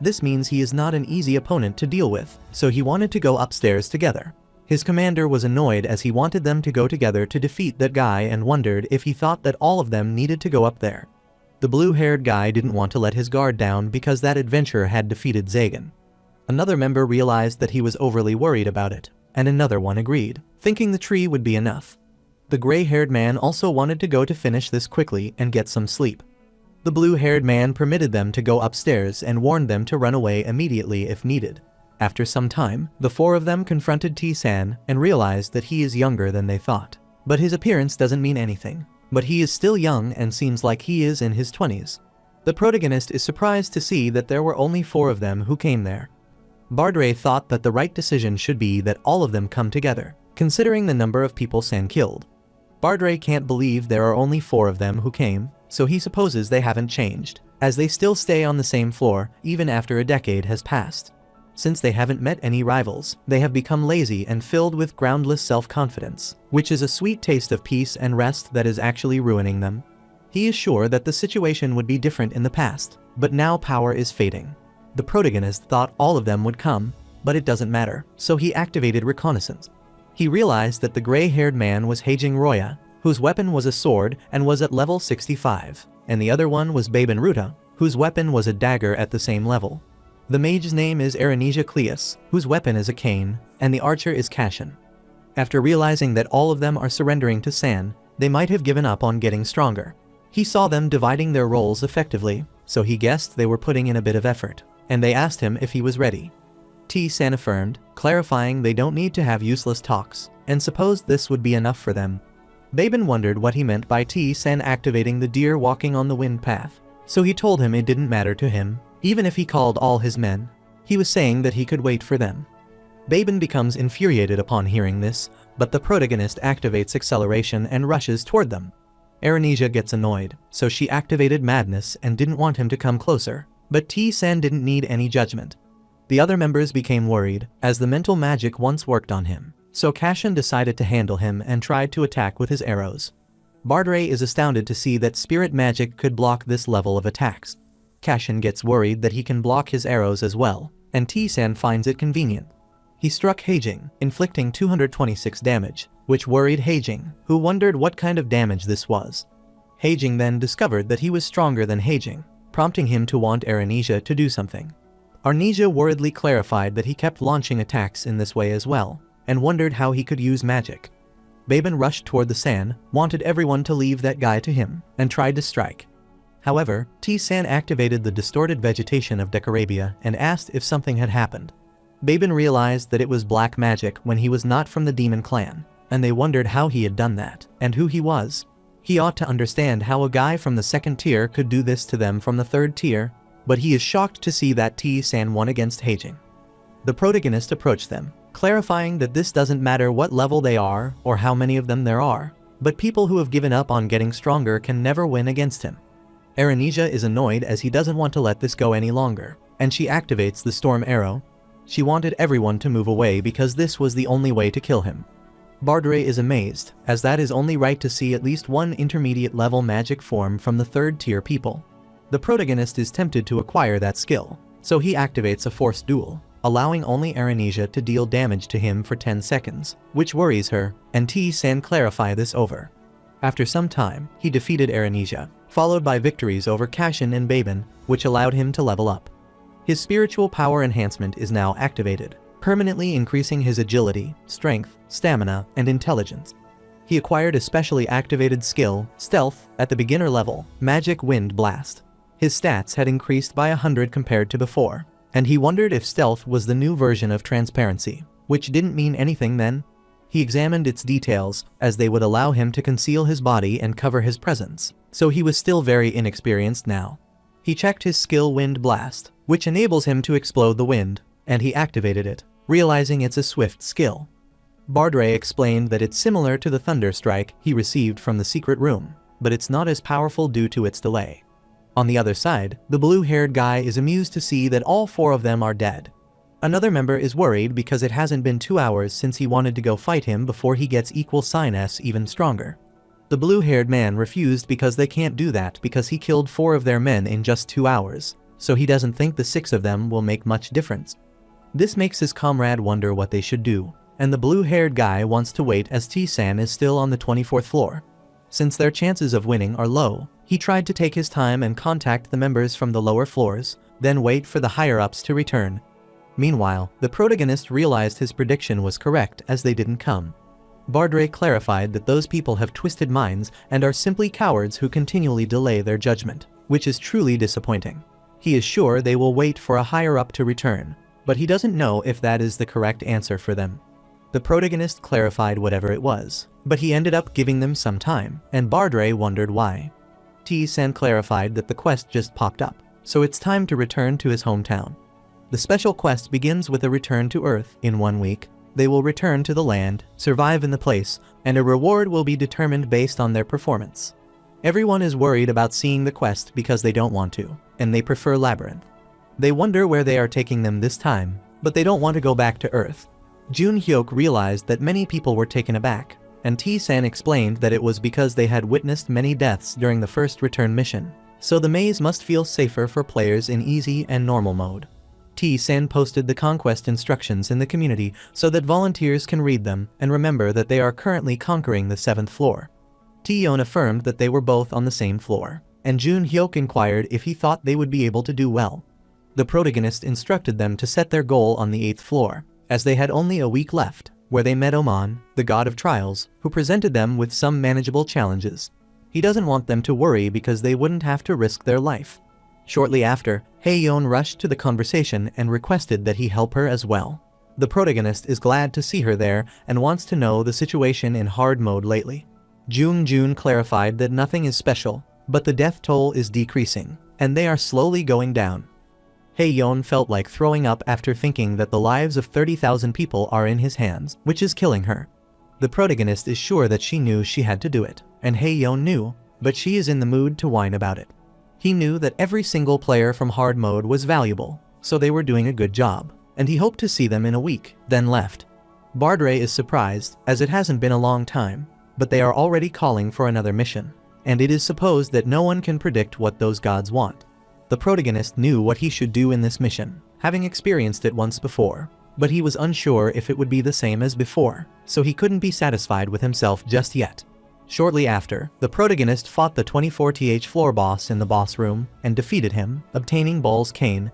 [SPEAKER 1] This means he is not an easy opponent to deal with, so he wanted to go upstairs together. His commander was annoyed as he wanted them to go together to defeat that guy and wondered if he thought that all of them needed to go up there. The blue-haired guy didn't want to let his guard down because that adventurer had defeated Zagan. Another member realized that he was overly worried about it, and another one agreed, thinking the tree would be enough. The gray-haired man also wanted to go to finish this quickly and get some sleep. The blue-haired man permitted them to go upstairs and warned them to run away immediately if needed. After some time, the 4 of them confronted T-San and realized that he is younger than they thought. But his appearance doesn't mean anything. But he is still young and seems like he is in his 20s. The protagonist is surprised to see that there were only 4 of them who came there. Bardre thought that the right decision should be that all of them come together, considering the number of people San killed. Bardre can't believe there are only 4 of them who came, so he supposes they haven't changed, as they still stay on the same floor even after a decade has passed. Since they haven't met any rivals, they have become lazy and filled with groundless self-confidence, which is a sweet taste of peace and rest that is actually ruining them. He is sure that the situation would be different in the past, but now power is fading. The protagonist thought all of them would come, but it doesn't matter, so he activated reconnaissance. He realized that the gray-haired man was Heijing Roya, whose weapon was a sword and was at level 65, and the other one was Baben Ruta, whose weapon was a dagger at the same level. The mage's name is Aranisia Cleus, whose weapon is a cane, and the archer is Cashin. After realizing that all of them are surrendering to San, they might have given up on getting stronger. He saw them dividing their roles effectively, so he guessed they were putting in a bit of effort, and they asked him if he was ready. T-San affirmed, clarifying they don't need to have useless talks, and supposed this would be enough for them. Baben wondered what he meant by T-San activating the deer walking on the wind path, so he told him it didn't matter to him, even if he called all his men. He was saying that he could wait for them. Baben becomes infuriated upon hearing this, but the protagonist activates acceleration and rushes toward them. Aranisia gets annoyed, so she activated madness and didn't want him to come closer, but T-San didn't need any judgment. The other members became worried, as the mental magic once worked on him, so Cashin decided to handle him and tried to attack with his arrows. Bardre is astounded to see that spirit magic could block this level of attacks. Cashin gets worried that he can block his arrows as well, and T-San finds it convenient. He struck Heijing, inflicting 226 damage, which worried Heijing, who wondered what kind of damage this was. Heijing then discovered that he was stronger than Heijing, prompting him to want Aranisia to do something. Aranisia worriedly clarified that he kept launching attacks in this way as well, and wondered how he could use magic. Baben rushed toward the San, wanted everyone to leave that guy to him, and tried to strike. However, T-San activated the distorted vegetation of Decorabia and asked if something had happened. Baben realized that it was black magic when he was not from the demon clan, and they wondered how he had done that, and who he was. He ought to understand how a guy from the second tier could do this to them from the third tier, but he is shocked to see that T-San won against Heijing. The protagonist approached them, clarifying that this doesn't matter what level they are or how many of them there are, but people who have given up on getting stronger can never win against him. Aranisia is annoyed as he doesn't want to let this go any longer, and she activates the storm arrow. She wanted everyone to move away because this was the only way to kill him. Bardre is amazed, as that is only right to see at least one intermediate level magic form from the third tier people. The protagonist is tempted to acquire that skill, so he activates a forced duel, allowing only Aranisia to deal damage to him for 10 seconds, which worries her, and T-San clarify this over. After some time, he defeated Aranisia, followed by victories over Cashin and Baben, which allowed him to level up. His spiritual power enhancement is now activated, permanently increasing his agility, strength, stamina, and intelligence. He acquired a specially activated skill, Stealth, at the beginner level, Magic Wind Blast. His stats had increased by 100 compared to before, and he wondered if Stealth was the new version of Transparency, which didn't mean anything then. He examined its details, as they would allow him to conceal his body and cover his presence, so he was still very inexperienced now. He checked his skill Wind Blast, which enables him to explode the wind, and he activated it, realizing it's a swift skill. Bardre explained that it's similar to the Thunder Strike he received from the secret room, but it's not as powerful due to its delay. On the other side, the blue-haired guy is amused to see that all 4 of them are dead. Another member is worried because it hasn't been 2 hours since he wanted to go fight him before he gets equal sign S even stronger. The blue-haired man refused because they can't do that because he killed 4 of their men in just 2 hours, so he doesn't think the 6 of them will make much difference. This makes his comrade wonder what they should do, and the blue-haired guy wants to wait as T-San is still on the 24th floor. Since their chances of winning are low, he tried to take his time and contact the members from the lower floors, then wait for the higher-ups to return. Meanwhile, the protagonist realized his prediction was correct as they didn't come. Bardre clarified that those people have twisted minds and are simply cowards who continually delay their judgment, which is truly disappointing. He is sure they will wait for a higher-up to return, but he doesn't know if that is the correct answer for them. The protagonist clarified whatever it was, but he ended up giving them some time, and Bardre wondered why. T-San clarified that the quest just popped up, so it's time to return to his hometown. The special quest begins with a return to Earth. In 1 week, they will return to the land, survive in the place, and a reward will be determined based on their performance. Everyone is worried about seeing the quest because they don't want to, and they prefer Labyrinth. They wonder where they are taking them this time, but they don't want to go back to Earth. Jun Hyuk realized that many people were taken aback, and T-San explained that it was because they had witnessed many deaths during the first return mission, so the maze must feel safer for players in easy and normal mode. T-san posted the conquest instructions in the community so that volunteers can read them and remember that they are currently conquering the 7th floor. T-yeon affirmed that they were both on the same floor, and Jun-hyuk inquired if he thought they would be able to do well. The protagonist instructed them to set their goal on the 8th floor, as they had only a week left, where they met Oman, the god of trials, who presented them with some manageable challenges. He doesn't want them to worry because they wouldn't have to risk their life. Shortly after, Haeyeon rushed to the conversation and requested that he help her as well. The protagonist is glad to see her there and wants to know the situation in hard mode lately. Jun clarified that nothing is special, but the death toll is decreasing, and they are slowly going down. Haeyeon felt like throwing up after thinking that the lives of 30,000 people are in his hands, which is killing her. The protagonist is sure that she knew she had to do it, and Haeyeon knew, but she is in the mood to whine about it. He knew that every single player from hard mode was valuable, so they were doing a good job, and he hoped to see them in a week, then left. Bardre is surprised, as it hasn't been a long time, but they are already calling for another mission, and it is supposed that no one can predict what those gods want. The protagonist knew what he should do in this mission, having experienced it once before, but he was unsure if it would be the same as before, so he couldn't be satisfied with himself just yet. Shortly after, the protagonist fought the 24th floor boss in the boss room and defeated him, obtaining Ball's cane.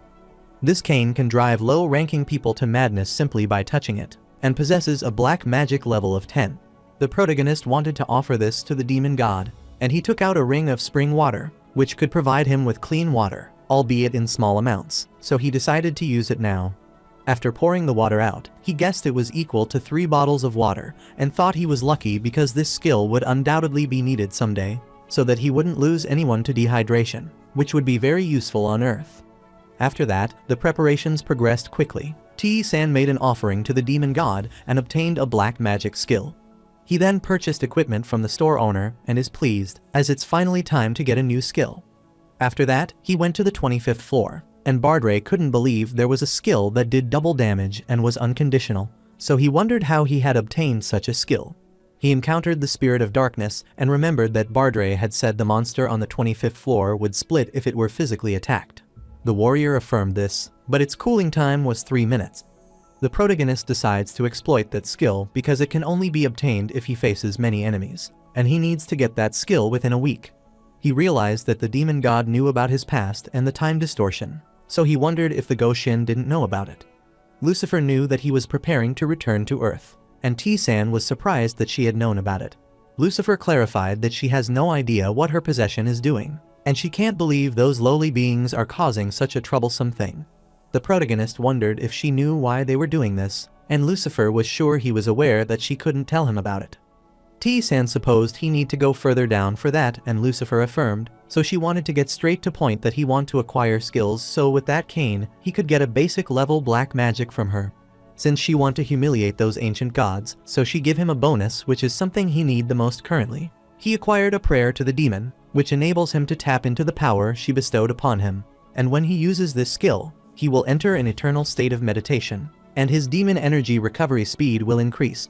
[SPEAKER 1] This cane can drive low-ranking people to madness simply by touching it, and possesses a black magic level of 10. The protagonist wanted to offer this to the demon god, and he took out a ring of spring water, which could provide him with clean water, albeit in small amounts, so he decided to use it now. After pouring the water out, he guessed it was equal to 3 bottles of water, and thought he was lucky because this skill would undoubtedly be needed someday, so that he wouldn't lose anyone to dehydration, which would be very useful on Earth. After that, the preparations progressed quickly. T-san made an offering to the demon god and obtained a black magic skill. He then purchased equipment from the store owner and is pleased, as it's finally time to get a new skill. After that, he went to the 25th floor, and Bardre couldn't believe there was a skill that did double damage and was unconditional, so he wondered how he had obtained such a skill. He encountered the spirit of darkness and remembered that Bardre had said the monster on the 25th floor would split if it were physically attacked. The warrior affirmed this, but its cooling time was 3 minutes. The protagonist decides to exploit that skill because it can only be obtained if he faces many enemies, and he needs to get that skill within a week. He realized that the demon god knew about his past and the time distortion, so he wondered if the Goshin didn't know about it. Lucifer knew that he was preparing to return to Earth, and T-san was surprised that she had known about it. Lucifer clarified that she has no idea what her possession is doing, and she can't believe those lowly beings are causing such a troublesome thing. The protagonist wondered if she knew why they were doing this, and Lucifer was sure he was aware that she couldn't tell him about it. T-san supposed he need to go further down for that, and Lucifer affirmed, so she wanted to get straight to point that he want to acquire skills so with that cane, he could get a basic level black magic from her. Since she want to humiliate those ancient gods, so she give him a bonus which is something he need the most currently. He acquired a prayer to the demon, which enables him to tap into the power she bestowed upon him, and when he uses this skill, he will enter an eternal state of meditation, and his demon energy recovery speed will increase.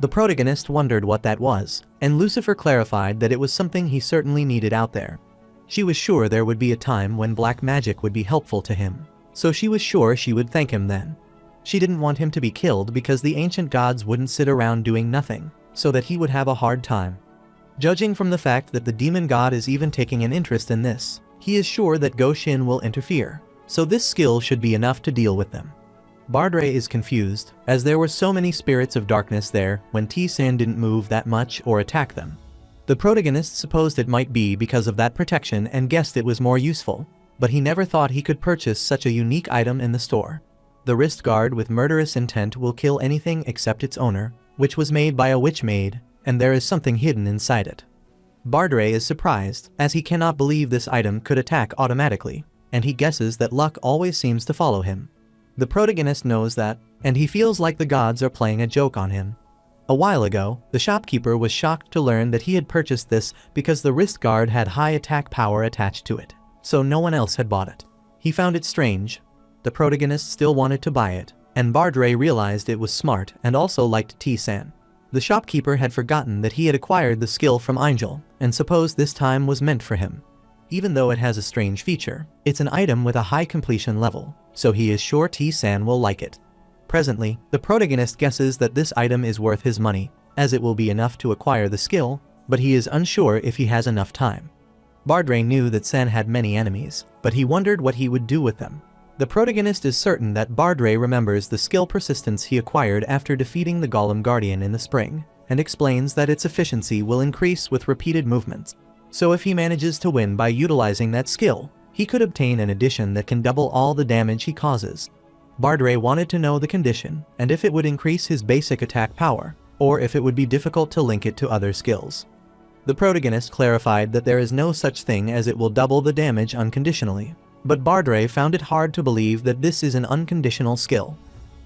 [SPEAKER 1] The protagonist wondered what that was, and Lucifer clarified that it was something he certainly needed out there. She was sure there would be a time when black magic would be helpful to him, so she was sure she would thank him then. She didn't want him to be killed because the ancient gods wouldn't sit around doing nothing, so that he would have a hard time. Judging from the fact that the demon god is even taking an interest in this, he is sure that Goshin will interfere, so this skill should be enough to deal with them. Bardre is confused, as there were so many spirits of darkness there when T-san didn't move that much or attack them. The protagonist supposed it might be because of that protection and guessed it was more useful, but he never thought he could purchase such a unique item in the store. The wrist guard with murderous intent will kill anything except its owner, which was made by a witch maid, and there is something hidden inside it. Bardre is surprised, as he cannot believe this item could attack automatically, and he guesses that luck always seems to follow him. The protagonist knows that, and he feels like the gods are playing a joke on him. A while ago, the shopkeeper was shocked to learn that he had purchased this because the wrist guard had high attack power attached to it, so no one else had bought it. He found it strange. The protagonist still wanted to buy it, and Bardre realized it was smart and also liked T-san. The shopkeeper had forgotten that he had acquired the skill from Angel, and supposed this time was meant for him. even though it has a strange feature. It's an item with a high completion level, so he is sure T-san will like it. Presently, the protagonist guesses that this item is worth his money, as it will be enough to acquire the skill, but he is unsure if he has enough time. Bardre knew that Sen had many enemies, but he wondered what he would do with them. The protagonist is certain that Bardre remembers the skill persistence he acquired after defeating the Golem Guardian in the spring, and explains that its efficiency will increase with repeated movements. So if he manages to win by utilizing that skill, he could obtain an addition that can double all the damage he causes. Bardre wanted to know the condition, and if it would increase his basic attack power, or if it would be difficult to link it to other skills. The protagonist clarified that there is no such thing as it will double the damage unconditionally, but Bardre found it hard to believe that this is an unconditional skill.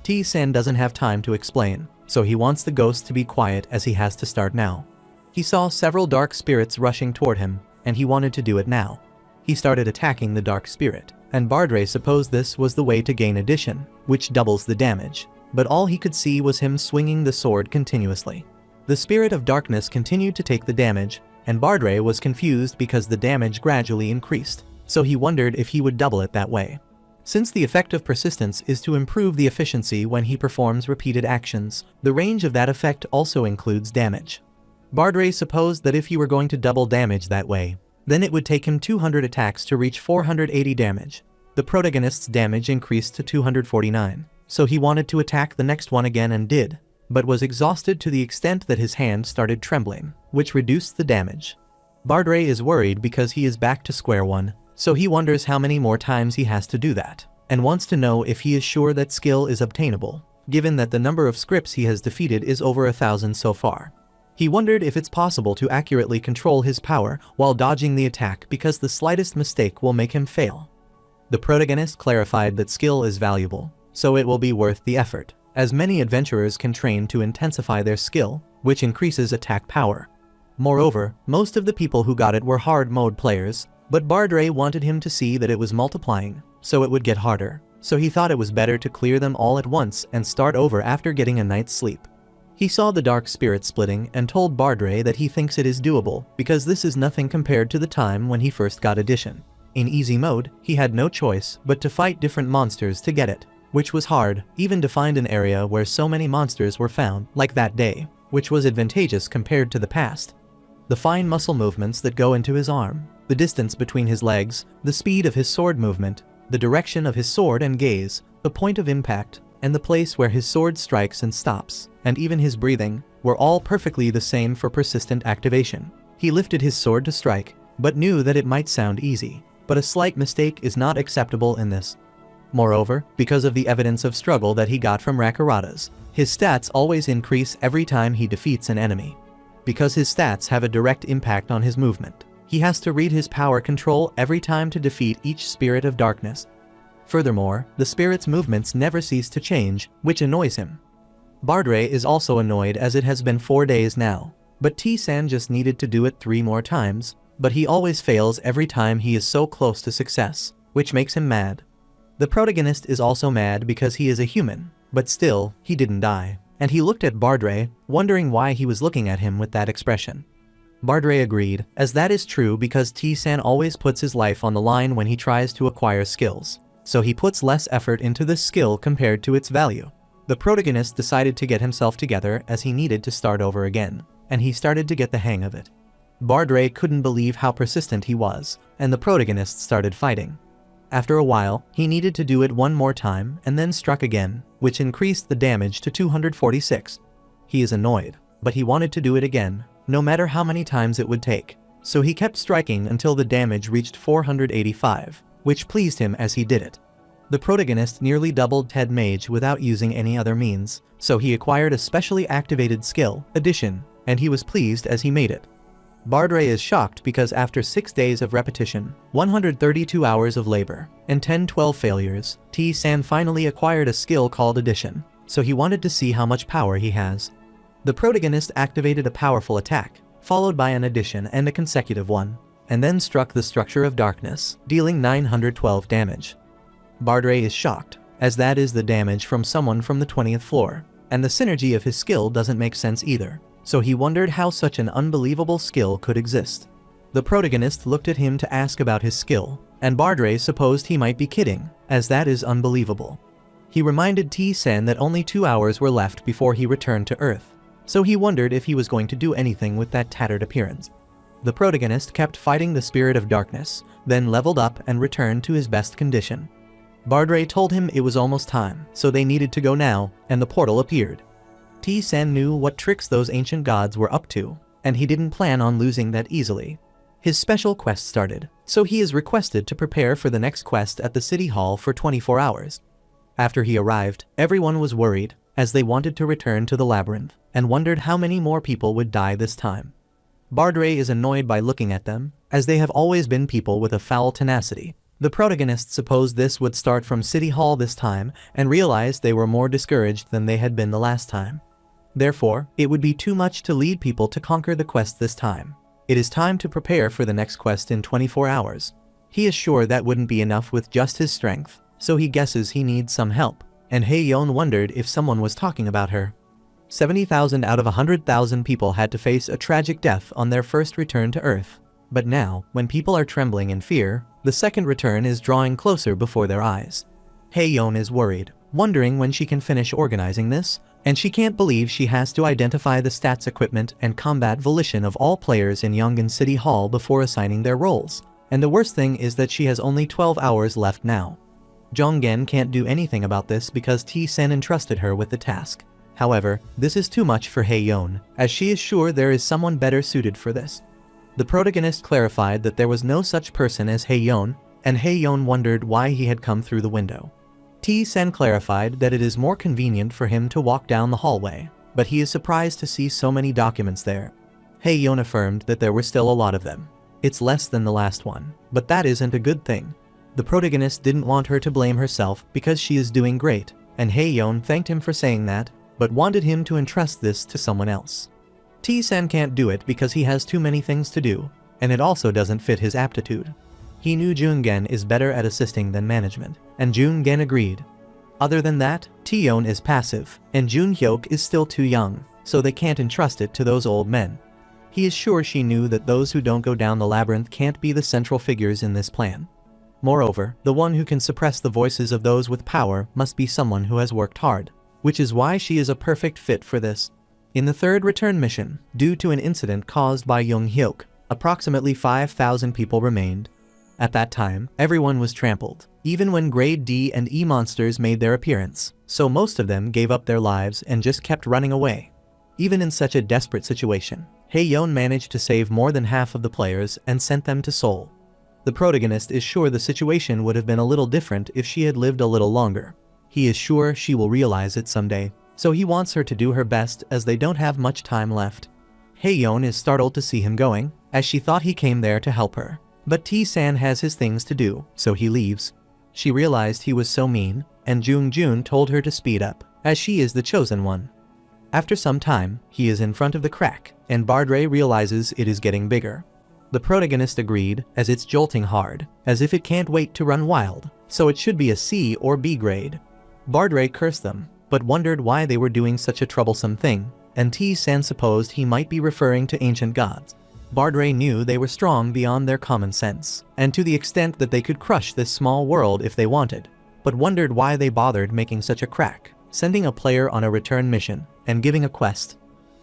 [SPEAKER 1] T-san doesn't have time to explain, so he wants the ghost to be quiet as he has to start now. He saw several dark spirits rushing toward him, and he wanted to do it now. He started attacking the dark spirit, and Bardre supposed this was the way to gain addition, which doubles the damage, but all he could see was him swinging the sword continuously. The spirit of darkness continued to take the damage, and Bardre was confused because the damage gradually increased, so he wondered if he would double it that way. Since the effect of persistence is to improve the efficiency when he performs repeated actions, the range of that effect also includes damage. Bardre supposed that if he were going to double damage that way, then it would take him 200 attacks to reach 480 damage. The protagonist's damage increased to 249, so he wanted to attack the next one again and did, but was exhausted to the extent that his hand started trembling, which reduced the damage. Bardre is worried because he is back to square one, so he wonders how many more times he has to do that, and wants to know if he is sure that skill is obtainable, given that the number of scripts he has defeated is over 1,000 so far. He wondered if it's possible to accurately control his power while dodging the attack because the slightest mistake will make him fail. The protagonist clarified that skill is valuable, so it will be worth the effort, as many adventurers can train to intensify their skill, which increases attack power. Moreover, most of the people who got it were hard mode players, but Bardre wanted him to see that it was multiplying, so it would get harder, so he thought it was better to clear them all at once and start over after getting a night's sleep. He saw the dark spirit splitting and told Bardre that he thinks it is doable because this is nothing compared to the time when he first got addition. In easy mode, he had no choice but to fight different monsters to get it, which was hard, even to find an area where so many monsters were found, like that day, which was advantageous compared to the past. The fine muscle movements that go into his arm, the distance between his legs, the speed of his sword movement, the direction of his sword and gaze, the point of impact, and the place where his sword strikes and stops, and even his breathing, were all perfectly the same for persistent activation. He lifted his sword to strike, but knew that it might sound easy, but a slight mistake is not acceptable in this. Moreover, because of the evidence of struggle that he got from Rakuratas, his stats always increase every time he defeats an enemy. Because his stats have a direct impact on his movement, he has to read his power control every time to defeat each spirit of darkness. Furthermore, the spirit's movements never cease to change, which annoys him. Bardre is also annoyed as it has been 4 days now, but T-san just needed to do it 3 more times, but he always fails every time he is so close to success, which makes him mad. The protagonist is also mad because he is a human, but still, he didn't die, and he looked at Bardre, wondering why he was looking at him with that expression. Bardre agreed, as that is true because T-san always puts his life on the line when he tries to acquire skills, so he puts less effort into this skill compared to its value. The protagonist decided to get himself together as he needed to start over again, and he started to get the hang of it. Bardre couldn't believe how persistent he was, and the protagonist started fighting. After a while, he needed to do it 1 more time and then struck again, which increased the damage to 246. He is annoyed, but he wanted to do it again, no matter how many times it would take, so he kept striking until the damage reached 485, which pleased him as he did it. The protagonist nearly doubled Ted Mage without using any other means, so he acquired a specially activated skill, Addition, and he was pleased as he made it. Bardre is shocked because after 6 days of repetition, 132 hours of labor, and 10-12 failures, T-san finally acquired a skill called Addition, so he wanted to see how much power he has. The protagonist activated a powerful attack, followed by an addition and a consecutive one, and then struck the structure of darkness, dealing 912 damage. Bardre is shocked, as that is the damage from someone from the 20th floor, and the synergy of his skill doesn't make sense either, so he wondered how such an unbelievable skill could exist. The protagonist looked at him to ask about his skill, and Bardray supposed he might be kidding, as that is unbelievable. He reminded T-Sen that only 2 hours were left before he returned to Earth, so he wondered if he was going to do anything with that tattered appearance. The protagonist kept fighting the spirit of darkness, then leveled up and returned to his best condition. Bardray told him it was almost time, so they needed to go now, and the portal appeared. T-Sen knew what tricks those ancient gods were up to, and he didn't plan on losing that easily. His special quest started, so he is requested to prepare for the next quest at the city hall for 24 hours. After he arrived, everyone was worried, as they wanted to return to the labyrinth, and wondered how many more people would die this time. Bardray is annoyed by looking at them, as they have always been people with a foul tenacity. The protagonist supposed this would start from City Hall this time, and realized they were more discouraged than they had been the last time. Therefore, it would be too much to lead people to conquer the quest this time. It is time to prepare for the next quest in 24 hours. He is sure that wouldn't be enough with just his strength, so he guesses he needs some help, and Haeyeon wondered if someone was talking about her. 70,000 out of 100,000 people had to face a tragic death on their first return to Earth. But now, when people are trembling in fear, the second return is drawing closer before their eyes. Haeyeon is worried, wondering when she can finish organizing this, and she can't believe she has to identify the stats, equipment, and combat volition of all players in Yongan City Hall before assigning their roles. And the worst thing is that she has only 12 hours left now. Jonggen can't do anything about this because T-Sen entrusted her with the task. However, this is too much for Haeyeon, as she is sure there is someone better suited for this. The protagonist clarified that there was no such person as Haeyeon, and Haeyeon wondered why he had come through the window. T-Sen clarified that it is more convenient for him to walk down the hallway, but he is surprised to see so many documents there. Haeyeon affirmed that there were still a lot of them. It's less than the last one, but that isn't a good thing. The protagonist didn't want her to blame herself because she is doing great, and Haeyeon thanked him for saying that, but wanted him to entrust this to someone else. T-Sen can't do it because he has too many things to do, and it also doesn't fit his aptitude. He knew Jungen is better at assisting than management, and Jungen agreed. Other than that, Taeyeon is passive, and Junhyuk is still too young, so they can't entrust it to those old men. He is sure she knew that those who don't go down the labyrinth can't be the central figures in this plan. Moreover, the one who can suppress the voices of those with power must be someone who has worked hard, which is why she is a perfect fit for this. In the third return mission, due to an incident caused by Junghyuk, approximately 5,000 people remained. At that time, everyone was trampled, even when grade D and E monsters made their appearance, so most of them gave up their lives and just kept running away. Even in such a desperate situation, Haeyeon managed to save more than half of the players and sent them to Seoul. The protagonist is sure the situation would have been a little different if she had lived a little longer. He is sure she will realize it someday, so he wants her to do her best as they don't have much time left. Haeyeon is startled to see him going, as she thought he came there to help her. But T-San has his things to do, so he leaves. She realized he was so mean, and Jung-Jun told her to speed up, as she is the chosen one. After some time, he is in front of the crack, and Bardray realizes it is getting bigger. The protagonist agreed, as it's jolting hard, as if it can't wait to run wild, so it should be a C or B grade. Bardray cursed them, but wondered why they were doing such a troublesome thing, and T-San supposed he might be referring to ancient gods. Bardray knew they were strong beyond their common sense, and to the extent that they could crush this small world if they wanted, but wondered why they bothered making such a crack, sending a player on a return mission, and giving a quest.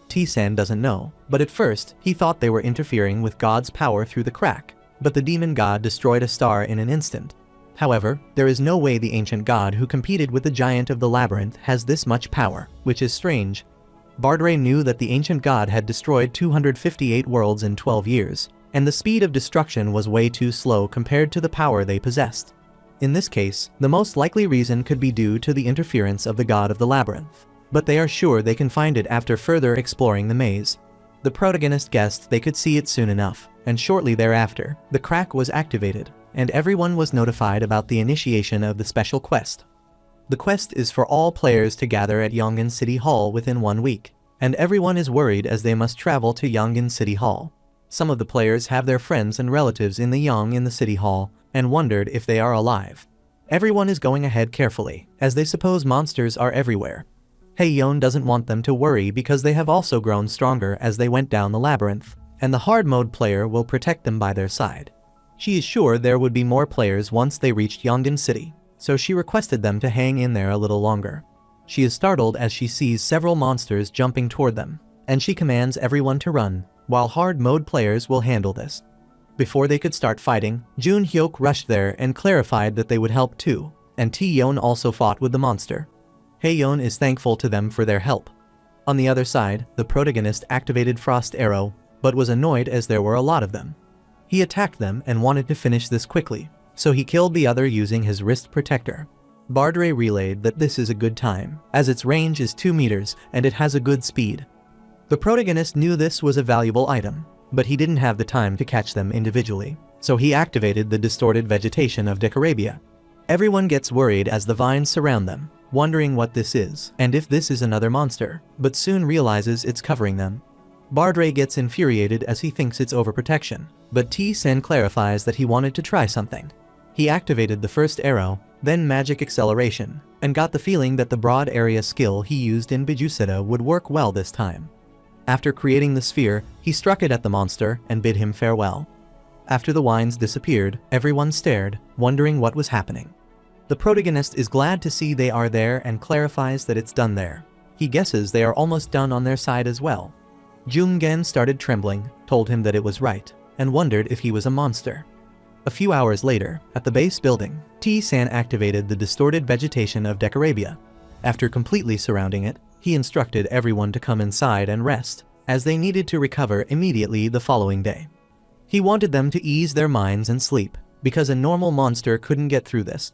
[SPEAKER 1] T-San doesn't know, but at first, he thought they were interfering with God's power through the crack, but the demon god destroyed a star in an instant. However, there is no way the ancient god who competed with the giant of the labyrinth has this much power, which is strange. Bardray knew that the ancient god had destroyed 258 worlds in 12 years, and the speed of destruction was way too slow compared to the power they possessed. In this case, the most likely reason could be due to the interference of the god of the labyrinth, but they are sure they can find it after further exploring the maze. The protagonist guessed they could see it soon enough, and shortly thereafter, the crack was activated, and everyone was notified about the initiation of the special quest. The quest is for all players to gather at Yongan City Hall within 1 week, and everyone is worried as they must travel to Yongan City Hall. Some of the players have their friends and relatives in the Yong in the City Hall, and wondered if they are alive. Everyone is going ahead carefully, as they suppose monsters are everywhere. Haeyeon doesn't want them to worry because they have also grown stronger as they went down the labyrinth, and the hard mode player will protect them by their side. She is sure there would be more players once they reached Yongin City, so she requested them to hang in there a little longer. She is startled as she sees several monsters jumping toward them, and she commands everyone to run, while hard mode players will handle this. Before they could start fighting, Jun Hyuk rushed there and clarified that they would help too, and Tae-yeon also fought with the monster. Hae-yeon is thankful to them for their help. On the other side, the protagonist activated Frost Arrow, but was annoyed as there were a lot of them. He attacked them and wanted to finish this quickly, so he killed the other using his wrist protector. Bardre relayed that this is a good time, as its range is 2 meters and it has a good speed. The protagonist knew this was a valuable item, but he didn't have the time to catch them individually, so he activated the distorted vegetation of Decorabia. Everyone gets worried as the vines surround them, wondering what this is and if this is another monster, but soon realizes it's covering them. Bardre gets infuriated as he thinks it's overprotection, but T-Sen clarifies that he wanted to try something. He activated the first arrow, then magic acceleration, and got the feeling that the broad area skill he used in Bijuseta would work well this time. After creating the sphere, he struck it at the monster and bid him farewell. After the vines disappeared, everyone stared, wondering what was happening. The protagonist is glad to see they are there and clarifies that it's done there. He guesses they are almost done on their side as well. Jungen started trembling, told him that it was right, and wondered if he was a monster. A few hours later, at the base building, T-San activated the distorted vegetation of Decorabia. After completely surrounding it, he instructed everyone to come inside and rest, as they needed to recover immediately the following day. He wanted them to ease their minds and sleep, because a normal monster couldn't get through this.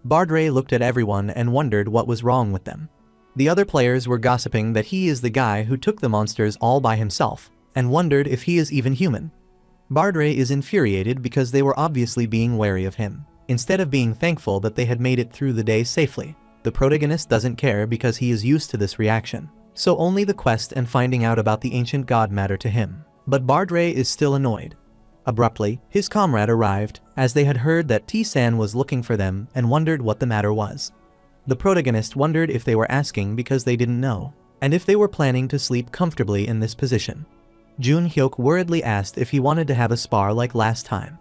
[SPEAKER 1] Bardre looked at everyone and wondered what was wrong with them. The other players were gossiping that he is the guy who took the monsters all by himself, and wondered if he is even human. Bardre is infuriated because they were obviously being wary of him, instead of being thankful that they had made it through the day safely. The protagonist doesn't care because he is used to this reaction, so only the quest and finding out about the ancient god matter to him. But Bardre is still annoyed. Abruptly, his comrade arrived, as they had heard that T-San was looking for them and wondered what the matter was. The protagonist wondered if they were asking because they didn't know, and if they were planning to sleep comfortably in this position. Jun Hyuk worriedly asked if he wanted to have a spar like last time.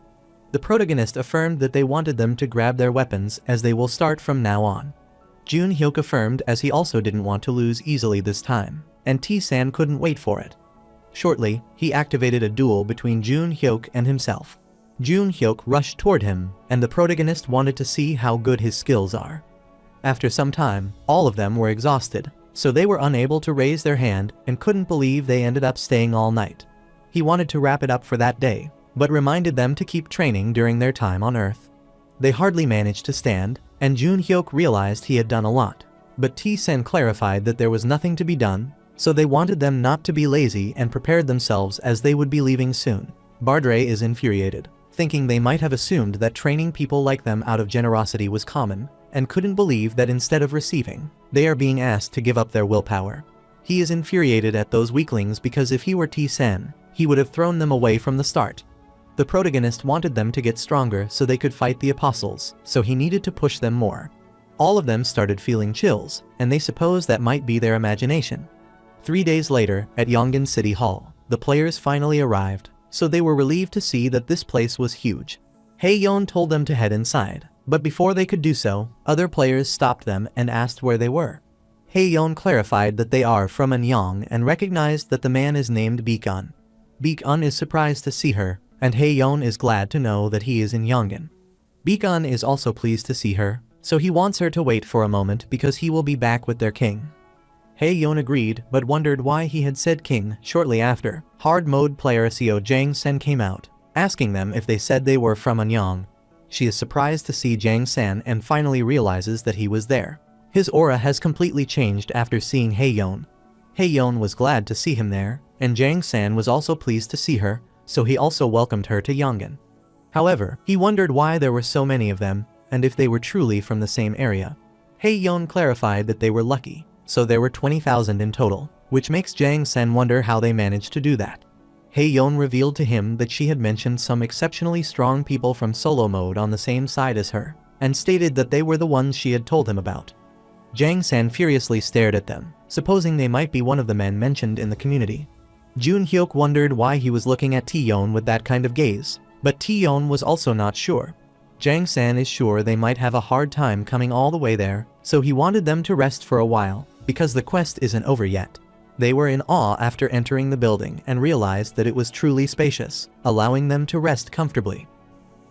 [SPEAKER 1] The protagonist affirmed that they wanted them to grab their weapons as they will start from now on. Jun Hyuk affirmed as he also didn't want to lose easily this time, and T-San couldn't wait for it. Shortly, he activated a duel between Jun Hyuk and himself. Jun Hyuk rushed toward him, and the protagonist wanted to see how good his skills are. After some time, all of them were exhausted, so they were unable to raise their hand and couldn't believe they ended up staying all night. He wanted to wrap it up for that day, but reminded them to keep training during their time on Earth. They hardly managed to stand, and Jun Hyuk realized he had done a lot, but T-Sen clarified that there was nothing to be done, so they wanted them not to be lazy and prepared themselves as they would be leaving soon. Bardre is infuriated, thinking they might have assumed that training people like them out of generosity was common, and couldn't believe that instead of receiving, they are being asked to give up their willpower. He is infuriated at those weaklings because if he were T-Sen, he would have thrown them away from the start. The protagonist wanted them to get stronger so they could fight the apostles, so he needed to push them more. All of them started feeling chills, and they supposed that might be their imagination. 3 days later, at Yongin City Hall, the players finally arrived, so they were relieved to see that this place was huge. Hae-yeon told them to head inside, but before they could do so, other players stopped them and asked where they were. Hae-yeon clarified that they are from Anyang and recognized that the man is named Beacon. Beacon is surprised to see her, and Hae-yeon is glad to know that he is in Yongin. Beacon is also pleased to see her, so he wants her to wait for a moment because he will be back with their king. Hae-yeon agreed but wondered why he had said king. Shortly after, hard mode player Seo Jang-sen came out, asking them if they said they were from Anyang. She is surprised to see Jang-san and finally realizes that he was there. His aura has completely changed after seeing Hae-yeon. Hae-yeon was glad to see him there, and Jang-san was also pleased to see her, so he also welcomed her to Yongin. However, he wondered why there were so many of them, and if they were truly from the same area. Hae-yeon clarified that they were lucky, so there were 20,000 in total, which makes Jang-sen wonder how they managed to do that. Hae-yeon revealed to him that she had mentioned some exceptionally strong people from solo mode on the same side as her, and stated that they were the ones she had told him about. Jang-san furiously stared at them, supposing they might be one of the men mentioned in the community. Jun Hyuk wondered why he was looking at Taeyeon with that kind of gaze, but Taeyeon was also not sure. Jang San is sure they might have a hard time coming all the way there, so he wanted them to rest for a while, because the quest isn't over yet. They were in awe after entering the building and realized that it was truly spacious, allowing them to rest comfortably.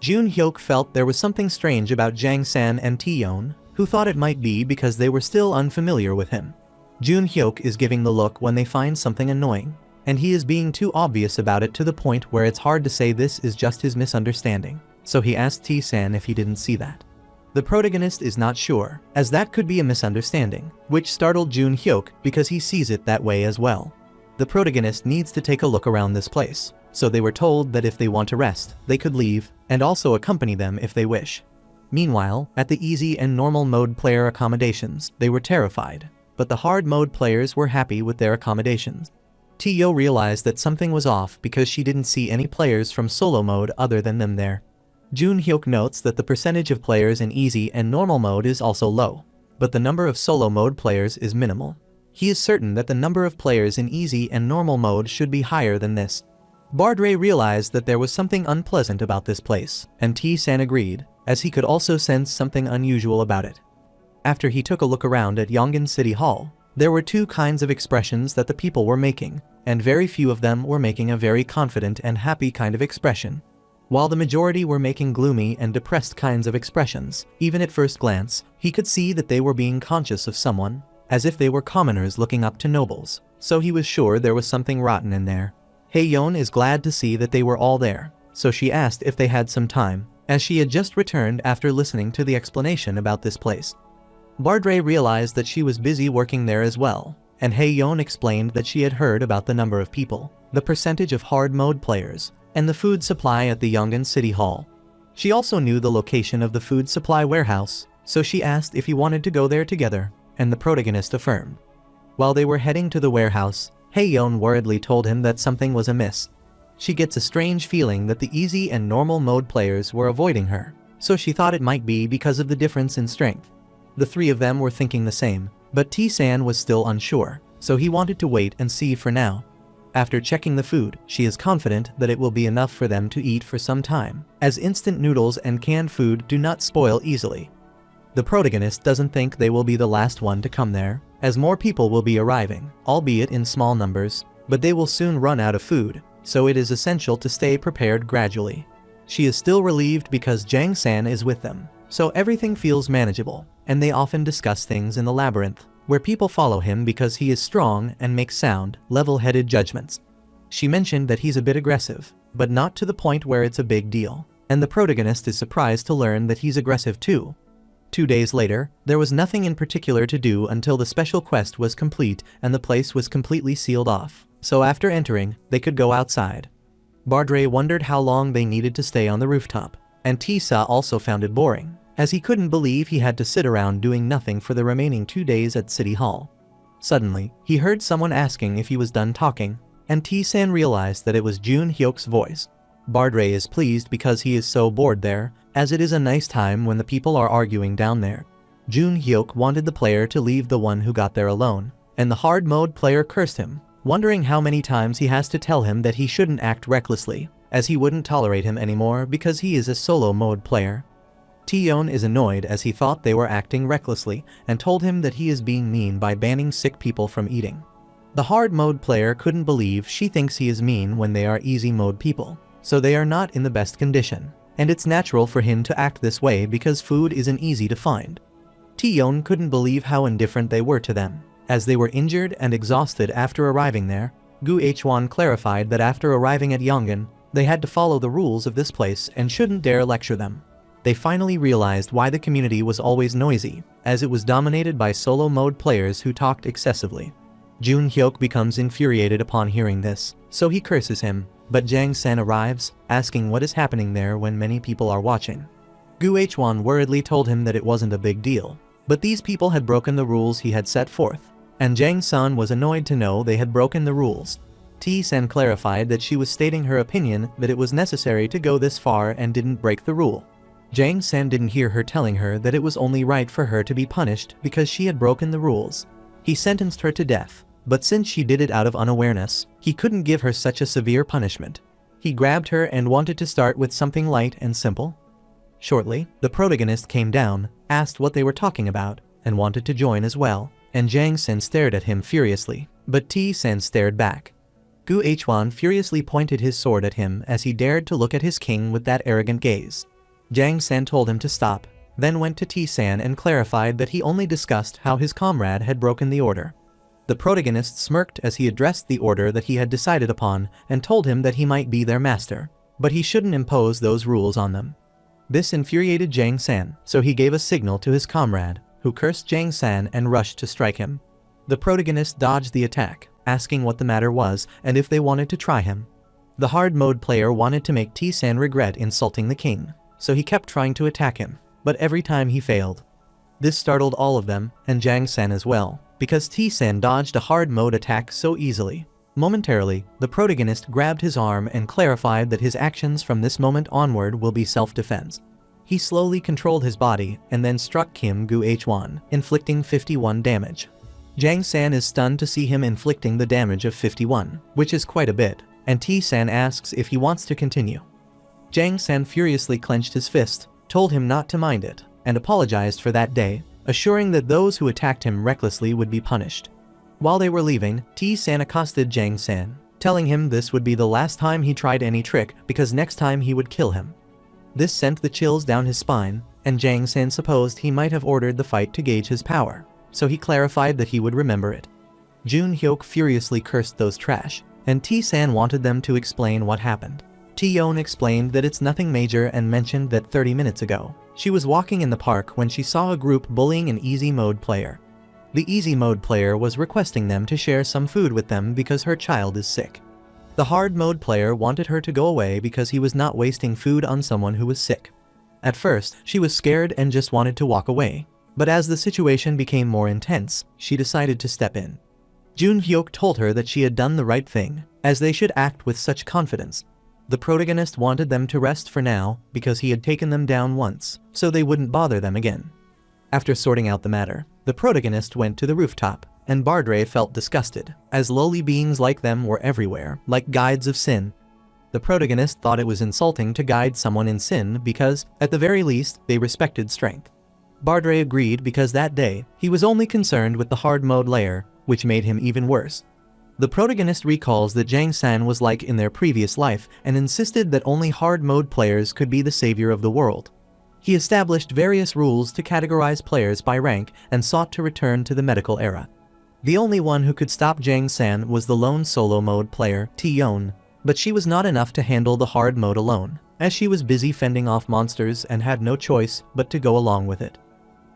[SPEAKER 1] Jun Hyuk felt there was something strange about Jang San and Taeyeon, who thought it might be because they were still unfamiliar with him. Jun Hyuk is giving the look when they find something annoying, and he is being too obvious about it to the point where it's hard to say this is just his misunderstanding, so he asked T-san if he didn't see that. The protagonist is not sure, as that could be a misunderstanding, which startled Jun Hyuk because he sees it that way as well. The protagonist needs to take a look around this place, so they were told that if they want to rest, they could leave, and also accompany them if they wish. Meanwhile, at the easy and normal mode player accommodations, they were terrified, but the hard mode players were happy with their accommodations. Taeyeon realized that something was off because she didn't see any players from solo mode other than them there. Jun Hyuk notes that the percentage of players in easy and normal mode is also low, but the number of solo mode players is minimal. He is certain that the number of players in easy and normal mode should be higher than this. Bardray realized that there was something unpleasant about this place, and T-san agreed, as he could also sense something unusual about it. After he took a look around at Yongin City Hall, there were two kinds of expressions that the people were making, and very few of them were making a very confident and happy kind of expression. While the majority were making gloomy and depressed kinds of expressions, even at first glance, he could see that they were being conscious of someone, as if they were commoners looking up to nobles, so he was sure there was something rotten in there. Haeyeon is glad to see that they were all there, so she asked if they had some time, as she had just returned after listening to the explanation about this place. Bardray realized that she was busy working there as well, and Haeyeon explained that she had heard about the number of people, the percentage of hard mode players, and the food supply at the Yongin City Hall. She also knew the location of the food supply warehouse, so she asked if he wanted to go there together, and the protagonist affirmed. While they were heading to the warehouse, Haeyeon worriedly told him that something was amiss. She gets a strange feeling that the easy and normal mode players were avoiding her, so she thought it might be because of the difference in strength. The three of them were thinking the same, but T-san was still unsure, so he wanted to wait and see for now. After checking the food, she is confident that it will be enough for them to eat for some time, as instant noodles and canned food do not spoil easily. The protagonist doesn't think they will be the last one to come there, as more people will be arriving, albeit in small numbers, but they will soon run out of food, so it is essential to stay prepared gradually. She is still relieved because Jang San is with them, so everything feels manageable, and they often discuss things in the labyrinth, where people follow him because he is strong and makes sound, level-headed judgments. She mentioned that he's a bit aggressive, but not to the point where it's a big deal, and the protagonist is surprised to learn that he's aggressive too. 2 days later, there was nothing in particular to do until the special quest was complete and the place was completely sealed off, so after entering, they could go outside. Bardray wondered how long they needed to stay on the rooftop, and Tisa also found it boring, as he couldn't believe he had to sit around doing nothing for the remaining 2 days at City Hall. Suddenly, he heard someone asking if he was done talking, and T-san realized that it was Jun Hyuk's voice. Bardray is pleased because he is so bored there, as it is a nice time when the people are arguing down there. Jun Hyuk wanted the player to leave the one who got there alone, and the hard mode player cursed him, wondering how many times he has to tell him that he shouldn't act recklessly, as he wouldn't tolerate him anymore because he is a solo mode player. Taeyeon is annoyed as he thought they were acting recklessly and told him that he is being mean by banning sick people from eating. The hard mode player couldn't believe she thinks he is mean when they are easy mode people, so they are not in the best condition, and it's natural for him to act this way because food isn't easy to find. Taeyeon couldn't believe how indifferent they were to them, as they were injured and exhausted after arriving there. Gu Hwan clarified that after arriving at Yongin, they had to follow the rules of this place and shouldn't dare lecture them. They finally realized why the community was always noisy, as it was dominated by solo mode players who talked excessively. Jun Hyuk becomes infuriated upon hearing this, so he curses him, but Jang San arrives, asking what is happening there when many people are watching. Gu Hwan worriedly told him that it wasn't a big deal, but these people had broken the rules he had set forth, and Jang San was annoyed to know they had broken the rules. T-san clarified that she was stating her opinion that it was necessary to go this far and didn't break the rule. Jang San didn't hear her telling her that it was only right for her to be punished because she had broken the rules. He sentenced her to death, but since she did it out of unawareness, he couldn't give her such a severe punishment. He grabbed her and wanted to start with something light and simple. Shortly, the protagonist came down, asked what they were talking about, and wanted to join as well, and Jang Sen stared at him furiously, but T-Sen stared back. Gu Huan furiously pointed his sword at him as he dared to look at his king with that arrogant gaze. Jang Sen told him to stop, then went to T-San and clarified that he only discussed how his comrade had broken the order. The protagonist smirked as he addressed the order that he had decided upon and told him that he might be their master, but he shouldn't impose those rules on them. This infuriated Jang San, so he gave a signal to his comrade, who cursed Jang San and rushed to strike him. The protagonist dodged the attack, asking what the matter was and if they wanted to try him. The hard mode player wanted to make T-San regret insulting the king, so he kept trying to attack him, but every time he failed. This startled all of them, and Jang San as well, because T-San dodged a hard mode attack so easily. Momentarily, the protagonist grabbed his arm and clarified that his actions from this moment onward will be self-defense. He slowly controlled his body and then struck Kim Gu Huan, inflicting 51 damage. Jang San is stunned to see him inflicting the damage of 51, which is quite a bit, and T-San asks if he wants to continue. Jang San furiously clenched his fist, told him not to mind it, and apologized for that day, assuring that those who attacked him recklessly would be punished. While they were leaving, T-San accosted Jang San, telling him this would be the last time he tried any trick because next time he would kill him. This sent the chills down his spine, and Jang San supposed he might have ordered the fight to gauge his power, so he clarified that he would remember it. Jun Hyuk furiously cursed those trash, and T-San wanted them to explain what happened. T-Yeon explained that it's nothing major and mentioned that 30 minutes ago, she was walking in the park when she saw a group bullying an easy mode player. The easy mode player was requesting them to share some food with them because her child is sick. The hard mode player wanted her to go away because he was not wasting food on someone who was sick. At first, she was scared and just wanted to walk away, but as the situation became more intense, she decided to step in. Jun Hyuk told her that she had done the right thing, as they should act with such confidence. The protagonist wanted them to rest for now because he had taken them down once, so they wouldn't bother them again. After sorting out the matter, the protagonist went to the rooftop, and Bardre felt disgusted, as lowly beings like them were everywhere, like guides of sin. The protagonist thought it was insulting to guide someone in sin because, at the very least, they respected strength. Bardre agreed because that day, he was only concerned with the hard mode layer, which made him even worse. The protagonist recalls that Jang San was like in their previous life and insisted that only hard mode players could be the savior of the world. He established various rules to categorize players by rank and sought to return to the medical era. The only one who could stop Jang San was the lone solo mode player, T-Yeon, but she was not enough to handle the hard mode alone, as she was busy fending off monsters and had no choice but to go along with it.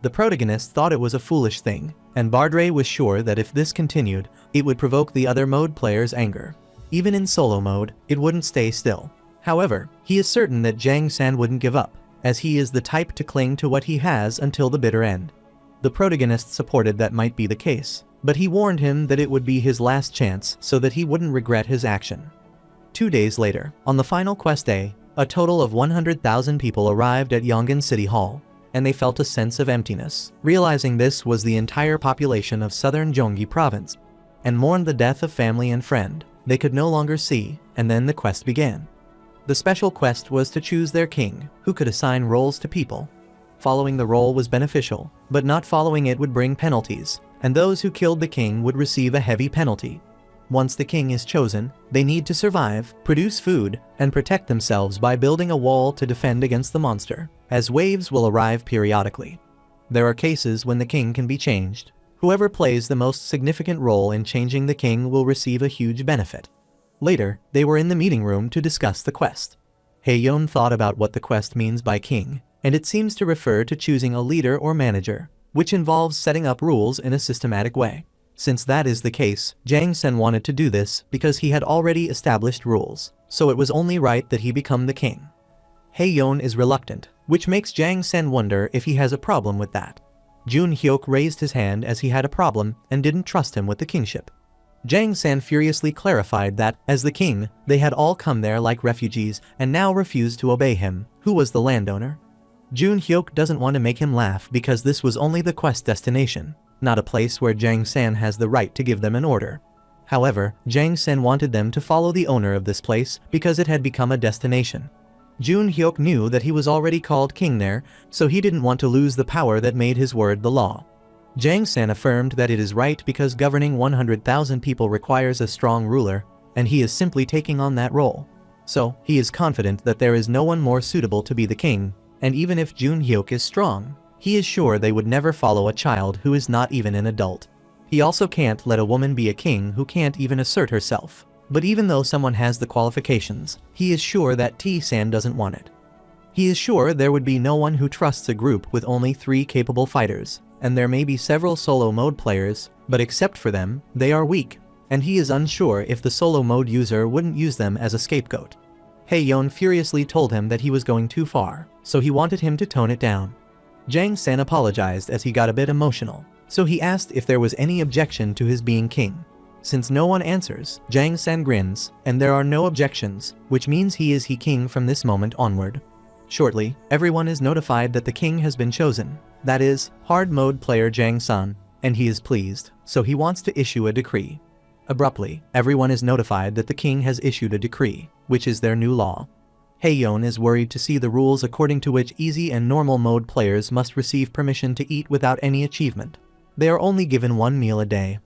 [SPEAKER 1] The protagonist thought it was a foolish thing, and Bardre was sure that if this continued, it would provoke the other mode players' anger. Even in solo mode, it wouldn't stay still. However, he is certain that Jang San wouldn't give up, as he is the type to cling to what he has until the bitter end. The protagonist supported that might be the case, but he warned him that it would be his last chance so that he wouldn't regret his action. 2 days later, on the final quest day, a total of 100,000 people arrived at Yongin City Hall, and they felt a sense of emptiness, realizing this was the entire population of southern Gyeonggi province, and mourned the death of family and friend they could no longer see, and then the quest began. The special quest was to choose their king, who could assign roles to people. Following the role was beneficial, but not following it would bring penalties, and those who killed the king would receive a heavy penalty. Once the king is chosen, they need to survive, produce food, and protect themselves by building a wall to defend against the monster, as waves will arrive periodically. There are cases when the king can be changed. Whoever plays the most significant role in changing the king will receive a huge benefit. Later, they were in the meeting room to discuss the quest. Haeyeon thought about what the quest means by king, and it seems to refer to choosing a leader or manager, which involves setting up rules in a systematic way. Since that is the case, Jang Sen wanted to do this because he had already established rules, so it was only right that he become the king. Haeyeon is reluctant, which makes Jang Sen wonder if he has a problem with that. Jun Hyuk raised his hand as he had a problem and didn't trust him with the kingship. Jang Sen furiously clarified that, as the king, they had all come there like refugees and now refused to obey him, who was the landowner. Jun Hyuk doesn't want to make him laugh because this was only the quest destination. not a place where Jang San has the right to give them an order. However, Jang Sen wanted them to follow the owner of this place because it had become a destination. Jun Hyuk knew that he was already called king there, so he didn't want to lose the power that made his word the law. Jang Sen affirmed that it is right because governing 100,000 people requires a strong ruler, and he is simply taking on that role. So, he is confident that there is no one more suitable to be the king, and even if Jun Hyuk is strong, he is sure they would never follow a child who is not even an adult. He also can't let a woman be a king who can't even assert herself. But even though someone has the qualifications, he is sure that T-san doesn't want it. He is sure there would be no one who trusts a group with only 3 capable fighters, and there may be several solo mode players, but except for them, they are weak, and he is unsure if the solo mode user wouldn't use them as a scapegoat. Haeyeon furiously told him that he was going too far, so he wanted him to tone it down. Jang Sen apologized as he got a bit emotional, so he asked if there was any objection to his being king. Since no one answers, Jang Sen grins, and there are no objections, which means he is king from this moment onward. Shortly, everyone is notified that the king has been chosen, that is, hard mode player Jang San, and he is pleased, so he wants to issue a decree. Abruptly, everyone is notified that the king has issued a decree, which is their new law. Haeyeon is worried to see the rules according to which easy and normal mode players must receive permission to eat without any achievement. They are only given 1 meal a day.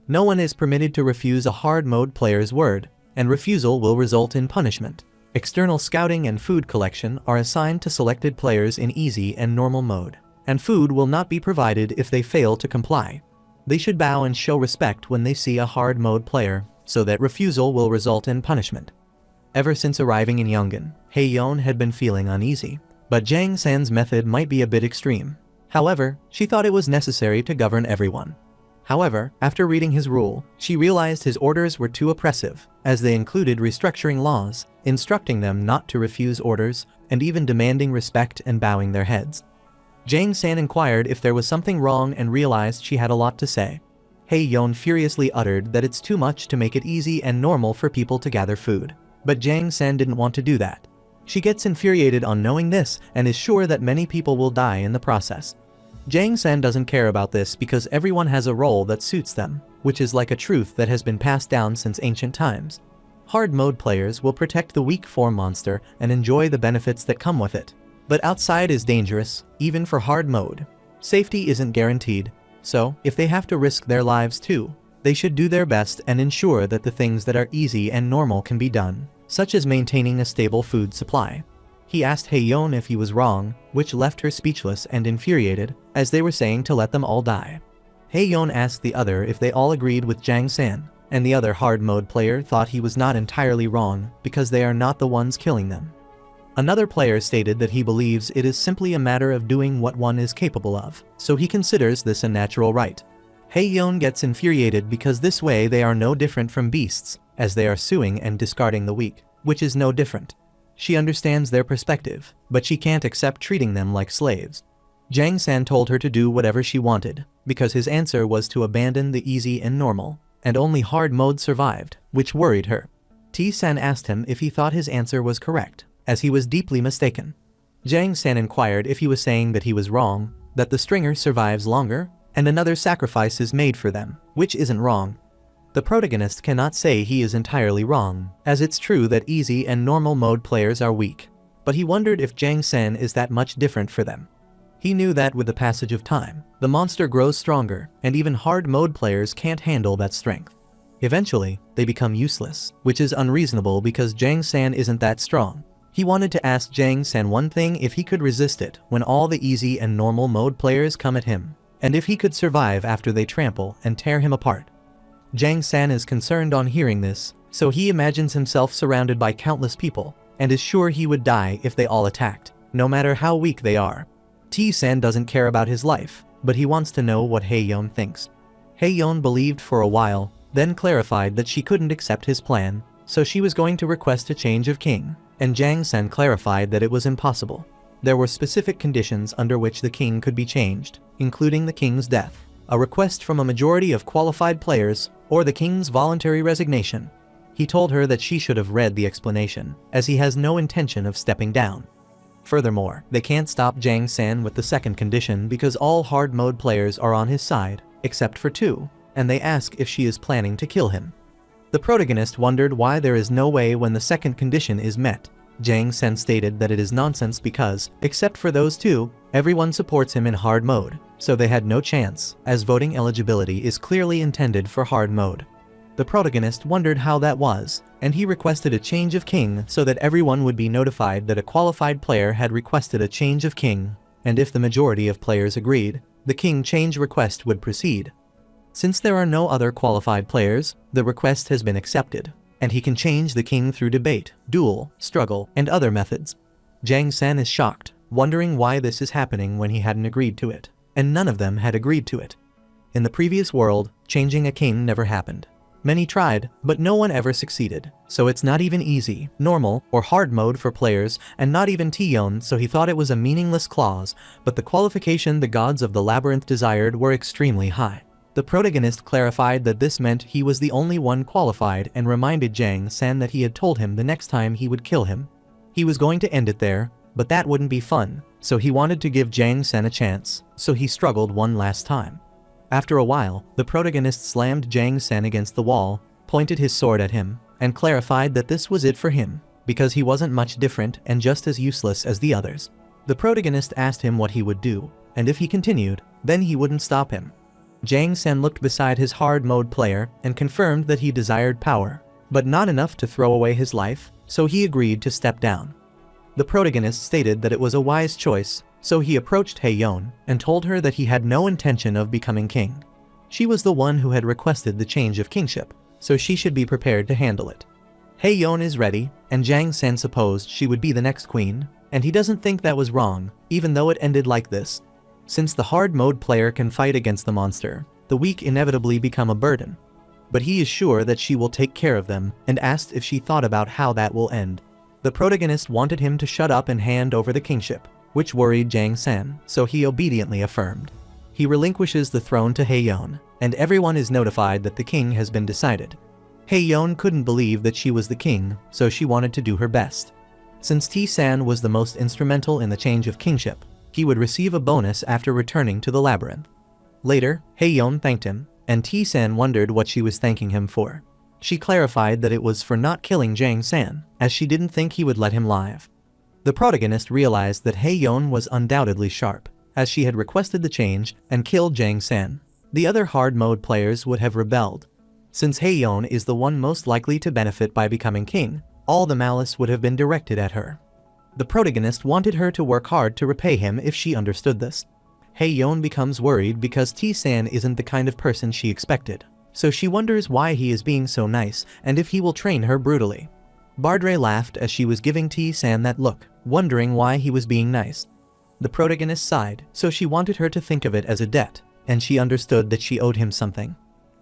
[SPEAKER 1] No one is permitted to refuse a hard mode player's word, and refusal will result in punishment. External scouting and food collection are assigned to selected players in easy and normal mode, and food will not be provided if they fail to comply. They should bow and show respect when they see a hard mode player, so that refusal will result in punishment. Ever since arriving in Yongan, Haeyeon had been feeling uneasy, but Jang San's method might be a bit extreme. However, she thought it was necessary to govern everyone. However, after reading his rule, she realized his orders were too oppressive, as they included restructuring laws, instructing them not to refuse orders, and even demanding respect and bowing their heads. Jang San inquired if there was something wrong and realized she had a lot to say. Haeyeon furiously uttered that it's too much to make it easy and normal for people to gather food. But Jang San didn't want to do that. She gets infuriated on knowing this and is sure that many people will die in the process. Jang San doesn't care about this because everyone has a role that suits them, which is like a truth that has been passed down since ancient times. Hard mode players will protect the weak form monster and enjoy the benefits that come with it. But outside is dangerous, even for hard mode. Safety isn't guaranteed, so if they have to risk their lives too, they should do their best and ensure that the things that are easy and normal can be done, such as maintaining a stable food supply. He asked Haeyeon if he was wrong, which left her speechless and infuriated, as they were saying to let them all die. Haeyeon asked the other if they all agreed with Jang San, and the other hard mode player thought he was not entirely wrong because they are not the ones killing them. Another player stated that he believes it is simply a matter of doing what one is capable of, so he considers this a natural right. Haeyeon gets infuriated because this way they are no different from beasts, as they are suing and discarding the weak, which is no different. She understands their perspective, but she can't accept treating them like slaves. Jang San told her to do whatever she wanted, because his answer was to abandon the easy and normal, and only hard mode survived, which worried her. T-san asked him if he thought his answer was correct, as he was deeply mistaken. Jang San inquired if he was saying that he was wrong, that the stringer survives longer, and another sacrifice is made for them, which isn't wrong. The protagonist cannot say he is entirely wrong, as it's true that easy and normal mode players are weak, but he wondered if Jang San is that much different for them. He knew that with the passage of time, the monster grows stronger, and even hard mode players can't handle that strength. Eventually, they become useless, which is unreasonable because Jang San isn't that strong. He wanted to ask Jang San one thing: if he could resist it when all the easy and normal mode players come at him, and if he could survive after they trample and tear him apart. Jang San is concerned on hearing this, so he imagines himself surrounded by countless people, and is sure he would die if they all attacked, no matter how weak they are. T-san doesn't care about his life, but he wants to know what Haeyeon thinks. Haeyeon believed for a while, then clarified that she couldn't accept his plan, so she was going to request a change of king, and Jang San clarified that it was impossible. There were specific conditions under which the king could be changed, including the king's death, a request from a majority of qualified players, or the king's voluntary resignation. He told her that she should have read the explanation, as he has no intention of stepping down. Furthermore, they can't stop Jang San with the second condition because all hard mode players are on his side, except for 2, and they ask if she is planning to kill him. The protagonist wondered why there is no way when the second condition is met. Jang Sen stated that it is nonsense because, except for those 2, everyone supports him in hard mode, so they had no chance, as voting eligibility is clearly intended for hard mode. The protagonist wondered how that was, and he requested a change of king so that everyone would be notified that a qualified player had requested a change of king, and if the majority of players agreed, the king change request would proceed. Since there are no other qualified players, the request has been accepted, and he can change the king through debate, duel, struggle, and other methods. Jang Sen is shocked, wondering why this is happening when he hadn't agreed to it, and none of them had agreed to it. In the previous world, changing a king never happened. Many tried, but no one ever succeeded, so it's not even easy, normal, or hard mode for players, and not even Tion, so he thought it was a meaningless clause, but the qualification the gods of the labyrinth desired were extremely high. The protagonist clarified that this meant he was the only one qualified and reminded Jang Sen that he had told him the next time he would kill him. He was going to end it there, but that wouldn't be fun, so he wanted to give Jang Sen a chance, so he struggled one last time. After a while, the protagonist slammed Jang Sen against the wall, pointed his sword at him, and clarified that this was it for him, because he wasn't much different and just as useless as the others. The protagonist asked him what he would do, and if he continued, then he wouldn't stop him. Jang Sen looked beside his hard mode player and confirmed that he desired power, but not enough to throw away his life, so he agreed to step down. The protagonist stated that it was a wise choice, so he approached Haeyeon and told her that he had no intention of becoming king. She was the one who had requested the change of kingship, so she should be prepared to handle it. Haeyeon is ready, and Jang Sen supposed she would be the next queen, and he doesn't think that was wrong, even though it ended like this. Since the hard mode player can fight against the monster, the weak inevitably become a burden. But he is sure that she will take care of them, and asked if she thought about how that will end. The protagonist wanted him to shut up and hand over the kingship, which worried Jang Sen, so he obediently affirmed. He relinquishes the throne to Haeyeon, and everyone is notified that the king has been decided. Haeyeon couldn't believe that she was the king, so she wanted to do her best. Since T-san was the most instrumental in the change of kingship, he would receive a bonus after returning to the labyrinth. Later, Haeyeon thanked him, and T-san wondered what she was thanking him for. She clarified that it was for not killing Jang Sen, as she didn't think he would let him live. The protagonist realized that Haeyeon was undoubtedly sharp, as she had requested the change and killed Jang Sen. The other hard mode players would have rebelled. Since Haeyeon is the one most likely to benefit by becoming king, all the malice would have been directed at her. The protagonist wanted her to work hard to repay him if she understood this. Haeyeon becomes worried because T-san isn't the kind of person she expected, so she wonders why he is being so nice and if he will train her brutally. Bardre laughed as she was giving T-san that look, wondering why he was being nice. The protagonist sighed, so she wanted her to think of it as a debt, and she understood that she owed him something.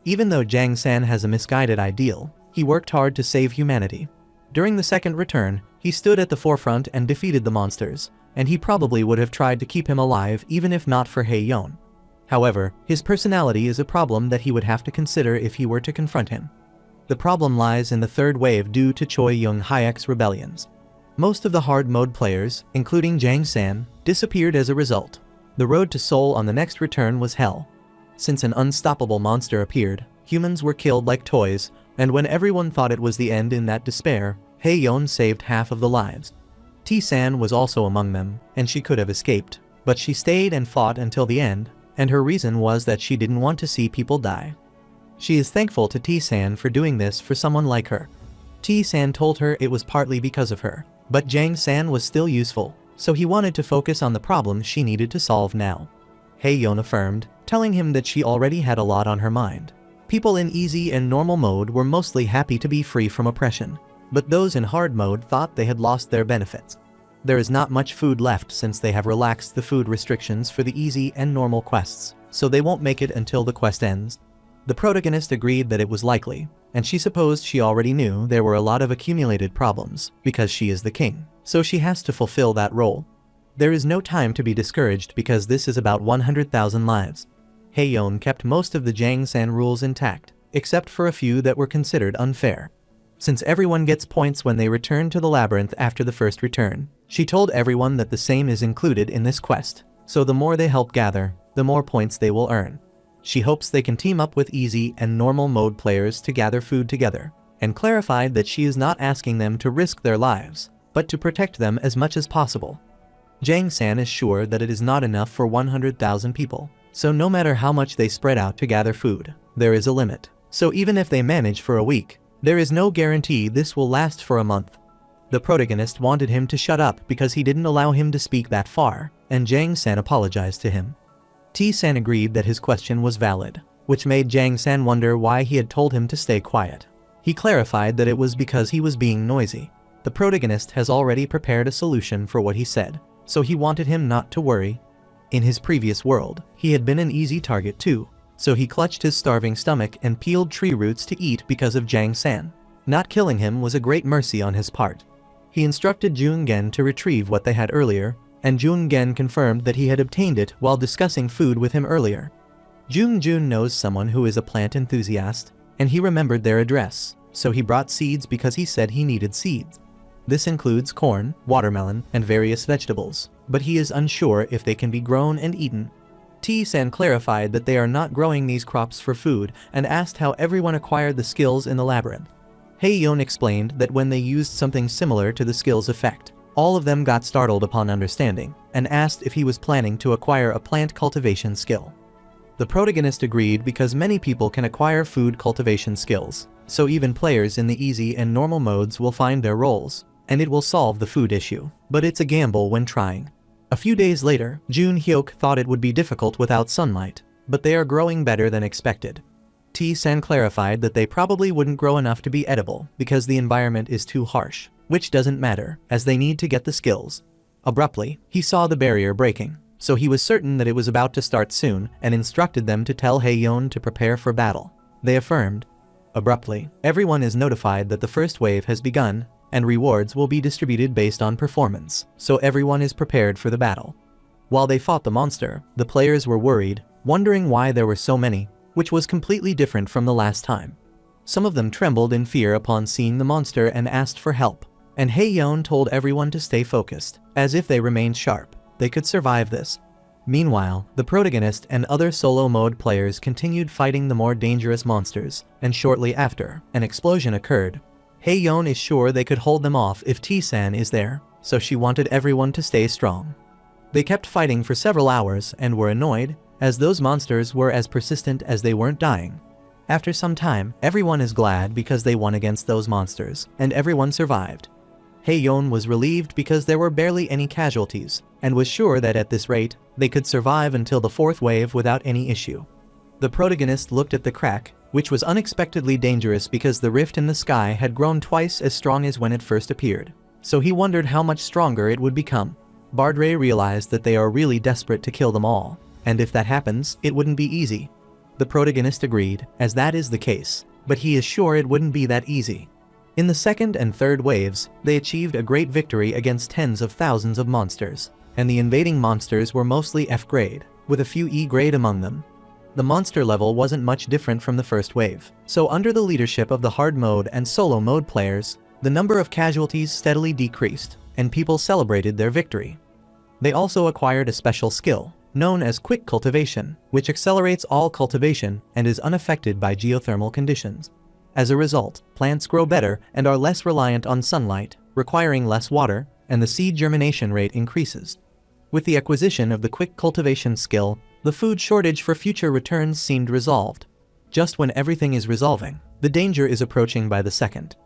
[SPEAKER 1] Even though Jang Sen has a misguided ideal, he worked hard to save humanity. During the second return, he stood at the forefront and defeated the monsters, and he probably would have tried to keep him alive even if not for Haeyeon. However, his personality is a problem that he would have to consider if he were to confront him. The problem lies in the third wave due to Choi Young-hyek's rebellions. Most of the hard mode players, including Jang Sen, disappeared as a result. The road to Seoul on the next return was hell. Since an unstoppable monster appeared, humans were killed like toys, and when everyone thought it was the end in that despair, Haeyeon saved half of the lives. T-san was also among them, and she could have escaped, but she stayed and fought until the end, and her reason was that she didn't want to see people die. She is thankful to T-san for doing this for someone like her. T-san told her it was partly because of her, but Jang Sen was still useful, so he wanted to focus on the problem she needed to solve now. Haeyeon affirmed, telling him that she already had a lot on her mind. People in easy and normal mode were mostly happy to be free from oppression, but those in hard mode thought they had lost their benefits. There is not much food left since they have relaxed the food restrictions for the easy and normal quests, so they won't make it until the quest ends. The protagonist agreed that it was likely, and she supposed she already knew there were a lot of accumulated problems, because she is the king, so she has to fulfill that role. There is no time to be discouraged because this is about 100,000 lives. Haeyeon kept most of the Jang Sen rules intact, except for a few that were considered unfair. Since everyone gets points when they return to the labyrinth after the first return, she told everyone that the same is included in this quest, so the more they help gather, the more points they will earn. She hopes they can team up with easy and normal mode players to gather food together, and clarified that she is not asking them to risk their lives, but to protect them as much as possible. Jang San is sure that it is not enough for 100,000 people, so no matter how much they spread out to gather food, there is a limit. So even if they manage for a week, there is no guarantee this will last for a month. The protagonist wanted him to shut up because he didn't allow him to speak that far, and Jang San apologized to him. T-san agreed that his question was valid, which made Jang San wonder why he had told him to stay quiet. He clarified that it was because he was being noisy. The protagonist has already prepared a solution for what he said, so he wanted him not to worry. In his previous world, he had been an easy target too, so he clutched his starving stomach and peeled tree roots to eat because of Jang San. Not killing him was a great mercy on his part. He instructed Jun Gen to retrieve what they had earlier, and Jun Gen confirmed that he had obtained it while discussing food with him earlier. Jun knows someone who is a plant enthusiast, and he remembered their address, so he brought seeds because he said he needed seeds. This includes corn, watermelon, and various vegetables, but he is unsure if they can be grown and eaten. T-san clarified that they are not growing these crops for food and asked how everyone acquired the skills in the labyrinth. Haeyeon explained that when they used something similar to the skill's effect, all of them got startled upon understanding and asked if he was planning to acquire a plant cultivation skill. The protagonist agreed because many people can acquire food cultivation skills, so even players in the easy and normal modes will find their roles, and it will solve the food issue, but it's a gamble when trying. A few days later, Jun Hyuk thought it would be difficult without sunlight, but they are growing better than expected. T-san clarified that they probably wouldn't grow enough to be edible because the environment is too harsh, which doesn't matter, as they need to get the skills. Abruptly, he saw the barrier breaking, so he was certain that it was about to start soon and instructed them to tell Haeyeon to prepare for battle. They affirmed. Abruptly, everyone is notified that the first wave has begun, and rewards will be distributed based on performance, so everyone is prepared for the battle. While they fought the monster, the players were worried, wondering why there were so many, which was completely different from the last time. Some of them trembled in fear upon seeing the monster and asked for help, and Haeyeon told everyone to stay focused, as if they remained sharp, they could survive this. Meanwhile, the protagonist and other solo mode players continued fighting the more dangerous monsters, and shortly after, an explosion occurred. Haeyeon is sure they could hold them off if T-san is there, so she wanted everyone to stay strong. They kept fighting for several hours and were annoyed, as those monsters were as persistent as they weren't dying. After some time, everyone is glad because they won against those monsters, and everyone survived. Haeyeon was relieved because there were barely any casualties, and was sure that at this rate, they could survive until the fourth wave without any issue. The protagonist looked at the crack, which was unexpectedly dangerous because the rift in the sky had grown twice as strong as when it first appeared, so he wondered how much stronger it would become. Bardre realized that they are really desperate to kill them all, and if that happens, it wouldn't be easy. The protagonist agreed, as that is the case, but he is sure it wouldn't be that easy. In the second and third waves, they achieved a great victory against tens of thousands of monsters, and the invading monsters were mostly F-grade, with a few E-grade among them. The monster level wasn't much different from the first wave, so under the leadership of the hard mode and solo mode players, the number of casualties steadily decreased, and people celebrated their victory. They also acquired a special skill, known as quick cultivation, which accelerates all cultivation and is unaffected by geothermal conditions. As a result, plants grow better and are less reliant on sunlight, requiring less water, and the seed germination rate increases. With the acquisition of the quick cultivation skill, the food shortage for future returns seemed resolved. Just when everything is resolving, the danger is approaching by the second.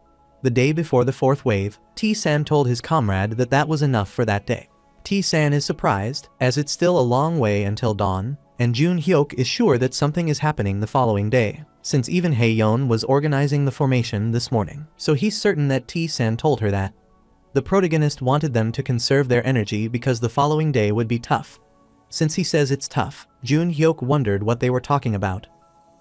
[SPEAKER 1] The day before the fourth wave, T-san told his comrade that that was enough for that day. T-san is surprised, as it's still a long way until dawn, and Jun Hyuk is sure that something is happening the following day, since even Haeyeon was organizing the formation this morning, so he's certain that T-san told her that. The protagonist wanted them to conserve their energy because the following day would be tough. Since he says it's tough, Jun Hyuk wondered what they were talking about.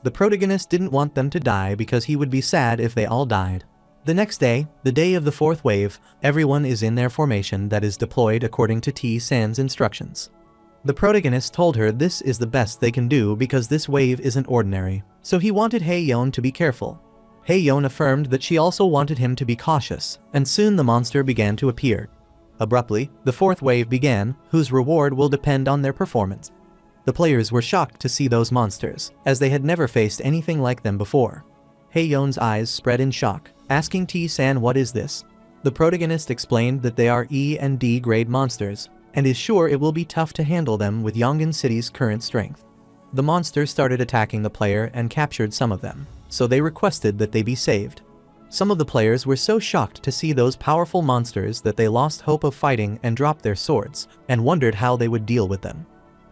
[SPEAKER 1] The protagonist didn't want them to die because he would be sad if they all died. The next day, the day of the fourth wave, everyone is in their formation that is deployed according to T-san's instructions. The protagonist told her this is the best they can do because this wave isn't ordinary, so he wanted Haeyeon to be careful. Haeyeon affirmed that she also wanted him to be cautious, and soon the monster began to appear. Abruptly, the fourth wave began, whose reward will depend on their performance. The players were shocked to see those monsters, as they had never faced anything like them before. Haeyeon's eyes spread in shock, asking T-san what is this? The protagonist explained that they are E and D grade monsters, and is sure it will be tough to handle them with Yongin City's current strength. The monsters started attacking the player and captured some of them, so they requested that they be saved. Some of the players were so shocked to see those powerful monsters that they lost hope of fighting and dropped their swords, and wondered how they would deal with them.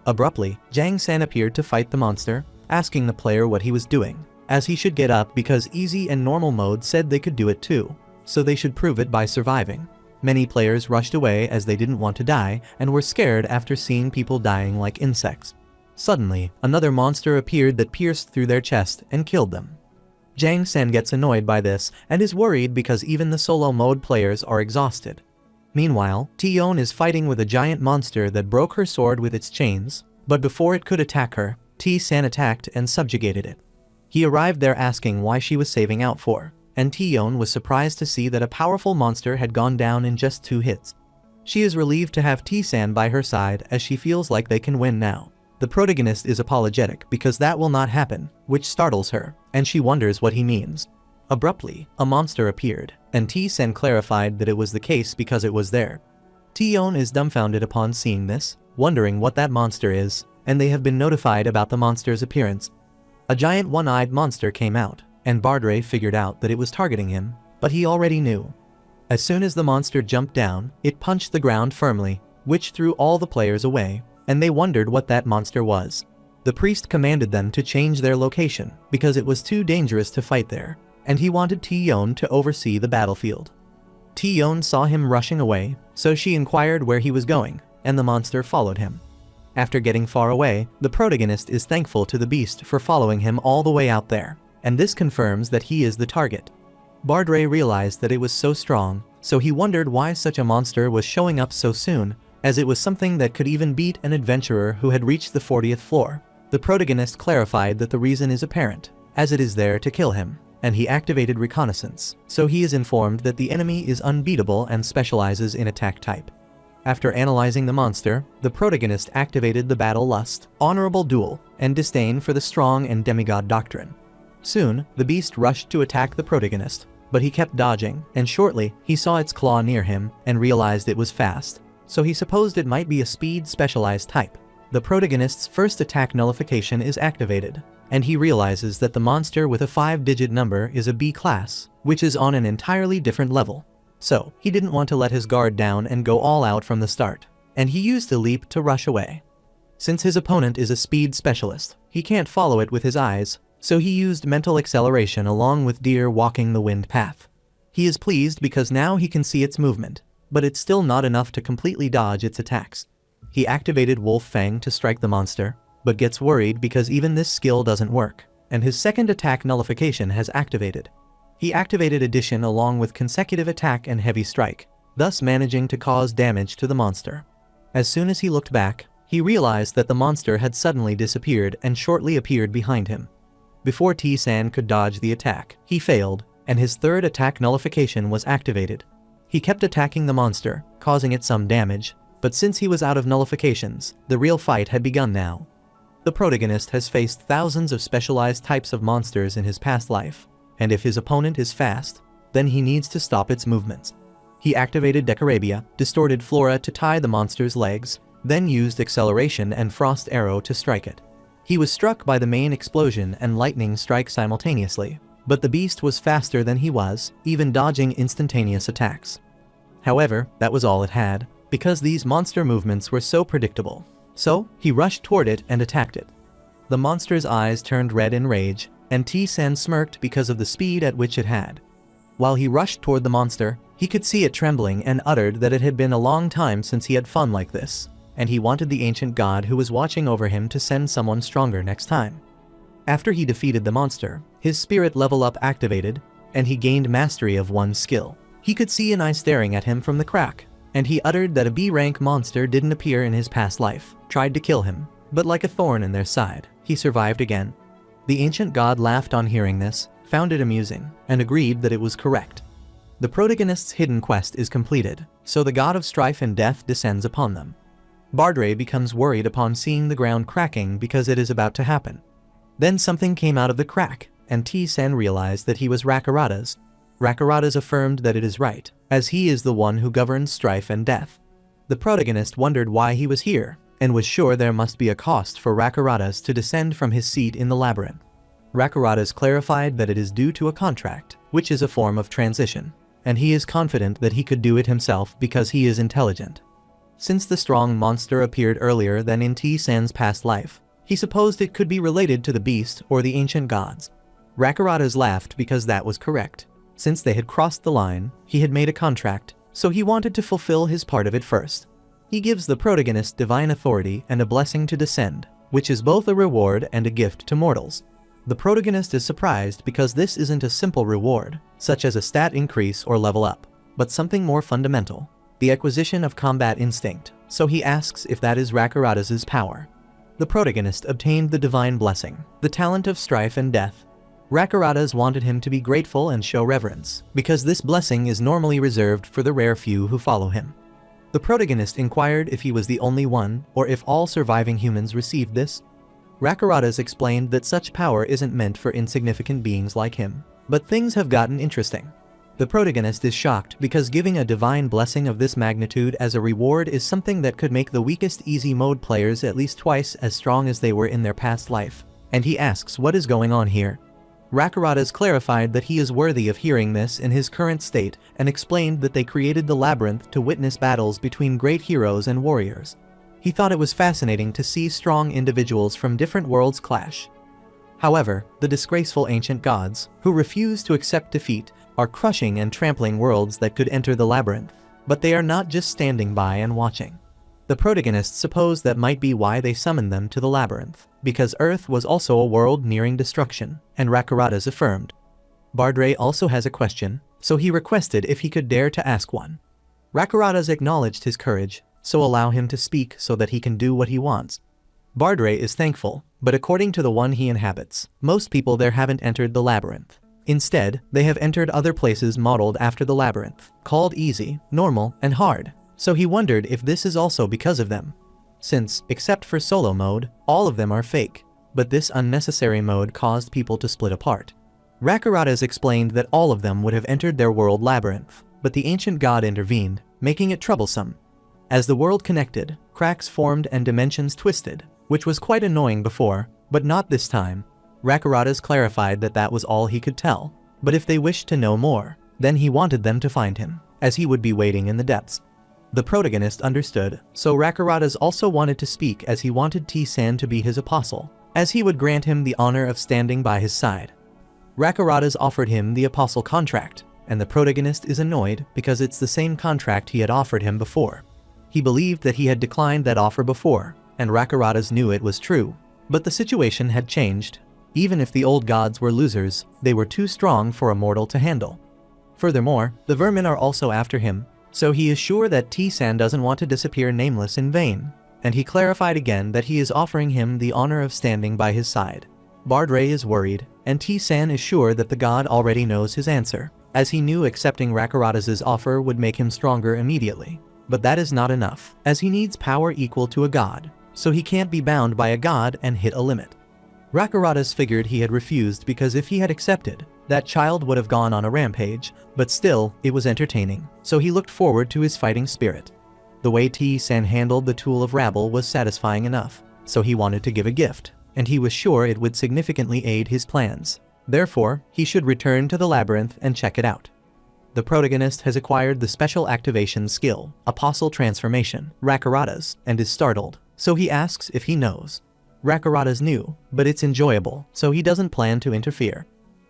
[SPEAKER 1] Abruptly, Jang-san appeared to fight the monster, asking the player what he was doing, as he should get up because easy and normal mode said they could do it too, so they should prove it by surviving. Many players rushed away as they didn't want to die and were scared after seeing people dying like insects. Suddenly, another monster appeared that pierced through their chest and killed them. Jang-san gets annoyed by this and is worried because even the solo mode players are exhausted. Meanwhile, Taeyeon is fighting with a giant monster that broke her sword with its chains, but before it could attack her, T-san attacked and subjugated it. He arrived there asking why she was saving out for, and Taeyeon was surprised to see that a powerful monster had gone down in just 2 hits. She is relieved to have T-san by her side as she feels like they can win now. The protagonist is apologetic because that will not happen, which startles her, and she wonders what he means. Abruptly, a monster appeared, and T-san clarified that it was the case because it was there. Taeyeon is dumbfounded upon seeing this, wondering what that monster is, and they have been notified about the monster's appearance. A giant one-eyed monster came out, and Bardre figured out that it was targeting him, but he already knew. As soon as the monster jumped down, it punched the ground firmly, which threw all the players away, and they wondered what that monster was. The priest commanded them to change their location because it was too dangerous to fight there, and he wanted Taeyeon to oversee the battlefield. Taeyeon saw him rushing away, so she inquired where he was going, and the monster followed him. After getting far away, the protagonist is thankful to the beast for following him all the way out there, and this confirms that he is the target. Bardre realized that it was so strong, so he wondered why such a monster was showing up so soon, as it was something that could even beat an adventurer who had reached the 40th floor. The protagonist clarified that the reason is apparent, as it is there to kill him, and he activated reconnaissance, so he is informed that the enemy is unbeatable and specializes in attack type. After analyzing the monster, the protagonist activated the battle lust, honorable duel, and disdain for the strong and demigod doctrine. Soon, the beast rushed to attack the protagonist, but he kept dodging, and shortly, he saw its claw near him and realized it was fast, so he supposed it might be a speed specialized type. The protagonist's first attack nullification is activated, and he realizes that the monster with a 5-digit number is a B class, which is on an entirely different level. So, he didn't want to let his guard down and go all out from the start, and he used the leap to rush away. Since his opponent is a speed specialist, he can't follow it with his eyes, so he used mental acceleration along with deer walking the wind path. He is pleased because now he can see its movement, but it's still not enough to completely dodge its attacks. He activated Wolf Fang to strike the monster, but gets worried because even this skill doesn't work, and his second attack nullification has activated. He activated Addition along with consecutive attack and heavy strike, thus managing to cause damage to the monster. As soon as he looked back, he realized that the monster had suddenly disappeared and shortly appeared behind him. Before T-san could dodge the attack, he failed, and his third attack nullification was activated. He kept attacking the monster, causing it some damage, but since he was out of nullifications, the real fight had begun now. The protagonist has faced thousands of specialized types of monsters in his past life, and if his opponent is fast, then he needs to stop its movements. He activated Decorabia, distorted Flora to tie the monster's legs, then used Acceleration and Frost Arrow to strike it. He was struck by the main explosion and lightning strike simultaneously, but the beast was faster than he was, even dodging instantaneous attacks. However, that was all it had, because these monster movements were so predictable. So, he rushed toward it and attacked it. The monster's eyes turned red in rage, and T-san smirked because of the speed at which it had. While he rushed toward the monster, he could see it trembling and uttered that it had been a long time since he had fun like this, and he wanted the ancient god who was watching over him to send someone stronger next time. After he defeated the monster, his spirit level up activated, and he gained mastery of one skill. He could see an eye staring at him from the crack, and he uttered that a B-rank monster didn't appear in his past life, tried to kill him, but like a thorn in their side, he survived again. The ancient god laughed on hearing this, found it amusing, and agreed that it was correct. The protagonist's hidden quest is completed, so the god of strife and death descends upon them. Bardray becomes worried upon seeing the ground cracking because it is about to happen. Then something came out of the crack, and T-san realized that he was Rakarada's. Rakarada's affirmed that it is right, as he is the one who governs strife and death. The protagonist wondered why he was here, and was sure there must be a cost for Rakarada's to descend from his seat in the labyrinth. Rakarada's clarified that it is due to a contract, which is a form of transition, and he is confident that he could do it himself because he is intelligent. Since the strong monster appeared earlier than in T-san's past life, he supposed it could be related to the beast or the ancient gods. Rakarada's laughed because that was correct. Since they had crossed the line, he had made a contract, so he wanted to fulfill his part of it first. He gives the protagonist divine authority and a blessing to descend, which is both a reward and a gift to mortals. The protagonist is surprised because this isn't a simple reward, such as a stat increase or level up, but something more fundamental, the acquisition of combat instinct, so he asks if that is Rakarada's power. The protagonist obtained the divine blessing, the talent of strife and death. Rakarada's wanted him to be grateful and show reverence, because this blessing is normally reserved for the rare few who follow him. The protagonist inquired if he was the only one, or if all surviving humans received this. Rakarada's explained that such power isn't meant for insignificant beings like him. But things have gotten interesting. The protagonist is shocked because giving a divine blessing of this magnitude as a reward is something that could make the weakest easy mode players at least twice as strong as they were in their past life, and he asks what is going on here. Rakarada's clarified that he is worthy of hearing this in his current state and explained that they created the labyrinth to witness battles between great heroes and warriors. He thought it was fascinating to see strong individuals from different worlds clash. However, the disgraceful ancient gods, who refuse to accept defeat, are crushing and trampling worlds that could enter the labyrinth, but they are not just standing by and watching. The protagonists suppose that might be why they summoned them to the labyrinth, because Earth was also a world nearing destruction, and Rakarada's affirmed. Bardray also has a question, so he requested if he could dare to ask one. Rakarada's acknowledged his courage, so allow him to speak so that he can do what he wants. Bardray is thankful, but according to the one he inhabits, most people there haven't entered the labyrinth. Instead, they have entered other places modeled after the labyrinth, called easy, normal, and hard. So he wondered if this is also because of them. Since, except for solo mode, all of them are fake, but this unnecessary mode caused people to split apart. Rakarada's explained that all of them would have entered their world labyrinth, but the ancient god intervened, making it troublesome. As the world connected, cracks formed and dimensions twisted, which was quite annoying before, but not this time. Rakarada's clarified that that was all he could tell, but if they wished to know more, then he wanted them to find him, as he would be waiting in the depths. The protagonist understood, so Rakarada's also wanted to speak as he wanted T-san to be his apostle, as he would grant him the honor of standing by his side. Rakarada's offered him the apostle contract, and the protagonist is annoyed because it's the same contract he had offered him before. He believed that he had declined that offer before, and Rakarada's knew it was true, but the situation had changed. Even if the old gods were losers, they were too strong for a mortal to handle. Furthermore, the vermin are also after him, so he is sure that T-san doesn't want to disappear nameless in vain, and he clarified again that he is offering him the honor of standing by his side. Bardray is worried, and T-san is sure that the god already knows his answer, as he knew accepting Rakarada's offer would make him stronger immediately. But that is not enough, as he needs power equal to a god, so he can't be bound by a god and hit a limit. Rakarada's figured he had refused because if he had accepted, that child would have gone on a rampage, but still, it was entertaining, so he looked forward to his fighting spirit. The way T-san handled the tool of rabble was satisfying enough, so he wanted to give a gift, and he was sure it would significantly aid his plans. Therefore, he should return to the labyrinth and check it out. The protagonist has acquired the special activation skill, Apostle Transformation, Rakarada's, and is startled, so he asks if he knows. Rakarada's knew, but it's enjoyable, so he doesn't plan to interfere.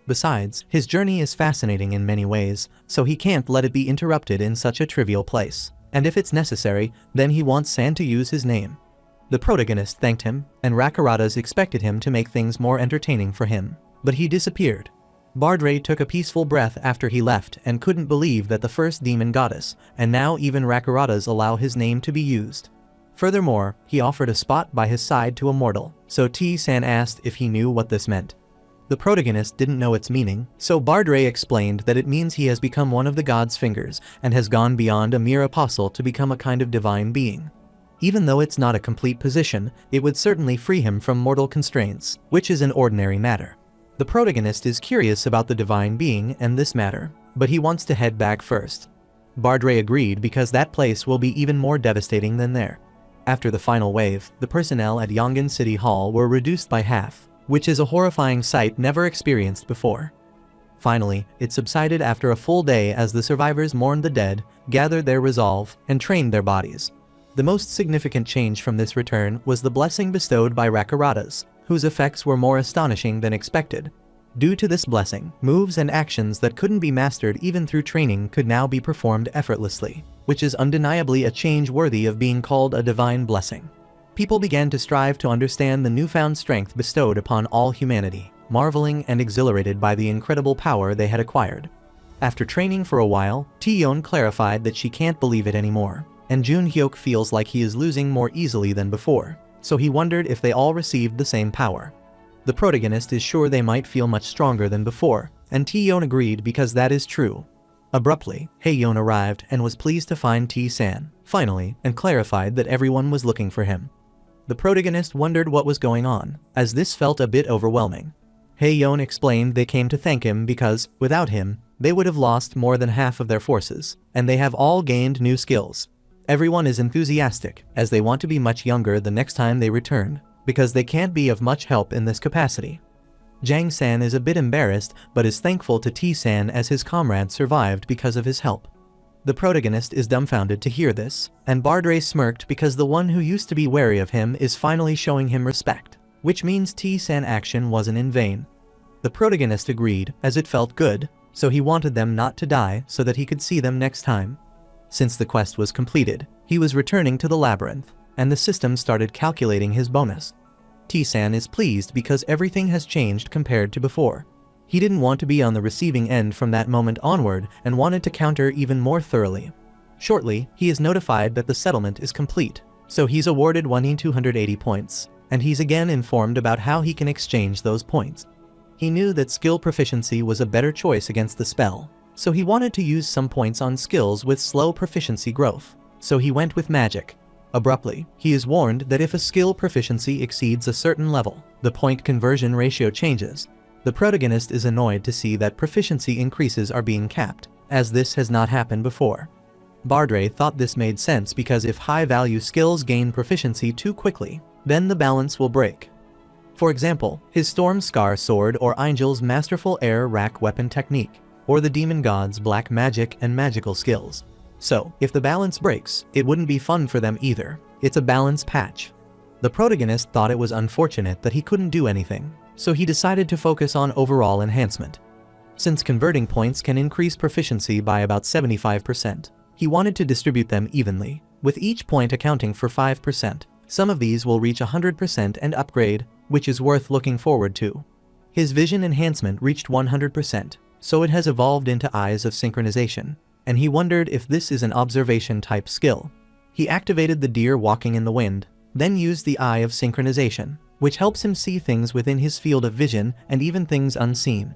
[SPEAKER 1] Besides, his journey is fascinating in many ways, so he can't let it be interrupted in such a trivial place, and if it's necessary, then he wants San to use his name. The protagonist thanked him, and Rakarada's expected him to make things more entertaining for him, but he disappeared. Bardray took a peaceful breath after he left and couldn't believe that the first demon goddess, and now even Rakarada's allow his name to be used. Furthermore, he offered a spot by his side to a mortal, so T-san asked if he knew what this meant. The protagonist didn't know its meaning, so Bardray explained that it means he has become one of the god's fingers and has gone beyond a mere apostle to become a kind of divine being. Even though it's not a complete position, it would certainly free him from mortal constraints, which is an ordinary matter. The protagonist is curious about the divine being and this matter, but he wants to head back first. Bardre agreed because that place will be even more devastating than there. After the final wave, the personnel at Yongin City Hall were reduced by half, which is a horrifying sight never experienced before. Finally, it subsided after a full day as the survivors mourned the dead, gathered their resolve, and trained their bodies. The most significant change from this return was the blessing bestowed by Rakaratas, whose effects were more astonishing than expected. Due to this blessing, moves and actions that couldn't be mastered even through training could now be performed effortlessly, which is undeniably a change worthy of being called a divine blessing. People began to strive to understand the newfound strength bestowed upon all humanity, marveling and exhilarated by the incredible power they had acquired. After training for a while, Taeyeon clarified that she can't believe it anymore, and Junhyuk feels like he is losing more easily than before, so he wondered if they all received the same power. The protagonist is sure they might feel much stronger than before, and Taeyeon agreed because that is true. Abruptly, Haeyeon arrived and was pleased to find T-san, finally, and clarified that everyone was looking for him. The protagonist wondered what was going on, as this felt a bit overwhelming. Haeyeon explained they came to thank him because, without him, they would have lost more than half of their forces, and they have all gained new skills. Everyone is enthusiastic, as they want to be much younger the next time they return, because they can't be of much help in this capacity. Jang-san is a bit embarrassed but is thankful to T-san as his comrade survived because of his help. The protagonist is dumbfounded to hear this, and Bardre smirked because the one who used to be wary of him is finally showing him respect, which means T-san action wasn't in vain. The protagonist agreed, as it felt good, so he wanted them not to die so that he could see them next time. Since the quest was completed, he was returning to the labyrinth, and the system started calculating his bonus. T-san is pleased because everything has changed compared to before. He didn't want to be on the receiving end from that moment onward and wanted to counter even more thoroughly. Shortly, he is notified that the settlement is complete, so he's awarded 1,280 points, and he's again informed about how he can exchange those points. He knew that skill proficiency was a better choice against the spell, so he wanted to use some points on skills with slow proficiency growth, so he went with magic. Abruptly, he is warned that if a skill proficiency exceeds a certain level, the point conversion ratio changes. The protagonist is annoyed to see that proficiency increases are being capped, as this has not happened before. Bardre thought this made sense because if high-value skills gain proficiency too quickly, then the balance will break. For example, his Storm Scar sword or Angel's masterful air rack weapon technique, or the demon god's black magic and magical skills. So, if the balance breaks, it wouldn't be fun for them either. It's a balance patch. The protagonist thought it was unfortunate that he couldn't do anything, so he decided to focus on overall enhancement. Since converting points can increase proficiency by about 75%, he wanted to distribute them evenly, with each point accounting for 5%. Some of these will reach 100% and upgrade, which is worth looking forward to. His vision enhancement reached 100%, so it has evolved into Eyes of Synchronization, and he wondered if this is an observation-type skill. He activated the deer walking in the wind, then used the Eye of Synchronization, which helps him see things within his field of vision and even things unseen.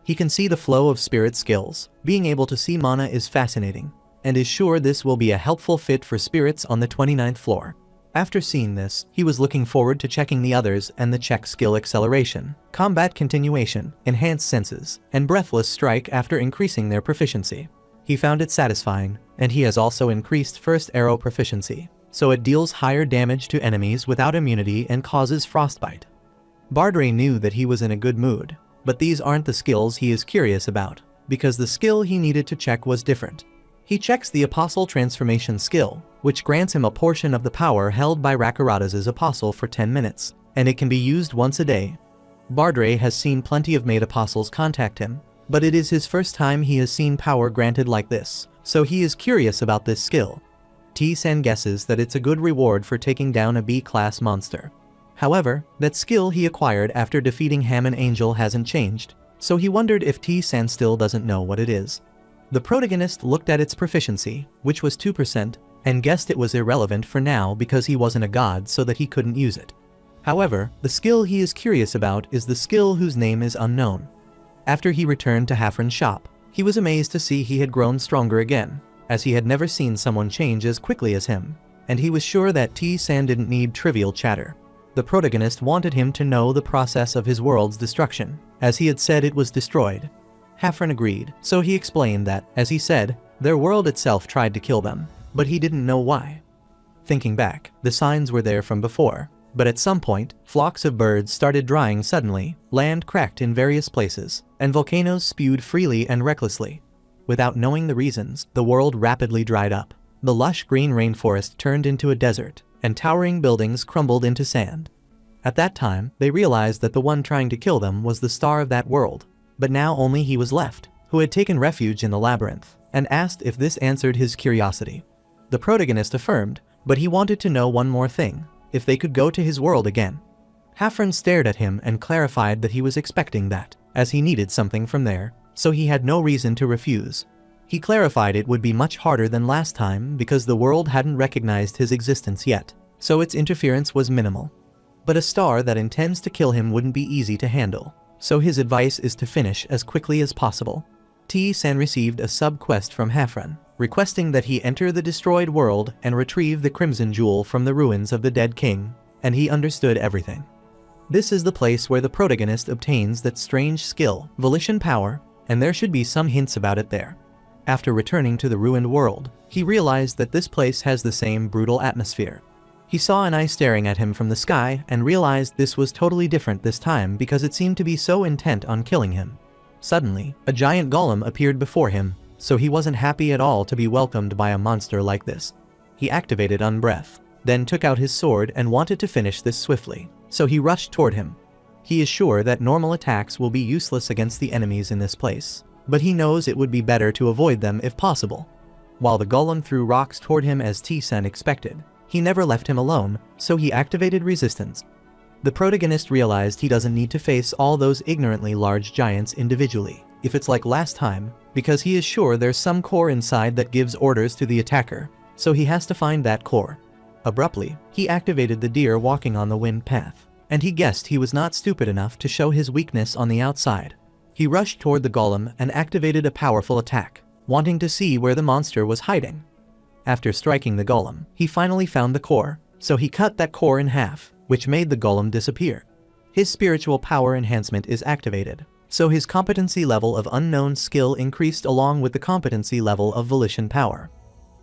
[SPEAKER 1] He can see the flow of spirit skills. Being able to see mana is fascinating, and is sure this will be a helpful fit for spirits on the 29th floor. After seeing this, he was looking forward to checking the others and the check skill acceleration, combat continuation, enhanced senses, and breathless strike after increasing their proficiency. He found it satisfying, and he has also increased first arrow proficiency, so it deals higher damage to enemies without immunity and causes frostbite. Bardre knew that he was in a good mood, but these aren't the skills he is curious about, because the skill he needed to check was different. He checks the Apostle Transformation skill, which grants him a portion of the power held by Rakaratas' Apostle for 10 minutes, and it can be used once a day. Bardre has seen plenty of maid apostles contact him, but it is his first time he has seen power granted like this, so he is curious about this skill. T-san guesses that it's a good reward for taking down a B-class monster. However, that skill he acquired after defeating Hammond Angel hasn't changed, so he wondered if T-san still doesn't know what it is. The protagonist looked at its proficiency, which was 2%, and guessed it was irrelevant for now because he wasn't a god so that he couldn't use it. However, the skill he is curious about is the skill whose name is unknown. After he returned to Hafren's shop, he was amazed to see he had grown stronger again, as he had never seen someone change as quickly as him. and he was sure that T-san didn't need trivial chatter. The protagonist wanted him to know the process of his world's destruction, as he had said it was destroyed. Hafren agreed, so he explained that, as he said, their world itself tried to kill them, but he didn't know why. Thinking back, the signs were there from before, but at some point, flocks of birds started drying suddenly, land cracked in various places, and volcanoes spewed freely and recklessly. Without knowing the reasons, the world rapidly dried up. The lush green rainforest turned into a desert, and towering buildings crumbled into sand. At that time, they realized that the one trying to kill them was the star of that world, but now only he was left, who had taken refuge in the labyrinth, and asked if this answered his curiosity. The protagonist affirmed, but he wanted to know one more thing, if they could go to his world again. Hafren stared at him and clarified that he was expecting that, as he needed something from there, so he had no reason to refuse. He clarified it would be much harder than last time because the world hadn't recognized his existence yet, so its interference was minimal. But a star that intends to kill him wouldn't be easy to handle, so his advice is to finish as quickly as possible. T-san received a sub-quest from Hafren, requesting that he enter the destroyed world and retrieve the Crimson Jewel from the ruins of the dead king, and he understood everything. This is the place where the protagonist obtains that strange skill, volition power, and there should be some hints about it there. After returning to the ruined world, he realized that this place has the same brutal atmosphere. He saw an eye staring at him from the sky and realized this was totally different this time because it seemed to be so intent on killing him. Suddenly, a giant golem appeared before him, so he wasn't happy at all to be welcomed by a monster like this. He activated Unbreath, then took out his sword and wanted to finish this swiftly, so he rushed toward him. He is sure that normal attacks will be useless against the enemies in this place, but he knows it would be better to avoid them if possible. While the golem threw rocks toward him as T-san expected, he never left him alone, so he activated resistance. The protagonist realized he doesn't need to face all those ignorantly large giants individually, if it's like last time, because he is sure there's some core inside that gives orders to the attacker, so he has to find that core. Abruptly, he activated the deer walking on the wind path, and he guessed he was not stupid enough to show his weakness on the outside. He rushed toward the golem and activated a powerful attack, wanting to see where the monster was hiding. After striking the golem, he finally found the core, so he cut that core in half, which made the golem disappear. His spiritual power enhancement is activated, so his competency level of unknown skill increased along with the competency level of volition power.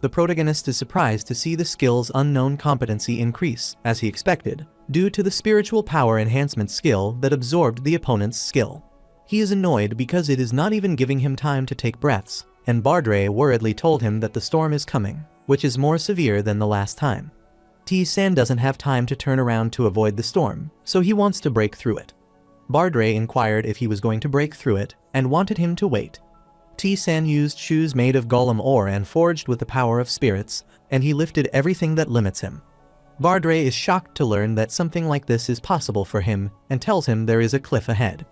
[SPEAKER 1] The protagonist is surprised to see the skill's unknown competency increase, as he expected, due to the spiritual power enhancement skill that absorbed the opponent's skill. He is annoyed because it is not even giving him time to take breaths, and Bardre worriedly told him that the storm is coming, which is more severe than the last time. T-san doesn't have time to turn around to avoid the storm, so he wants to break through it. Bardre inquired if he was going to break through it, and wanted him to wait. T-san used shoes made of golem ore and forged with the power of spirits, and he lifted everything that limits him. Bardre is shocked to learn that something like this is possible for him, and tells him there is a cliff ahead.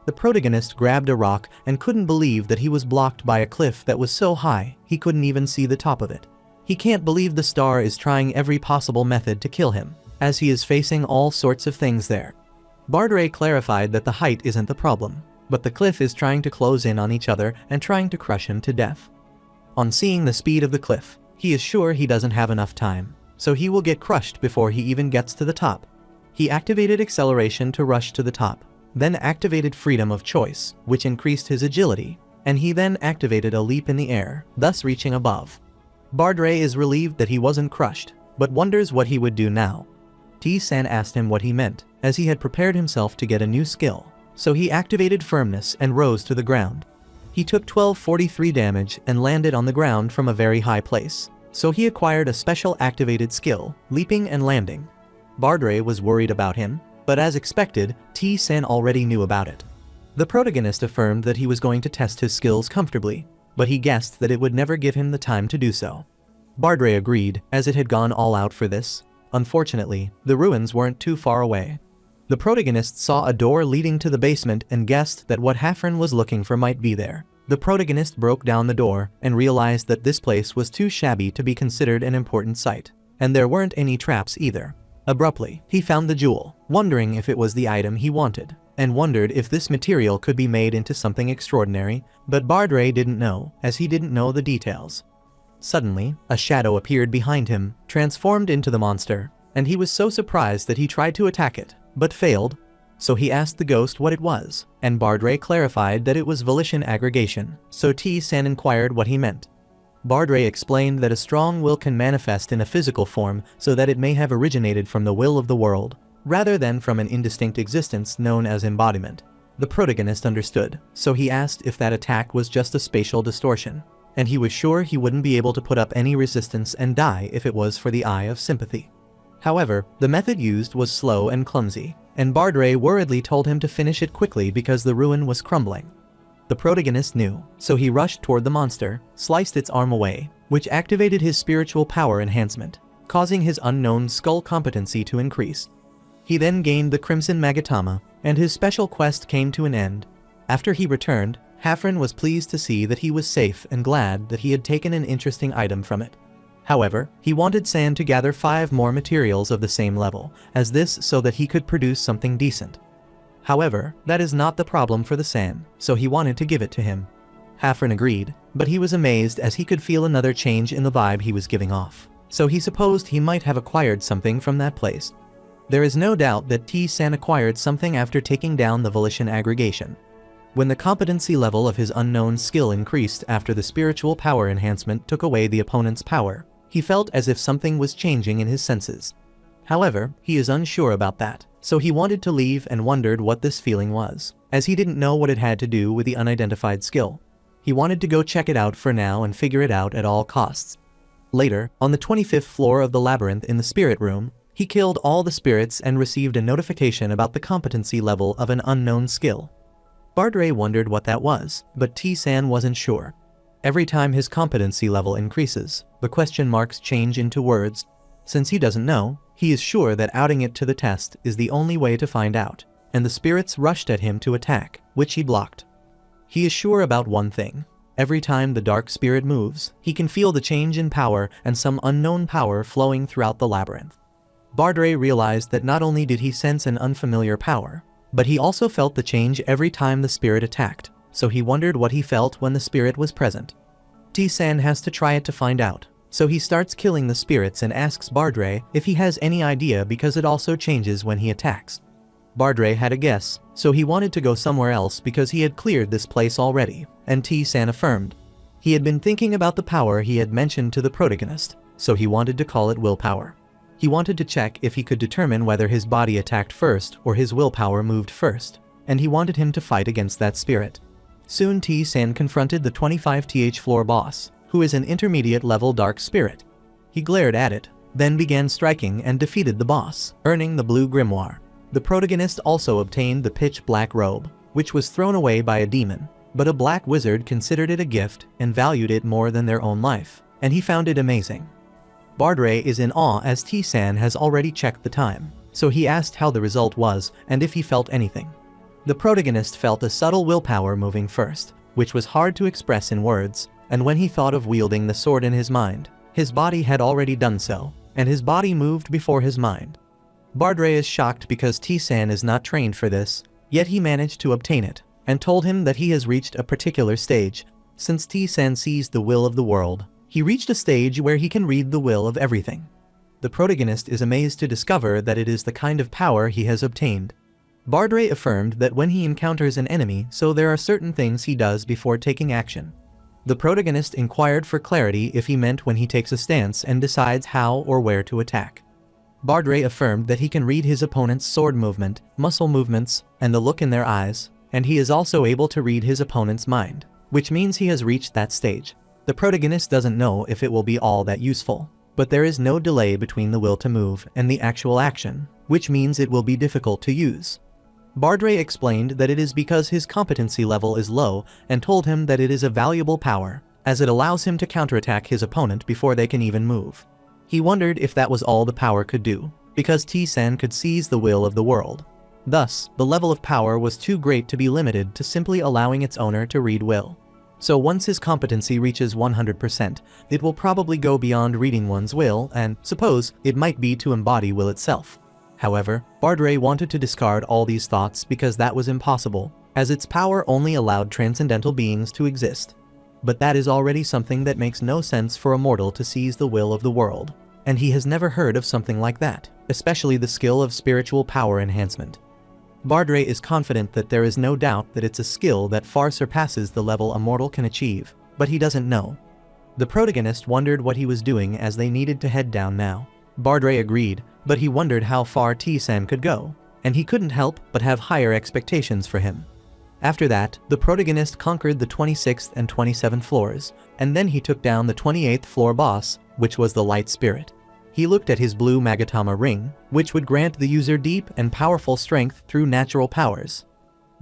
[SPEAKER 1] The protagonist grabbed a rock and couldn't believe that he was blocked by a cliff that was so high he couldn't even see the top of it. He can't believe the star is trying every possible method to kill him, as he is facing all sorts of things there. Bardre clarified that the height isn't the problem, but the cliff is trying to close in on each other and trying to crush him to death. On seeing the speed of the cliff, he is sure he doesn't have enough time, so he will get crushed before he even gets to the top. He activated acceleration to rush to the top, then activated freedom of choice, which increased his agility, and he then activated a leap in the air, thus reaching above. Bardre is relieved that he wasn't crushed, but wonders what he would do now. T-san asked him what he meant, as he had prepared himself to get a new skill, so he activated firmness and rose to the ground. He took 1243 damage and landed on the ground from a very high place, so he acquired a special activated skill, leaping and landing. Bardre was worried about him, but as expected, T-san already knew about it. The protagonist affirmed that he was going to test his skills comfortably, but he guessed that it would never give him the time to do so. Bardre agreed, as it had gone all out for this. Unfortunately, the ruins weren't too far away. The protagonist saw a door leading to the basement and guessed that what Hafren was looking for might be there. The protagonist broke down the door and realized that this place was too shabby to be considered an important site, and there weren't any traps either. Abruptly, he found the jewel, wondering if it was the item he wanted, and wondered if this material could be made into something extraordinary, but Bardre didn't know, as he didn't know the details. Suddenly, a shadow appeared behind him, transformed into the monster, and he was so surprised that he tried to attack it, but failed. So he asked the ghost what it was, and Bardray clarified that it was volition aggregation, so T-san inquired what he meant. Bardray explained that a strong will can manifest in a physical form so that it may have originated from the will of the world, rather than from an indistinct existence known as embodiment. The protagonist understood, so he asked if that attack was just a spatial distortion, and he was sure he wouldn't be able to put up any resistance and die if it was for the eye of sympathy. However, the method used was slow and clumsy, and Bardray worriedly told him to finish it quickly because the ruin was crumbling. The protagonist knew, so he rushed toward the monster, sliced its arm away, which activated his spiritual power enhancement, causing his unknown skull competency to increase. He then gained the Crimson Magatama, and his special quest came to an end. After he returned, Hafren was pleased to see that he was safe and glad that he had taken an interesting item from it. However, he wanted San to gather 5 more materials of the same level as this so that he could produce something decent. However, that is not the problem for the San, so he wanted to give it to him. Hafren agreed, but he was amazed as he could feel another change in the vibe he was giving off, so he supposed he might have acquired something from that place. There is no doubt that T-san acquired something after taking down the volition aggregation. When the competency level of his unknown skill increased after the spiritual power enhancement took away the opponent's power, he felt as if something was changing in his senses. However, he is unsure about that, so he wanted to leave and wondered what this feeling was, as he didn't know what it had to do with the unidentified skill. He wanted to go check it out for now and figure it out at all costs. Later, on the 25th floor of the labyrinth in the spirit room, he killed all the spirits and received a notification about the competency level of an unknown skill. Bardray wondered what that was, but T-san wasn't sure. Every time his competency level increases, the question marks change into words. Since he doesn't know, he is sure that outing it to the test is the only way to find out, and the spirits rushed at him to attack, which he blocked. He is sure about one thing. Every time the dark spirit moves, he can feel the change in power and some unknown power flowing throughout the labyrinth. Bardray realized that not only did he sense an unfamiliar power, but he also felt the change every time the spirit attacked, so he wondered what he felt when the spirit was present. T-san has to try it to find out, so he starts killing the spirits and asks Bardray if he has any idea because it also changes when he attacks. Bardray had a guess, so he wanted to go somewhere else because he had cleared this place already, and T-san affirmed. He had been thinking about the power he had mentioned to the protagonist, so he wanted to call it willpower. He wanted to check if he could determine whether his body attacked first or his willpower moved first, and he wanted him to fight against that spirit. Soon T-san confronted the 25th floor boss, who is an intermediate level dark spirit. He glared at it, then began striking and defeated the boss, earning the blue grimoire. The protagonist also obtained the pitch black robe, which was thrown away by a demon, but a black wizard considered it a gift and valued it more than their own life, and he found it amazing. Bardray is in awe as T-san has already checked the time, so he asked how the result was and if he felt anything. The protagonist felt a subtle willpower moving first, which was hard to express in words, and when he thought of wielding the sword in his mind, his body had already done so, and his body moved before his mind. Bardray is shocked because T-san is not trained for this, yet he managed to obtain it, and told him that he has reached a particular stage. Since T-san sees the will of the world, he reached a stage where he can read the will of everything. The protagonist is amazed to discover that it is the kind of power he has obtained. Bardray affirmed that when he encounters an enemy, so there are certain things he does before taking action. The protagonist inquired for clarity if he meant when he takes a stance and decides how or where to attack. Bardray affirmed that he can read his opponent's sword movement, muscle movements, and the look in their eyes, and he is also able to read his opponent's mind, which means he has reached that stage. The protagonist doesn't know if it will be all that useful, but there is no delay between the will to move and the actual action, which means it will be difficult to use. Bardray explained that it is because his competency level is low and told him that it is a valuable power, as it allows him to counterattack his opponent before they can even move. He wondered if that was all the power could do, because T-san could seize the will of the world. Thus, the level of power was too great to be limited to simply allowing its owner to read will. So once his competency reaches 100%, it will probably go beyond reading one's will and, suppose, it might be to embody will itself. However, Bardray wanted to discard all these thoughts because that was impossible, as its power only allowed transcendental beings to exist. but that is already something that makes no sense for a mortal to seize the will of the world. And he has never heard of something like that, especially the skill of spiritual power enhancement. Bardre is confident that there is no doubt that it's a skill that far surpasses the level a mortal can achieve, but he doesn't know. The protagonist wondered what he was doing as they needed to head down now. Bardre agreed, but he wondered how far T-san could go, and he couldn't help but have higher expectations for him. After that, the protagonist conquered the 26th and 27th floors, and then he took down the 28th floor boss, which was the Light Spirit. He looked at his blue Magatama ring, which would grant the user deep and powerful strength through natural powers.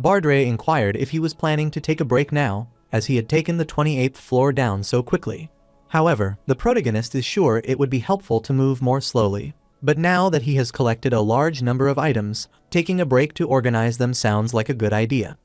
[SPEAKER 1] Bardre inquired if he was planning to take a break now, as he had taken the 28th floor down so quickly. However, the protagonist is sure it would be helpful to move more slowly. But now that he has collected a large number of items, taking a break to organize them sounds like a good idea.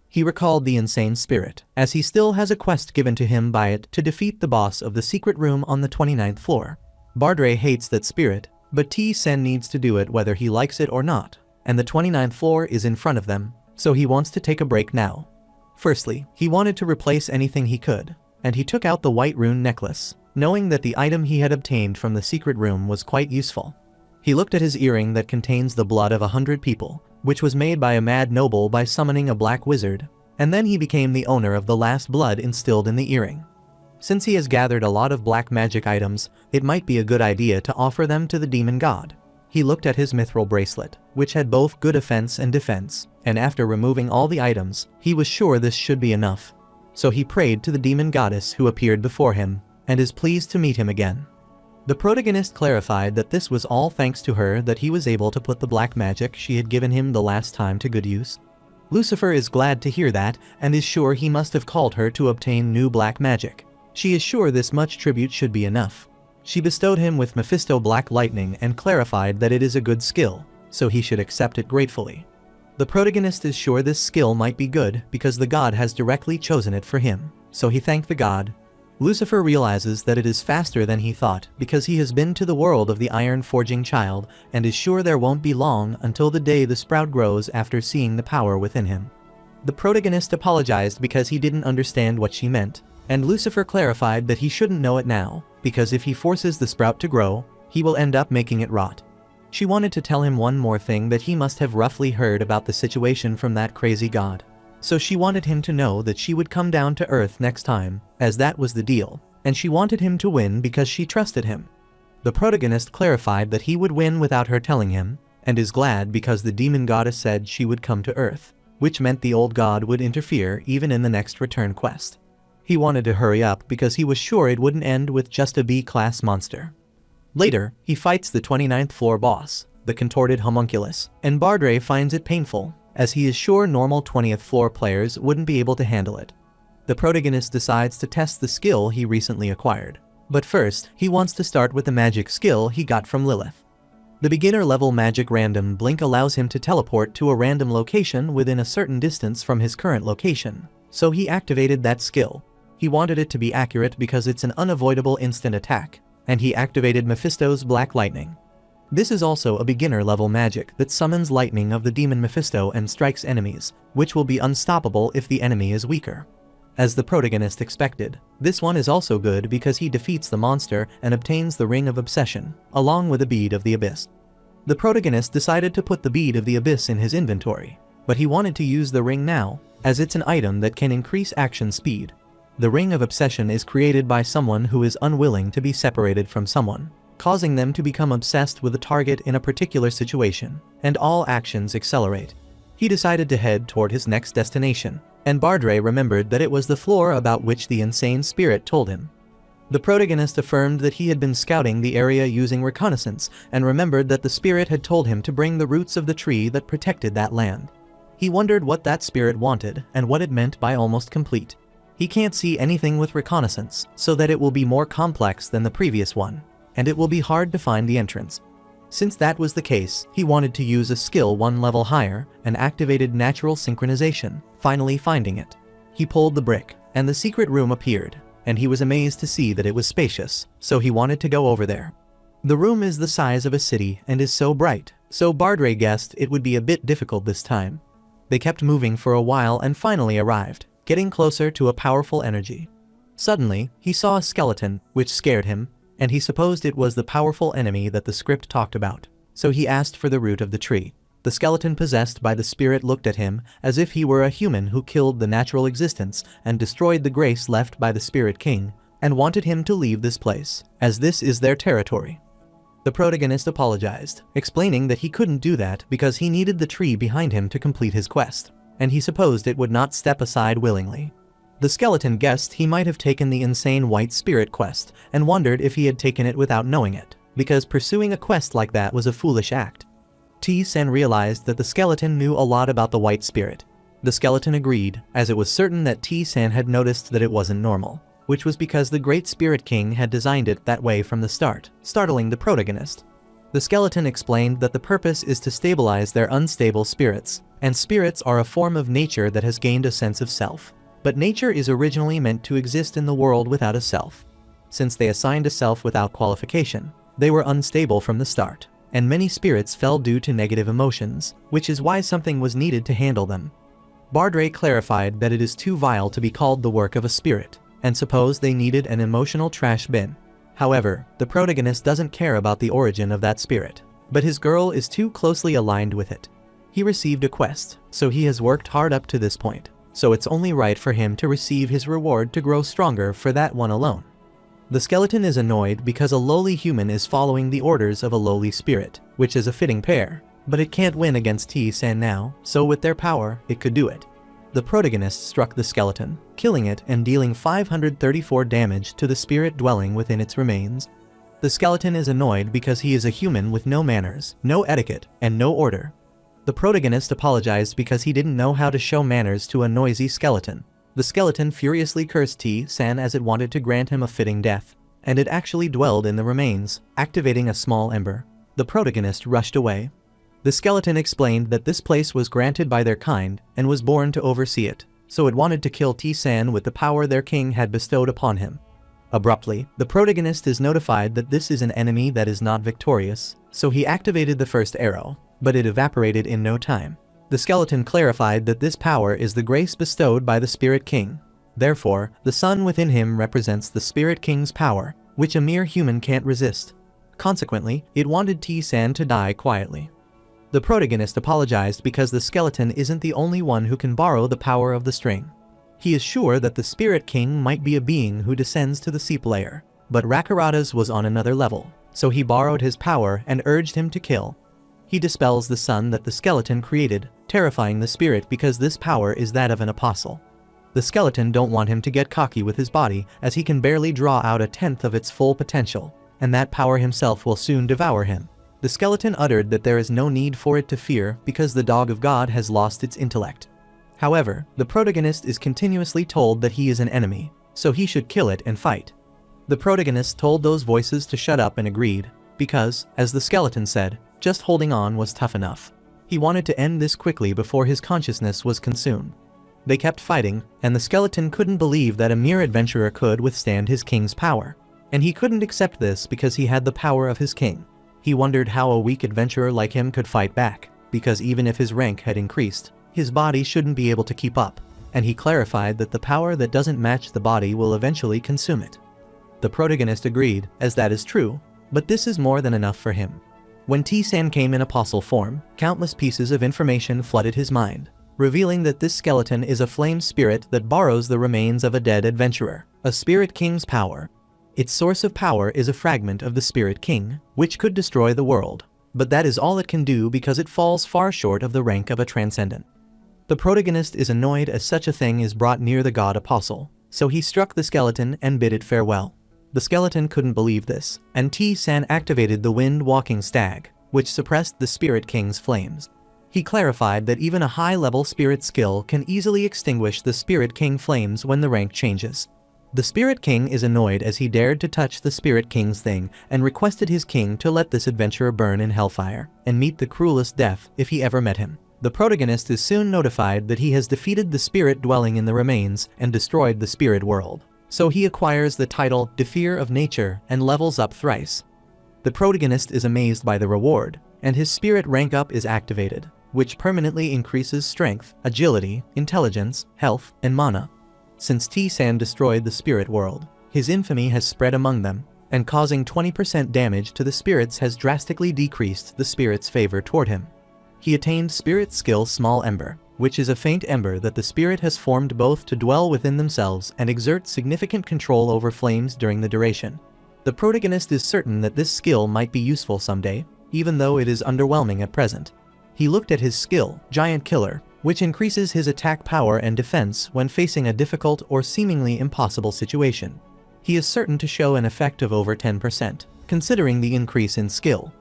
[SPEAKER 1] He recalled the insane spirit, as he still has a quest given to him by it to defeat the boss of the secret room on the 29th floor. Bardre hates that spirit, but T-sen needs to do it whether he likes it or not, and the 29th floor is in front of them, so he wants to take a break now. Firstly, he wanted to replace anything he could, and he took out the white rune necklace, knowing that the item he had obtained from the secret room was quite useful. He looked at his earring that contains the blood of 100 people, which was made by a mad noble by summoning a black wizard, and then he became the owner of the last blood instilled in the earring. Since he has gathered a lot of black magic items, it might be a good idea to offer them to the demon god. He looked at his mithril bracelet, which had both good offense and defense, and after removing all the items, he was sure this should be enough. So he prayed to the demon goddess who appeared before him, and is pleased to meet him again. The protagonist clarified that this was all thanks to her that he was able to put the black magic she had given him the last time to good use. Lucifer is glad to hear that, and is sure he must have called her to obtain new black magic. She is sure this much tribute should be enough. She bestowed him with Mephisto Black Lightning and clarified that it is a good skill, so he should accept it gratefully. The protagonist is sure this skill might be good because the god has directly chosen it for him, so he thanked the god. Lucifer realizes that it is faster than he thought because he has been to the world of the iron forging child and is sure there won't be long until the day the sprout grows after seeing the power within him. The protagonist apologized because he didn't understand what she meant, and Lucifer clarified that he shouldn't know it now, because if he forces the sprout to grow, he will end up making it rot. She wanted to tell him one more thing that he must have roughly heard about the situation from that crazy god. So she wanted him to know that she would come down to Earth next time, as that was the deal, and she wanted him to win because she trusted him. The protagonist clarified that he would win without her telling him, and is glad because the demon goddess said she would come to Earth, which meant the old god would interfere even in the next return quest. He wanted to hurry up because he was sure it wouldn't end with just a B-class monster. Later, he fights the 29th floor boss, the contorted homunculus, and Bardre finds it painful, as he is sure normal 20th floor players wouldn't be able to handle it. The protagonist decides to test the skill he recently acquired. But first, he wants to start with the magic skill he got from Lilith. The beginner level magic random blink allows him to teleport to a random location within a certain distance from his current location, so he activated that skill. He wanted it to be accurate because it's an unavoidable instant attack, and he activated Mephisto's Black Lightning. This is also a beginner level magic that summons lightning of the demon Mephisto and strikes enemies, which will be unstoppable if the enemy is weaker. As the protagonist expected, this one is also good because he defeats the monster and obtains the Ring of Obsession, along with a Bead of the Abyss. The protagonist decided to put the Bead of the Abyss in his inventory, but he wanted to use the ring now, as it's an item that can increase action speed. The Ring of Obsession is created by someone who is unwilling to be separated from someone, causing them to become obsessed with a target in a particular situation, and all actions accelerate. He decided to head toward his next destination, and Bardre remembered that it was the floor about which the insane spirit told him. The protagonist affirmed that he had been scouting the area using reconnaissance, and remembered that the spirit had told him to bring the roots of the tree that protected that land. He wondered what that spirit wanted, and what it meant by almost complete. He can't see anything with reconnaissance, so that it will be more complex than the previous one, and it will be hard to find the entrance. Since that was the case, he wanted to use a skill one level higher and activated natural synchronization, finally finding it. He pulled the brick, and the secret room appeared, and he was amazed to see that it was spacious, so he wanted to go over there. The room is the size of a city and is so bright, so Bardre guessed it would be a bit difficult this time. They kept moving for a while and finally arrived, getting closer to a powerful energy. Suddenly, he saw a skeleton, which scared him, and he supposed it was the powerful enemy that the script talked about. So he asked for the root of the tree. The skeleton possessed by the spirit looked at him as if he were a human who killed the natural existence and destroyed the grace left by the spirit king, and wanted him to leave this place, as this is their territory. The protagonist apologized, explaining that he couldn't do that because he needed the tree behind him to complete his quest, and he supposed it would not step aside willingly. The skeleton guessed he might have taken the insane white spirit quest and wondered if he had taken it without knowing it, because pursuing a quest like that was a foolish act. T-Sen realized that the skeleton knew a lot about the white spirit. The skeleton agreed, as it was certain that T-Sen had noticed that it wasn't normal, which was because the Great Spirit King had designed it that way from the start, startling the protagonist. The skeleton explained that the purpose is to stabilize their unstable spirits, and spirits are a form of nature that has gained a sense of self. But nature is originally meant to exist in the world without a self. Since they assigned a self without qualification, they were unstable from the start, and many spirits fell due to negative emotions, which is why something was needed to handle them. Bardre clarified that it is too vile to be called the work of a spirit, and supposed they needed an emotional trash bin. However, the protagonist doesn't care about the origin of that spirit, but his girl is too closely aligned with it. He received a quest, so he has worked hard up to this point, so it's only right for him to receive his reward to grow stronger for that one alone. The skeleton is annoyed because a lowly human is following the orders of a lowly spirit, which is a fitting pair, but it can't win against T-Sen now, so with their power, it could do it. The protagonist struck the skeleton, killing it and dealing 534 damage to the spirit dwelling within its remains. The skeleton is annoyed because he is a human with no manners, no etiquette, and no order. The protagonist apologized because he didn't know how to show manners to a noisy skeleton. The skeleton furiously cursed T-Sen as it wanted to grant him a fitting death, and it actually dwelled in the remains, activating a small ember. The protagonist rushed away. The skeleton explained that this place was granted by their kind and was born to oversee it, so it wanted to kill T-Sen with the power their king had bestowed upon him. Abruptly, the protagonist is notified that this is an enemy that is not victorious, so he activated the first arrow, but it evaporated in no time. The skeleton clarified that this power is the grace bestowed by the Spirit King. Therefore, the sun within him represents the Spirit King's power, which a mere human can't resist. Consequently, it wanted T-Sen to die quietly. The protagonist apologized because the skeleton isn't the only one who can borrow the power of the string. He is sure that the Spirit King might be a being who descends to the seep layer, but Rakarada's was on another level, so he borrowed his power and urged him to kill. He dispels the sun that the skeleton created, terrifying the spirit because this power is that of an apostle. The skeleton don't want him to get cocky with his body, as he can barely draw out a tenth of its full potential, and that power himself will soon devour him. The skeleton uttered that there is no need for it to fear because the dog of God has lost its intellect. However, the protagonist is continuously told that he is an enemy, so he should kill it and fight. The protagonist told those voices to shut up and agreed, because, as the skeleton said, just holding on was tough enough. He wanted to end this quickly before his consciousness was consumed. They kept fighting, and the skeleton couldn't believe that a mere adventurer could withstand his king's power. And he couldn't accept this because he had the power of his king. He wondered how a weak adventurer like him could fight back, because even if his rank had increased, his body shouldn't be able to keep up, and he clarified that the power that doesn't match the body will eventually consume it. The protagonist agreed, as that is true, but this is more than enough for him. When T-Sen came in apostle form, countless pieces of information flooded his mind, revealing that this skeleton is a flame spirit that borrows the remains of a dead adventurer, a spirit king's power. Its source of power is a fragment of the Spirit King, which could destroy the world, but that is all it can do because it falls far short of the rank of a transcendent. The protagonist is annoyed as such a thing is brought near the god apostle, so he struck the skeleton and bid it farewell. The skeleton couldn't believe this, and T-Sen activated the wind-walking stag, which suppressed the Spirit King's flames. He clarified that even a high-level spirit skill can easily extinguish the Spirit King flames when the rank changes. The Spirit King is annoyed as he dared to touch the Spirit King's thing and requested his king to let this adventurer burn in hellfire and meet the cruelest death if he ever met him. The protagonist is soon notified that he has defeated the spirit dwelling in the remains and destroyed the spirit world, so he acquires the title Defeater of Nature and levels up thrice. The protagonist is amazed by the reward, and his spirit rank up is activated, which permanently increases strength, agility, intelligence, health, and mana. Since T-San destroyed the spirit world, his infamy has spread among them, and causing 20% damage to the spirits has drastically decreased the spirit's favor toward him. He attained spirit skill Small Ember, which is a faint ember that the spirit has formed both to dwell within themselves and exert significant control over flames during the duration. The protagonist is certain that this skill might be useful someday, even though it is underwhelming at present. He looked at his skill, Giant Killer, which increases his attack power and defense when facing a difficult or seemingly impossible situation. He is certain to show an effect of over 10%, considering the increase in skill.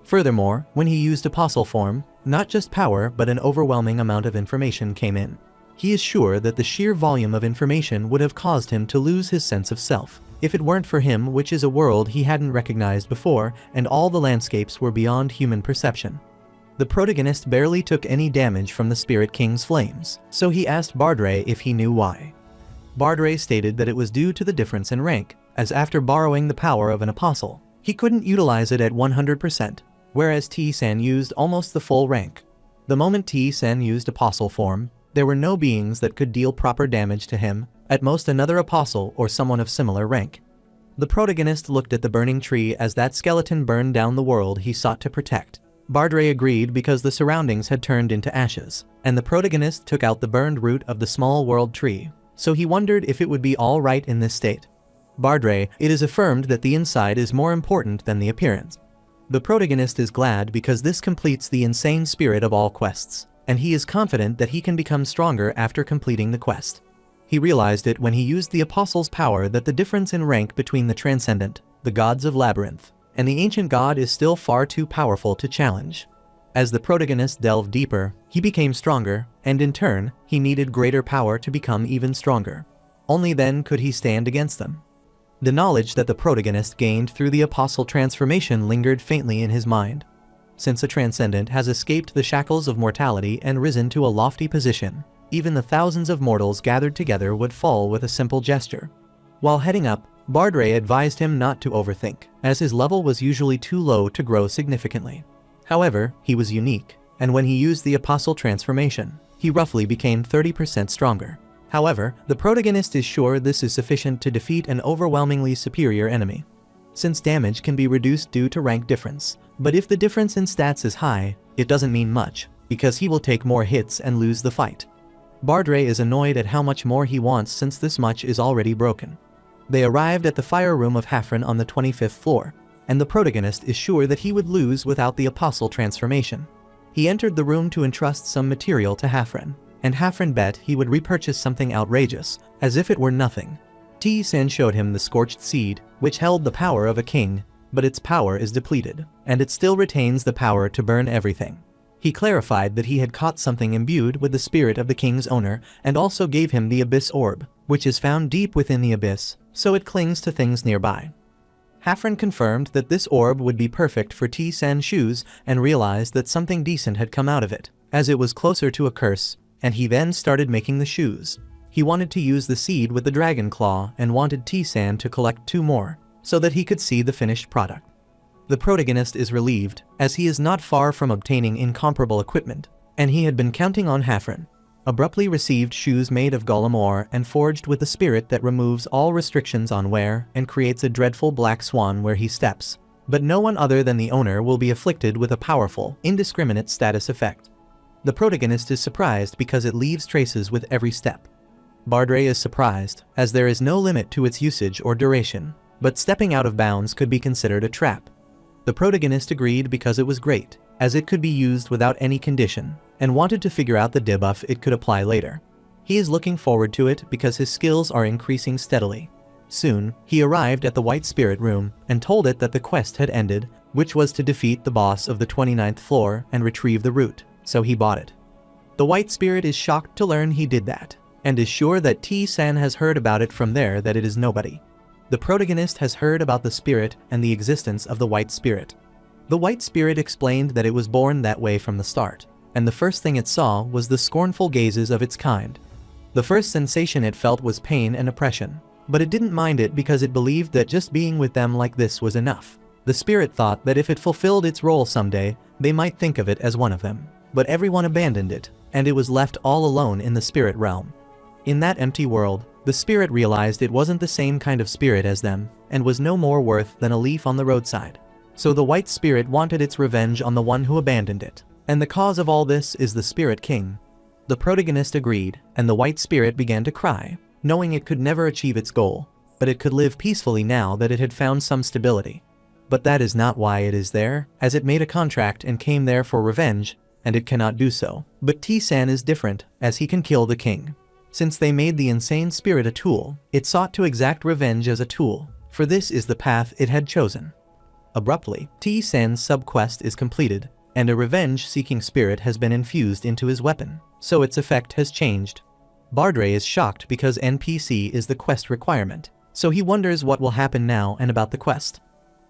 [SPEAKER 1] Furthermore, when he used Apostle form, not just power but an overwhelming amount of information came in. He is sure that the sheer volume of information would have caused him to lose his sense of self, if it weren't for him, which is a world he hadn't recognized before, and all the landscapes were beyond human perception. The protagonist barely took any damage from the Spirit King's flames, so he asked Bardre if he knew why. Bardre stated that it was due to the difference in rank, as after borrowing the power of an apostle, he couldn't utilize it at 100%, whereas T-San used almost the full rank. The moment T-San used apostle form, there were no beings that could deal proper damage to him, at most another apostle or someone of similar rank. The protagonist looked at the burning tree as that skeleton burned down the world he sought to protect. Bardre agreed because the surroundings had turned into ashes, and the protagonist took out the burned root of the small world tree, so he wondered if it would be all right in this state. Bardre, it is affirmed that the inside is more important than the appearance. The protagonist is glad because this completes the insane spirit of all quests, and he is confident that he can become stronger after completing the quest. He realized it when he used the apostle's power that the difference in rank between the transcendent, the gods of Labyrinth, and the ancient god is still far too powerful to challenge. As the protagonist delved deeper, he became stronger, and in turn, he needed greater power to become even stronger. Only then could he stand against them. The knowledge that the protagonist gained through the apostle transformation lingered faintly in his mind. Since a transcendent has escaped the shackles of mortality and risen to a lofty position, even the thousands of mortals gathered together would fall with a simple gesture. While heading up, Bardre advised him not to overthink, as his level was usually too low to grow significantly. However, he was unique, and when he used the apostle transformation, he roughly became 30% stronger. However, the protagonist is sure this is sufficient to defeat an overwhelmingly superior enemy. Since damage can be reduced due to rank difference, but if the difference in stats is high, it doesn't mean much, because he will take more hits and lose the fight. Bardre is annoyed at how much more he wants since this much is already broken. They arrived at the fire room of Hafren on the 25th floor, and the protagonist is sure that he would lose without the apostle transformation. He entered the room to entrust some material to Hafren, and Hafren bet he would repurchase something outrageous, as if it were nothing. T-San showed him the scorched seed, which held the power of a king, but its power is depleted, and it still retains the power to burn everything. He clarified that he had caught something imbued with the spirit of the king's owner, and also gave him the Abyss Orb, which is found deep within the abyss, so it clings to things nearby. Hafren confirmed that this orb would be perfect for T-San's shoes and realized that something decent had come out of it, as it was closer to a curse, and he then started making the shoes. He wanted to use the seed with the dragon claw and wanted T-San to collect 2 more, so that he could see the finished product. The protagonist is relieved, as he is not far from obtaining incomparable equipment, and he had been counting on Hafren. Abruptly received shoes made of golem ore and forged with the spirit that removes all restrictions on wear and creates a dreadful black swan where he steps. But no one other than the owner will be afflicted with a powerful, indiscriminate status effect. The protagonist is surprised because it leaves traces with every step. Bardre is surprised, as there is no limit to its usage or duration, but stepping out of bounds could be considered a trap. The protagonist agreed because it was great, as it could be used without any condition, and wanted to figure out the debuff it could apply later. He is looking forward to it because his skills are increasing steadily. Soon, he arrived at the White Spirit room and told it that the quest had ended, which was to defeat the boss of the 29th floor and retrieve the root, so he bought it. The White Spirit is shocked to learn he did that, and is sure that T-San has heard about it from there that it is nobody. The protagonist has heard about the spirit and the existence of the White Spirit. The White Spirit explained that it was born that way from the start, and the first thing it saw was the scornful gazes of its kind. The first sensation it felt was pain and oppression, but it didn't mind it because it believed that just being with them like this was enough. The spirit thought that if it fulfilled its role someday, they might think of it as one of them, but everyone abandoned it, and it was left all alone in the spirit realm. In that empty world, The spirit realized it wasn't the same kind of spirit as them, and was no more worth than a leaf on the roadside. So the white spirit wanted its revenge on the one who abandoned it. And the cause of all this is the Spirit King. The protagonist agreed, and the white spirit began to cry, knowing it could never achieve its goal, but it could live peacefully now that it had found some stability. But that is not why it is there, as it made a contract and came there for revenge, and it cannot do so. But T-san is different, as he can kill the king. Since they made the insane spirit a tool, it sought to exact revenge as a tool, for this is the path it had chosen. Abruptly, T-san's sub-quest is completed, and a revenge-seeking spirit has been infused into his weapon, so its effect has changed. Bardre is shocked because NPC is the quest requirement, so he wonders what will happen now and about the quest.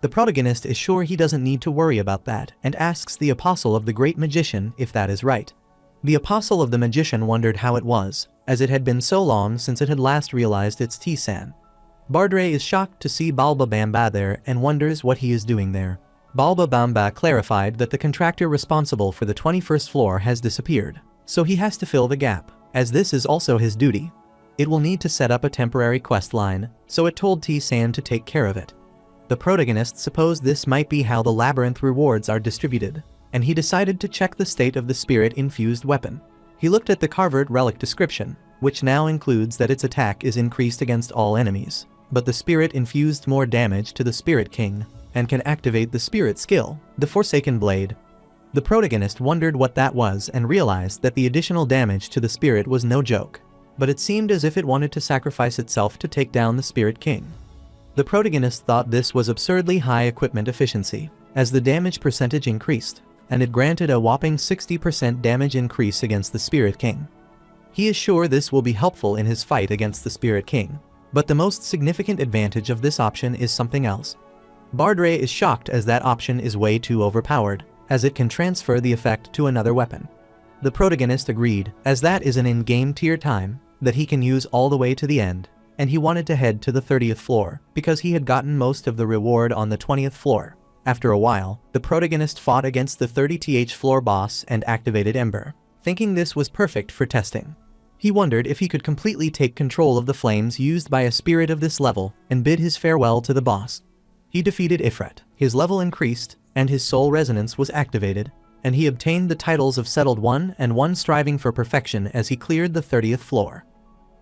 [SPEAKER 1] The protagonist is sure he doesn't need to worry about that and asks the apostle of the great magician if that is right. The apostle of the magician wondered how it was, as it had been so long since it had last realized its T-san. Bardre is shocked to see Balba Bamba there and wonders what he is doing there. Balba Bamba clarified that the contractor responsible for the 21st floor has disappeared, so he has to fill the gap, as this is also his duty. It will need to set up a temporary quest line, so it told T-san to take care of it. The protagonist supposed this might be how the labyrinth rewards are distributed, and he decided to check the state of the spirit-infused weapon. He looked at the carved relic description, which now includes that its attack is increased against all enemies, but the spirit infused more damage to the Spirit King, and can activate the spirit skill, the Forsaken Blade. The protagonist wondered what that was and realized that the additional damage to the spirit was no joke, but it seemed as if it wanted to sacrifice itself to take down the Spirit King. The protagonist thought this was absurdly high equipment efficiency, as the damage percentage increased, and it granted a whopping 60% damage increase against the Spirit King. He is sure this will be helpful in his fight against the Spirit King, but the most significant advantage of this option is something else. Bardre is shocked as that option is way too overpowered, as it can transfer the effect to another weapon. The protagonist agreed, as that is an in-game tier time that he can use all the way to the end, and he wanted to head to the 30th floor, because he had gotten most of the reward on the 20th floor. After a while, the protagonist fought against the 30th floor boss and activated Ember, thinking this was perfect for testing. He wondered if he could completely take control of the flames used by a spirit of this level and bid his farewell to the boss. He defeated Ifrit, his level increased, and his soul resonance was activated, and he obtained the titles of Settled One and One Striving for Perfection as he cleared the 30th floor.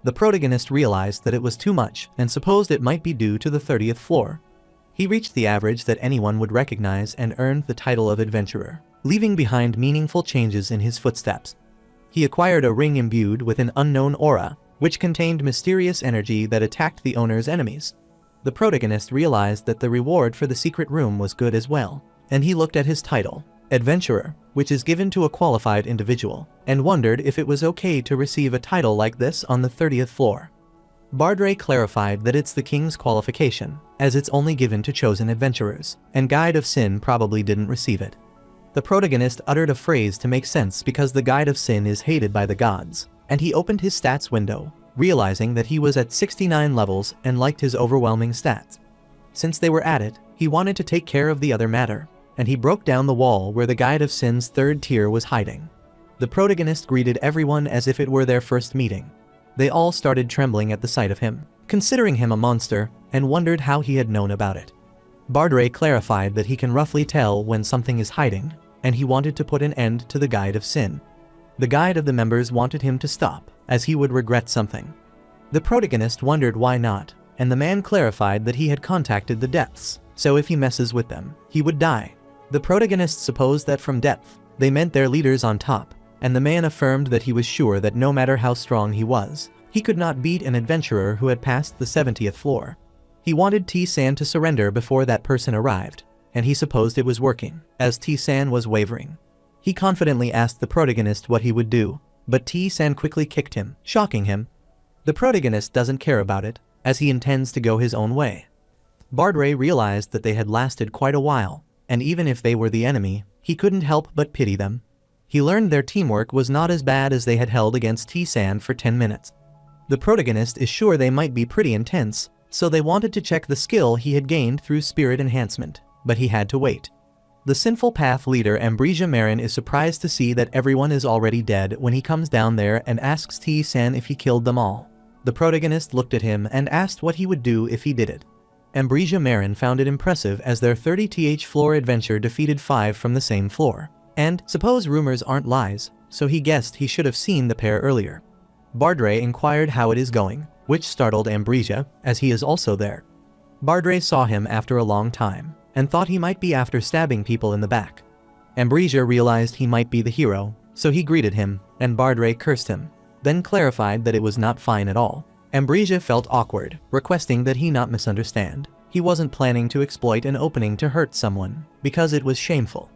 [SPEAKER 1] The protagonist realized that it was too much and supposed it might be due to the 30th floor. He reached the average that anyone would recognize and earned the title of Adventurer, leaving behind meaningful changes in his footsteps. He acquired a ring imbued with an unknown aura, which contained mysterious energy that attacked the owner's enemies. The protagonist realized that the reward for the secret room was good as well, and he looked at his title, Adventurer, which is given to a qualified individual, and wondered if it was okay to receive a title like this on the 30th floor. Bardre clarified that it's the king's qualification, as it's only given to chosen adventurers, and Guide of Sin probably didn't receive it. The protagonist uttered a phrase to make sense because the Guide of Sin is hated by the gods, and he opened his stats window, realizing that he was at 69 levels and liked his overwhelming stats. Since they were at it, he wanted to take care of the other matter, and he broke down the wall where the Guide of Sin's third tier was hiding. The protagonist greeted everyone as if it were their first meeting. They all started trembling at the sight of him, considering him a monster, and wondered how he had known about it. Bardre clarified that he can roughly tell when something is hiding, and he wanted to put an end to the Guide of Sin. The guide of the members wanted him to stop, as he would regret something. The protagonist wondered why not, and the man clarified that he had contacted the depths, so if he messes with them, he would die. The protagonist supposed that from depth, they meant their leaders on top, and the man affirmed that he was sure that no matter how strong he was, he could not beat an adventurer who had passed the 70th floor. He wanted T-san to surrender before that person arrived, and he supposed it was working, as T-san was wavering. He confidently asked the protagonist what he would do, but T-san quickly kicked him, shocking him. The protagonist doesn't care about it, as he intends to go his own way. Bardre realized that they had lasted quite a while, and even if they were the enemy, he couldn't help but pity them. He learned their teamwork was not as bad as they had held against T-san for 10 minutes. The protagonist is sure they might be pretty intense, so they wanted to check the skill he had gained through spirit enhancement, but he had to wait. The Sinful Path leader Ambrosia Marin is surprised to see that everyone is already dead when he comes down there and asks T-san if he killed them all. The protagonist looked at him and asked what he would do if he did it. Ambrosia Marin found it impressive as their 30th floor adventure defeated 5 from the same floor. And, suppose rumors aren't lies, so he guessed he should have seen the pair earlier. Bardre inquired how it is going, which startled Ambrosia, as he is also there. Bardre saw him after a long time, and thought he might be after stabbing people in the back. Ambrosia realized he might be the hero, so he greeted him, and Bardre cursed him, then clarified that it was not fine at all. Ambrosia felt awkward, requesting that he not misunderstand. He wasn't planning to exploit an opening to hurt someone, because it was shameful.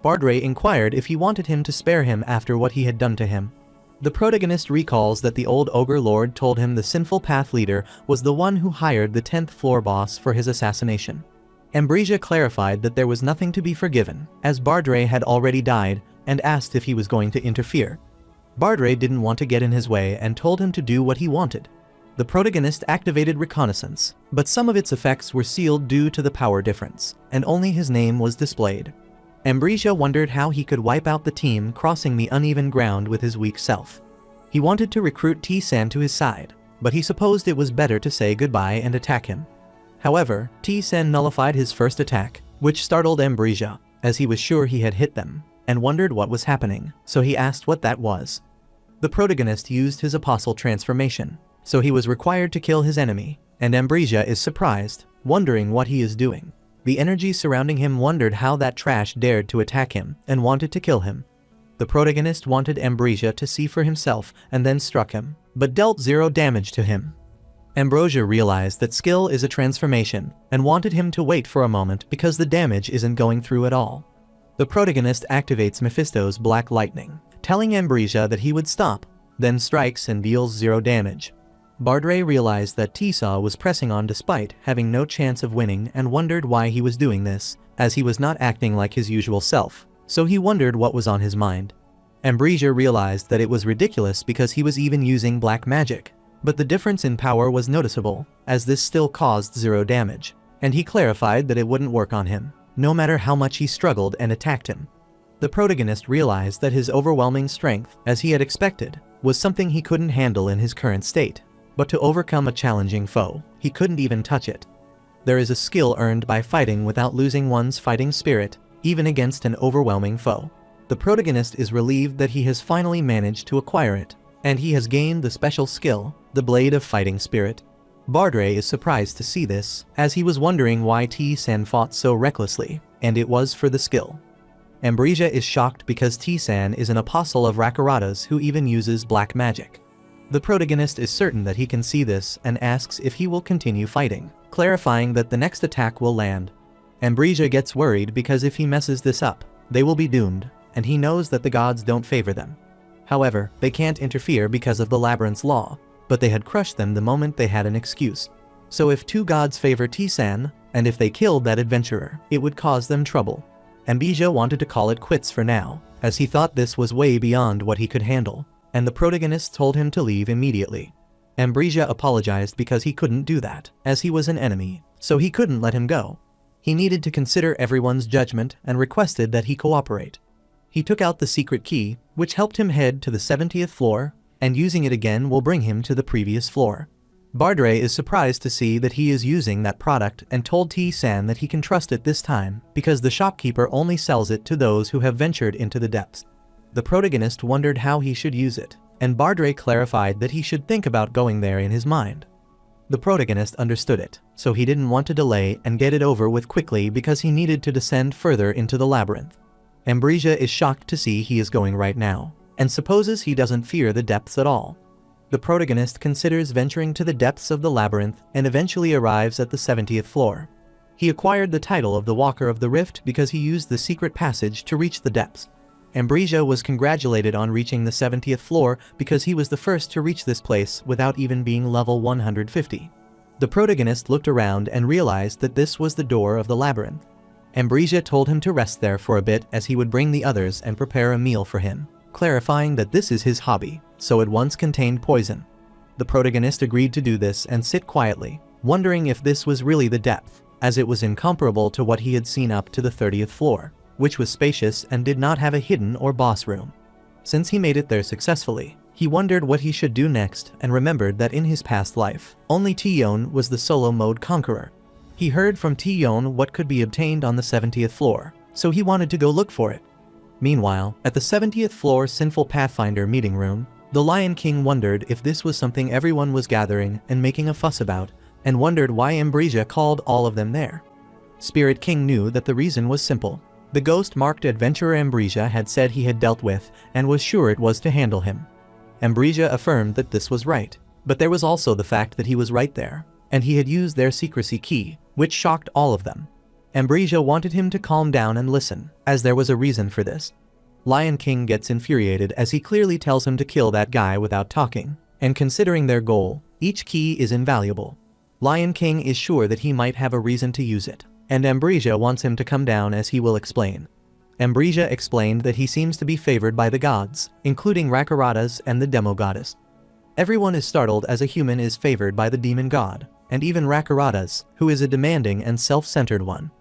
[SPEAKER 1] Bardre inquired if he wanted him to spare him after what he had done to him. The protagonist recalls that the old ogre lord told him the sinful path leader was the one who hired the 10th floor boss for his assassination. Ambrosia clarified that there was nothing to be forgiven, as Bardre had already died, and asked if he was going to interfere. Bardre didn't want to get in his way and told him to do what he wanted. The protagonist activated reconnaissance, but some of its effects were sealed due to the power difference, and only his name was displayed. Ambrosia wondered how he could wipe out the team crossing the uneven ground with his weak self. He wanted to recruit T-San to his side, but he supposed it was better to say goodbye and attack him. However, T-San nullified his first attack, which startled Ambrosia, as he was sure he had hit them, and wondered what was happening, so he asked what that was. The protagonist used his apostle transformation, so he was required to kill his enemy, and Ambrosia is surprised, wondering what he is doing. The energy surrounding him wondered how that trash dared to attack him and wanted to kill him. The protagonist wanted Ambrosia to see for himself and then struck him, but dealt 0 damage to him. Ambrosia realized that skill is a transformation and wanted him to wait for a moment because the damage isn't going through at all. The protagonist activates Mephisto's Black Lightning, telling Ambrosia that he would stop, then strikes and deals 0 damage. Bardre realized that T-Saw was pressing on despite having no chance of winning and wondered why he was doing this, as he was not acting like his usual self, so he wondered what was on his mind. Ambrosia realized that it was ridiculous because he was even using black magic, but the difference in power was noticeable, as this still caused 0 damage, and he clarified that it wouldn't work on him, no matter how much he struggled and attacked him. The protagonist realized that his overwhelming strength, as he had expected, was something he couldn't handle in his current state. But to overcome a challenging foe, he couldn't even touch it. There is a skill earned by fighting without losing one's fighting spirit, even against an overwhelming foe. The protagonist is relieved that he has finally managed to acquire it, and he has gained the special skill, the Blade of Fighting Spirit. Bardre is surprised to see this, as he was wondering why T-San fought so recklessly, and it was for the skill. Ambrosia is shocked because T-San is an apostle of Rakarada's who even uses black magic. The protagonist is certain that he can see this and asks if he will continue fighting, clarifying that the next attack will land. Ambrosia gets worried because if he messes this up, they will be doomed, and he knows that the gods don't favor them. However, they can't interfere because of the labyrinth's law, but they had crushed them the moment they had an excuse. So if 2 gods favor T-San, and if they killed that adventurer, it would cause them trouble. Ambrosia wanted to call it quits for now, as he thought this was way beyond what he could handle, and the protagonist told him to leave immediately. Ambrosia apologized because he couldn't do that, as he was an enemy, so he couldn't let him go. He needed to consider everyone's judgment and requested that he cooperate. He took out the secret key, which helped him head to the 70th floor, and using it again will bring him to the previous floor. Bardre is surprised to see that he is using that product and told T-San that he can trust it this time because the shopkeeper only sells it to those who have ventured into the depths. The protagonist wondered how he should use it, and Bardre clarified that he should think about going there in his mind. The protagonist understood it, so he didn't want to delay and get it over with quickly because he needed to descend further into the labyrinth. Ambrosia is shocked to see he is going right now, and supposes he doesn't fear the depths at all. The protagonist considers venturing to the depths of the labyrinth and eventually arrives at the 70th floor. He acquired the title of the Walker of the Rift because he used the secret passage to reach the depths. Ambrosia was congratulated on reaching the 70th floor because he was the first to reach this place without even being level 150. The protagonist looked around and realized that this was the door of the labyrinth. Ambrosia told him to rest there for a bit as he would bring the others and prepare a meal for him, clarifying that this is his hobby, so it once contained poison. The protagonist agreed to do this and sit quietly, wondering if this was really the depth, as it was incomparable to what he had seen up to the 30th floor, which was spacious and did not have a hidden or boss room. Since he made it there successfully, He wondered what he should do next and remembered that in his past life, only T-Yon was the solo mode conqueror. He heard from T-Yon what could be obtained on the 70th floor, so he wanted to go look for it. Meanwhile, at the 70th floor Sinful Pathfinder meeting room, the Lion King wondered if this was something everyone was gathering and making a fuss about, and wondered why Ambrosia called all of them there. Spirit King knew that the reason was simple. The ghost-marked adventurer Ambrosia had said he had dealt with, and was sure it was to handle him. Ambrosia affirmed that this was right, but there was also the fact that he was right there, and he had used their secrecy key, which shocked all of them. Ambrosia wanted him to calm down and listen, as there was a reason for this. Lion King gets infuriated as he clearly tells him to kill that guy without talking, and considering their goal, each key is invaluable. Lion King is sure that he might have a reason to use it, and Ambrosia wants him to come down as he will explain. Ambrosia explained that he seems to be favored by the gods, including Rakaratas and the demo goddess. Everyone is startled as a human is favored by the demon god, and even Rakaratas, who is a demanding and self-centered one.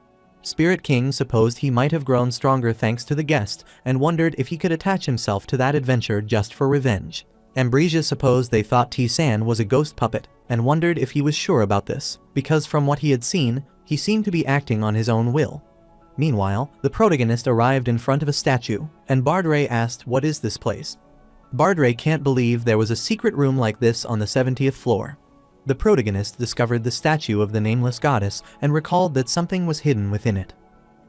[SPEAKER 1] Spirit King supposed he might have grown stronger thanks to the guest, and wondered if he could attach himself to that adventure just for revenge. Ambrosia supposed they thought T-San was a ghost puppet, and wondered if he was sure about this, because from what he had seen, he seemed to be acting on his own will. Meanwhile, the protagonist arrived in front of a statue, and Bardray asked, "What is this place?" Bardray can't believe there was a secret room like this on the 70th floor. The protagonist discovered the statue of the nameless goddess and recalled that something was hidden within it.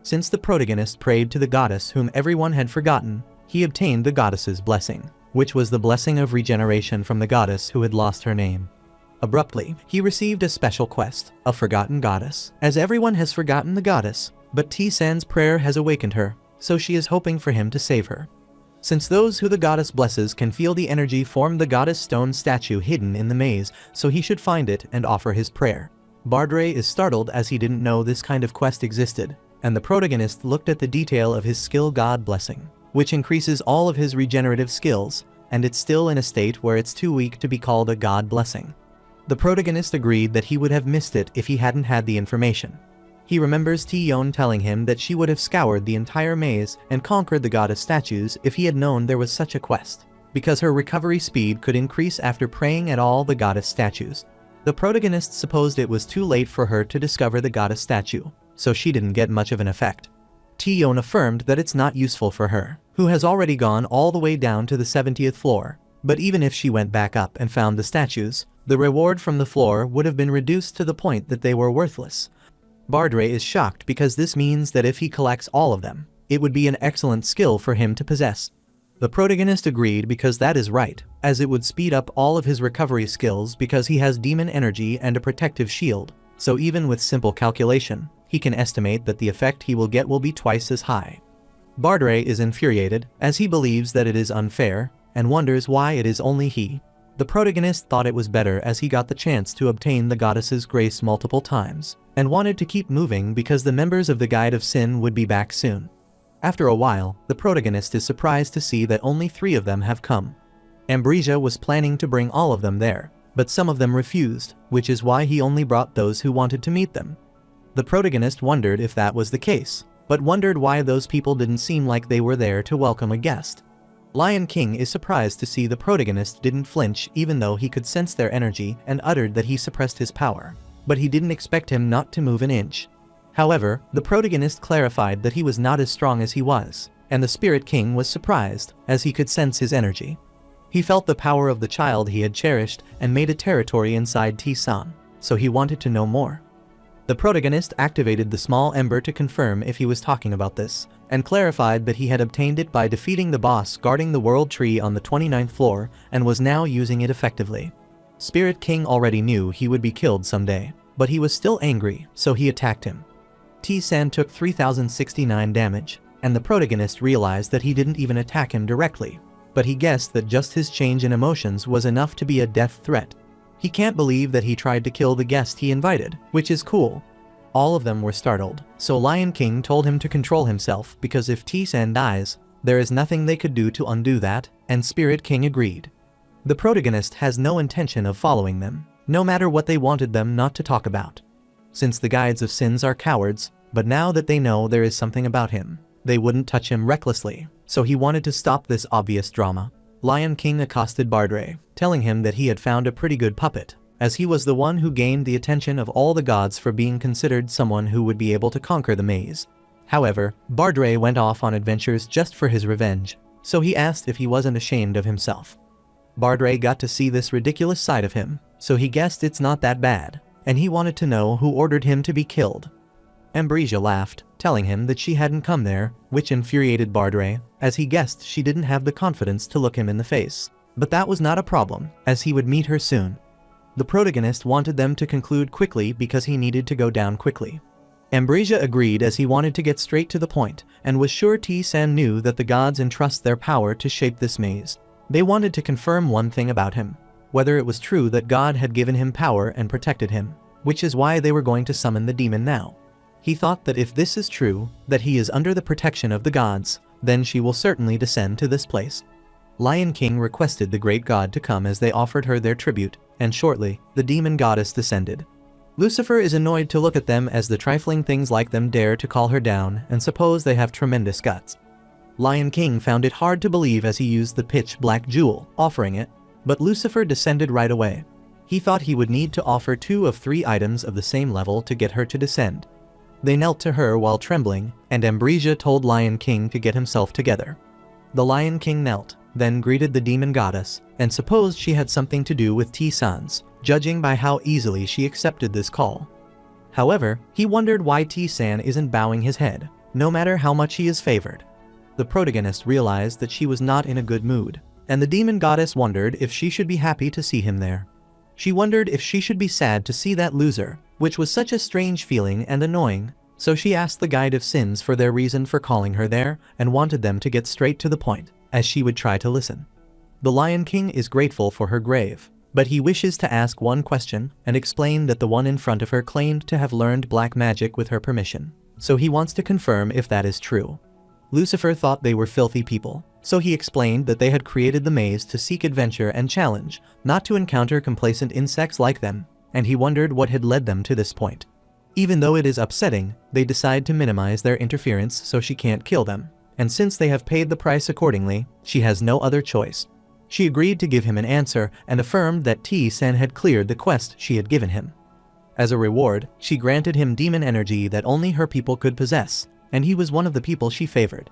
[SPEAKER 1] Since the protagonist prayed to the goddess whom everyone had forgotten, he obtained the goddess's blessing, which was the blessing of regeneration from the goddess who had lost her name. Abruptly, he received a special quest, a forgotten goddess, as everyone has forgotten the goddess, but T-San's prayer has awakened her, so she is hoping for him to save her. Since those who the goddess blesses can feel the energy form the goddess stone statue hidden in the maze, so he should find it and offer his prayer. Bardray is startled as he didn't know this kind of quest existed, and the protagonist looked at the detail of his skill god blessing, which increases all of his regenerative skills, and it's still in a state where it's too weak to be called a god blessing. The protagonist agreed that he would have missed it if he hadn't had the information. He remembers T-Yon telling him that she would have scoured the entire maze and conquered the goddess statues if he had known there was such a quest, because her recovery speed could increase after praying at all the goddess statues. The protagonist supposed it was too late for her to discover the goddess statue, so she didn't get much of an effect. T-Yon affirmed that it's not useful for her, who has already gone all the way down to the 70th floor, but even if she went back up and found the statues, the reward from the floor would have been reduced to the point that they were worthless. Bardray is shocked because this means that if he collects all of them, it would be an excellent skill for him to possess. The protagonist agreed because that is right, as it would speed up all of his recovery skills because he has demon energy and a protective shield, so even with simple calculation, he can estimate that the effect he will get will be twice as high. Bardray is infuriated, as he believes that it is unfair, and wonders why it is only he. The protagonist thought it was better as he got the chance to obtain the goddess's grace multiple times, and wanted to keep moving because the members of the Guide of Sin would be back soon. After a while, the protagonist is surprised to see that only 3 of them have come. Ambrosia was planning to bring all of them there, but some of them refused, which is why he only brought those who wanted to meet them. The protagonist wondered if that was the case, but wondered why those people didn't seem like they were there to welcome a guest. Lion King is surprised to see the protagonist didn't flinch even though he could sense their energy and uttered that he suppressed his power, but he didn't expect him not to move an inch. However, the protagonist clarified that he was not as strong as he was, and the Spirit King was surprised as he could sense his energy. He felt the power of the child he had cherished and made a territory inside T-San, so he wanted to know more. The protagonist activated the small ember to confirm if he was talking about this, and clarified that he had obtained it by defeating the boss guarding the world tree on the 29th floor and was now using it effectively. Spirit King already knew he would be killed someday, but he was still angry, so he attacked him. T-San took 3069 damage, and the protagonist realized that he didn't even attack him directly, but he guessed that just his change in emotions was enough to be a death threat. He can't believe that he tried to kill the guest he invited, which is cool. All of them were startled, so Lion King told him to control himself because if T-San dies, there is nothing they could do to undo that, and Spirit King agreed. The protagonist has no intention of following them, no matter what they wanted them not to talk about. Since the Guides of Sins are cowards, but now that they know there is something about him, they wouldn't touch him recklessly, so he wanted to stop this obvious drama. Lion King accosted Bardre, telling him that he had found a pretty good puppet, as he was the one who gained the attention of all the gods for being considered someone who would be able to conquer the maze. However, Bardre went off on adventures just for his revenge, so he asked if he wasn't ashamed of himself. Bardre got to see this ridiculous side of him, so he guessed it's not that bad, and he wanted to know who ordered him to be killed. Ambrosia laughed, telling him that she hadn't come there, which infuriated Bardre, as he guessed she didn't have the confidence to look him in the face. But that was not a problem, as he would meet her soon. The protagonist wanted them to conclude quickly because he needed to go down quickly. Ambrosia agreed as he wanted to get straight to the point, and was sure T-san knew that the gods entrust their power to shape this maze. They wanted to confirm one thing about him, whether it was true that God had given him power and protected him, which is why they were going to summon the demon now. He thought that if this is true, that he is under the protection of the gods, then she will certainly descend to this place. Lion King requested the great god to come as they offered her their tribute, and shortly, the demon goddess descended. Lucifer is annoyed to look at them as the trifling things like them dare to call her down and suppose they have tremendous guts. Lion King found it hard to believe as he used the pitch black jewel, offering it, but Lucifer descended right away. He thought he would need to offer 2 of 3 items of the same level to get her to descend. They knelt to her while trembling, and Ambrosia told Lion King to get himself together. The Lion King knelt, then greeted the demon goddess, and supposed she had something to do with T-san's, judging by how easily she accepted this call. However, he wondered why T-san isn't bowing his head, no matter how much he is favored. The protagonist realized that she was not in a good mood, and the demon goddess wondered if she should be happy to see him there. She wondered if she should be sad to see that loser, which was such a strange feeling and annoying, so she asked the Guide of Sins for their reason for calling her there and wanted them to get straight to the point, as she would try to listen. The Lion King is grateful for her grave, but he wishes to ask one question and explain that the one in front of her claimed to have learned black magic with her permission, so he wants to confirm if that is true. Lucifer thought they were filthy people, so he explained that they had created the maze to seek adventure and challenge, not to encounter complacent insects like them, and he wondered what had led them to this point. Even though it is upsetting, they decide to minimize their interference so she can't kill them, and since they have paid the price accordingly, she has no other choice. She agreed to give him an answer and affirmed that T-san had cleared the quest she had given him. As a reward, she granted him demon energy that only her people could possess, and he was one of the people she favored.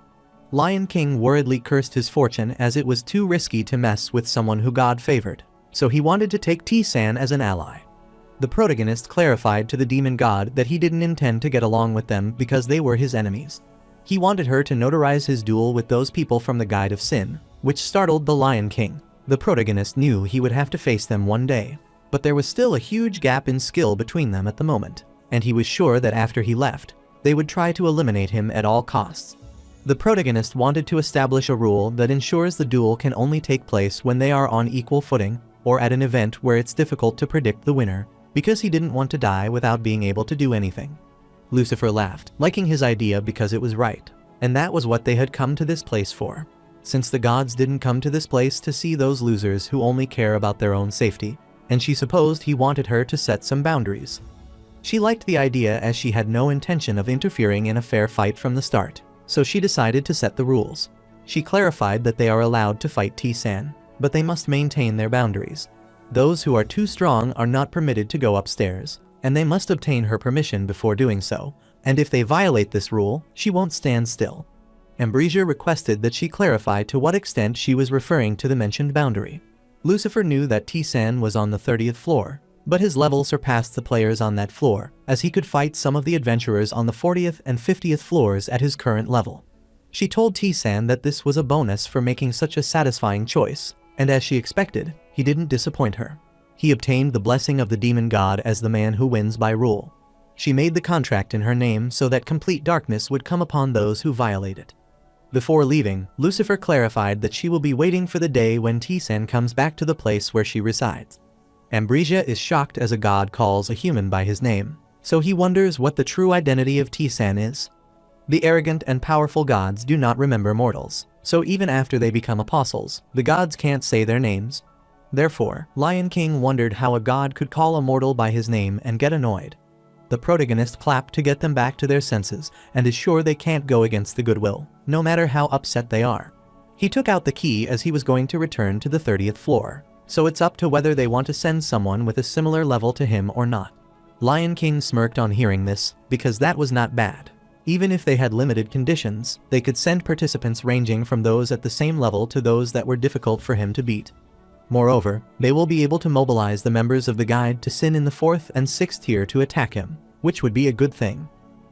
[SPEAKER 1] Lion King worriedly cursed his fortune as it was too risky to mess with someone who God favored, so he wanted to take T-san as an ally. The protagonist clarified to the demon god that he didn't intend to get along with them because they were his enemies. He wanted her to notarize his duel with those people from the Guide of Sin, which startled the Lion King. The protagonist knew he would have to face them one day, but there was still a huge gap in skill between them at the moment, and he was sure that after he left, they would try to eliminate him at all costs. The protagonist wanted to establish a rule that ensures the duel can only take place when they are on equal footing, or at an event where it's difficult to predict the winner, because he didn't want to die without being able to do anything. Lucifer laughed, liking his idea because it was right, and that was what they had come to this place for. Since the gods didn't come to this place to see those losers who only care about their own safety, and she supposed he wanted her to set some boundaries. She liked the idea as she had no intention of interfering in a fair fight from the start, so she decided to set the rules. She clarified that they are allowed to fight T-san, but they must maintain their boundaries. Those who are too strong are not permitted to go upstairs, and they must obtain her permission before doing so, and if they violate this rule, she won't stand still. Ambrosia requested that she clarify to what extent she was referring to the mentioned boundary. Lucifer knew that T-san was on the 30th floor, but his level surpassed the players on that floor, as he could fight some of the adventurers on the 40th and 50th floors at his current level. She told T-san that this was a bonus for making such a satisfying choice, and as she expected, he didn't disappoint her. He obtained the blessing of the demon god as the man who wins by rule. She made the contract in her name so that complete darkness would come upon those who violate it. Before leaving, Lucifer clarified that she will be waiting for the day when T-san comes back to the place where she resides. Ambrosia is shocked as a god calls a human by his name, so he wonders what the true identity of T-san is. The arrogant and powerful gods do not remember mortals, so even after they become apostles, the gods can't say their names. Therefore, Lion King wondered how a god could call a mortal by his name and get annoyed. The protagonist clapped to get them back to their senses and is sure they can't go against the goodwill, no matter how upset they are. He took out the key as he was going to return to the 30th floor, so it's up to whether they want to send someone with a similar level to him or not. Lion King smirked on hearing this, because that was not bad. Even if they had limited conditions, they could send participants ranging from those at the same level to those that were difficult for him to beat. Moreover, they will be able to mobilize the members of the guide to Sin in the 4th and 6th tier to attack him, which would be a good thing.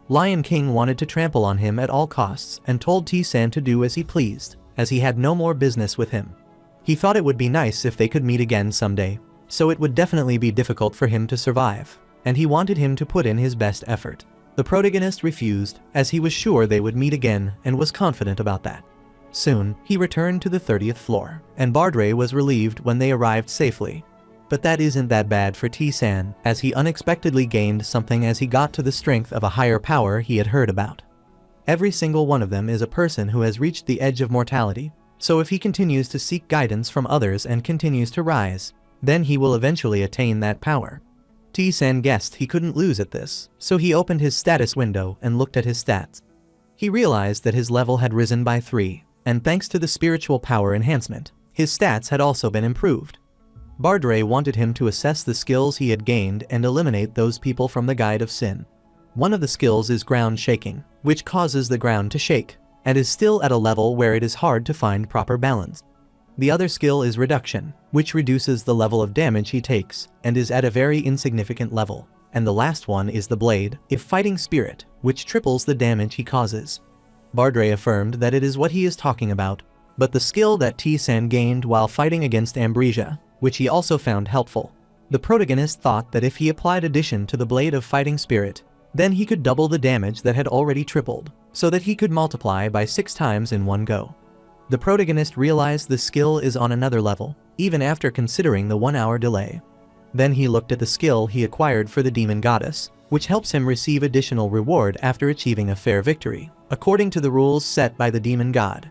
[SPEAKER 1] Lion King wanted to trample on him at all costs and told T-San to do as he pleased, as he had no more business with him. He thought it would be nice if they could meet again someday, so it would definitely be difficult for him to survive, and he wanted him to put in his best effort. The protagonist refused, as he was sure they would meet again and was confident about that. Soon, he returned to the 30th floor, and Bardray was relieved when they arrived safely. But that isn't that bad for T-San, as he unexpectedly gained something as he got to the strength of a higher power he had heard about. Every single one of them is a person who has reached the edge of mortality, so if he continues to seek guidance from others and continues to rise, then he will eventually attain that power. T-San guessed he couldn't lose at this, so he opened his status window and looked at his stats. He realized that his level had risen by 3, and thanks to the spiritual power enhancement, his stats had also been improved. Bardray wanted him to assess the skills he had gained and eliminate those people from the Guide of Sin. One of the skills is ground shaking, which causes the ground to shake, and is still at a level where it is hard to find proper balance. The other skill is reduction, which reduces the level of damage he takes, and is at a very insignificant level. And the last one is the blade, if fighting spirit, which triples the damage he causes. Bardray affirmed that it is what he is talking about, but the skill that T-San gained while fighting against Ambrosia, which he also found helpful. The protagonist thought that if he applied addition to the blade of fighting spirit, then he could double the damage that had already tripled, so that he could multiply by 6 times in one go. The protagonist realized the skill is on another level, even after considering the 1-hour delay. Then he looked at the skill he acquired for the demon goddess, which helps him receive additional reward after achieving a fair victory, according to the rules set by the demon god.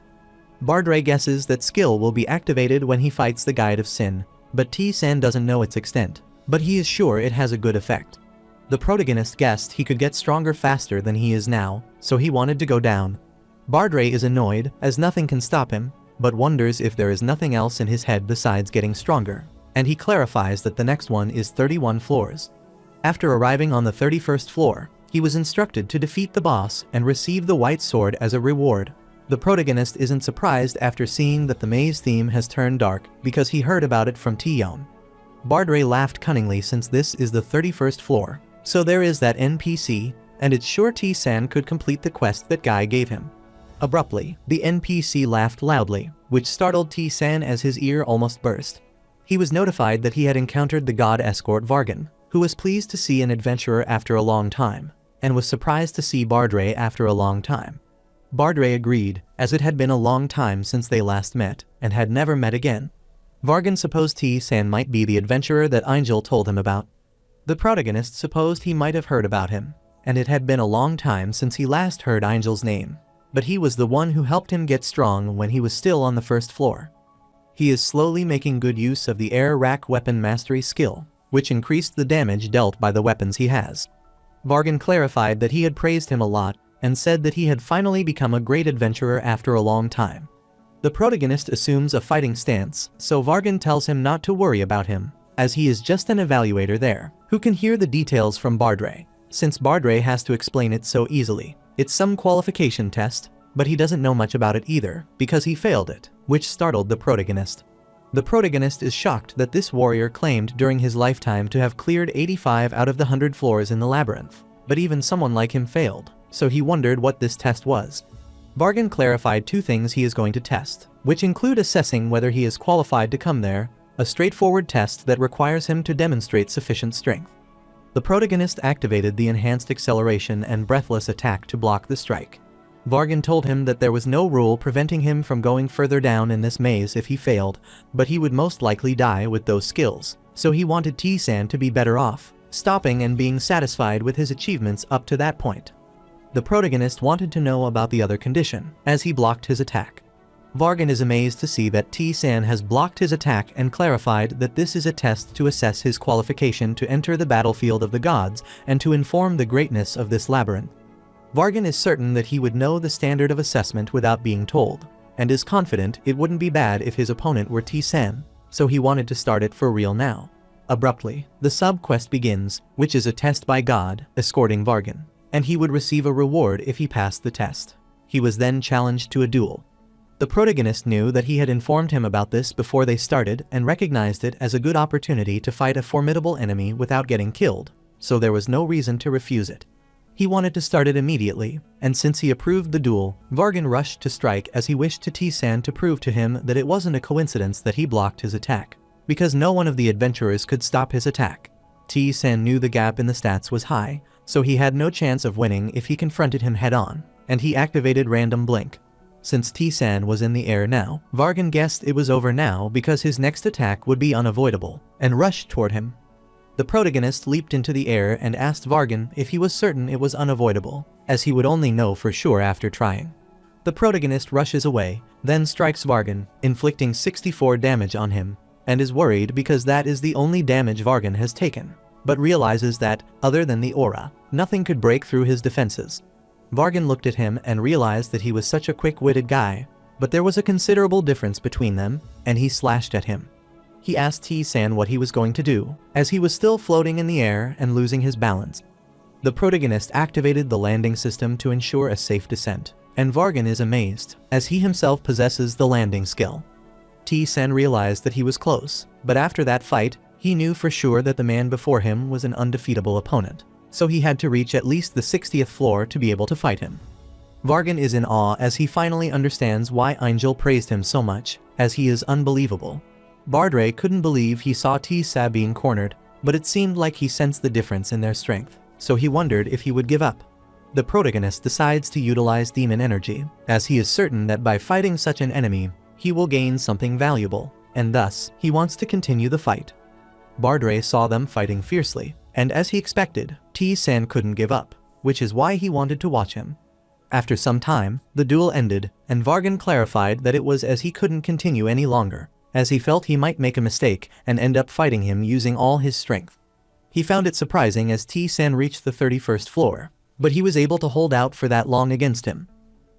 [SPEAKER 1] Bardray guesses that skill will be activated when he fights the Guide of Sin, but T-San doesn't know its extent, but he is sure it has a good effect. The protagonist guessed he could get stronger faster than he is now, so he wanted to go down. Bardray is annoyed, as nothing can stop him, but wonders if there is nothing else in his head besides getting stronger, and he clarifies that the next one is 31 floors. After arriving on the 31st floor, he was instructed to defeat the boss and receive the white sword as a reward. The protagonist isn't surprised after seeing that the maze theme has turned dark because he heard about it from T-Yon. Bardray laughed cunningly since this is the 31st floor, so there is that NPC, and it's sure T-San could complete the quest that guy gave him. Abruptly, the NPC laughed loudly, which startled T-San as his ear almost burst. He was notified that he had encountered the god escort Vargan, who was pleased to see an adventurer after a long time, and was surprised to see Bardray after a long time. Bardray agreed, as it had been a long time since they last met, and had never met again. Vargan supposed T-San might be the adventurer that Angel told him about. The protagonist supposed he might have heard about him, and it had been a long time since he last heard Angel's name, but he was the one who helped him get strong when he was still on the 1st floor. He is slowly making good use of the air rack weapon mastery skill, which increased the damage dealt by the weapons he has. Vargan clarified that he had praised him a lot, and said that he had finally become a great adventurer after a long time. The protagonist assumes a fighting stance, so Vargan tells him not to worry about him, as he is just an evaluator there, who can hear the details from Bardray, since Bardray has to explain it so easily. It's some qualification test, but he doesn't know much about it either, because he failed it, which startled the protagonist. The protagonist is shocked that this warrior claimed during his lifetime to have cleared 85 out of the 100 floors in the labyrinth, but even someone like him failed, so he wondered what this test was. Vargan clarified 2 things he is going to test, which include assessing whether he is qualified to come there, a straightforward test that requires him to demonstrate sufficient strength. The protagonist activated the enhanced acceleration and breathless attack to block the strike. Vargan told him that there was no rule preventing him from going further down in this maze if he failed, but he would most likely die with those skills, so he wanted T-San to be better off, stopping and being satisfied with his achievements up to that point. The protagonist wanted to know about the other condition, as he blocked his attack. Vargan is amazed to see that T-San has blocked his attack and clarified that this is a test to assess his qualification to enter the battlefield of the gods and to inform the greatness of this labyrinth. Vargan is certain that he would know the standard of assessment without being told. and is confident it wouldn't be bad if his opponent were T-san, so he wanted to start it for real now. Abruptly, the sub-quest begins, which is a test by God, escorting Vargan, and he would receive a reward if he passed the test. He was then challenged to a duel. The protagonist knew that he had informed him about this before they started and recognized it as a good opportunity to fight a formidable enemy without getting killed, so there was no reason to refuse it. He wanted to start it immediately, and since he approved the duel, Vargan rushed to strike as he wished to T-san to prove to him that it wasn't a coincidence that he blocked his attack, because no one of the adventurers could stop his attack. T-san knew the gap in the stats was high, so he had no chance of winning if he confronted him head-on, and he activated Random Blink. Since T-san was in the air now, Vargan guessed it was over now because his next attack would be unavoidable, and rushed toward him. The protagonist leaped into the air and asked Vargan if he was certain it was unavoidable, as he would only know for sure after trying. The protagonist rushes away, then strikes Vargan, inflicting 64 damage on him, and is worried because that is the only damage Vargan has taken, but realizes that, other than the aura, nothing could break through his defenses. Vargan looked at him and realized that he was such a quick-witted guy, but there was a considerable difference between them, and he slashed at him. He asked T-san what he was going to do, as he was still floating in the air and losing his balance. The protagonist activated the landing system to ensure a safe descent, and Vargan is amazed, as he himself possesses the landing skill. T-san realized that he was close, but after that fight, he knew for sure that the man before him was an undefeatable opponent, so he had to reach at least the 60th floor to be able to fight him. Vargan is in awe as he finally understands why Angel praised him so much, as he is unbelievable. Bardre couldn't believe he saw T-sa being cornered, but it seemed like he sensed the difference in their strength, so he wondered if he would give up. The protagonist decides to utilize demon energy, as he is certain that by fighting such an enemy, he will gain something valuable, and thus, he wants to continue the fight. Bardre saw them fighting fiercely, and as he expected, T-san couldn't give up, which is why he wanted to watch him. After some time, the duel ended, and Vargan clarified that it was as he couldn't continue any longer, as he felt he might make a mistake and end up fighting him using all his strength. He found it surprising as T-san reached the 31st floor, but he was able to hold out for that long against him.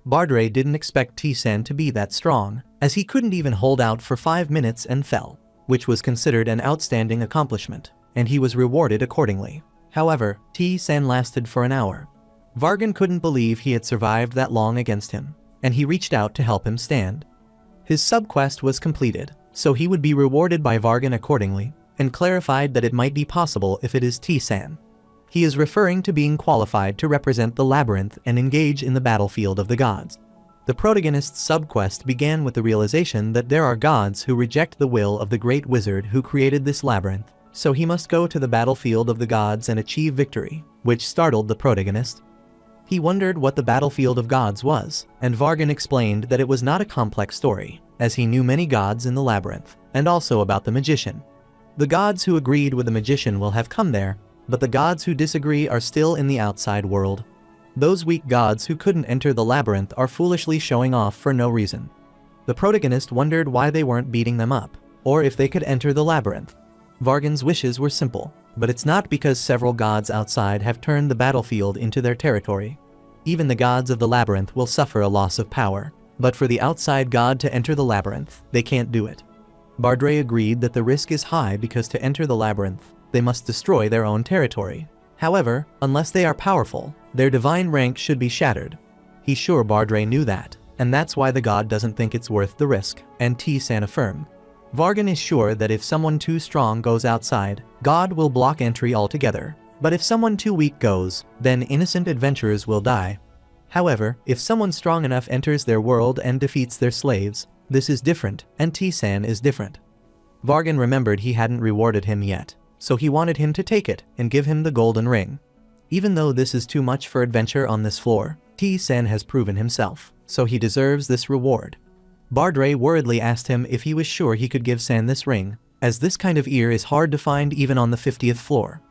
[SPEAKER 1] Bardre didn't expect T-san to be that strong, as he couldn't even hold out for 5 minutes and fell, which was considered an outstanding accomplishment, and he was rewarded accordingly. However, T-san lasted for an hour. Vargan couldn't believe he had survived that long against him, and he reached out to help him stand. His sub-quest was completed, so he would be rewarded by Vargan accordingly, and clarified that it might be possible if it is T-san. He is referring to being qualified to represent the labyrinth and engage in the battlefield of the gods. The protagonist's sub-quest began with the realization that there are gods who reject the will of the great wizard who created this labyrinth, so he must go to the battlefield of the gods and achieve victory, which startled the protagonist. He wondered what the battlefield of gods was, and Vargan explained that it was not a complex story, as he knew many gods in the labyrinth, and also about the magician. The gods who agreed with the magician will have come there, but the gods who disagree are still in the outside world. Those weak gods who couldn't enter the labyrinth are foolishly showing off for no reason. The protagonist wondered why they weren't beating them up, or if they could enter the labyrinth. Vargan's wishes were simple, but it's not because several gods outside have turned the battlefield into their territory. Even the gods of the labyrinth will suffer a loss of power, but for the outside god to enter the labyrinth, they can't do it. Bardre agreed that the risk is high because to enter the labyrinth, they must destroy their own territory. However, unless they are powerful, their divine rank should be shattered. He's sure Bardre knew that, and that's why the god doesn't think it's worth the risk, and T-san affirmed. Vargan is sure that if someone too strong goes outside, God will block entry altogether, but if someone too weak goes, then innocent adventurers will die. However, if someone strong enough enters their world and defeats their slaves, this is different, and T-san is different. Vargan remembered he hadn't rewarded him yet, so he wanted him to take it and give him the golden ring. Even though this is too much for adventure on this floor, T-san has proven himself, so he deserves this reward. Bardre worriedly asked him if he was sure he could give San this ring, as this kind of ear is hard to find even on the 50th floor.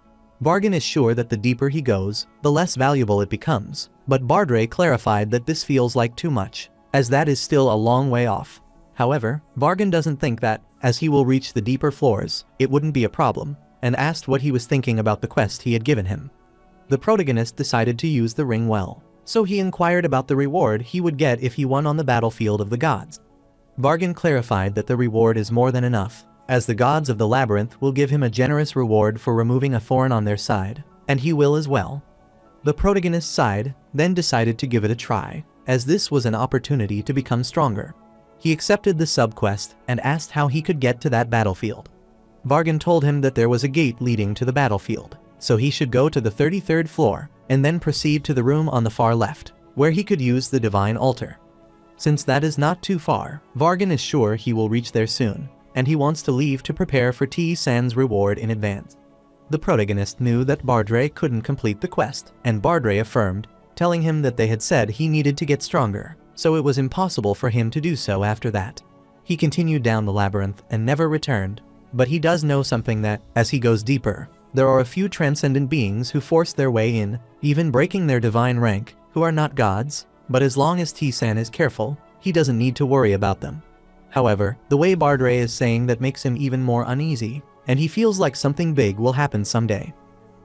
[SPEAKER 1] Vargan is sure that the deeper he goes, the less valuable it becomes, but Bardre clarified that this feels like too much, as that is still a long way off. However, Vargan doesn't think that, as he will reach the deeper floors, it wouldn't be a problem, and asked what he was thinking about the quest he had given him. The protagonist decided to use the ring well. so he inquired about the reward he would get if he won on the battlefield of the gods. Vargan clarified that the reward is more than enough, as the gods of the labyrinth will give him a generous reward for removing a thorn on their side, and he will as well. The protagonist sighed, then decided to give it a try, as this was an opportunity to become stronger. He accepted the sub-quest and asked how he could get to that battlefield. Vargan told him that there was a gate leading to the battlefield, so he should go to the 33rd floor, and then proceed to the room on the far left, where he could use the divine altar. Since that is not too far, Vargan is sure he will reach there soon, and he wants to leave to prepare for T-San's reward in advance. The protagonist knew that Bardre couldn't complete the quest, and Bardre affirmed, telling him that they had said he needed to get stronger, so it was impossible for him to do so after that. He continued down the labyrinth and never returned, but he does know something that, as he goes deeper, there are a few transcendent beings who force their way in, even breaking their divine rank, who are not gods, but as long as T-San is careful, he doesn't need to worry about them. However, the way Bardre is saying that makes him even more uneasy, and he feels like something big will happen someday.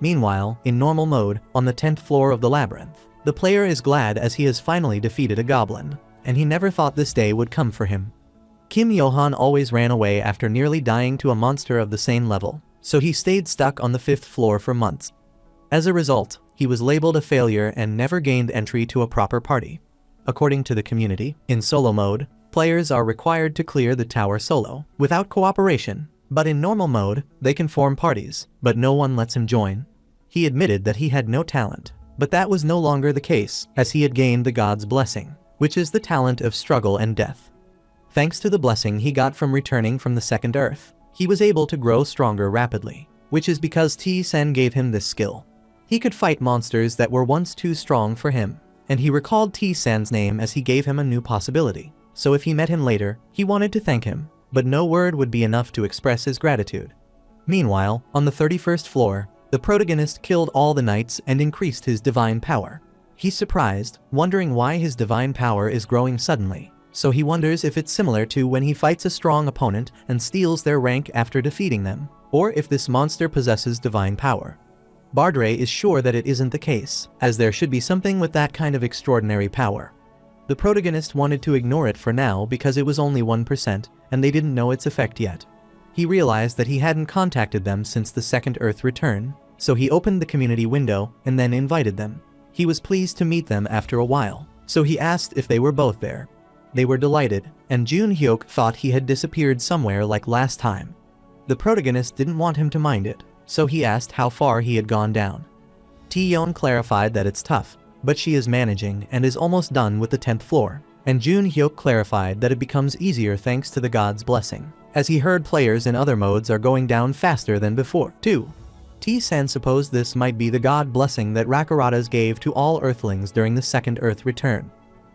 [SPEAKER 1] Meanwhile, in normal mode, on the 10th floor of the labyrinth, the player is glad as he has finally defeated a goblin, and he never thought this day would come for him. Kim Johan always ran away after nearly dying to a monster of the same level, so he stayed stuck on the 5th floor for months. As a result, he was labeled a failure and never gained entry to a proper party. According to the community, in solo mode, players are required to clear the tower solo, without cooperation, but in normal mode, they can form parties, but no one lets him join. He admitted that he had no talent, but that was no longer the case, as he had gained the god's blessing, which is the talent of struggle and death. Thanks to the blessing he got from returning from the second earth, he was able to grow stronger rapidly, which is because T-Sen gave him this skill. He could fight monsters that were once too strong for him, and he recalled T-Sen's name as he gave him a new possibility, so if he met him later, he wanted to thank him, but no word would be enough to express his gratitude. Meanwhile, on the 31st floor, the protagonist killed all the knights and increased his divine power. He's surprised, wondering why his divine power is growing suddenly, so he wonders if it's similar to when he fights a strong opponent and steals their rank after defeating them, or if this monster possesses divine power. Bardre is sure that it isn't the case, as there should be something with that kind of extraordinary power. The protagonist wanted to ignore it for now because it was only 1% and they didn't know its effect yet. He realized that he hadn't contacted them since the second Earth return, so he opened the community window and then invited them. He was pleased to meet them after a while, so he asked if they were both there. They were delighted, and Jun Hyuk thought he had disappeared somewhere like last time. The protagonist didn't want him to mind it, so he asked how far he had gone down. Taeyeon clarified that it's tough, but she is managing and is almost done with the 10th floor, and Jun Hyuk clarified that it becomes easier thanks to the god's blessing, as he heard players in other modes are going down faster than before, too. T-San supposed this might be the god blessing that Rakuratas gave to all Earthlings during the second Earth return.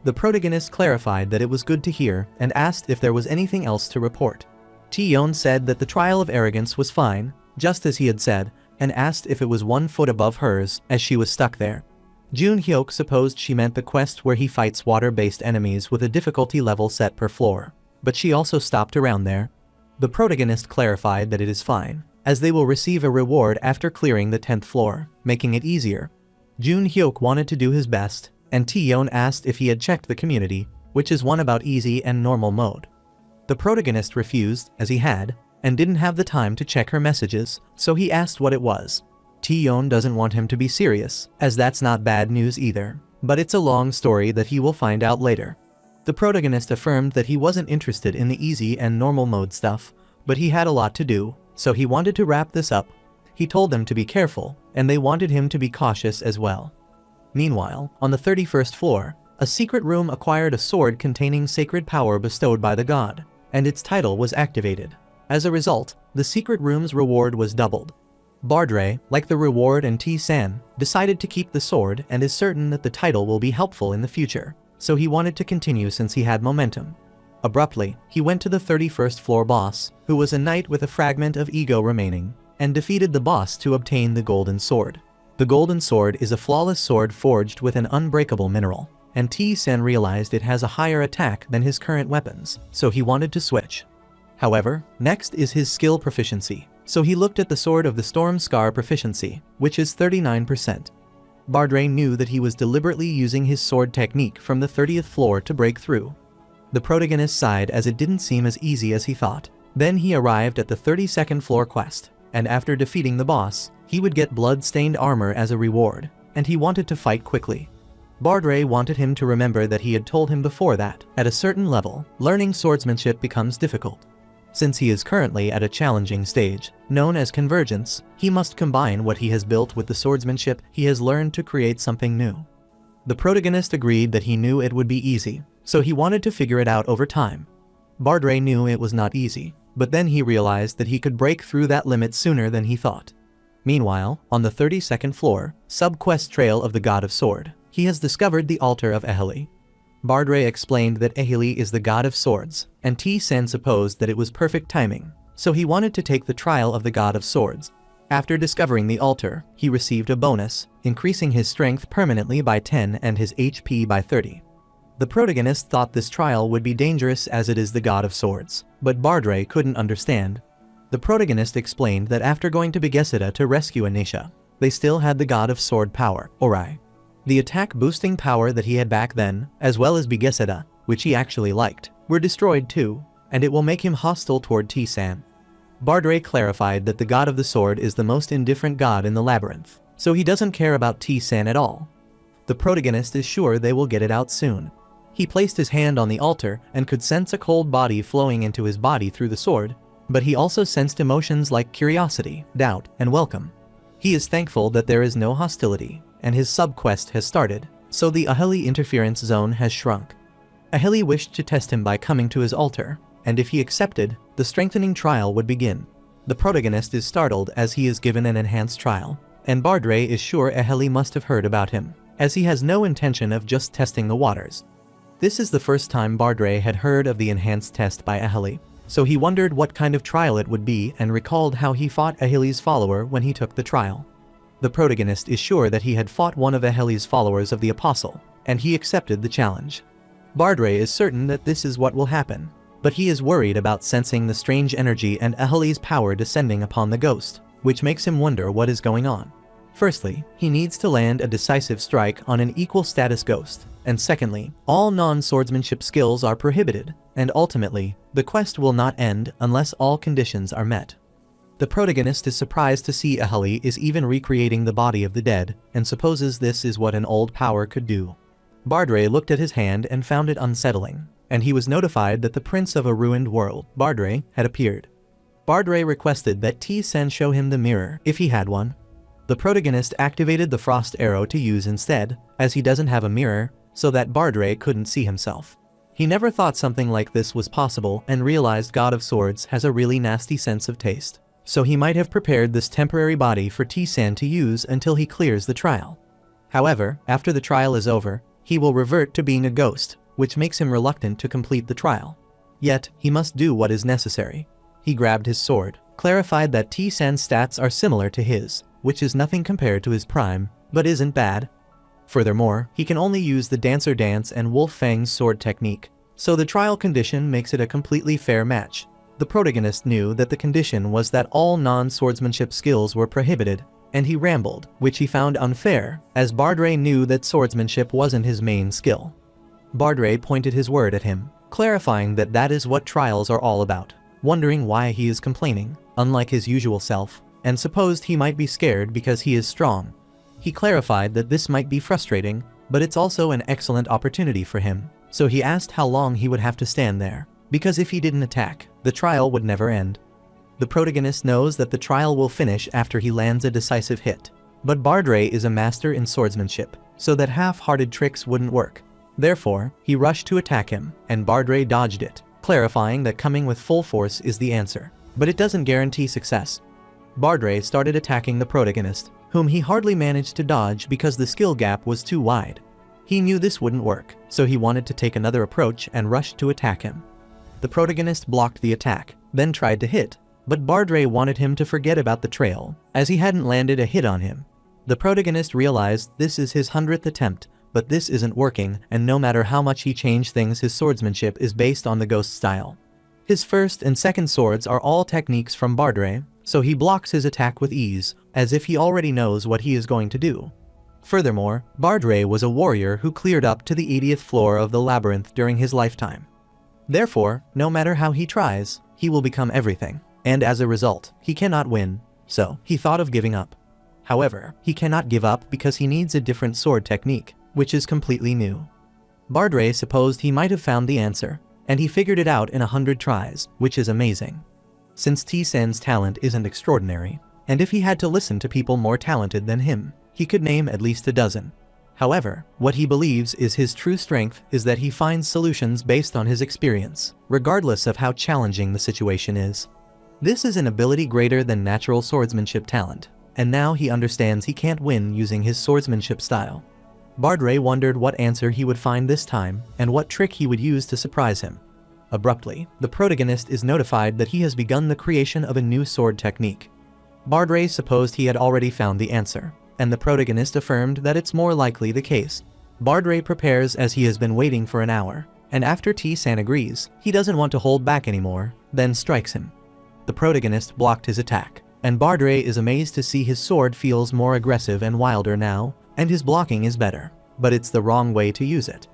[SPEAKER 1] The protagonist clarified that it was good to hear and asked if there was anything else to report. Taeyeon said that the trial of arrogance was fine, just as he had said, and asked if it was 1 foot above hers, as she was stuck there. Jun Hyuk supposed she meant the quest where he fights water-based enemies with a difficulty level set per floor, but she also stopped around there. The protagonist clarified that it is fine, as they will receive a reward after clearing the 10th floor, making it easier. Jun Hyuk wanted to do his best, and Taeyeon asked if he had checked the community, which is one about easy and normal mode. The protagonist refused, as he had, and didn't have the time to check her messages, so he asked what it was. Taeyeon doesn't want him to be serious, as that's not bad news either, but it's a long story that he will find out later. The protagonist affirmed that he wasn't interested in the easy and normal mode stuff, but he had a lot to do, so he wanted to wrap this up. He told them to be careful, and they wanted him to be cautious as well. Meanwhile, on the 31st floor, a secret room acquired a sword containing sacred power bestowed by the god, and its title was activated. As a result, the secret room's reward was doubled. Bardre, like the reward and T-San, decided to keep the sword and is certain that the title will be helpful in the future, so he wanted to continue since he had momentum. Abruptly, he went to the 31st floor boss, who was a knight with a fragment of ego remaining, and defeated the boss to obtain the golden sword. The golden sword is a flawless sword forged with an unbreakable mineral, and T-San realized it has a higher attack than his current weapons, so he wanted to switch. However, next is his skill proficiency, so he looked at the Sword of the Storm Scar proficiency, which is 39%. Bardre knew that he was deliberately using his sword technique from the 30th floor to break through. The protagonist sighed as it didn't seem as easy as he thought. Then he arrived at the 32nd floor quest, and after defeating the boss, he would get blood-stained armor as a reward, and he wanted to fight quickly. Bardre wanted him to remember that he had told him before that, at a certain level, learning swordsmanship becomes difficult. Since he is currently at a challenging stage, known as convergence, he must combine what he has built with the swordsmanship he has learned to create something new. The protagonist agreed that he knew it would be easy, so he wanted to figure it out over time. Bardre knew it was not easy, but then he realized that he could break through that limit sooner than he thought. Meanwhile, on the 32nd floor, sub-quest Trail of the God of Sword, he has discovered the altar of Eheli. Bardre explained that Eheli is the god of swords, and T-Sen supposed that it was perfect timing, so he wanted to take the trial of the god of swords. After discovering the altar, he received a bonus, increasing his strength permanently by 10 and his HP by 30. The protagonist thought this trial would be dangerous as it is the god of swords, but Bardre couldn't understand. The protagonist explained that after going to Bigesida to rescue Anisha, they still had the god of sword power, Orai. The attack-boosting power that he had back then, as well as Bigesida, which he actually liked, were destroyed too, and it will make him hostile toward T-San. Bardre clarified that the god of the sword is the most indifferent god in the labyrinth, so he doesn't care about T-San at all. The protagonist is sure they will get it out soon. He placed his hand on the altar and could sense a cold body flowing into his body through the sword, but he also sensed emotions like curiosity, doubt, and welcome. He is thankful that there is no hostility, and his sub-quest has started, so the Eheli interference zone has shrunk. Eheli wished to test him by coming to his altar, and if he accepted, the strengthening trial would begin. The protagonist is startled as he is given an enhanced trial, and Bardre is sure Eheli must have heard about him, as he has no intention of just testing the waters. This is the first time Bardre had heard of the enhanced test by Eheli, so he wondered what kind of trial it would be and recalled how he fought Eheli's follower when he took the trial. The protagonist is sure that he had fought one of Eheli's followers of the Apostle, and he accepted the challenge. Bardre is certain that this is what will happen, but he is worried about sensing the strange energy and Eheli's power descending upon the ghost, which makes him wonder what is going on. Firstly, he needs to land a decisive strike on an equal status ghost, and secondly, all non-swordsmanship skills are prohibited, and ultimately, the quest will not end unless all conditions are met. The protagonist is surprised to see Eheli is even recreating the body of the dead, and supposes this is what an old power could do. Bardre looked at his hand and found it unsettling, and he was notified that the prince of a ruined world, Bardre, had appeared. Bardre requested that T-Sen show him the mirror, if he had one. The protagonist activated the frost arrow to use instead, as he doesn't have a mirror, so that Bardre couldn't see himself. He never thought something like this was possible and realized God of Swords has a really nasty sense of taste. So he might have prepared this temporary body for T-San to use until he clears the trial. However, after the trial is over, he will revert to being a ghost, which makes him reluctant to complete the trial. Yet, he must do what is necessary. He grabbed his sword, clarified that T-San's stats are similar to his, which is nothing compared to his prime, but isn't bad. Furthermore, he can only use the Dancer Dance and Wolf Fang's sword technique, so the trial condition makes it a completely fair match. The protagonist knew that the condition was that all non-swordsmanship skills were prohibited, and he rambled, which he found unfair, as Bardre knew that swordsmanship wasn't his main skill. Bardre pointed his word at him, clarifying that that is what trials are all about, wondering why he is complaining, unlike his usual self, and supposed he might be scared because he is strong. He clarified that this might be frustrating, but it's also an excellent opportunity for him, so he asked how long he would have to stand there, because if he didn't attack, the trial would never end. The protagonist knows that the trial will finish after he lands a decisive hit, but Bardre is a master in swordsmanship, so that half-hearted tricks wouldn't work. Therefore, he rushed to attack him, and Bardre dodged it, clarifying that coming with full force is the answer, but it doesn't guarantee success. Bardre started attacking the protagonist, whom he hardly managed to dodge because the skill gap was too wide. He knew this wouldn't work, so he wanted to take another approach and rushed to attack him. The protagonist blocked the attack, then tried to hit, but Bardre wanted him to forget about the trail, as he hadn't landed a hit on him. The protagonist realized this is his 100th attempt, but this isn't working, and no matter how much he changed things, his swordsmanship is based on the ghost style. His first and second swords are all techniques from Bardre, so he blocks his attack with ease, as if he already knows what he is going to do. Furthermore, Bardray was a warrior who cleared up to the 80th floor of the labyrinth during his lifetime. Therefore, no matter how he tries, he will become everything, and as a result, he cannot win, so he thought of giving up. However, he cannot give up because he needs a different sword technique, which is completely new. Bardray supposed he might have found the answer, and he figured it out in 100 tries, which is amazing. Since T-San's talent isn't extraordinary, and if he had to listen to people more talented than him, he could name at least a dozen. However, what he believes is his true strength is that he finds solutions based on his experience, regardless of how challenging the situation is. This is an ability greater than natural swordsmanship talent, and now he understands he can't win using his swordsmanship style. Bardray wondered what answer he would find this time, and what trick he would use to surprise him. Abruptly, the protagonist is notified that he has begun the creation of a new sword technique. Bardray supposed he had already found the answer, and the protagonist affirmed that it's more likely the case. Bardray prepares as he has been waiting for an hour, and after T-San agrees, he doesn't want to hold back anymore, then strikes him. The protagonist blocked his attack, and Bardray is amazed to see his sword feels more aggressive and wilder now, and his blocking is better, but it's the wrong way to use it.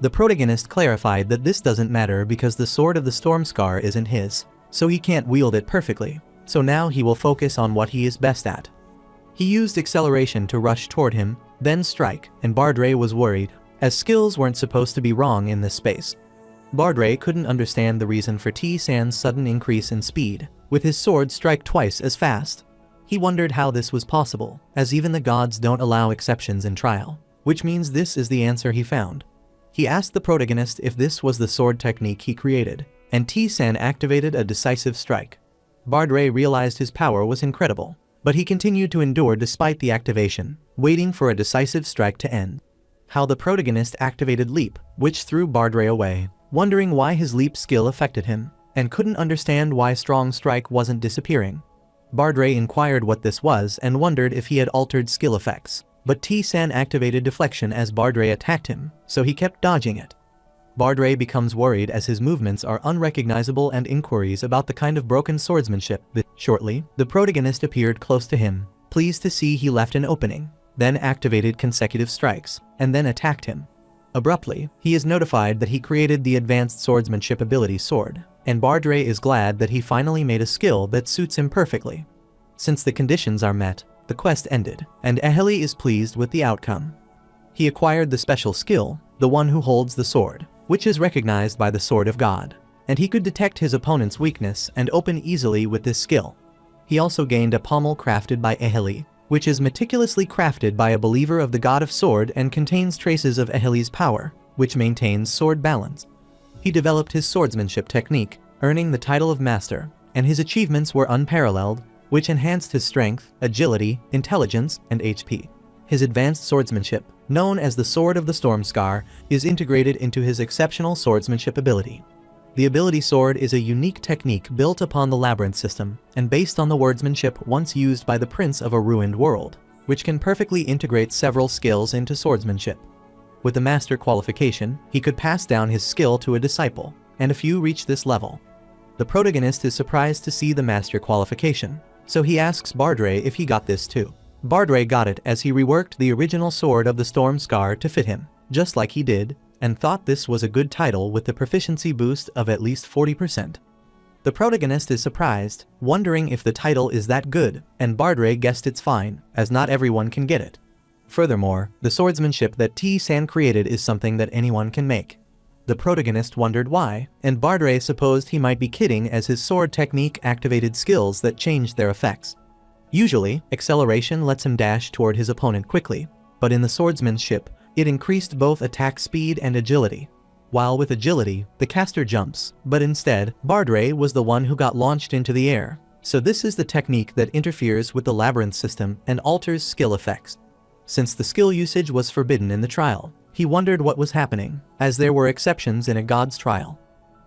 [SPEAKER 1] The protagonist clarified that this doesn't matter because the sword of the Stormscar isn't his, so he can't wield it perfectly, so now he will focus on what he is best at. He used acceleration to rush toward him, then strike, and Bardray was worried, as skills weren't supposed to be wrong in this space. Bardray couldn't understand the reason for T-San's sudden increase in speed, with his sword strike twice as fast. He wondered how this was possible, as even the gods don't allow exceptions in trial, which means this is the answer he found. He asked the protagonist if this was the sword technique he created, and T-San activated a decisive strike. Bardray realized his power was incredible, but he continued to endure despite the activation, waiting for a decisive strike to end. How the protagonist activated Leap, which threw Bardray away, wondering why his leap skill affected him, and couldn't understand why Strong Strike wasn't disappearing. Bardray inquired what this was and wondered if he had altered skill effects, but T-San activated Deflection as Bardray attacked him, so he kept dodging it. Bardray becomes worried as his movements are unrecognizable and inquiries about the kind of broken swordsmanship. Shortly, the protagonist appeared close to him, pleased to see he left an opening, then activated consecutive strikes, and then attacked him. Abruptly, he is notified that he created the advanced swordsmanship ability sword, and Bardray is glad that he finally made a skill that suits him perfectly. Since the conditions are met, the quest ended, and Eheli is pleased with the outcome. He acquired the special skill, the one who holds the sword, which is recognized by the Sword of God, and he could detect his opponent's weakness and open easily with this skill. He also gained a pommel crafted by Eheli, which is meticulously crafted by a believer of the God of Sword and contains traces of Eheli's power, which maintains sword balance. He developed his swordsmanship technique, earning the title of Master, and his achievements were unparalleled, which enhanced his strength, agility, intelligence, and HP. His advanced swordsmanship, known as the Sword of the Stormscar, is integrated into his exceptional swordsmanship ability. The ability sword is a unique technique built upon the labyrinth system and based on the wordsmanship once used by the Prince of a Ruined World, which can perfectly integrate several skills into swordsmanship. With the Master qualification, he could pass down his skill to a disciple, and a few reach this level. The protagonist is surprised to see the Master qualification, so he asks Bardray if he got this too. Bardray got it as he reworked the original Sword of the Stormscar to fit him, just like he did, and thought this was a good title with the proficiency boost of at least 40%. The protagonist is surprised, wondering if the title is that good, and Bardray guessed it's fine, as not everyone can get it. Furthermore, the swordsmanship that T-San created is something that anyone can make. The protagonist wondered why, and Bardray supposed he might be kidding as his sword technique activated skills that changed their effects. Usually, acceleration lets him dash toward his opponent quickly, but in the swordsmanship, it increased both attack speed and agility. While with agility, the caster jumps, but instead, Bardray was the one who got launched into the air, so this is the technique that interferes with the labyrinth system and alters skill effects. Since the skill usage was forbidden in the trial, he wondered what was happening, as there were exceptions in a god's trial.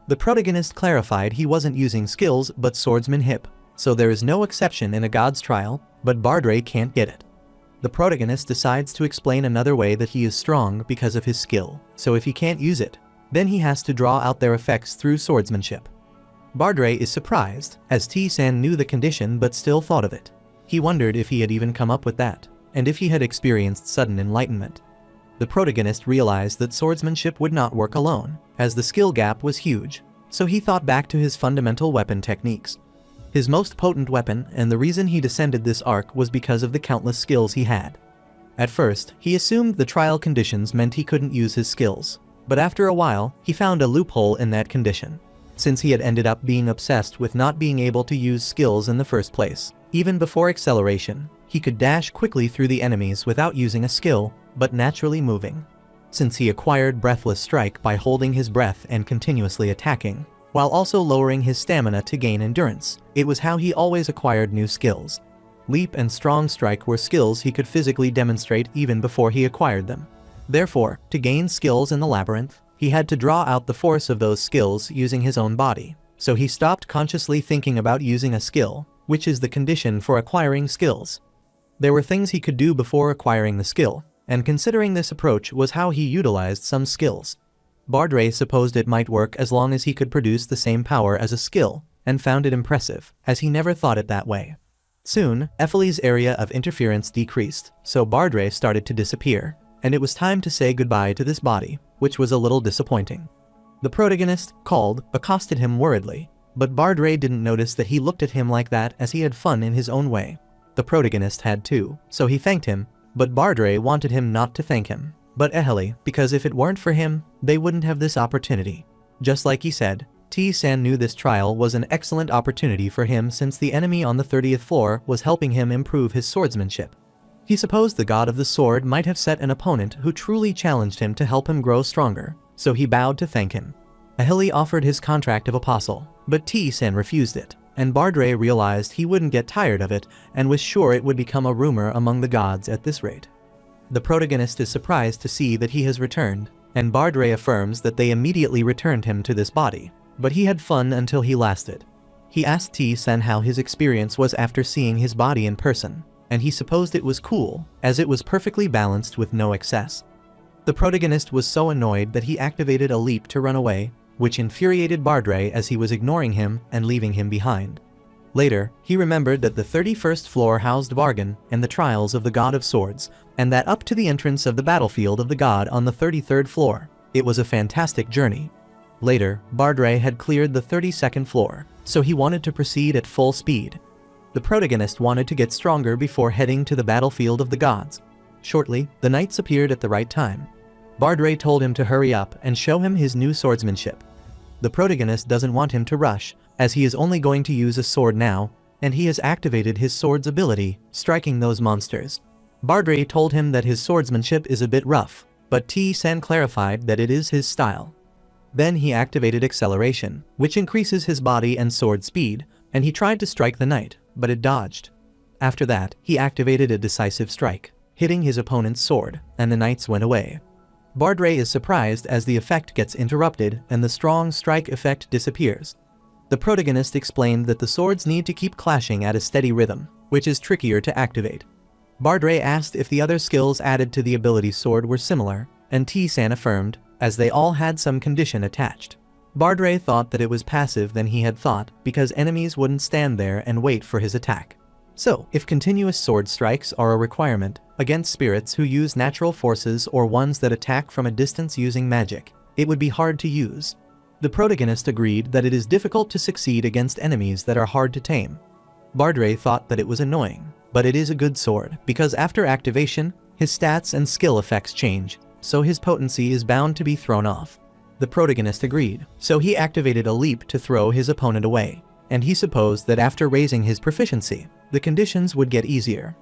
[SPEAKER 1] The protagonist clarified he wasn't using skills but swordsmanship, so there is no exception in a god's trial, but Bardray can't get it. The protagonist decides to explain another way that he is strong because of his skill, so if he can't use it, then he has to draw out their effects through swordsmanship. Bardray is surprised, as T-San knew the condition but still thought of it. He wondered if he had even come up with that. and if he had experienced sudden enlightenment. The protagonist realized that swordsmanship would not work alone, as the skill gap was huge, so he thought back to his fundamental weapon techniques. His most potent weapon, and the reason he descended this arc, was because of the countless skills he had. At first, he assumed the trial conditions meant he couldn't use his skills, but after a while, he found a loophole in that condition. Since he had ended up being obsessed with not being able to use skills in the first place, even before acceleration, he could dash quickly through the enemies without using a skill, but naturally moving. Since he acquired Breathless Strike by holding his breath and continuously attacking, while also lowering his stamina to gain endurance, it was how he always acquired new skills. Leap and Strong Strike were skills he could physically demonstrate even before he acquired them. Therefore, to gain skills in the labyrinth, he had to draw out the force of those skills using his own body, so he stopped consciously thinking about using a skill, which is the condition for acquiring skills. There were things he could do before acquiring the skill, and considering this approach was how he utilized some skills. Bardray supposed it might work as long as he could produce the same power as a skill, and found it impressive, as he never thought it that way. Soon, Ephily's area of interference decreased, so Bardray started to disappear, and it was time to say goodbye to this body, which was a little disappointing. The protagonist, called, accosted him worriedly, but Bardray didn't notice that he looked at him like that, as he had fun in his own way. The protagonist had too, so he thanked him, but Bardray wanted him not to thank him, but Ephily, because if it weren't for him, they wouldn't have this opportunity. Just like he said, T-san knew this trial was an excellent opportunity for him since the enemy on the 30th floor was helping him improve his swordsmanship. He supposed the god of the sword might have set an opponent who truly challenged him to help him grow stronger, so he bowed to thank him. Ephily offered his contract of apostle, but T-san refused it, and Bardray realized he wouldn't get tired of it and was sure it would become a rumor among the gods at this rate. The protagonist is surprised to see that he has returned, and Bardray affirms that they immediately returned him to this body, but he had fun until he lasted. He asked T-san how his experience was after seeing his body in person, and he supposed it was cool, as it was perfectly balanced with no excess. The protagonist was so annoyed that he activated a leap to run away, which infuriated Bardray as he was ignoring him and leaving him behind. Later, he remembered that the 31st floor housed Vargan and the trials of the God of Swords, and that up to the entrance of the battlefield of the god on the 33rd floor, it was a fantastic journey. Later, Bardray had cleared the 32nd floor, so he wanted to proceed at full speed. The protagonist wanted to get stronger before heading to the battlefield of the gods. Shortly, the knights appeared at the right time. Bardray told him to hurry up and show him his new swordsmanship. The protagonist doesn't want him to rush, as he is only going to use a sword now, and he has activated his sword's ability, striking those monsters. Bardray told him that his swordsmanship is a bit rough, but T-san clarified that it is his style. Then he activated acceleration, which increases his body and sword speed, and he tried to strike the knight, but it dodged. After that, he activated a decisive strike, hitting his opponent's sword, and the knights went away. Bardray is surprised as the effect gets interrupted and the strong strike effect disappears. The protagonist explained that the swords need to keep clashing at a steady rhythm, which is trickier to activate. Bardray asked if the other skills added to the ability sword were similar, and T-san affirmed, as they all had some condition attached. Bardray thought that it was passive than he had thought, because enemies wouldn't stand there and wait for his attack. So, if continuous sword strikes are a requirement, against spirits who use natural forces or ones that attack from a distance using magic, it would be hard to use. The protagonist agreed that it is difficult to succeed against enemies that are hard to tame. Bardray thought that it was annoying, but it is a good sword, because after activation, his stats and skill effects change, so his potency is bound to be thrown off. The protagonist agreed, so he activated a leap to throw his opponent away, and he supposed that after raising his proficiency, the conditions would get easier.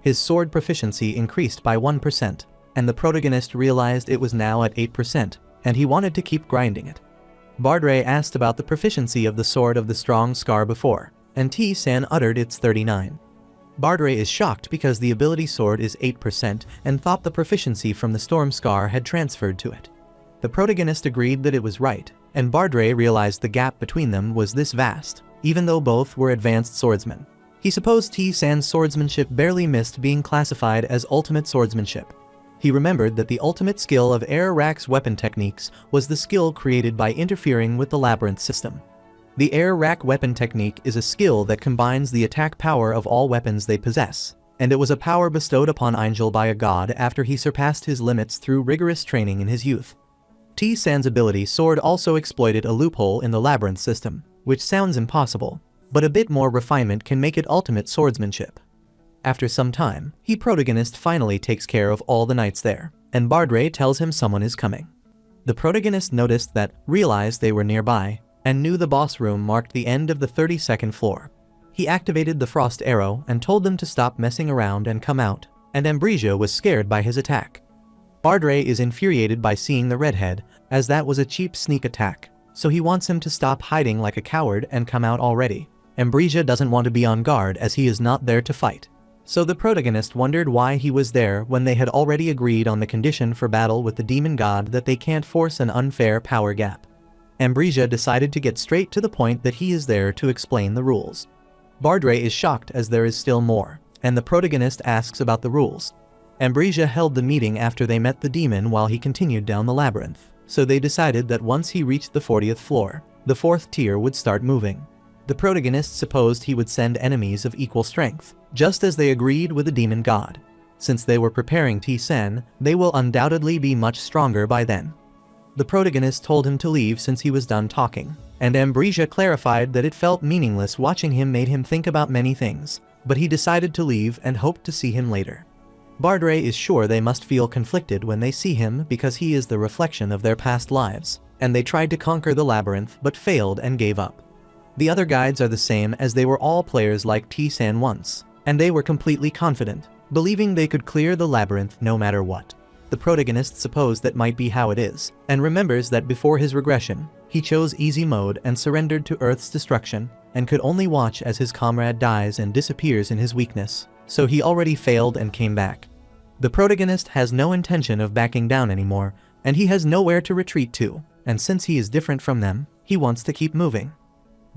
[SPEAKER 1] His sword proficiency increased by 1%, and the protagonist realized it was now at 8%, and he wanted to keep grinding it. Bardray asked about the proficiency of the Sword of the Strong Scar before, and T-san uttered it's 39. Bardray is shocked because the ability sword is 8% and thought the proficiency from the Storm Scar had transferred to it. The protagonist agreed that it was right, and Bardray realized the gap between them was this vast, even though both were advanced swordsmen. He supposed T-san's swordsmanship barely missed being classified as ultimate swordsmanship. He remembered that the ultimate skill of Air Rack's weapon techniques was the skill created by interfering with the labyrinth system. The Air Rack weapon technique is a skill that combines the attack power of all weapons they possess, and it was a power bestowed upon Angel by a god after he surpassed his limits through rigorous training in his youth. T-San's ability sword also exploited a loophole in the labyrinth system, which sounds impossible, but a bit more refinement can make it ultimate swordsmanship. After some time, the protagonist finally takes care of all the knights there, and Bardre tells him someone is coming. The protagonist noticed that, realized they were nearby, and knew the boss room marked the end of the 32nd floor. He activated the frost arrow and told them to stop messing around and come out, and Ambrosia was scared by his attack. Bardre is infuriated by seeing the redhead, as that was a cheap sneak attack, so he wants him to stop hiding like a coward and come out already. Ambrosia doesn't want to be on guard as he is not there to fight. So the protagonist wondered why he was there when they had already agreed on the condition for battle with the demon god that they can't force an unfair power gap. Ambrosia decided to get straight to the point that he is there to explain the rules. Bardre is shocked as there is still more, and the protagonist asks about the rules. Ambrosia held the meeting after they met the demon while he continued down the labyrinth, so they decided that once he reached the 40th floor, the 4th tier would start moving. The protagonist supposed he would send enemies of equal strength, just as they agreed with the demon god. Since they were preparing T-San, they will undoubtedly be much stronger by then. The protagonist told him to leave since he was done talking, and Ambrosia clarified that it felt meaningless watching him made him think about many things, but he decided to leave and hoped to see him later. Bardre is sure they must feel conflicted when they see him because he is the reflection of their past lives, and they tried to conquer the labyrinth but failed and gave up. The other guides are the same as they were all players like T-San once, and they were completely confident, believing they could clear the labyrinth no matter what. The protagonist supposed that might be how it is, and remembers that before his regression, he chose easy mode and surrendered to Earth's destruction, and could only watch as his comrade dies and disappears in his weakness, so he already failed and came back. The protagonist has no intention of backing down anymore, and he has nowhere to retreat to, and since he is different from them, he wants to keep moving.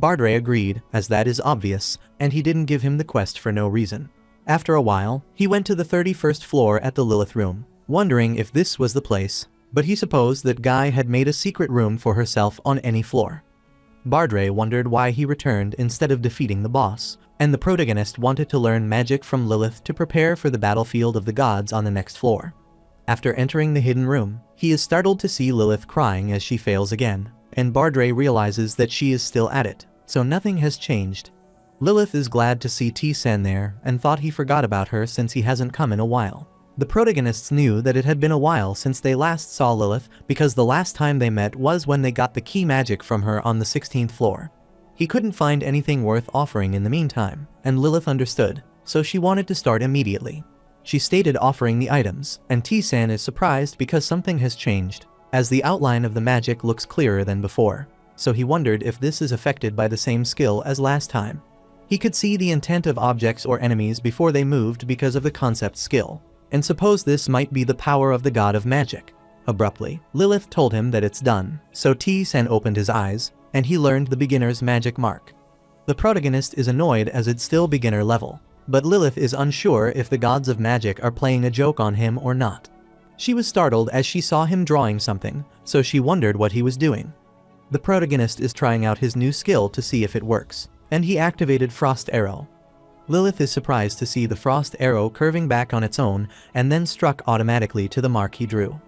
[SPEAKER 1] Bardre agreed, as that is obvious, and he didn't give him the quest for no reason. After a while, he went to the 31st floor at the Lilith room, wondering if this was the place, but he supposed that Guy had made a secret room for herself on any floor. Bardre wondered why he returned instead of defeating the boss, and the protagonist wanted to learn magic from Lilith to prepare for the battlefield of the gods on the next floor. After entering the hidden room, he is startled to see Lilith crying as she fails again, and Bardre realizes that she is still at it, so nothing has changed. Lilith is glad to see T-San there and thought he forgot about her since he hasn't come in a while. The protagonists knew that it had been a while since they last saw Lilith because the last time they met was when they got the key magic from her on the 16th floor. He couldn't find anything worth offering in the meantime, and Lilith understood, so she wanted to start immediately. She stated offering the items, and T-San is surprised because something has changed, as the outline of the magic looks clearer than before, so he wondered if this is affected by the same skill as last time. He could see the intent of objects or enemies before they moved because of the concept skill, and suppose this might be the power of the god of magic. Abruptly, Lilith told him that it's done, so T-San opened his eyes, and he learned the beginner's magic mark. The protagonist is annoyed as it's still beginner level, but Lilith is unsure if the gods of magic are playing a joke on him or not. She was startled as she saw him drawing something, so she wondered what he was doing. The protagonist is trying out his new skill to see if it works, and he activated Frost Arrow. Lilith is surprised to see the frost arrow curving back on its own and then struck automatically to the mark he drew.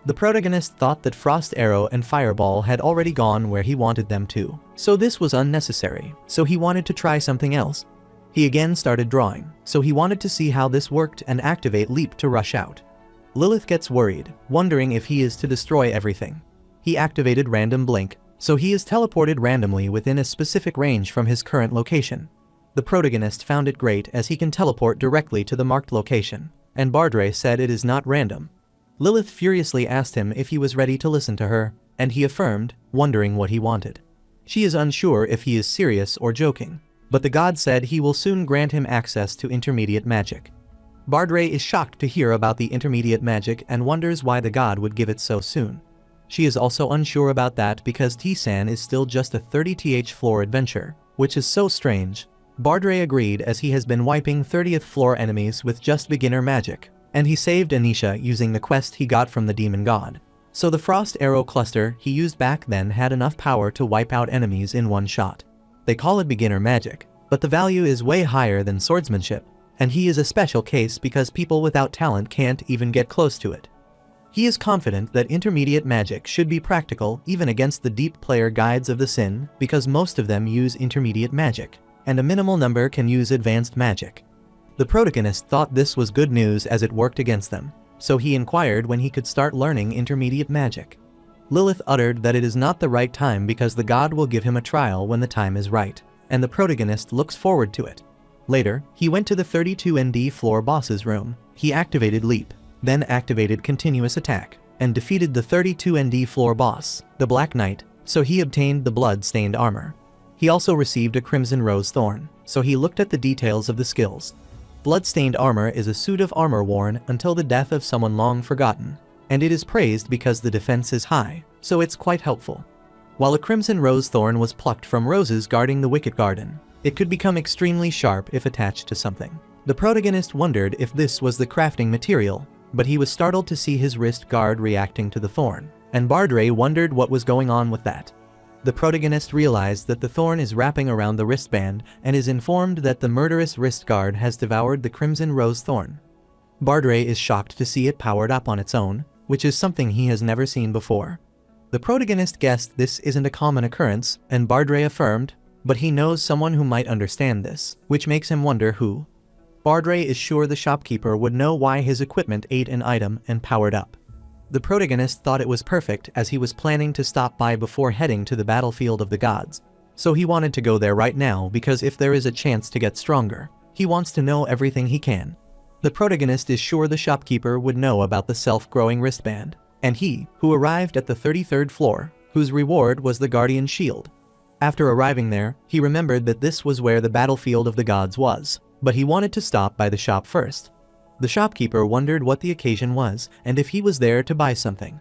[SPEAKER 1] The protagonist thought that Frost Arrow and Fireball had already gone where he wanted them to, so this was unnecessary, so he wanted to try something else. He again started drawing, so he wanted to see how this worked and activate Leap to rush out. Lilith gets worried, wondering if he is to destroy everything. He activated Random Blink, so he is teleported randomly within a specific range from his current location. The protagonist found it great as he can teleport directly to the marked location, and Bardre said it is not random. Lilith furiously asked him if he was ready to listen to her, and he affirmed, wondering what he wanted. She is unsure if he is serious or joking, but the god said he will soon grant him access to intermediate magic. Bardre is shocked to hear about the intermediate magic and wonders why the god would give it so soon. She is also unsure about that because T-San is still just a 30th floor adventure, which is so strange. Bardre agreed as he has been wiping 30th floor enemies with just beginner magic, and he saved Anisha using the quest he got from the demon god. So the Frost Arrow cluster he used back then had enough power to wipe out enemies in one shot. They call it beginner magic, but the value is way higher than swordsmanship, and he is a special case because people without talent can't even get close to it. He is confident that intermediate magic should be practical even against the deep player guides of the Sin because most of them use intermediate magic, and a minimal number can use advanced magic. The protagonist thought this was good news as it worked against them, so he inquired when he could start learning intermediate magic. Lilith uttered that it is not the right time because the god will give him a trial when the time is right, and the protagonist looks forward to it. Later, he went to the 32nd floor boss's room. He activated Leap, then activated Continuous Attack, and defeated the 32nd floor boss, the Black Knight, so he obtained the blood-stained armor. He also received a Crimson Rose Thorn, so he looked at the details of the skills. Blood-stained armor is a suit of armor worn until the death of someone long forgotten, and it is praised because the defense is high, so it's quite helpful. While a Crimson Rose Thorn was plucked from roses guarding the Wicket Garden, it could become extremely sharp if attached to something. The protagonist wondered if this was the crafting material, but he was startled to see his wrist guard reacting to the thorn, and Bardray wondered what was going on with that. The protagonist realized that the thorn is wrapping around the wristband and is informed that the murderous wrist guard has devoured the Crimson Rose Thorn. Bardray is shocked to see it powered up on its own, which is something he has never seen before. The protagonist guessed this isn't a common occurrence, and Bardray affirmed, but he knows someone who might understand this, which makes him wonder who. Bardray is sure the shopkeeper would know why his equipment ate an item and powered up. The protagonist thought it was perfect as he was planning to stop by before heading to the battlefield of the gods. So he wanted to go there right now because if there is a chance to get stronger, he wants to know everything he can. The protagonist is sure the shopkeeper would know about the self-growing wristband, and he, who arrived at the 33rd floor, whose reward was the Guardian Shield. After arriving there, he remembered that this was where the battlefield of the gods was, but he wanted to stop by the shop first. The shopkeeper wondered what the occasion was and if he was there to buy something.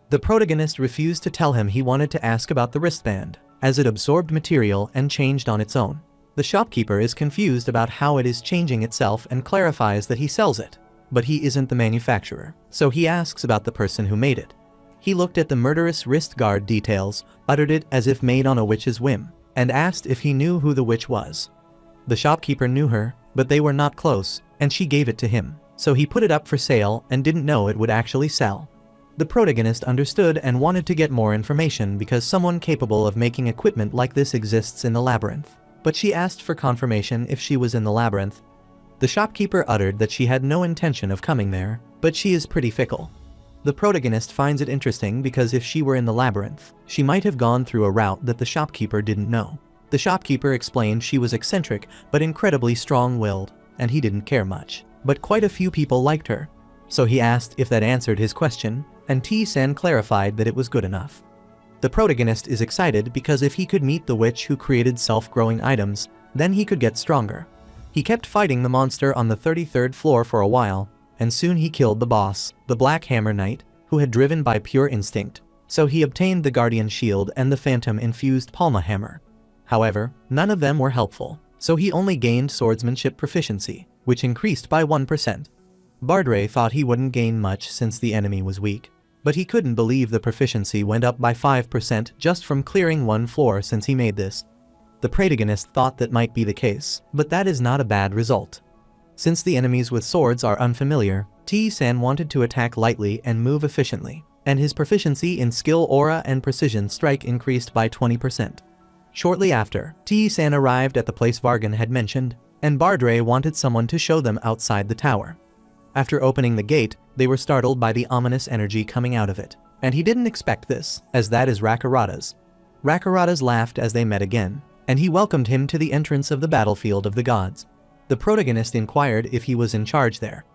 [SPEAKER 1] The protagonist refused to tell him he wanted to ask about the wristband, as it absorbed material and changed on its own. The shopkeeper is confused about how it is changing itself and clarifies that he sells it, but he isn't the manufacturer, so he asks about the person who made it. He looked at the murderous wrist guard details, uttered it as if made on a witch's whim, and asked if he knew who the witch was. The shopkeeper knew her, but they were not close, and she gave it to him, so he put it up for sale and didn't know it would actually sell. The protagonist understood and wanted to get more information because someone capable of making equipment like this exists in the labyrinth, but she asked for confirmation if she was in the labyrinth. The shopkeeper uttered that she had no intention of coming there, but she is pretty fickle. The protagonist finds it interesting because if she were in the labyrinth, she might have gone through a route that the shopkeeper didn't know. The shopkeeper explained she was eccentric but incredibly strong-willed, and he didn't care much, but quite a few people liked her. So he asked if that answered his question, and T-san clarified that it was good enough. The protagonist is excited because if he could meet the witch who created self-growing items, then he could get stronger. He kept fighting the monster on the 33rd floor for a while, and soon he killed the boss, the Black Hammer Knight, who had driven by pure instinct, so he obtained the Guardian Shield and the Phantom-infused Palma Hammer. However, none of them were helpful, so he only gained swordsmanship proficiency, which increased by 1%. Bardray thought he wouldn't gain much since the enemy was weak, but he couldn't believe the proficiency went up by 5% just from clearing one floor since he made this. The protagonist thought that might be the case, but that is not a bad result. Since the enemies with swords are unfamiliar, T-san wanted to attack lightly and move efficiently, and his proficiency in skill aura and precision strike increased by 20%. Shortly after, T-san arrived at the place Vargan had mentioned, and Bardray wanted someone to show them outside the tower. After opening the gate, they were startled by the ominous energy coming out of it, and he didn't expect this, as that is Rakarada's. Rakarada's laughed as they met again, and he welcomed him to the entrance of the battlefield of the gods. The protagonist inquired if he was in charge there.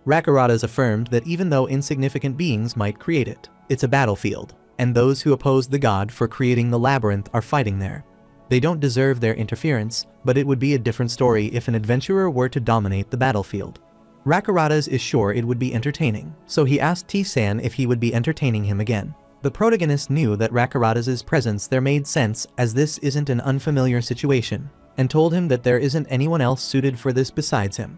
[SPEAKER 1] Rakarada's affirmed that even though insignificant beings might create it, it's a battlefield, and those who oppose the god for creating the labyrinth are fighting there. They don't deserve their interference, but it would be a different story if an adventurer were to dominate the battlefield. Rakarada's is sure it would be entertaining, so he asked T-san if he would be entertaining him again. The protagonist knew that Rakarada's presence there made sense as this isn't an unfamiliar situation, and told him that there isn't anyone else suited for this besides him.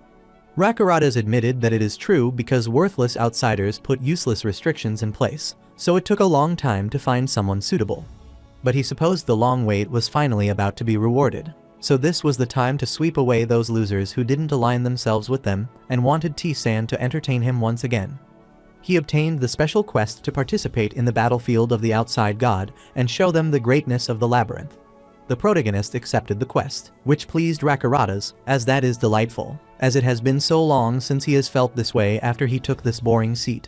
[SPEAKER 1] Rakarada's admitted that it is true because worthless outsiders put useless restrictions in place, so it took a long time to find someone suitable. But he supposed the long wait was finally about to be rewarded, So this was the time to sweep away those losers who didn't align themselves with them and wanted T-San to entertain him once again. He obtained the special quest to participate in the battlefield of the outside god and show them the greatness of the labyrinth. The protagonist accepted the quest, which pleased Rakuratas, as that is delightful, as it has been so long since he has felt this way after he took this boring seat.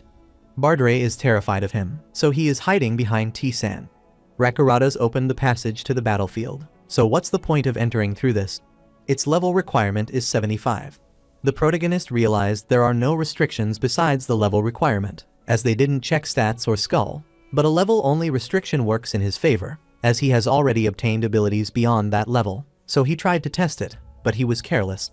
[SPEAKER 1] Bardre is terrified of him, so he is hiding behind T-San. Rakuratas opened the passage to the battlefield, so what's the point of entering through this? Its level requirement is 75. The protagonist realized there are no restrictions besides the level requirement, as they didn't check stats or skull, but a level-only restriction works in his favor, as he has already obtained abilities beyond that level, so he tried to test it, but he was careless.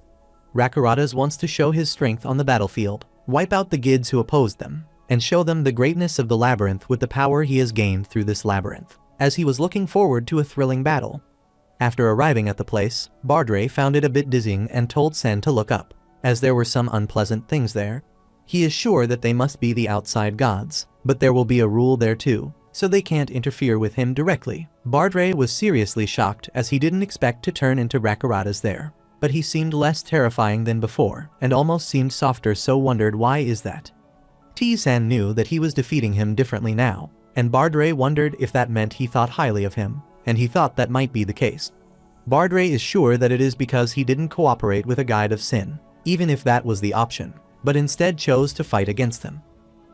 [SPEAKER 1] Rakuratas wants to show his strength on the battlefield, wipe out the Gids who opposed them, and show them the greatness of the labyrinth with the power he has gained through this labyrinth, as he was looking forward to a thrilling battle. After arriving at the place, Bardre found it a bit dizzying and told Sen to look up, as there were some unpleasant things there. He is sure that they must be the outside gods, but there will be a rule there too, so they can't interfere with him directly. Bardre was seriously shocked as he didn't expect to turn into Rakuratas there, but he seemed less terrifying than before and almost seemed softer, so wondered why is that. T-San knew that he was defeating him differently now, and Bardre wondered if that meant he thought highly of him, and he thought that might be the case. Bardre is sure that it is because he didn't cooperate with a guide of sin, even if that was the option, but instead chose to fight against them.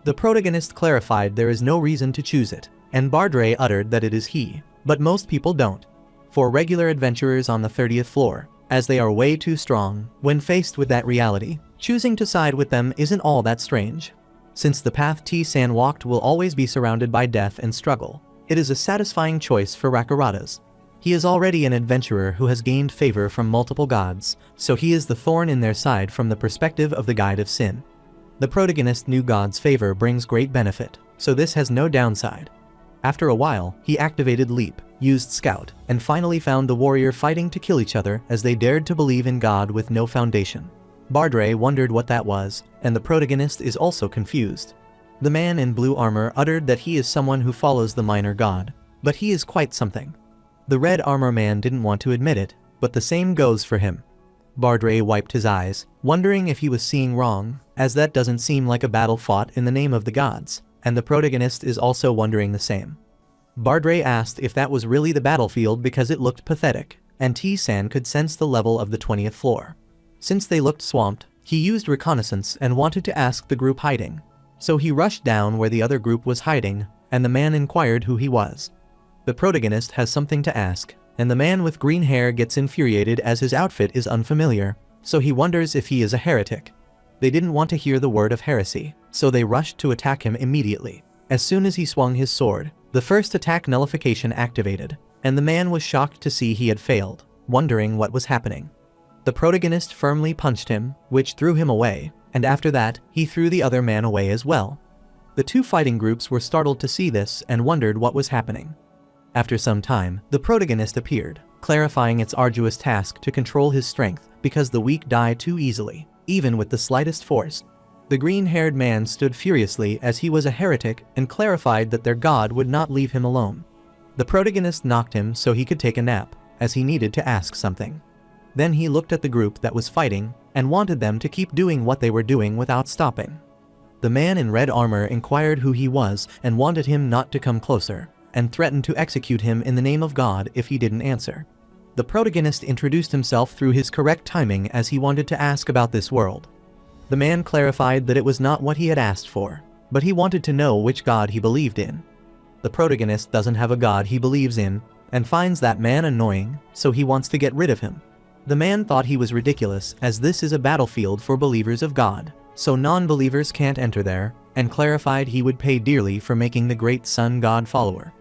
[SPEAKER 1] The protagonist clarified there is no reason to choose it, and Bardre uttered that it is he, but most people don't. For regular adventurers on the 30th floor, as they are way too strong, when faced with that reality, choosing to side with them isn't all that strange. Since the path T-San walked will always be surrounded by death and struggle, it is a satisfying choice for Rakuratas. He is already an adventurer who has gained favor from multiple gods, so he is the thorn in their side from the perspective of the guide of sin. The protagonist knew God's favor brings great benefit, so this has no downside. After a while, he activated Leap, used Scout, and finally found the warrior fighting to kill each other as they dared to believe in God with no foundation. Bardre wondered what that was, and the protagonist is also confused. The man in blue armor uttered that he is someone who follows the minor god, but he is quite something. The red armor man didn't want to admit it, but the same goes for him. Bardre wiped his eyes, wondering if he was seeing wrong, as that doesn't seem like a battle fought in the name of the gods, and the protagonist is also wondering the same. Bardre asked if that was really the battlefield because it looked pathetic, and T-San could sense the level of the 20th floor. Since they looked swamped, he used reconnaissance and wanted to ask the group hiding. So he rushed down where the other group was hiding, and the man inquired who he was. The protagonist has something to ask, and the man with green hair gets infuriated as his outfit is unfamiliar, so he wonders if he is a heretic. They didn't want to hear the word of heresy, so they rushed to attack him immediately. As soon as he swung his sword, the first attack nullification activated, and the man was shocked to see he had failed, wondering what was happening. The protagonist firmly punched him, which threw him away, and after that, he threw the other man away as well. The two fighting groups were startled to see this and wondered what was happening. After some time, the protagonist appeared, clarifying its arduous task to control his strength because the weak die too easily, even with the slightest force. The green-haired man stood furiously as he was a heretic and clarified that their god would not leave him alone. The protagonist knocked him so he could take a nap, as he needed to ask something. Then he looked at the group that was fighting and wanted them to keep doing what they were doing without stopping. The man in red armor inquired who he was and wanted him not to come closer, and threatened to execute him in the name of God if he didn't answer. The protagonist introduced himself through his correct timing as he wanted to ask about this world. The man clarified that it was not what he had asked for, but he wanted to know which god he believed in. The protagonist doesn't have a god he believes in, and finds that man annoying, so he wants to get rid of him. The man thought he was ridiculous as this is a battlefield for believers of God, so non-believers can't enter there, and clarified he would pay dearly for making the great sun god follower.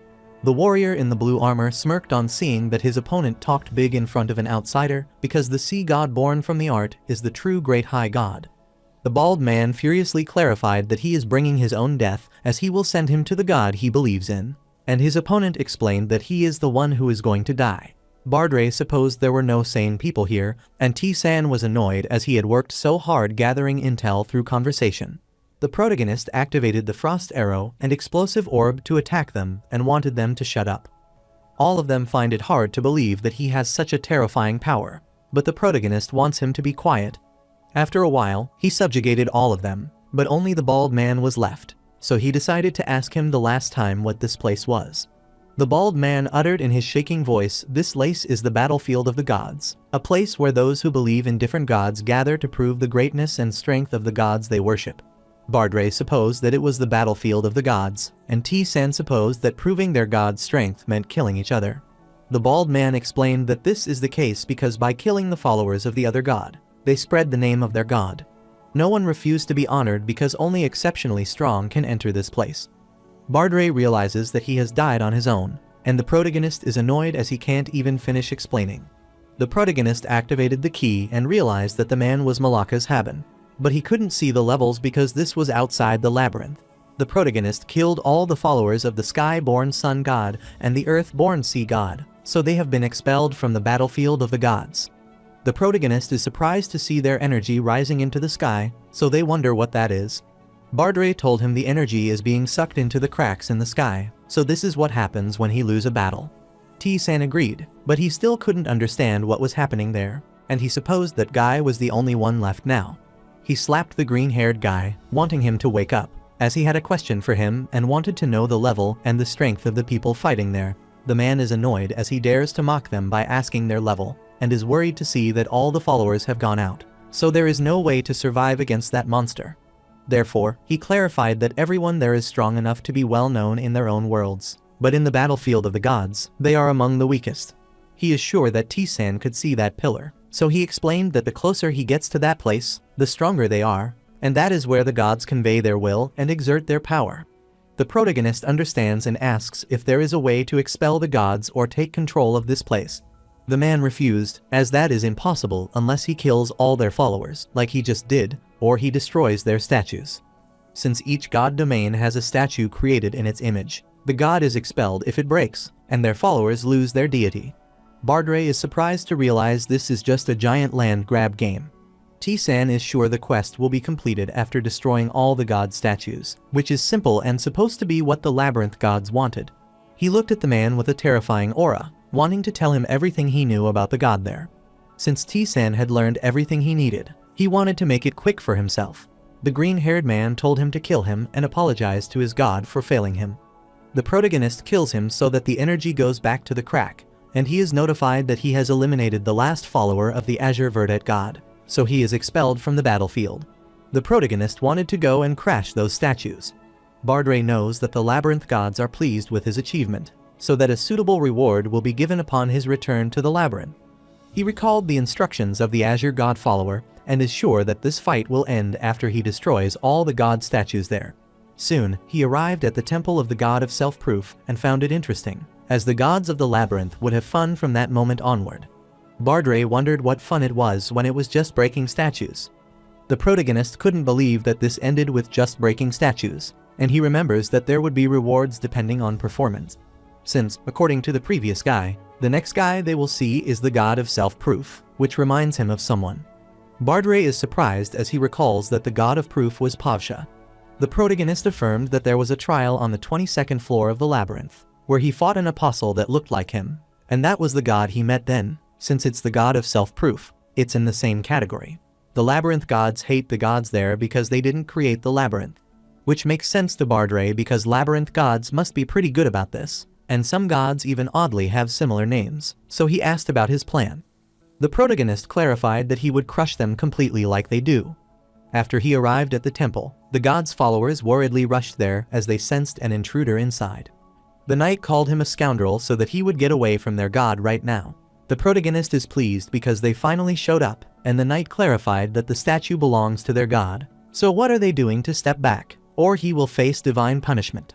[SPEAKER 1] The warrior in the blue armor smirked on seeing that his opponent talked big in front of an outsider because the sea god born from the art is the true great high god. The bald man furiously clarified that he is bringing his own death as he will send him to the god he believes in, and his opponent explained that he is the one who is going to die. Bardre supposed there were no sane people here, and T-San was annoyed as he had worked so hard gathering intel through conversation. The protagonist activated the frost arrow and explosive orb to attack them and wanted them to shut up. All of them find it hard to believe that he has such a terrifying power, but the protagonist wants him to be quiet. After a while, he subjugated all of them, but only the bald man was left, so he decided to ask him the last time what this place was. The bald man uttered in his shaking voice, "This place is the battlefield of the gods, a place where those who believe in different gods gather to prove the greatness and strength of the gods they worship." Bardray supposed that it was the battlefield of the gods, and T-san supposed that proving their god's strength meant killing each other. The bald man explained that this is the case because by killing the followers of the other god, they spread the name of their god. No one refused to be honored because only exceptionally strong can enter this place. Bardray realizes that he has died on his own, and the protagonist is annoyed as he can't even finish explaining. The protagonist activated the key and realized that the man was Malaka's Haben, but he couldn't see the levels because this was outside the labyrinth. The protagonist killed all the followers of the sky-born sun god and the earth-born sea god, so they have been expelled from the battlefield of the gods. The protagonist is surprised to see their energy rising into the sky, so they wonder what that is. Bardray told him the energy is being sucked into the cracks in the sky, so this is what happens when he loses a battle. T-san agreed, but he still couldn't understand what was happening there, and he supposed that guy was the only one left now. He slapped the green-haired guy, wanting him to wake up, as he had a question for him and wanted to know the level and the strength of the people fighting there. The man is annoyed as he dares to mock them by asking their level, and is worried to see that all the followers have gone out, so there is no way to survive against that monster. Therefore, he clarified that everyone there is strong enough to be well known in their own worlds, but in the battlefield of the gods, they are among the weakest. He is sure that T-san could see that pillar, so he explained that the closer he gets to that place, the stronger they are, and that is where the gods convey their will and exert their power. The protagonist understands and asks if there is a way to expel the gods or take control of this place. The man refused, as that is impossible unless he kills all their followers, like he just did, or he destroys their statues. Since each god domain has a statue created in its image, the god is expelled if it breaks, and their followers lose their deity. Bardray is surprised to realize this is just a giant land grab game. T-san is sure the quest will be completed after destroying all the god statues, which is simple and supposed to be what the labyrinth gods wanted. He looked at the man with a terrifying aura, wanting to tell him everything he knew about the god there. Since T-san had learned everything he needed, he wanted to make it quick for himself. The green-haired man told him to kill him and apologized to his god for failing him. The protagonist kills him so that the energy goes back to the crack, and he is notified that he has eliminated the last follower of the Azure Verdant god, so he is expelled from the battlefield. The protagonist wanted to go and crash those statues. Bardray knows that the labyrinth gods are pleased with his achievement, so that a suitable reward will be given upon his return to the labyrinth. He recalled the instructions of the Azure god follower and is sure that this fight will end after he destroys all the god statues there. Soon, he arrived at the temple of the god of self-proof and found it interesting, as the gods of the labyrinth would have fun from that moment onward. Bardray wondered what fun it was when it was just breaking statues. The protagonist couldn't believe that this ended with just breaking statues, and he remembers that there would be rewards depending on performance. Since, according to the previous guy, the next guy they will see is the god of self-proof, which reminds him of someone. Bardray is surprised as he recalls that the god of proof was Pavsha. The protagonist affirmed that there was a trial on the 22nd floor of the labyrinth, where he fought an apostle that looked like him, and that was the god he met then. Since it's the god of self-proof, it's in the same category. The labyrinth gods hate the gods there because they didn't create the labyrinth, which makes sense to Bardray because labyrinth gods must be pretty good about this, and some gods even oddly have similar names, so he asked about his plan. The protagonist clarified that he would crush them completely like they do. After he arrived at the temple, the god's followers worriedly rushed there as they sensed an intruder inside. The knight called him a scoundrel so that he would get away from their god right now. The protagonist is pleased because they finally showed up, and the knight clarified that the statue belongs to their god. So what are they doing to step back, or he will face divine punishment?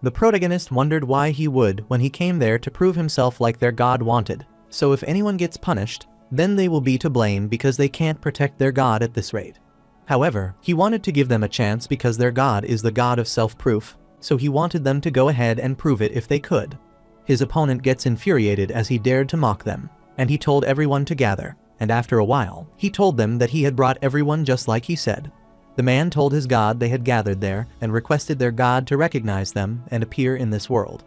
[SPEAKER 1] The protagonist wondered why he would when he came there to prove himself like their god wanted. So if anyone gets punished, then they will be to blame because they can't protect their god at this rate. However, he wanted to give them a chance because their god is the god of self-proof, so he wanted them to go ahead and prove it if they could. His opponent gets infuriated as he dared to mock them, and he told everyone to gather, and after a while, he told them that he had brought everyone just like he said. The man told his god they had gathered there and requested their god to recognize them and appear in this world.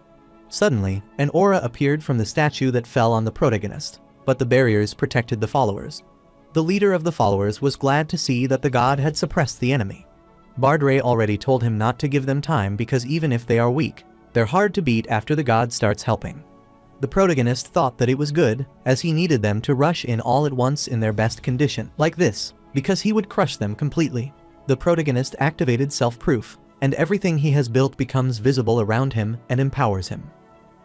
[SPEAKER 1] Suddenly, an aura appeared from the statue that fell on the protagonist, but the barriers protected the followers. The leader of the followers was glad to see that the god had suppressed the enemy. Bardray already told him not to give them time because even if they are weak, they're hard to beat after the god starts helping. The protagonist thought that it was good, as he needed them to rush in all at once in their best condition, like this, because he would crush them completely. The protagonist activated self-proof, and everything he has built becomes visible around him and empowers him.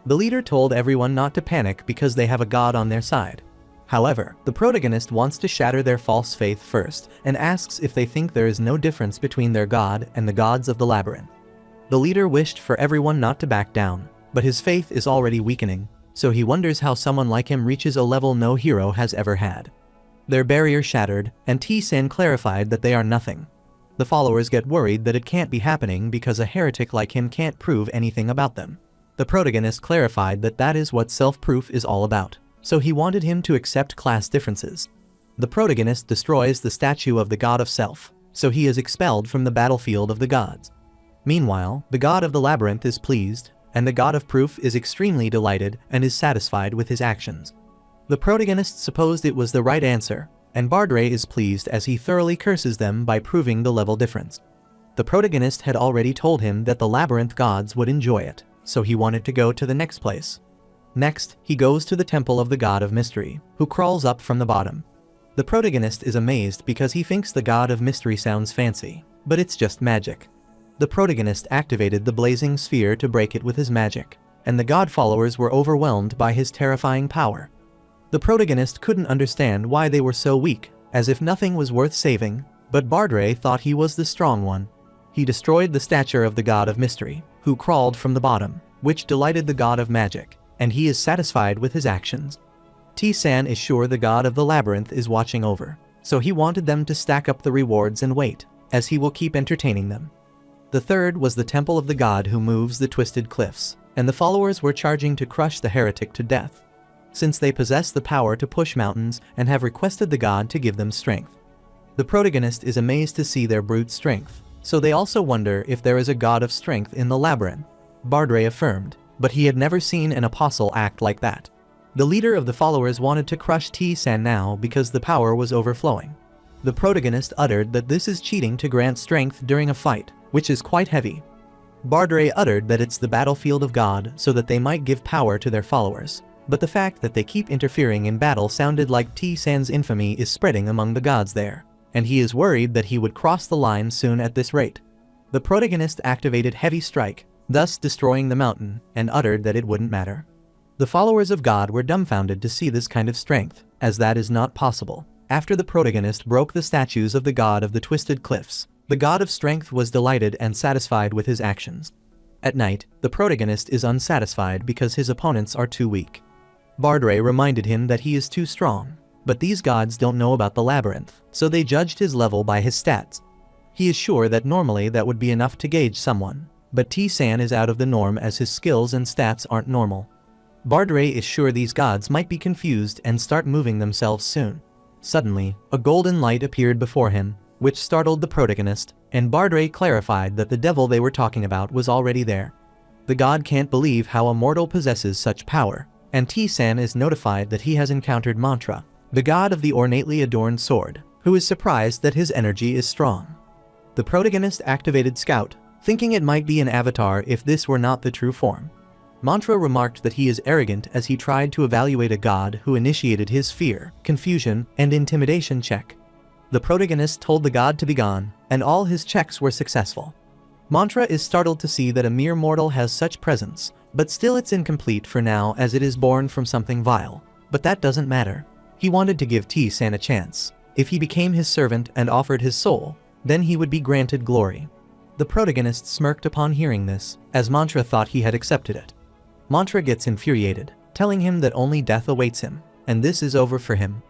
[SPEAKER 1] The leader told everyone not to panic because they have a god on their side. However, the protagonist wants to shatter their false faith first and asks if they think there is no difference between their god and the gods of the labyrinth. The leader wished for everyone not to back down, but his faith is already weakening, so he wonders how someone like him reaches a level no hero has ever had. Their barrier shattered, and T-San clarified that they are nothing. The followers get worried that it can't be happening because a heretic like him can't prove anything about them. The protagonist clarified that that is what self-proof is all about, so he wanted him to accept class differences. The protagonist destroys the statue of the god of self, so he is expelled from the battlefield of the gods. Meanwhile, the god of the labyrinth is pleased, and the god of proof is extremely delighted and is satisfied with his actions. The protagonist supposed it was the right answer, and Bardray is pleased as he thoroughly curses them by proving the level difference. The protagonist had already told him that the labyrinth gods would enjoy it, so he wanted to go to the next place. Next, he goes to the temple of the god of mystery, who crawls up from the bottom. The protagonist is amazed because he thinks the god of mystery sounds fancy, but it's just magic. The protagonist activated the blazing sphere to break it with his magic, and the god followers were overwhelmed by his terrifying power. The protagonist couldn't understand why they were so weak, as if nothing was worth saving, but Bardray thought he was the strong one. He destroyed the statue of the god of mystery, who crawled from the bottom, which delighted the god of magic, and he is satisfied with his actions. T-San is sure the god of the labyrinth is watching over, so he wanted them to stack up the rewards and wait, as he will keep entertaining them. The third was the temple of the god who moves the twisted cliffs, and the followers were charging to crush the heretic to death, since they possess the power to push mountains and have requested the god to give them strength. The protagonist is amazed to see their brute strength, so they also wonder if there is a god of strength in the labyrinth. Bardray affirmed, but he had never seen an apostle act like that. The leader of the followers wanted to crush T-San now because the power was overflowing. The protagonist uttered that this is cheating to grant strength during a fight, which is quite heavy. Bardray uttered that it's the battlefield of God so that they might give power to their followers, but the fact that they keep interfering in battle sounded like T-San's infamy is spreading among the gods there, and he is worried that he would cross the line soon at this rate. The protagonist activated Heavy Strike, thus destroying the mountain, and uttered that it wouldn't matter. The followers of God were dumbfounded to see this kind of strength, as that is not possible. After the protagonist broke the statues of the god of the twisted cliffs, the god of strength was delighted and satisfied with his actions. At night, the protagonist is unsatisfied because his opponents are too weak. Bardray reminded him that he is too strong, but these gods don't know about the labyrinth, so they judged his level by his stats. He is sure that normally that would be enough to gauge someone, but T-San is out of the norm as his skills and stats aren't normal. Bardray is sure these gods might be confused and start moving themselves soon. Suddenly, a golden light appeared before him, which startled the protagonist, and Bardray clarified that the devil they were talking about was already there. The god can't believe how a mortal possesses such power, and T-San is notified that he has encountered Manhwa, the god of the ornately adorned sword, who is surprised that his energy is strong. The protagonist activated Scout, thinking it might be an avatar if this were not the true form. Manhwa remarked that he is arrogant as he tried to evaluate a god who initiated his fear, confusion, and intimidation check. The protagonist told the god to be gone, and all his checks were successful. Manhwa is startled to see that a mere mortal has such presence, but still it's incomplete for now as it is born from something vile. But that doesn't matter. He wanted to give T-San a chance. If he became his servant and offered his soul, then he would be granted glory. The protagonist smirked upon hearing this, as Manhwa thought he had accepted it. Manhwa gets infuriated, telling him that only death awaits him, and this is over for him.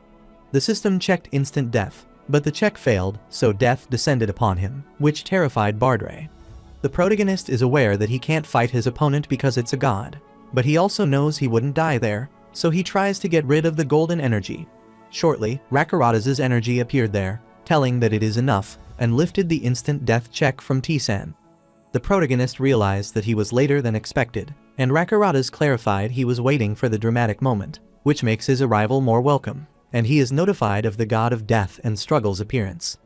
[SPEAKER 1] The system checked instant death, but the check failed, so death descended upon him, which terrified Bardray. The protagonist is aware that he can't fight his opponent because it's a god, but he also knows he wouldn't die there, so he tries to get rid of the golden energy. Shortly, Rakaradas's energy appeared there, telling that it is enough, and lifted the instant death check from T-San. The protagonist realized that he was later than expected, and Rakarada's clarified he was waiting for the dramatic moment, which makes his arrival more welcome, and he is notified of the god of death and struggle's appearance.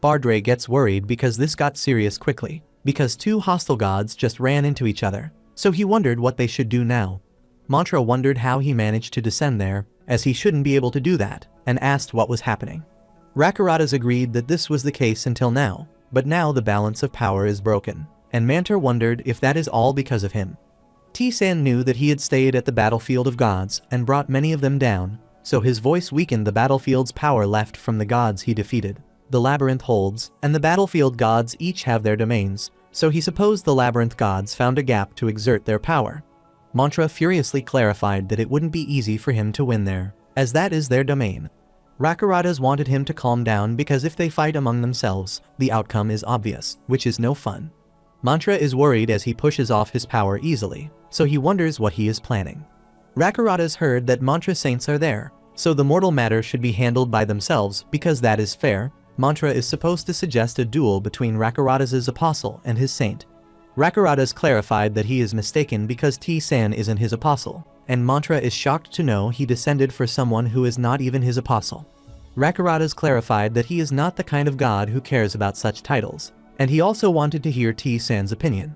[SPEAKER 1] Bardre gets worried because this got serious quickly, because two hostile gods just ran into each other, so he wondered what they should do now. Mantra wondered how he managed to descend there, as he shouldn't be able to do that, and asked what was happening. Rakarada's agreed that this was the case until now, but now the balance of power is broken, and Mantra wondered if that is all because of him. T-San knew that he had stayed at the battlefield of gods and brought many of them down, so his voice weakened the battlefield's power left from the gods he defeated. The labyrinth holds, and the battlefield gods each have their domains, so he supposed the labyrinth gods found a gap to exert their power. Mantra furiously clarified that it wouldn't be easy for him to win there, as that is their domain. Rakarada's wanted him to calm down because if they fight among themselves, the outcome is obvious, which is no fun. Mantra is worried as he pushes off his power easily, so he wonders what he is planning. Rakarada's heard that Mantra saints are there, so the mortal matter should be handled by themselves because that is fair. Mantra is supposed to suggest a duel between Rakarada's apostle and his saint. Rakarada's clarified that he is mistaken because T-San isn't his apostle, and Mantra is shocked to know he descended for someone who is not even his apostle. Rakarada's clarified that he is not the kind of god who cares about such titles, and he also wanted to hear T-San's opinion.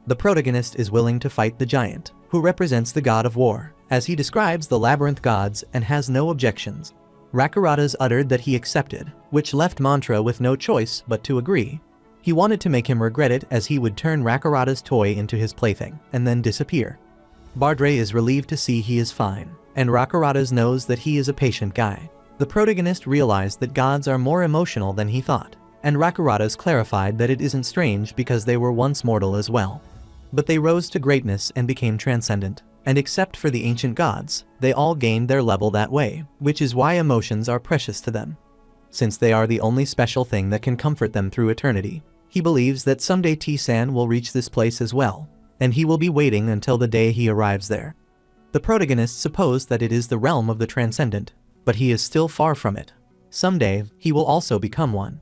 [SPEAKER 1] The protagonist is willing to fight the giant, who represents the god of war, as he describes the labyrinth gods and has no objections. Rakarada's uttered that he accepted, which left Mantra with no choice but to agree. He wanted to make him regret it as he would turn Rakarada's toy into his plaything, and then disappear. Bardre is relieved to see he is fine, and Rakarada's knows that he is a patient guy. The protagonist realized that gods are more emotional than he thought, and Rakarada's clarified that it isn't strange because they were once mortal as well. But they rose to greatness and became transcendent, and except for the ancient gods, they all gained their level that way, which is why emotions are precious to them. Since they are the only special thing that can comfort them through eternity, he believes that someday T-San will reach this place as well, and he will be waiting until the day he arrives there. The protagonist supposed that it is the realm of the transcendent, but he is still far from it. Someday, he will also become one.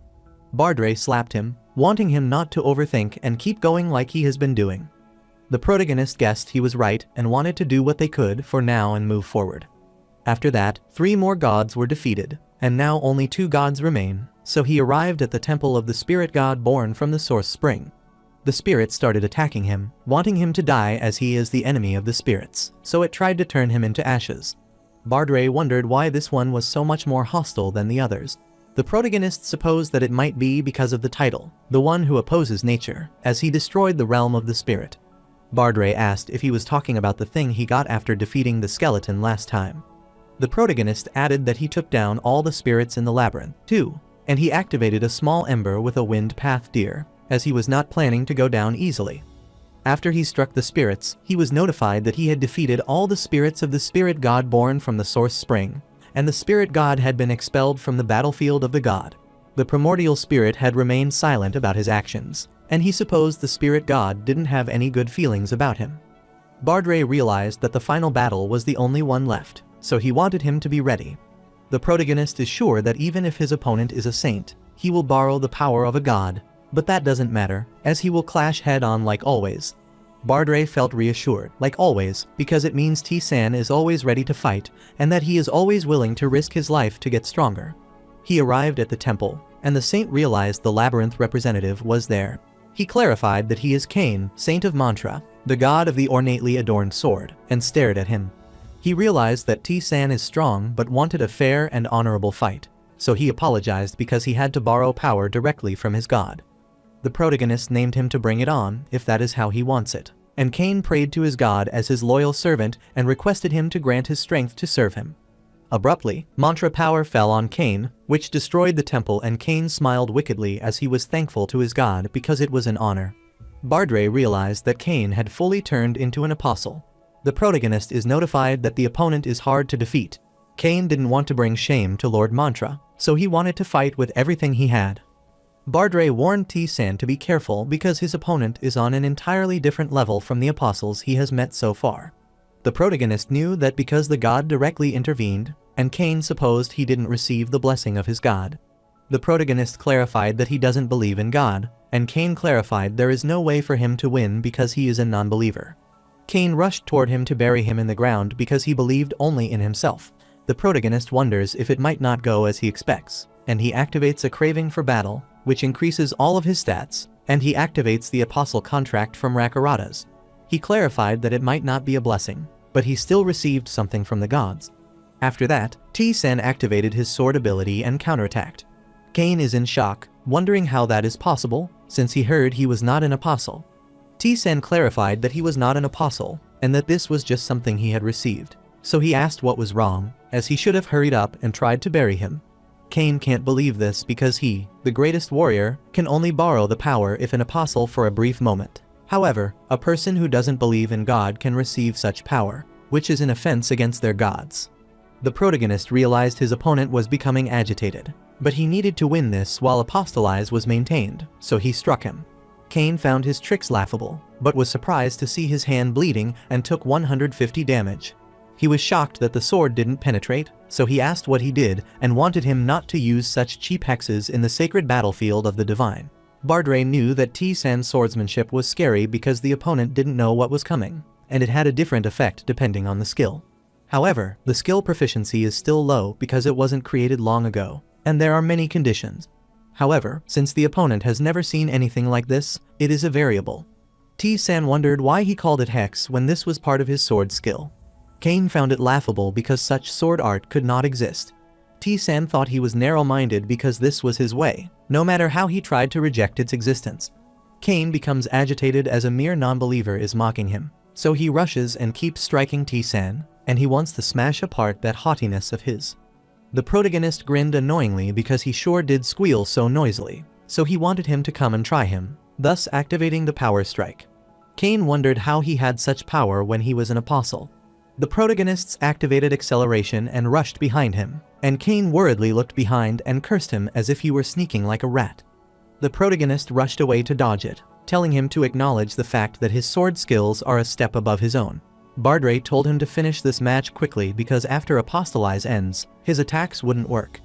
[SPEAKER 1] Bardre slapped him, wanting him not to overthink and keep going like he has been doing. The protagonist guessed he was right and wanted to do what they could for now and move forward. After that, 3 more gods were defeated, and now only 2 gods remain, so he arrived at the temple of the spirit god born from the source spring. The spirit started attacking him, wanting him to die as he is the enemy of the spirits, so it tried to turn him into ashes. Bardre wondered why this one was so much more hostile than the others. The protagonist supposed that it might be because of the title, the one who opposes nature, as he destroyed the realm of the spirit. Bardre asked if he was talking about the thing he got after defeating the skeleton last time. The protagonist added that he took down all the spirits in the labyrinth, too, and he activated a small ember with a wind path deer, as he was not planning to go down easily. After he struck the spirits, he was notified that he had defeated all the spirits of the spirit god born from the source spring, and the spirit god had been expelled from the battlefield of the god. The primordial spirit had remained silent about his actions, and he supposed the spirit god didn't have any good feelings about him. Bardre realized that the final battle was the only one left, so he wanted him to be ready. The protagonist is sure that even if his opponent is a saint, he will borrow the power of a god, but that doesn't matter, as he will clash head-on like always. Bardre felt reassured, like always, because it means T-San is always ready to fight, and that he is always willing to risk his life to get stronger. He arrived at the temple, and the saint realized the labyrinth representative was there. He clarified that he is Cain, saint of Mantra, the god of the ornately adorned sword, and stared at him. He realized that T-San is strong but wanted a fair and honorable fight, so he apologized because he had to borrow power directly from his god. The protagonist named him to bring it on, if that is how he wants it, and Cain prayed to his god as his loyal servant and requested him to grant his strength to serve him. Abruptly, Mantra power fell on Cain, which destroyed the temple, and Cain smiled wickedly as he was thankful to his god because it was an honor. Bardre realized that Cain had fully turned into an apostle. The protagonist is notified that the opponent is hard to defeat. Cain didn't want to bring shame to Lord Mantra, so he wanted to fight with everything he had. Bardre warned T-San to be careful because his opponent is on an entirely different level from the apostles he has met so far. The protagonist knew that because the god directly intervened, and Cain supposed he didn't receive the blessing of his god. The protagonist clarified that he doesn't believe in God, and Cain clarified there is no way for him to win because he is a non-believer. Cain rushed toward him to bury him in the ground because he believed only in himself. The protagonist wonders if it might not go as he expects, and he activates a craving for battle, which increases all of his stats, and he activates the apostle contract from Rakaratas. He clarified that it might not be a blessing, but he still received something from the gods. After that, T-San activated his sword ability and counterattacked. Cain is in shock, wondering how that is possible, since he heard he was not an apostle. T-San clarified that he was not an apostle, and that this was just something he had received. So he asked what was wrong, as he should have hurried up and tried to bury him. Cain can't believe this because he, the greatest warrior, can only borrow the power if an apostle for a brief moment. However, a person who doesn't believe in God can receive such power, which is an offense against their gods. The protagonist realized his opponent was becoming agitated, but he needed to win this while apostolize was maintained, so he struck him. Cain found his tricks laughable, but was surprised to see his hand bleeding and took 150 damage. He was shocked that the sword didn't penetrate, so he asked what he did and wanted him not to use such cheap hexes in the sacred battlefield of the divine. Bardray knew that T-San's swordsmanship was scary because the opponent didn't know what was coming, and it had a different effect depending on the skill. However, the skill proficiency is still low because it wasn't created long ago, and there are many conditions. However, since the opponent has never seen anything like this, it is a variable. T-San wondered why he called it hex when this was part of his sword skill. Cain found it laughable because such sword art could not exist. T-San thought he was narrow-minded because this was his way, no matter how he tried to reject its existence. Cain becomes agitated as a mere non-believer is mocking him, so he rushes and keeps striking T-San, and he wants to smash apart that haughtiness of his. The protagonist grinned annoyingly because he sure did squeal so noisily, so he wanted him to come and try him, thus activating the power strike. Cain wondered how he had such power when he was an apostle. The protagonists activated acceleration and rushed behind him, and Cain worriedly looked behind and cursed him as if he were sneaking like a rat. The protagonist rushed away to dodge it, telling him to acknowledge the fact that his sword skills are a step above his own. Bardray told him to finish this match quickly because after Apostolize ends, his attacks wouldn't work.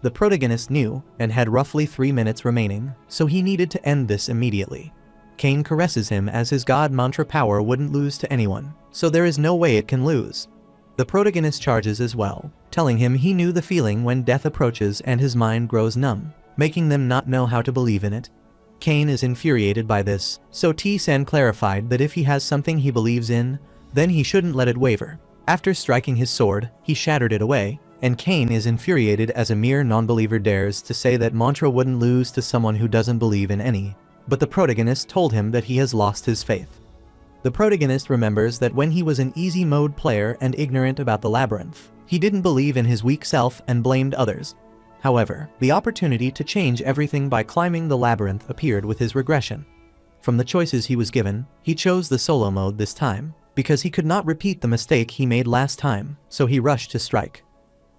[SPEAKER 1] The protagonist knew, and had roughly 3 minutes remaining, so he needed to end this immediately. Cain caresses him as his god mantra power wouldn't lose to anyone, so there is no way it can lose. The protagonist charges as well, telling him he knew the feeling when death approaches and his mind grows numb, making them not know how to believe in it. Cain is infuriated by this, so T-San clarified that if he has something he believes in, then he shouldn't let it waver. After striking his sword, he shattered it away, and Cain is infuriated as a mere non-believer dares to say that mantra wouldn't lose to someone who doesn't believe in any. But the protagonist told him that he has lost his faith. The protagonist remembers that when he was an easy mode player and ignorant about the labyrinth, he didn't believe in his weak self and blamed others. However, the opportunity to change everything by climbing the labyrinth appeared with his regression. From the choices he was given, he chose the solo mode this time, because he could not repeat the mistake he made last time, so he rushed to strike.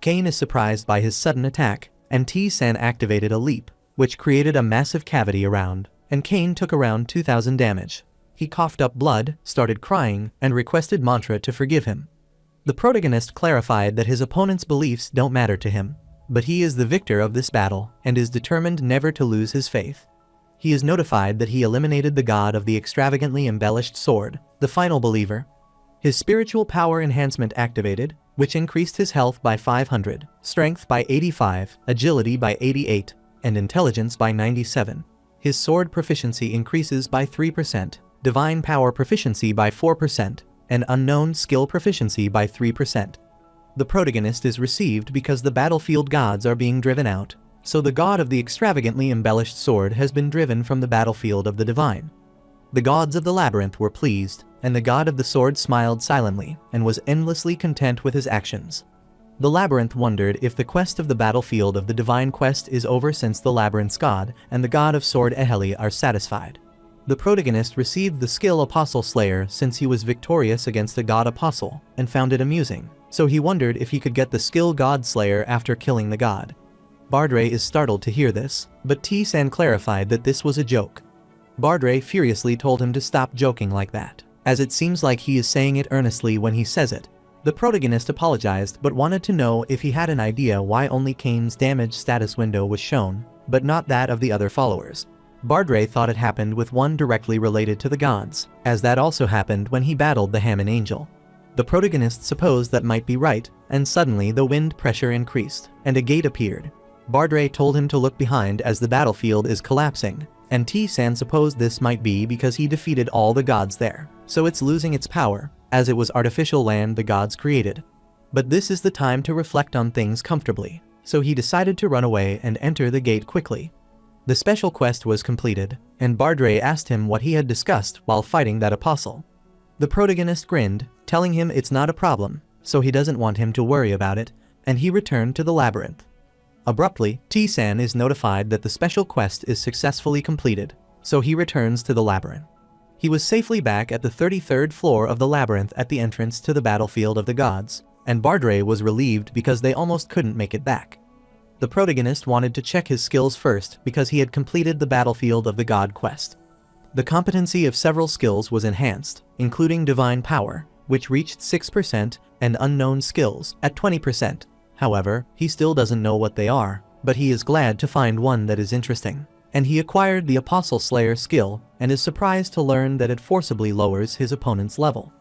[SPEAKER 1] Cain is surprised by his sudden attack, and T-San activated a leap, which created a massive cavity around, and Cain took around 2,000 damage. He coughed up blood, started crying, and requested mantra to forgive him. The protagonist clarified that his opponent's beliefs don't matter to him, but he is the victor of this battle, and is determined never to lose his faith. He is notified that he eliminated the god of the extravagantly embellished sword, the final believer. His spiritual power enhancement activated, which increased his health by 500, strength by 85, agility by 88, and intelligence by 97. His sword proficiency increases by 3%, divine power proficiency by 4%, and unknown skill proficiency by 3%. The protagonist is received because the battlefield gods are being driven out, so the god of the extravagantly embellished sword has been driven from the battlefield of the divine. The gods of the labyrinth were pleased, and the god of the sword smiled silently and was endlessly content with his actions. The labyrinth wondered if the quest of the battlefield of the divine quest is over since the labyrinth's god and the god of sword Eheli are satisfied. The protagonist received the skill Apostle Slayer since he was victorious against a god apostle and found it amusing, so he wondered if he could get the skill God Slayer after killing the god. Bardray is startled to hear this, but T-San clarified that this was a joke. Bardray furiously told him to stop joking like that, as it seems like he is saying it earnestly when he says it. The protagonist apologized but wanted to know if he had an idea why only Cain's damage status window was shown, but not that of the other followers. Bardray thought it happened with one directly related to the gods, as that also happened when he battled the Hammon Angel. The protagonist supposed that might be right, and suddenly the wind pressure increased, and a gate appeared. Bardray told him to look behind as the battlefield is collapsing, and T-San supposed this might be because he defeated all the gods there, so it's losing its power, as it was artificial land the gods created. But this is the time to reflect on things comfortably, so he decided to run away and enter the gate quickly. The special quest was completed, and Bardray asked him what he had discussed while fighting that apostle. The protagonist grinned, telling him it's not a problem, so he doesn't want him to worry about it, and he returned to the labyrinth. Abruptly, T-San is notified that the special quest is successfully completed, so he returns to the labyrinth. He was safely back at the 33rd floor of the labyrinth at the entrance to the battlefield of the gods, and Bardray was relieved because they almost couldn't make it back. The protagonist wanted to check his skills first because he had completed the battlefield of the god quest. The competency of several skills was enhanced, including divine power, which reached 6%, and unknown skills at 20%. However, he still doesn't know what they are, but he is glad to find one that is interesting. And he acquired the Apostle Slayer skill, and is surprised to learn that it forcibly lowers his opponent's level.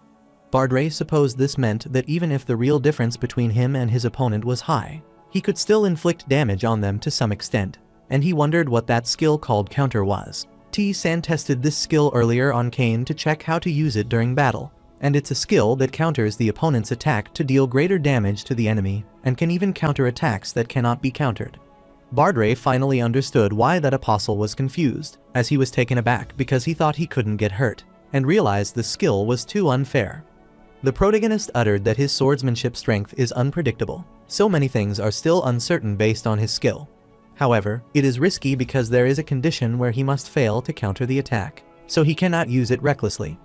[SPEAKER 1] Bardray supposed this meant that even if the real difference between him and his opponent was high, he could still inflict damage on them to some extent, and he wondered what that skill called counter was. T-San tested this skill earlier on Kane to check how to use it during battle, and it's a skill that counters the opponent's attack to deal greater damage to the enemy, and can even counter attacks that cannot be countered. Bardray finally understood why that apostle was confused, as he was taken aback because he thought he couldn't get hurt, and realized the skill was too unfair. The protagonist uttered that his swordsmanship strength is unpredictable. So many things are still uncertain based on his skill. However, it is risky because there is a condition where he must fail to counter the attack, so he cannot use it recklessly.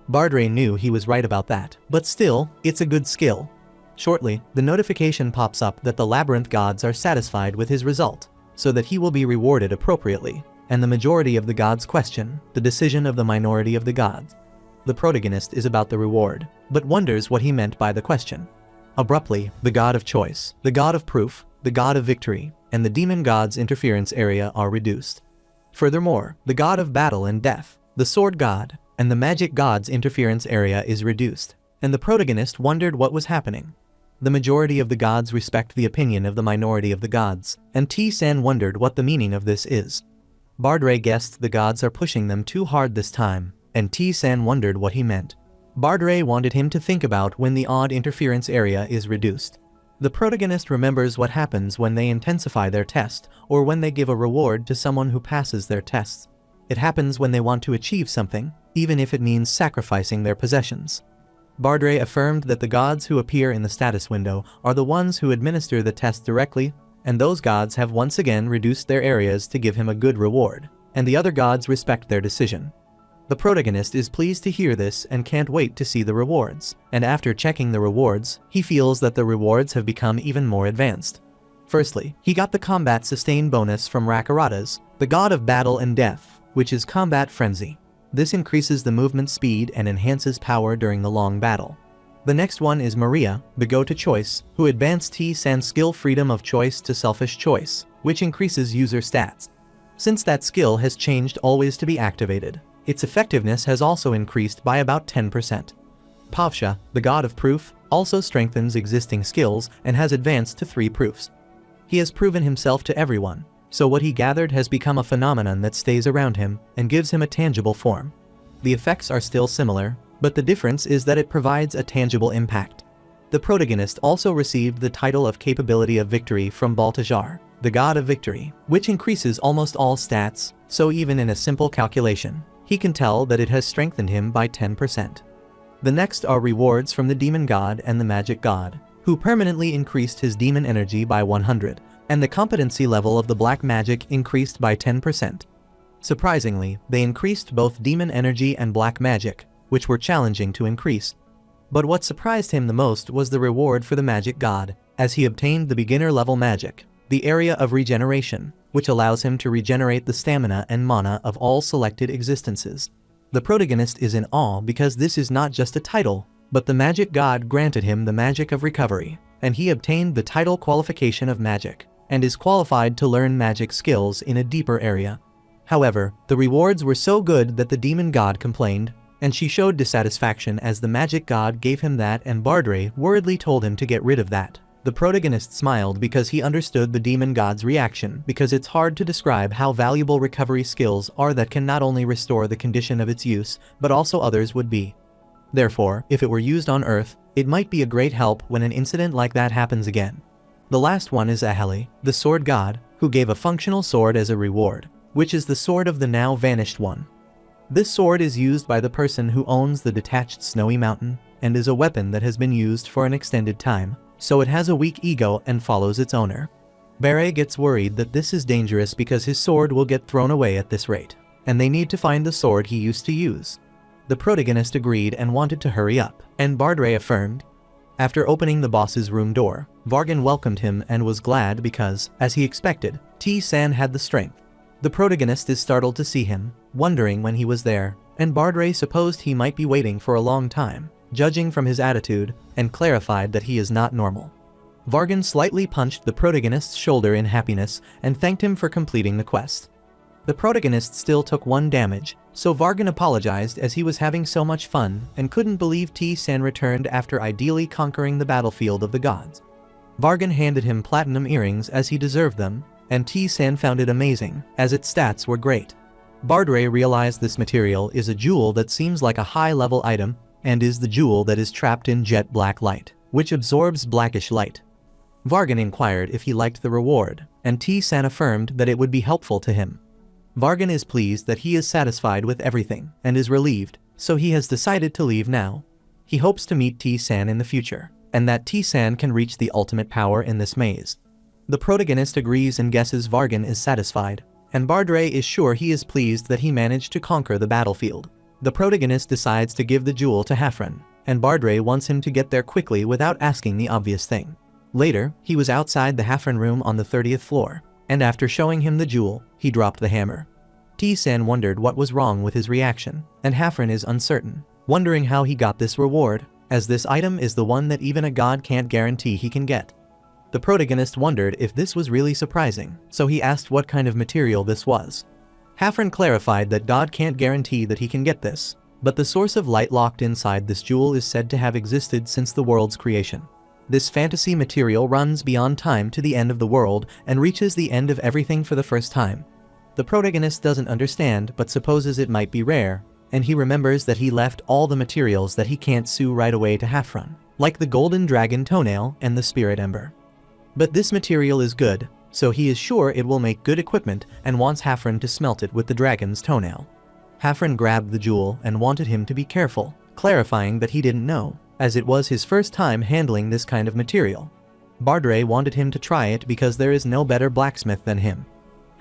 [SPEAKER 1] Bardray knew he was right about that, but still, it's a good skill. Shortly, the notification pops up that the labyrinth gods are satisfied with his result, so that he will be rewarded appropriately, and the majority of the gods question the decision of the minority of the gods. The protagonist is about the reward, but wonders what he meant by the question. Abruptly, the god of choice, the god of proof, the god of victory, and the demon god's interference area are reduced. Furthermore, the god of battle and death, the sword god, and the magic god's interference area is reduced, and the protagonist wondered what was happening. The majority of the gods respect the opinion of the minority of the gods, and T-San wondered what the meaning of this is. Bardray guessed the gods are pushing them too hard this time, and T-San wondered what he meant. Bardray wanted him to think about when the odd interference area is reduced. The protagonist remembers what happens when they intensify their test, or when they give a reward to someone who passes their tests. It happens when they want to achieve something, even if it means sacrificing their possessions. Bardray affirmed that the gods who appear in the status window are the ones who administer the test directly, and those gods have once again reduced their areas to give him a good reward, and the other gods respect their decision. The protagonist is pleased to hear this and can't wait to see the rewards, and after checking the rewards, he feels that the rewards have become even more advanced. Firstly, he got the combat sustain bonus from Rakaratas, the god of battle and death, which is combat frenzy. This increases the movement speed and enhances power during the long battle. The next one is Maria, the go-to choice, who advanced T-San's skill freedom of choice to selfish choice, which increases user stats. Since that skill has changed always to be activated, its effectiveness has also increased by about 10%. Pavsha, the god of proof, also strengthens existing skills and has advanced to 3 proofs. He has proven himself to everyone, so what he gathered has become a phenomenon that stays around him and gives him a tangible form. The effects are still similar, but the difference is that it provides a tangible impact. The protagonist also received the title of Capability of Victory from Baltazar, the god of victory, which increases almost all stats, so even in a simple calculation, he can tell that it has strengthened him by 10%. The next are rewards from the demon god and the magic god, who permanently increased his demon energy by 100, and the competency level of the black magic increased by 10%. Surprisingly, they increased both demon energy and black magic, which were challenging to increase. But what surprised him the most was the reward for the magic god, as he obtained the beginner level magic, the area of regeneration, which allows him to regenerate the stamina and mana of all selected existences. The protagonist is in awe because this is not just a title, but the magic god granted him the magic of recovery, and he obtained the title qualification of magic, and is qualified to learn magic skills in a deeper area. However, the rewards were so good that the demon god complained, and she showed dissatisfaction as the magic god gave him that, and Bardre worriedly told him to get rid of that. The protagonist smiled because he understood the demon god's reaction, because it's hard to describe how valuable recovery skills are that can not only restore the condition of its use, but also others would be. Therefore, if it were used on Earth, it might be a great help when an incident like that happens again. The last one is Aheli, the sword god, who gave a functional sword as a reward, which is the sword of the now vanished one. This sword is used by the person who owns the detached snowy mountain, and is a weapon that has been used for an extended time, so it has a weak ego and follows its owner. Beret gets worried that this is dangerous because his sword will get thrown away at this rate, and they need to find the sword he used to use. The protagonist agreed and wanted to hurry up, and Bardre affirmed. After opening the boss's room door, Vargan welcomed him and was glad because, as he expected, T-san had the strength. The protagonist is startled to see him, wondering when he was there, and Bardre supposed he might be waiting for a long time, judging from his attitude, and clarified that he is not normal. Vargan slightly punched the protagonist's shoulder in happiness and thanked him for completing the quest. The protagonist still took 1 damage, so Vargan apologized as he was having so much fun and couldn't believe T-san returned after ideally conquering the battlefield of the gods. Vargan handed him platinum earrings as he deserved them, and T-san found it amazing, as its stats were great. Bardre realized this material is a jewel that seems like a high-level item, and is the jewel that is trapped in jet black light, which absorbs blackish light. Vargan inquired if he liked the reward, and T-san affirmed that it would be helpful to him. Vargan is pleased that he is satisfied with everything, and is relieved, so he has decided to leave now. He hopes to meet T-san in the future, and that T-san can reach the ultimate power in this maze. The protagonist agrees and guesses Vargan is satisfied, and Bardre is sure he is pleased that he managed to conquer the battlefield. The protagonist decides to give the jewel to Hafren, and Bardre wants him to get there quickly without asking the obvious thing. Later, he was outside the Hafren room on the 30th floor, and after showing him the jewel, he dropped the hammer. T-san wondered what was wrong with his reaction, and Hafren is uncertain, wondering how he got this reward, as this item is the one that even a god can't guarantee he can get. The protagonist wondered if this was really surprising, so he asked what kind of material this was. Hafren clarified that God can't guarantee that he can get this, but the source of light locked inside this jewel is said to have existed since the world's creation. This fantasy material runs beyond time to the end of the world and reaches the end of everything for the first time. The protagonist doesn't understand but supposes it might be rare, and he remembers that he left all the materials that he can't sue right away to Hafren, like the golden dragon toenail and the spirit ember. But this material is good, so he is sure it will make good equipment and wants Hafren to smelt it with the dragon's toenail. Hafren grabbed the jewel and wanted him to be careful, clarifying that he didn't know, as it was his first time handling this kind of material. Bardre wanted him to try it because there is no better blacksmith than him.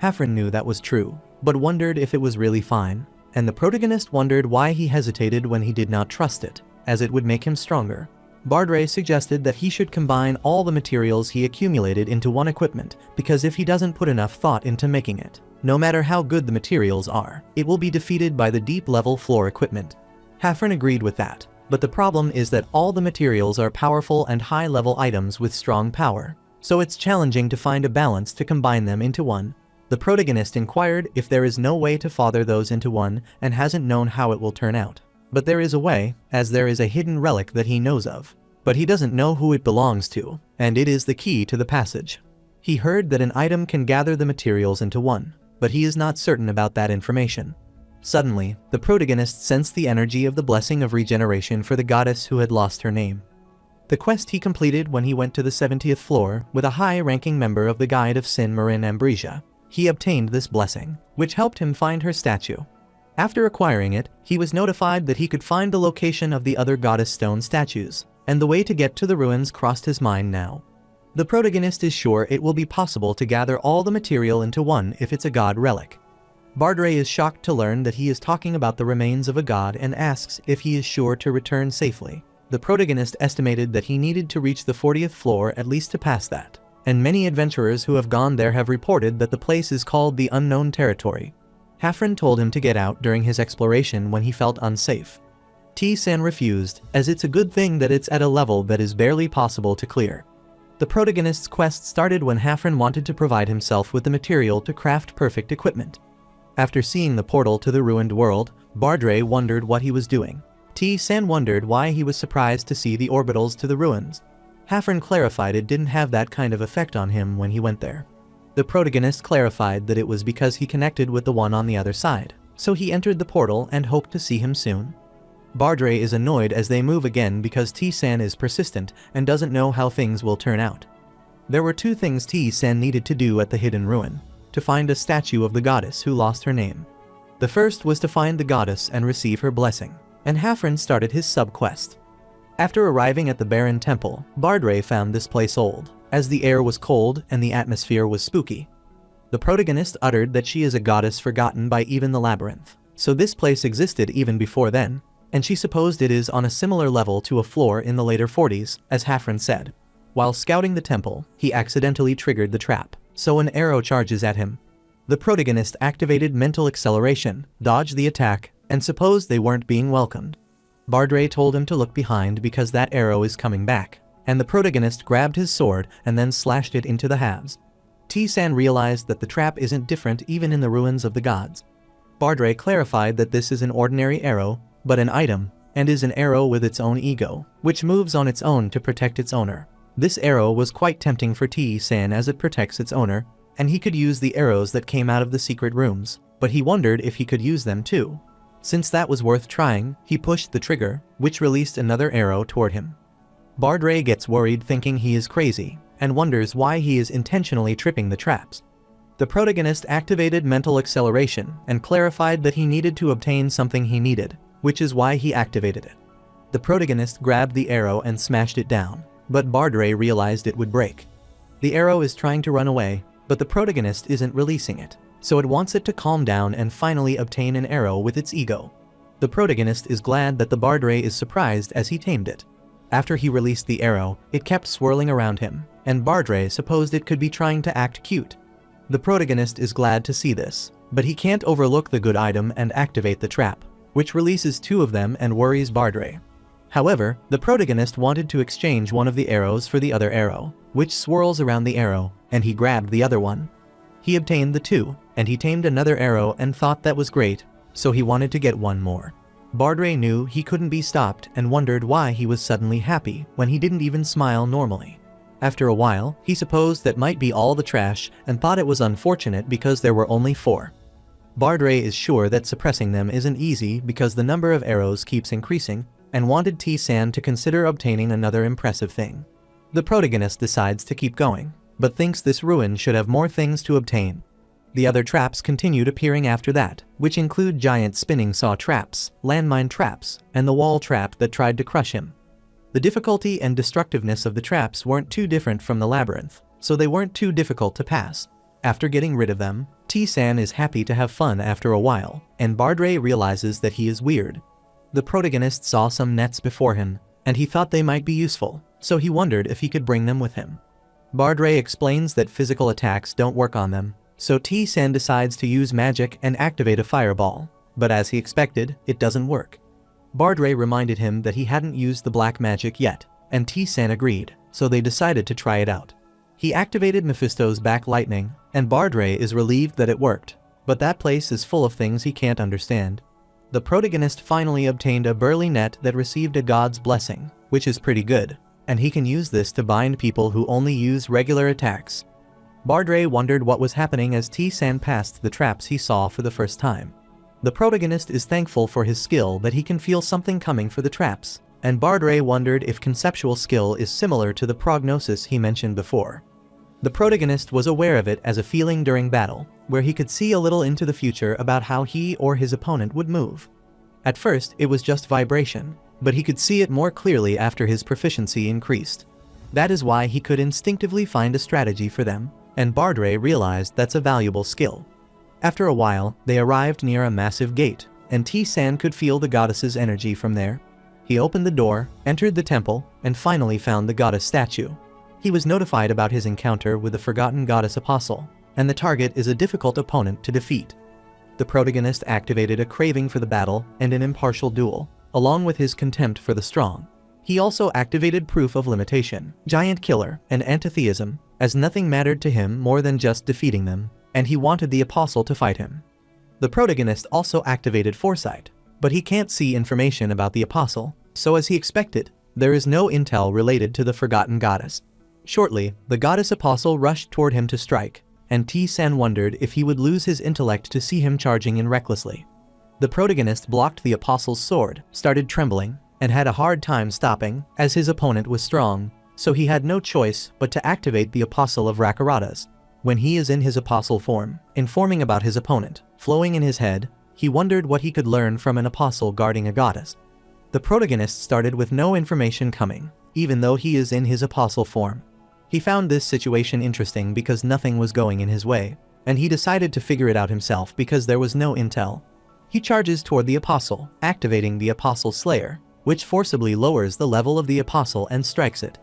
[SPEAKER 1] Hafren knew that was true, but wondered if it was really fine, and the protagonist wondered why he hesitated when he did not trust it, as it would make him stronger. Bardre suggested that he should combine all the materials he accumulated into one equipment, because if he doesn't put enough thought into making it, no matter how good the materials are, it will be defeated by the deep-level floor equipment. Hafren agreed with that, but the problem is that all the materials are powerful and high-level items with strong power, so it's challenging to find a balance to combine them into one. The protagonist inquired if there is no way to father those into one and hasn't known how it will turn out. But there is a way, as there is a hidden relic that he knows of. But he doesn't know who it belongs to, and it is the key to the passage. He heard that an item can gather the materials into one, but he is not certain about that information. Suddenly, the protagonist sensed the energy of the blessing of regeneration for the goddess who had lost her name. The quest he completed when he went to the 70th floor with a high-ranking member of the Guide of Sin Marin Ambrosia. He obtained this blessing, which helped him find her statue. After acquiring it, he was notified that he could find the location of the other goddess stone statues, and the way to get to the ruins crossed his mind now. The protagonist is sure it will be possible to gather all the material into one if it's a god relic. Bardre is shocked to learn that he is talking about the remains of a god and asks if he is sure to return safely. The protagonist estimated that he needed to reach the 40th floor at least to pass that, and many adventurers who have gone there have reported that the place is called the Unknown Territory. Hafren told him to get out during his exploration when he felt unsafe. T-san refused, as it's a good thing that it's at a level that is barely possible to clear. The protagonist's quest started when Hafren wanted to provide himself with the material to craft perfect equipment. After seeing the portal to the ruined world, Bardre wondered what he was doing. T-san wondered why he was surprised to see the orbitals to the ruins. Hafren clarified it didn't have that kind of effect on him when he went there. The protagonist clarified that it was because he connected with the one on the other side, so he entered the portal and hoped to see him soon. Bardre is annoyed as they move again because T-san is persistent and doesn't know how things will turn out. There were two things T-san needed to do at the hidden ruin: to find a statue of the goddess who lost her name. The first was to find the goddess and receive her blessing, and Hafren started his sub-quest. After arriving at the barren temple, Bardre found this place old, as the air was cold and the atmosphere was spooky. The protagonist uttered that she is a goddess forgotten by even the labyrinth, so this place existed even before then, and she supposed it is on a similar level to a floor in the later 40s, as Hafren said. While scouting the temple, he accidentally triggered the trap, so an arrow charges at him. The protagonist activated mental acceleration, dodged the attack, and supposed they weren't being welcomed. Bardre told him to look behind because that arrow is coming back, and the protagonist grabbed his sword and then slashed it into the halves. T-san realized that the trap isn't different even in the ruins of the gods. Bardre clarified that this is an ordinary arrow, but an item, and is an arrow with its own ego, which moves on its own to protect its owner. This arrow was quite tempting for T-san as it protects its owner, and he could use the arrows that came out of the secret rooms, but he wondered if he could use them too. Since that was worth trying, he pushed the trigger, which released another arrow toward him. Bardre gets worried thinking he is crazy, and wonders why he is intentionally tripping the traps. The protagonist activated mental acceleration and clarified that he needed to obtain something he needed, which is why he activated it. The protagonist grabbed the arrow and smashed it down, but Bardre realized it would break. The arrow is trying to run away, but the protagonist isn't releasing it, so it wants it to calm down and finally obtain an arrow with its ego. The protagonist is glad that the Bardre is surprised as he tamed it. After he released the arrow, it kept swirling around him, and Bardre supposed it could be trying to act cute. The protagonist is glad to see this, but he can't overlook the good item and activate the trap, which releases two of them and worries Bardre. However, the protagonist wanted to exchange one of the arrows for the other arrow, which swirls around the arrow, and he grabbed the other one. He obtained the two, and he tamed another arrow and thought that was great, so he wanted to get one more. Bardre knew he couldn't be stopped and wondered why he was suddenly happy when he didn't even smile normally. After a while, he supposed that might be all the trash and thought it was unfortunate because there were only 4. Bardre is sure that suppressing them isn't easy because the number of arrows keeps increasing, and wanted T-san to consider obtaining another impressive thing. The protagonist decides to keep going, but thinks this ruin should have more things to obtain. The other traps continued appearing after that, which include giant spinning saw traps, landmine traps, and the wall trap that tried to crush him. The difficulty and destructiveness of the traps weren't too different from the labyrinth, so they weren't too difficult to pass. After getting rid of them, T-san is happy to have fun after a while, and Bardre realizes that he is weird. The protagonist saw some nets before him, and he thought they might be useful, so he wondered if he could bring them with him. Bardre explains that physical attacks don't work on them, so T-san decides to use magic and activate a fireball, but as he expected, it doesn't work. Bardre reminded him that he hadn't used the black magic yet, and T-san agreed, so they decided to try it out. He activated Mephisto's back lightning, and Bardre is relieved that it worked, but that place is full of things he can't understand. The protagonist finally obtained a burly net that received a god's blessing, which is pretty good, and he can use this to bind people who only use regular attacks. Bardre wondered what was happening as T-san passed the traps he saw for the first time. The protagonist is thankful for his skill that he can feel something coming for the traps, and Bardre wondered if conceptual skill is similar to the prognosis he mentioned before. The protagonist was aware of it as a feeling during battle, where he could see a little into the future about how he or his opponent would move. At first, it was just vibration, but he could see it more clearly after his proficiency increased. That is why he could instinctively find a strategy for them, and Bardre realized that's a valuable skill. After a while, they arrived near a massive gate, and T-san could feel the goddess's energy from there. He opened the door, entered the temple, and finally found the goddess statue. He was notified about his encounter with the forgotten goddess apostle, and the target is a difficult opponent to defeat. The protagonist activated a craving for the battle and an impartial duel, along with his contempt for the strong. He also activated proof of limitation, giant killer, and antitheism, as nothing mattered to him more than just defeating them, and he wanted the apostle to fight him. The protagonist also activated foresight, but he can't see information about the apostle, so as he expected, there is no intel related to the forgotten goddess. Shortly, the goddess apostle rushed toward him to strike, and T-san wondered if he would lose his intellect to see him charging in recklessly. The protagonist blocked the apostle's sword, started trembling, and had a hard time stopping, as his opponent was strong, so he had no choice but to activate the apostle of Rakaratas. When he is in his apostle form, informing about his opponent, flowing in his head, he wondered what he could learn from an apostle guarding a goddess. The protagonist started with no information coming, even though he is in his apostle form. He found this situation interesting because nothing was going in his way, and he decided to figure it out himself because there was no intel. He charges toward the apostle, activating the apostle slayer, which forcibly lowers the level of the apostle and strikes it.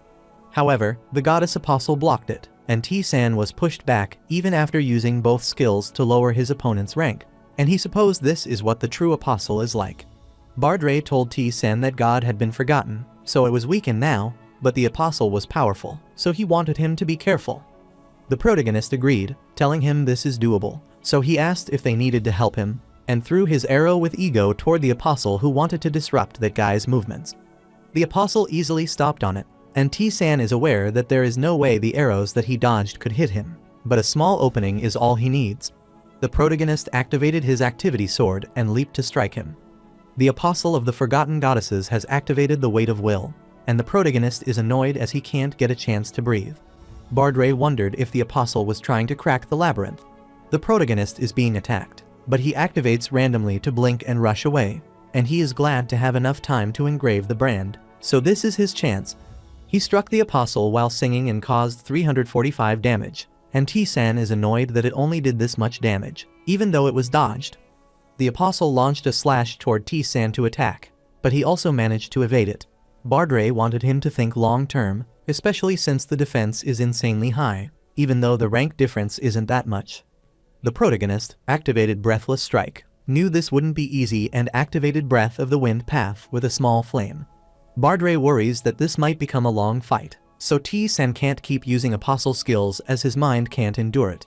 [SPEAKER 1] However, the goddess apostle blocked it, and T-san was pushed back even after using both skills to lower his opponent's rank, and he supposed this is what the true apostle is like. Bardre told T-san that God had been forgotten, so it was weakened now, but the apostle was powerful, so he wanted him to be careful. The protagonist agreed, telling him this is doable, so he asked if they needed to help him, and threw his arrow with ego toward the apostle who wanted to disrupt that guy's movements. The apostle easily stopped on it, and T-san is aware that there is no way the arrows that he dodged could hit him, but a small opening is all he needs. The protagonist activated his activity sword and leaped to strike him. The apostle of the forgotten goddesses has activated the weight of will, and the protagonist is annoyed as he can't get a chance to breathe. Bardre wondered if the apostle was trying to crack the labyrinth. The protagonist is being attacked, but he activates randomly to blink and rush away, and he is glad to have enough time to engrave the brand, so this is his chance. He struck the apostle while singing and caused 345 damage, and T-san is annoyed that it only did this much damage, even though it was dodged. The apostle launched a slash toward T-san to attack, but he also managed to evade it. Bardre wanted him to think long-term, especially since the defense is insanely high, even though the rank difference isn't that much. The protagonist activated Breathless Strike, knew this wouldn't be easy and activated Breath of the Wind Path with a small flame. Bardre worries that this might become a long fight, so T-san can't keep using apostle skills as his mind can't endure it.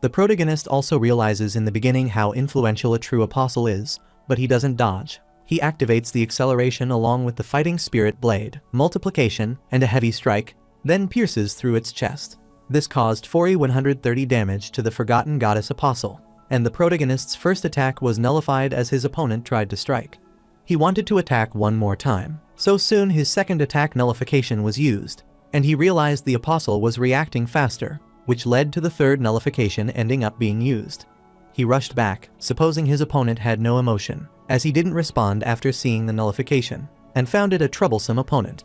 [SPEAKER 1] The protagonist also realizes in the beginning how influential a true apostle is, but he doesn't dodge. He activates the acceleration along with the fighting spirit blade, multiplication, and a heavy strike, then pierces through its chest. This caused 130 damage to the forgotten goddess apostle, and the protagonist's first attack was nullified as his opponent tried to strike. He wanted to attack one more time, so soon his second attack nullification was used, and he realized the apostle was reacting faster, which led to the third nullification ending up being used. He rushed back, supposing his opponent had no emotion, as he didn't respond after seeing the nullification, and found it a troublesome opponent.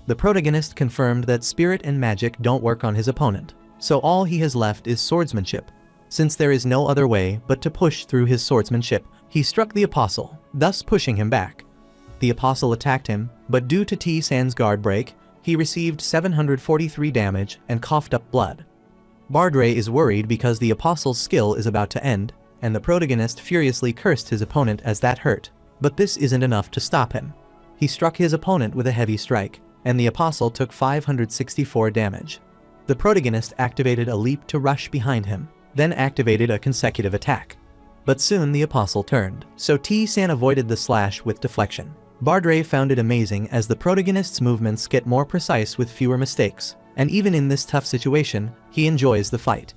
[SPEAKER 1] The protagonist confirmed that spirit and magic don't work on his opponent, so all he has left is swordsmanship. Since there is no other way but to push through his swordsmanship, he struck the apostle, thus pushing him back. The apostle attacked him, but due to T-san's guard break, he received 743 damage and coughed up blood. Bardre is worried because the apostle's skill is about to end, and the protagonist furiously cursed his opponent as that hurt, but this isn't enough to stop him. He struck his opponent with a heavy strike, and the apostle took 564 damage. The protagonist activated a leap to rush behind him, then activated a consecutive attack. But soon the apostle turned, so T-san avoided the slash with deflection. Bardre found it amazing as the protagonist's movements get more precise with fewer mistakes, and even in this tough situation, he enjoys the fight.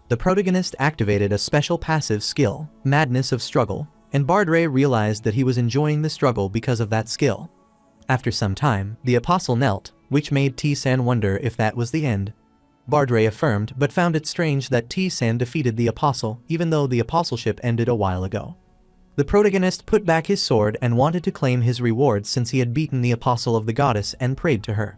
[SPEAKER 1] The protagonist activated a special passive skill, Madness of Struggle, and Bardre realized that he was enjoying the struggle because of that skill. After some time, the apostle knelt, which made T-san wonder if that was the end. Bardre affirmed but found it strange that T-san defeated the apostle even though the apostleship ended a while ago. The protagonist put back his sword and wanted to claim his reward since he had beaten the apostle of the goddess and prayed to her.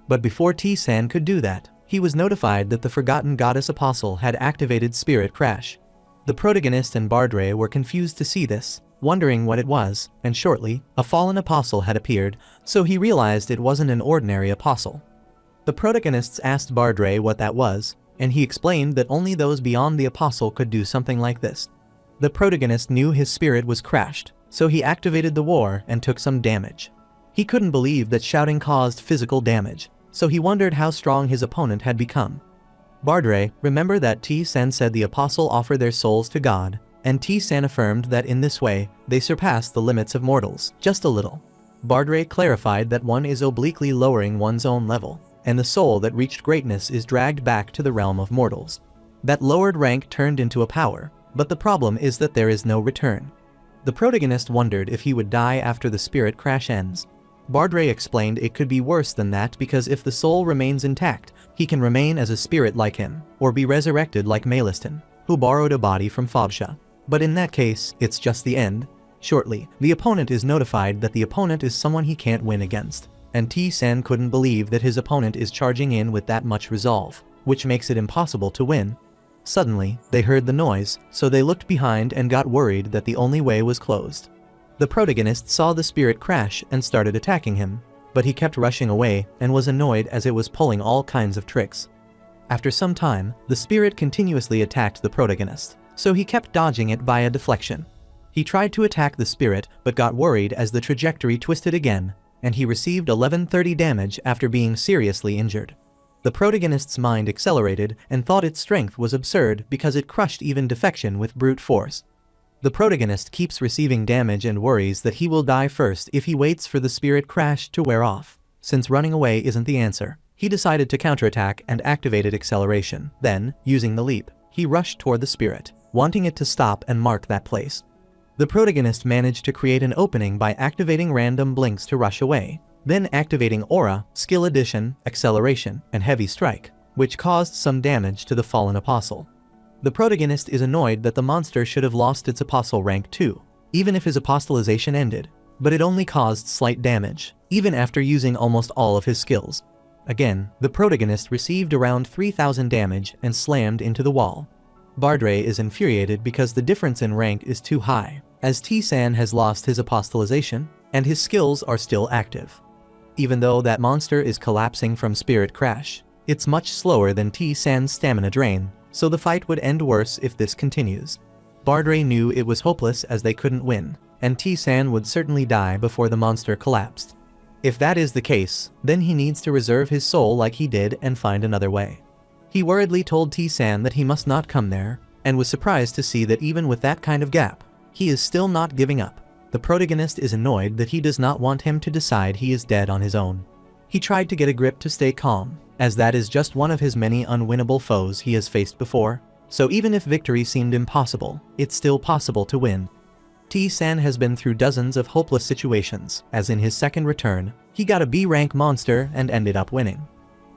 [SPEAKER 1] But before T-san could do that, he was notified that the forgotten goddess apostle had activated Spirit Crash. The protagonist and Bardre were confused to see this, wondering what it was, and shortly, a fallen apostle had appeared, so he realized it wasn't an ordinary apostle. The protagonists asked Bardre what that was, and he explained that only those beyond the apostle could do something like this. The protagonist knew his spirit was crashed, so he activated the war and took some damage. He couldn't believe that shouting caused physical damage, so he wondered how strong his opponent had become. Bardre, remember that T-san said the apostle offered their souls to God, and T-san affirmed that in this way, they surpass the limits of mortals, just a little. Bardray clarified that one is obliquely lowering one's own level, and the soul that reached greatness is dragged back to the realm of mortals. That lowered rank turned into a power, but the problem is that there is no return. The protagonist wondered if he would die after the spirit crash ends. Bardray explained it could be worse than that because if the soul remains intact, he can remain as a spirit like him, or be resurrected like Maliston, who borrowed a body from Fobsha. But in that case, it's just the end. Shortly, the opponent is notified that the opponent is someone he can't win against, and T-san couldn't believe that his opponent is charging in with that much resolve, which makes it impossible to win. Suddenly, they heard the noise, so they looked behind and got worried that the only way was closed. The protagonist saw the spirit crash and started attacking him, but he kept rushing away and was annoyed as it was pulling all kinds of tricks. After some time, the spirit continuously attacked the protagonist, so he kept dodging it via deflection. He tried to attack the spirit but got worried as the trajectory twisted again, and he received 1130 damage after being seriously injured. The protagonist's mind accelerated and thought its strength was absurd because it crushed even defection with brute force. The protagonist keeps receiving damage and worries that he will die first if he waits for the spirit crash to wear off. Since running away isn't the answer, he decided to counterattack and activated acceleration. Then, using the leap, he rushed toward the spirit, wanting it to stop and mark that place. The protagonist managed to create an opening by activating random blinks to rush away, then activating Aura, Skill Addition, Acceleration, and Heavy Strike, which caused some damage to the fallen apostle. The protagonist is annoyed that the monster should have lost its apostle rank too, even if his apostolization ended, but it only caused slight damage, even after using almost all of his skills. Again, the protagonist received around 3000 damage and slammed into the wall. Bardray is infuriated because the difference in rank is too high, as T-san has lost his apostolization, and his skills are still active. Even though that monster is collapsing from spirit crash, it's much slower than T-san's stamina drain, so the fight would end worse if this continues. Bardray knew it was hopeless as they couldn't win, and T-san would certainly die before the monster collapsed. If that is the case, then he needs to reserve his soul like he did and find another way. He worriedly told T-san that he must not come there, and was surprised to see that even with that kind of gap, he is still not giving up. The protagonist is annoyed that he does not want him to decide he is dead on his own. He tried to get a grip to stay calm, as that is just one of his many unwinnable foes he has faced before, so even if victory seemed impossible, it's still possible to win. T-san has been through dozens of hopeless situations, as in his second return, he got a B-rank monster and ended up winning.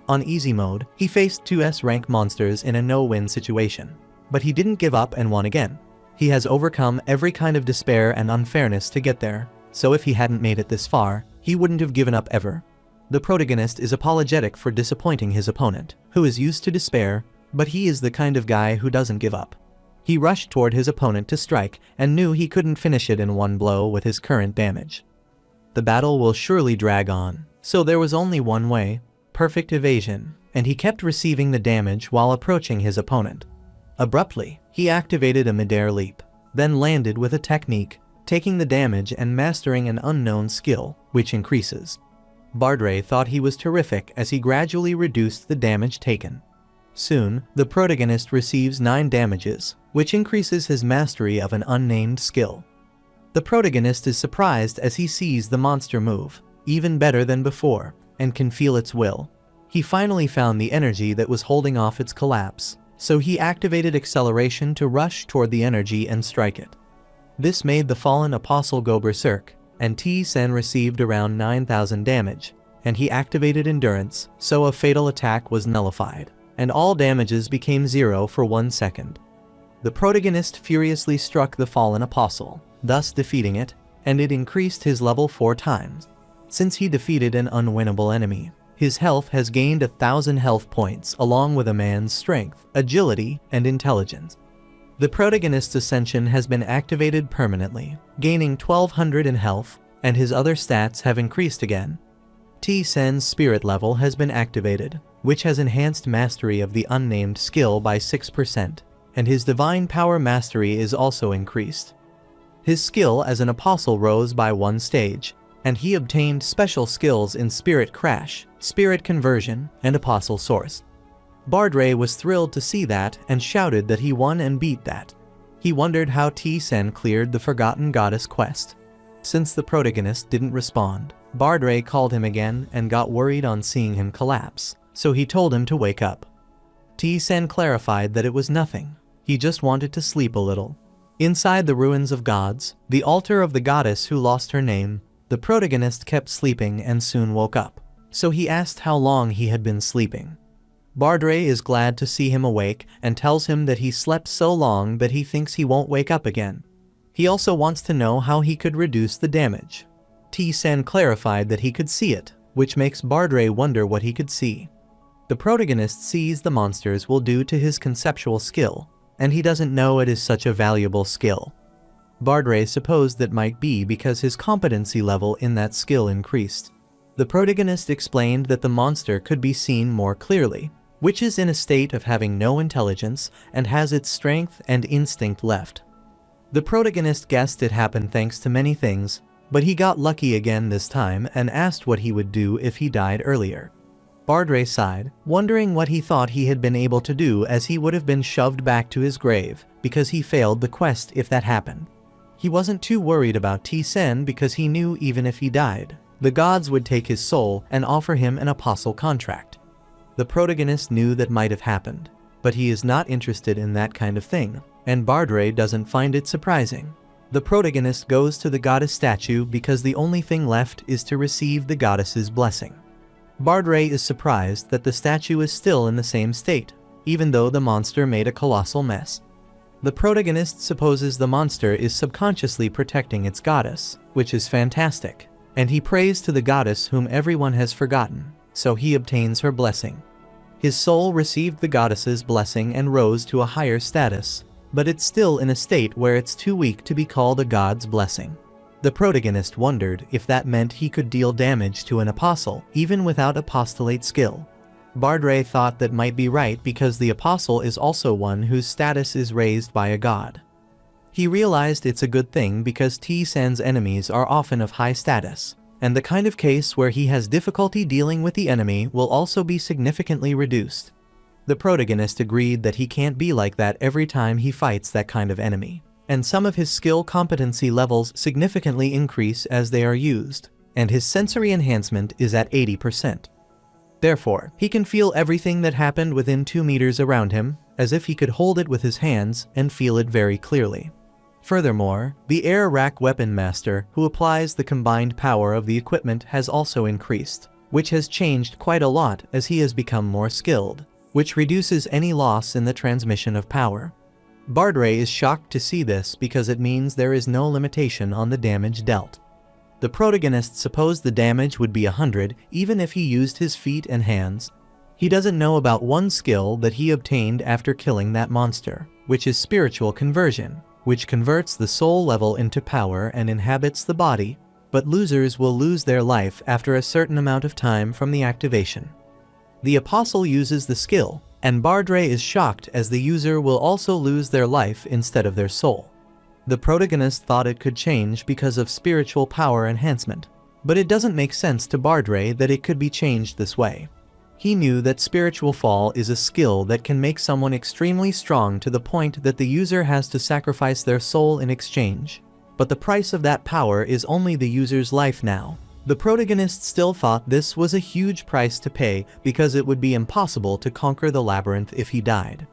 [SPEAKER 1] On easy mode, he faced 2 S-rank monsters in a no-win situation, but he didn't give up and won again. He has overcome every kind of despair and unfairness to get there, so if he hadn't made it this far, he wouldn't have given up ever. The protagonist is apologetic for disappointing his opponent, who is used to despair, but he is the kind of guy who doesn't give up. He rushed toward his opponent to strike and knew he couldn't finish it in one blow with his current damage. The battle will surely drag on, so there was only one way: perfect evasion, and he kept receiving the damage while approaching his opponent. Abruptly, he activated a mid-air leap, then landed with a technique, taking the damage and mastering an unknown skill, which increases. Bardray thought he was terrific as he gradually reduced the damage taken. Soon, the protagonist receives 9 damages, which increases his mastery of an unnamed skill. The protagonist is surprised as he sees the monster move, even better than before, and can feel its will. He finally found the energy that was holding off its collapse, so he activated acceleration to rush toward the energy and strike it. This made the fallen apostle go berserk, and T-san received around 9000 damage, and he activated endurance, so a fatal attack was nullified, and all damages became 0 for 1 second. The protagonist furiously struck the fallen apostle, thus defeating it, and it increased his level 4 times. Since he defeated an unwinnable enemy, his health has gained 1000 health points along with a man's strength, agility, and intelligence. The protagonist's ascension has been activated permanently, gaining 1200 in health, and his other stats have increased again. T-san's spirit level has been activated, which has enhanced mastery of the unnamed skill by 6%, and his divine power mastery is also increased. His skill as an apostle rose by 1 stage, and he obtained special skills in Spirit Crash, Spirit Conversion, and Apostle Source. Bardray was thrilled to see that and shouted that he won and beat that. He wondered how T-Sen cleared the Forgotten Goddess quest. Since the protagonist didn't respond, Bardray called him again and got worried on seeing him collapse, so he told him to wake up. T-Sen clarified that it was nothing, he just wanted to sleep a little. Inside the ruins of gods, the altar of the goddess who lost her name, the protagonist kept sleeping and soon woke up, so he asked how long he had been sleeping. Bardray is glad to see him awake and tells him that he slept so long that he thinks he won't wake up again. He also wants to know how he could reduce the damage. T-Sen clarified that he could see it, which makes Bardray wonder what he could see. The protagonist sees the monsters will do to his conceptual skill, and he doesn't know it is such a valuable skill. Bardray supposed that might be because his competency level in that skill increased. The protagonist explained that the monster could be seen more clearly, which is in a state of having no intelligence and has its strength and instinct left. The protagonist guessed it happened thanks to many things, but he got lucky again this time and asked what he would do if he died earlier. Bardray sighed, wondering what he thought he had been able to do, as he would have been shoved back to his grave because he failed the quest if that happened. He wasn't too worried about T-Sen because he knew even if he died, the gods would take his soul and offer him an apostle contract. The protagonist knew that might have happened, but he is not interested in that kind of thing, and Bardray doesn't find it surprising. The protagonist goes to the goddess statue because the only thing left is to receive the goddess's blessing. Bardray is surprised that the statue is still in the same state, even though the monster made a colossal mess. The protagonist supposes the monster is subconsciously protecting its goddess, which is fantastic, and he prays to the goddess whom everyone has forgotten, so he obtains her blessing. His soul received the goddess's blessing and rose to a higher status, but it's still in a state where it's too weak to be called a god's blessing. The protagonist wondered if that meant he could deal damage to an apostle even without apostolate skill. Bardray thought that might be right because the apostle is also one whose status is raised by a god. He realized it's a good thing because T-Sen's enemies are often of high status, and the kind of case where he has difficulty dealing with the enemy will also be significantly reduced. The protagonist agreed that he can't be like that every time he fights that kind of enemy, and some of his skill competency levels significantly increase as they are used, and his sensory enhancement is at 80%. Therefore, he can feel everything that happened within 2 meters around him, as if he could hold it with his hands and feel it very clearly. Furthermore, the Air Rack Weapon Master who applies the combined power of the equipment has also increased, which has changed quite a lot as he has become more skilled, which reduces any loss in the transmission of power. Bardray is shocked to see this because it means there is no limitation on the damage dealt. The protagonist supposed the damage would be 100 even if he used his feet and hands. He doesn't know about one skill that he obtained after killing that monster, which is spiritual conversion, which converts the soul level into power and inhabits the body, but losers will lose their life after a certain amount of time from the activation. The apostle uses the skill, and Bardray is shocked as the user will also lose their life instead of their soul. The protagonist thought it could change because of spiritual power enhancement, but it doesn't make sense to Bardray that it could be changed this way. He knew that spiritual fall is a skill that can make someone extremely strong to the point that the user has to sacrifice their soul in exchange, but the price of that power is only the user's life now. The protagonist still thought this was a huge price to pay because it would be impossible to conquer the labyrinth if he died.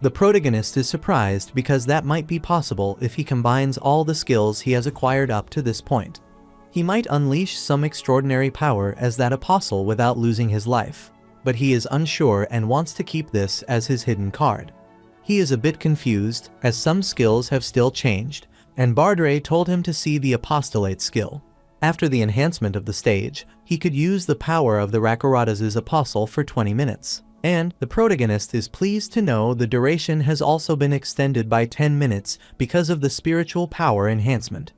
[SPEAKER 1] The protagonist is surprised because that might be possible if he combines all the skills he has acquired up to this point. He might unleash some extraordinary power as that apostle without losing his life, but he is unsure and wants to keep this as his hidden card. He is a bit confused as some skills have still changed, and Bardray told him to see the apostolate skill. After the enhancement of the stage, he could use the power of the Rakarada's apostle for 20 minutes. And the protagonist is pleased to know the duration has also been extended by 10 minutes because of the spiritual power enhancement.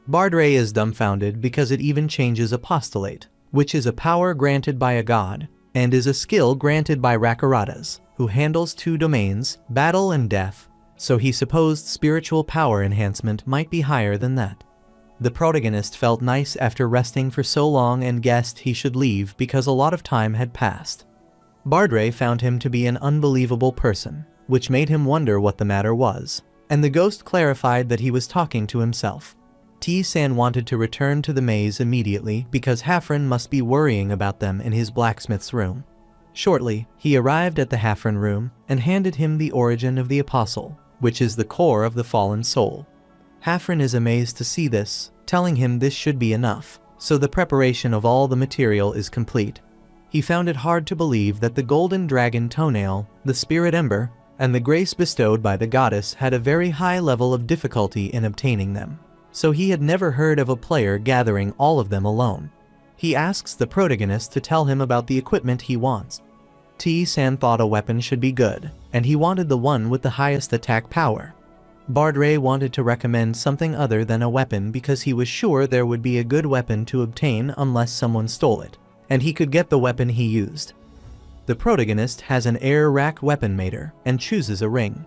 [SPEAKER 1] Bardray is dumbfounded because it even changes apostolate, which is a power granted by a god, and is a skill granted by Rakarada's, who handles 2 domains, battle and death, so he supposed spiritual power enhancement might be higher than that. The protagonist felt nice after resting for so long and guessed he should leave because a lot of time had passed. Bardray found him to be an unbelievable person, which made him wonder what the matter was. and the ghost clarified that he was talking to himself. T-san wanted to return to the maze immediately because Hafren must be worrying about them in his blacksmith's room. Shortly, he arrived at the Hafren room and handed him the origin of the apostle, which is the core of the fallen soul. Hafren is amazed to see this, telling him this should be enough, so the preparation of all the material is complete. He found it hard to believe that the golden dragon toenail, the spirit ember, and the grace bestowed by the goddess had a very high level of difficulty in obtaining them. So he had never heard of a player gathering all of them alone. He asks the protagonist to tell him about the equipment he wants. T-san thought a weapon should be good, and he wanted the one with the highest attack power. Bardray wanted to recommend something other than a weapon because he was sure there would be a good weapon to obtain unless someone stole it, and he could get the weapon he used. The protagonist has an air rack weapon mater and chooses a ring.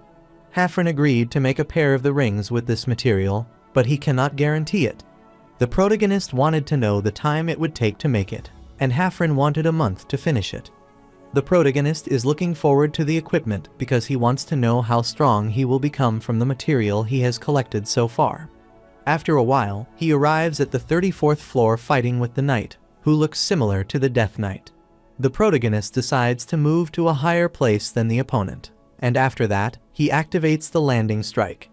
[SPEAKER 1] Hafren agreed to make a pair of the rings with this material, but he cannot guarantee it. The protagonist wanted to know the time it would take to make it, and Hafren wanted a month to finish it. The protagonist is looking forward to the equipment because he wants to know how strong he will become from the material he has collected so far. After a while, he arrives at the 34th floor fighting with the knight, who looks similar to the Death Knight. The protagonist decides to move to a higher place than the opponent, and after that, he activates the landing strike.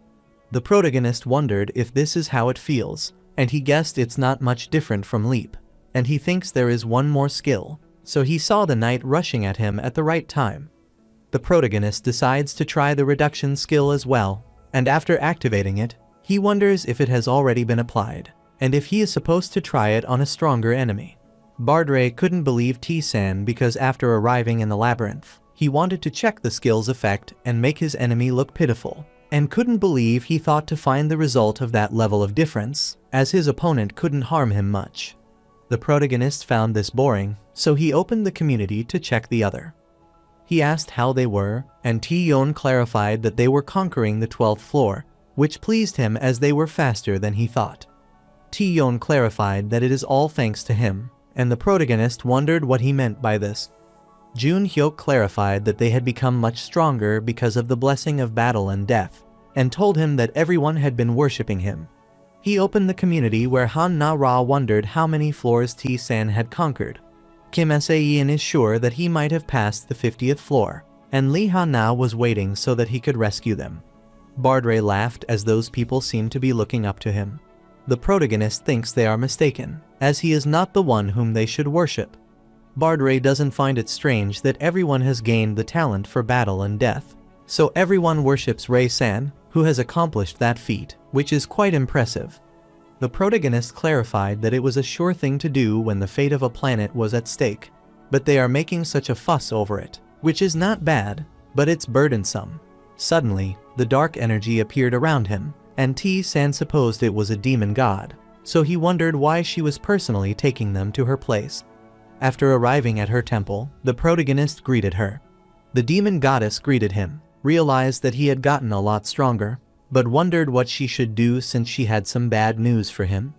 [SPEAKER 1] The protagonist wondered if this is how it feels, and he guessed it's not much different from leap, and he thinks there is one more skill, so he saw the knight rushing at him at the right time. The protagonist decides to try the reduction skill as well, and after activating it, he wonders if it has already been applied, and if he is supposed to try it on a stronger enemy. Bardray couldn't believe T-san because after arriving in the labyrinth, he wanted to check the skill's effect and make his enemy look pitiful, and couldn't believe he thought to find the result of that level of difference, as his opponent couldn't harm him much. The protagonist found this boring, so he opened the community to check the other. He asked how they were, and T-yon clarified that they were conquering the 12th floor, which pleased him as they were faster than he thought. T-yon clarified that it is all thanks to him, and the protagonist wondered what he meant by this. Jun-hyuk clarified that they had become much stronger because of the blessing of battle and death, and told him that everyone had been worshipping him. He opened the community where Han Na-ra wondered how many floors T-san had conquered. Kim Se-yeon is sure that he might have passed the 50th floor, and Lee Ha-na was waiting so that he could rescue them. Bardray laughed as those people seemed to be looking up to him. The protagonist thinks they are mistaken, as he is not the one whom they should worship. Bardray doesn't find it strange that everyone has gained the talent for battle and death, so everyone worships Rei-san, who has accomplished that feat, which is quite impressive. The protagonist clarified that it was a sure thing to do when the fate of a planet was at stake, but they are making such a fuss over it, which is not bad, but it's burdensome. Suddenly, the dark energy appeared around him, and T-san supposed it was a demon god, so he wondered why she was personally taking them to her place. After arriving at her temple, the protagonist greeted her. The demon goddess greeted him, realized that he had gotten a lot stronger, but wondered what she should do since she had some bad news for him.